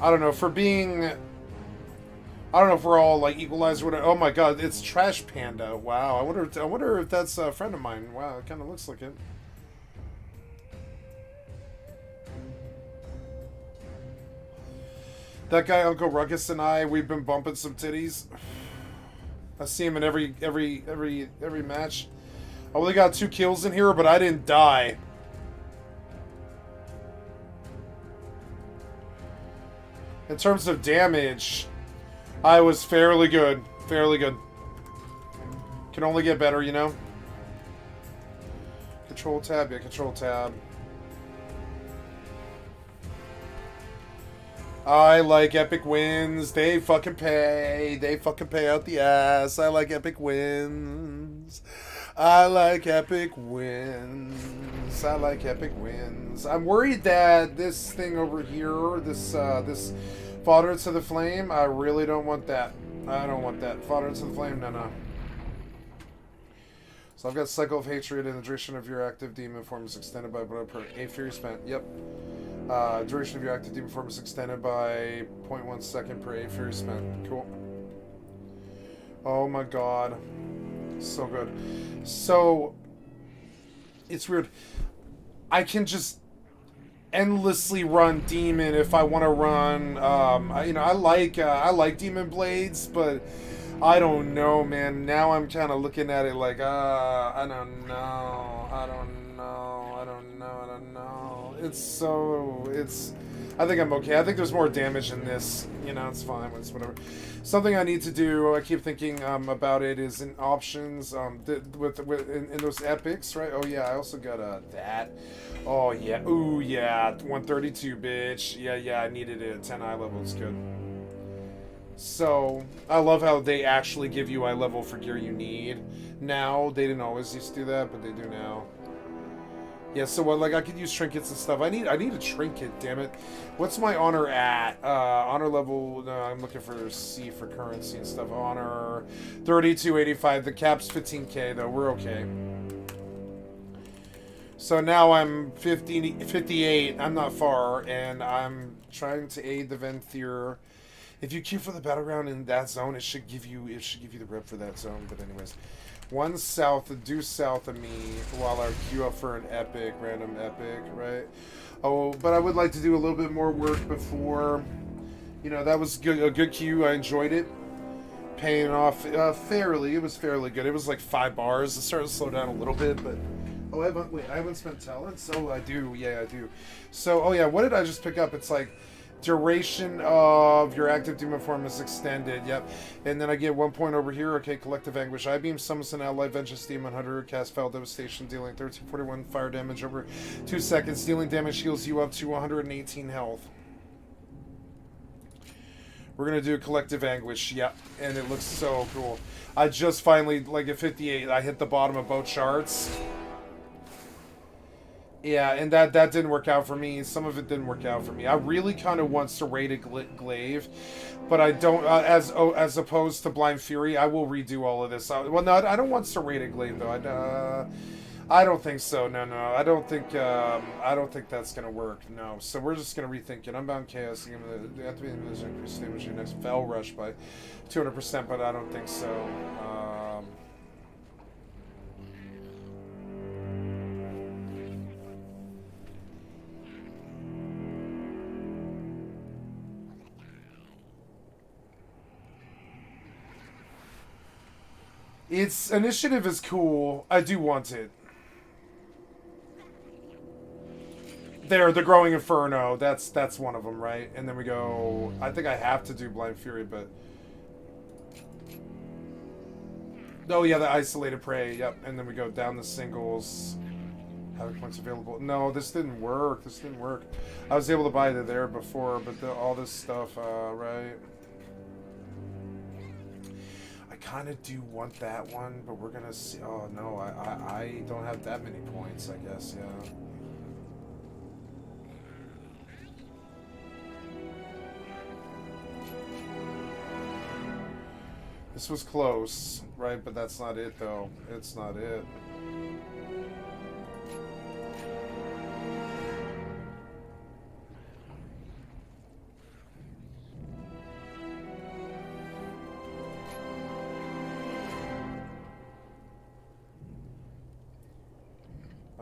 I don't know. For being... I don't know if we're all like equalized or whatever. Oh my god, it's Trash Panda. Wow. I wonder if that's a friend of mine. Wow, it kind of looks like it. That guy, Uncle Ruckus, and we've been bumping some titties. I see him in every match. I only got 2 kills in here, but I didn't die. In terms of damage, I was fairly good. Fairly good. Can only get better, you know? Control tab, yeah, control tab. I like epic wins. They fucking pay. They fucking pay out the ass. I like epic wins. I like epic wins. I like epic wins. I'm worried that this thing over here, this fodder to the flame, I really don't want that. I don't want that. Fodder to the flame, no. So I've got Cycle of Hatred, and the duration of your active demon form is extended by per 8 fury spent. Yep. Duration of your active demon form is extended by 0.1 second per 8 fury spent. Cool. Oh my god. So good. So, it's weird. I can just... endlessly run demon if I want to run. I like demon blades, but I don't know, man. Now I'm kind of looking at it like, I don't know. I think I'm okay. I think there's more damage in this. It's fine. It's whatever. Something I need to do, I keep thinking about it, is in options, in those epics, right? Oh, yeah, I also got that. Oh, yeah. Ooh, yeah. 132, bitch. Yeah, I needed it. 10 eye level is good. So, I love how they actually give you eye level for gear you need. Now, they didn't always used to do that, but they do now. Yeah, so I could use trinkets and stuff. I need a trinket, damn it. What's my honor at? Honor level, no, I'm looking for C for currency and stuff. Honor 3285. The cap's 15k though. We're okay. So now I'm 58. I'm not far, and I'm trying to aid the Venthyr. If you queue for the battleground in that zone, it should give you the rep for that zone. But anyways. One due south of me while I queue up for an random epic, right? Oh, but I would like to do a little bit more work before, that was a good queue. I enjoyed it. Paying off fairly. It was fairly good. It was like 5 bars. It started to slow down a little bit, but... Oh, I haven't spent talents? Oh, I do. Yeah, I do. So, oh yeah, what did I just pick up? It's like... Duration of your active demon form is extended. Yep. And then I get 1 point over here. Okay, Collective Anguish. I-Beam summons an ally Vengeance Demon Hunter. Cast Foul Devastation, dealing 1341 fire damage over 2 seconds. Dealing damage heals you up to 118 health. We're going to do Collective Anguish. Yep. And it looks so cool. I just finally, like at 58, I hit the bottom of both charts. Yeah, and that didn't work out for me. Some of it didn't work out for me. I really kind of want Serrated Glaive, but I don't. As opposed to Blind Fury, I will redo all of this. Well, no, I don't want Serrated Glaive though. I don't think so. No. I don't think that's gonna work. No. So we're just gonna rethink it. Unbound Chaos. You have to be in the increase damage your next Fell Rush by 200%, but I don't think so. Its initiative is cool. I do want it. There, the Growing Inferno. That's one of them, right? And then we go... I think I have to do Blind Fury, but... Oh, yeah, the Isolated Prey. Yep. And then we go down the singles. Having points available. No, this didn't work. I was able to buy it there before, but all this stuff, right... kind of do want that one, but we're gonna see. Oh no, I don't have that many points, I guess. Yeah. This was close, right? But that's not it, though. It's not it.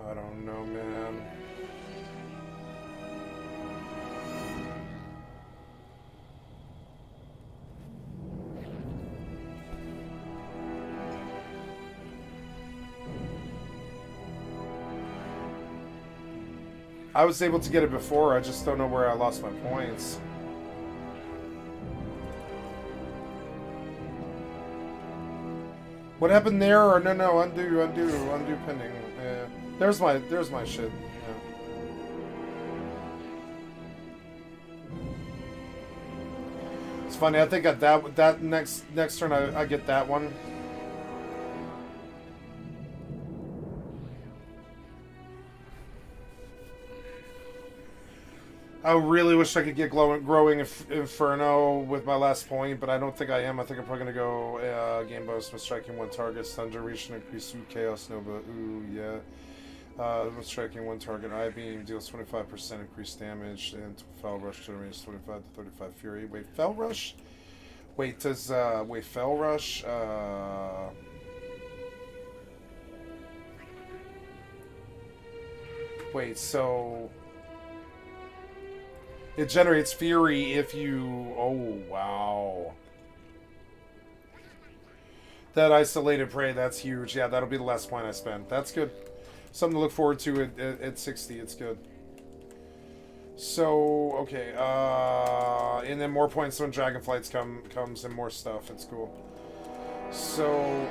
I don't know, man. I was able to get it before, I just don't know where I lost my points. What happened there? Or no, undo pending. Yeah. There's my shit. Yeah. It's funny, I think at that next turn I get that one. I really wish I could get Growing Inferno with my last point, but I don't think I am. I think I'm probably going to go Game Boast with striking one target, stun duration, increase Chaos Nova. Ooh, yeah. With striking one target, I-Beam deals 25% increased damage, and Fell Rush generates 25 to 35 Fury. Wait, Fell Rush? Wait, Fell Rush? Wait, so... It generates fury if you... Oh, wow. That isolated prey, that's huge. Yeah, that'll be the last point I spend. That's good. Something to look forward to at 60. It's good. So, okay. And then more points when Dragonflights comes and more stuff. It's cool. So,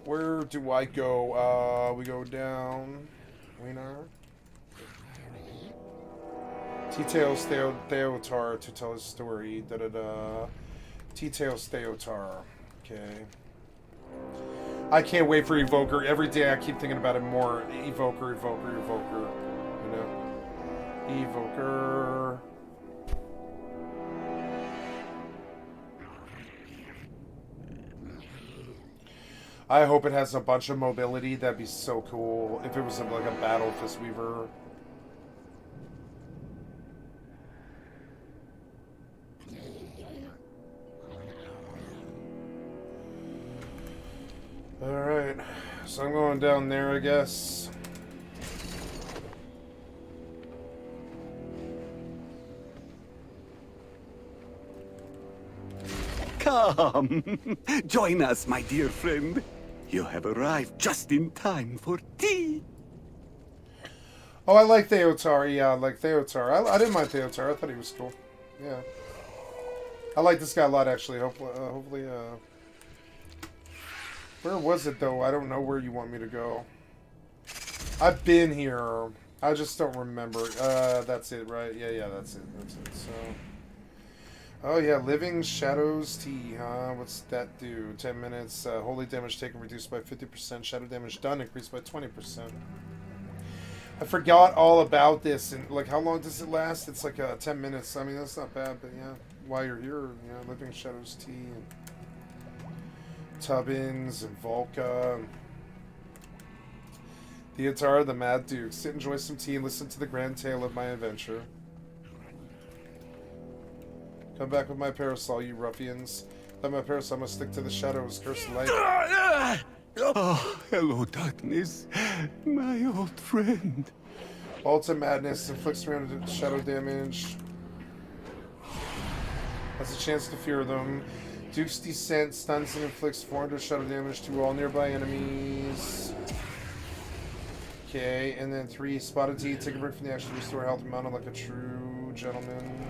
where do I go? We go down. Wiener. T-Tails Theotar to tell his story. Da-da-da. T-Tails Theotar. Okay. I can't wait for Evoker. Every day I keep thinking about it more. Evoker, Evoker, Evoker. You know? Evoker. I hope it has a bunch of mobility. That'd be so cool. If it was like a battle Fistweaver. Alright, so I'm going down there, I guess. Come, join us, my dear friend. You have arrived just in time for tea. Oh, I like Theotar. Yeah, I like Theotar. I didn't mind Theotar. I thought he was cool. Yeah. I like this guy a lot, actually. Hopefully, where was it, though? I don't know where you want me to go. I've been here. I just don't remember. That's it, right? Yeah, that's it. So... Oh, yeah, Living Shadows Tea, huh? What's that do? 10 minutes. Holy damage taken reduced by 50%. Shadow damage done increased by 20%. I forgot all about this. And, like, how long does it last? It's like 10 minutes. I mean, that's not bad, but yeah. While you're here, yeah, Living Shadows Tea. And Tubbins and Volca. Theotar, the Mad Duke. Sit, enjoy some tea, and listen to the grand tale of my adventure. Come back with my parasol, you ruffians. Let my parasol must stick to the shadows. Curse the light. Oh, hello, darkness. My old friend. Ultra Madness inflicts 300 shadow damage. Has a chance to fear them. Duke's Descent stuns and inflicts 400 shadow damage to all nearby enemies. Okay, and then 3 Spotted Tea. Take a break from the action to restore health and mount like a true gentleman.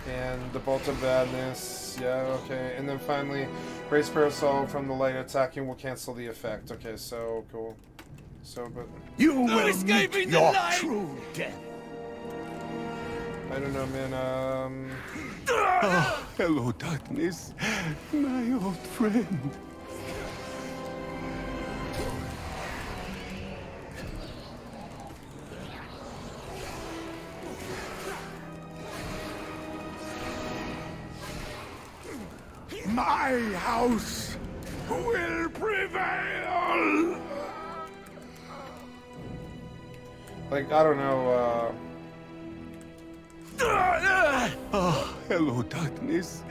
And the Bolt of Badness, yeah, okay. And then finally, Raise Parasol from the light attacking will cancel the effect. Okay, so, cool. So, but... You will escape your true death. I don't know, man, Oh, hello, darkness. My old friend. My house will prevail! Like, I don't know, Oh, hello, darkness.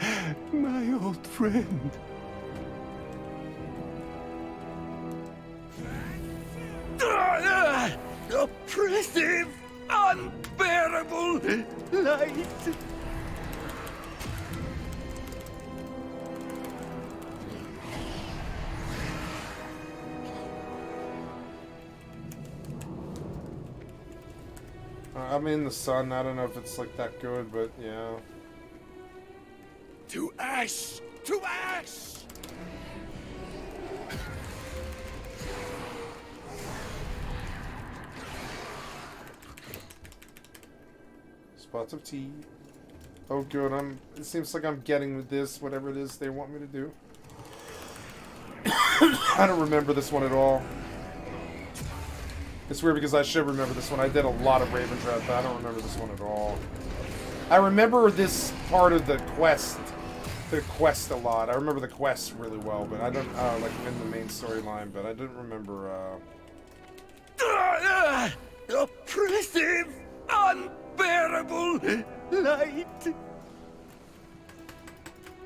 My old friend. Oppressive, unbearable light. I'm in the sun. I don't know if it's like that good, but yeah. To ash! To ash! Spots of tea. Oh, good. It seems like I'm getting this, whatever it is they want me to do. I don't remember this one at all. It's weird because I should remember this one. I did a lot of Raven Dread, but I don't remember this one at all. I remember this part of the quest a lot. I remember the quest really well, but I don't, like, in the main storyline, but I didn't remember, Oppressive, unbearable light.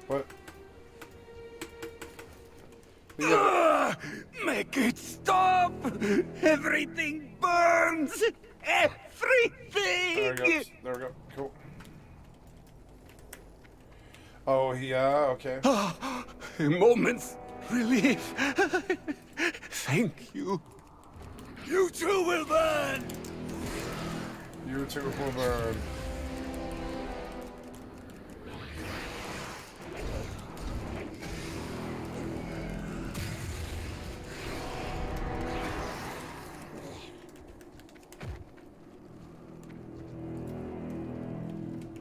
What? Make it stop! Everything burns! everything! There we go. There we go. Cool. Oh, yeah, okay. A moment's relief. Thank you. You too will burn! You too will burn.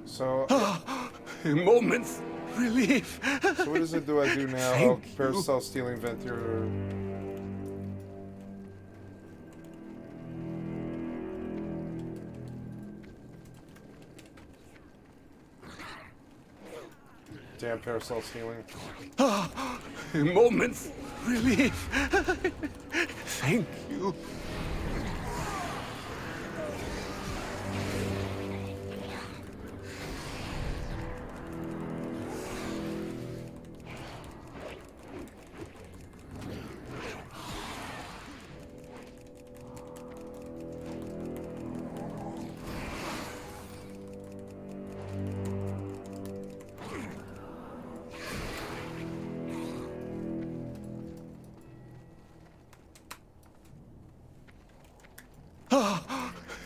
So, a moment's relief. So what is it do I do now? Oh, parasol stealing Venture. Damn parasol stealing. A moment's relief. Thank you.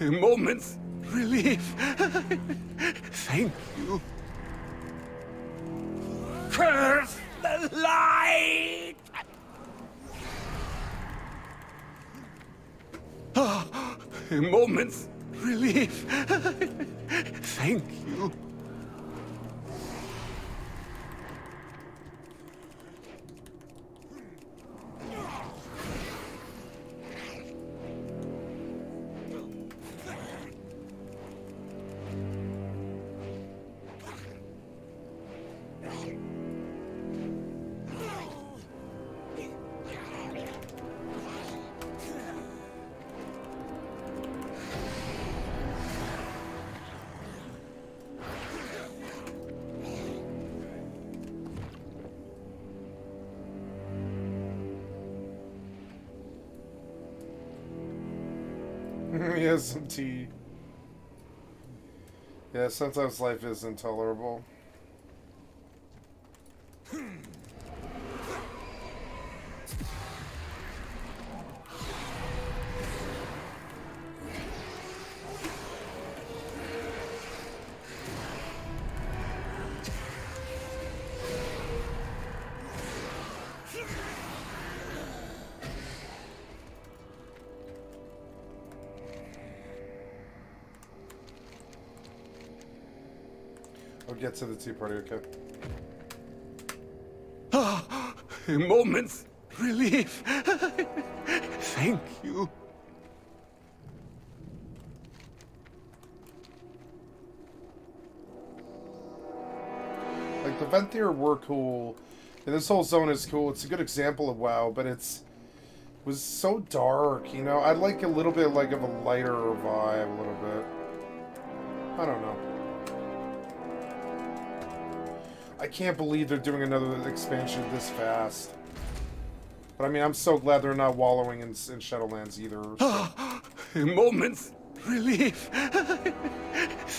A moment's relief. Thank you. Curse the light! A moment's relief. Thank you. He has some tea. Yeah, sometimes life is intolerable. I'll get to the tea party, okay? A moment's relief. Thank you. Like, the Venthyr were cool, and this whole zone is cool. It's a good example of WoW, but was so dark, you know? I'd like a little bit like of a lighter vibe, a little bit. I don't know. I can't believe they're doing another expansion this fast. But I mean, I'm so glad they're not wallowing in Shadowlands either. So. A moment's relief.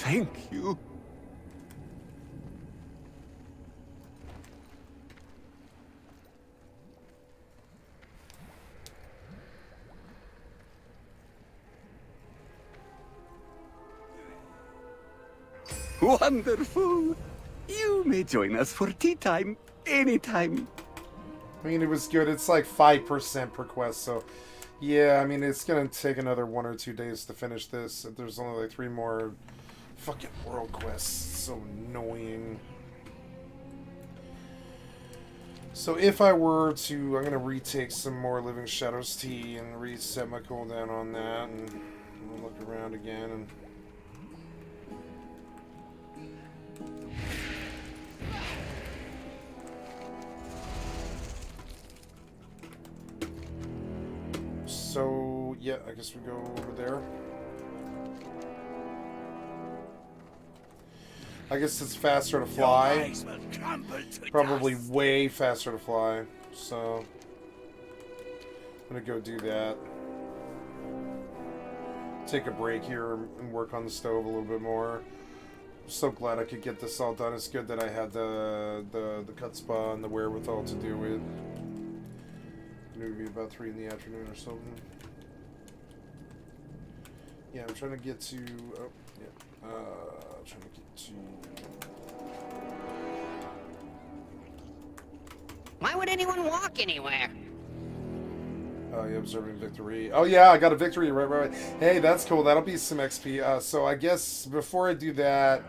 Thank you. Wonderful. You may join us for tea time anytime. I mean, it was good. It's like 5% per quest, so yeah, I mean, it's gonna take another 1 or 2 days to finish this. There's only like 3 more fucking world quests. So annoying. So if I were to, I'm gonna retake some more Living Shadows tea and reset my cooldown on that, and look around again and. So, yeah, I guess we go over there. I guess it's faster to fly. Probably way faster to fly. So, I'm gonna go do that. take a break here and work on the stove a little bit more. So glad I could get this all done. It's good that I had the cut spa and the wherewithal to do it. Maybe about 3 in the afternoon or something. Yeah, I'm trying to get to. Oh, yeah. Trying to get to. Why would anyone walk anywhere? Oh, yeah, observing victory. Oh, yeah, I got a victory. Right. Hey, that's cool. That'll be some XP. So I guess before I do that,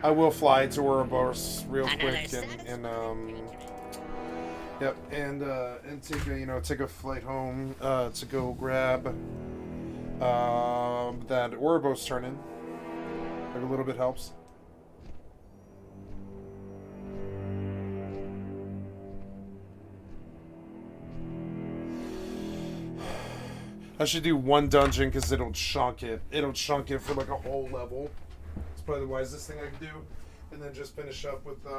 I will fly to Ouroboros real quick yep, and take a flight home to go grab that Ouroboros turn-in. Maybe a little bit helps. I should do one dungeon because it'll chunk it. It'll chunk it for like a whole level. It's probably the wisest thing I can do. And then just finish up with these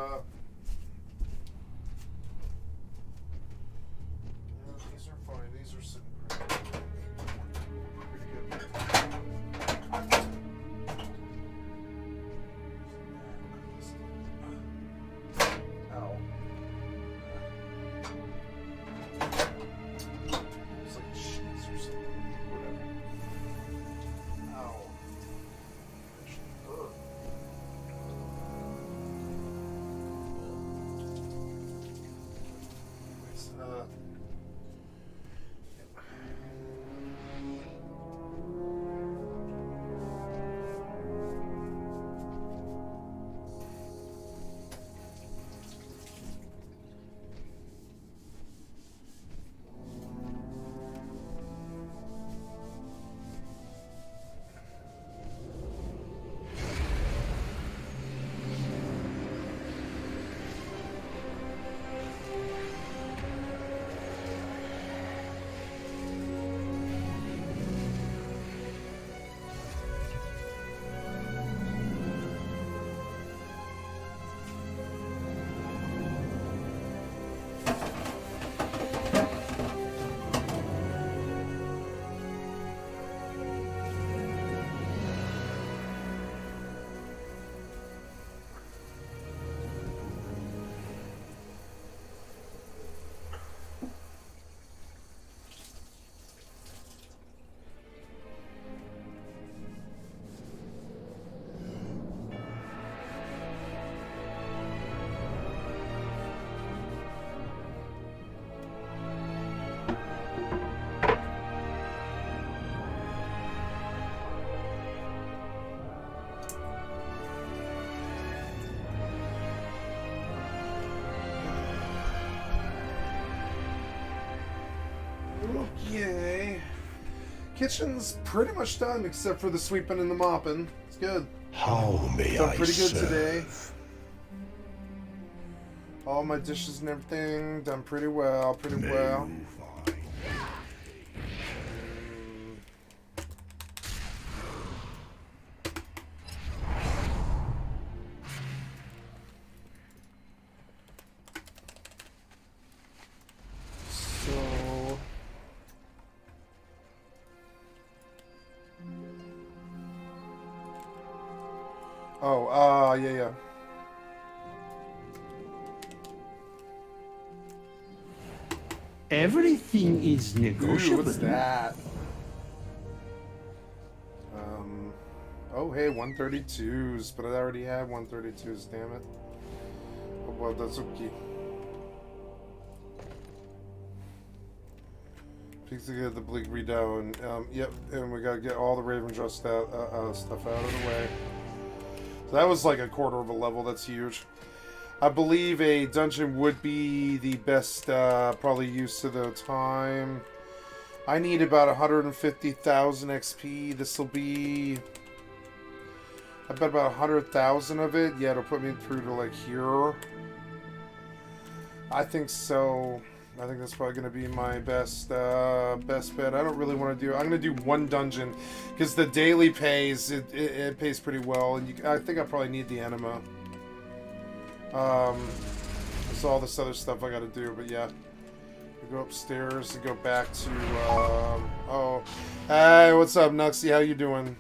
are fine. These are sitting pretty good. Ow. It's like cheese or something. Whatever. Ow. Actually hurt. Okay. Kitchen's pretty much done except for the sweeping and the mopping. It's good. How may Done I pretty good serve? today. All my dishes and everything done pretty well. Yeah. Everything is negotiable. Ooh, what's that? Oh, hey, 132s, but I already have 132s, damn it. Oh, well, that's okay. Pigs to get the bleak redown. Yep, and we gotta get all the Raven Drust stuff out of the way. So that was like a quarter of a level. That's huge. I believe a dungeon would be the best, probably use of the time. I need about 150,000 XP. This will be, I bet about 100,000 of it. Yeah, it'll put me through to like here. I think so. I think that's probably going to be my best bet. I don't really want to do... I'm going to do one dungeon because the daily pays, it pays pretty well. And I think I probably need the enema. There's all this other stuff I got to do, but yeah. go upstairs and go back to, oh. Hey, what's up, Nuxie? How you doing?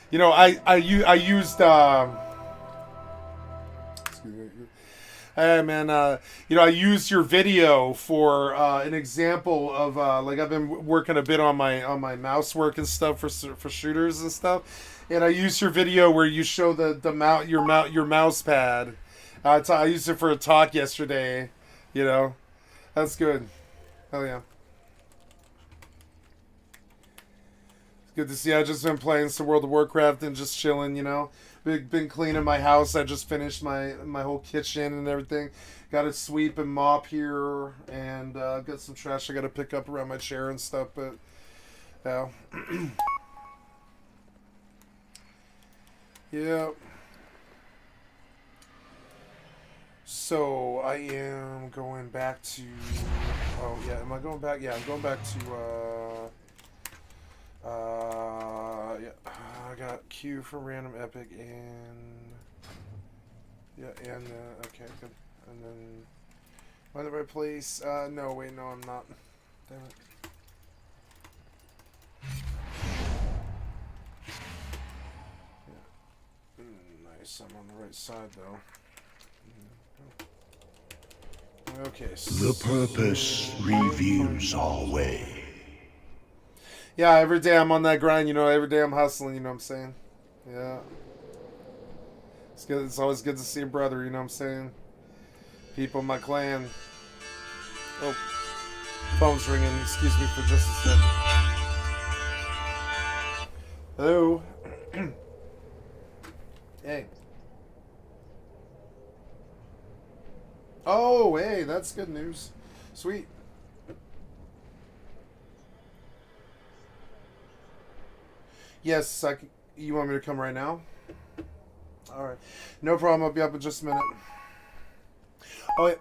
You know, I used, hey man, you know, I used your video for an example of like I've been working a bit on my mouse work and stuff for shooters and stuff, and I used your video where you show your mouse pad. I used it for a talk yesterday. You know, that's good. Hell yeah. It's good to see. I just been playing some World of Warcraft and just chilling. You know. Been cleaning my house. I just finished my whole kitchen and everything. Got to sweep and mop here, and got some trash I got to pick up around my chair and stuff. But yeah, yeah. So I am going back to. Oh yeah, am I going back? Yeah, I'm going back to. Yeah, I got Q for random epic and yeah, and okay, good. And then am I in the right place? No, wait, no, I'm not. Damn it. Yeah. Nice, I'm on the right side though. Okay. The purpose reveals our way. Yeah, every day I'm on that grind, you know, every day I'm hustling, you know what I'm saying? Yeah. It's good. It's always good to see a brother, you know what I'm saying? People in my clan. Oh, phone's ringing. Excuse me for just a second. Hello. Hey. Oh, hey, that's good news. Sweet. Yes, you want me to come right now? Alright. No problem, I'll be up in just a minute. Oh, yeah.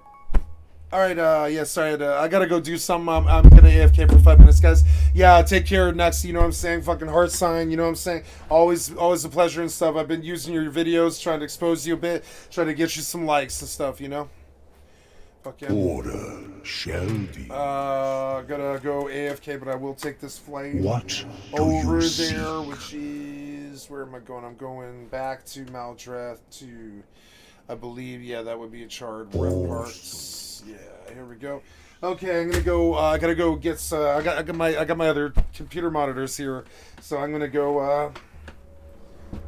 Alright, yeah, sorry, I gotta go do something. I'm gonna AFK for 5 minutes, guys. Yeah, take care next, you know what I'm saying? Fucking heart sign, you know what I'm saying? Always a pleasure and stuff. I've been using your videos, trying to expose you a bit, trying to get you some likes and stuff, you know? Fuck yeah. Order shall be. Gotta go AFK, but I will take this flight What over do you there, seek? which is, where am I going? I'm going back to Maldreth to, I believe, yeah, that would be a charred parts. Yeah, here we go. Okay, I'm gonna go. I gotta go get. I got my other computer monitors here, so I'm gonna go.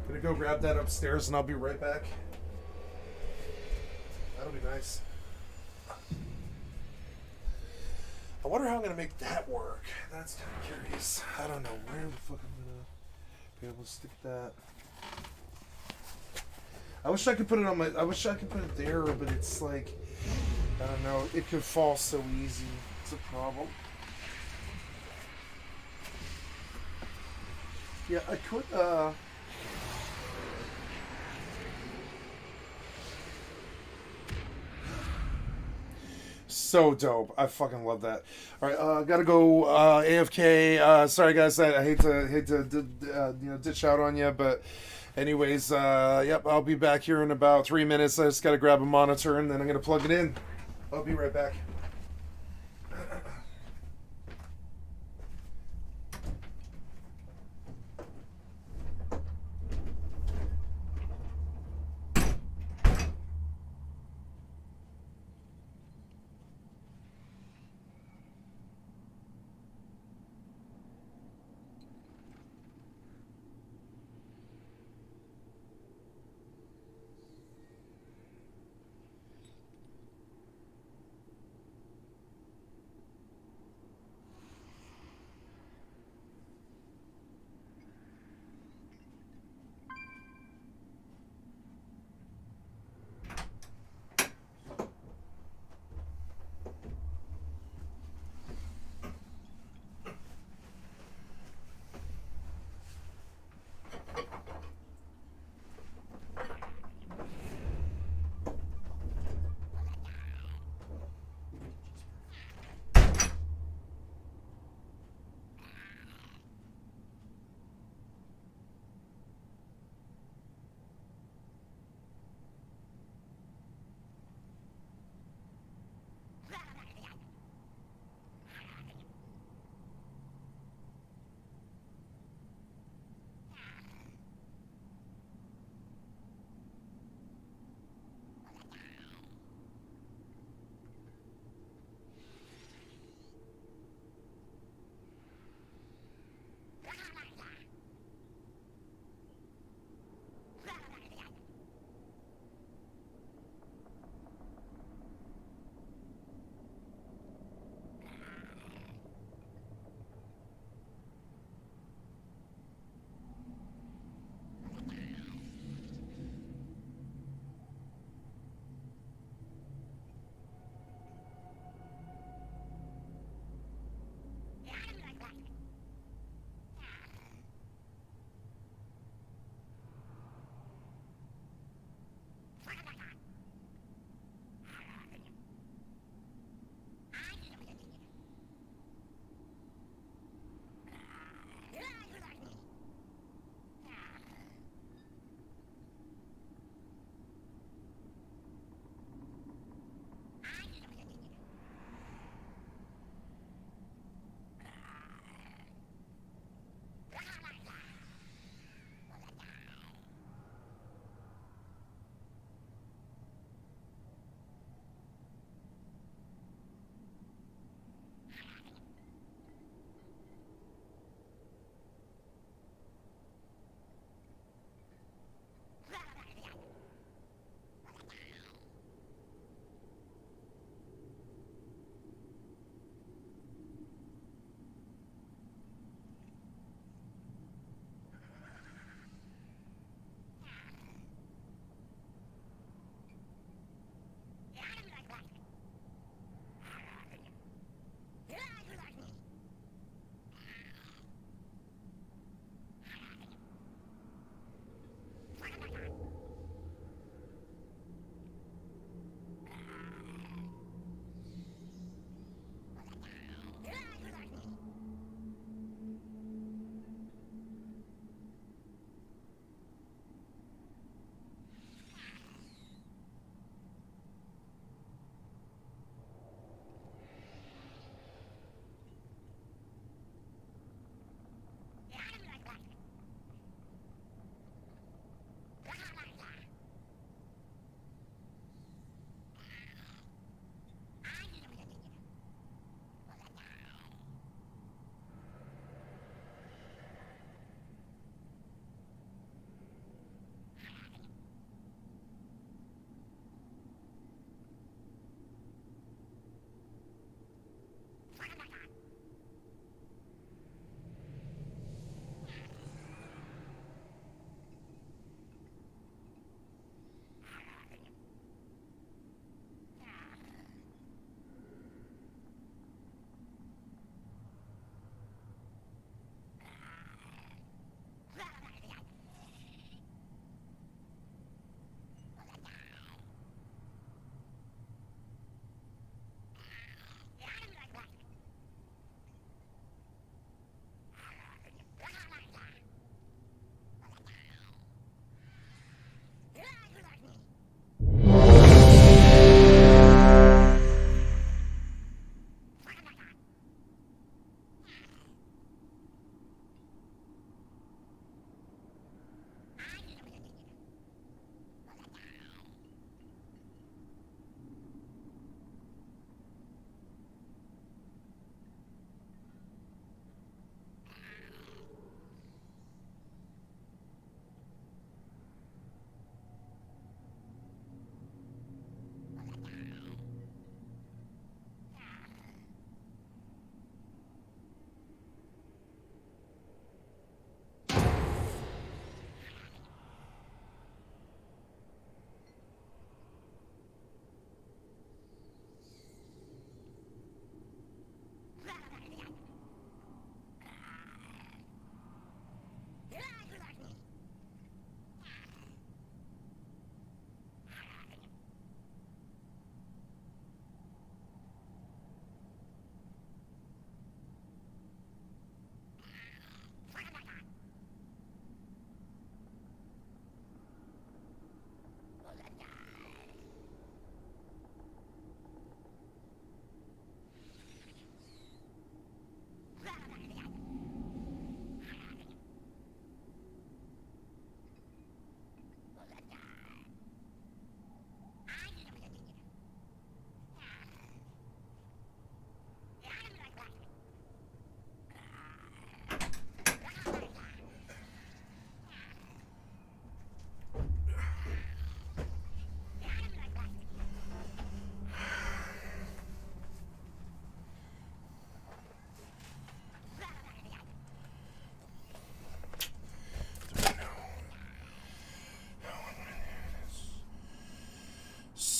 Gonna go grab that upstairs, and I'll be right back. That'll be nice. I wonder how I'm gonna make that work. That's kind of curious. I don't know where the fuck I'm gonna be able to stick that. I wish I could put it on my. I wish I could put it there, but it's like, I don't know. It could fall so easy. It's a problem. Yeah, I could. So dope. I fucking love that. All right, gotta go AFK. Sorry guys, I hate to ditch out on you, but anyways, yep, I'll be back here in about 3 minutes. I just gotta grab a monitor and then I'm gonna plug it in. I'll be right back.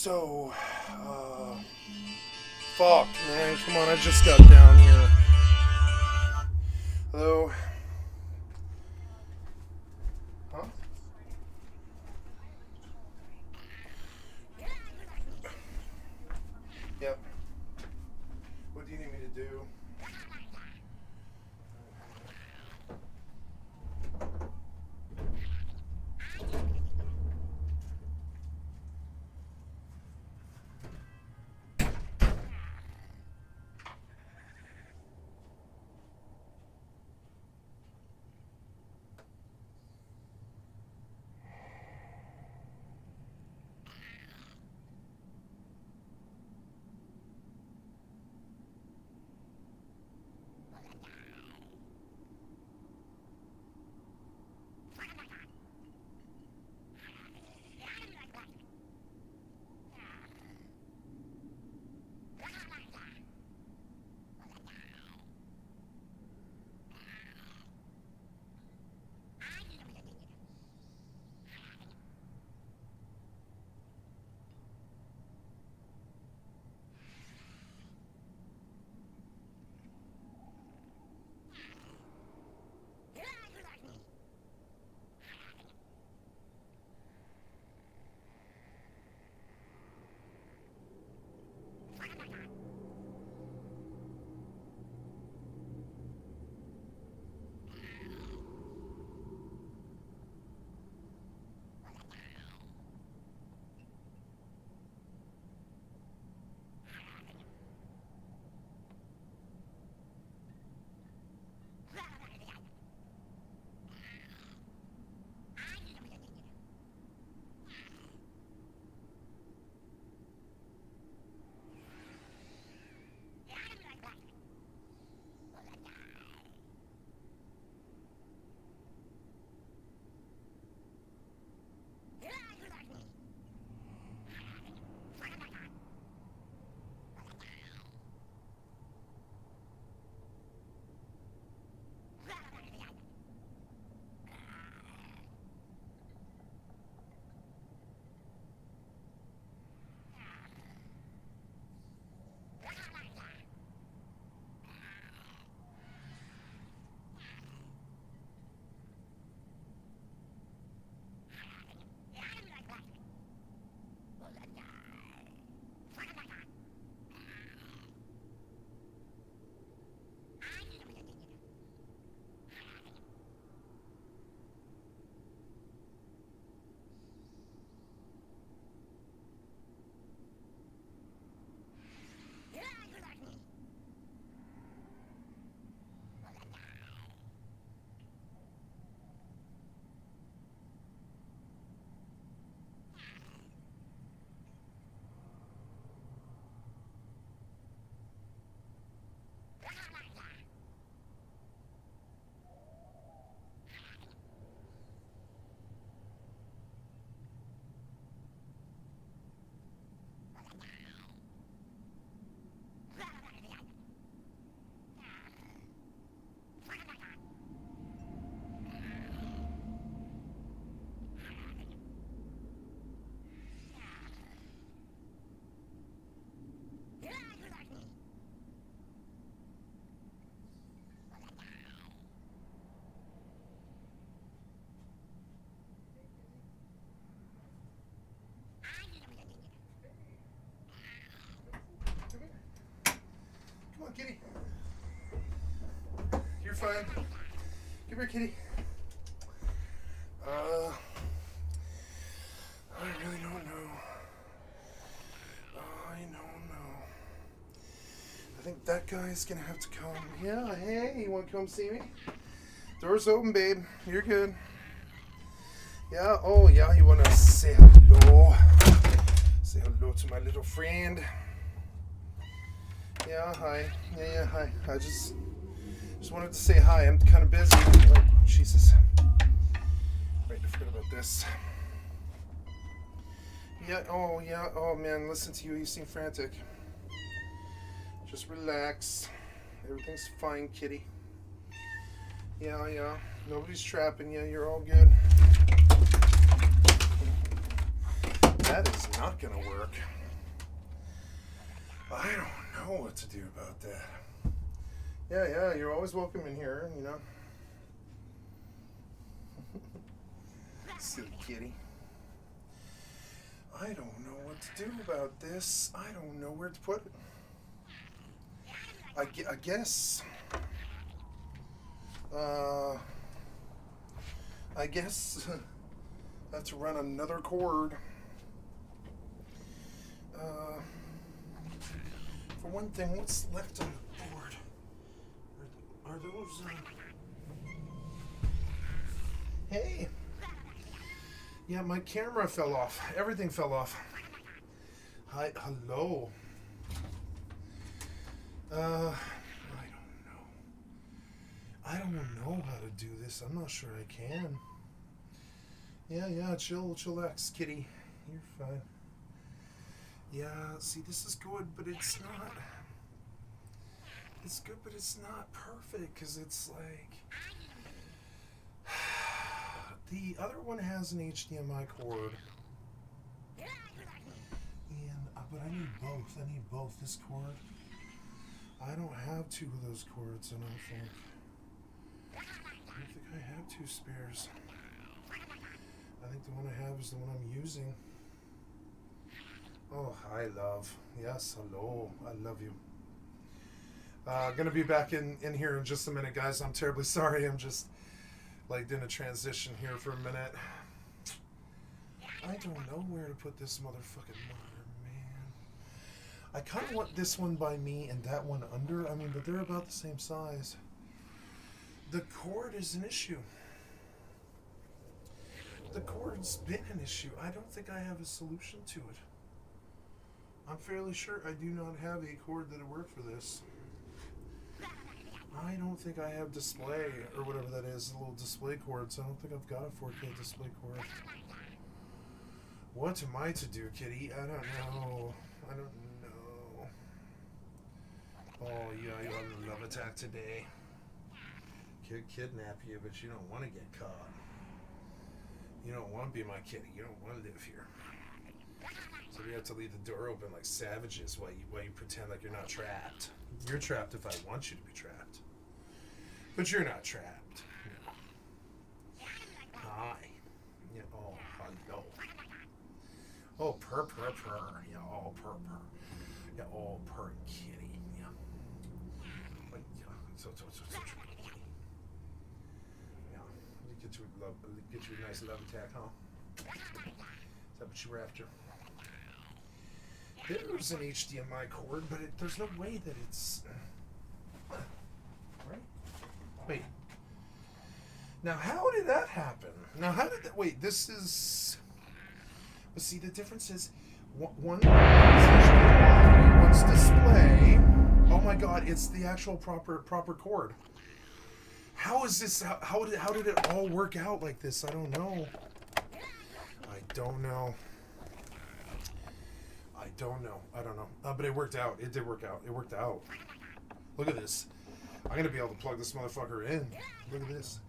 So, fuck, man, come on, I just got down here. Hello? Huh? Yep. What do you need me to do? Come on, kitty. You're fine. Come here, kitty. I really don't know. I don't know. I think that guy's gonna have to come. Yeah, hey, you wanna come see me? Door's open, babe. You're good. Yeah, oh yeah, you wanna say hello? Say hello to my little friend. Yeah, hi. Yeah, hi. I just wanted to say hi. I'm kind of busy. Oh, Jesus. Right, I forgot about this. Yeah, oh man, listen to you. You seem frantic. Just relax. Everything's fine, kitty. Yeah. Nobody's trapping you. You're all good. That is not not gonna work. I don't know what to do about that. Yeah, you're always welcome in here, you know. Silly kitty. I don't know what to do about this. I don't know where to put it. I guess... I guess I have to run another cord. For one thing, what's left on the board? Are those... Hey! Yeah, my camera fell off. Everything fell off. Hi, hello. I don't know how to do this. I'm not sure I can. Yeah, chillax, kitty. You're fine. Yeah, see, this is good, but it's not... It's good, but it's not perfect, because it's like... The other one has an HDMI cord. And, but I need both. I need both. This cord. I don't have two of those cords, I don't think. I don't think I have two spares. I think the one I have is the one I'm using. Oh, hi, love. Yes, hello. I love you. Gonna be back in here in just a minute, guys. I'm terribly sorry. I'm just, like, doing a transition here for a minute. I don't know where to put this motherfucking monitor, man. I kind of want this one by me and that one under. I mean, but they're about the same size. The cord is an issue. The cord's been an issue. I don't think I have a solution to it. I'm fairly sure I do not have a cord that'll work for this. I don't think I have display, or whatever that is, a little display cord, so I don't think I've got a 4K display cord. What am I to do, kitty? I don't know. I don't know. Oh, yeah, you're on the love attack today. Could kidnap you, but you don't want to get caught. You don't want to be my kitty. You don't want to live here. So we have to leave the door open like savages while you pretend like you're not trapped. You're trapped if I want you to be trapped. But you're not trapped. Hi. Yeah, oh, hello. Oh, purr. Yeah, oh, purr. Yeah, oh, purr, kitty. Yeah. Like, yeah. So kitty. Yeah. Get you a nice love attack, huh? Is that what you were after? There's an HDMI cord, but there's no way that it's... Right? Wait. Now, how did that happen? Now, how did that... Wait, this is... But see, the difference is... One's display... Oh my god, it's the actual proper cord. How is this... How did it all work out like this? I don't know. I don't know. I don't know. But it worked out. It did work out. It worked out. Look at this. I'm going to be able to plug this motherfucker in. Look at this.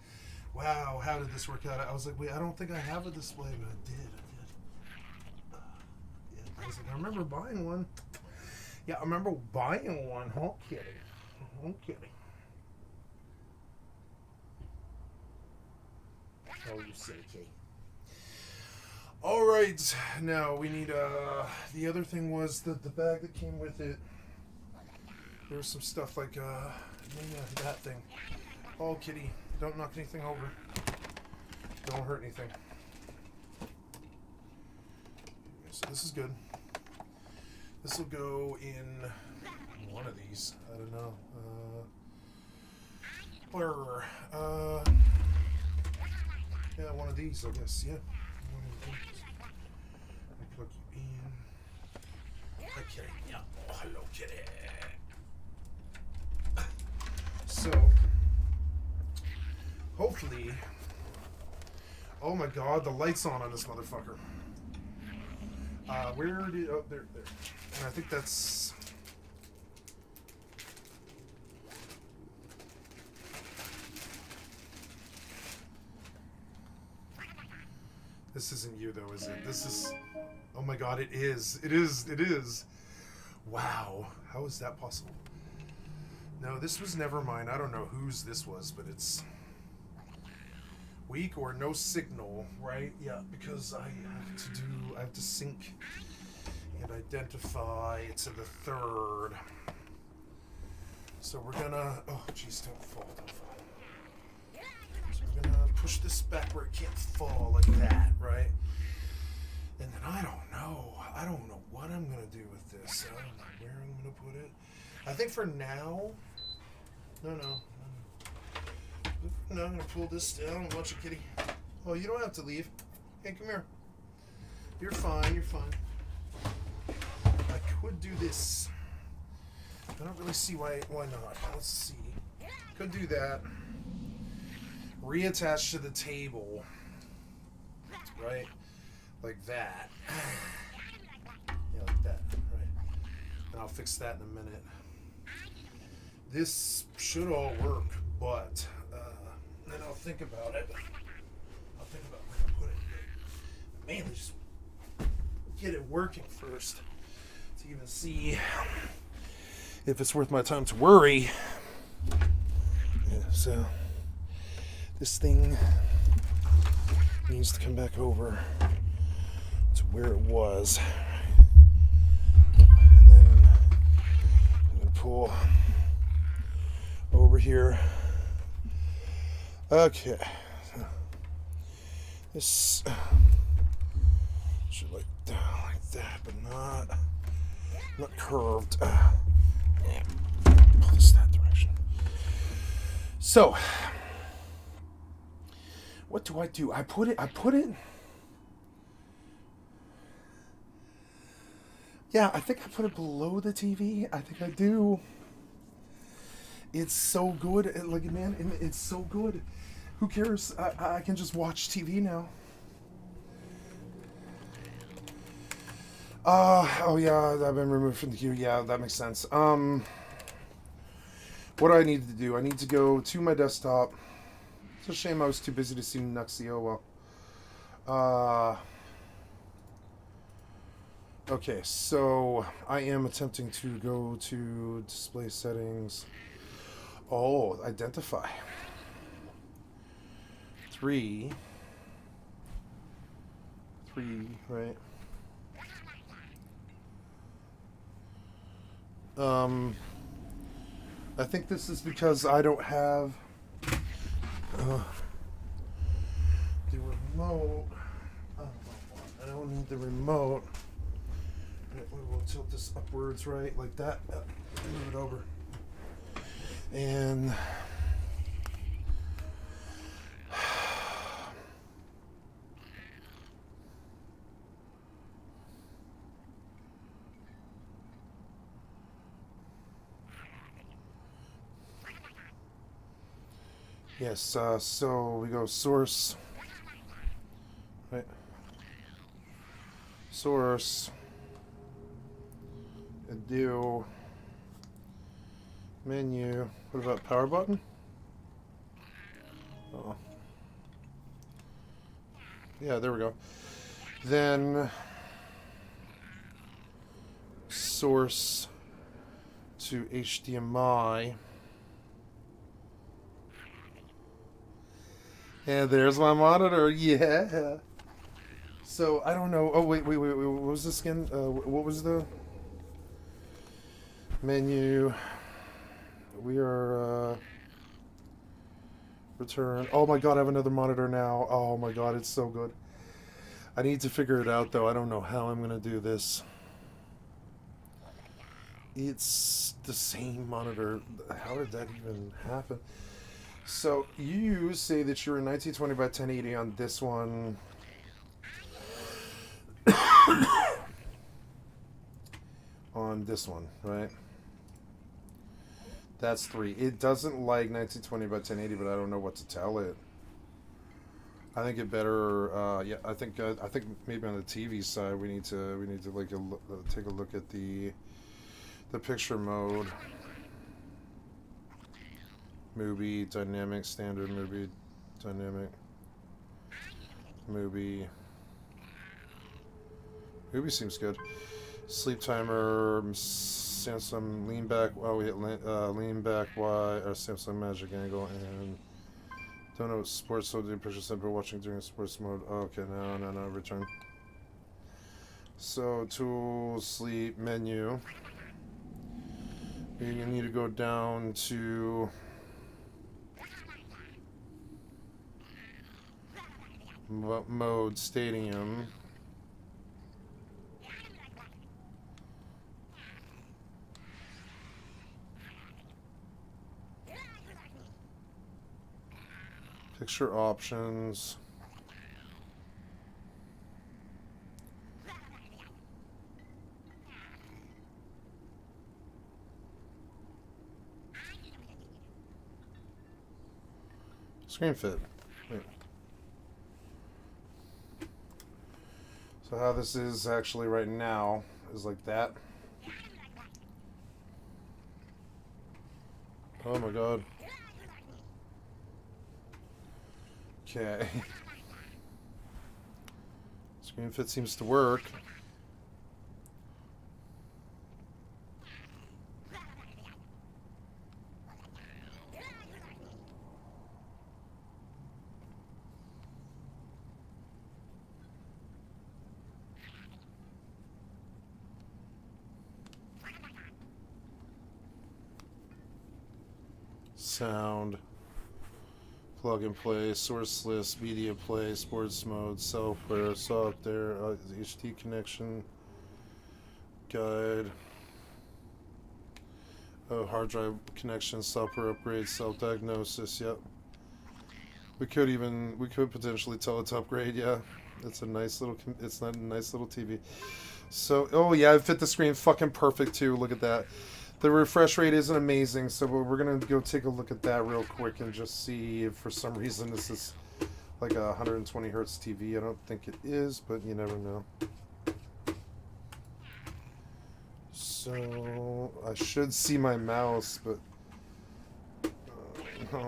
Wow, how did this work out? I was like, wait, I don't think I have a display, but I did. Yeah, I was like, I remember buying one. Yeah, I remember buying one. Oh, kitty. Oh, kitty. Oh, you silly kitty. Alright, now we need, the other thing was the bag that came with it. There was some stuff like, yeah, that thing. Oh, kitty, don't knock anything over. Don't hurt anything. So this is good. This will go in one of these. I don't know. Yeah, one of these, I guess, yeah. Plug you in. Okay, yeah. Oh, hello, kitty. So, hopefully. Oh my god, the light's on this motherfucker. Where did. Oh, there. And I think that's. This isn't you though, is it? This is... Oh my god, it is. It is. It is. Wow. How is that possible? No, this was never mine. I don't know whose this was, but it's... Weak or no signal, right? Yeah, because I have to sync and identify to the third. So we're gonna... Oh, jeez, don't fall. So we're gonna push this back where it can't fall like that, right? And then I don't know what I'm gonna do with this. I don't know where I'm gonna put it. I think for now... No, I'm gonna pull this down. Watch it, kitty. Oh, you don't have to leave. Hey, come here. You're fine. You're fine. I could do this. I don't really see why not. Let's see. Could do that. Reattach to the table. Right? Like that. Yeah, like that. Right. And I'll fix that in a minute. This should all work, but then I'll think about it. I'll think about where to put it. Mainly just get it working first to even see if it's worth my time to worry. Yeah, so this thing needs to come back over to where it was. And then I'm gonna pull over here. Okay. This should like down like that, but not curved. Yeah. Pull this that direction. So, what do I do? I put it. Yeah, I think I put it below the TV. I think I do. It's so good. Like, man, it's so good. Who cares? I can just watch TV now. Oh yeah, I've been removed from the queue. Yeah, that makes sense. What do I need to do? I need to go to my desktop. It's a shame I was too busy to see Nuxie. Oh well. Okay, so I am attempting to go to display settings. Oh, identify. 3, right? I think this is because I don't have the remote. I don't need the remote. We'll tilt this upwards, right? Like that. Move it over. And yes, so we go source, right? Source, do menu. What about power button? Oh, yeah, there we go. Then source to HDMI. And there's my monitor. Yeah. So I don't know. Oh wait. What was this again? What was the menu? We are return. Oh my god, I have another monitor now. Oh my god, it's so good. I need to figure it out though. I don't know how I'm gonna do this. It's the same monitor. How did that even happen? So you say that you're in 1920 by 1080 on this one. On this one, right? That's 3. It doesn't like 1920 by 1080, but I don't know what to tell it. I think it better. Yeah, I think maybe on the TV side we need to like take a look at the picture mode. Movie, dynamic, standard, movie, dynamic, movie. Ruby seems good. Sleep timer, Samsung lean back. Oh, we hit lean back Y or Samsung magic angle and don't know sports. So the pressure center watching during sports mode. Oh, okay, no, return. So tools, sleep, menu. You need to go down to mode stadium. Picture options. Screen fit. Wait. So how this is actually right now is like that. Oh my god. Okay. Screen fit seems to work. Sound, plug and play, source list, media play, sports mode, software, HD connection, guide, hard drive connection, software upgrade, self-diagnosis. Yep. We could potentially tell it to upgrade. Yeah, it's a nice little. It's not a nice little TV. So, oh yeah, it fit the screen fucking perfect too. Look at that. The refresh rate isn't amazing, so we're going to go take a look at that real quick and just see if for some reason this is like a 120 hertz TV. I don't think it is, but you never know. So, I should see my mouse, but... no.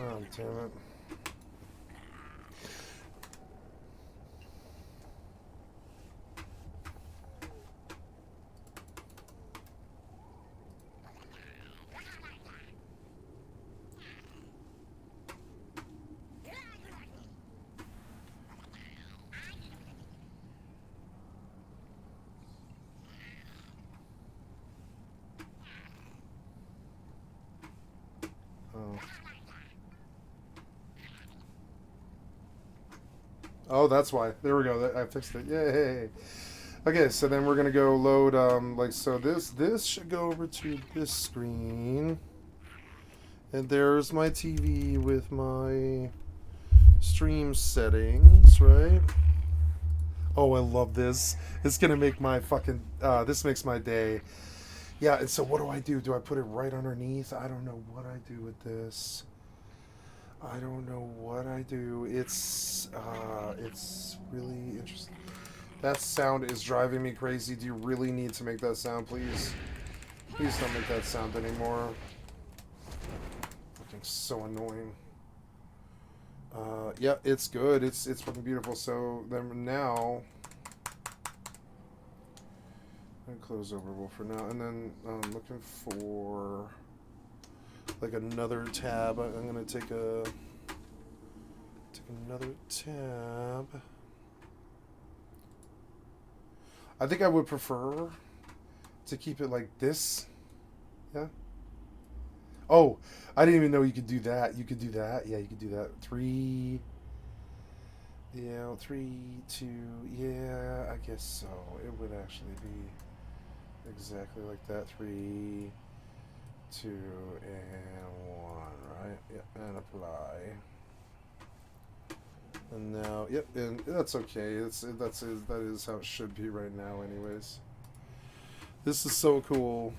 Oh, damn it. Oh, that's why. There we go. I fixed it. Yay. Okay, so then we're going to go load, like, so this should go over to this screen. And there's my TV with my stream settings, right? Oh, I love this. It's going to make my fucking, this makes my day. Yeah, and so what do? Do I put it right underneath? I don't know what I do with this. I don't know what I do. It's really interesting. That sound is driving me crazy. Do you really need to make that sound, please? Please don't make that sound anymore. Fucking so annoying. Yeah, it's good. It's fucking beautiful. So then now, I'm gonna close Overwolf for now, and then I'm looking for like another tab. I'm gonna take another tab. I think I would prefer to keep it like this. Yeah. Oh, I didn't even know you could do that. You could do that. Yeah, you could do that. 3. Yeah, 3, 2. Yeah, I guess so. It would actually be exactly like that. 3, 2, and 1, right? Yeah, and apply. And now, yep, and that's okay. That is how it should be right now, anyways. This is so cool.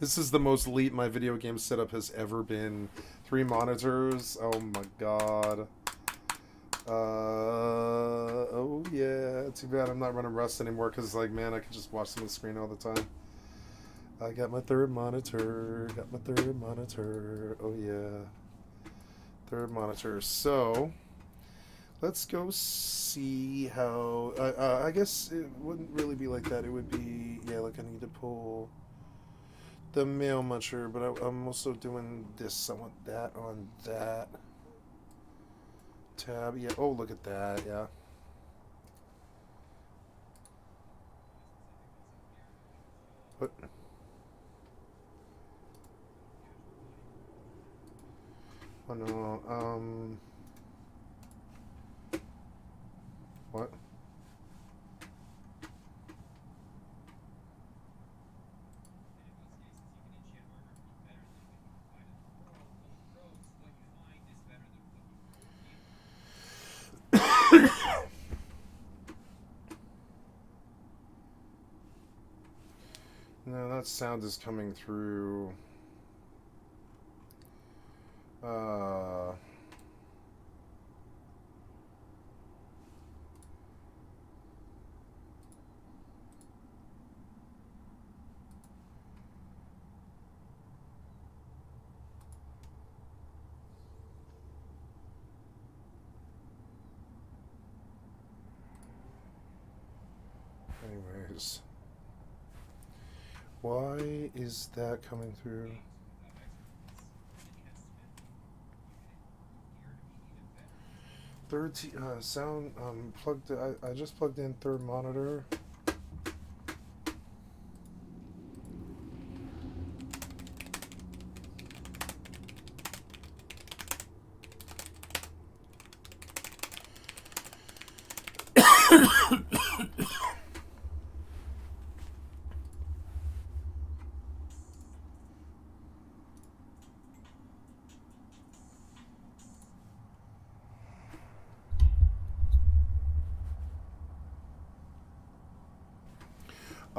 This is the most elite my video game setup has ever been. 3 monitors. Oh my god. Oh yeah. Too bad I'm not running Rust anymore because, like, man, I can just watch them on the screen all the time. I got my 3rd monitor. Got my 3rd monitor. Oh yeah. 3rd monitor. So let's go see how. I guess it wouldn't really be like that. It would be, yeah. Like, I need to pull the mail muncher, but I'm also doing this. I want that on that tab. Yeah. Oh, look at that. Yeah. What? Oh no. What? No, that sound is coming through. Anyways, why is that coming through? Sound plugged. I just plugged in 3rd monitor.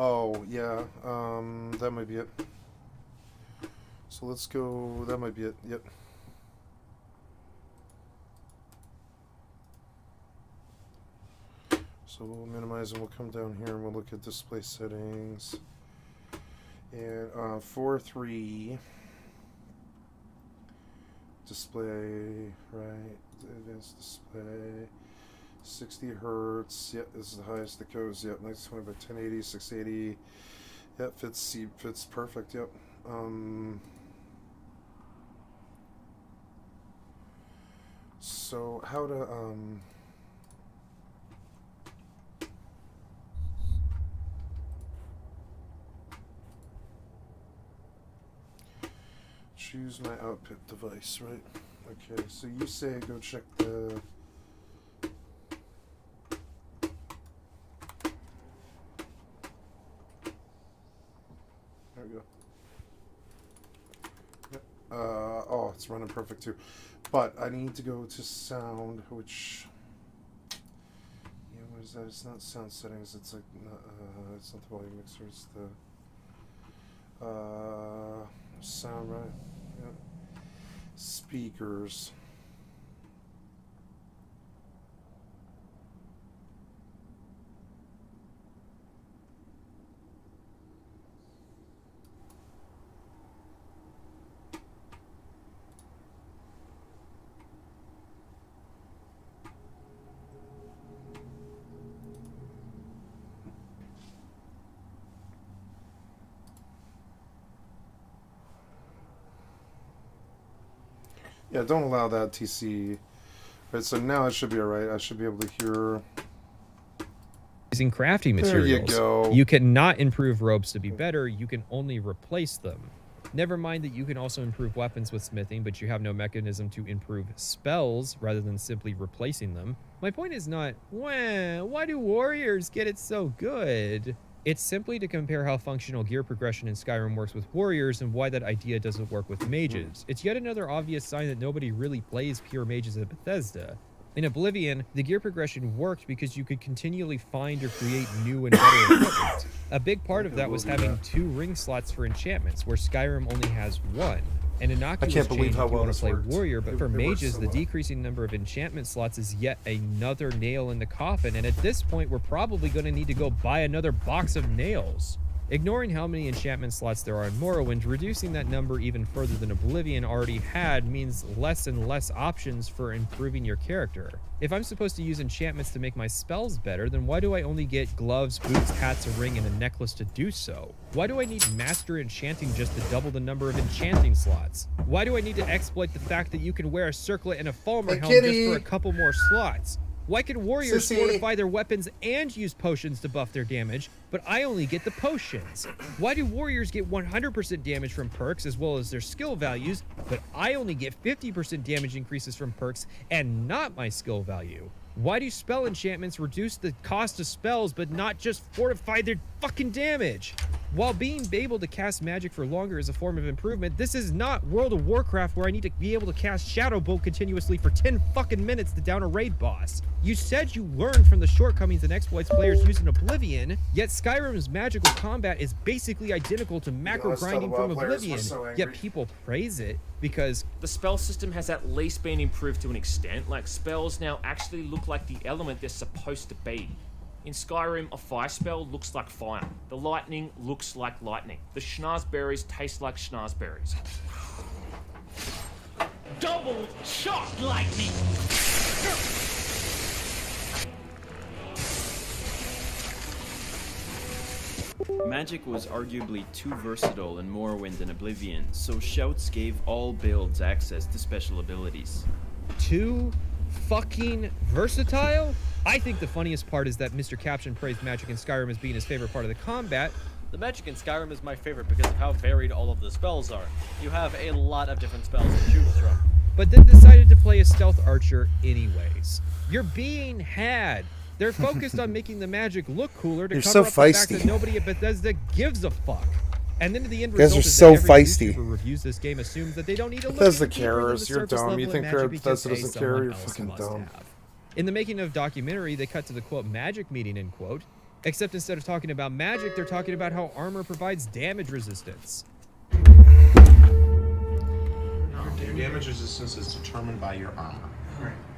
Oh, yeah, that might be it. So let's go, that might be it, yep. So we'll minimize and we'll come down here and we'll look at display settings. And 4.3 display, right, advanced display. 60 hertz. Yep, this is the highest that goes. Yep, 1920 by 1080, 680. Yep, fits perfect. Yep. So how to choose my output device, right? Okay, so you say go check the. There we go. Yep. Oh, it's running perfect too. But I need to go to sound, which, yeah, what is that? It's not sound settings. It's like, it's not the volume mixer. It's the sound, right? Yep. Speakers. Yeah, don't allow that TC. Right, so now it should be alright. I should be able to hear. Using crafting materials. There you go. You cannot improve ropes to be better. You can only replace them. Never mind that you can also improve weapons with smithing, but you have no mechanism to improve spells rather than simply replacing them. My point is not, why do warriors get it so good? It's simply to compare how functional gear progression in Skyrim works with warriors and why that idea doesn't work with mages. It's yet another obvious sign that nobody really plays pure mages at Bethesda. In Oblivion, the gear progression worked because you could continually find or create new and better equipment. A big part of that was having 2 ring slots for enchantments, where Skyrim only has 1. An innocuous change if you want to play warrior, but for mages, the decreasing number of enchantment slots is yet another nail in the coffin, and at this point, we're probably going to need to go buy another box of nails. Ignoring how many enchantment slots there are in Morrowind, reducing that number even further than Oblivion already had means less and less options for improving your character. If I'm supposed to use enchantments to make my spells better, then why do I only get gloves, boots, hats, a ring, and a necklace to do so? Why do I need Master Enchanting just to double the number of enchanting slots? Why do I need to exploit the fact that you can wear a circlet and a Falmer helm just for a couple more slots? Why can warriors fortify their weapons and use potions to buff their damage, but I only get the potions? Why do warriors get 100% damage from perks as well as their skill values, but I only get 50% damage increases from perks and not my skill value? Why do spell enchantments reduce the cost of spells but not just fortify their fucking damage? While being able to cast magic for longer is a form of improvement, this is not World of Warcraft where I need to be able to cast Shadow Bolt continuously for 10 fucking minutes to down a raid boss. You said you learned from the shortcomings and exploits players use in Oblivion, yet Skyrim's magical combat is basically identical to macro grinding from Oblivion, yet people praise it because the spell system has at least been improved to an extent. Like, spells now actually look like the element they're supposed to be. In Skyrim, a fire spell looks like fire. The lightning looks like lightning. The schnozberries taste like schnozberries. Double shot lightning! Magic was arguably too versatile in Morrowind and Oblivion, so Shouts gave all builds access to special abilities. Too fucking versatile? I think the funniest part is that Mr. Caption praised magic in Skyrim as being his favorite part of the combat. The magic in Skyrim is my favorite because of how varied all of the spells are. You have a lot of different spells to choose from. But then decided to play a stealth archer anyways. You're being had. They're focused on making the magic look cooler to cover up the fact that nobody at Bethesda gives a fuck. And then the end result is that every YouTuber who reviews this game assumes that they don't need to look Bethesda deeper than the cares. You're surface dumb. level You of think magic because, Bethesda hey, doesn't care? someone You're else fucking must dumb. have. In the making of documentary, they cut to the quote magic meeting end quote, except instead of talking about magic, they're talking about how armor provides damage resistance. Your damage resistance is determined by your armor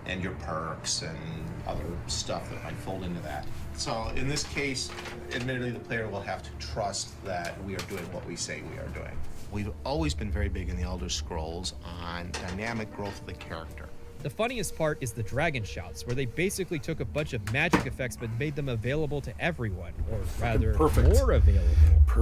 and your perks and other stuff that might fold into that. So in this case, admittedly, the player will have to trust that we are doing what we say we are doing. We've always been very big in the Elder Scrolls on dynamic growth of the character. The funniest part is the dragon shouts, where they basically took a bunch of magic effects but made them available to everyone, or rather, more available.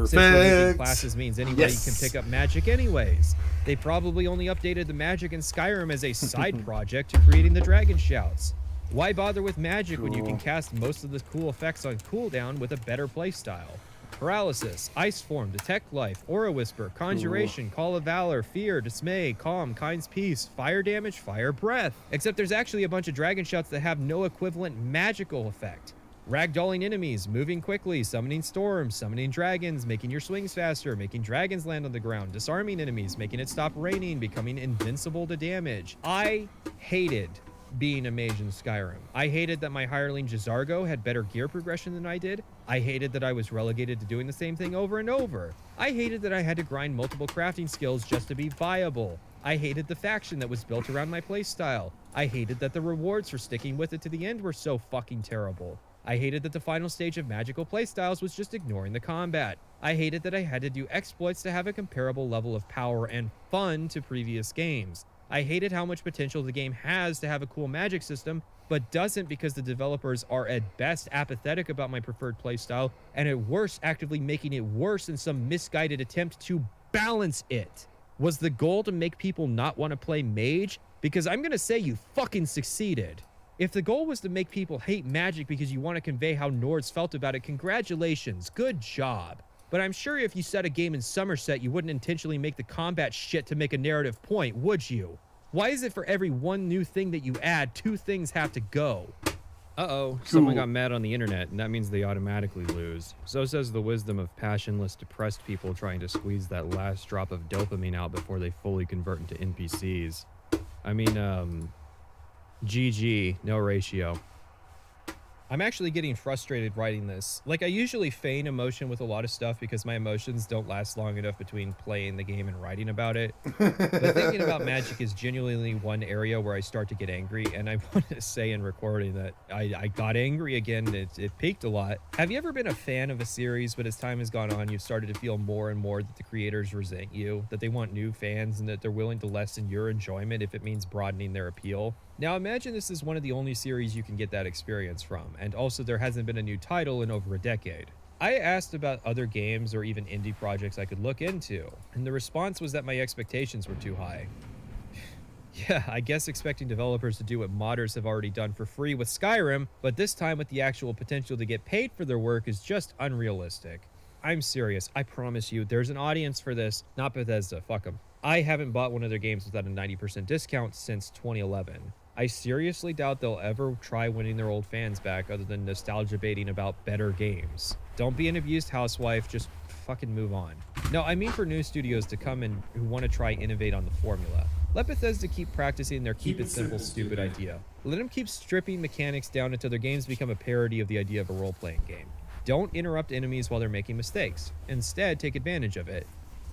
Since removing classes means anybody can pick up magic anyways. They probably only updated the magic in Skyrim as a side project to creating the dragon shouts. Why bother with magic when you can cast most of the cool effects on cooldown with a better playstyle? Paralysis, Ice Form, Detect Life, Aura Whisper, Conjuration, Call of Valor, Fear, Dismay, Calm, Kind's Peace, Fire Damage, Fire Breath. Except there's actually a bunch of dragon shouts that have no equivalent magical effect. Ragdolling enemies, moving quickly, summoning storms, summoning dragons, making your swings faster, making dragons land on the ground, disarming enemies, making it stop raining, becoming invincible to damage. I hated being a mage in Skyrim. I hated that my hireling Jizargo had better gear progression than I did. I hated that I was relegated to doing the same thing over and over. I hated that I had to grind multiple crafting skills just to be viable. I hated the faction that was built around my playstyle. I hated that the rewards for sticking with it to the end were so fucking terrible. I hated that the final stage of magical playstyles was just ignoring the combat. I hated that I had to do exploits to have a comparable level of power and fun to previous games. I hated how much potential the game has to have a cool magic system, but doesn't because the developers are at best apathetic about my preferred playstyle, and at worst actively making it worse in some misguided attempt to balance it. Was the goal to make people not want to play mage? Because I'm gonna say you fucking succeeded. If the goal was to make people hate magic because you want to convey how Nords felt about it, congratulations, good job. But I'm sure if you set a game in Somerset, you wouldn't intentionally make the combat shit to make a narrative point, would you? Why is it for every one new thing that you add, 2 things have to go? Uh-oh, someone got mad on the internet, and that means they automatically lose. So says the wisdom of passionless, depressed people trying to squeeze that last drop of dopamine out before they fully convert into NPCs. I mean, GG, no ratio. I'm actually getting frustrated writing this. Like, I usually feign emotion with a lot of stuff because my emotions don't last long enough between playing the game and writing about it. But thinking about Magic is genuinely one area where I start to get angry, and I want to say in recording that I got angry again. It peaked a lot. Have you ever been a fan of a series, but as time has gone on, you've started to feel more and more that the creators resent you, that they want new fans, and that they're willing to lessen your enjoyment if it means broadening their appeal? Now imagine this is one of the only series you can get that experience from, and also there hasn't been a new title in over a decade. I asked about other games or even indie projects I could look into, and the response was that my expectations were too high. Yeah, I guess expecting developers to do what modders have already done for free with Skyrim, but this time with the actual potential to get paid for their work is just unrealistic. I'm serious, I promise you, there's an audience for this, not Bethesda, fuck them. I haven't bought one of their games without a 90% discount since 2011. I seriously doubt they'll ever try winning their old fans back other than nostalgia baiting about better games. Don't be an abused housewife, just fucking move on. No, I mean for new studios to come in who want to try innovate on the formula. Let Bethesda keep practicing their keep it simple, stupid idea. Let them keep stripping mechanics down until their games become a parody of the idea of a role-playing game. Don't interrupt enemies while they're making mistakes. Instead, take advantage of it.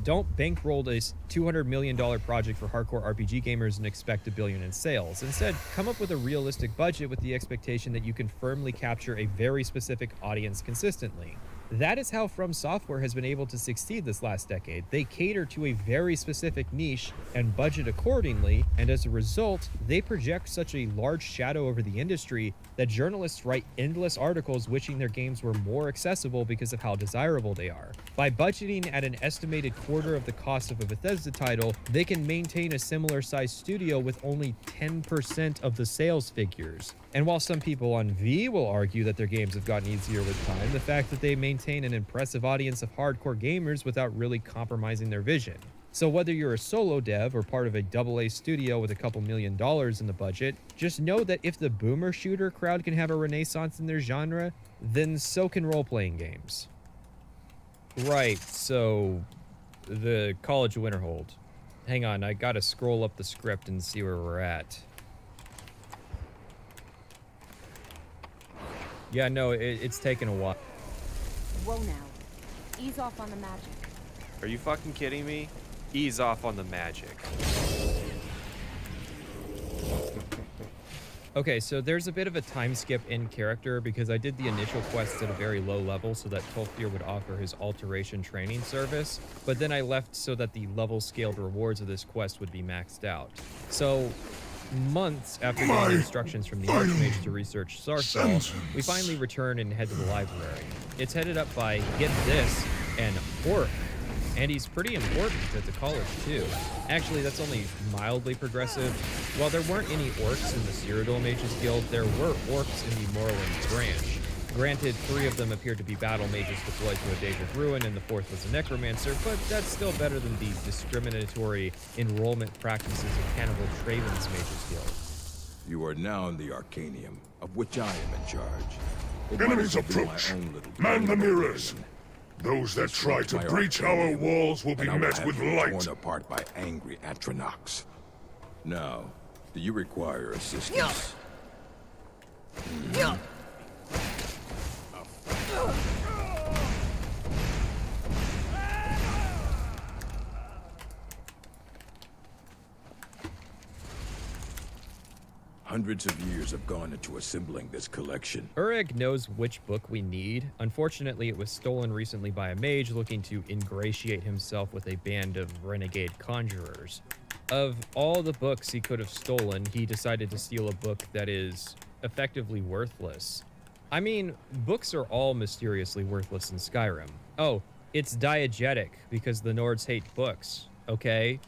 Don't bankroll this $200 million project for hardcore RPG gamers and expect $1 billion in sales. Instead, come up with a realistic budget with the expectation that you can firmly capture a very specific audience consistently. That is how From Software has been able to succeed this last decade. They cater to a very specific niche and budget accordingly, and as a result, they project such a large shadow over the industry that journalists write endless articles wishing their games were more accessible because of how desirable they are. By budgeting at an estimated quarter of the cost of a Bethesda title, they can maintain a similar sized studio with only 10% of the sales figures. And while some people on V will argue that their games have gotten easier with time, the fact that they maintain an impressive audience of hardcore gamers without really compromising their vision. So whether you're a solo dev or part of a AA studio with a couple $1 million in the budget, just know that if the boomer shooter crowd can have a renaissance in their genre, then so can role-playing games. Right, so the College of Winterhold. Hang on, I gotta scroll up the script and see where we're at. Yeah, no, it's taken a while. Whoa now. Ease off on the magic. Are you fucking kidding me? Ease off on the magic. Okay, so there's a bit of a time skip in character because I did the initial quests at a very low level so that Tolfdir would offer his alteration training service, but then I left so that the level scaled rewards of this quest would be maxed out. So months after getting instructions from the Archmage to research Sarsal, we finally return and head to the library. It's headed up by, get this, an orc. And he's pretty important at the college too. Actually, that's only mildly progressive. While there weren't any orcs in the Cyrodiil Mages Guild, there were orcs in the Morrowind branch. Granted, 3 of them appeared to be battle mages deployed to a Daedric ruin, and the 4th was a necromancer, but that's still better than the discriminatory enrollment practices of Hannibal Traven's Mages Guild. You are now in the Arcanium, of which I am in charge. Enemies approach. Man the mirrors. Those that try to breach our walls will be met with light. Torn apart by angry Atronachs. Now, do you require assistance? Hundreds of years have gone into assembling this collection. Ureg knows which book we need. Unfortunately, it was stolen recently by a mage looking to ingratiate himself with a band of renegade conjurers. Of all the books he could have stolen, he decided to steal a book that is effectively worthless. I mean, books are all mysteriously worthless in Skyrim. Oh, it's diegetic because the Nords hate books, okay?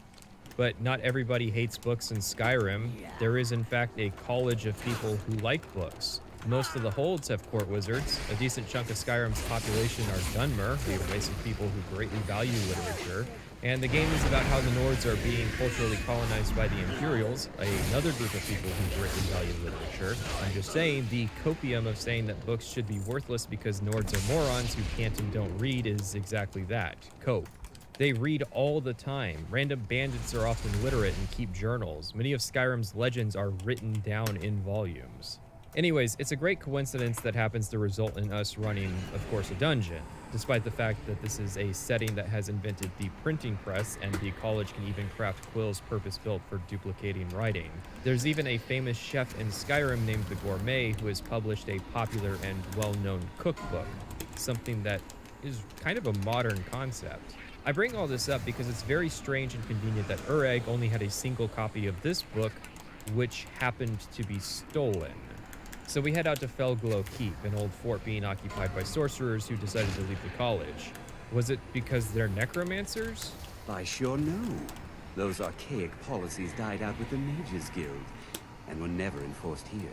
But not everybody hates books in Skyrim. There is, in fact, a college of people who like books. Most of the holds have court wizards. A decent chunk of Skyrim's population are Dunmer, a race of people who greatly value literature. And the game is about how the Nords are being culturally colonized by the Imperials, another group of people who greatly value literature. I'm just saying, the copium of saying that books should be worthless because Nords are morons who can't and don't read is exactly that, cope. They read all the time. Random bandits are often literate and keep journals. Many of Skyrim's legends are written down in volumes. Anyways, it's a great coincidence that happens to result in us running, of course, a dungeon, despite the fact that this is a setting that has invented the printing press and the college can even craft quills purpose-built for duplicating writing. There's even a famous chef in Skyrim named the Gourmet who has published a popular and well-known cookbook, something that is kind of a modern concept. I bring all this up because it's very strange and convenient that Ureg only had a single copy of this book, which happened to be stolen. So we head out to Felglow Keep, an old fort being occupied by sorcerers who decided to leave the college. Was it because they're necromancers? I sure know. Those archaic policies died out with the Mages Guild, and were never enforced here.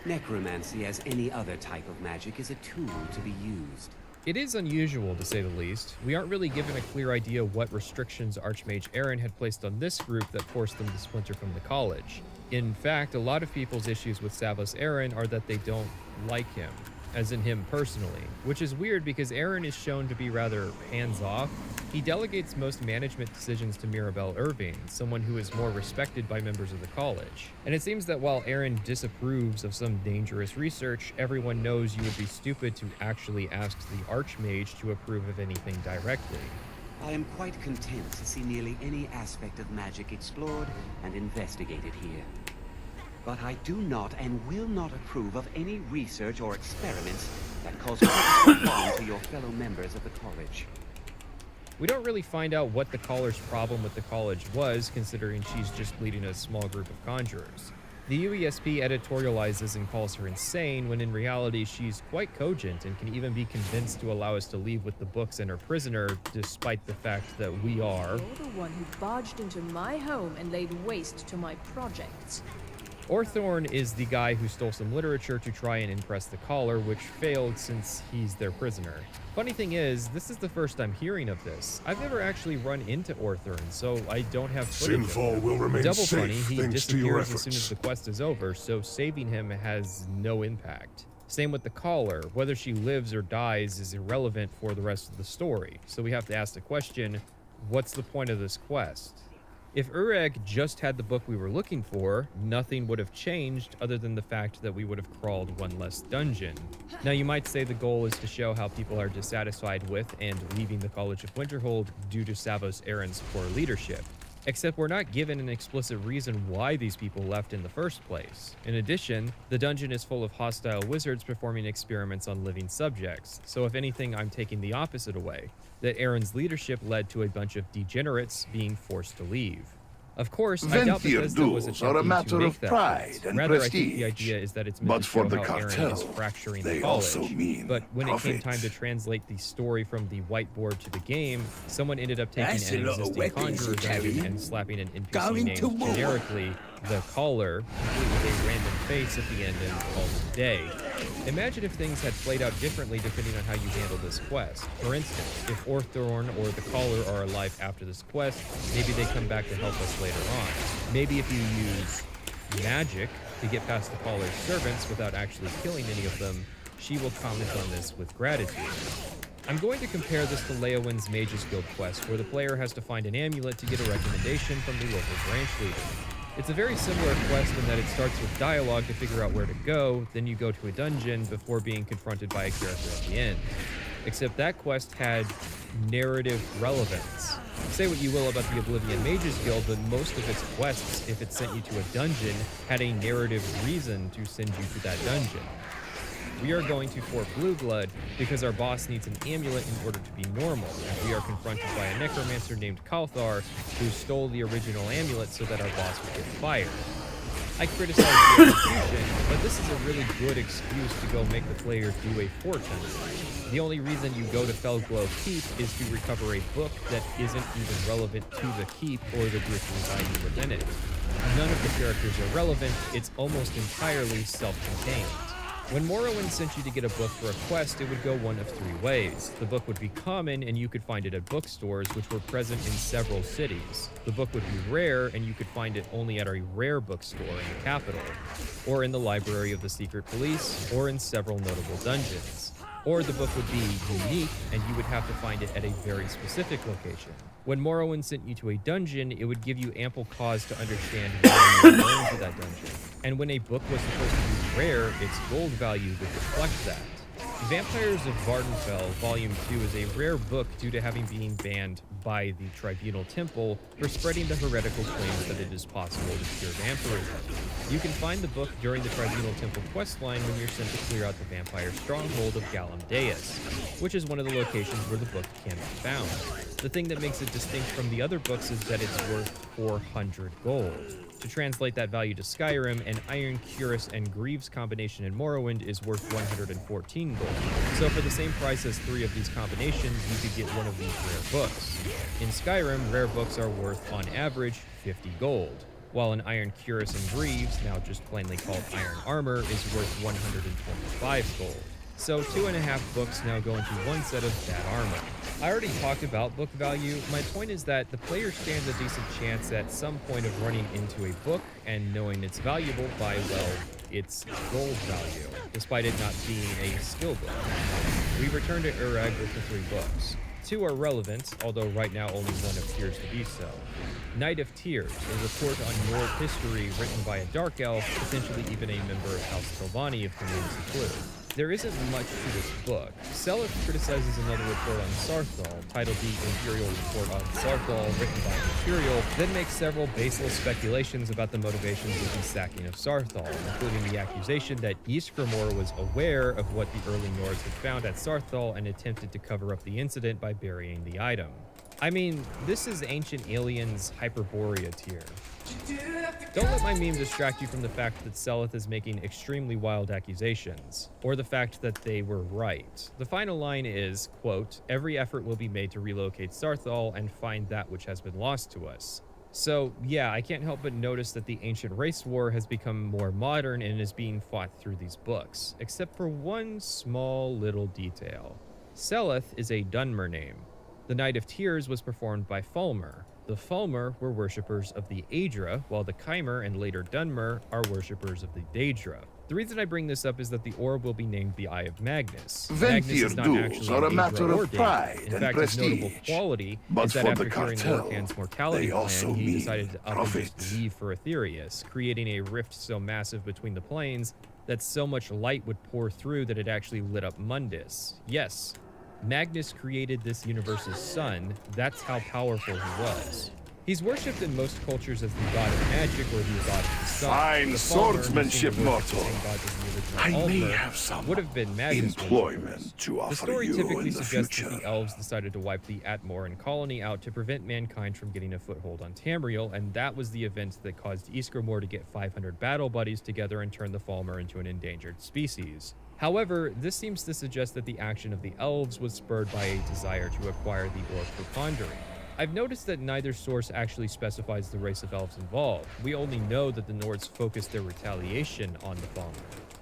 Necromancy, as any other type of magic, is a tool to be used. It is unusual, to say the least. We aren't really given a clear idea what restrictions Archmage Aaron had placed on this group that forced them to splinter from the college. In fact, a lot of people's issues with Savos Aaron are that they don't like him, as in him personally, which is weird because Aaron is shown to be rather hands-off. He delegates most management decisions to Mirabelle Irving, someone who is more respected by members of the college. And it seems that while Aaron disapproves of some dangerous research, everyone knows you would be stupid to actually ask the Archmage to approve of anything directly. I am quite content to see nearly any aspect of magic explored and investigated here. But I do not and will not approve of any research or experiments that cause harm to your fellow members of the college. We don't really find out what the Caller's problem with the college was, considering she's just leading a small group of conjurers. The UESP editorializes and calls her insane, when in reality she's quite cogent and can even be convinced to allow us to leave with the books and her prisoner, despite the fact that we are... You're the one who barged into my home and laid waste to my projects. Orthorn is the guy who stole some literature to try and impress the Caller, which failed since he's their prisoner. Funny thing is, this is the first I'm hearing of this. I've never actually run into Orthorn, so I don't have footage Sinfall of him. will remain Double safe funny, he thanks to your disappears as soon as the quest is over, so saving him has no impact. Same with the Caller. Whether she lives or dies is irrelevant for the rest of the story, so we have to ask the question, what's the point of this quest? If Ureg just had the book we were looking for, nothing would have changed other than the fact that we would have crawled one less dungeon. Now you might say the goal is to show how people are dissatisfied with and leaving the College of Winterhold due to Savos Aaron's poor leadership. Except we're not given an explicit reason why these people left in the first place. In addition, the dungeon is full of hostile wizards performing experiments on living subjects, so if anything, I'm taking the opposite away, that Aaron's leadership led to a bunch of degenerates being forced to leave. Of course, I doubt Bethesda was duels are a attempting matter to make of that pride point. and Rather, I prestige. think the idea is that it's meant But to for show the how Aaron is cartel, fracturing they the college. also mean But when it came profit. time to translate the story from the whiteboard to the game, someone ended up taking That's a an lot of existing weapons conjurer you're dungeon carrying. and slapping an NPC Going named to war. generically the Caller, complete with a random face at the end, and called it a day. Imagine if things had played out differently depending on how you handle this quest. For instance, if Orthorn or the Caller are alive after this quest, maybe they come back to help us later on. Maybe if you use magic to get past the Caller's servants without actually killing any of them, she will comment on this with gratitude. I'm going to compare this to Leowin's Mages Guild quest, where the player has to find an amulet to get a recommendation from the local branch leader. It's a very similar quest in that it starts with dialogue to figure out where to go, then you go to a dungeon before being confronted by a character at the end. Except that quest had narrative relevance. Say what you will about the Oblivion Mages Guild, but most of its quests, if it sent you to a dungeon, had a narrative reason to send you to that dungeon. We are going to Fort Blueblood because our boss needs an amulet in order to be normal, and we are confronted by a necromancer named Kalthar who stole the original amulet so that our boss would get fired. I criticize the execution, but this is a really good excuse to go make the player do a fort hunt. The only reason you go to Felglow Keep is to recover a book that isn't even relevant to the keep or the group residing within it. None of the characters are relevant, it's almost entirely self-contained. When Morrowind sent you to get a book for a quest, it would go one of 3 ways. The book would be common, and you could find it at bookstores, which were present in several cities. The book would be rare, and you could find it only at a rare bookstore in the capital, or in the library of the secret police, or in several notable dungeons. Or the book would be unique, and you would have to find it at a very specific location. When Morrowind sent you to a dungeon, it would give you ample cause to understand why you were going to that dungeon. And when a book was supposed to be rare, its gold value would reflect that. Vampires of Vardenfell Volume 2 is a rare book due to having been banned by the Tribunal Temple for spreading the heretical claims that it is possible to cure vampirism. You can find the book during the Tribunal Temple questline when you're sent to clear out the vampire stronghold of Galam Deus, which is one of the locations where the book can be found. The thing that makes it distinct from the other books is that it's worth 400 gold. To translate that value to Skyrim, an Iron Cuirass and Greaves combination in Morrowind is worth 114 gold. So for the same price as 3 of these combinations, you could get one of these rare books. In Skyrim, rare books are worth, on average, 50 gold, while an Iron Cuirass and Greaves, now just plainly called Iron Armor, is worth 125 gold. So 2.5 books now go into 1 set of bad armor. I already talked about book value. My point is that the player stands a decent chance at some point of running into a book and knowing it's valuable by, well, its gold value, despite it not being a skill book. We return to Urag with the 3 books. 2 are relevant, although right now only 1 appears to be so. Night of Tears, a report on Nord history written by a dark elf, potentially even a member of House Telvanni if the name's a clue. There isn't much to this book. Seleth criticizes another report on Sarthal, titled the Imperial Report on Sarthal, written by Imperial, then makes several baseless speculations about the motivations of the sacking of Sarthal, including the accusation that Ysgramor was aware of what the early Nords had found at Sarthal and attempted to cover up the incident by burying the item. I mean, this is Ancient Aliens Hyperborea tier. Don't let my meme distract you from the fact that Seleth is making extremely wild accusations, or the fact that they were right. The final line is, quote, "Every effort will be made to relocate Sarthal and find that which has been lost to us." So, yeah, I can't help but notice that the ancient race war has become more modern and is being fought through these books, except for one small little detail. Seleth is a Dunmer name. The Night of Tears was performed by Falmer. The Falmer were worshippers of the Aedra, while the Chimer and later Dunmer are worshippers of the Daedra. The reason I bring this up is that the orb will be named the Eye of Magnus. Magnus is not actually an Aedra or Daedra. In fact, his notable quality is that after hearing Lorkhan's mortality plan, he decided to up and just leave for Aetherius, creating a rift so massive between the planes that so much light would pour through that it actually lit up Mundus. Yes, Magnus created this universe's sun. That's how powerful he was. He's worshipped in most cultures as the god of magic or the god of the sun. Fine swordsmanship, mortal. I may have some would have been Magnus employment to the offer story you typically in the suggests future. that the elves decided to wipe the Atmoran colony out to prevent mankind from getting a foothold on Tamriel, and that was the event that caused Ysgramor to get 500 battle buddies together and turn the Falmer into an endangered species. However, this seems to suggest that the action of the elves was spurred by a desire to acquire the orb for pondering. I've noticed that neither source actually specifies the race of elves involved. We only know that the Nords focused their retaliation on the Falmer.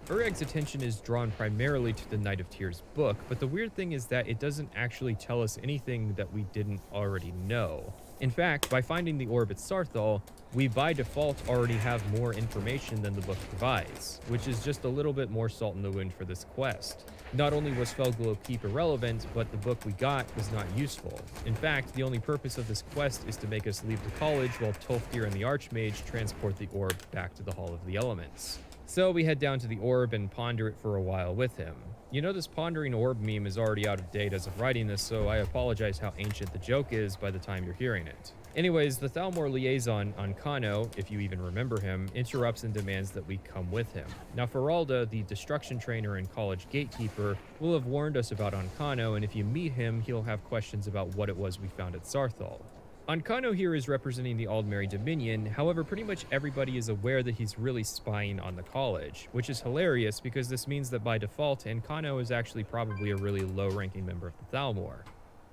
Urag's attention is drawn primarily to the Night of Tears book, but the weird thing is that it doesn't actually tell us anything that we didn't already know. In fact, by finding the orb at Sarthal, we by default already have more information than the book provides, which is just a little bit more salt in the wound for this quest. Not only was Felglow Keep irrelevant, but the book we got was not useful. In fact, the only purpose of this quest is to make us leave the college while Tolfdir and the Archmage transport the orb back to the Hall of the Elements. So we head down to the orb and ponder it for a while with him. You know, this pondering orb meme is already out of date as of writing this, so I apologize how ancient the joke is by the time you're hearing it. Anyways, the Thalmor liaison, Ancano, if you even remember him, interrupts and demands that we come with him. Now, Feralda, the destruction trainer and college gatekeeper, will have warned us about Ancano, and if you meet him, he'll have questions about what it was we found at Sarthal. Ancano here is representing the Aldmeri Dominion, however pretty much everybody is aware that he's really spying on the college, which is hilarious because this means that by default, Ancano is actually probably a really low-ranking member of the Thalmor.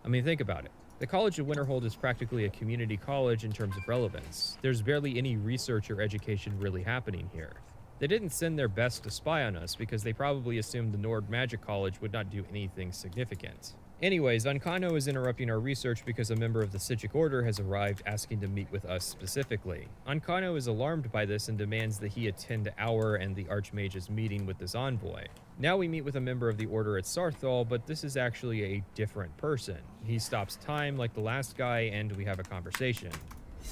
I mean, think about it. The College of Winterhold is practically a community college in terms of relevance. There's barely any research or education really happening here. They didn't send their best to spy on us because they probably assumed the Nord Magic College would not do anything significant. Anyways, Ancano is interrupting our research because a member of the Psijic Order has arrived asking to meet with us specifically. Ancano is alarmed by this and demands that he attend our and the Archmage's meeting with this envoy. Now we meet with a member of the Order at Sarthal, but this is actually a different person. He stops time like the last guy and we have a conversation.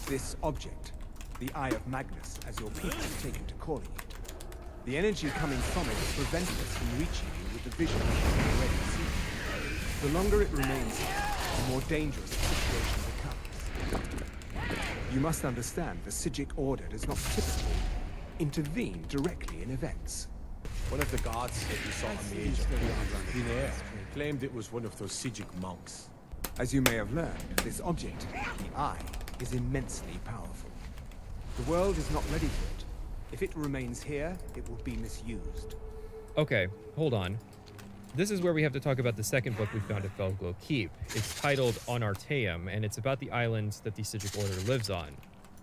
This object, the Eye of Magnus, as your people have taken to calling it. The energy coming from it has prevented us from reaching you with the vision we have already seen. The longer it remains here, the more dangerous the situation becomes. You must understand the Psijic Order does not typically intervene directly in events. One of the guards said he saw a mage of thin air. He claimed it was one of those Psijic monks. As you may have learned, this object, the Eye, is immensely powerful. The world is not ready for it. If it remains here, it will be misused. Okay, hold on. This is where we have to talk about the second book we found at Felglow Keep. It's titled On Artaeum, and it's about the islands that the Psijic Order lives on.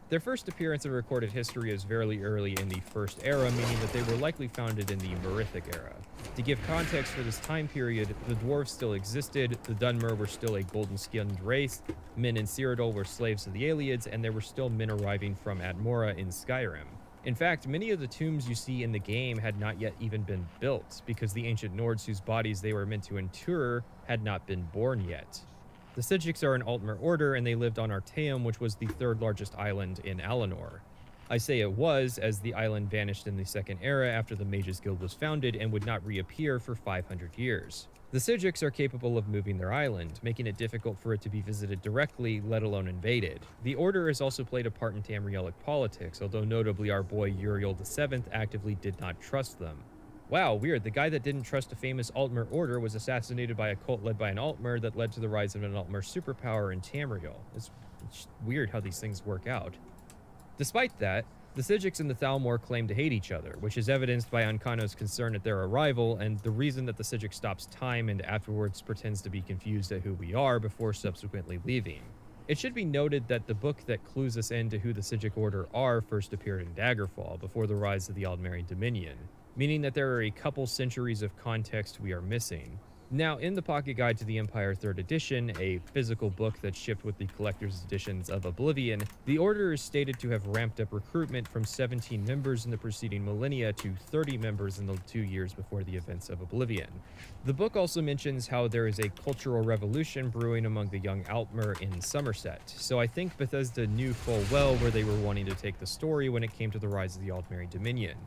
Their first appearance in recorded history is fairly early in the First Era, meaning that they were likely founded in the Merithic era. To give context for this time period, the dwarves still existed, the Dunmer were still a golden-skinned race, men in Cyrodiil were slaves to the Ayleids, and there were still men arriving from Atmora in Skyrim. In fact, many of the tombs you see in the game had not yet even been built, because the ancient Nords whose bodies they were meant to inter had not been born yet. The Psijics are an Altmer order, and they lived on Artaeum, which was the third largest island in Alinor. I say it was, as the island vanished in the Second Era after the Mages Guild was founded and would not reappear for 500 years. The Psijics are capable of moving their island, making it difficult for it to be visited directly, let alone invaded. The Order has also played a part in Tamrielic politics, although notably our boy Uriel VII actively did not trust them. Wow, weird, the guy that didn't trust a famous Altmer order was assassinated by a cult led by an Altmer that led to the rise of an Altmer superpower in Tamriel. It's weird how these things work out. Despite that, the Psijics and the Thalmor claim to hate each other, which is evidenced by Ancano's concern at their arrival and the reason that the Psijic stops time and afterwards pretends to be confused at who we are before subsequently leaving. It should be noted that the book that clues us into who the Psijic Order are first appeared in Daggerfall before the rise of the Aldmeri Dominion, meaning that there are a couple centuries of context we are missing. Now, in the Pocket Guide to the Empire 3rd Edition, a physical book that shipped with the collector's editions of Oblivion, the Order is stated to have ramped up recruitment from 17 members in the preceding millennia to 30 members in the 2 years before the events of Oblivion. The book also mentions how there is a cultural revolution brewing among the young Altmer in Somerset, so I think Bethesda knew full well where they were wanting to take the story when it came to the rise of the Aldmeri Dominion.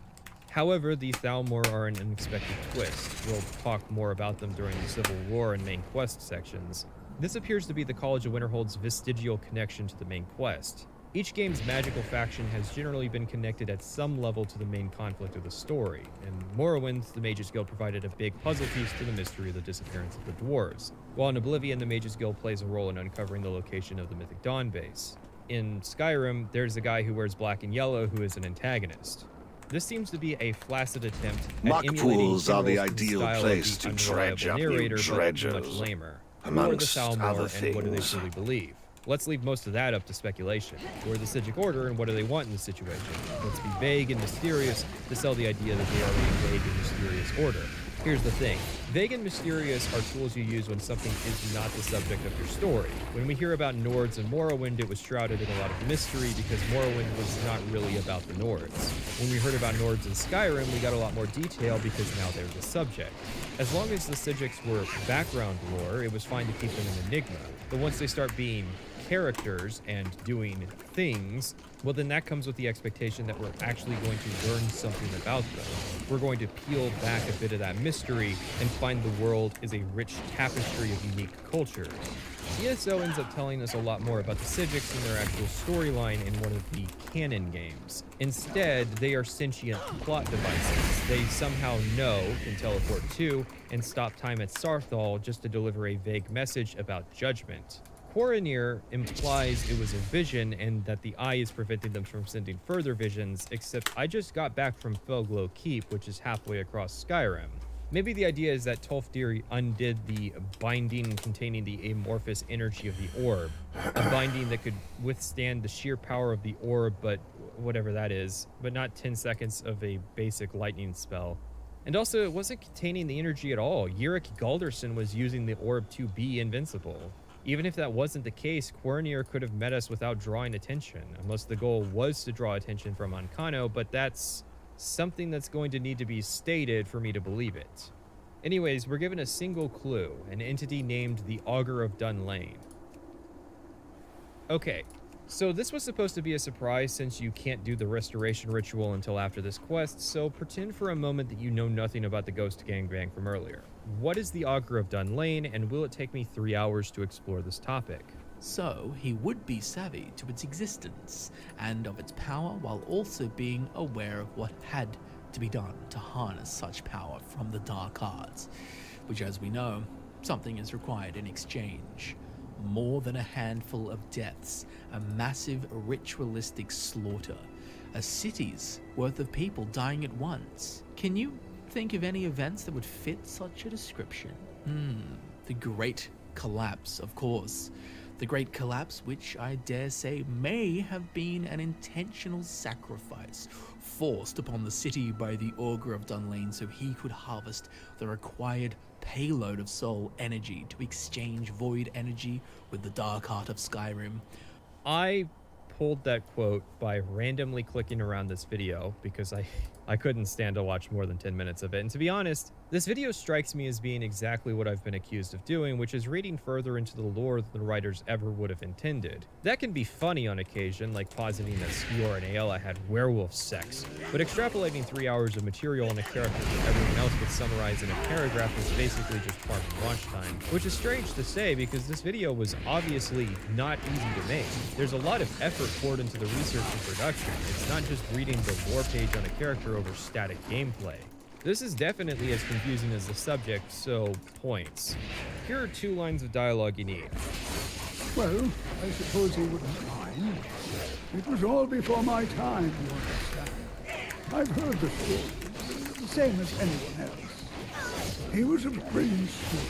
However, the Thalmor are an unexpected twist. We'll talk more about them during the Civil War and main quest sections. This appears to be the College of Winterhold's vestigial connection to the main quest. Each game's magical faction has generally been connected at some level to the main conflict of the story. In Morrowind, the Mages Guild provided a big puzzle piece to the mystery of the disappearance of the dwarves, while in Oblivion, the Mages Guild plays a role in uncovering the location of the Mythic Dawn base. In Skyrim, there's a guy who wears black and yellow who is an antagonist. This seems to be a flaccid attempt at Mock emulating pools are the Geralt's ideal style place of to the dredge up unreliable new narrator, but much treasures, lamer. Who are the amongst Thalmor other and what do they things. truly believe? Let's leave most of that up to speculation. Who are the Psijic Order and what do they want in this situation? Let's be vague and mysterious to sell the idea that they are a vague and mysterious order. Here's the thing. Vague and mysterious are tools you use when something is not the subject of your story. When we hear about Nords and Morrowind, it was shrouded in a lot of mystery because Morrowind was not really about the Nords. When we heard about Nords in Skyrim, we got a lot more detail because now they're the subject. As long as the Psijics were background lore, it was fine to keep them an enigma. But once they start being characters and doing things, well then that comes with the expectation that we're actually going to learn something about them. We're going to peel back a bit of that mystery and find the world is a rich tapestry of unique cultures. ESO ends up telling us a lot more about the Psijics and their actual storyline in one of the canon games. Instead, they are sentient plot devices. They somehow know, can teleport to, and stop time at Sarthal just to deliver a vague message about judgment. Quaranir implies it was a vision and that the eye is preventing them from sending further visions, except I just got back from Felglow Keep, which is halfway across Skyrim. Maybe the idea is that Tolfdir undid the binding containing the amorphous energy of the orb, a binding that could withstand the sheer power of the orb, but whatever that is, but not 10 seconds of a basic lightning spell. And also, it wasn't containing the energy at all. Yurik Galderson was using the orb to be invincible. Even if that wasn't the case, Quarnir could have met us without drawing attention, unless the goal was to draw attention from Ancano, but that's something that's going to need to be stated for me to believe it. Anyways, we're given a single clue, an entity named the Augur of Dunlane. Okay, so this was supposed to be a surprise since you can't do the restoration ritual until after this quest, so pretend for a moment that you know nothing about the ghost gangbang from earlier. What is the Augur of Dunlane, and will it take me 3 hours to explore this topic? So, he would be savvy to its existence and of its power while also being aware of what had to be done to harness such power from the Dark Arts, which, as we know, something is required in exchange. More than a handful of deaths, a massive ritualistic slaughter, a city's worth of people dying at once. Can you think of any events that would fit such a description? The Great Collapse, of course. The Great Collapse, which I dare say may have been an intentional sacrifice forced upon the city by the Augur of Dunlane so he could harvest the required payload of soul energy to exchange void energy with the dark heart of Skyrim. I pulled that quote by randomly clicking around this video because I couldn't stand to watch more than 10 minutes of it. And to be honest, this video strikes me as being exactly what I've been accused of doing, which is reading further into the lore than the writers ever would have intended. That can be funny on occasion, like positing that Skior and Aela had werewolf sex, but extrapolating 3 hours of material on a character that everyone else would summarize in a paragraph is basically just farming watch time, which is strange to say because this video was obviously not easy to make. There's a lot of effort poured into the research and production. It's not just reading the lore page on a character over static gameplay. This is definitely as confusing as the subject, so points. Here are 2 lines of dialogue you need. Well, I suppose he wouldn't mind. It was all before my time, you understand. I've heard the story, the same as anyone else. He was a brilliant student,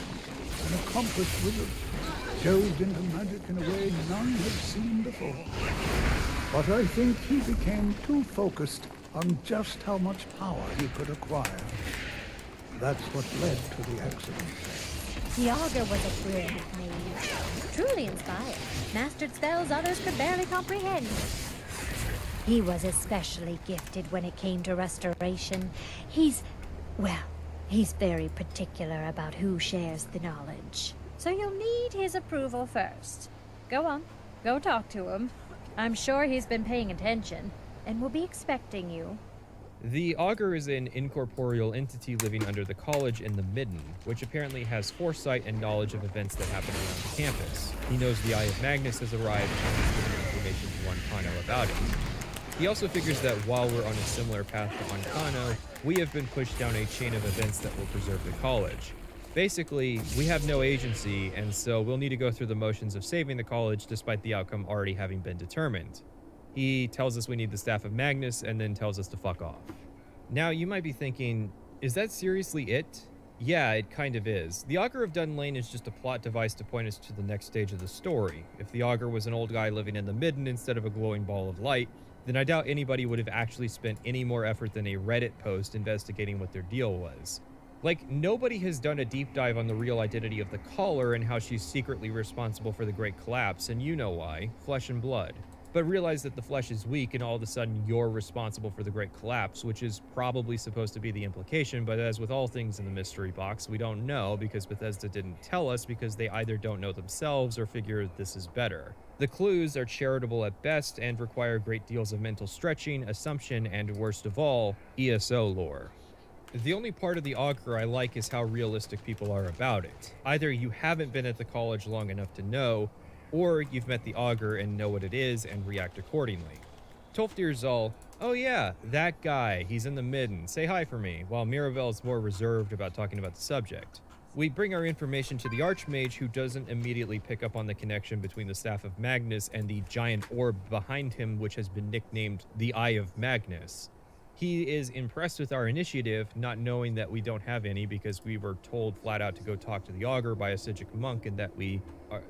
an accomplished wizard, delved into magic in a way none had seen before. But I think he became too focused on just how much power he could acquire. That's what led to the accident. The Augur was a brilliant mage, truly inspired, mastered spells others could barely comprehend. He was especially gifted when it came to restoration. He's very particular about who shares the knowledge. So you'll need his approval first. Go on, go talk to him. I'm sure he's been paying attention and will be expecting you. The Augur is an incorporeal entity living under the college in the Midden, which apparently has foresight and knowledge of events that happen around the campus. He knows the Eye of Magnus has arrived and has given information to Ancano about it. He also figures that while we're on a similar path to Ancano, we have been pushed down a chain of events that will preserve the college. Basically, we have no agency, and so we'll need to go through the motions of saving the college despite the outcome already having been determined. He tells us we need the Staff of Magnus and then tells us to fuck off. Now, you might be thinking, is that seriously it? Yeah, it kind of is. The Augur of Dunlane is just a plot device to point us to the next stage of the story. If the Augur was an old guy living in the Midden instead of a glowing ball of light, then I doubt anybody would have actually spent any more effort than a Reddit post investigating what their deal was. Like, nobody has done a deep dive on the real identity of the Caller and how she's secretly responsible for the Great Collapse, and you know why. Flesh and blood. But realize that the flesh is weak and all of a sudden you're responsible for the Great Collapse, which is probably supposed to be the implication, but as with all things in the mystery box, we don't know because Bethesda didn't tell us because they either don't know themselves or figure this is better. The clues are charitable at best and require great deals of mental stretching, assumption, and worst of all, ESO lore. The only part of the Augur I like is how realistic people are about it. Either you haven't been at the college long enough to know, or you've met the Augur and know what it is and react accordingly. Tolfdir's all, oh yeah, that guy, he's in the Midden, say hi for me, while Mirabelle's more reserved about talking about the subject. We bring our information to the Archmage, who doesn't immediately pick up on the connection between the Staff of Magnus and the giant orb behind him, which has been nicknamed the Eye of Magnus. He is impressed with our initiative, not knowing that we don't have any because we were told flat out to go talk to the augur by a Sijic monk and that we are,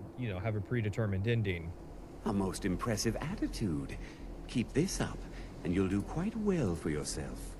have a predetermined ending. A most impressive attitude. Keep this up, and you'll do quite well for yourself.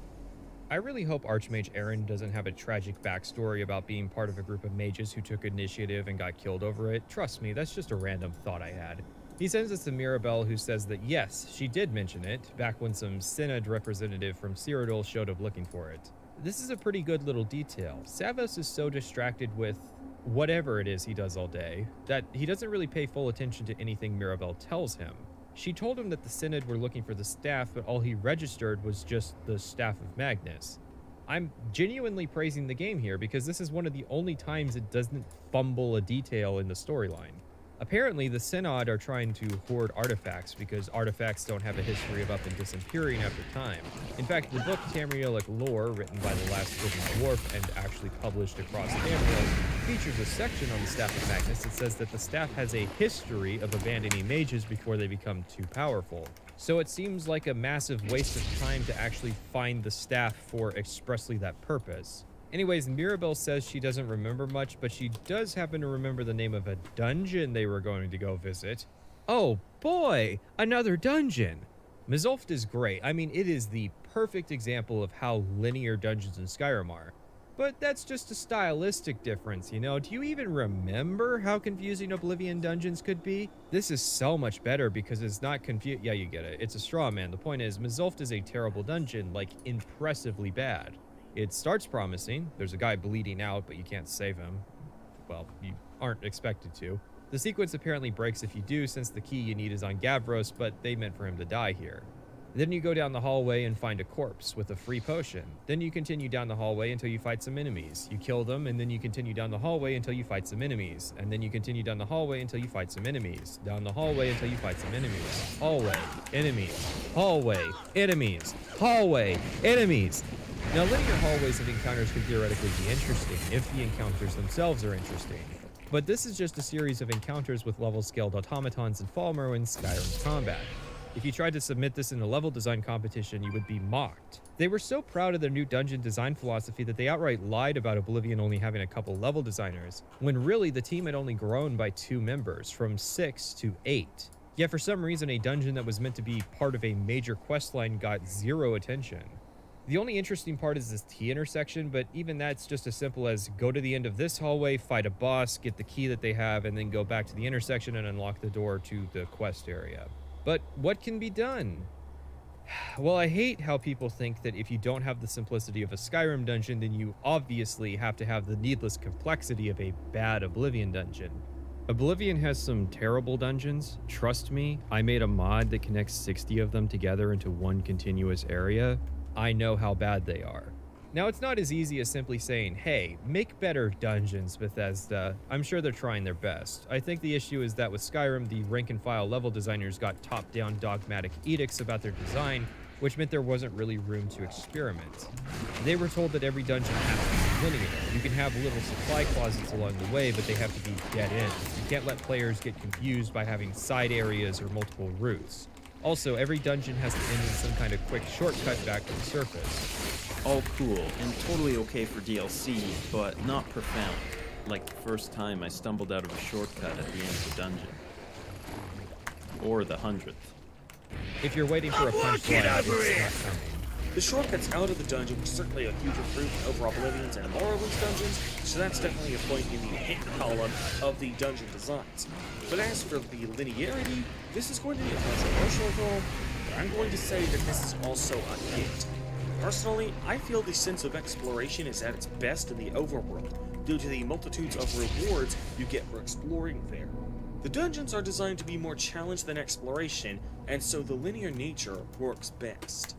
I really hope Archmage Aaron doesn't have a tragic backstory about being part of a group of mages who took initiative and got killed over it. Trust me, that's just a random thought I had. He sends us to Mirabelle, who says that yes, she did mention it, back when some Synod representative from Cyrodiil showed up looking for it. This is a pretty good little detail. Savos is so distracted with whatever it is he does all day, that he doesn't really pay full attention to anything Mirabelle tells him. She told him that the Synod were looking for the staff, but all he registered was just the Staff of Magnus. I'm genuinely praising the game here because this is one of the only times it doesn't fumble a detail in the storyline. Apparently, the Synod are trying to hoard artifacts because artifacts don't have a history of up and disappearing after time. In fact, the book Tamrielic Lore, written by the last living dwarf and actually published across Tamriel, features a section on the Staff of Magnus that says that the staff has a history of abandoning mages before they become too powerful. So it seems like a massive waste of time to actually find the staff for expressly that purpose. Anyways, Mirabelle says she doesn't remember much, but she does happen to remember the name of a dungeon they were going to go visit. Oh boy, another dungeon! Mizulft is great. I mean, it is the perfect example of how linear dungeons in Skyrim are. But that's just a stylistic difference, Do you even remember how confusing Oblivion dungeons could be? This is so much better because it's not confused. Yeah, you get it. It's a straw man. The point is, Mizulft is a terrible dungeon, like impressively bad. It starts promising. There's a guy bleeding out, but you can't save him. Well, you aren't expected to. The sequence apparently breaks if you do, since the key you need is on Gavros, but they meant for him to die here. Then you go down the hallway and find a corpse with a free potion. Then you continue down the hallway until you fight some enemies. You kill them, and then you continue down the hallway until you fight some enemies. And then you continue down the hallway until you fight some enemies. Down the hallway until you fight some enemies. Hallway, enemies. Hallway, enemies. Hallway, enemies. Now, linear hallways of encounters can theoretically be interesting if the encounters themselves are interesting. But this is just a series of encounters with level-scaled automatons and Falmer in Skyrim's combat. If you tried to submit this in a level design competition, you would be mocked. They were so proud of their new dungeon design philosophy that they outright lied about Oblivion only having a couple level designers, when really the team had only grown by 2 members, from 6 to 8. Yet for some reason, a dungeon that was meant to be part of a major questline got 0 attention. The only interesting part is this T intersection, but even that's just as simple as go to the end of this hallway, fight a boss, get the key that they have, and then go back to the intersection and unlock the door to the quest area. But what can be done? Well, I hate how people think that if you don't have the simplicity of a Skyrim dungeon, then you obviously have to have the needless complexity of a bad Oblivion dungeon. Oblivion has some terrible dungeons. Trust me, I made a mod that connects 60 of them together into one continuous area. I know how bad they are. Now, it's not as easy as simply saying, hey, make better dungeons, Bethesda. I'm sure they're trying their best. I think the issue is that with Skyrim, the rank-and-file level designers got top-down dogmatic edicts about their design, which meant there wasn't really room to experiment. They were told that every dungeon has to be linear. You can have little supply closets along the way, but they have to be dead ends. You can't let players get confused by having side areas or multiple routes. Also, every dungeon has to end in some kind of quick shortcut back to the surface. All cool, and totally okay for DLC, but not profound. Like the first time I stumbled out of a shortcut at the end of the dungeon. Or the 100th. If you're waiting for a punchline, it's not coming. The shortcuts out of the dungeon was certainly a huge improvement over Oblivion's and Morrowind's dungeons, so that's definitely a point in the hit column of the dungeon designs. But as for the linearity, this is going to be a controversial goal, but I'm going to say that this is also a hit. Personally, I feel the sense of exploration is at its best in the overworld, due to the multitudes of rewards you get for exploring there. The dungeons are designed to be more challenge than exploration, and so the linear nature works best.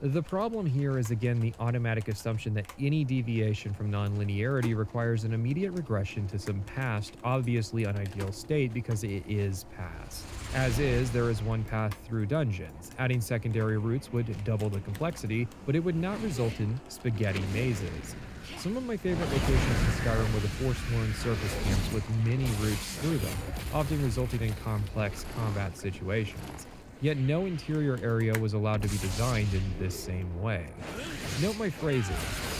The problem here is again the automatic assumption that any deviation from non-linearity requires an immediate regression to some past, obviously unideal state because it is past. As is, there is one path through dungeons. Adding secondary routes would double the complexity, but it would not result in spaghetti mazes. Some of my favorite locations in Skyrim were the Forsworn surface camps with many routes through them, often resulting in complex combat situations. yet no interior area was allowed to be designed in this same way. Note my phrasing.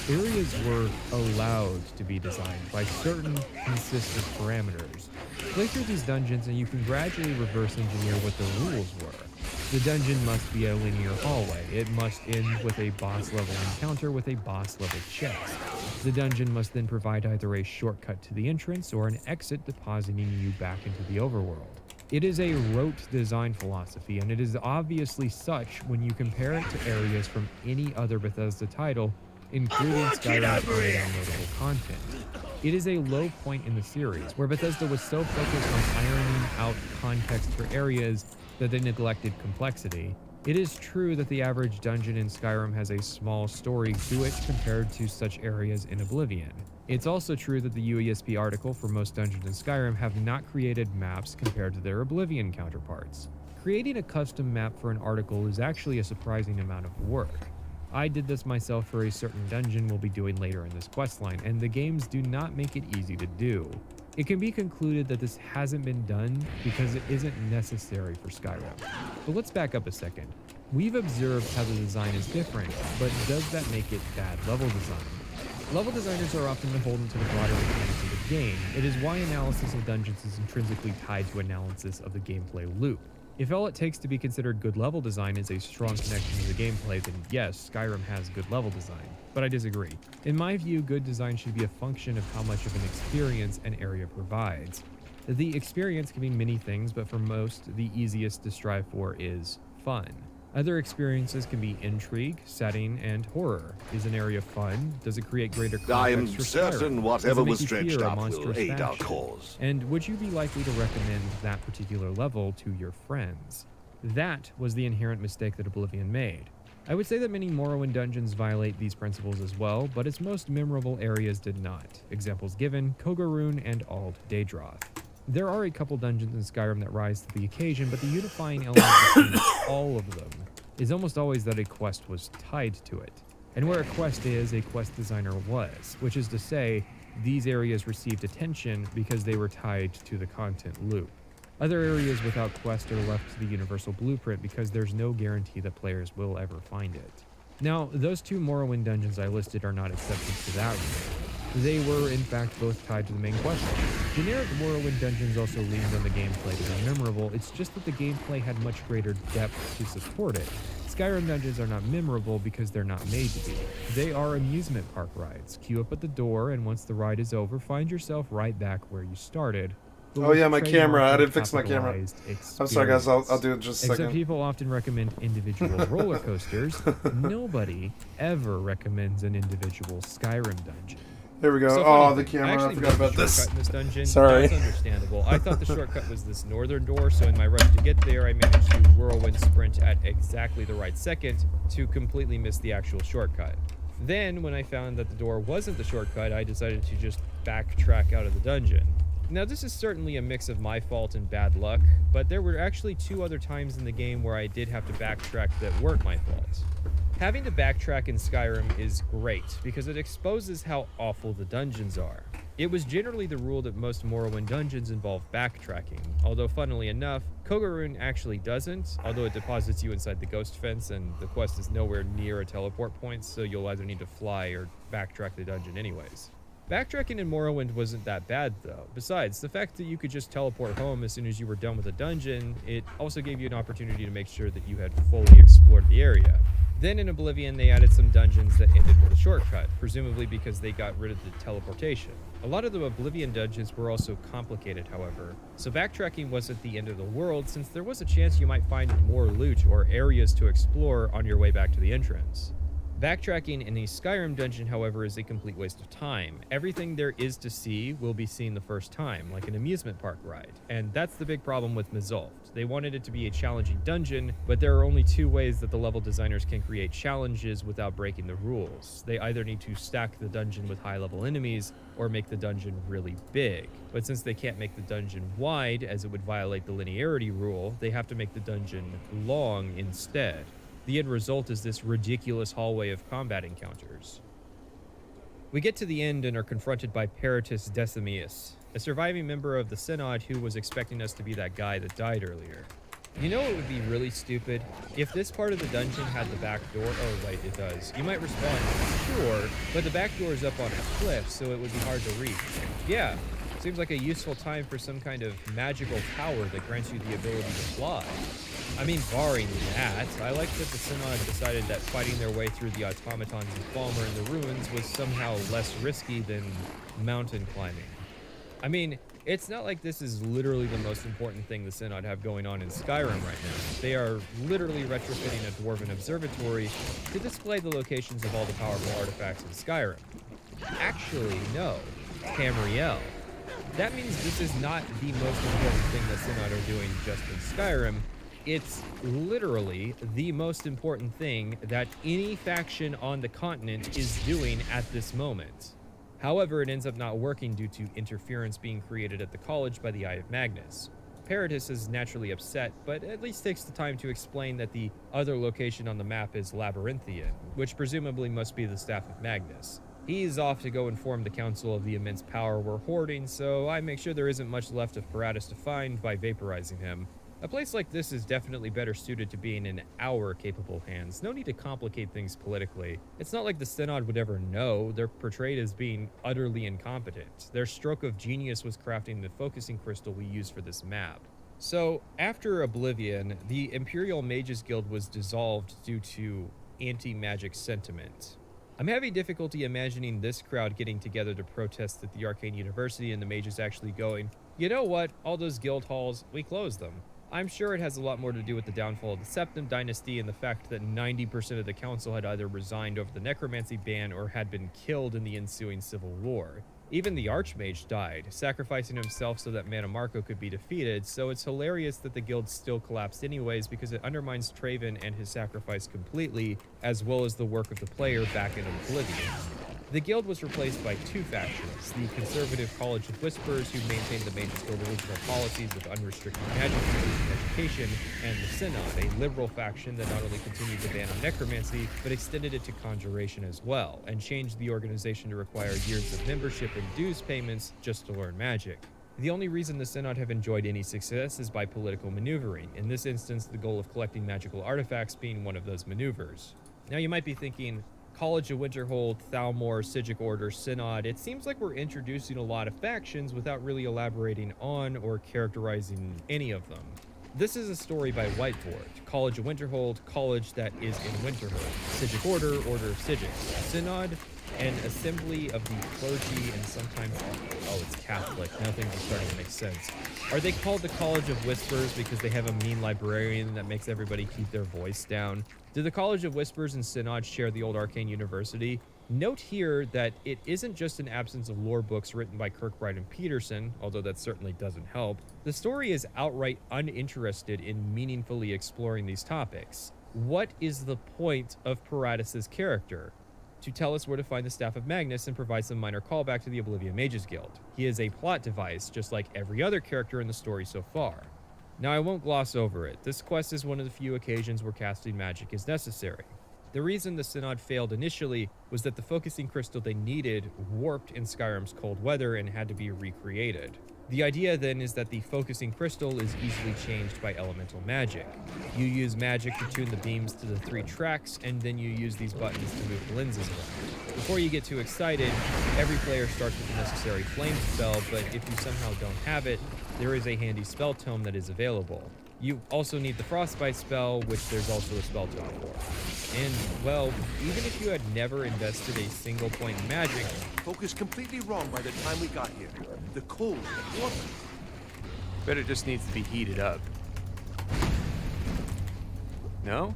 Areas were allowed to be designed by certain consistent parameters. Play through these dungeons and you can gradually reverse engineer what the rules were. The dungeon must be a linear hallway. It must end with a boss level encounter with a boss level chest. The dungeon must then provide either a shortcut to the entrance or an exit depositing you back into the overworld. It is a rote design philosophy, and it is obviously such when you compare it to areas from any other Bethesda title, including Skyrim's downloadable content. It is a low point in the series, where Bethesda was so focused on ironing out context for areas that they neglected complexity. It is true that the average dungeon in Skyrim has a small story to it compared to such areas in Oblivion. It's also true that the UESP article for most dungeons in Skyrim have not created maps compared to their Oblivion counterparts. Creating a custom map for an article is actually a surprising amount of work. I did this myself for a certain dungeon we'll be doing later in this questline, and the games do not make it easy to do. It can be concluded that this hasn't been done because it isn't necessary for Skyrim. But let's back up a second. We've observed how the design is different, but does that make it bad level design? Level designers are often beholden to the broader mechanics of the game. It is why analysis of dungeons is intrinsically tied to analysis of the gameplay loop. If all it takes to be considered good level design is a strong connection to the gameplay, then yes, Skyrim has good level design. But I disagree. In my view, good design should be a function of how much of an experience an area provides. The experience can mean many things, but for most, the easiest to strive for is fun. Other experiences can be intrigue, setting, and horror. Is an area fun? Does it create greater context I am for certain Skyrim? whatever Does it make was you stretched fear a up will monstrous aid our faction? cause. And would you be likely to recommend that particular level to your friends? That was the inherent mistake that Oblivion made. I would say that many Morrowind dungeons violate these principles as well, but its most memorable areas did not. Examples given, Kogarun and Ald Daedroth. There are a couple dungeons in Skyrim that rise to the occasion, but the unifying element between all of them is almost always that a quest was tied to it. And where a quest is, a quest designer was, which is to say, these areas received attention because they were tied to the content loop. Other areas without quest are left to the universal blueprint because there's no guarantee that players will ever find it. Now, those two Morrowind dungeons I listed are not exceptions to that rule. They were, in fact, both tied to the main quest line. Generic Morrowind dungeons also leaned on the gameplay to be memorable, it's just that the gameplay had much greater depth to support it. Skyrim dungeons are not memorable because they're not made to be. They are amusement park rides. Queue up at the door, and once the ride is over, find yourself right back where you started. Oh yeah, my camera. I didn't fix my camera. I'm sorry guys, I'll do it in just a second. Except people often recommend individual roller coasters. Nobody ever recommends an individual Skyrim dungeon. There we go. So oh, the thing, camera. I forgot about this. In this dungeon. Sorry. That's understandable. I thought the shortcut was this northern door, so in my rush to get there, I managed to whirlwind sprint at exactly the right second to completely miss the actual shortcut. Then, when I found that the door wasn't the shortcut, I decided to just backtrack out of the dungeon. Now, this is certainly a mix of my fault and bad luck, but there were actually 2 other times in the game where I did have to backtrack that weren't my fault. Having to backtrack in Skyrim is great, because it exposes how awful the dungeons are. It was generally the rule that most Morrowind dungeons involve backtracking, although funnily enough, Kogarun actually doesn't, although it deposits you inside the ghost fence and the quest is nowhere near a teleport point, so you'll either need to fly or backtrack the dungeon anyways. Backtracking in Morrowind wasn't that bad though. Besides, the fact that you could just teleport home as soon as you were done with a dungeon, it also gave you an opportunity to make sure that you had fully explored the area. Then in Oblivion, they added some dungeons that ended with a shortcut, presumably because they got rid of the teleportation. A lot of the Oblivion dungeons were also complicated, however, so backtracking wasn't the end of the world since there was a chance you might find more loot or areas to explore on your way back to the entrance. Backtracking in a Skyrim dungeon, however, is a complete waste of time. Everything there is to see will be seen the first time, like an amusement park ride. And that's the big problem with Mizulft. They wanted it to be a challenging dungeon, but there are only 2 ways that the level designers can create challenges without breaking the rules. They either need to stack the dungeon with high-level enemies, or make the dungeon really big. But since they can't make the dungeon wide, as it would violate the linearity rule, they have to make the dungeon long instead. The end result is this ridiculous hallway of combat encounters. We get to the end and are confronted by Peritus Decimius, a surviving member of the Synod who was expecting us to be that guy that died earlier. You know what would be really stupid? If this part of the dungeon had the back door. Oh, right, it does. You might respond, sure, but the back door is up on a cliff, so it would be hard to reach. Yeah, seems like a useful time for some kind of magical power that grants you the ability to fly. I mean, barring that, I like that the Synod decided that fighting their way through the automatons and Falmer in the ruins was somehow less risky than mountain climbing. I mean, it's not like this is literally the most important thing the Synod have going on in Skyrim right now. They are literally retrofitting a dwarven observatory to display the locations of all the powerful artifacts in Skyrim. Actually, no. Tamriel. That means this is not the most important thing the Synod are doing just in Skyrim. It's literally the most important thing that any faction on the continent is doing at this moment. However, it ends up not working due to interference being created at the college by the Eye of Magnus. Paradis is naturally upset, but at least takes the time to explain that the other location on the map is Labyrinthian, which presumably must be the Staff of Magnus. He's off to go inform the council of the immense power we're hoarding, so I make sure there isn't much left of Paradis to find by vaporizing him. A place like this is definitely better suited to being in our capable hands. No need to complicate things politically. It's not like the Synod would ever know. They're portrayed as being utterly incompetent. Their stroke of genius was crafting the focusing crystal we use for this map. So, after Oblivion, the Imperial Mages Guild was dissolved due to anti-magic sentiment. I'm having difficulty imagining this crowd getting together to protest at the Arcane University and the mages actually going, you know what, all those guild halls, we closed them. I'm sure it has a lot more to do with the downfall of the Septim Dynasty and the fact that 90% of the council had either resigned over the necromancy ban or had been killed in the ensuing civil war. Even the Archmage died, sacrificing himself so that Mannimarco could be defeated, so it's hilarious that the guild still collapsed anyways because it undermines Traven and his sacrifice completely, as well as the work of the player back in Oblivion. The guild was replaced by two factions, the conservative College of Whisperers, who maintained the Mages Guild original policies of unrestricted magic and education, and the Synod, a liberal faction that not only continued the ban on necromancy, but extended it to conjuration as well, and changed the organization to require years of membership and dues payments just to learn magic. The only reason the Synod have enjoyed any success is by political maneuvering, in this instance the goal of collecting magical artifacts being one of those maneuvers. Now you might be thinking, College of Winterhold, Thalmor, Sigic Order, Synod, it seems like we're introducing a lot of factions without really elaborating on or characterizing any of them. This is a story by Whiteboard. College of Winterhold, college that is in Winterhold. Sigic Order, Order of Sigic. Synod, an assembly of the clergy and sometimes, oh, it's Catholic. Now things are starting to make sense. Are they called the College of Whispers because they have a mean librarian that makes everybody keep their voice down? Do the College of Whispers and Synod share the old Arcane University? Note here that it isn't just an absence of lore books written by Kirkbride and Peterson, although that certainly doesn't help. The story is outright uninterested in meaningfully exploring these topics. What is the point of Paradis' character? To tell us where to find the Staff of Magnus and provide some minor callback to the Oblivion Mages Guild. He is a plot device, just like every other character in the story so far. Now, I won't gloss over it. This quest is one of the few occasions where casting magic is necessary. The reason the Synod failed initially was that the focusing crystal they needed warped in Skyrim's cold weather and had to be recreated. The idea then is that the focusing crystal is easily changed by elemental magic. You use magic to tune the beams to the 3 tracks, and then you use these buttons to move the lenses around. Before you get too excited, every player starts with the necessary flame spell, but if you somehow don't have it, there is a handy spell tome that is available. You also need the frostbite spell, which there's also a spell tome for. And, well, even if you had never invested a single point in magic... Focus completely wrong by the time we got here. The cold, water. Bet it just needs to be heated up. No?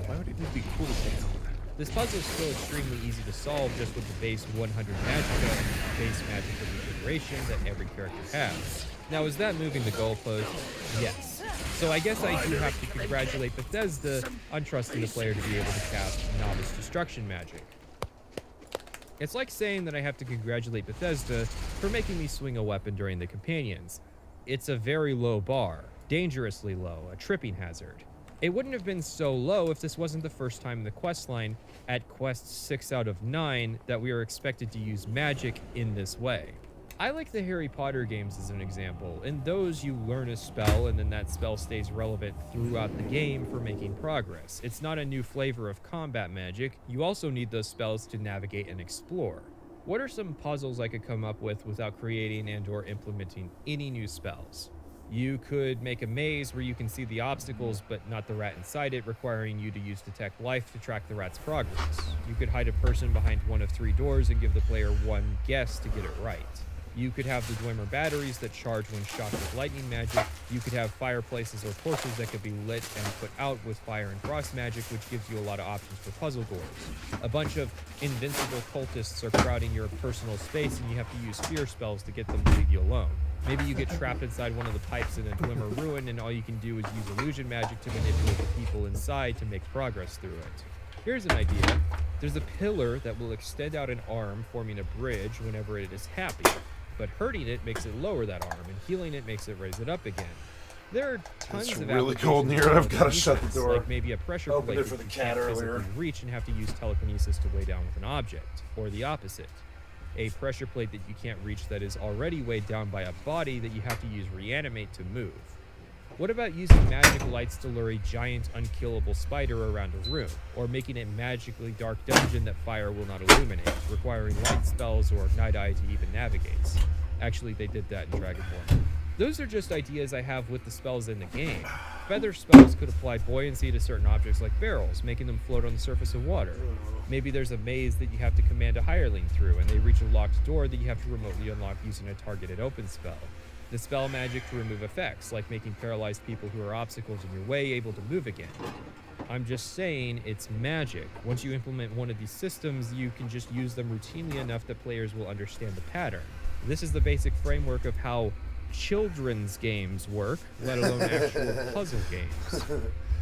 Why would it need to be cooled down? This puzzle is still extremely easy to solve just with the base 100 magicka and base magic regeneration that every character has. Now, is that moving the goalpost? Yes. So I guess I do have to congratulate Bethesda on trusting the player to be able to cast novice destruction magic. It's like saying that I have to congratulate Bethesda for making me swing a weapon during the companions. It's a very low bar, dangerously low, a tripping hazard. It wouldn't have been so low if this wasn't the first time in the questline, at quest 6 out of 9, that we are expected to use magic in this way. I like the Harry Potter games as an example. In those, you learn a spell, and then that spell stays relevant throughout the game for making progress. It's not a new flavor of combat magic. You also need those spells to navigate and explore. What are some puzzles I could come up with without creating and or implementing any new spells? You could make a maze where you can see the obstacles but not the rat inside it, requiring you to use Detect Life to track the rat's progress. You could hide a person behind one of 3 doors and give the player one guess to get it right. You could have the Dwemer batteries that charge when shocked with lightning magic. You could have fireplaces or torches that could be lit and put out with fire and frost magic, which gives you a lot of options for puzzle doors. A bunch of invincible cultists are crowding your personal space and you have to use fear spells to get them to leave you alone. Maybe you get trapped inside one of the pipes in a Dwemer ruin and all you can do is use illusion magic to manipulate the people inside to make progress through it. Here's an idea. There's a pillar that will extend out an arm, forming a bridge whenever it is happy. But hurting it makes it lower that arm, and healing it makes it raise it up again. There are tons of really cold in here. I've got to shut the door. Like maybe a pressure Opened plate it for that the you cat can't earlier. physically reach and have to use telekinesis to weigh down with an object, or the opposite. A pressure plate that you can't reach that is already weighed down by a body that you have to use reanimate to move. What about using magic lights to lure a giant unkillable spider around a room, or making a magically dark dungeon that fire will not illuminate, requiring light spells or night eye to even navigate? Actually, they did that in Dragonborn. Those are just ideas I have with the spells in the game. Feather spells could apply buoyancy to certain objects like barrels, making them float on the surface of water. Maybe there's a maze that you have to command a hireling through, and they reach a locked door that you have to remotely unlock using a targeted open spell. The spell magic to remove effects, like making paralyzed people who are obstacles in your way able to move again. I'm just saying it's magic. Once you implement one of these systems, you can just use them routinely enough that players will understand the pattern. This is the basic framework of how children's games work, let alone actual puzzle games.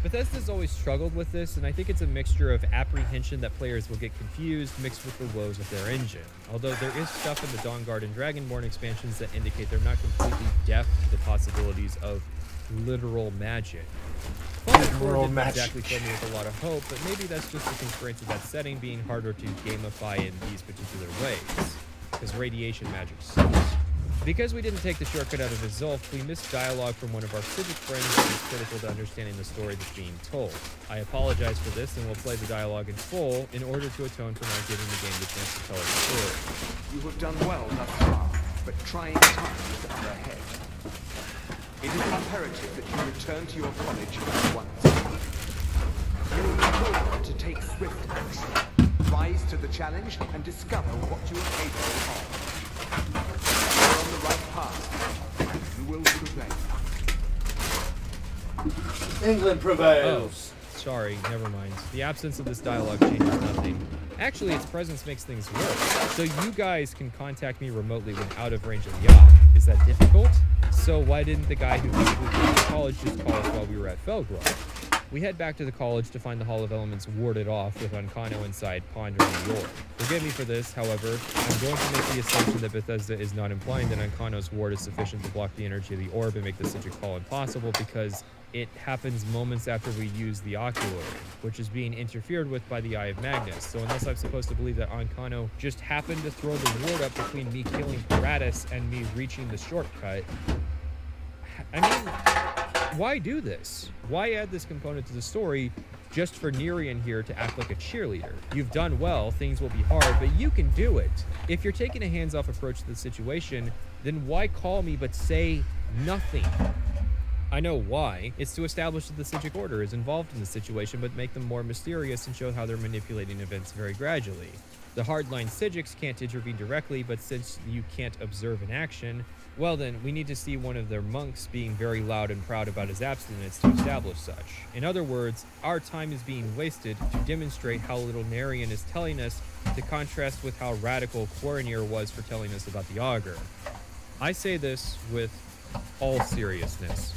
Bethesda's always struggled with this, and I think it's a mixture of apprehension that players will get confused mixed with the woes of their engine. Although there is stuff in the Dawnguard and Dragonborn expansions that indicate they're not completely deaf to the possibilities of literal magic. Fallout didn't exactly fill me with a lot of hope, but maybe that's just the constraints of that setting being harder to gamify in these particular ways, because radiation magic sucks. Because we didn't take the shortcut out of Izulf, we missed dialogue from one of our Civic friends that is critical to understanding the story that's being told. I apologize for this and will play the dialogue in full in order to atone for not giving the game the chance to tell its story. You have done well thus far, but trying times are ahead. It is imperative that you return to your college at once. You will be told to take swift action, rise to the challenge, and discover what you are capable of. You are on the right path. You will prevail. England prevails. Oh, sorry, never mind. The absence of this dialogue changes nothing. Actually, its presence makes things worse. So you guys can contact me remotely when out of range of yacht. Is that difficult? So why didn't the guy who physically came to college just call us while we were at Felgrove? We head back to the college to find the Hall of Elements warded off with Ancano inside pondering the orb. Forgive me for this, however, I'm going to make the assumption that Bethesda is not implying that Ancano's ward is sufficient to block the energy of the orb and make the Sigil call impossible, because it happens moments after we use the Ocular, which is being interfered with by the Eye of Magnus. So unless I'm supposed to believe that Ancano just happened to throw the ward up between me killing Paratus and me reaching the shortcut, I mean, why do this? Why add this component to the story just for Nerian here to act like a cheerleader? You've done well, things will be hard, but you can do it. If you're taking a hands-off approach to the situation, then why call me but say nothing? I know why. It's to establish that the Sigil Order is involved in the situation, but make them more mysterious and show how they're manipulating events very gradually. The hardline Sigics can't intervene directly, but since you can't observe an action, well then, we need to see one of their monks being very loud and proud about his abstinence to establish such. In other words, our time is being wasted to demonstrate how little Nerian is telling us, to contrast with how radical Quaranir was for telling us about the Augur. I say this with all seriousness.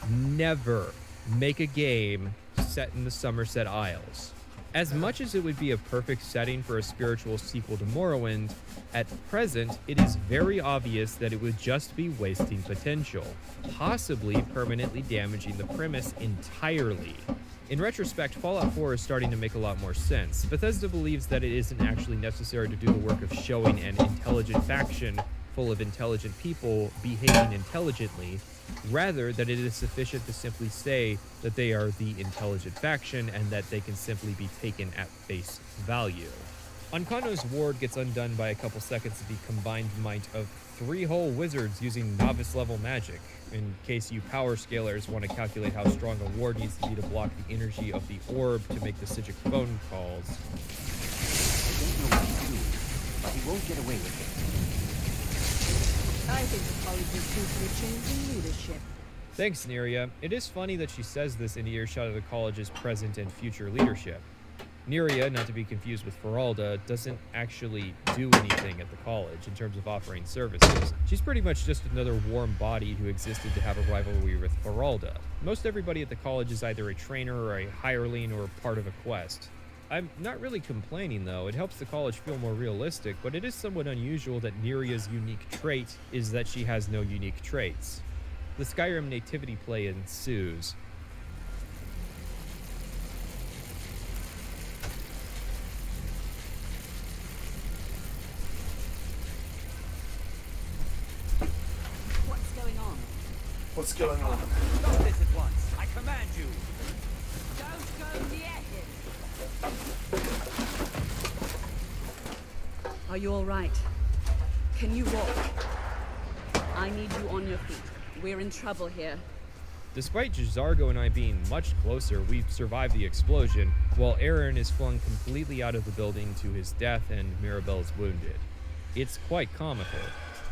Never make a game set in the Somerset Isles. As much as it would be a perfect setting for a spiritual sequel to Morrowind, at present it is very obvious that it would just be wasting potential, possibly permanently damaging the premise entirely. In retrospect, Fallout 4 is starting to make a lot more sense. Bethesda believes that it isn't actually necessary to do the work of showing an intelligent faction full of intelligent people behaving intelligently, rather that it is sufficient to simply say that they are the intelligent faction and that they can simply be taken at face value. Ankano's ward gets undone by a couple seconds of the combined might of 3 whole wizards using novice-level magic, in case you power scalers want to calculate how strong a ward needs to be to block the energy of the orb to make the Psijic phone calls. I don't know what he's doing, but he won't get away with it. I think the college is due for a change in leadership. Thanks, Neria. It is funny that she says this in earshot of the college's present and future leadership. Neria, not to be confused with Feralda, doesn't actually do anything at the college in terms of offering services. She's pretty much just another warm body who existed to have a rivalry with Feralda. Most everybody at the college is either a trainer or a hireling or part of a quest. I'm not really complaining though, it helps the college feel more realistic, but it is somewhat unusual that Neria's unique trait is that she has no unique traits. The Skyrim nativity play ensues. What's going on? What's going on? Stop this at once. I command you. Don't go near him. Are you all right? Can you walk? I need you on your feet. We're in trouble here. Despite Jazargo and I being much closer, we've survived the explosion, while Aaron is flung completely out of the building to his death and Mirabelle's wounded. It's quite comical.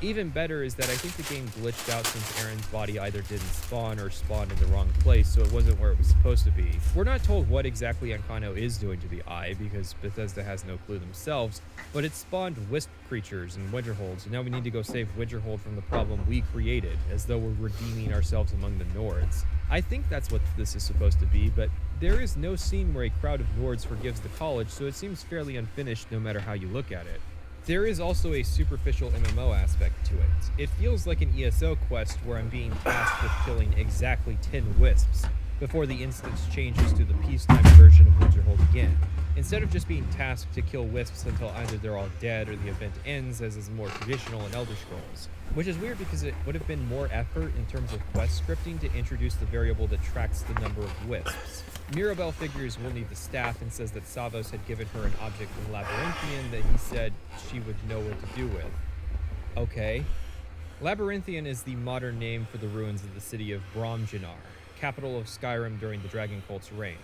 Even better is that I think the game glitched out since Aaron's body either didn't spawn or spawned in the wrong place, so it wasn't where it was supposed to be. We're not told what exactly Ankano is doing to the Eye, because Bethesda has no clue themselves, but it spawned wisp creatures and Winterholds, and now we need to go save Winterhold from the problem we created, as though we're redeeming ourselves among the Nords. I think that's what this is supposed to be, but there is no scene where a crowd of Nords forgives the college, so it seems fairly unfinished no matter how you look at it. There is also a superficial MMO aspect to it. It feels like an ESO quest where I'm being tasked with killing exactly 10 wisps, before the instance changes to the peacetime version of Winterhold again, instead of just being tasked to kill wisps until either they're all dead or the event ends, as is more traditional in Elder Scrolls. Which is weird because it would have been more effort in terms of quest scripting to introduce the variable that tracks the number of wisps. Mirabelle figures we'll need the staff and says that Savos had given her an object from Labyrinthian that he said she would know what to do with. Okay. Labyrinthian is the modern name for the ruins of the city of Bromjanar, capital of Skyrim during the Dragon Cult's reign.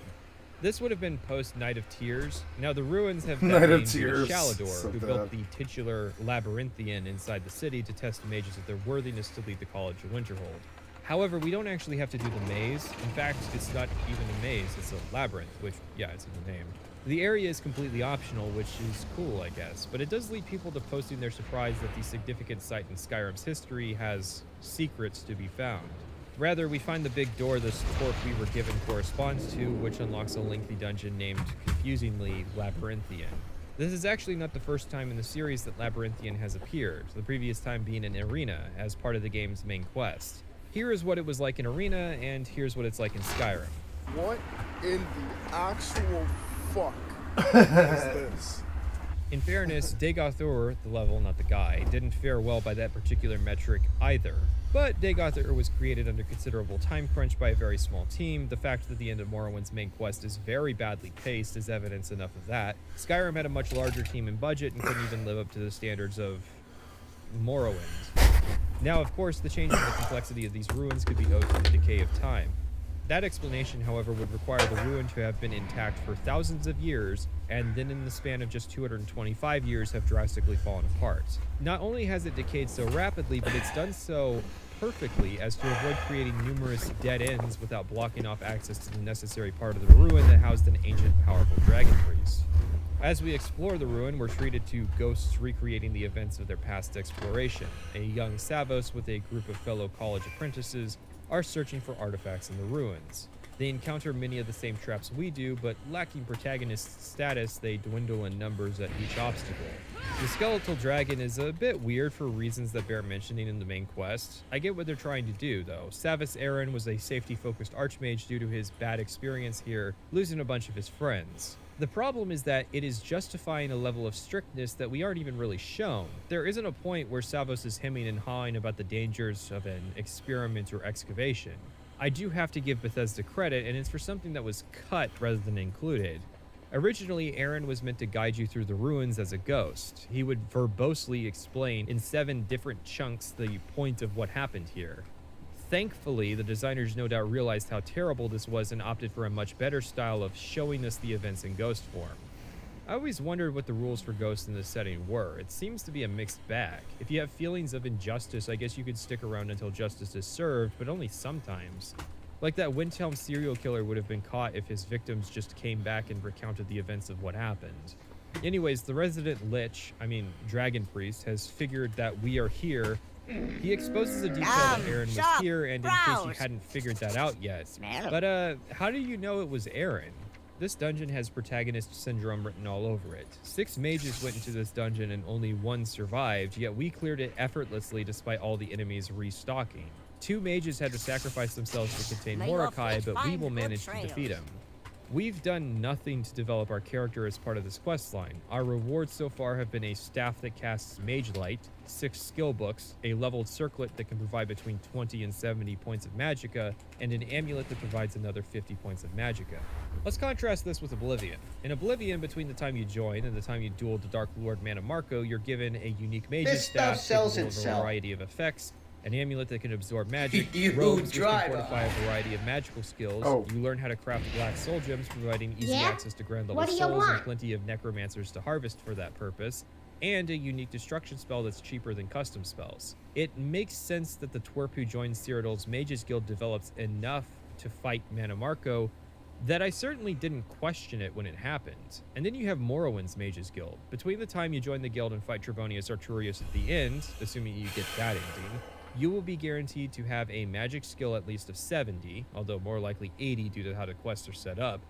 This would have been post Night of Tears. Now the ruins have been named due to Shalador, who built the titular Labyrinthian inside the city to test mages of their worthiness to lead the College of Winterhold. However, we don't actually have to do the maze. In fact, it's not even a maze, it's a labyrinth, which, yeah, it's in the name. The area is completely optional, which is cool, I guess, but it does lead people to posting their surprise that the significant site in Skyrim's history has secrets to be found. Rather, we find the big door the support we were given corresponds to, which unlocks a lengthy dungeon named, confusingly, Labyrinthian. This is actually not the first time in the series that Labyrinthian has appeared, the previous time being in Arena, as part of the game's main quest. Here is what it was like in Arena, and here's what it's like in Skyrim. What in the actual fuck is this? In fairness, Dagothur, the level, not the guy, didn't fare well by that particular metric either. But Dagothur was created under considerable time crunch by a very small team. The fact that the end of Morrowind's main quest is very badly paced is evidence enough of that. Skyrim had a much larger team and budget and couldn't even live up to the standards of Morrowind. Now, of course, the change in the complexity of these ruins could be owed to the decay of time. That explanation, however, would require the ruin to have been intact for thousands of years, and then in the span of just 225 years have drastically fallen apart. Not only has it decayed so rapidly, but it's done so perfectly as to avoid creating numerous dead ends without blocking off access to the necessary part of the ruin that housed an ancient, powerful dragon priest. As we explore the ruin, we're treated to ghosts recreating the events of their past exploration. A young Savos with a group of fellow college apprentices are searching for artifacts in the ruins. They encounter many of the same traps we do, but lacking protagonist status, they dwindle in numbers at each obstacle. The skeletal dragon is a bit weird for reasons that bear mentioning in the main quest. I get what they're trying to do, though. Savas Aaron was a safety-focused archmage due to his bad experience here, losing a bunch of his friends. The problem is that it is justifying a level of strictness that we aren't even really shown. There isn't a point where Savos is hemming and hawing about the dangers of an experiment or excavation. I do have to give Bethesda credit, and it's for something that was cut rather than included. Originally, Aaron was meant to guide you through the ruins as a ghost. He would verbosely explain in 7 different chunks the point of what happened here. Thankfully, the designers no doubt realized how terrible this was and opted for a much better style of showing us the events in ghost form. I always wondered what the rules for ghosts in this setting were. It seems to be a mixed bag. If you have feelings of injustice, I guess you could stick around until justice is served, but only sometimes. Like that Windhelm serial killer would have been caught if his victims just came back and recounted the events of what happened. Anyways, the resident dragon priest, has figured that we are here. He exposes a detail that Aaron was here, and in case you hadn't figured that out yet. But how do you know it was Aaron? This dungeon has protagonist syndrome written all over it. 6 mages went into this dungeon and only 1 survived, yet we cleared it effortlessly despite all the enemies restocking. 2 mages had to sacrifice themselves to contain Mordecai, but we will manage to defeat him. We've done nothing to develop our character as part of this questline. Our rewards so far have been a staff that casts Mage Light, 6 skill books, a leveled circlet that can provide between 20 and 70 points of magicka, and an amulet that provides another 50 points of magicka. Let's contrast this with Oblivion. In Oblivion, between the time you join and the time you duel the Dark Lord Mana Marco, you're given a unique mage's staff capable of a variety of effects, an amulet that can absorb magic, robes which can fortify a variety of magical skills. You learn how to craft black soul gems, providing easy access to grand level souls and plenty of necromancers to harvest for that purpose, and a unique destruction spell that's cheaper than custom spells. It makes sense that the twerp who joins Cyrodiil's Mages Guild develops enough to fight Mana Marco that I certainly didn't question it when it happened. And then you have Morrowind's Mages Guild. Between the time you join the guild and fight Trebonius Arturius at the end, assuming you get that ending, you will be guaranteed to have a magic skill at least of 70, although more likely 80 due to how the quests are set up.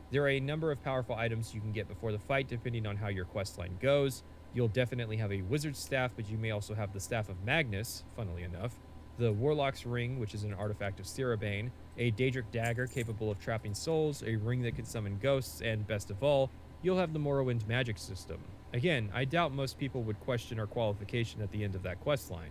There are a number of powerful items you can get before the fight depending on how your questline goes. You'll definitely have a wizard's staff, but you may also have the Staff of Magnus, funnily enough, the Warlock's Ring, which is an artifact of Cerebane, a Daedric Dagger capable of trapping souls, a ring that can summon ghosts, and best of all, you'll have the Morrowind magic system. Again, I doubt most people would question our qualification at the end of that questline.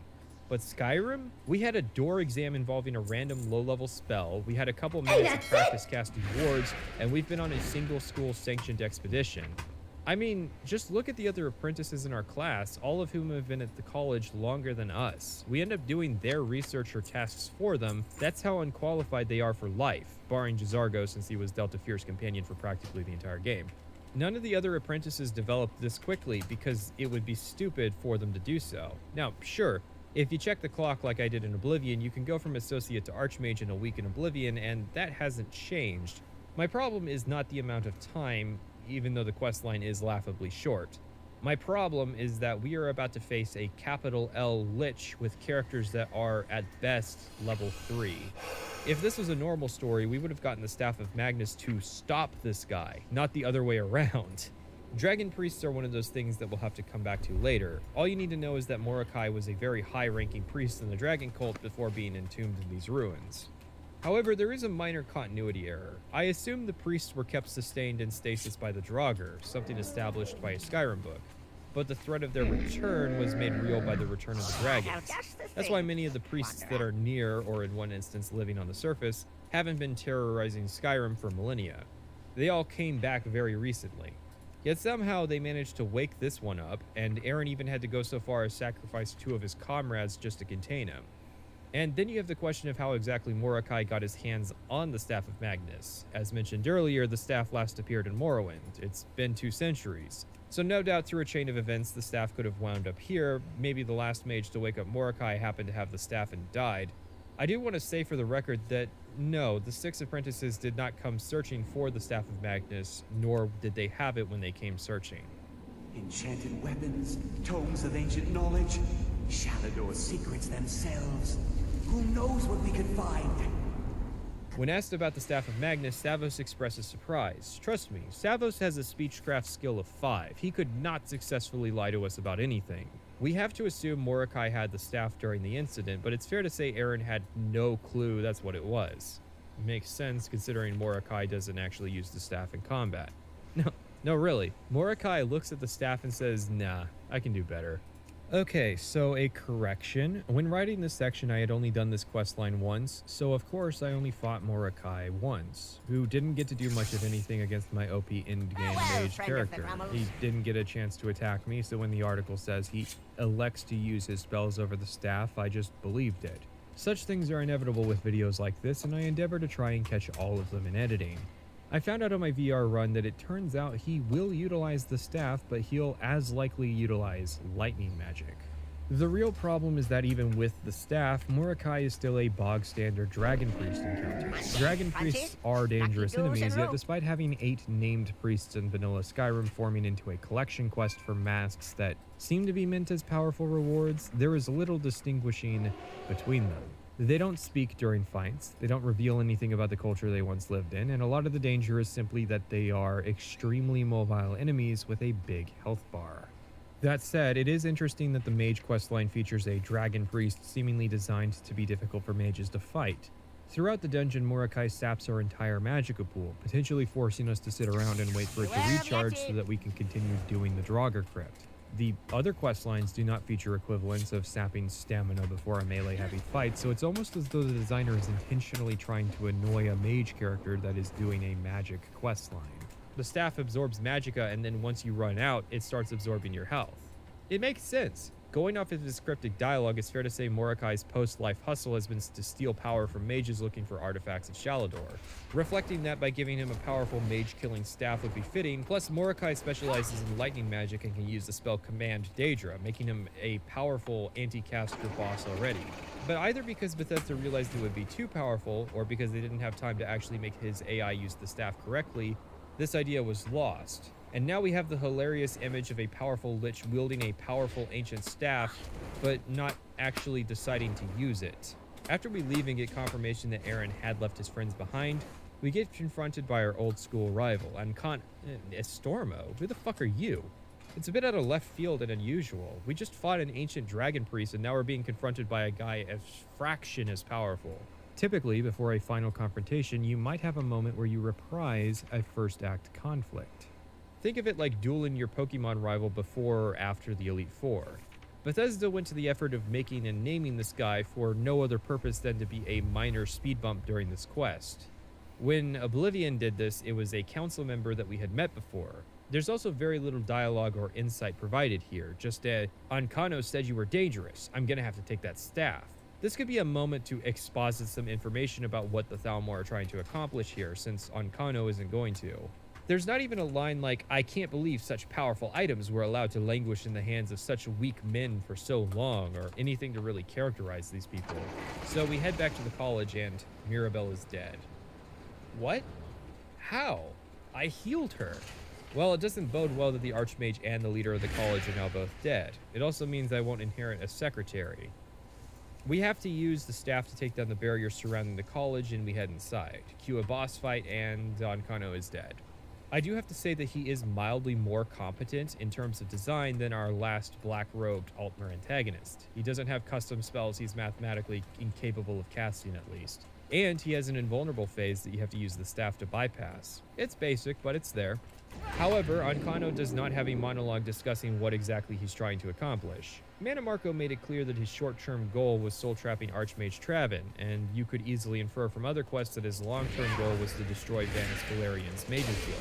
But Skyrim? We had a door exam involving a random low-level spell, we had a couple minutes of practice casting wards, and we've been on a single school-sanctioned expedition. I mean, just look at the other apprentices in our class, all of whom have been at the college longer than us. We end up doing their research or tasks for them. That's how unqualified they are for life, barring Jazargo since he was dealt a fierce companion for practically the entire game. None of the other apprentices developed this quickly because it would be stupid for them to do so. Now, sure, if you check the clock like I did in Oblivion, you can go from Associate to Archmage in a week in Oblivion, and that hasn't changed. My problem is not the amount of time, even though the questline is laughably short. My problem is that we are about to face a capital L Lich with characters that are, at best, level 3. If this was a normal story, we would have gotten the Staff of Magnus to stop this guy, not the other way around. Dragon Priests are one of those things that we'll have to come back to later. All you need to know is that Mordecai was a very high-ranking priest in the Dragon Cult before being entombed in these ruins. However, there is a minor continuity error. I assume the priests were kept sustained in stasis by the Draugr, something established by a Skyrim book. But the threat of their return was made real by the return of the dragons. That's why many of the priests that are near, or in one instance living on the surface, haven't been terrorizing Skyrim for millennia. They all came back very recently. Yet somehow they managed to wake this one up, and Aaron even had to go so far as sacrifice 2 of his comrades just to contain him. And then you have the question of how exactly Mordecai got his hands on the Staff of Magnus. As mentioned earlier, the staff last appeared in Morrowind. It's been 2 centuries. So no doubt through a chain of events, the staff could have wound up here. Maybe the last mage to wake up Mordecai happened to have the staff and died. I do want to say for the record that no, the 6 apprentices did not come searching for the Staff of Magnus, nor did they have it when they came searching. Enchanted weapons, tomes of ancient knowledge, Shalador's secrets themselves. Who knows what we could find? When asked about the Staff of Magnus, Savos expresses surprise. Trust me, Savos has a speechcraft skill of 5. He could not successfully lie to us about anything. We have to assume Mordecai had the staff during the incident, but it's fair to say Aaron had no clue that's what it was. It makes sense considering Mordecai doesn't actually use the staff in combat. No, really. Mordecai looks at the staff and says, nah, I can do better. Okay, so a correction. When writing this section, I had only done this questline once, so of course I only fought Mordecai once, who didn't get to do much of anything against my OP endgame mage character. He didn't get a chance to attack me, so when the article says he elects to use his spells over the staff, I just believed it. Such things are inevitable with videos like this, and I endeavor to try and catch all of them in editing. I found out on my VR run that it turns out he will utilize the staff, but he'll as likely utilize lightning magic. The real problem is that even with the staff, Mordecai is still a bog standard Dragon Priest encounter. Dragon Priests are dangerous enemies, yet despite having 8 named priests in vanilla Skyrim forming into a collection quest for masks that seem to be meant as powerful rewards, there is little distinguishing between them. They don't speak during fights, they don't reveal anything about the culture they once lived in, and a lot of the danger is simply that they are extremely mobile enemies with a big health bar. That said, it is interesting that the mage questline features a dragon priest seemingly designed to be difficult for mages to fight. Throughout the dungeon, Mordecai saps our entire magica pool, potentially forcing us to sit around and wait for it to recharge so that we can continue doing the Draugr crypt. The other questlines do not feature equivalents of sapping stamina before a melee-heavy fight, so it's almost as though the designer is intentionally trying to annoy a mage character that is doing a magic questline. The staff absorbs magicka, and then once you run out, it starts absorbing your health. It makes sense. Going off of his cryptic dialogue, it's fair to say Mordecai's post-life hustle has been to steal power from mages looking for artifacts of Shalador. Reflecting that by giving him a powerful mage-killing staff would be fitting, plus Mordecai specializes in lightning magic and can use the spell Command Daedra, making him a powerful anti-caster boss already. But either because Bethesda realized it would be too powerful, or because they didn't have time to actually make his AI use the staff correctly, this idea was lost. And now we have the hilarious image of a powerful lich wielding a powerful ancient staff, but not actually deciding to use it. After we leave and get confirmation that Aaron had left his friends behind, we get confronted by our old school rival, Estormo. Who the fuck are you? It's a bit out of left field and unusual. We just fought an ancient dragon priest and now we're being confronted by a guy a fraction as powerful. Typically, before a final confrontation, you might have a moment where you reprise a first act conflict. Think of it like dueling your Pokemon rival before or after the Elite Four. Bethesda went to the effort of making and naming this guy for no other purpose than to be a minor speed bump during this quest. When Oblivion did this, it was a council member that we had met before. There's also very little dialogue or insight provided here, just Ancano said you were dangerous, I'm gonna have to take that staff. This could be a moment to exposit some information about what the Thalmor are trying to accomplish here, since Ancano isn't going to. There's not even a line like, I can't believe such powerful items were allowed to languish in the hands of such weak men for so long, or anything to really characterize these people. So we head back to the college and Mirabelle is dead. What? How? I healed her. Well, it doesn't bode well that the Archmage and the leader of the college are now both dead. It also means I won't inherit a secretary. We have to use the staff to take down the barriers surrounding the college, and we head inside. Cue a boss fight, and Ancano is dead. I do have to say that he is mildly more competent in terms of design than our last black-robed Altmer antagonist. He doesn't have custom spells he's mathematically incapable of casting, at least. And he has an invulnerable phase that you have to use the staff to bypass. It's basic, but it's there. However, Ancano does not have a monologue discussing what exactly he's trying to accomplish. Mannimarco made it clear that his short-term goal was soul-trapping Archmage Travin, and you could easily infer from other quests that his long-term goal was to destroy Vanis Galarian's Mage's Guild.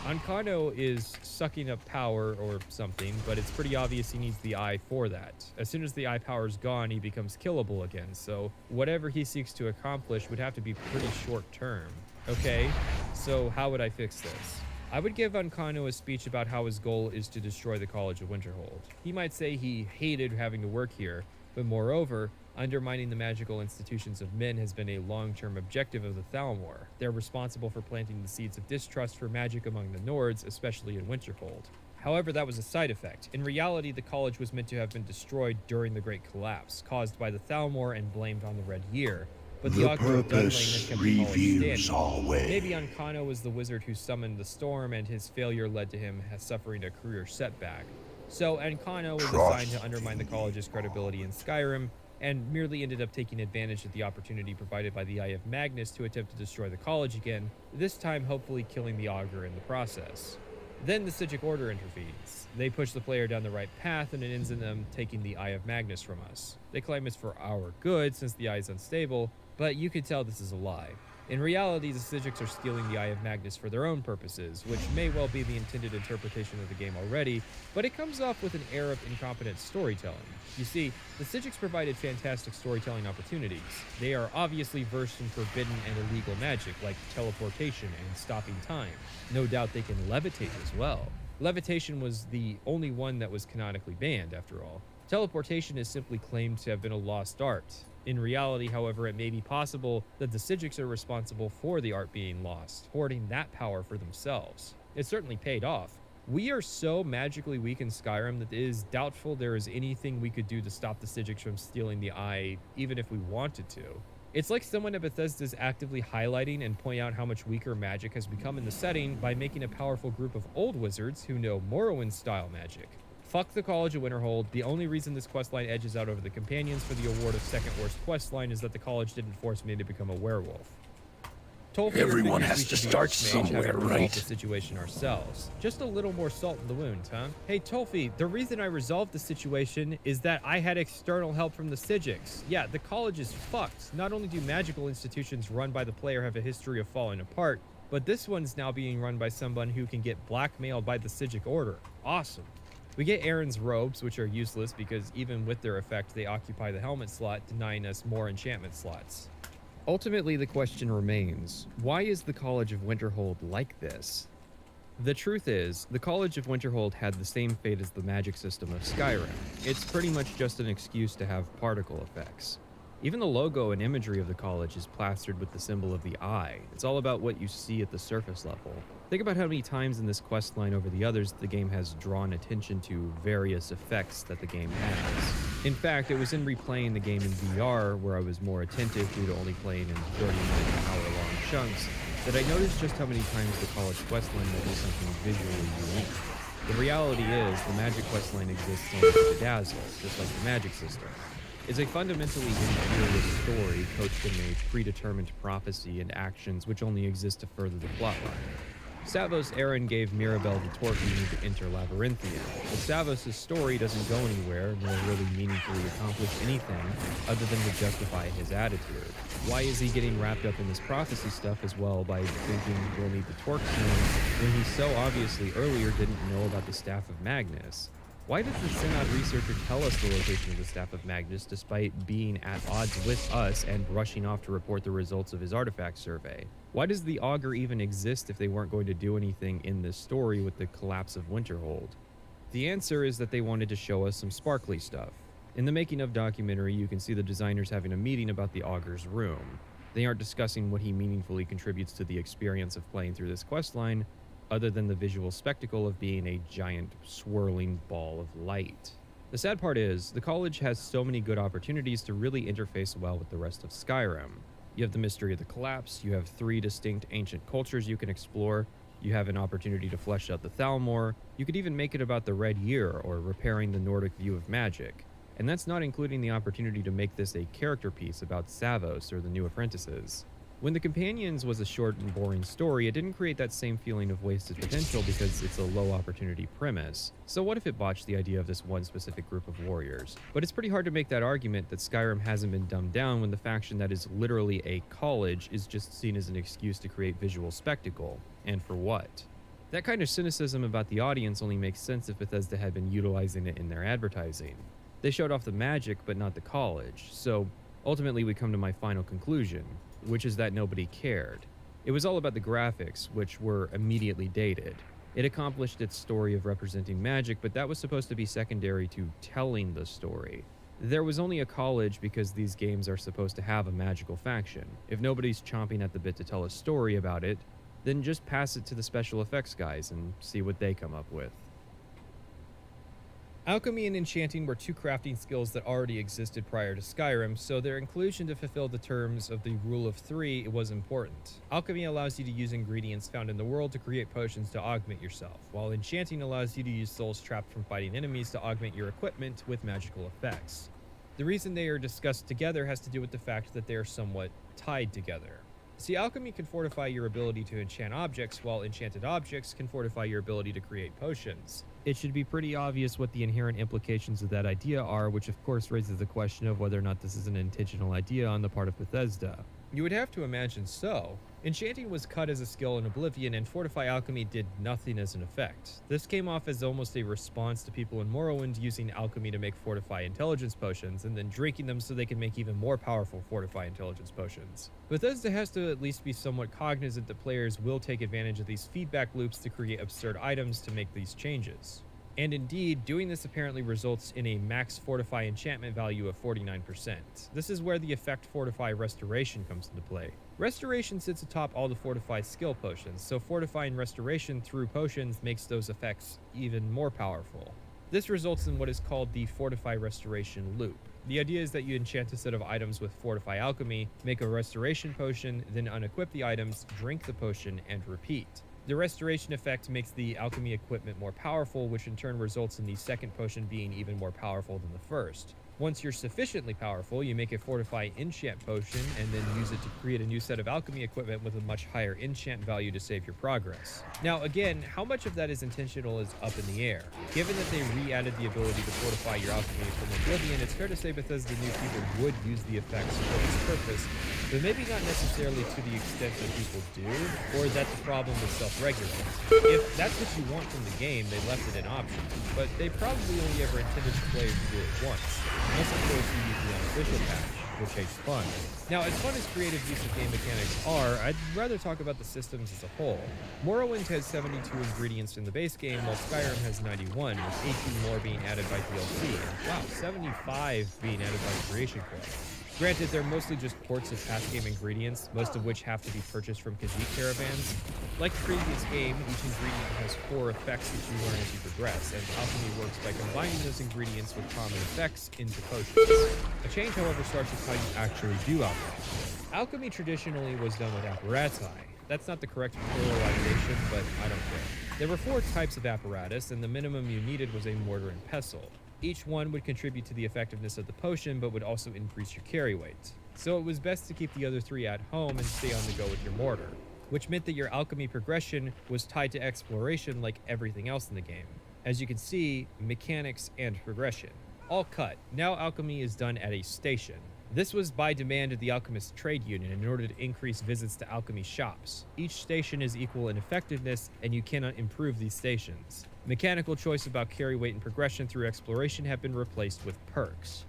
Ancano is sucking up power or something, but it's pretty obvious he needs the eye for that. As soon as the eye power's gone, he becomes killable again, so whatever he seeks to accomplish would have to be pretty short-term. Okay, so how would I fix this? I would give Ancano a speech about how his goal is to destroy the College of Winterhold. He might say he hated having to work here, but moreover, undermining the magical institutions of men has been a long-term objective of the Thalmor. They're responsible for planting the seeds of distrust for magic among the Nords, especially in Winterhold. However, that was a side effect. In reality, the college was meant to have been destroyed during the Great Collapse, caused by the Thalmor and blamed on the Red Year. but the Augur of Dunling has kept the college standing. Maybe Ancano was the wizard who summoned the storm, and his failure led to him suffering a career setback. So Ancano was assigned to undermine the college's credibility in Skyrim, and merely ended up taking advantage of the opportunity provided by the Eye of Magnus to attempt to destroy the college again, this time hopefully killing the Augur in the process. Then the Psijic Order intervenes. They push the player down the right path, and it ends in them taking the Eye of Magnus from us. They claim it's for our good, since the Eye is unstable, but you can tell this is a lie. In reality, the Psijics are stealing the Eye of Magnus for their own purposes, which may well be the intended interpretation of the game already, but it comes off with an air of incompetent storytelling. You see, the Psijics provided fantastic storytelling opportunities. They are obviously versed in forbidden and illegal magic, like teleportation and stopping time. No doubt they can levitate as well. Levitation was the only one that was canonically banned, after all. Teleportation is simply claimed to have been a lost art. In reality, however, it may be possible that the Psijics are responsible for the art being lost, hoarding that power for themselves. It certainly paid off. We are so magically weak in Skyrim that it is doubtful there is anything we could do to stop the Psijics from stealing the eye, even if we wanted to. It's like someone at Bethesda is actively highlighting and pointing out how much weaker magic has become in the setting by making a powerful group of old wizards who know Morrowind-style magic. Fuck the College of Winterhold. The only reason this questline edges out over the companions for the award of second worst questline is that the college didn't force me to become a werewolf. Everyone has to start somewhere, right? The situation ourselves. Just a little more salt in the wound, huh? Hey, Tolfi, the reason I resolved the situation is that I had external help from the Psijics. Yeah, the college is fucked. Not only do magical institutions run by the player have a history of falling apart, but this one's now being run by someone who can get blackmailed by the Psijic Order. Awesome. We get Aaron's robes, which are useless because even with their effect, they occupy the helmet slot, denying us more enchantment slots. Ultimately, the question remains, why is the College of Winterhold like this? The truth is, the College of Winterhold had the same fate as the magic system of Skyrim. It's pretty much just an excuse to have particle effects. Even the logo and imagery of the college is plastered with the symbol of the eye. It's all about what you see at the surface level. Think about how many times in this questline over the others the game has drawn attention to various effects that the game has. In fact, it was in replaying the game in VR, where I was more attentive due to only playing in 30-minute to hour-long chunks, that I noticed just how many times the college questline will do something visually unique. The reality is, the magic questline exists only to bedazzle, just like the magic system. It's a fundamentally inferior story coached in a predetermined prophecy and actions which only exist to further the plotline. Savos Aaron gave Mirabelle the torque needed to enter Labyrinthian, but Savos' story doesn't go anywhere nor really meaningfully accomplish anything other than to justify his attitude. Why is he getting wrapped up in this prophecy stuff as well by thinking we'll need the torque soon when he so obviously earlier didn't know about the Staff of Magnus? Why does the Synod researcher tell us the location of the Staff of Magnus despite being at odds with us and rushing off to report the results of his artifact survey? Why does the Augur even exist if they weren't going to do anything in this story with the collapse of Winterhold? The answer is that they wanted to show us some sparkly stuff. In the making of documentary, you can see the designers having a meeting about the Augur's room. They aren't discussing what he meaningfully contributes to the experience of playing through this questline, other than the visual spectacle of being a giant swirling ball of light. The sad part is, the college has so many good opportunities to really interface well with the rest of Skyrim. You have the mystery of the collapse, you have 3 distinct ancient cultures you can explore, you have an opportunity to flesh out the Thalmor, you could even make it about the Red Year or repairing the Nordic view of magic. And that's not including the opportunity to make this a character piece about Savos or the new apprentices. When The Companions was a short and boring story, it didn't create that same feeling of wasted potential because it's a low opportunity premise. So what if it botched the idea of this one specific group of warriors? But it's pretty hard to make that argument that Skyrim hasn't been dumbed down when the faction that is literally a college is just seen as an excuse to create visual spectacle. And for what? That kind of cynicism about the audience only makes sense if Bethesda had been utilizing it in their advertising. They showed off the magic, but not the college. So ultimately we come to my final conclusion, which is that nobody cared. It was all about the graphics, which were immediately dated. It accomplished its story of representing magic, but that was supposed to be secondary to telling the story. There was only a college because these games are supposed to have a magical faction. If nobody's chomping at the bit to tell a story about it, then just pass it to the special effects guys and see what they come up with. Alchemy and enchanting were two crafting skills that already existed prior to Skyrim, so their inclusion to fulfill the terms of the Rule of Three was important. Alchemy allows you to use ingredients found in the world to create potions to augment yourself, while enchanting allows you to use souls trapped from fighting enemies to augment your equipment with magical effects. The reason they are discussed together has to do with the fact that they are somewhat tied together. See, alchemy can fortify your ability to enchant objects, while enchanted objects can fortify your ability to create potions. It should be pretty obvious what the inherent implications of that idea are, which of course raises the question of whether or not this is an intentional idea on the part of Bethesda. You would have to imagine so. Enchanting was cut as a skill in Oblivion, and Fortify Alchemy did nothing as an effect. This came off as almost a response to people in Morrowind using alchemy to make Fortify Intelligence potions, and then drinking them so they can make even more powerful Fortify Intelligence potions. Bethesda has to at least be somewhat cognizant that players will take advantage of these feedback loops to create absurd items to make these changes. And indeed, doing this apparently results in a max Fortify enchantment value of 49%. This is where the effect Fortify Restoration comes into play. Restoration sits atop all the Fortify skill potions, so fortifying Restoration through potions makes those effects even more powerful. This results in what is called the Fortify Restoration loop. The idea is that you enchant a set of items with Fortify Alchemy, make a Restoration potion, then unequip the items, drink the potion, and repeat. The restoration effect makes the alchemy equipment more powerful, which in turn results in the second potion being even more powerful than the first. Once you're sufficiently powerful, you make a Fortify Enchant potion and then use it to create a new set of alchemy equipment with a much higher enchant value to save your progress. Now again, how much of that is intentional is up in the air. Given that they re-added the ability to fortify your alchemy from Oblivion, it's fair to say Bethesda knew people would use the effects for this purpose, but maybe not necessarily to the extent that people do, or that the problem is self-regulating. If that's what you want from the game, they left it an option, but they probably only ever intended the players to do it once. Unless of course you use the unofficial patch, which hates fun. Now, as fun as creative use of game mechanics are, I'd rather talk about the systems as a whole. Morrowind has 72 ingredients in the base game, while Skyrim has 91, with 18 more being added by DLC. Wow, 75 being added by Creation Core. Granted, they're mostly just ports of past game ingredients, most of which have to be purchased from Khajiit caravans. Like the previous game, each ingredient has 4 effects that you learn as you progress, and alchemy works by combining those ingredients with common effects into potions. A change, however, starts with how you actually do alchemy. Alchemy traditionally was done with apparati. That's not the correct pluralization, but I don't care. There were 4 types of apparatus, and the minimum you needed was a mortar and pestle. Each one would contribute to the effectiveness of the potion, but would also increase your carry weight. So it was best to keep the other 3 at home and stay on the go with your mortar, which meant that your alchemy progression was tied to exploration like everything else in the game. As you can see, mechanics and progression. All cut. Now alchemy is done at a station. This was by demand of the Alchemist Trade Union in order to increase visits to alchemy shops. Each station is equal in effectiveness, and you cannot improve these stations. Mechanical choice about carry weight and progression through exploration have been replaced with perks.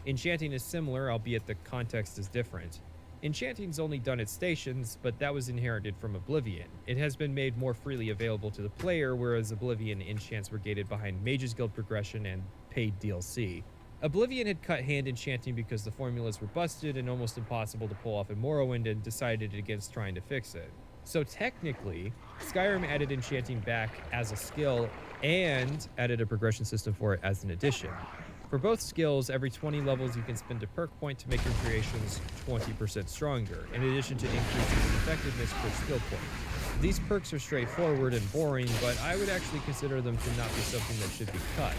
Enchanting is similar, albeit the context is different. Enchanting's only done at stations, but that was inherited from Oblivion. It has been made more freely available to the player, whereas Oblivion enchants were gated behind Mage's Guild progression and paid DLC. Oblivion had cut hand enchanting because the formulas were busted and almost impossible to pull off in Morrowind, and decided against trying to fix it. So technically, Skyrim added enchanting back as a skill and added a progression system for it as an addition. For both skills, every 20 levels you can spend a perk point to make your creations 20% stronger, in addition to increasing the effectiveness per skill point. These perks are straightforward and boring, but I would actually consider them to not be something that should be cut.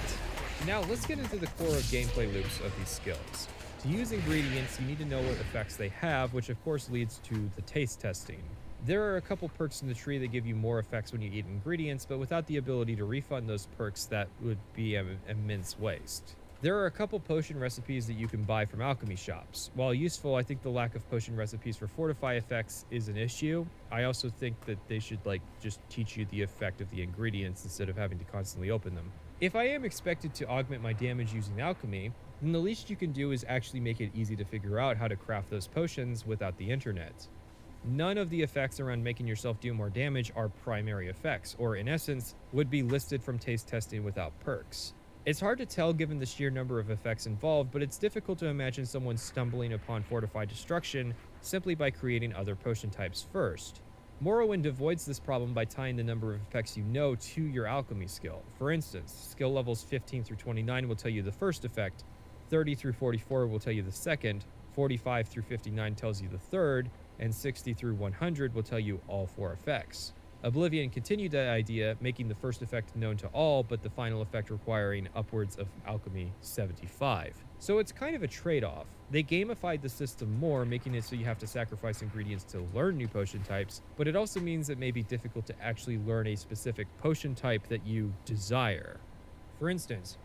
Now let's get into the core of gameplay loops of these skills. To use ingredients, you need to know what effects they have, which of course leads to the taste testing. There are a couple perks in the tree that give you more effects when you eat ingredients, but without the ability to refund those perks, that would be an immense waste. There are a couple potion recipes that you can buy from alchemy shops. While useful, I think the lack of potion recipes for fortify effects is an issue. I also think that they should just teach you the effect of the ingredients instead of having to constantly open them. If I am expected to augment my damage using alchemy, then the least you can do is actually make it easy to figure out how to craft those potions without the internet. None of the effects around making yourself do more damage are primary effects, or in essence, would be listed from taste testing without perks. It's hard to tell given the sheer number of effects involved, but it's difficult to imagine someone stumbling upon Fortified Destruction simply by creating other potion types first. Morrowind avoids this problem by tying the number of effects you know to your alchemy skill. For instance, skill levels 15 through 29 will tell you the first effect, 30 through 44 will tell you the second, 45 through 59 tells you the third, and 60 through 100 will tell you all 4 effects. Oblivion continued that idea, making the first effect known to all, but the final effect requiring upwards of alchemy 75. So it's kind of a trade-off. They gamified the system more, making it so you have to sacrifice ingredients to learn new potion types, but it also means it may be difficult to actually learn a specific potion type that you desire. For instance,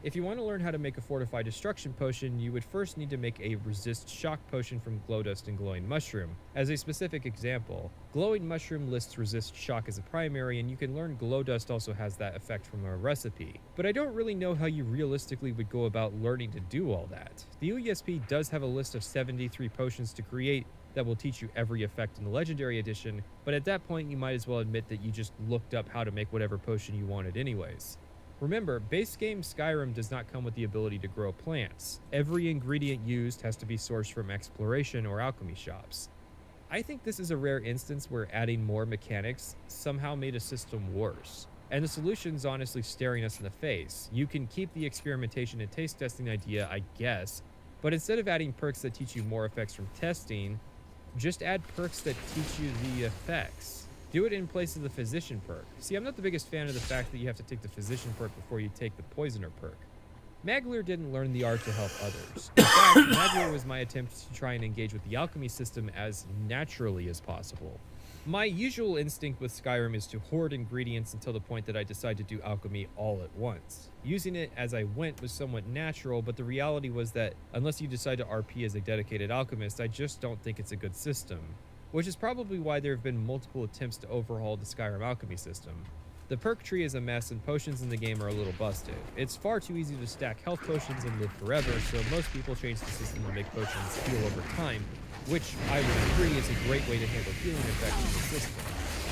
if you want to learn how to make a fortified destruction potion, you would first need to make a resist shock potion from glow dust and glowing mushroom. As a specific example, glowing mushroom lists resist shock as a primary, and you can learn glow dust also has that effect from a recipe. But I don't really know how you realistically would go about learning to do all that. The OESP does have a list of 73 potions to create that will teach you every effect in the Legendary Edition, but at that point you might as well admit that you just looked up how to make whatever potion you wanted anyways. Remember, base game Skyrim does not come with the ability to grow plants. Every ingredient used has to be sourced from exploration or alchemy shops. I think this is a rare instance where adding more mechanics somehow made a system worse. And the solution's honestly staring us in the face. You can keep the experimentation and taste testing idea, I guess, but instead of adding perks that teach you more effects from testing, just add perks that teach you the effects. Do it in place of the physician perk. See, I'm not the biggest fan of the fact that you have to take the physician perk before you take the poisoner perk. Magler didn't learn the art to help others. In fact, Magler was my attempt to try and engage with the alchemy system as naturally as possible. My usual instinct with Skyrim is to hoard ingredients until the point that I decide to do alchemy all at once. Using it as I went was somewhat natural, but the reality was that unless you decide to RP as a dedicated alchemist, I just don't think it's a good system. Which is probably why there have been multiple attempts to overhaul the Skyrim alchemy system. The perk tree is a mess and potions in the game are a little busted. It's far too easy to stack health potions and live forever, so most people change the system to make potions heal over time, which I would agree is a great way to handle healing effects in the system.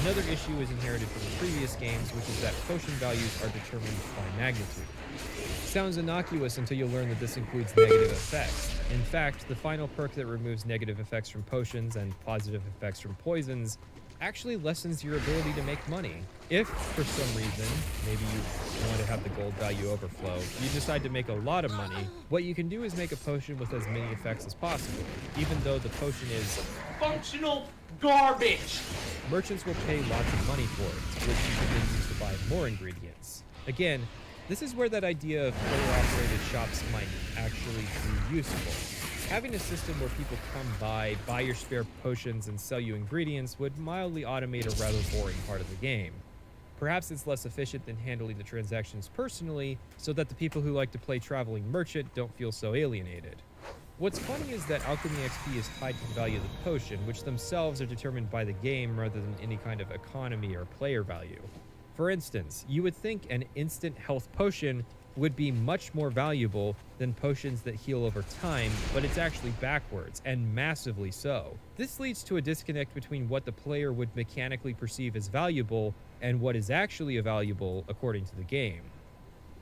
Another issue is inherited from the previous games, which is that potion values are determined by magnitude. Sounds innocuous until you learn that this includes negative effects. In fact, the final perk that removes negative effects from potions and positive effects from poisons actually lessens your ability to make money. If, for some reason, maybe you want to have the gold value overflow, you decide to make a lot of money, what you can do is make a potion with as many effects as possible, even though the potion is functional garbage. Merchants will pay lots of money for it, which you can then use to buy more ingredients. Again, this is where that idea of player-operated shops might actually be useful. Having a system where people come by, buy your spare potions, and sell you ingredients would mildly automate a rather boring part of the game. Perhaps it's less efficient than handling the transactions personally, so that the people who like to play traveling merchant don't feel so alienated. What's funny is that alchemy XP is tied to the value of the potion, which themselves are determined by the game rather than any kind of economy or player value. For instance, you would think an instant health potion would be much more valuable than potions that heal over time, but it's actually backwards, and massively so. This leads to a disconnect between what the player would mechanically perceive as valuable and what is actually valuable according to the game.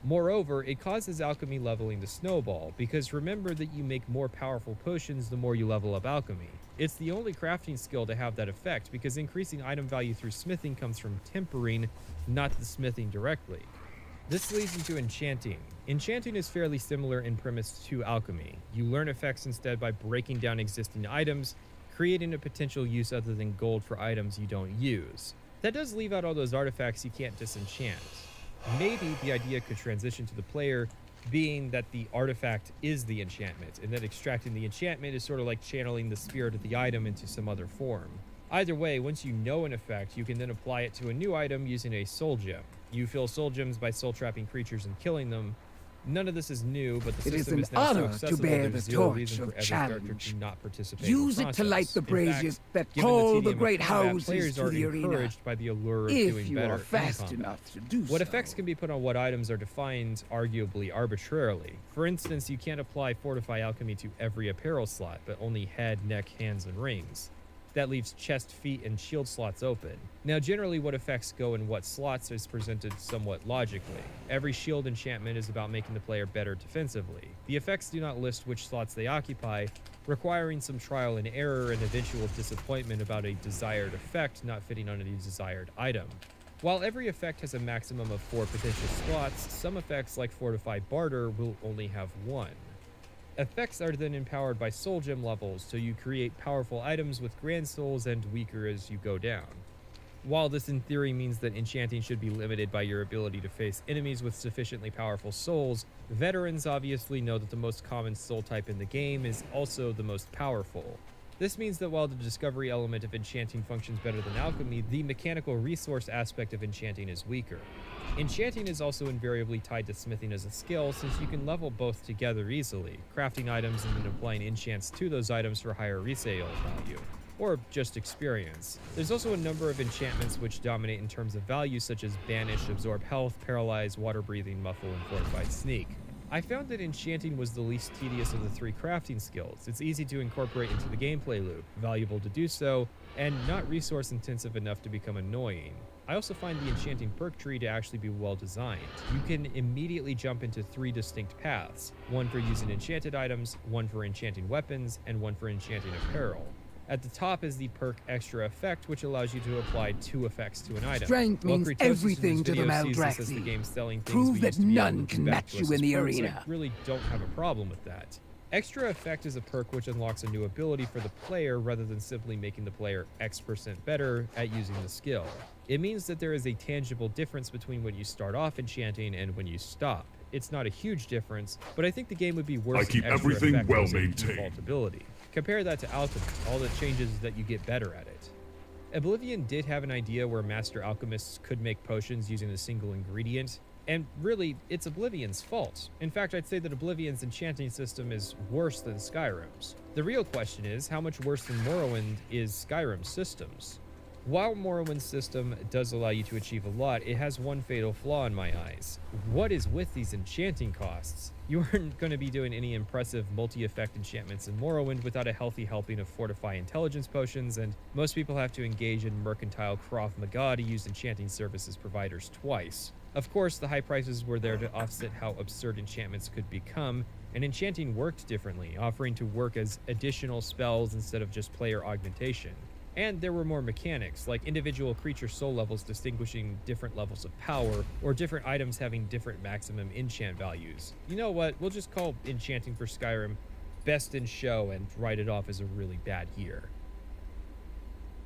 Moreover, it causes alchemy leveling to snowball, because remember that you make more powerful potions the more you level up alchemy. It's the only crafting skill to have that effect, because increasing item value through smithing comes from tempering, not the smithing directly. This leads into enchanting. Enchanting is fairly similar in premise to alchemy. You learn effects instead by breaking down existing items, creating a potential use other than gold for items you don't use. That does leave out all those artifacts you can't disenchant. Maybe the idea could transition to the player being that the artifact is the enchantment, and that extracting the enchantment is sort of like channeling the spirit of the item into some other form. Either way, once you know an effect, you can then apply it to a new item using a soul gem. You fill soul gems by soul trapping creatures and killing them. None of this is new, but the system is now so accessible there's zero reason for every character to not participate. Use it to light the braziers that call the great houses players to are the arena. encouraged by the allure of If doing you better are fast in combat. enough to do What so. effects can be put on what items are defined arguably arbitrarily. For instance, you can't apply Fortify Alchemy to every apparel slot, but only head, neck, hands, and rings. that leaves chest, feet, and shield slots open. Now, generally what effects go in what slots is presented somewhat logically. Every shield enchantment is about making the player better defensively. The effects do not list which slots they occupy, requiring some trial and error and eventual disappointment about a desired effect not fitting on a desired item. While every effect has a maximum of 4 potential slots, some effects like Fortify Barter will only have 1. Effects are then empowered by soul gem levels, so you create powerful items with grand souls and weaker as you go down. While this in theory means that enchanting should be limited by your ability to face enemies with sufficiently powerful souls, veterans obviously know that the most common soul type in the game is also the most powerful. This means that while the discovery element of enchanting functions better than alchemy, the mechanical resource aspect of enchanting is weaker. Enchanting is also invariably tied to smithing as a skill, since you can level both together easily, crafting items and then applying enchants to those items for higher resale value, or just experience. There's also a number of enchantments which dominate in terms of value, such as Banish, Absorb Health, Paralyze, Water Breathing, Muffle, and Fortified Sneak. I found that enchanting was the least tedious of the 3 crafting skills. It's easy to incorporate into the gameplay loop, valuable to do so, and not resource intensive enough to become annoying. I also find the enchanting perk tree to actually be well designed. You can immediately jump into 3 distinct paths, one for using enchanted items, one for enchanting weapons, and one for enchanting apparel. At the top is the perk Extra Effect, which allows you to apply 2 effects to an item. Strength means everything to the Maldraxxi. Prove that none can match you in the arena. I really don't have a problem with that. Extra Effect is a perk which unlocks a new ability for the player rather than simply making the player X% better at using the skill. It means that there is a tangible difference between when you start off enchanting and when you stop. It's not a huge difference, but I think the game would be worse I keep if Extra everything Effect well was a maintained. default ability. Compare that to Alchemy. All that changes is that you get better at it. Oblivion did have an idea where master alchemists could make potions using a single ingredient, and really, it's Oblivion's fault. In fact, I'd say that Oblivion's enchanting system is worse than Skyrim's. The real question is, how much worse than Morrowind is Skyrim's systems? While Morrowind's system does allow you to achieve a lot, it has one fatal flaw in my eyes. What is with these enchanting costs? You aren't going to be doing any impressive multi-effect enchantments in Morrowind without a healthy helping of Fortify Intelligence potions, and most people have to engage in mercantile Krav Maga to use enchanting services providers twice. Of course, the high prices were there to offset how absurd enchantments could become, and enchanting worked differently, offering to work as additional spells instead of just player augmentation. And there were more mechanics, like individual creature soul levels distinguishing different levels of power, or different items having different maximum enchant values. You know what, we'll just call enchanting for Skyrim best in show and write it off as a really bad year.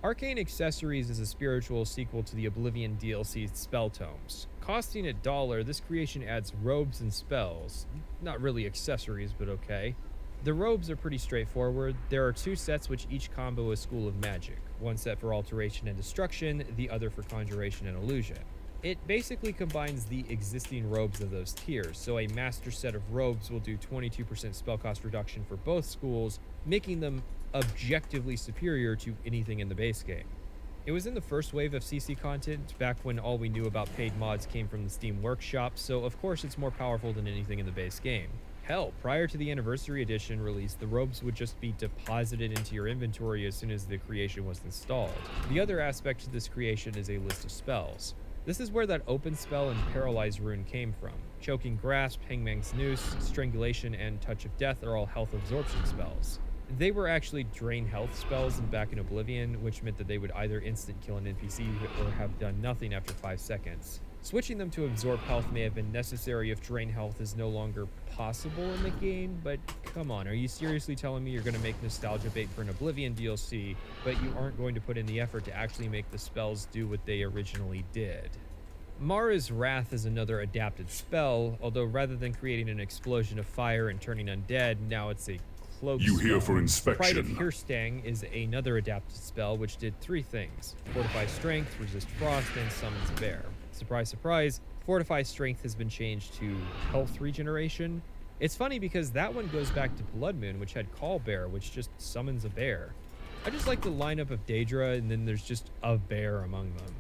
Arcane Accessories is a spiritual sequel to the Oblivion DLC Spell Tomes. Costing $1, this creation adds robes and spells. Not really accessories, but okay. The robes are pretty straightforward. There are 2 sets which each combo a school of magic. One set for alteration and destruction, the other for conjuration and illusion. It basically combines the existing robes of those tiers, so a master set of robes will do 22% spell cost reduction for both schools, making them objectively superior to anything in the base game. It was in the first wave of CC content, back when all we knew about paid mods came from the Steam Workshop, so of course it's more powerful than anything in the base game. Hell, prior to the Anniversary Edition release, the robes would just be deposited into your inventory as soon as the creation was installed. The other aspect to this creation is a list of spells. This is where that Open Spell and Paralyze rune came from. Choking Grasp, Hangman's Noose, Strangulation, and Touch of Death are all health absorption spells. They were actually drain health spells back in Oblivion, which meant that they would either instant kill an NPC or have done nothing after 5 seconds. Switching them to absorb health may have been necessary if drain health is no longer possible in the game, but come on, are you seriously telling me you're going to make nostalgia bait for an Oblivion DLC, but you aren't going to put in the effort to actually make the spells do what they originally did? Mara's Wrath is another adapted spell, although rather than creating an explosion of fire and turning undead, now it's a cloak You here spell. for inspection. Pride of Hearstang is another adapted spell which did 3 things: Fortify Strength, Resist Frost, and Summons Bear. Surprise, surprise, Fortify Strength has been changed to Health Regeneration. It's funny because that one goes back to Blood Moon, which had Call Bear, which just summons a bear. I just like the lineup of Daedra, and then there's just a bear among them.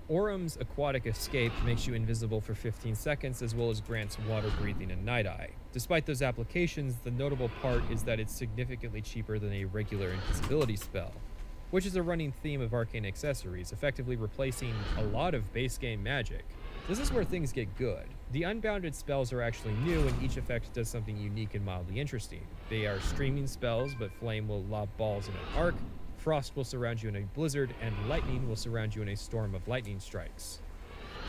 Orum's Aquatic Escape makes you invisible for 15 seconds, as well as grants Water Breathing and Night Eye. Despite those applications, the notable part is that it's significantly cheaper than a regular invisibility spell. which is a running theme of arcane accessories, effectively replacing a lot of base game magic. This is where things get good. The unbounded spells are actually new, and each effect does something unique and mildly interesting. They are streaming spells, but Flame will lob balls in an arc, Frost will surround you in a blizzard, and Lightning will surround you in a storm of lightning strikes.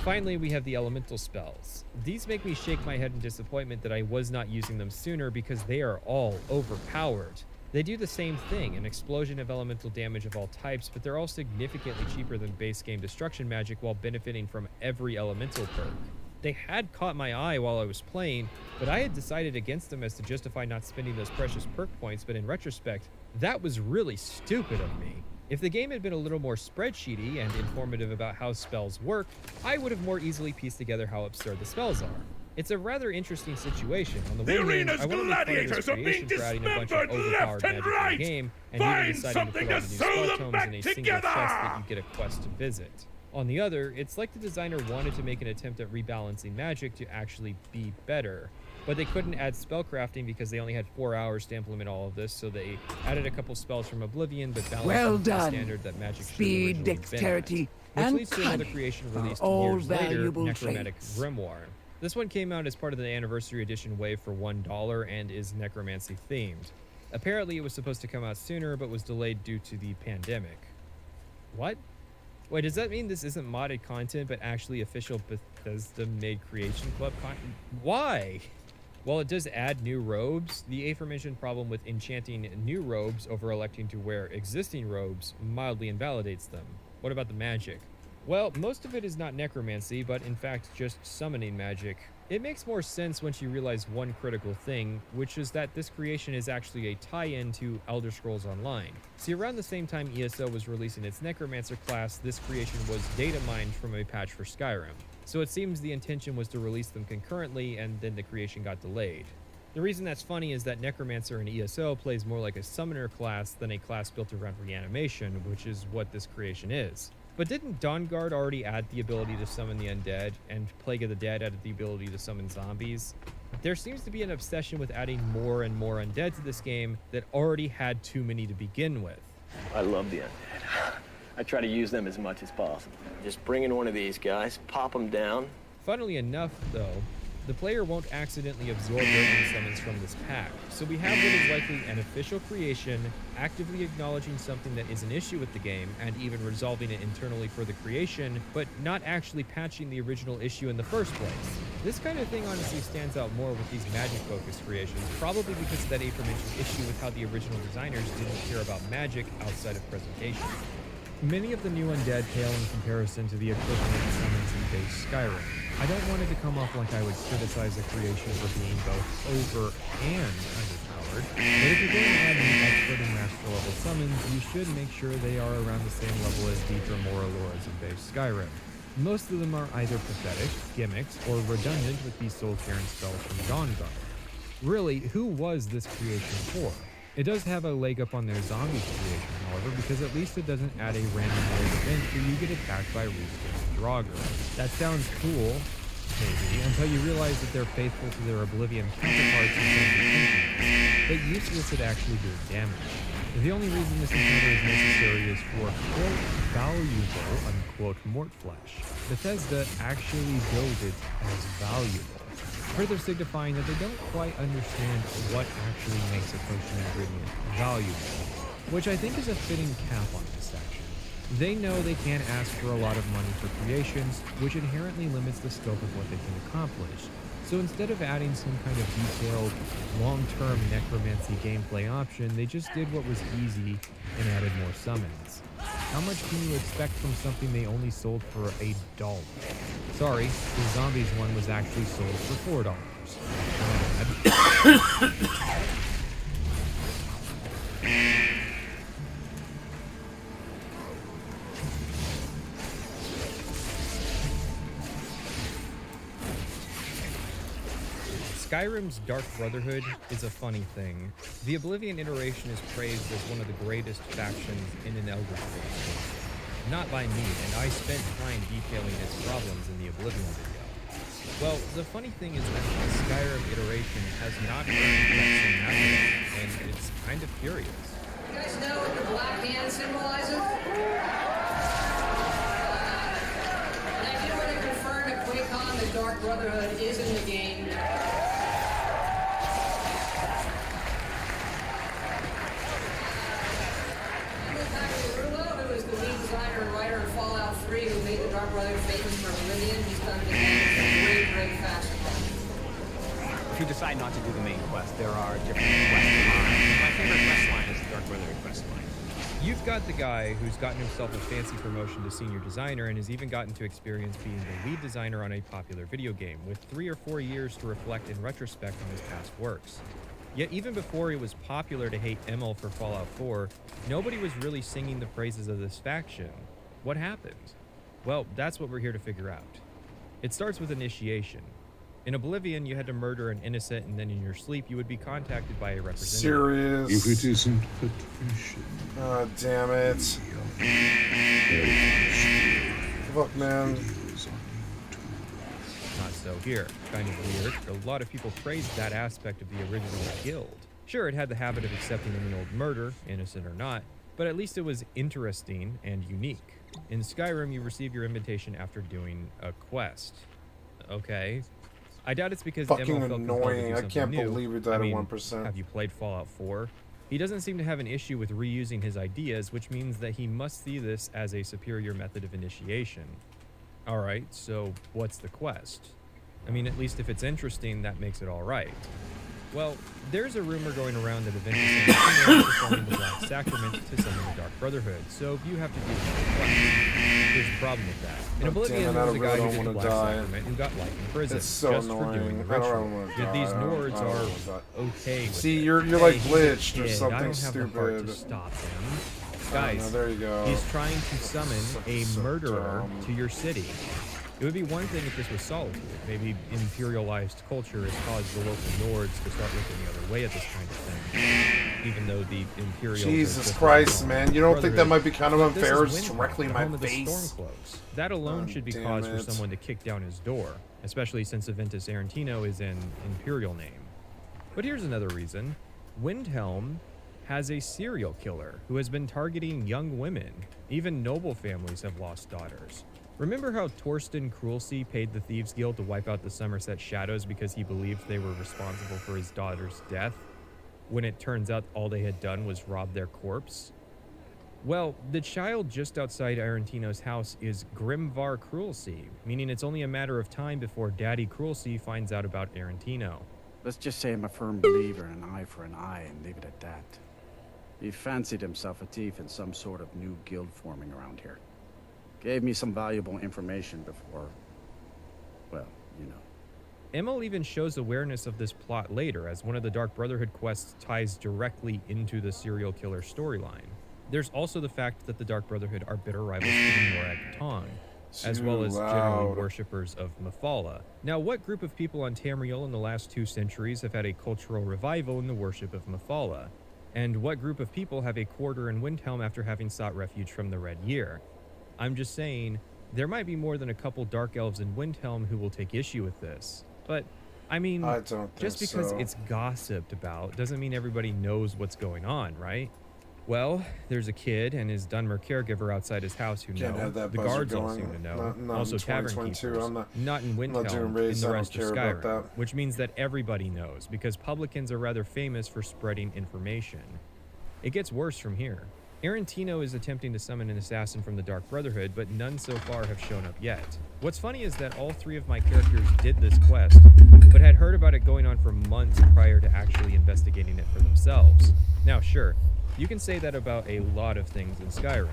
Finally, we have the elemental spells. These make me shake my head in disappointment that I was not using them sooner because they are all overpowered. They do the same thing, an explosion of elemental damage of all types, but they're all significantly cheaper than base game destruction magic while benefiting from every elemental perk. They had caught my eye while I was playing, but I had decided against them as to justify not spending those precious perk points, but in retrospect, that was really stupid of me. If the game had been a little more spreadsheety and informative about how spells work, I would have more easily pieced together how absurd the spells are. It's a rather interesting situation. On the one hand, I want to make fun of this creation for adding a bunch of overpowered magic in the game, and even deciding to put all the new spell tomes in a single chest that you get a quest to visit. On the other, it's like the designer wanted to make an attempt at rebalancing magic to actually be better. But they couldn't add spellcrafting because they only had 4 hours to implement all of this, so they added a couple spells from Oblivion, but balanced Well them to the done. standard that magic should Speed, have originally been dexterity, at. Which and leads to another cunning creation are released all years later, valuable Necromantic traits. Grimoire. This one came out as part of the Anniversary Edition wave for $1 and is necromancy themed. Apparently it was supposed to come out sooner, but was delayed due to the pandemic. What? Wait, does that mean this isn't modded content, but actually official Bethesda-made Creation Club content? Why? While it does add new robes, the aforementioned problem with enchanting new robes over electing to wear existing robes mildly invalidates them. What about the magic? Well, most of it is not necromancy, but in fact just summoning magic. It makes more sense once you realize one critical thing, which is that this creation is actually a tie-in to Elder Scrolls Online. See, around the same time ESO was releasing its Necromancer class, this creation was data mined from a patch for Skyrim. So it seems the intention was to release them concurrently, and then the creation got delayed. The reason that's funny is that Necromancer in ESO plays more like a summoner class than a class built around reanimation, which is what this creation is. But didn't Dawnguard already add the ability to summon the undead, and Plague of the Dead added the ability to summon zombies? There seems to be an obsession with adding more and more undead to this game that already had too many to begin with. I love the undead. I try to use them as much as possible. Just bring in one of these guys, pop them down. Funnily enough, though, the player won't accidentally absorb random summons from this pack, so we have what is likely an official creation actively acknowledging something that is an issue with the game and even resolving it internally for the creation, but not actually patching the original issue in the first place. This kind of thing honestly stands out more with these magic-focused creations, probably because of that aforementioned issue with how the original designers didn't care about magic outside of presentation. Many of the new undead pale in comparison to the equivalent summons in base Skyrim. I don't want it to come off like I would criticize a creation for being both over and underpowered, but if you're going to add new expert and master level summons, you should make sure they are around the same level as the Dremora Loras in base Skyrim. Most of them are either pathetic, gimmicks, or redundant with the soul-tearing spells from Dawnguard. Really, who was this creation for? It does have a leg up on their zombies creation, however, because at least it doesn't add a random raid event where you get attacked by respawn Draugr. That sounds cool, maybe, until you realize that they're faithful to their Oblivion counterparts in terms of infinite, but useless at actually doing damage. The only reason this encounter is necessary is for, quote, valuable, unquote, mort flesh. Bethesda actually billed it as valuable, further signifying that they don't quite understand what actually makes a potion ingredient valuable, which I think is a fitting cap on this section. They know they can't ask for a lot of money for creations, which inherently limits the scope of what they can accomplish. So instead of adding some kind of detailed, long-term necromancy gameplay option, they just did what was easy and added more summons. How much can you expect from something they only sold for $1? Sorry, the zombies one was actually sold for $4. Skyrim's Dark Brotherhood is a funny thing. The Oblivion iteration is praised as one of the greatest factions in an Elder Scrolls game. Not by me, and I spent time detailing its problems in the Oblivion video. Well, the funny thing is that the Skyrim iteration has not earned that same accolade, and it's kind of curious. You guys know what the black hand symbolizes? Brotherhood is in the game. Who is the lead designer and writer of Fallout 3, who made the Dark Brotherhood famous for Oblivion. He's done the game great fast. If you decide not to do the main quest, there are different quest lines. My favorite quest line is the Dark Brotherhood quest line. You've got the guy who's gotten himself a fancy promotion to senior designer and has even gotten to experience being the lead designer on a popular video game, with 3 or 4 years to reflect in retrospect on his past works. Yet even before it was popular to hate Emil for Fallout 4, nobody was really singing the praises of this faction. What happened? Well, that's what we're here to figure out. It starts with initiation. In Oblivion, you had to murder an innocent, and then in your sleep, you would be contacted by a representative. Serious. If it isn't patrician. Oh, damn it. Fuck, man. Not so here. Kind of weird. A lot of people praised that aspect of the original guild. Sure, it had the habit of accepting any old murder, innocent or not, but at least it was interesting and unique. In Skyrim, you receive your invitation after doing a quest. Okay. I doubt it's because Fucking Emil felt compelled to do annoying. I something can't new. believe it died I at mean, 1%. Have you played Fallout 4? He doesn't seem to have an issue with reusing his ideas, which means that he must see this as a superior method of initiation. Alright, so what's the quest? I mean, at least if it's interesting, that makes it alright. Well, there's a rumor going around that Aventus is performing the Black Sacrament to summon the Dark Brotherhood, so you have to do the quest. Here's the problem with that. In Oblivion, there was a guy who did the Black Sacrament who got life in prison It's so just annoying. for doing the I don't ritual. wanna Yet these die. I don't Nords wanna are die. okay with See, it. you're Hey, like he's a glitched or kid. something I don't have the heart to stupid. stop him. Oh, Guys, no, there you go. he's trying to summon a murderer dumb. to your city. It would be one thing if this was solitude. Maybe imperialized culture has caused the local Nords to start looking the other way at this kind of thing. Even though the Imperials Jesus Christ, man. You don't think that might be kind of unfair? It's directly in my home of the face. Stormcloaks. That alone should be damn cause it. for someone to kick down his door, especially since Aventus Arantino is an Imperial name. But here's another reason. Windhelm has a serial killer who has been targeting young women. Even noble families have lost daughters. Remember how Torsten Cruelty paid the Thieves Guild to wipe out the Somerset Shadows because he believed they were responsible for his daughter's death, when it turns out all they had done was rob their corpse? Well, the child just outside Arantino's house is Grimvar Cruelty, meaning it's only a matter of time before Daddy Cruelty finds out about Arantino. Let's just say I'm a firm believer in an eye for an eye and leave it at that. He fancied himself a thief in some sort of new guild forming around here. Gave me some valuable information before, well, you know. Emil even shows awareness of this plot later, as one of the Dark Brotherhood quests ties directly into the serial killer storyline. There's also the fact that the Dark Brotherhood are bitter rivals to the Morag Tong, as well as generally worshippers of Mephala. Now, what group of people on Tamriel in the last 2 centuries have had a cultural revival in the worship of Mephala? And what group of people have a quarter in Windhelm after having sought refuge from the Red Year? I'm just saying, there might be more than a couple Dark Elves in Windhelm who will take issue with this. But, I mean, I don't think just because so. it's gossiped about doesn't mean everybody knows what's going on, right? Well, there's a kid and his Dunmer caregiver outside his house who Can't know. have that The buzzer guards all going. seem to know. Not Also in tavern 2022. keepers. I'm Not in not doing Windhelm, raids. in I the don't rest of care about Skyrim, that. which means that everybody knows, because publicans are rather famous for spreading information. It gets worse from here. Arantino is attempting to summon an assassin from the Dark Brotherhood, but none so far have shown up yet. What's funny is that all 3 of my characters did this quest, but had heard about it going on for months prior to actually investigating it for themselves. Now, sure, you can say that about a lot of things in Skyrim.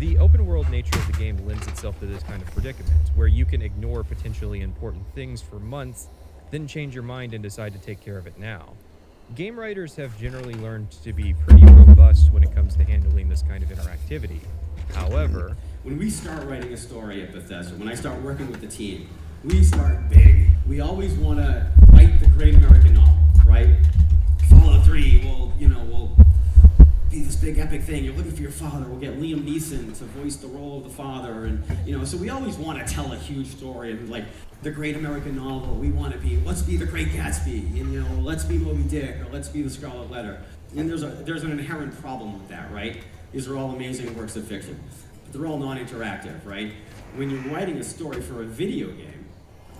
The open world nature of the game lends itself to this kind of predicament, where you can ignore potentially important things for months, then change your mind and decide to take care of it now. Game writers have generally learned to be pretty robust when it comes to handling this kind of interactivity. However, when we start writing a story at Bethesda, when I start working with the team, we start big. We always want to write the great American novel, right? Fallout 3 will be this big epic thing. You're looking for your father. We'll get Liam Neeson to voice the role of the father, and so we always want to tell a huge story and like the great American novel. We want to be, let's be the Great Gatsby, and let's be Moby Dick, or let's be the Scarlet Letter. And there's an inherent problem with that, right? These are all amazing works of fiction, but they're all non-interactive, right? When you're writing a story for a video game,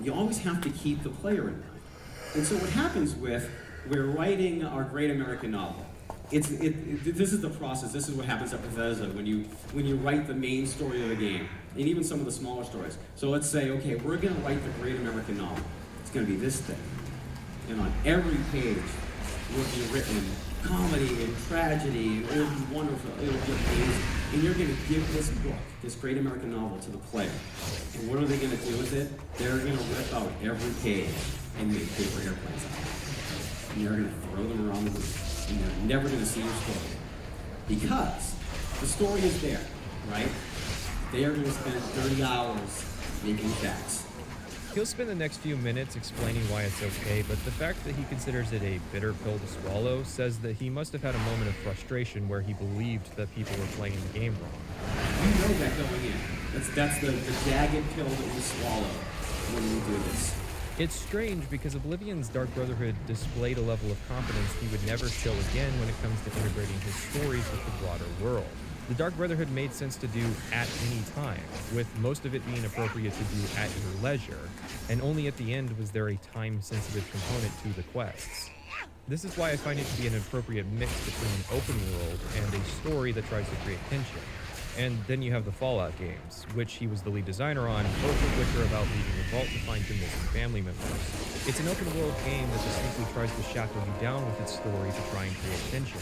You always have to keep the player in mind. And so what happens with, we're writing our great American novel. This is the process. This is what happens at Bethesda when you write the main story of the game, and even some of the smaller stories. So let's say, okay, we're going to write the great American novel. It's going to be this thing. And on every page will be written comedy and tragedy, and it'll be wonderful, it'll be amazing. And you're going to give this book, this great American novel, to the player. And what are they going to do with it? They're going to rip out every page and make paper airplanes out of it. And you're going to throw them around the room. And you're never going to see your story. Because the story is there, right? They are going to spend 30 hours making facts. He'll spend the next few minutes explaining why it's okay, but the fact that he considers it a bitter pill to swallow says that he must have had a moment of frustration where he believed that people were playing the game wrong. You know that going in. That's the jagged pill that we swallow when we do this. It's strange because Oblivion's Dark Brotherhood displayed a level of confidence he would never show again when it comes to integrating his stories with the broader world. The Dark Brotherhood made sense to do at any time, with most of it being appropriate to do at your leisure, and only at the end was there a time-sensitive component to the quests. This is why I find it to be an appropriate mix between an open world and a story that tries to create tension. And then you have the Fallout games, which he was the lead designer on, both of which are about leaving the vault to find your missing family members. It's an open world game that distinctly tries to shackle you down with its story to try and create tension.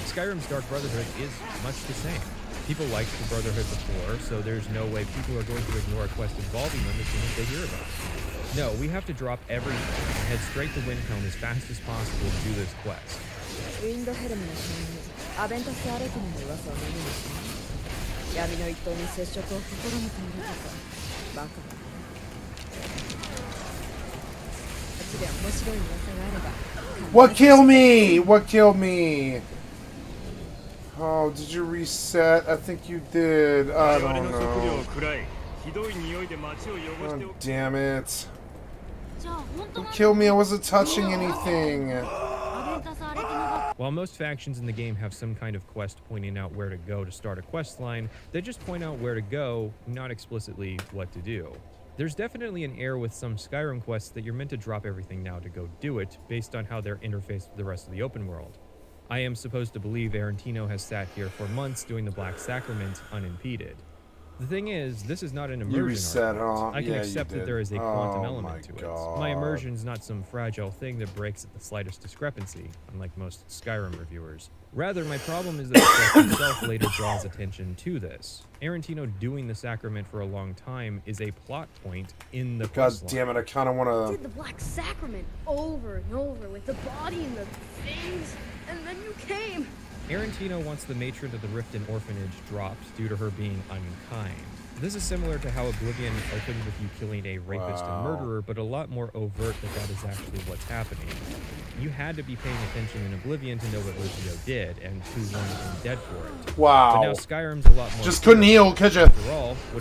Skyrim's Dark Brotherhood is much the same. People liked the Brotherhood before, so there's no way people are going to ignore a quest involving them as soon as they hear about it. No, we have to drop everything and head straight to Windhelm as fast as possible to do this quest. What killed me? What killed me? Oh, did you reset? I think you did. I don't know. Oh, damn it. What killed me? I wasn't touching anything. While most factions in the game have some kind of quest pointing out where to go to start a quest line, they just point out where to go, not explicitly what to do. There's definitely an air with some Skyrim quests that you're meant to drop everything now to go do it, based on how they're interfaced with the rest of the open world. I am supposed to believe Arantino has sat here for months doing the Black Sacrament unimpeded. The thing is, this is not an immersion reset, argument. huh? I can Yeah, accept you that there is a did. quantum Oh element to God. it. My immersion's not some fragile thing that breaks at the slightest discrepancy, unlike most Skyrim reviewers. Rather, my problem is that the quest itself later draws attention to this. Arantino doing the sacrament for a long time is a plot point in the God quest line. damn it, I kind of want to... Did the Black Sacrament over and over with the body and the things, and then you came. Arantino wants the matron of the Riften orphanage dropped due to her being unkind. This is similar to how Oblivion opened with you killing a rapist and murderer, but a lot more overt that is actually what's happening. You had to be paying attention in Oblivion to know what Lucio did and who wanted him dead for it. Wow. But now Skyrim's a lot more... Just couldn't heal, could you?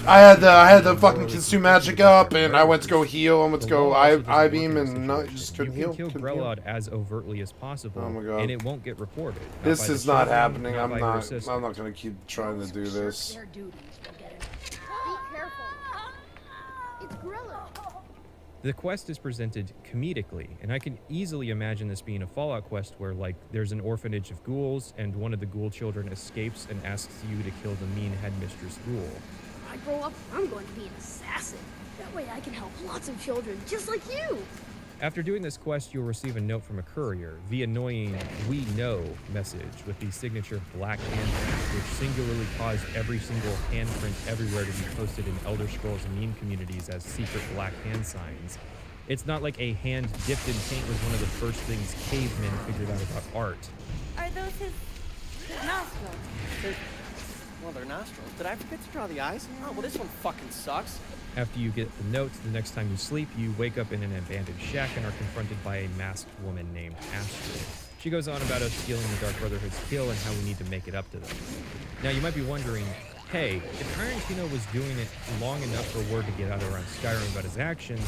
I had the fucking Consume Magic up, and I went to go heal, and went to go I-beam, and no, just couldn't heal. You can kill Grelod as overtly as possible, and it won't get reported. This is not happening. I'm not going to keep trying to do this. The quest is presented comedically, and I can easily imagine this being a Fallout quest where, like, there's an orphanage of ghouls, and one of the ghoul children escapes and asks you to kill the mean headmistress ghoul. When I grow up, I'm going to be an assassin. That way I can help lots of children just like you. After doing this quest, you'll receive a note from a courier, the annoying "We Know" message with the signature black handprint, which singularly caused every single handprint everywhere to be posted in Elder Scrolls meme communities as secret black hand signs. It's not like a hand dipped in paint was one of the first things cavemen figured out about art. Are those his nostrils? Well, they're nostrils. Did I forget to draw the eyes? Oh, well, this one fucking sucks. After you get the notes, the next time you sleep, you wake up in an abandoned shack and are confronted by a masked woman named Astrid. She goes on about us stealing the Dark Brotherhood's kill and how we need to make it up to them. Now, you might be wondering, hey, if Arantino was doing it long enough for word to get out around Skyrim about his actions,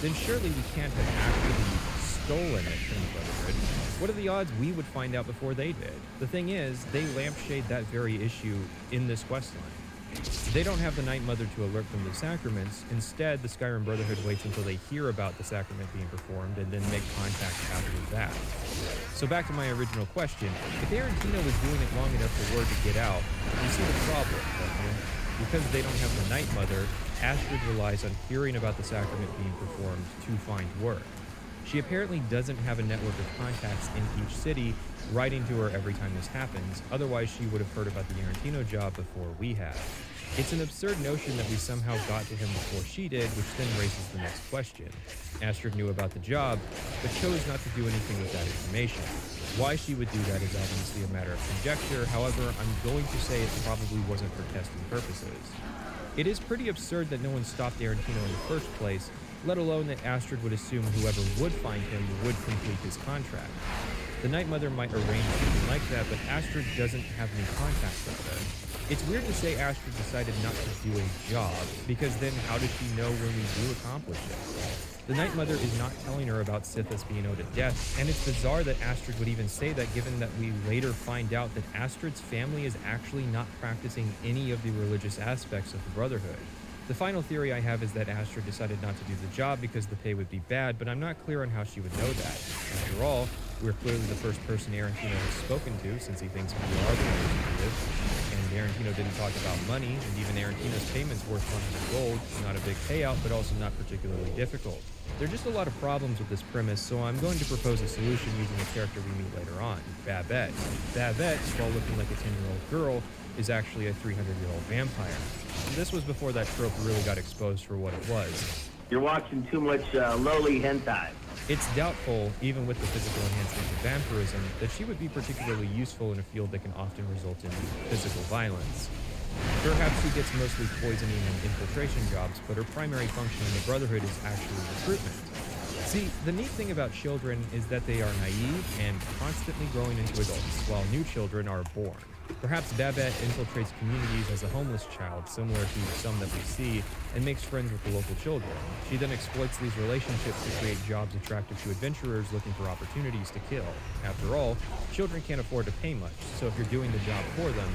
then surely we can't have actually stolen it from the Brotherhood. What are the odds we would find out before they did? The thing is, they lampshade that very issue in this questline. They don't have the Night Mother to alert them to sacraments. Instead, the Skyrim Brotherhood waits until they hear about the sacrament being performed and then make contact after that. So back to my original question, if Arantino was doing it long enough for word to get out, you see the problem, don't you? Because they don't have the Night Mother, Astrid relies on hearing about the sacrament being performed to find work. She apparently doesn't have a network of contacts in each city writing to her every time this happens, otherwise she would have heard about the Arantino job before we have. It's an absurd notion that we somehow got to him before she did, which then raises the next question. Astrid knew about the job, but chose not to do anything with that information. Why she would do that is obviously a matter of conjecture, however, I'm going to say it probably wasn't for testing purposes. It is pretty absurd that no one stopped Arantino in the first place, let alone that Astrid would assume whoever would find him would complete his contract. The Night Mother might arrange something like that, but Astrid doesn't have any contact with her. It's weird to say Astrid decided not to do a job, because then how does she know when we do accomplish it? The Night Mother is not telling her about Sithis being owed a debt, and it's bizarre that Astrid would even say that, given that we later find out that Astrid's family is actually not practicing any of the religious aspects of the Brotherhood. The final theory I have is that Astrid decided not to do the job because the pay would be bad, but I'm not clear on how she would know that. After all, we're clearly the first person Arantino has spoken to since he thinks we are the representative, and Arantino didn't talk about money, and even Arantino's payments worth 100 gold, not a big payout, but also not particularly difficult. There are just a lot of problems with this premise, so I'm going to propose a solution using a character we meet later on, Babette. Babette, while looking like a 10-year-old girl, is actually a 300-year-old vampire. This was before that trope really got exposed for what it was. You're watching too much lowly hentai. It's doubtful, even with the physical enhancement of vampirism, that she would be particularly useful in a field that can often result in physical violence. Perhaps she gets mostly poisoning and infiltration jobs, but her primary function in the Brotherhood is actually recruitment. See, the neat thing about children is that they are naive and constantly growing into adults, while new children are born. Perhaps Babette infiltrates communities as a homeless child, similar to some that we see, and makes friends with the local children. She then exploits these relationships to create jobs attractive to adventurers looking for opportunities to kill. After all, children can't afford to pay much, so if you're doing the job for them,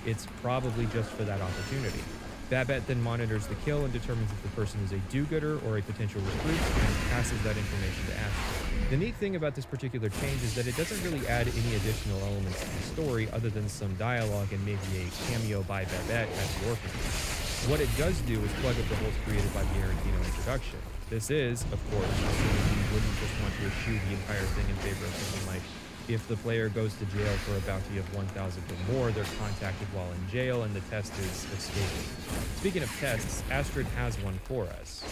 it's probably just for that opportunity. Babette then monitors the kill and determines if the person is a do-gooder or a potential recruit and passes that information to Astrid. The neat thing about this particular change is that it doesn't really add any additional elements to the story other than some dialogue and maybe a cameo by Babette at the orphanage. What it does do is plug up the holes created by the Arantino introduction. This is, of course, assuming you wouldn't just want to eschew the entire thing in favor of something like, if the player goes to jail for a bounty of 1,000 or more, they're contacted while in jail, and the test is escaping. Speaking of tests, Astrid has one for us.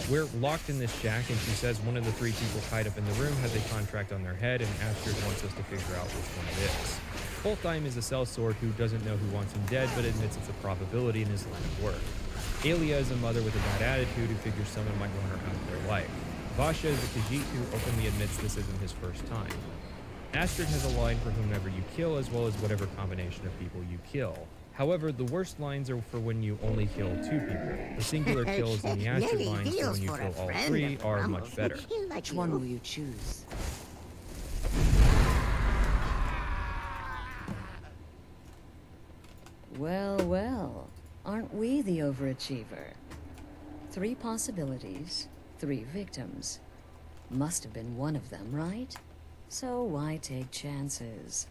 We're locked in this shack, and she says one of the 3 people tied up in the room has a contract on their head, and Astrid wants us to figure out which one it is. Foltheim is a sellsword who doesn't know who wants him dead, but admits it's a probability in his line of work. Aelia is a mother with a bad attitude who figures someone might want her out of their life. Vasha is a Khajiit who openly admits this isn't his first time. Astrid has a line for whomever you kill, as well as whatever combination of people you kill. However, the worst lines are for when you only kill 2 people. The singular kills in the Astrid lines for when you kill all 3 are much better. Which one will you choose? Well, well, aren't we the overachiever? 3 possibilities, 3 victims. Must have been one of them, right? So why take chances?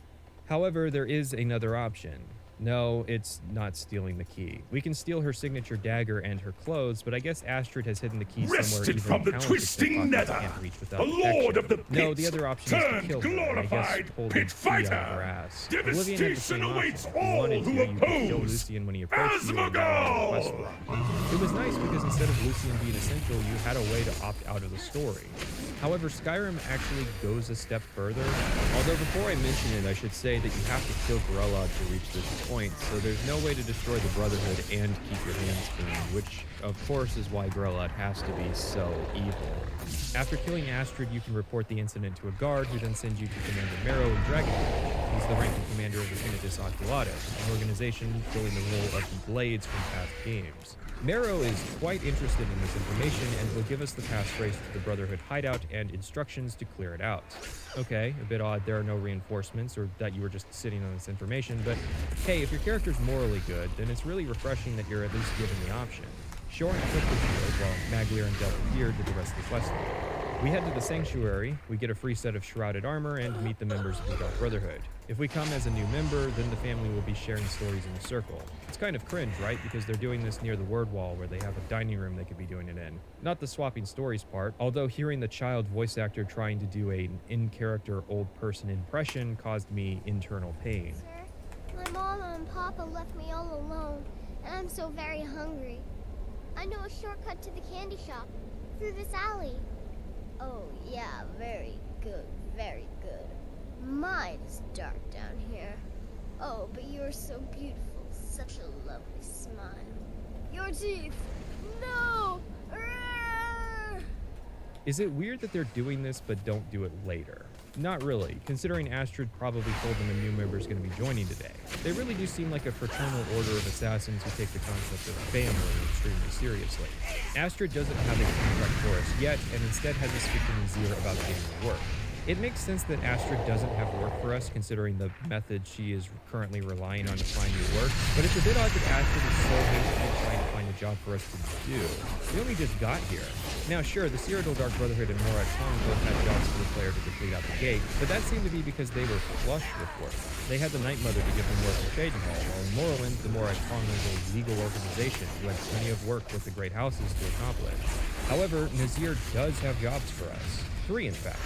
However, there is another option. No, it's not stealing the key. We can steal her signature dagger and her clothes, but I guess Astrid has hidden the key somewhere Wrested even from the talented twisting pickpockets nether, can't reach without the lord of the detection. No, the pits, other option is to turned kill her, and I guess glorified pull the pit key out of her fighter. ass. Devastation Oblivion had the same awaits option. If you all wanted to, who you could kill oppose. Lucian when he approached you and got quest block. It was nice because instead of Lucian being essential, you had a way to opt out of the story. However, Skyrim actually goes a step further. Although before I mention it, I should say that you have to kill Grelod to reach this point, so there's no way to destroy the Brotherhood and keep your hands clean, which of course is why Grelod has to be so evil. After killing Astrid, you can report the incident to a guard, who then sends you to Commander Marrow in Dragonwood. He's is the ranking commander of the Unitas Oculatus, an organization filling the role of the Blades from past games. Marrow is quite interested in this information and will give us the passphrase to the Brotherhood hideout and instructions to clear it out. Okay, a bit odd there are no reinforcements or that you were just sitting on this information, but hey, if your character's morally good, then it's really refreshing that you're at least given the option. Shoring took the field while Maglier and Delphier did the rest of the quest line. We head to the Sanctuary, we get a free set of shrouded armor, and meet the members of the Dark Brotherhood. If we come as a new member, then the family will be sharing stories in a circle. It's kind of cringe, right? Because they're doing this near the word wall where they have a dining room they could be doing it in. Not the swapping stories part, although hearing the child voice actor trying to do an in-character old person impression caused me internal pain. Sir, my mama and papa left me all alone, and I'm so very hungry. I know a shortcut to the candy shop, through this alley. Oh yeah, very good, very good. Mine is dark down here. Oh, but you're so beautiful, such a lovely smile. Your teeth! No! Arrgh! Is it weird that they're doing this but don't do it later? Not really, considering Astrid probably told them a new member is going to be joining today. They really do seem like a fraternal order of assassins who take the concept of family extremely seriously. Astrid doesn't have a contract for us yet, and instead has us speak to Nazir about getting to work. It makes sense that Astrid doesn't have work for us, considering the method she is currently relying on to find new work, but it's a bit odd that Astrid is so hastily trying to find a job for us to do. We only just got here. Now sure, the Cyrodiil Dark Brotherhood and Morat Tong both had jobs for the player to complete out the gate, but that seemed to be because they were flush with work. They had the Night Mother to give them work in Shadenhall, while in Morrowind, the Morat Tong was a legal organization who had plenty of work with the Great Houses to accomplish. However, Nazir does have jobs for us. 3, in fact.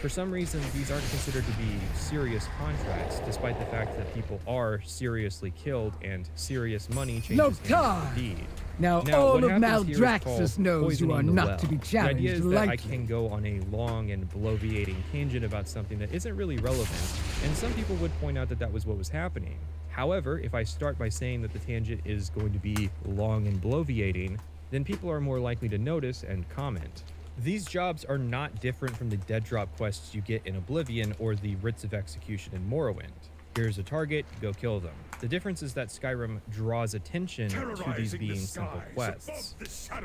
For some reason, these aren't considered to be serious contracts, despite the fact that people are seriously killed and serious money changes hands indeed. Now all of Maldraxxus knows you are not to be challenged The idea is that lightly. I can go on a long and bloviating tangent about something that isn't really relevant, and some people would point out that that was what was happening. However, if I start by saying that the tangent is going to be long and bloviating, then people are more likely to notice and comment. These jobs are not different from the dead drop quests you get in Oblivion or the writs of execution in Morrowind. Here's a target, go kill them. The difference is that Skyrim draws attention to these being simple quests.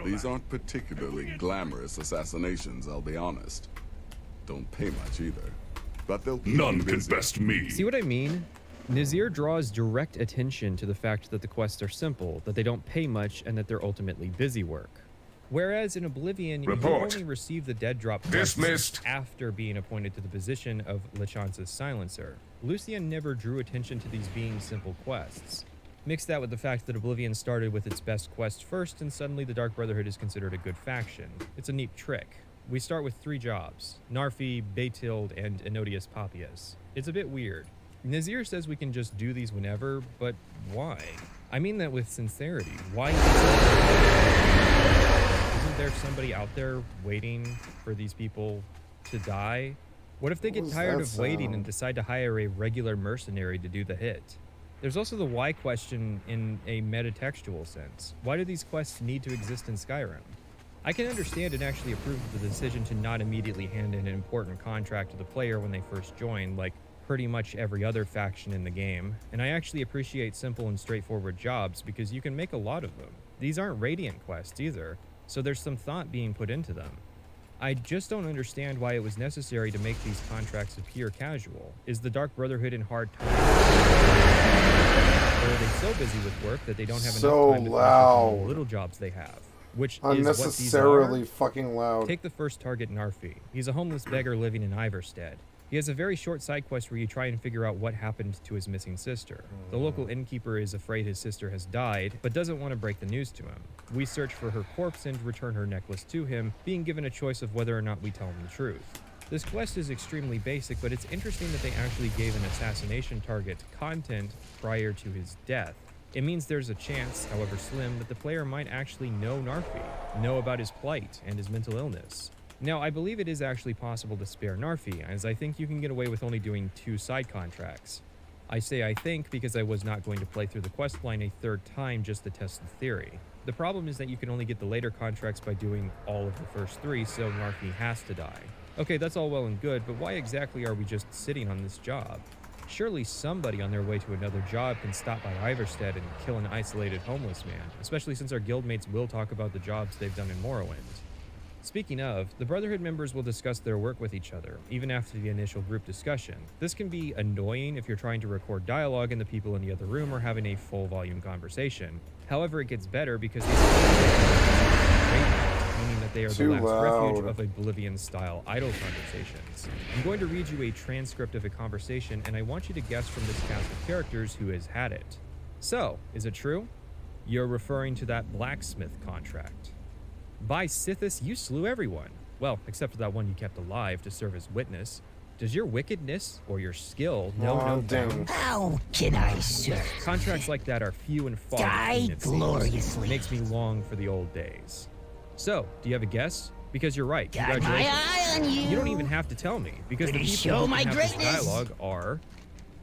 These aren't particularly glamorous assassinations, I'll be honest. Don't pay much either. But they'll keep None you can busy. best me. See what I mean? Nazir draws direct attention to the fact that the quests are simple, that they don't pay much, and that they're ultimately busy work. Whereas in Oblivion, you only receive the dead drop quests after being appointed to the position of Lachance's silencer. Lucian never drew attention to these being simple quests. Mix that with the fact that Oblivion started with its best quest first, and suddenly the Dark Brotherhood is considered a good faction. It's a neat trick. We start with 3 jobs: Narfi, Beytild, and Enodius Papias. It's a bit weird. Nazir says we can just do these whenever, but why? I mean that with sincerity. Why? Isn't there somebody out there waiting for these people to die? What if they get tired of waiting and decide to hire a regular mercenary to do the hit? There's also the why question in a metatextual sense. Why do these quests need to exist in Skyrim? I can understand and actually approve of the decision to not immediately hand in an important contract to the player when they first join, like pretty much every other faction in the game, and I actually appreciate simple and straightforward jobs because you can make a lot of them. These aren't Radiant quests either, so there's some thought being put into them. I just don't understand why it was necessary to make these contracts appear casual. Is the Dark Brotherhood in hard times? Or are they so busy with work that they don't have enough time to finish up the little jobs they have? Which is what these Unnecessarily are. fucking loud. Take the first target, Narfi. He's a homeless beggar living in Iverstead. He has a very short side quest where you try and figure out what happened to his missing sister. The local innkeeper is afraid his sister has died, but doesn't want to break the news to him. We search for her corpse and return her necklace to him, being given a choice of whether or not we tell him the truth. This quest is extremely basic, but it's interesting that they actually gave an assassination target content prior to his death. It means there's a chance, however slim, that the player might actually know Narfi, know about his plight and his mental illness. Now, I believe it is actually possible to spare Narfi, as I think you can get away with only doing 2 side contracts. I say I think because I was not going to play through the questline a 3rd time just to test the theory. The problem is that you can only get the later contracts by doing all of the first 3, so Narfi has to die. Okay, that's all well and good, but why exactly are we just sitting on this job? Surely somebody on their way to another job can stop by Iverstead and kill an isolated homeless man, especially since our guildmates will talk about the jobs they've done in Morrowind. Speaking of, the Brotherhood members will discuss their work with each other, even after the initial group discussion. This can be annoying if you're trying to record dialogue and the people in the other room are having a full volume conversation. However, it gets better because these meaning that they are the last refuge of Oblivion-style idle conversations. I'm going to read you a transcript of a conversation, and I want you to guess from this cast of characters who has had it. So, is it true? You're referring to that blacksmith contract. By Sithis, you slew everyone. Well, except for that one you kept alive to serve as witness. Does your wickedness or your skill know no bounds? How can I serve? Contracts like that are few and far Die between, it gloriously. seems. Makes me long for the old days. So, do you have a guess? Because you're right. Got my Congratulations. eye on you. You don't even have to tell me, because the Gonna people show who my can have this greatness. dialogue are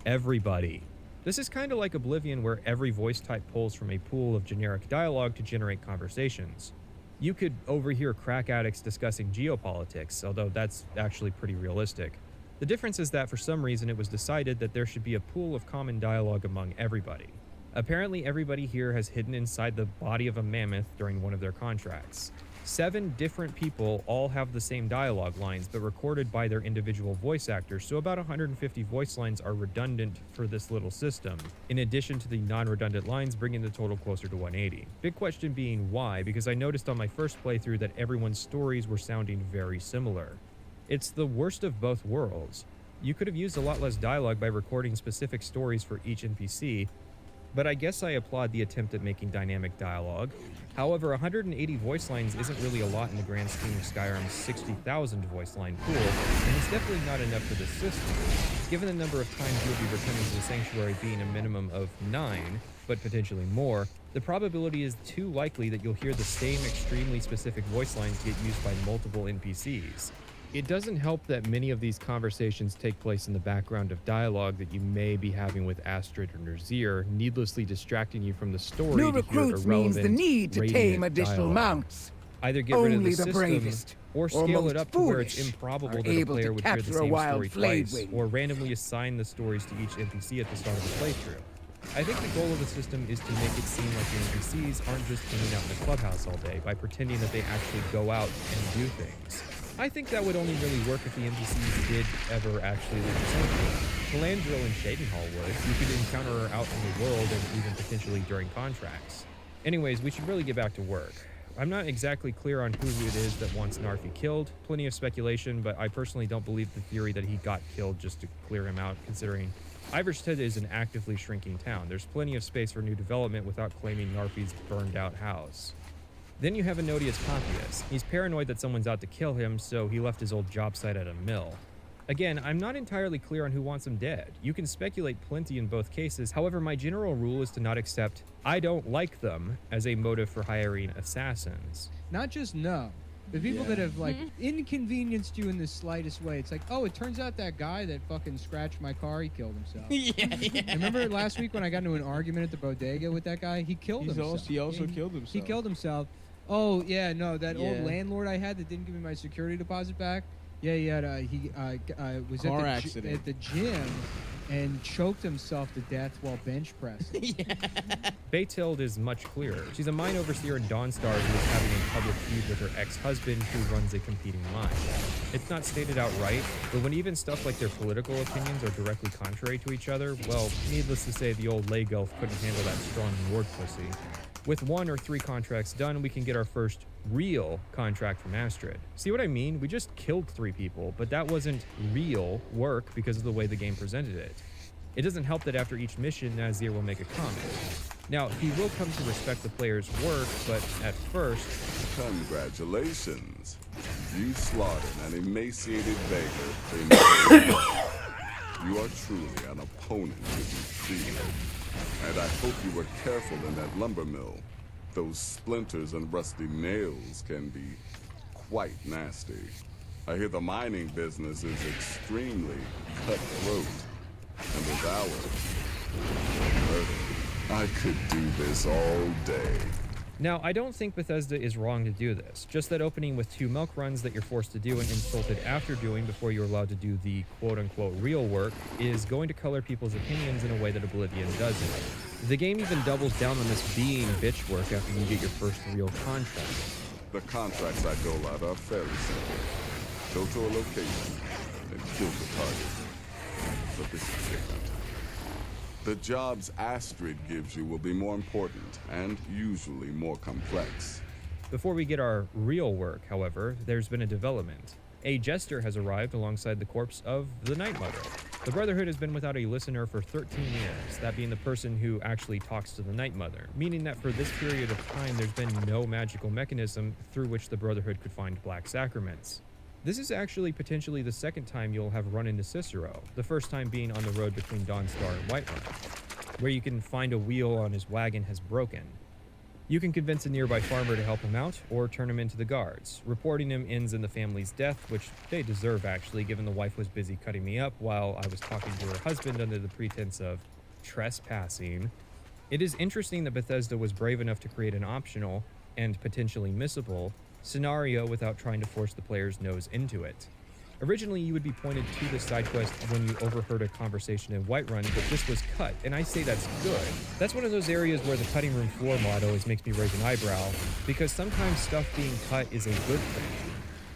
everybody. This is kind of like Oblivion, where every voice type pulls from a pool of generic dialogue to generate conversations. You could overhear crack addicts discussing geopolitics, although that's actually pretty realistic. The difference is that for some reason it was decided that there should be a pool of common dialogue among everybody. Apparently everybody here has hidden inside the body of a mammoth during one of their contracts. 7 different people all have the same dialogue lines, but recorded by their individual voice actors, so about 150 voice lines are redundant for this little system, in addition to the non-redundant lines, bringing the total closer to 180. Big question being why, because I noticed on my first playthrough that everyone's stories were sounding very similar. It's the worst of both worlds. You could have used a lot less dialogue by recording specific stories for each NPC, but I guess I applaud the attempt at making dynamic dialogue. However, 180 voice lines isn't really a lot in the grand scheme of Skyrim's 60,000 voice line pool, and it's definitely not enough for this system. Given the number of times you'll be returning to the Sanctuary being a minimum of 9, but potentially more, the probability is too likely that you'll hear the same extremely specific voice lines get used by multiple NPCs. It doesn't help that many of these conversations take place in the background of dialogue that you may be having with Astrid or Nazir, needlessly distracting you from the story. New to hear recruits means the irrelevant, need to radiant tame additional dialogue. mounts. Either get rid of Only the the system, bravest or scale most it up to where it's foolish improbable are that a able player to would hear the capture a same wild story flayed twice, wing. or randomly assign the stories to each NPC at the start of the playthrough. I think the goal of the system is to make it seem like the NPCs aren't just hanging out in the clubhouse all day by pretending that they actually go out and do things. I think that would only really work if the NPCs did ever actually leave the Sanctuary. Calandril and Shadenhall would. You could encounter her out in the world and even potentially during contracts. Anyways, we should really get back to work. I'm not exactly clear on who it is that wants Narfi killed. Plenty of speculation, but I personally don't believe the theory that he got killed just to clear him out, considering Iverstead is an actively shrinking town. There's plenty of space for new development without claiming Narfi's burned out house. Then you have Enodius Coppius. He's paranoid that someone's out to kill him, so he left his old job site at a mill. Again, I'm not entirely clear on who wants him dead. You can speculate plenty in both cases, however my general rule is to not accept "I don't like them" as a motive for hiring assassins. Not just no. The people that have, like, inconvenienced you in the slightest way. It's like, oh, it turns out that guy that fucking scratched my car, he killed himself. Yeah. Remember last week when I got into an argument at the bodega with that guy? He killed himself. He also killed himself. He killed himself. Oh, yeah, no, that old Yeah. landlord I had that didn't give me my security deposit back. Yeah, he had was Car at accident. the gym and choked himself to death while bench pressing. Baytild is much clearer. She's a mine overseer in Dawnstar who is having a public feud with her ex-husband who runs a competing mine. It's not stated outright, but when even stuff like their political opinions are directly contrary to each other, well, needless to say, the old Lay Gelf couldn't handle that strong ward pussy. With 1 or 3 contracts done, we can get our first real contract from Astrid. See what I mean? We just killed 3 people, but that wasn't real work because of the way the game presented it. It doesn't help that after each mission, Nazir will make a comment. Now, he will come to respect the player's work, but at first... Congratulations. You slaughtered an emaciated beggar. You are truly an opponent to be feared. And I hope you were careful in that lumber mill. Those splinters and rusty nails can be quite nasty. I hear the mining business is extremely cutthroat and devoured. Murder. I could do this all day. Now, I don't think Bethesda is wrong to do this, just that opening with 2 milk runs that you're forced to do and insulted after doing before you're allowed to do the quote-unquote real work is going to color people's opinions in a way that Oblivion doesn't. The game even doubles down on this being bitch work after you get your first real contract. The contracts I dole out are fairly simple. Go to a location and kill the target. But this is different. The jobs Astrid gives you will be more important and usually more complex. Before we get our real work, however, there's been a development. A jester has arrived alongside the corpse of the Night Mother. The Brotherhood has been without a listener for 13 years, that being the person who actually talks to the Night Mother, meaning that for this period of time there's been no magical mechanism through which the Brotherhood could find black sacraments. This is actually potentially the second time you'll have run into Cicero, the first time being on the road between Dawnstar and Whiterun, where you can find a wheel on his wagon has broken. You can convince a nearby farmer to help him out, or turn him into the guards. Reporting him ends in the family's death, which they deserve actually, given the wife was busy cutting me up while I was talking to her husband under the pretense of trespassing. It is interesting that Bethesda was brave enough to create an optional, and potentially missable, scenario without trying to force the player's nose into it. Originally, you would be pointed to the side quest when you overheard a conversation in Whiterun, but this was cut, and I say that's good. That's one of those areas where the cutting room floor mod always makes me raise an eyebrow, because sometimes stuff being cut is a good thing.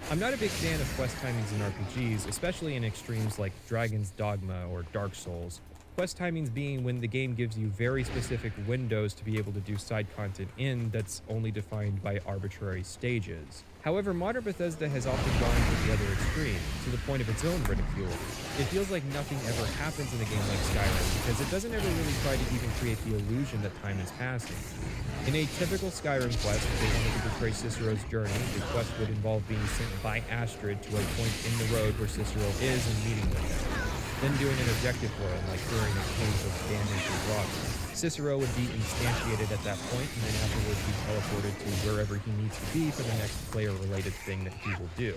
I'm not a big fan of quest timings in RPGs, especially in extremes like Dragon's Dogma or Dark Souls. Quest timings being when the game gives you very specific windows to be able to do side content in that's only defined by arbitrary stages. However, modern Bethesda has often gone to the other extreme, to the point of its own ridicule. It feels like nothing ever happens in a game like Skyrim, because it doesn't ever really try to even create the illusion that time is passing. In a typical Skyrim quest, if they wanted to portray Cicero's journey, the quest would involve being sent by Astrid to a point in the road where Cicero is and meeting with him. Then doing an objective for him, like clearing a cave of damaged rocks. Cicero would be instantiated at that point, and then afterwards be teleported to wherever he needs to be for the next player-related thing that he will do.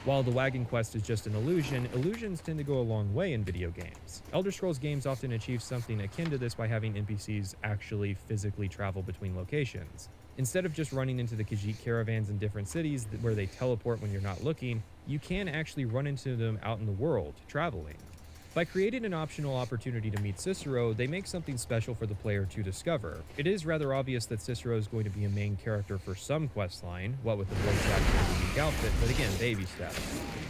While the wagon quest is just an illusion, illusions tend to go a long way in video games. Elder Scrolls games often achieve something akin to this by having NPCs actually physically travel between locations. Instead of just running into the Khajiit caravans in different cities where they teleport when you're not looking, you can actually run into them out in the world, traveling. By creating an optional opportunity to meet Cicero, they make something special for the player to discover. It is rather obvious that Cicero is going to be a main character for some questline, what with the voice actor and the unique outfit, but again, baby steps.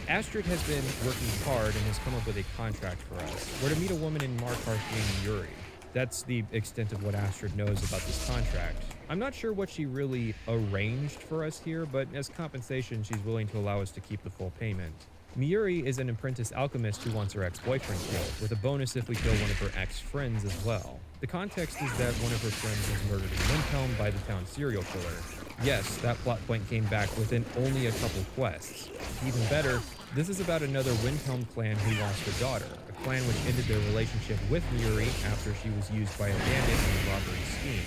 Astrid has been working hard and has come up with a contract for us. We're to meet a woman in Markarth named Yuri. That's the extent of what Astrid knows about this contract. I'm not sure what she really arranged for us here, but as compensation, she's willing to allow us to keep the full payment. Miuri is an apprentice alchemist who wants her ex-boyfriend killed, with a bonus if we kill one of her ex-friends as well. The context is that one of her friends was murdered in Windhelm by the town serial killer. Yes, that plot point came back within only a couple quests. Even better, this is about another Windhelm clan who lost a daughter, a clan which ended their relationship with Miuri after she was used by a bandit in a robbery scheme.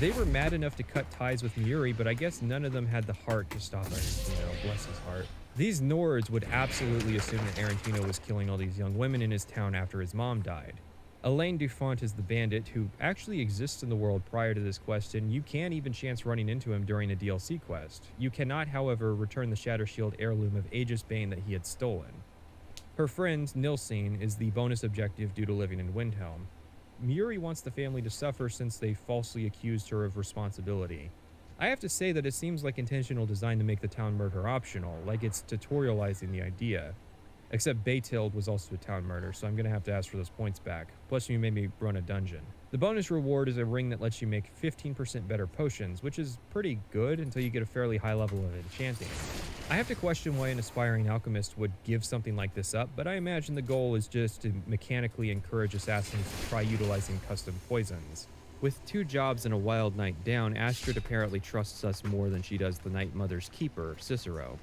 They were mad enough to cut ties with Miuri, but I guess none of them had the heart to stop Arantino, bless his heart. These Nords would absolutely assume that Arantino was killing all these young women in his town after his mom died. Elaine Dufont is the bandit, who actually exists in the world prior to this quest, and you can even chance running into him during a DLC quest. You cannot, however, return the Shatter Shield heirloom of Aegis Bane that he had stolen. Her friend, Nilsine, is the bonus objective due to living in Windhelm. Miuri wants the family to suffer since they falsely accused her of responsibility. I have to say that it seems like intentional design to make the town murder optional, like it's tutorializing the idea. Except Baytild was also a town murder, so I'm gonna have to ask for those points back. Plus you made me run a dungeon. The bonus reward is a ring that lets you make 15% better potions, which is pretty good until you get a fairly high level of enchanting. I have to question why an aspiring alchemist would give something like this up, but I imagine the goal is just to mechanically encourage assassins to try utilizing custom poisons. With 2 jobs and a wild night down, Astrid apparently trusts us more than she does the Night Mother's keeper, Cicero.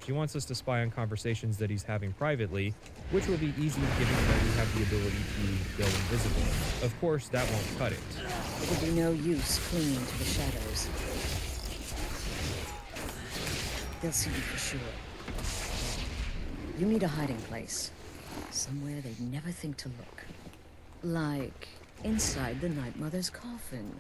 She wants us to spy on conversations that he's having privately, which will be easy given that we have the ability to go invisible. Of course, that won't cut it. It would be no use clinging to the shadows. They'll see you for sure. You need a hiding place. Somewhere they'd never think to look. Like inside the Night Mother's coffin.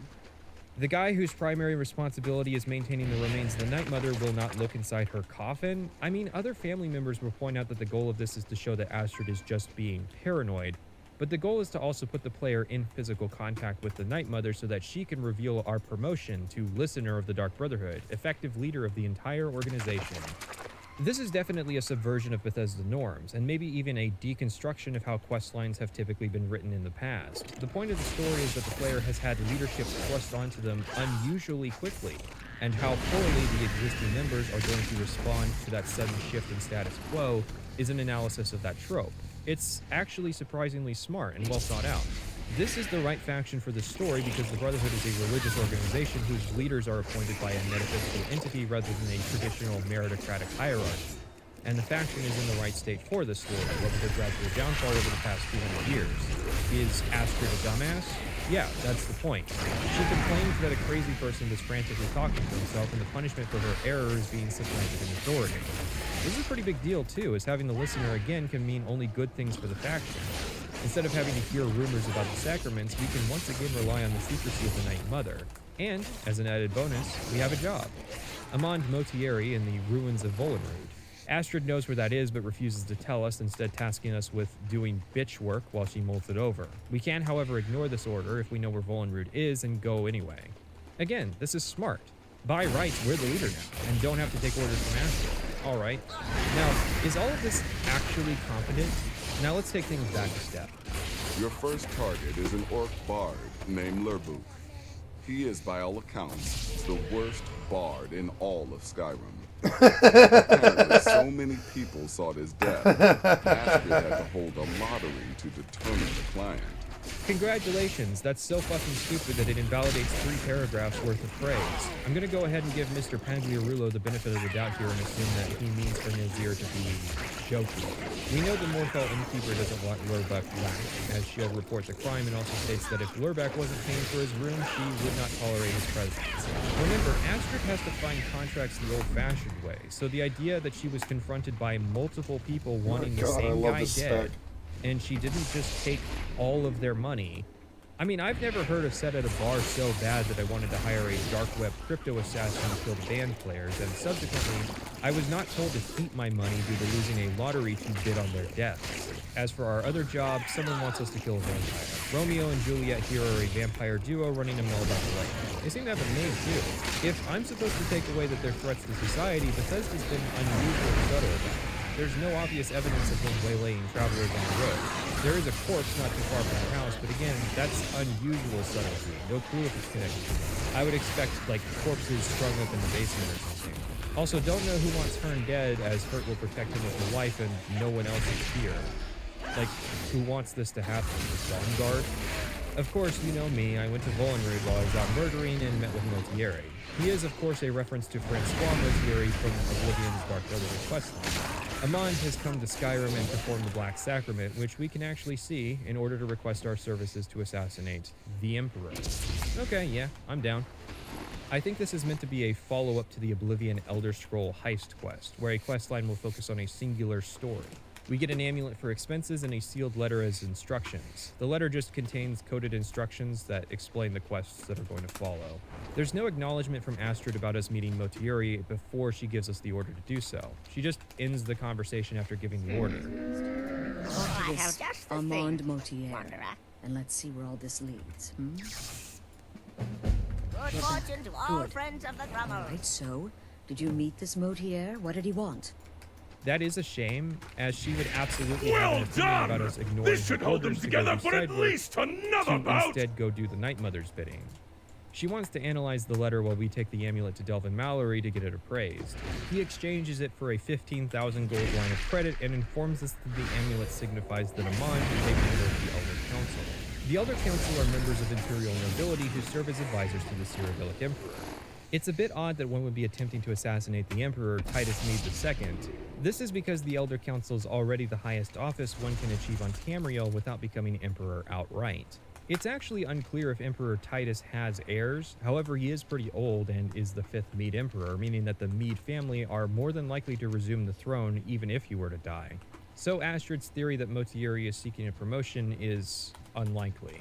The guy whose primary responsibility is maintaining the remains of the Night Mother will not look inside her coffin. I mean, other family members will point out that the goal of this is to show that Astrid is just being paranoid, but the goal is to also put the player in physical contact with the Night Mother so that she can reveal our promotion to Listener of the Dark Brotherhood, effective leader of the entire organization. This is definitely a subversion of Bethesda norms, and maybe even a deconstruction of how questlines have typically been written in the past. The point of the story is that the player has had leadership thrust onto them unusually quickly, and how poorly the existing members are going to respond to that sudden shift in status quo is an analysis of that trope. It's actually surprisingly smart and well thought out. This is the right faction for the story because the Brotherhood is a religious organization whose leaders are appointed by a metaphysical entity rather than a traditional meritocratic hierarchy. And the faction is in the right state for this story, over their gradual downfall over the past 200 years. Is Astrid a dumbass? Yeah, that's the point. She complains that a crazy person is frantically talking to himself, and the punishment for her error is being supplanted in authority. This is a pretty big deal too, as having the Listener again can mean only good things for the faction. Instead of having to hear rumors about the sacraments, we can once again rely on the secrecy of the Night Mother. And, as an added bonus, we have a job. Amand Motieri in the ruins of Volenrud. Astrid knows where that is, but refuses to tell us, instead tasking us with doing bitch work while she molds it over. We can, however, ignore this order if we know where Volenrud is and go anyway. Again, this is smart. By rights, we're the leader now, and don't have to take orders from Astrid. Alright. Now, is all of this actually competent? Now let's take things back a step. Your first target is an orc bard named Lurbu. He is, by all accounts, the worst bard in all of Skyrim. Apparently, so many people sought his death, Astrid had to hold a lottery to determine the client. Congratulations, that's so fucking stupid that it invalidates 3 paragraphs worth of praise. I'm gonna go ahead and give Mr. Pagliarulo the benefit of the doubt here and assume that he means for Nazir to be joking. We know the Morfell innkeeper doesn't want Lurbach back, as she'll report the crime, and also states that if Lurbach wasn't paying for his room, she would not tolerate his presence. Remember, Astrid has to find contracts the old-fashioned way, so the idea that she was confronted by multiple people wanting the same guy dead, and she didn't just take all of their money. I mean, I've never heard a set at a bar so bad that I wanted to hire a dark web crypto assassin to kill the band players, and subsequently, I was not told to keep my money due to losing a lottery to bid on their deaths. As for our other job, someone wants us to kill a vampire. Romeo and Juliet here are a vampire duo running a mill down the lane. They seem to have a name too. If I'm supposed to take away that they're threats to society, Bethesda's been unusually subtle about it. There's no obvious evidence of them waylaying travelers on the road. There is a corpse not too far from the house, but again, that's unusual subtlety. No clue if it's connected to them. I would expect, like, corpses strung up in the basement or something. Also, don't know who wants Hearn dead, as Hurt will protect him with his life and no one else is here. Like, who wants this to happen? The Dawnguard? Of course, you know me, I went to Volenrud while I was out murdering and met with Motieri. He is, of course, a reference to Francois Motieri from Oblivion's Dark Brotherhood questline. Amand has come to Skyrim and performed the Black Sacrament, which we can actually see in order to request our services to assassinate the Emperor. Okay, yeah, I'm down. I think this is meant to be a follow-up to the Oblivion Elder Scroll heist quest, where a questline will focus on a singular story. We get an amulet for expenses and a sealed letter as instructions. The letter just contains coded instructions that explain the quests that are going to follow. There's no acknowledgement from Astrid about us meeting Motieri before she gives us the order to do so. She just ends the conversation after giving the order. Talk to this Amand Motieri, and let's see where all this leads. Good fortune to all friends of the Grummer. Alright, so, did you meet this Motier? What did he want? That is a shame, as she would absolutely have an opinion about us ignoring This should hold them together for at least another bout! Instead go do the Night Mother's bidding. She wants to analyze the letter while we take the amulet to Delvin Mallory to get it appraised. He exchanges it for a 15,000 gold line of credit and informs us that the amulet signifies that Amand is a member of the Elder Council. The Elder Council are members of Imperial nobility who serve as advisors to the Cyrodiilic Emperor. It's a bit odd that one would be attempting to assassinate the Emperor, Titus Mede II. This is because the Elder Council is already the highest office one can achieve on Tamriel without becoming Emperor outright. It's actually unclear if Emperor Titus has heirs, however he is pretty old and is the 5th Mede Emperor, meaning that the Mede family are more than likely to resume the throne even if he were to die. So Astrid's theory that Motieri is seeking a promotion is unlikely.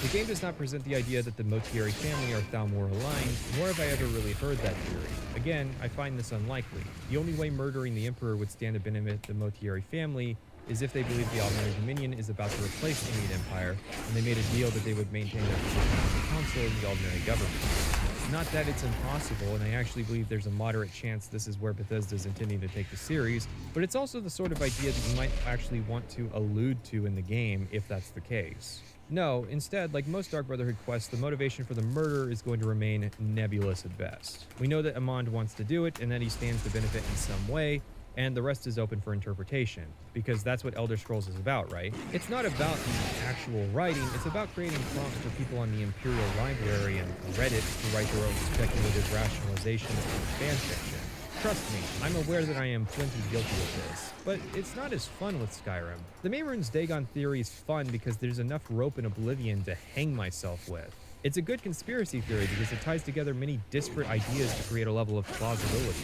The game does not present the idea that the Motieri family are Thalmor aligned, nor have I ever really heard that theory. Again, I find this unlikely. The only way murdering the Emperor would stand to benefit the Motieri family is if they believe the Aldmeri Dominion is about to replace the Mead Empire, and they made a deal that they would maintain their position as the Council and the Aldmeri government. Not that it's impossible, and I actually believe there's a moderate chance this is where Bethesda is intending to take the series, but it's also the sort of idea that you might actually want to allude to in the game if that's the case. No, instead, like most Dark Brotherhood quests, the motivation for the murder is going to remain nebulous at best. We know that Amand wants to do it, and that he stands to benefit in some way, and the rest is open for interpretation, because that's what Elder Scrolls is about, right? It's not about the actual writing, it's about creating prompts for people on the Imperial Library and Reddit to write their own speculative rationalizations and fan fiction. Trust me, I'm aware that I am plenty guilty of this, but it's not as fun with Skyrim. The Mehrunes Dagon theory is fun because there's enough rope in Oblivion to hang myself with. It's a good conspiracy theory because it ties together many disparate ideas to create a level of plausibility.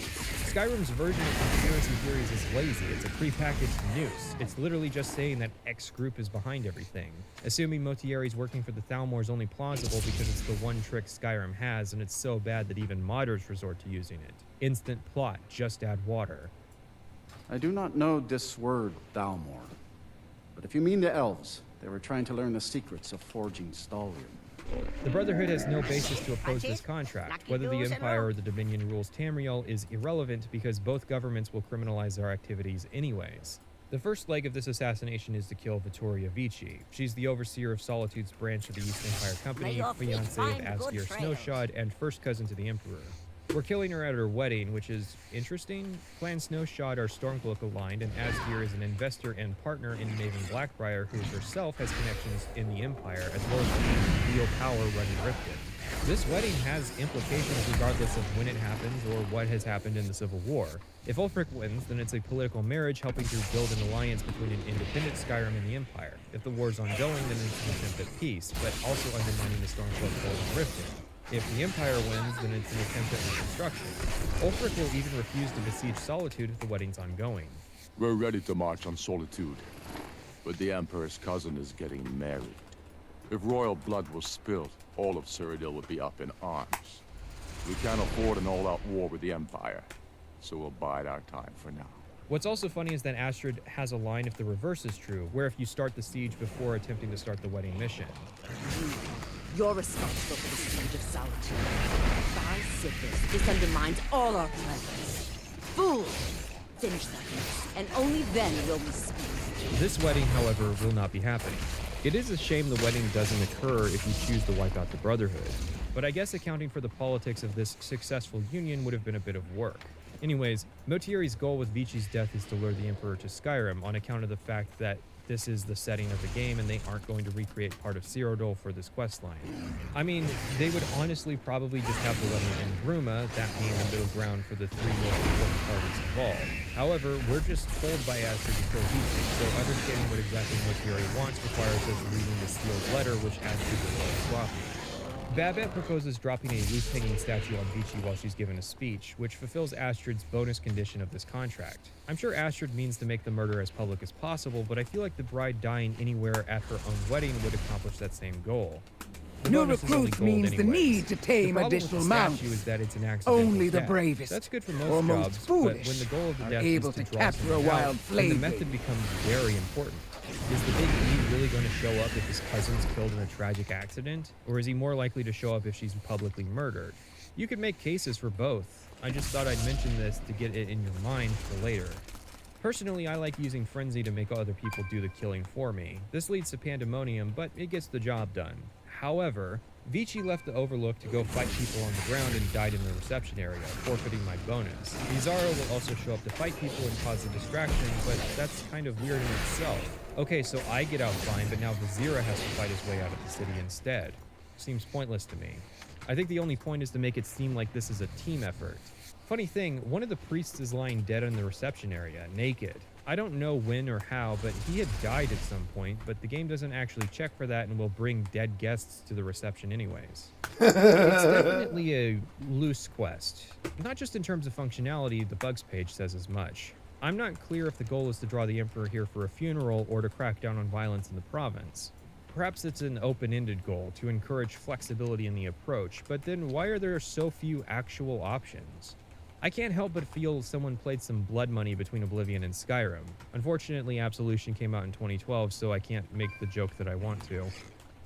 Skyrim's version of conspiracy theories is lazy. It's a prepackaged noose. It's literally just saying that X group is behind everything. Assuming Motieri's working for the Thalmor is only plausible because it's the one trick Skyrim has, and it's so bad that even modders resort to using it. Instant plot, just add water. I do not know this word, Thalmor. But if you mean the elves, they were trying to learn the secrets of forging stallium. The Brotherhood has no basis to oppose this contract. Whether the Empire or the Dominion rules Tamriel is irrelevant because both governments will criminalize our activities anyways. The first leg of this assassination is to kill Vittoria Vici. She's the overseer of Solitude's branch of the East Empire Company, fiancée of Asgeir Snowshod, and first cousin to the Emperor. We're killing her at her wedding, which is interesting. Clan Snowshod are Stormcloak aligned, and Asgeir is an investor and partner in Maven Blackbriar, who herself has connections in the Empire, as well as real power running Riften. This wedding has implications regardless of when it happens or what has happened in the Civil War. If Ulfric wins, then it's a political marriage helping to build an alliance between an independent Skyrim and the Empire. If the war's ongoing, then it's an attempt at peace, but also undermining the Stormcloak hold in Riften. If the Empire wins, then it's an attempt at reconstruction. Ulfric will even refuse to besiege Solitude if the wedding's ongoing. We're ready to march on Solitude, but the Emperor's cousin is getting married. If royal blood was spilled, all of Cyrodiil would be up in arms. We can't afford an all-out war with the Empire, so we'll bide our time for now. What's also funny is that Astrid has a line if the reverse is true, where if you start the siege before attempting to start the wedding mission. You're responsible for the siege of Solitude. If I sit this undermines all our plans. Fool! Finish that mess, and only then will we speak. This wedding, however, will not be happening. It is a shame the wedding doesn't occur if you choose to wipe out the Brotherhood, but I guess accounting for the politics of this successful union would have been a bit of work. Anyways, Motieri's goal with Vici's death is to lure the Emperor to Skyrim on account of the fact that this is the setting of the game and they aren't going to recreate part of Cyrodiil for this questline. I mean, they would honestly probably just have the wedding in Bruma, that being the middle ground for the three most important parties involved. However, we're just told by Astrid to kill Vici, so understanding what exactly Motieri wants requires us reading the sealed letter which Astrid will sloppy. Babette proposes dropping a loose-hanging statue on Vici while she's given a speech, which fulfills Astrid's bonus condition of this contract. I'm sure Astrid means to make the murder as public as possible, but I feel like the bride dying anywhere at her own wedding would accomplish that same goal. New recruits means the need to tame additional mounts. Is that it's an accidental Only the death. bravest, That's good for or most most jobs, foolish, but when the goal of the are death able is to to draw capture a someone wild out, then flame. the method becomes very important. Is the big E really going to show up if his cousin's killed in a tragic accident? Or is he more likely to show up if she's publicly murdered? You could make cases for both. I just thought I'd mention this to get it in your mind for later. Personally, I like using Frenzy to make other people do the killing for me. This leads to Pandemonium, but it gets the job done. However, Vici left the Overlook to go fight people on the ground and died in the reception area, forfeiting my bonus. Bizarro will also show up to fight people and cause a distraction, but that's kind of weird in itself. Okay, so I get out fine, but now Vizira has to fight his way out of the city instead. Seems pointless to me. I think the only point is to make it seem like this is a team effort. Funny thing, one of the priests is lying dead in the reception area, naked. I don't know when or how, but he had died at some point, but the game doesn't actually check for that and will bring dead guests to the reception anyways. It's definitely a loose quest. Not just in terms of functionality, the bugs page says as much. I'm not clear if the goal is to draw the Emperor here for a funeral or to crack down on violence in the province. Perhaps it's an open-ended goal to encourage flexibility in the approach, but then why are there so few actual options? I can't help but feel someone played some blood money between Oblivion and Skyrim. Unfortunately, Absolution came out in 2012, so I can't make the joke that I want to.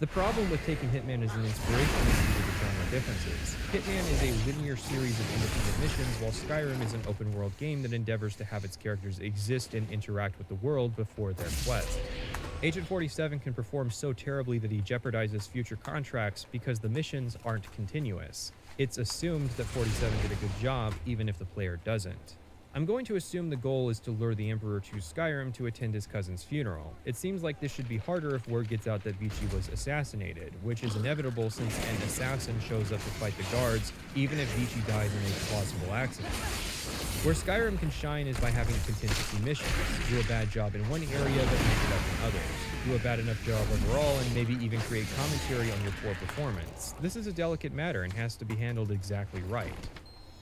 The problem with taking Hitman as an inspiration is due to the genre differences. Hitman is a linear series of independent missions, while Skyrim is an open-world game that endeavors to have its characters exist and interact with the world before their quest. Agent 47 can perform so terribly that he jeopardizes future contracts because the missions aren't continuous. It's assumed that 47 did a good job, even if the player doesn't. I'm going to assume the goal is to lure the Emperor to Skyrim to attend his cousin's funeral. It seems like this should be harder if word gets out that Vici was assassinated, which is inevitable since an assassin shows up to fight the guards, even if Vici dies in a plausible accident. Where Skyrim can shine is by having contingency missions. Do a bad job in one area, but make it up in others. Do a bad enough job overall, and maybe even create commentary on your poor performance. This is a delicate matter and has to be handled exactly right.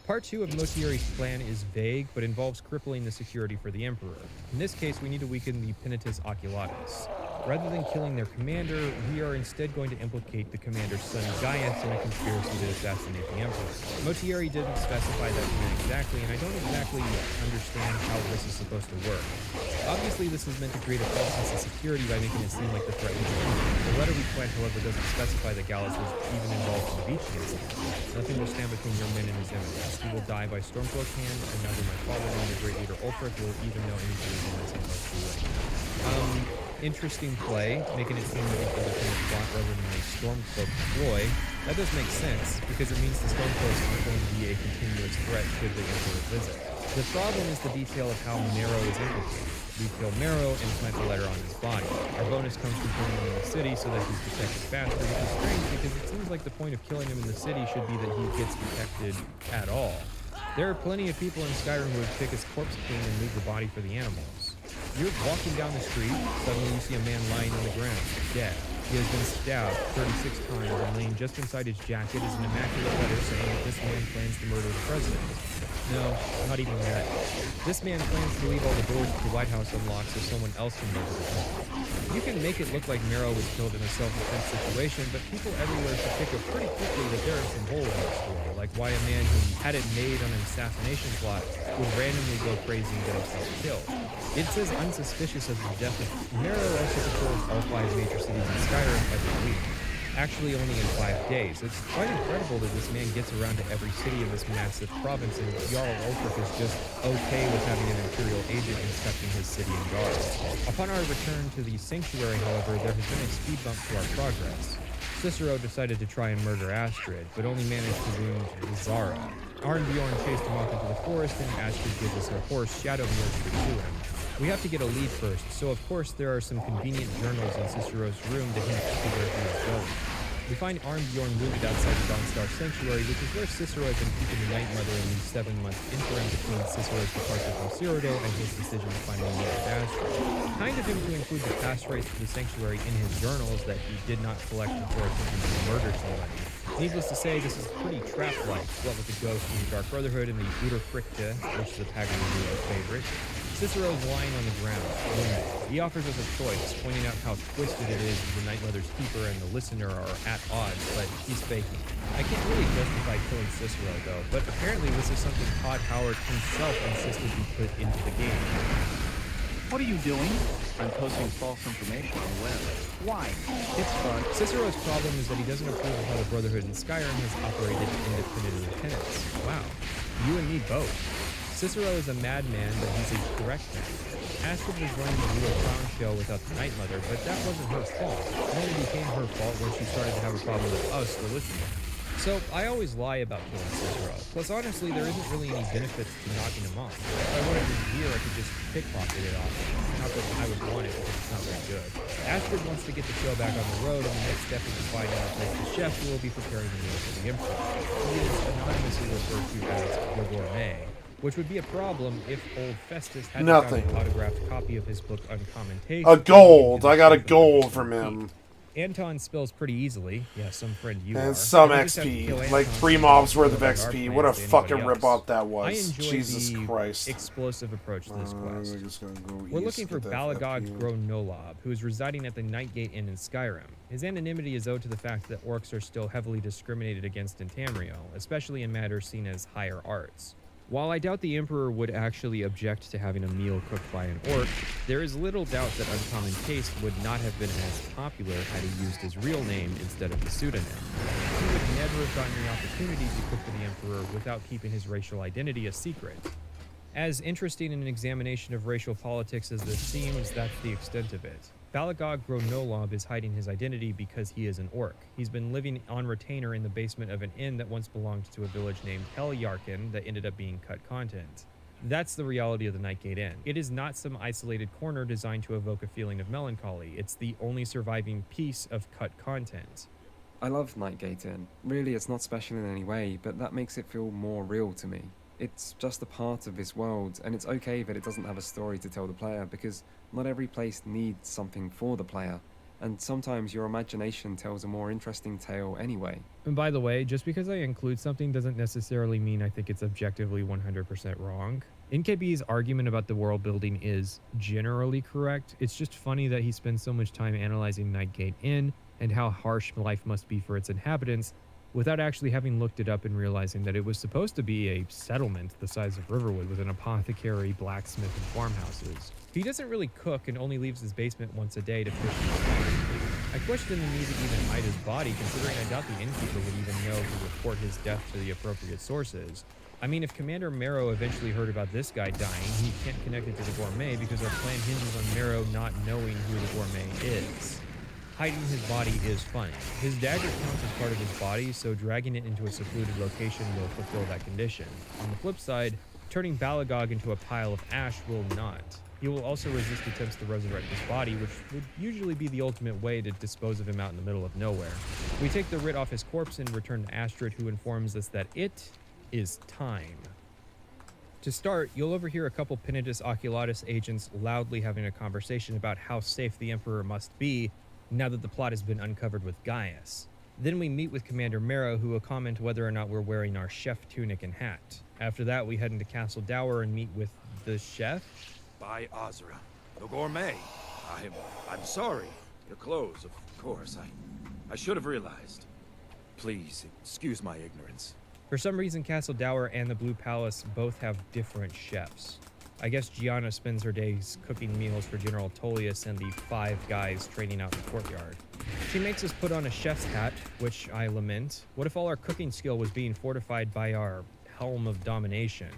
Part 2 of Motieri's plan is vague, but involves crippling the security for the Emperor. In this case, we need to weaken the Penitus Oculatus. Rather than killing their commander, we are instead going to implicate the commander's son Gaius in a conspiracy to assassinate the Emperor. Motieri didn't specify that plan exactly, and I don't exactly understand how this is supposed to work. Obviously, this is meant to create a false sense of security by making it seem like the threat was imminent. The letter we planned, however, doesn't specify that Gallus was even involved in the Vici incident. Nothing will stand between your men and his enemies. He will die by Stormcloak hand, and neither my father nor the great leader Ulfric will even know anything of this unless we wait. Interesting play, making it seem like an independent plot rather than a Stormcloak ploy. That does make sense, because it means the Stormcloaks aren't going to be a continuous threat should the Emperor visit. The problem is the detail of how Marrow is implicated. We kill Marrow and plant the letter on his body. Our bonus comes from killing him in the city so that he's detected faster, which is strange because it seems like the point of killing him in the city should be that he gets detected at all. There are plenty of people in Skyrim who would pick his corpse clean and leave the body for the animals. You're walking down the street, suddenly you see a man lying on the ground, dead. He has been stabbed 36 times, and laying just inside his jacket is an immaculate letter saying that this man plans to murder the president. No, not even that. This man plans to leave all the doors to the White House unlocked so someone else can murder the president. You can make it look like Marrow was killed in a self-defense situation, but people everywhere should pick up pretty quickly that there are some holes in the story, like why a man who had it made on an assassination plot would randomly go crazy and get himself killed. It says unsuspicious of the death of Marrow also patrols all 5 major cities in Skyrim every week. Actually, only in 5 days. It's quite incredible that this man gets around to every city in this massive province, and Jarl Ulfric is just okay with having an Imperial agent inspecting his city and guards. Upon our return to the Sanctuary, however, there has been a speed bump to our progress. Cicero decided to try and murder Astrid, but only managed to wound Zara. Arnbjorn chased him off into the forest, and Astrid gives us her horse, Shadowlands, to pursue him. We have to get a lead first, so of course there are some convenient journals in Cicero's room to hint to where he is going. We find Arnbjorn wounded outside the Dawnstar Sanctuary, which is where Cicero has been keeping the Night Mother in the 7-month interim between Cicero's departure from Cyrodiil and his decision to finally meet with Astrid. Kind of him to include the pass rates to the Sanctuary in his journals that he did not collect before attempting to murder somebody. Needless to say, this is pretty trap-like, what with the Ghost and the Dark Brotherhood and the Uterfricta, which is a pagan favorite. Cicero is lying on the ground, wounded. He offers us a choice, pointing out how twisted it is that the Night Mother's keeper and the listener are at odds, but he's faking. I can't really justify killing Cicero, though, but apparently this is something Todd Howard himself insisted be put into the game. What are you doing? I'm posting false information on the web. Why? It's fun. Cicero's problem is that he doesn't approve of how the Brotherhood in Skyrim has operated independent of the tenants. Wow. You and me both. Cicero is a madman, but he's a correct man. Astrid was running the real clown show without the Night Mother, but that wasn't her fault. It only became her fault when she started to have a problem with us, the listener. So, I always lie about killing Cicero. Plus, honestly, there isn't really any benefits to knocking him off. If I wanted his gear, I could just pickpocket it off him. Not that I would want it, because it's not very good. Astrid wants to get the show back on the road, and the next step is to find out if the chef who will be preparing the meal for the Emperor. He is anonymously referred to as the Gourmet, which would be a problem if old Festus hadn't found an autographed copy of his book Uncommon Taste. A gold! I got a gold from him. Anton spills pretty easily. Yeah, some friend you are. And some You just have to kill XP. Anton Like to 3 mobs reveal worth of our XP. What a plans to anybody fucking else. ripoff that I was. enjoy Jesus the Christ. explosive approach to this quest. We're just gonna go We're east, looking for get that Balagog FP. Gronolob, who is residing at the Nightgate Inn in Skyrim. His anonymity is owed to the fact that orcs are still heavily discriminated against in Tamriel, especially in matters seen as higher arts. While I doubt the Emperor would actually object to having a meal cooked by an orc, there is little doubt that Uncommon Taste would not have been as popular had he used his real name instead of the pseudonym. He would never have gotten the opportunity to cook for the Emperor without keeping his racial identity a secret. As interesting an examination of racial politics as this seems, that's the extent of it. Balagog Gronolob is hiding his identity because he is an orc. He's been living on retainer in the basement of an inn that once belonged to a village named Helyarkin that ended up being cut content. That's the reality of the Nightgate Inn. It is not some isolated corner designed to evoke a feeling of melancholy. It's the only surviving piece of cut content. I love Nightgate Inn. Really, it's not special in any way, but that makes it feel more real to me. It's just a part of this world, and it's okay that it doesn't have a story to tell the player, because not every place needs something for the player, and sometimes your imagination tells a more interesting tale anyway. And by the way, just because I include something doesn't necessarily mean I think it's objectively 100% wrong. NKB's argument about the world building is generally correct. It's just funny that he spends so much time analyzing Nightgate Inn and how harsh life must be for its inhabitants, without actually having looked it up and realizing that it was supposed to be a settlement the size of Riverwood with an apothecary, blacksmith, and farmhouses. He doesn't really cook and only leaves his basement once a day to fish and farm. I question the need to even hide his body, considering I doubt the innkeeper would even know to report his death to the appropriate sources. I mean, if Commander Marrow eventually heard about this guy dying, he can't connect it to the gourmet because our plan hinges on Marrow not knowing who the gourmet is. Hiding his body is fun. His dagger counts as part of his body, so dragging it into a secluded location will fulfill that condition. On the flip side, turning Balagog into a pile of ash will not. He will also resist attempts to resurrect his body, which would usually be the ultimate way to dispose of him out in the middle of nowhere. We take the writ off his corpse and return to Astrid, who informs us that it is time. To start, you'll overhear a couple Penitus Oculatus agents loudly having a conversation about how safe the Emperor must be now that the plot has been uncovered with Gaius. Then we meet with Commander Marrow, who will comment whether or not we're wearing our chef tunic and hat. After that, we head into Castle Dower and meet with the chef? By Azra, the gourmet. I'm sorry. Your clothes, of course. I should have realized. Please, excuse my ignorance. For some reason, Castle Dower and the Blue Palace both have different chefs. I guess Gianna spends her days cooking meals for General Tullius and the 5 guys training out in the courtyard. She makes us put on a chef's hat, which I lament. What if all our cooking skill was being fortified by our helm of domination?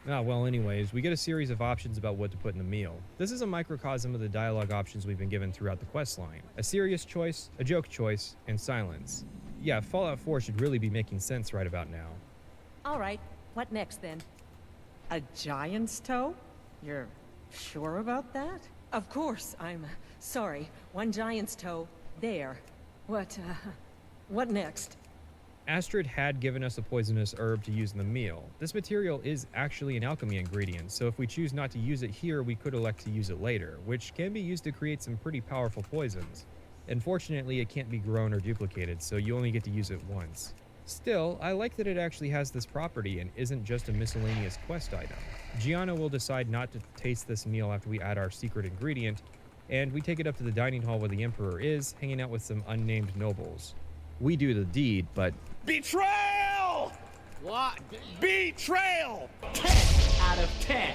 Well, anyways, we get a series of options about what to put in the meal. This is a microcosm of the dialogue options we've been given throughout the questline. A serious choice, a joke choice, and silence. Yeah, Fallout 4 should really be making sense right about now. All right, what next then? A giant's toe? You're sure about that? Of course, I'm sorry. One giant's toe, there. What next? Astrid had given us a poisonous herb to use in the meal. This material is actually an alchemy ingredient, so if we choose not to use it here, we could elect to use it later, which can be used to create some pretty powerful poisons. Unfortunately, it can't be grown or duplicated, so you only get to use it once. Still, I like that it actually has this property and isn't just a miscellaneous quest item. Gianna will decide not to taste this meal after we add our secret ingredient, and we take it up to the dining hall where the Emperor is, hanging out with some unnamed nobles. We do the deed, but... Betrayal! What? Betrayal! 10 out of 10.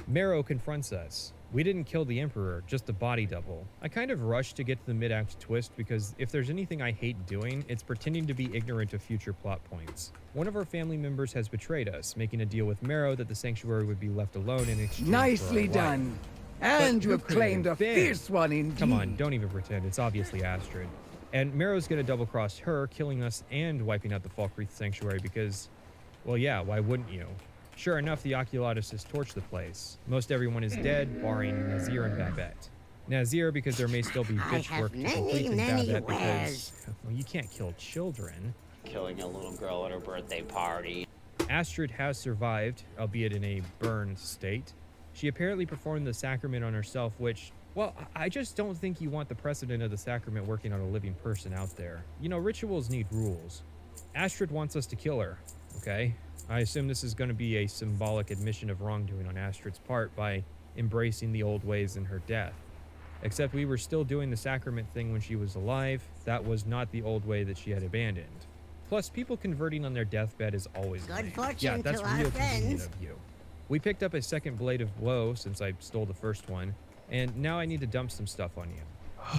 Marrow confronts us. We didn't kill the Emperor, just the body double. I kind of rushed to get to the mid-act twist because if there's anything I hate doing, it's pretending to be ignorant of future plot points. One of our family members has betrayed us, making a deal with Marrow that the sanctuary would be left alone in exchange Nicely for our life. done. And But you have claimed a big. fierce one indeed. Come on, don't even pretend. It's obviously Astrid. And Marrow's gonna double-cross her, killing us and wiping out the Falkreath Sanctuary because, well, yeah, why wouldn't you? Sure enough, the Oculatus has torched the place. Most everyone is dead, barring Nazir and Babette. Nazir because there may still be bitch work to complete, and Babette because, well, you can't kill children. Killing a little girl at her birthday party. Astrid has survived, albeit in a burned state. She apparently performed the sacrament on herself, which Well, I just don't think you want the precedent of the sacrament working on a living person out there. You know, rituals need rules. Astrid wants us to kill her, okay? I assume this is going to be a symbolic admission of wrongdoing on Astrid's part by embracing the old ways in her death. Except we were still doing the sacrament thing when she was alive. That was not the old way that she had abandoned. Plus, people converting on their deathbed is always Good lame. fortune Yeah, that's to our real convenient friends. of you. We picked up a second blade of WoW since I stole the first one, and now I need to dump some stuff on you.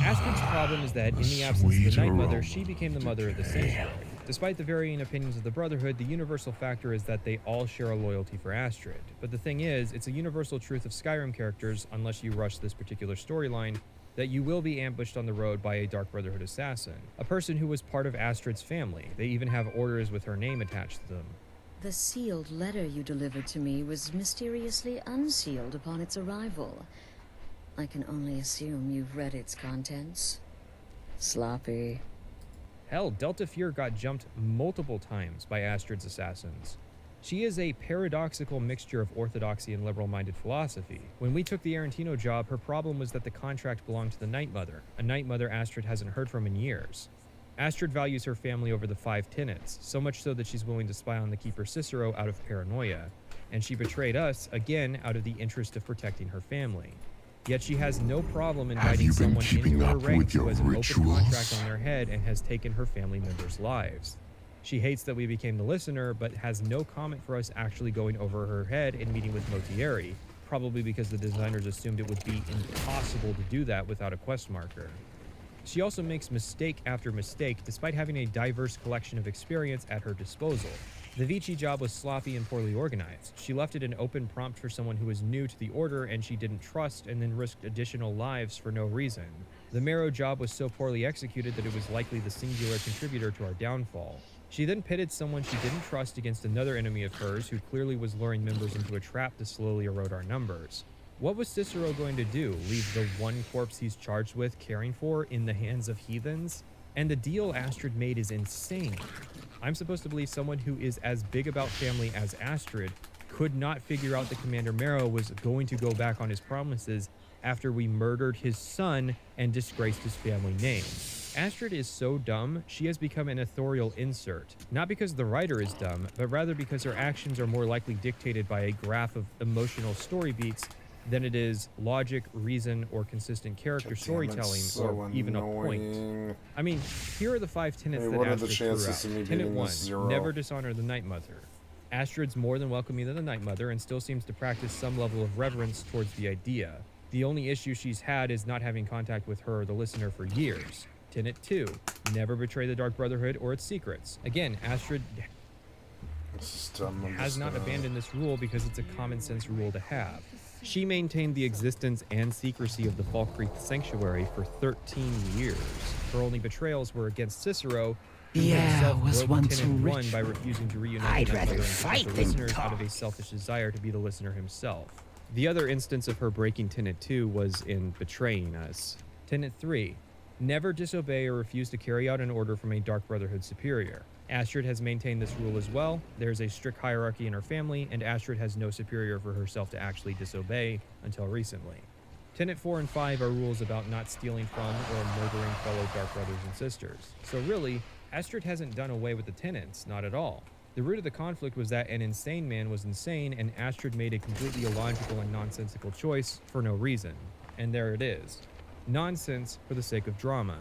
Astrid's problem is that in the absence of the Night Mother, she became the mother of the Sanctuary. Despite the varying opinions of the Brotherhood, the universal factor is that they all share a loyalty for Astrid. But the thing is, it's a universal truth of Skyrim characters, unless you rush this particular storyline, that you will be ambushed on the road by a Dark Brotherhood assassin, a person who was part of Astrid's family. They even have orders with her name attached to them. The sealed letter you delivered to me was mysteriously unsealed upon its arrival. I can only assume you've read its contents. Sloppy. Hell, Delta Fear got jumped multiple times by Astrid's assassins. She is a paradoxical mixture of orthodoxy and liberal-minded philosophy. When we took the Arantino job, her problem was that the contract belonged to the Night Mother, a Night Mother Astrid hasn't heard from in years. Astrid values her family over the 5 tenets, so much so that she's willing to spy on the Keeper Cicero out of paranoia. And she betrayed us, again, out of the interest of protecting her family. Yet she has no problem inviting someone into her ranks who has an open contract on their head and has taken her family members' lives. She hates that we became the listener, but has no comment for us actually going over her head and meeting with Motieri, probably because the designers assumed it would be impossible to do that without a quest marker. She also makes mistake after mistake, despite having a diverse collection of experience at her disposal. The Vici job was sloppy and poorly organized. She left it an open prompt for someone who was new to the Order and she didn't trust, and then risked additional lives for no reason. The Marrow job was so poorly executed that it was likely the singular contributor to our downfall. She then pitted someone she didn't trust against another enemy of hers who clearly was luring members into a trap to slowly erode our numbers. What was Cicero going to do? Leave the one corpse he's charged with caring for in the hands of heathens? And the deal Astrid made is insane. I'm supposed to believe someone who is as big about family as Astrid could not figure out that Commander Marrow was going to go back on his promises after we murdered his son and disgraced his family name. Astrid is so dumb, she has become an authorial insert. Not because the writer is dumb, but rather because her actions are more likely dictated by a graph of emotional story beats than it is logic, reason, or consistent character storytelling, so or even a point. annoying. I mean, here are the 5 tenets Hey, that what are the Astrid threw chances out. of me Tenet beating 1, this 0? never dishonor the Night Mother. Astrid's more than welcoming to the Night Mother and still seems to practice some level of reverence towards the idea. The only issue she's had is not having contact with her, the listener, for years. Tenet 2, never betray the Dark Brotherhood or its secrets. Again, Astrid has not abandoned this rule because it's a common sense rule to have. She maintained the existence and secrecy of the Falkreath Sanctuary for 13 years. Her only betrayals were against Cicero, who himself was broke once Tenet 1 rich. by refusing to reunite I'd the Night rather Mother and fight the than listeners talk. out of a selfish desire to be the listener himself. The other instance of her breaking Tenet 2 was in betraying us. Tenet 3, never disobey or refuse to carry out an order from a Dark Brotherhood superior. Astrid has maintained this rule as well. There's a strict hierarchy in her family, and Astrid has no superior for herself to actually disobey until recently. Tenet 4 and 5 are rules about not stealing from or murdering fellow Dark Brothers and Sisters. So really, Astrid hasn't done away with the tenets, not at all. The root of the conflict was that an insane man was insane, and Astrid made a completely illogical and nonsensical choice for no reason. And there it is. Nonsense for the sake of drama.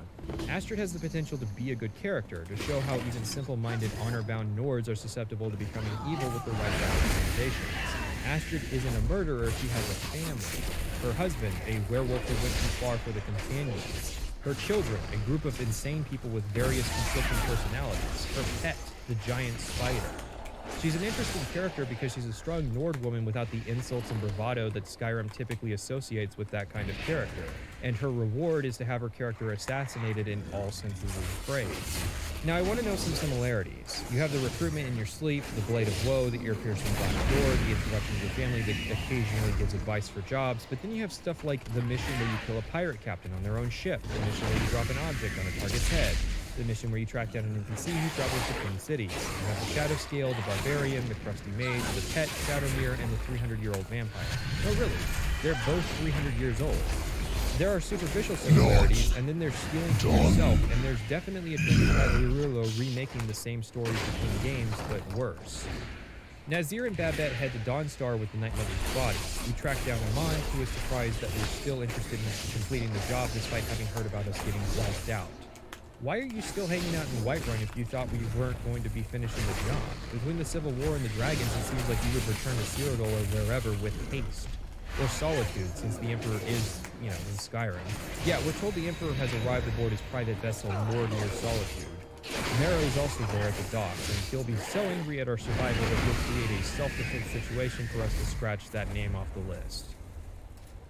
Astrid has the potential to be a good character, to show how even simple-minded, honor-bound Nords are susceptible to becoming evil with the right rationalizations. Astrid isn't a murderer, she has a family. Her husband, a werewolf who went too far for the companions. Her children, a group of insane people with various conflicting personalities. Her pet, the giant spider. She's an interesting character because she's a strong Nord woman without the insults and bravado that Skyrim typically associates with that kind of character. And her reward is to have her character assassinated in all senses of the phrase. Now I want to know some similarities. You have the recruitment in your sleep, the blade of woe, the ear-piercing black door, the introduction to your family that occasionally gives advice for jobs, but then you have stuff like the mission where you kill a pirate captain on their own ship, the mission where you drop an object on a target's head, the mission where you track down an NPC who travels between cities. You have the Shadow Scale, the Barbarian, the Crusty Mage, the Pet, Shadowmere, and the 300-year-old Vampire. No, really, they're both 300 years old. There are superficial similarities, and then there's stealing from yourself, and there's definitely a chance about Rulo remaking the same stories between games, but worse. Nazir and Babette head to Dawnstar with the Night Mother's body. We track down Amon, who is surprised that we're still interested in completing the job despite having heard about us getting wiped out. Why are you still hanging out in Whiterun if you thought we weren't going to be finishing the job? Between the Civil War and the Dragons, it seems like you would return to Cyrodiil or wherever with haste. Or Solitude, since the Emperor is, in Skyrim. Yeah, we're told the Emperor has arrived aboard his private vessel moored near Solitude. Mero is also there at the docks, and he'll be so angry at our survival that he'll create a self-defense situation for us to scratch that name off the list.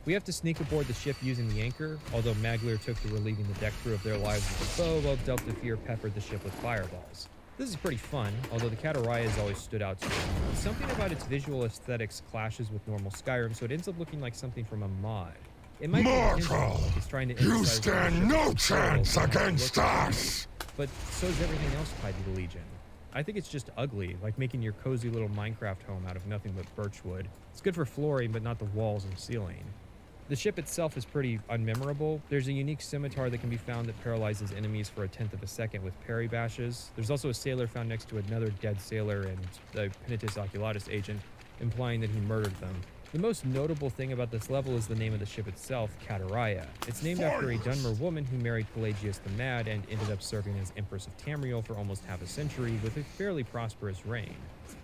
We have to sneak aboard the ship using the anchor, although Maglir took to relieving the deck crew of their lives with a bow, while Delta-Fear peppered the ship with fireballs. This is pretty fun, although the Kataraya has always stood out to me. Something about its visual aesthetics clashes with normal Skyrim, so it ends up looking like something from a mod. It might be intentional, like it's trying to You stand no chance against us! But so is everything else tied to the Legion. I think it's just ugly, like making your cozy little Minecraft home out of nothing but birchwood. It's good for flooring, but not the walls and ceiling. The ship itself is pretty unmemorable. There's a unique scimitar that can be found that paralyzes enemies for 1/10 of a second with parry bashes. There's also a sailor found next to another dead sailor and the Penitus Oculatus agent, implying that he murdered them. The most notable thing about this level is the name of the ship itself, Kataraya. It's named after a Dunmer woman who married Pelagius the Mad and ended up serving as Empress of Tamriel for almost half a century with a fairly prosperous reign.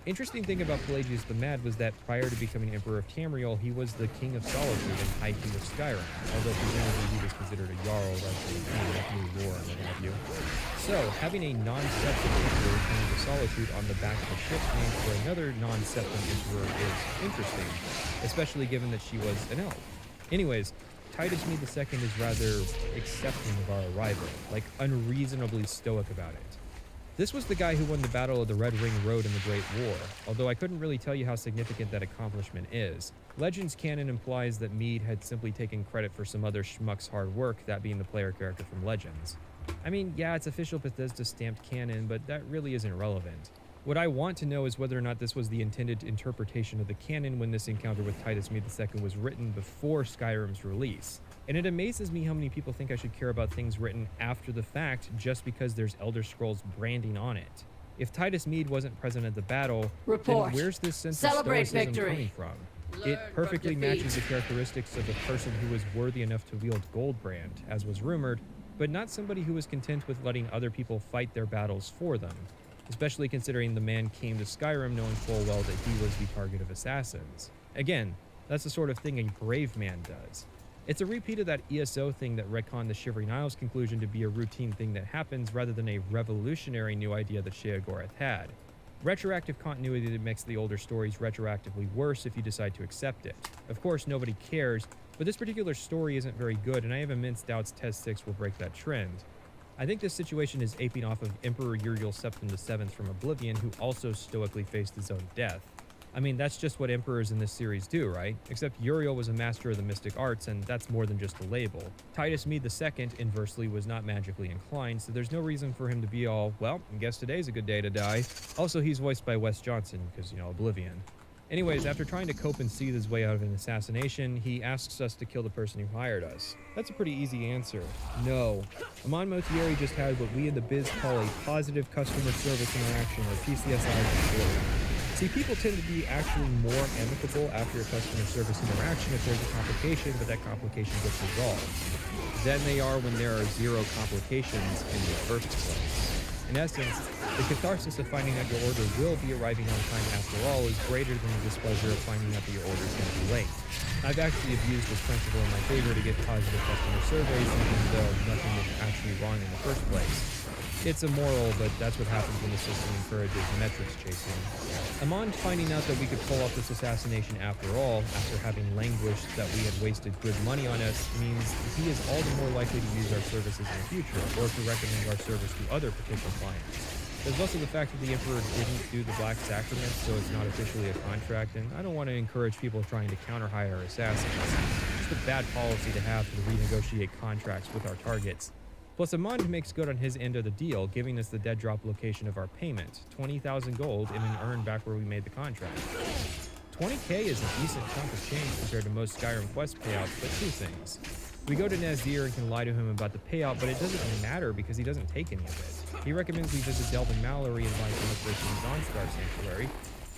Interesting thing about Pelagius the Mad was that prior to becoming Emperor of Tamriel, he was the King of Solitude and High King of Skyrim, although presumably he was considered a Jarl like the new lore and what have you. So, having a non-septum Emperor coming to Solitude on the back of a ship named for another non-septum Emperor is interesting, especially given that she was an elf. Anyways, Titus Mead II is rather accepting of our arrival, like unreasonably stoic about it. This was the guy who won the Battle of the Red Ring Road in the Great War, although I couldn't really tell you how significant that accomplishment is. Legends canon implies that Mead had simply taken credit for some other schmuck's hard work, that being the player character from Legends. I mean, yeah, it's official Bethesda stamped canon, but that really isn't relevant. What I want to know is whether or not this was the intended interpretation of the canon when this encounter with Titus Mead II was written before Skyrim's release. And it amazes me how many people think I should care about things written after the fact just because there's Elder Scrolls branding on it. If Titus Mead wasn't present at the battle, then where's this sense of stoicism coming from? It perfectly matches the characteristics of a person who was worthy enough to wield Goldbrand, as was rumored, but not somebody who was content with letting other people fight their battles for them, especially considering the man came to Skyrim knowing full well that he was the target of assassins. Again, that's the sort of thing a brave man does. It's a repeat of that ESO thing that retconned the Shivering Isles conclusion to be a routine thing that happens rather than a revolutionary new idea that Sheogorath had. Retroactive continuity that makes the older stories retroactively worse if you decide to accept it. Of course, nobody cares, but this particular story isn't very good, and I have immense doubts Test 6 will break that trend. I think this situation is aping off of Emperor Uriel Septim VII from Oblivion, who also stoically faced his own death. I mean, that's just what emperors in this series do, right? Except Uriel was a master of the mystic arts, and that's more than just a label. Titus Mead II, inversely, was not magically inclined, so there's no reason for him to be all, well, I guess today's a good day to die. Also, he's voiced by Wes Johnson, because, Oblivion. Anyways, after trying to cope and seethe his way out of an assassination, he asks us to kill the person who hired us. That's a pretty easy answer. No. Amon Motieri just had what we in the biz call a positive customer service interaction, or PCSI, before. See, people tend to be actually more amicable after a customer service interaction if there's a complication, but that complication gets resolved, than they are when there are zero complications in the first place. In essence, the catharsis of finding out your order will be arriving on time after all is greater than the displeasure of finding out that your order is going to be late. I've actually abused this principle in my favor to get positive customer surveys, even though nothing was actually wrong in the first place. It's immoral, but that's what happens when the system encourages metrics chasing. Amon finding out that we could pull off this assassination after all, after having languished that we had wasted good money on us, means he is all the more likely to use our services in the future, or to recommend our service to other potential clients. There's also the fact that the Emperor didn't do the Black Sacrament, so it's not officially a contract, and I don't want to encourage people trying to counter-hire assassins. It's just a bad policy to have to renegotiate contracts with our targets. Plus, Amon makes good on his end of the deal, giving us the dead drop location of our payment, 20,000 gold, and an earn back where we made the contract. 20k is a decent chunk of change compared to most Skyrim Quest payouts, but two things. We go to Nazir and can lie to him about the payout, but it doesn't matter because he doesn't take any of it. He recommends we visit Delvin Mallory and buy some of the Dawnstar Sanctuary,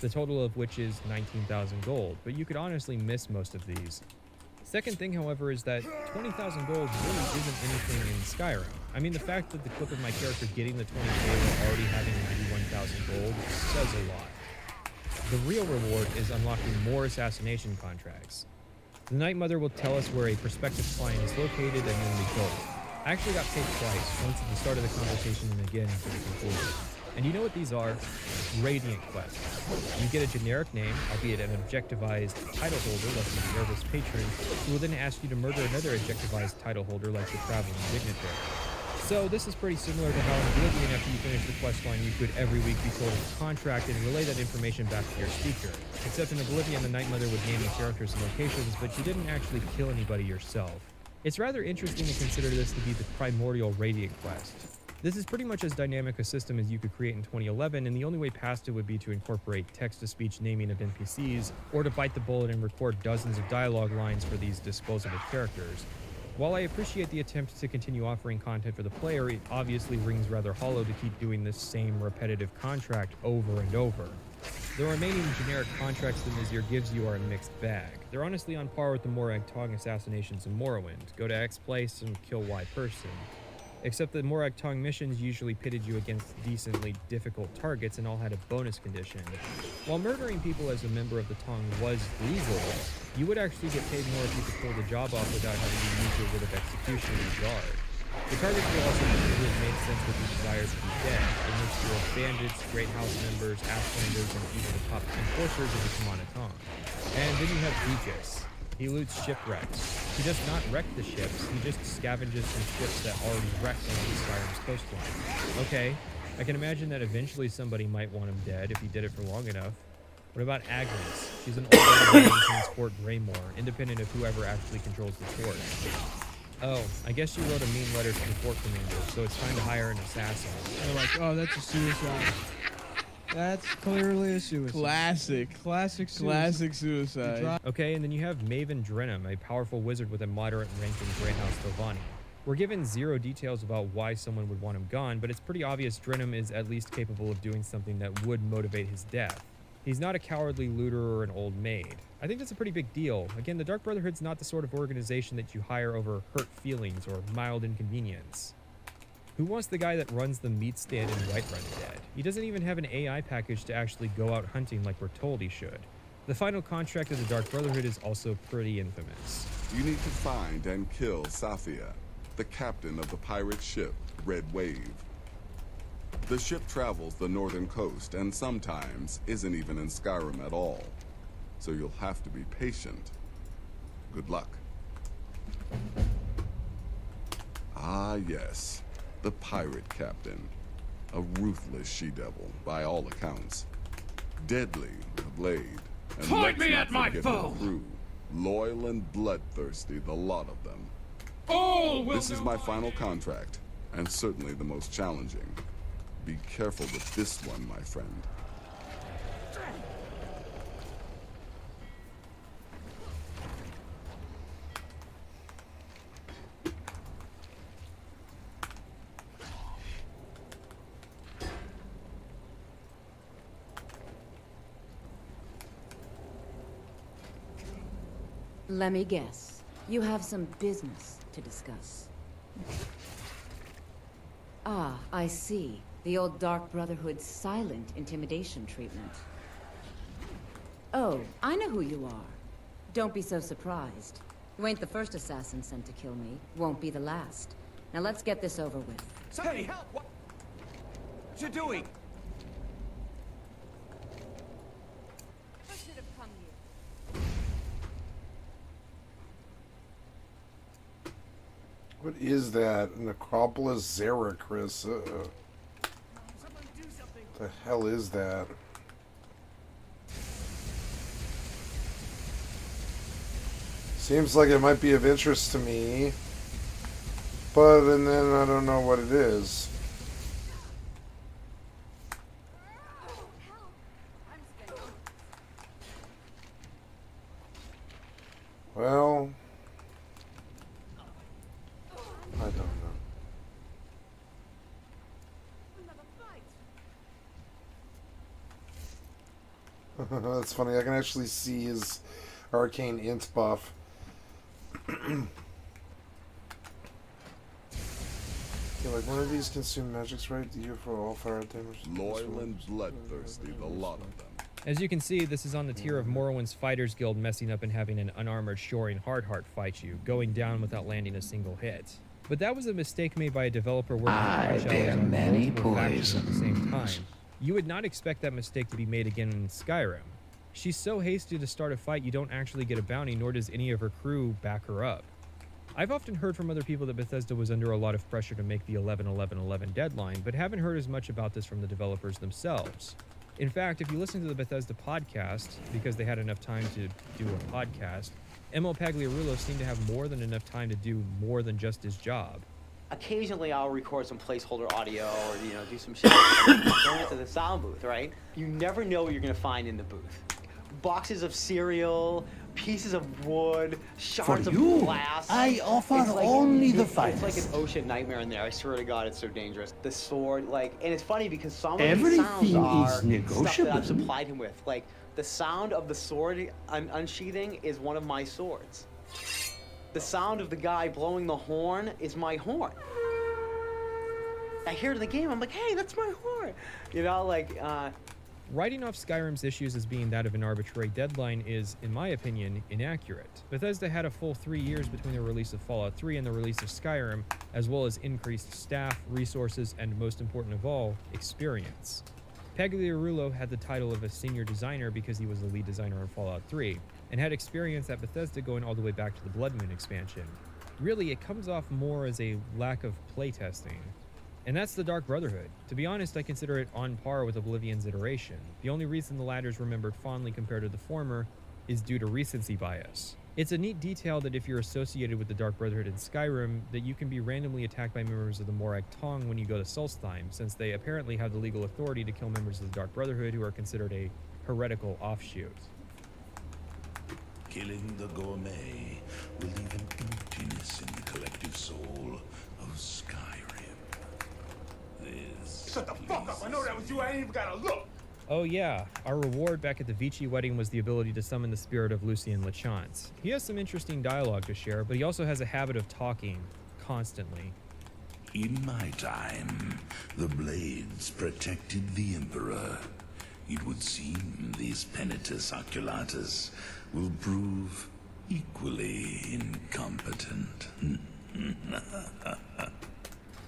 the total of which is 19,000 gold, but you could honestly miss most of these. Second thing, however, is that 20,000 gold really isn't anything in Skyrim. I mean, the fact that the clip of my character getting the 20k while already having 91,000 gold says a lot. The real reward is unlocking more assassination contracts. The Night Mother will tell us where a prospective client is located and then we go. I actually got paid twice, once at the start of the conversation and again after the conclusion. And you know what these are? Radiant quests. You get a generic name, albeit an objectivized title holder like the Nervous Patron, who will then ask you to murder another objectivized title holder like the Traveling Dignitary. So this is pretty similar to how in Oblivion, after you finish the questline, you could every week be told a contract and relay that information back to your speaker. Except in Oblivion, the Night Mother would name the characters and locations, but you didn't actually kill anybody yourself. It's rather interesting to consider this to be the primordial Radiant quest. This is pretty much as dynamic a system as you could create in 2011, and the only way past it would be to incorporate text-to-speech naming of NPCs, or to bite the bullet and record dozens of dialogue lines for these disposable characters. While I appreciate the attempt to continue offering content for the player, it obviously rings rather hollow to keep doing this same repetitive contract over and over. The remaining generic contracts that Nazir gives you are a mixed bag. They're honestly on par with the Morag Tong assassinations in Morrowind. Go to X place and kill Y person. Except the Morag Tong missions usually pitted you against decently difficult targets and all had a bonus condition. While murdering people as a member of the Tong was legal, you would actually get paid more if you could pull the job off without having to use your writ of execution in guard. The targets will also usually have made sense with the desire to be dead, a mixture of bandits, Great House members, Ashlanders, and even the top enforcers of the Kamana Tong. And then you have Beaches. He loots shipwrecks. He does not wreck the ships, he just scavenges from ships that already wrecked along Skyrim's coastline. Okay, I can imagine that eventually somebody might want him dead if he did it for long enough. What about Agnes? She's an old lady who can Fort Greymore, independent of whoever actually controls the fort. Oh, I guess she wrote a mean letter to the fort commander, so it's time to hire an assassin. They're like, oh, that's a suicide. That's clearly a suicide. Classic suicide. Okay, and then you have Maven Drenham, a powerful wizard with a moderate rank in Grey House Tovani. We're given zero details about why someone would want him gone, but it's pretty obvious Drenham is at least capable of doing something that would motivate his death. He's not a cowardly looter or an old maid. I think that's a pretty big deal. Again, the Dark Brotherhood's not the sort of organization that you hire over hurt feelings or mild inconvenience. Who wants the guy that runs the meat stand in Whiterun dead? He doesn't even have an AI package to actually go out hunting like we're told he should. The final contract of the Dark Brotherhood is also pretty infamous. You need to find and kill Safia, the captain of the pirate ship Red Wave. The ship travels the northern coast and sometimes isn't even in Skyrim at all. So you'll have to be patient. Good luck. Ah, yes. The pirate captain. A ruthless she-devil, by all accounts. Deadly with a blade. And Point let's me not at my forget foe! her crew. Loyal and bloodthirsty, the lot of them. All will This is my final contract, and certainly the most challenging. Be careful with this one, my friend. Let me guess. You have some business to discuss. Ah, I see. The old Dark Brotherhood's silent intimidation treatment. Oh, I know who you are. Don't be so surprised. You ain't the first assassin sent to kill me. Won't be the last. Now let's get this over with. Somebody help! What you doing? I should have come here. What is that? Necropolis Xeracris. The hell is that? Seems like it might be of interest to me, and then I don't know what it is. Well, That's funny. I can actually see his arcane int buff. Yeah, like one of these consume magics, right? You for all fire damage. Loyal and bloodthirsty, the lot of them. As you can see, this is on the tier of Morrowind's Fighters Guild messing up and having an unarmored Shoring Hardheart fight you, going down without landing a single hit. But that was a mistake made by a developer working on bear many multiple factions at the same time. You would not expect that mistake to be made again in Skyrim. She's so hasty to start a fight you don't actually get a bounty, nor does any of her crew back her up. I've often heard from other people that Bethesda was under a lot of pressure to make the 11-11-11 deadline, but haven't heard as much about this from the developers themselves. In fact, if you listen to the Bethesda podcast, because they had enough time to do a podcast, Emil Pagliarulo seemed to have more than enough time to do more than just his job. Occasionally I'll record some placeholder audio or, do some shit. Going into the sound booth, right? You never know what you're gonna find in the booth. Boxes of cereal, pieces of wood, shards of glass. I offer only the finest. It's like an ocean nightmare in there. I swear to God, it's so dangerous. The sword, and it's funny because some of these Everything sounds are is stuff negotiable. that I've supplied him with. Like, the sound of the sword unsheathing is one of my swords. The sound of the guy blowing the horn is my horn. I hear it in the game, I'm like, hey, that's my horn. Writing off Skyrim's issues as being that of an arbitrary deadline is, in my opinion, inaccurate. Bethesda had a full 3 years between the release of Fallout 3 and the release of Skyrim, as well as increased staff, resources, and most important of all, experience. Pagliarulo had the title of a senior designer because he was the lead designer on Fallout 3, and had experience at Bethesda going all the way back to the Blood Moon expansion. Really, it comes off more as a lack of playtesting. And that's the Dark Brotherhood. To be honest, I consider it on par with Oblivion's iteration. The only reason the latter is remembered fondly compared to the former is due to recency bias. It's a neat detail that if you're associated with the Dark Brotherhood in Skyrim, that you can be randomly attacked by members of the Morag Tong when you go to Solstheim, since they apparently have the legal authority to kill members of the Dark Brotherhood who are considered a heretical offshoot. Killing the gourmet will leave an emptiness in the collective soul of Skyrim. Shut the fuck up! I know that was you. I ain't even gotta look. Oh yeah, our reward back at the Vici wedding was the ability to summon the spirit of Lucien Lachance. He has some interesting dialogue to share, but he also has a habit of talking constantly. In my time, the blades protected the Emperor. It would seem these Penitus Oculatus will prove equally incompetent.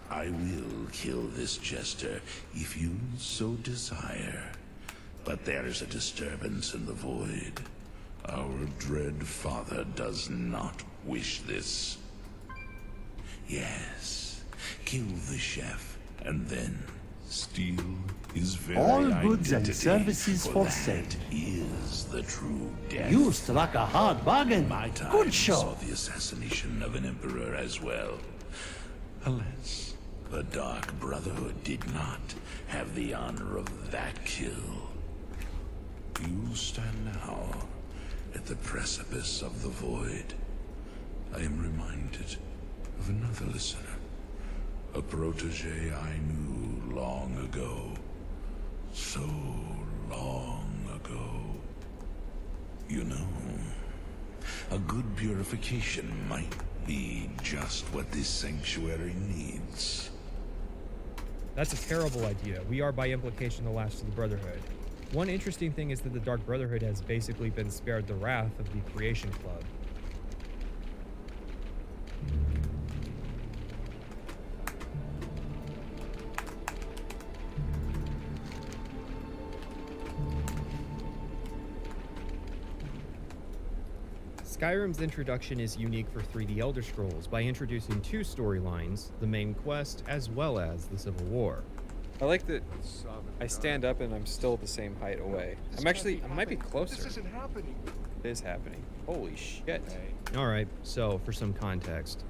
I will kill this jester if you so desire. But there is a disturbance in the void. Our dread father does not wish this. Yes, kill the chef and then steal his very All identity. goods and services for sale. That is the true death. You struck a hard bargain. My time Good show. saw the assassination of an emperor as well. Alas, the Dark Brotherhood did not have the honor of that kill. You stand now at the precipice of the void. I am reminded of another listener, a protege I knew long ago. So long ago. You know, a good purification might be just what this sanctuary needs. That's a terrible idea. We are by implication the last of the Brotherhood. One interesting thing is that the Dark Brotherhood has basically been spared the wrath of the Creation Club. Skyrim's introduction is unique for 3D Elder Scrolls by introducing 2 storylines, the main quest as well as the Civil War. I like that I stand up and I'm still the same height away. I might be closer. This isn't happening. It is happening. Holy shit. Alright, so for some context.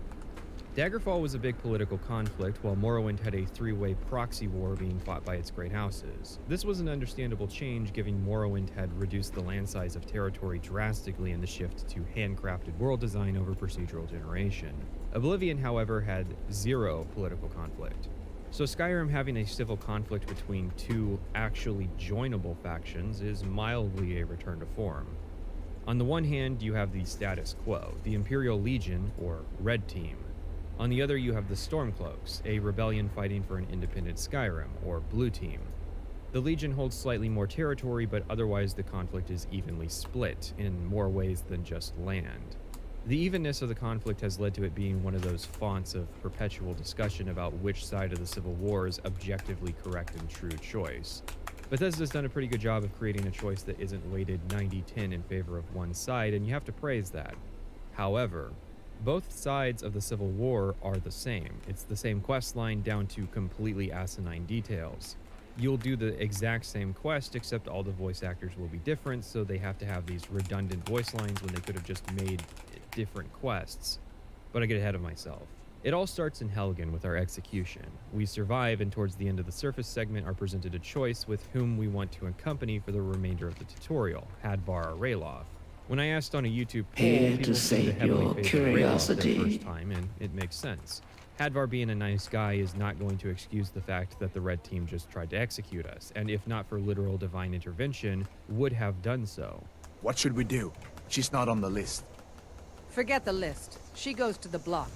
Daggerfall was a big political conflict, while Morrowind had a 3-way proxy war being fought by its great houses. This was an understandable change, given Morrowind had reduced the land size of territory drastically in the shift to handcrafted world design over procedural generation. Oblivion, however, had 0 political conflict. So Skyrim having a civil conflict between two actually joinable factions is mildly a return to form. On the one hand, you have the status quo, the Imperial Legion, or Red Team. On the other, you have the Stormcloaks, a rebellion fighting for an independent Skyrim, or Blue Team. The Legion holds slightly more territory, but otherwise the conflict is evenly split, in more ways than just land. The evenness of the conflict has led to it being one of those fonts of perpetual discussion about which side of the Civil War is objectively correct and true choice. Bethesda's done a pretty good job of creating a choice that isn't weighted 90-10 in favor of one side, and you have to praise that. However, both sides of the Civil War are the same. It's the same quest line down to completely asinine details. You'll do the exact same quest, except all the voice actors will be different, so they have to have these redundant voice lines when they could have just made different quests. But I get ahead of myself. It all starts in Helgen with our execution. We survive, and towards the end of the surface segment are presented a choice with whom we want to accompany for the remainder of the tutorial, Hadvar or Ralof. When I asked on a YouTube poll, Here people to seemed to sate heavily your favor Ralof curiosity. their first time, and it makes sense. Hadvar being a nice guy is not going to excuse the fact that the Red Team just tried to execute us, and if not for literal divine intervention, would have done so. What should we do? She's not on the list. Forget the list. She goes to the block.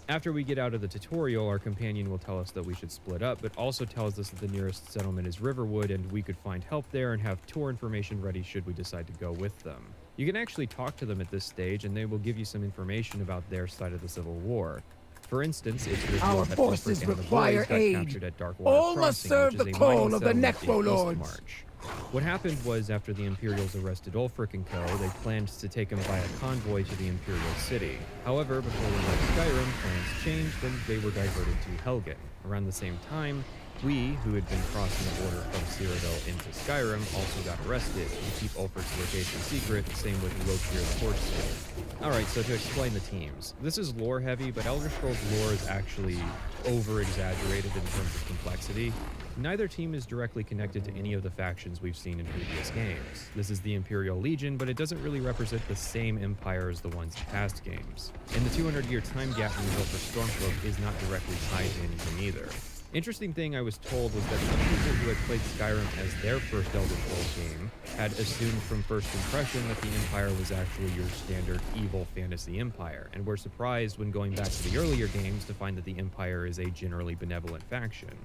After we get out of the tutorial, our companion will tell us that we should split up, but also tells us that the nearest settlement is Riverwood and we could find help there and have tour information ready should we decide to go with them. You can actually talk to them at this stage and they will give you some information about their side of the Civil War. For instance, it's revealed Our that forces Ulfric and the require boys got aid. captured at Darkwater All Crossing, must serve which is the a call mining of the settlement in Necrolords. Eastmarch. What happened was, after the Imperials arrested Ulfric and co., they planned to take him by a convoy to the Imperial city. However, before they left Skyrim, plans changed and they were diverted to Helgen. Around the same time, we, who had been crossing the border from Cyrodiil into Skyrim, also got arrested. We keep Ulfric's location secret, same with Lokir the Horse. Alright, so to explain the teams. This is lore heavy, but Elder Scrolls lore is actually over-exaggerated in terms of complexity. Neither team is directly connected to any of the factions we've seen in previous games. This is the Imperial Legion, but it doesn't really represent the same empire as the ones in past games. And the 200-year time gap result for Stormcloak is not directly tied to anything either. Interesting thing I was told was that some people who had played Skyrim as their first Elder Scrolls game had assumed from first impression that the Empire was actually your standard evil fantasy empire, and were surprised when going back to the earlier games to find that the Empire is a generally benevolent faction.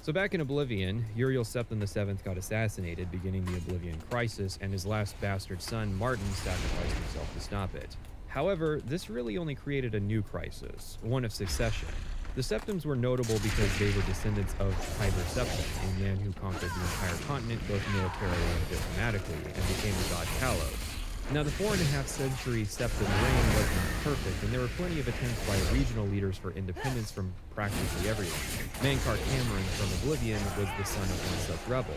So back in Oblivion, Uriel Septim VII got assassinated, beginning the Oblivion Crisis, and his last bastard son, Martin, sacrificed himself to stop it. However, this really only created a new crisis, one of succession. The Septims were notable because they were descendants of Tiber Septim, a man who conquered the entire continent both militarily and diplomatically, and became the god Talos. Now, the 4.5-century Septim reign was not perfect, and there were plenty of attempts by regional leaders for independence from practically everyone. Mankar Cameron from Oblivion was the son of one such rebel.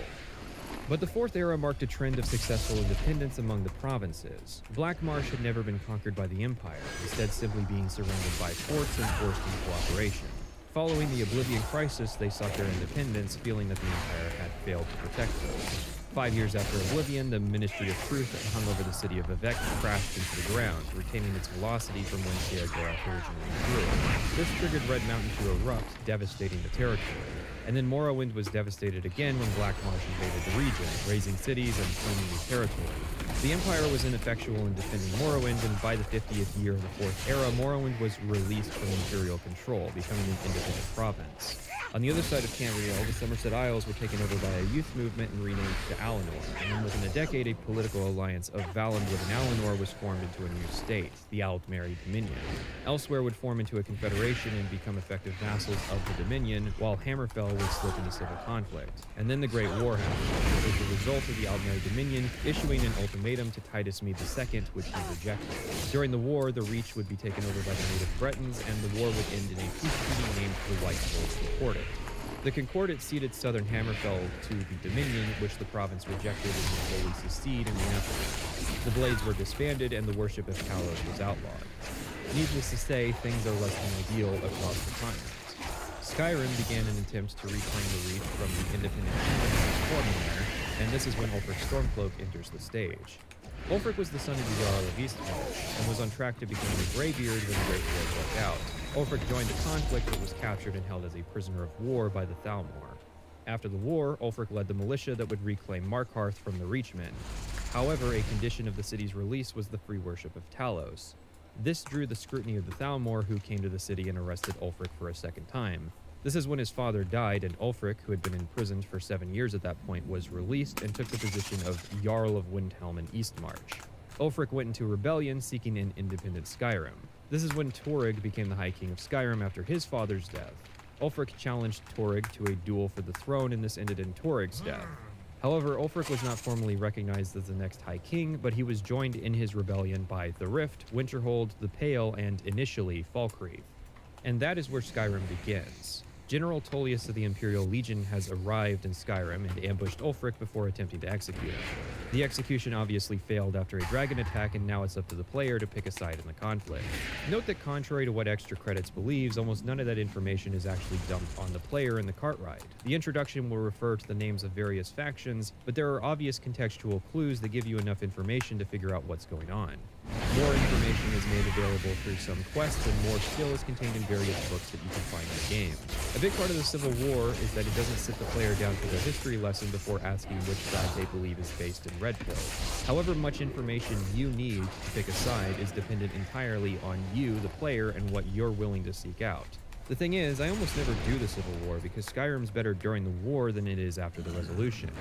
But the Fourth Era marked a trend of successful independence among the provinces. Black Marsh had never been conquered by the Empire, instead simply being surrounded by forts and forced into cooperation. Following the Oblivion Crisis, they sought their independence, feeling that the Empire had failed to protect them. 5 years after Oblivion, the Ministry of Truth that hung over the city of Vivec crashed into the ground, retaining its velocity from when Sheogorath originally grew. This triggered Red Mountain to erupt, devastating the territory. And then Morrowind was devastated again when Black Marsh invaded the region, razing cities and claiming new territory. The Empire was ineffectual in defending Morrowind, and by the 50th year of the Fourth Era, Morrowind was released from Imperial control, becoming an independent province. On the other side of Tamriel, the Somerset Isles were taken over by a youth movement and renamed to Alinor, and then within a decade, a political alliance of Valenwood and Alinor was formed into a new state, the Aldmeri Dominion. Elsewhere would form into a confederation and become effective vassals of the Dominion, while Hammerfell would slip into civil conflict. And then the Great War happened, as a result of the Aldmeri Dominion issuing an ultimatum to Titus Mede II, which he rejected. During the war, the Reach would be taken over by the native Bretons, and the war would end in a peace treaty named the White Swords Concordat. The Concordat ceded southern Hammerfell to the Dominion, which the province rejected and would slowly secede in the aftermath. The Blades were disbanded and the worship of Talos was outlawed. Needless to say, things are less than ideal across the continent. Skyrim began an attempt to reclaim the Reach from the independent kingdom that was forming there, and this is when Ulfric Stormcloak enters the stage. Ulfric was the son of the Jarl of Eastmarch, and was on track to become the Greybeard when the Great War broke out. Ulfric joined the conflict but was captured and held as a prisoner of war by the Thalmor. After the war, Ulfric led the militia that would reclaim Markarth from the Reachmen. However, a condition of the city's release was the free worship of Talos. This drew the scrutiny of the Thalmor, who came to the city and arrested Ulfric for a second time. This is when his father died, and Ulfric, who had been imprisoned for 7 years at that point, was released and took the position of Jarl of Windhelm and Eastmarch. Ulfric went into rebellion, seeking an independent Skyrim. This is when Torrig became the High King of Skyrim after his father's death. Ulfric challenged Torrig to a duel for the throne, and this ended in Torrig's death. However, Ulfric was not formally recognized as the next High King, but he was joined in his rebellion by the Rift, Winterhold, the Pale, and initially Falkreath. And that is where Skyrim begins. General Tullius of the Imperial Legion has arrived in Skyrim and ambushed Ulfric before attempting to execute him. The execution obviously failed after a dragon attack, and now it's up to the player to pick a side in the conflict. Note that contrary to what Extra Credits believes, almost none of that information is actually dumped on the player in the cart ride. The introduction will refer to the names of various factions, but there are obvious contextual clues that give you enough information to figure out what's going on. More information is made available through some quests, and more skill is contained in various books that you can find in the game. A big part of the Civil War is that it doesn't sit the player down for the history lesson before asking which side they believe is based in Red Pill. However much information you need to pick a side is dependent entirely on you, the player, and what you're willing to seek out. The thing is, I almost never do the Civil War because Skyrim's better during the war than it is after the Resolution.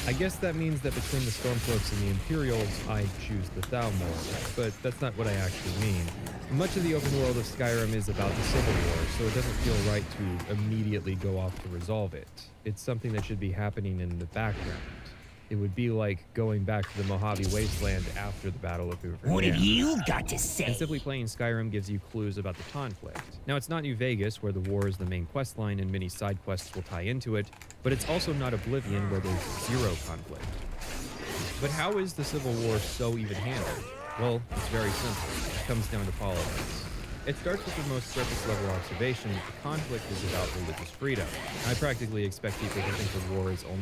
I guess that means that between the Stormcloaks and the Imperials, I choose the Thalmor, but that's not what I actually mean. Much of the open world of Skyrim is about the Civil War, so it doesn't feel right to immediately go off to resolve it. It's something that should be happening in the background. It would be like going back to the Mojave Wasteland after the Battle of Hoover What have Dam. you got to say? And simply playing Skyrim gives you clues about the conflict. Now, it's not New Vegas, where the war is the main quest line and many side quests will tie into it, but it's also not Oblivion, where there's zero conflict. But how is the Civil War so even-handed? Well, it's very simple. It comes down to politics. It starts with the most surface-level observation that the conflict is about religious freedom. I practically expect people to think the war is only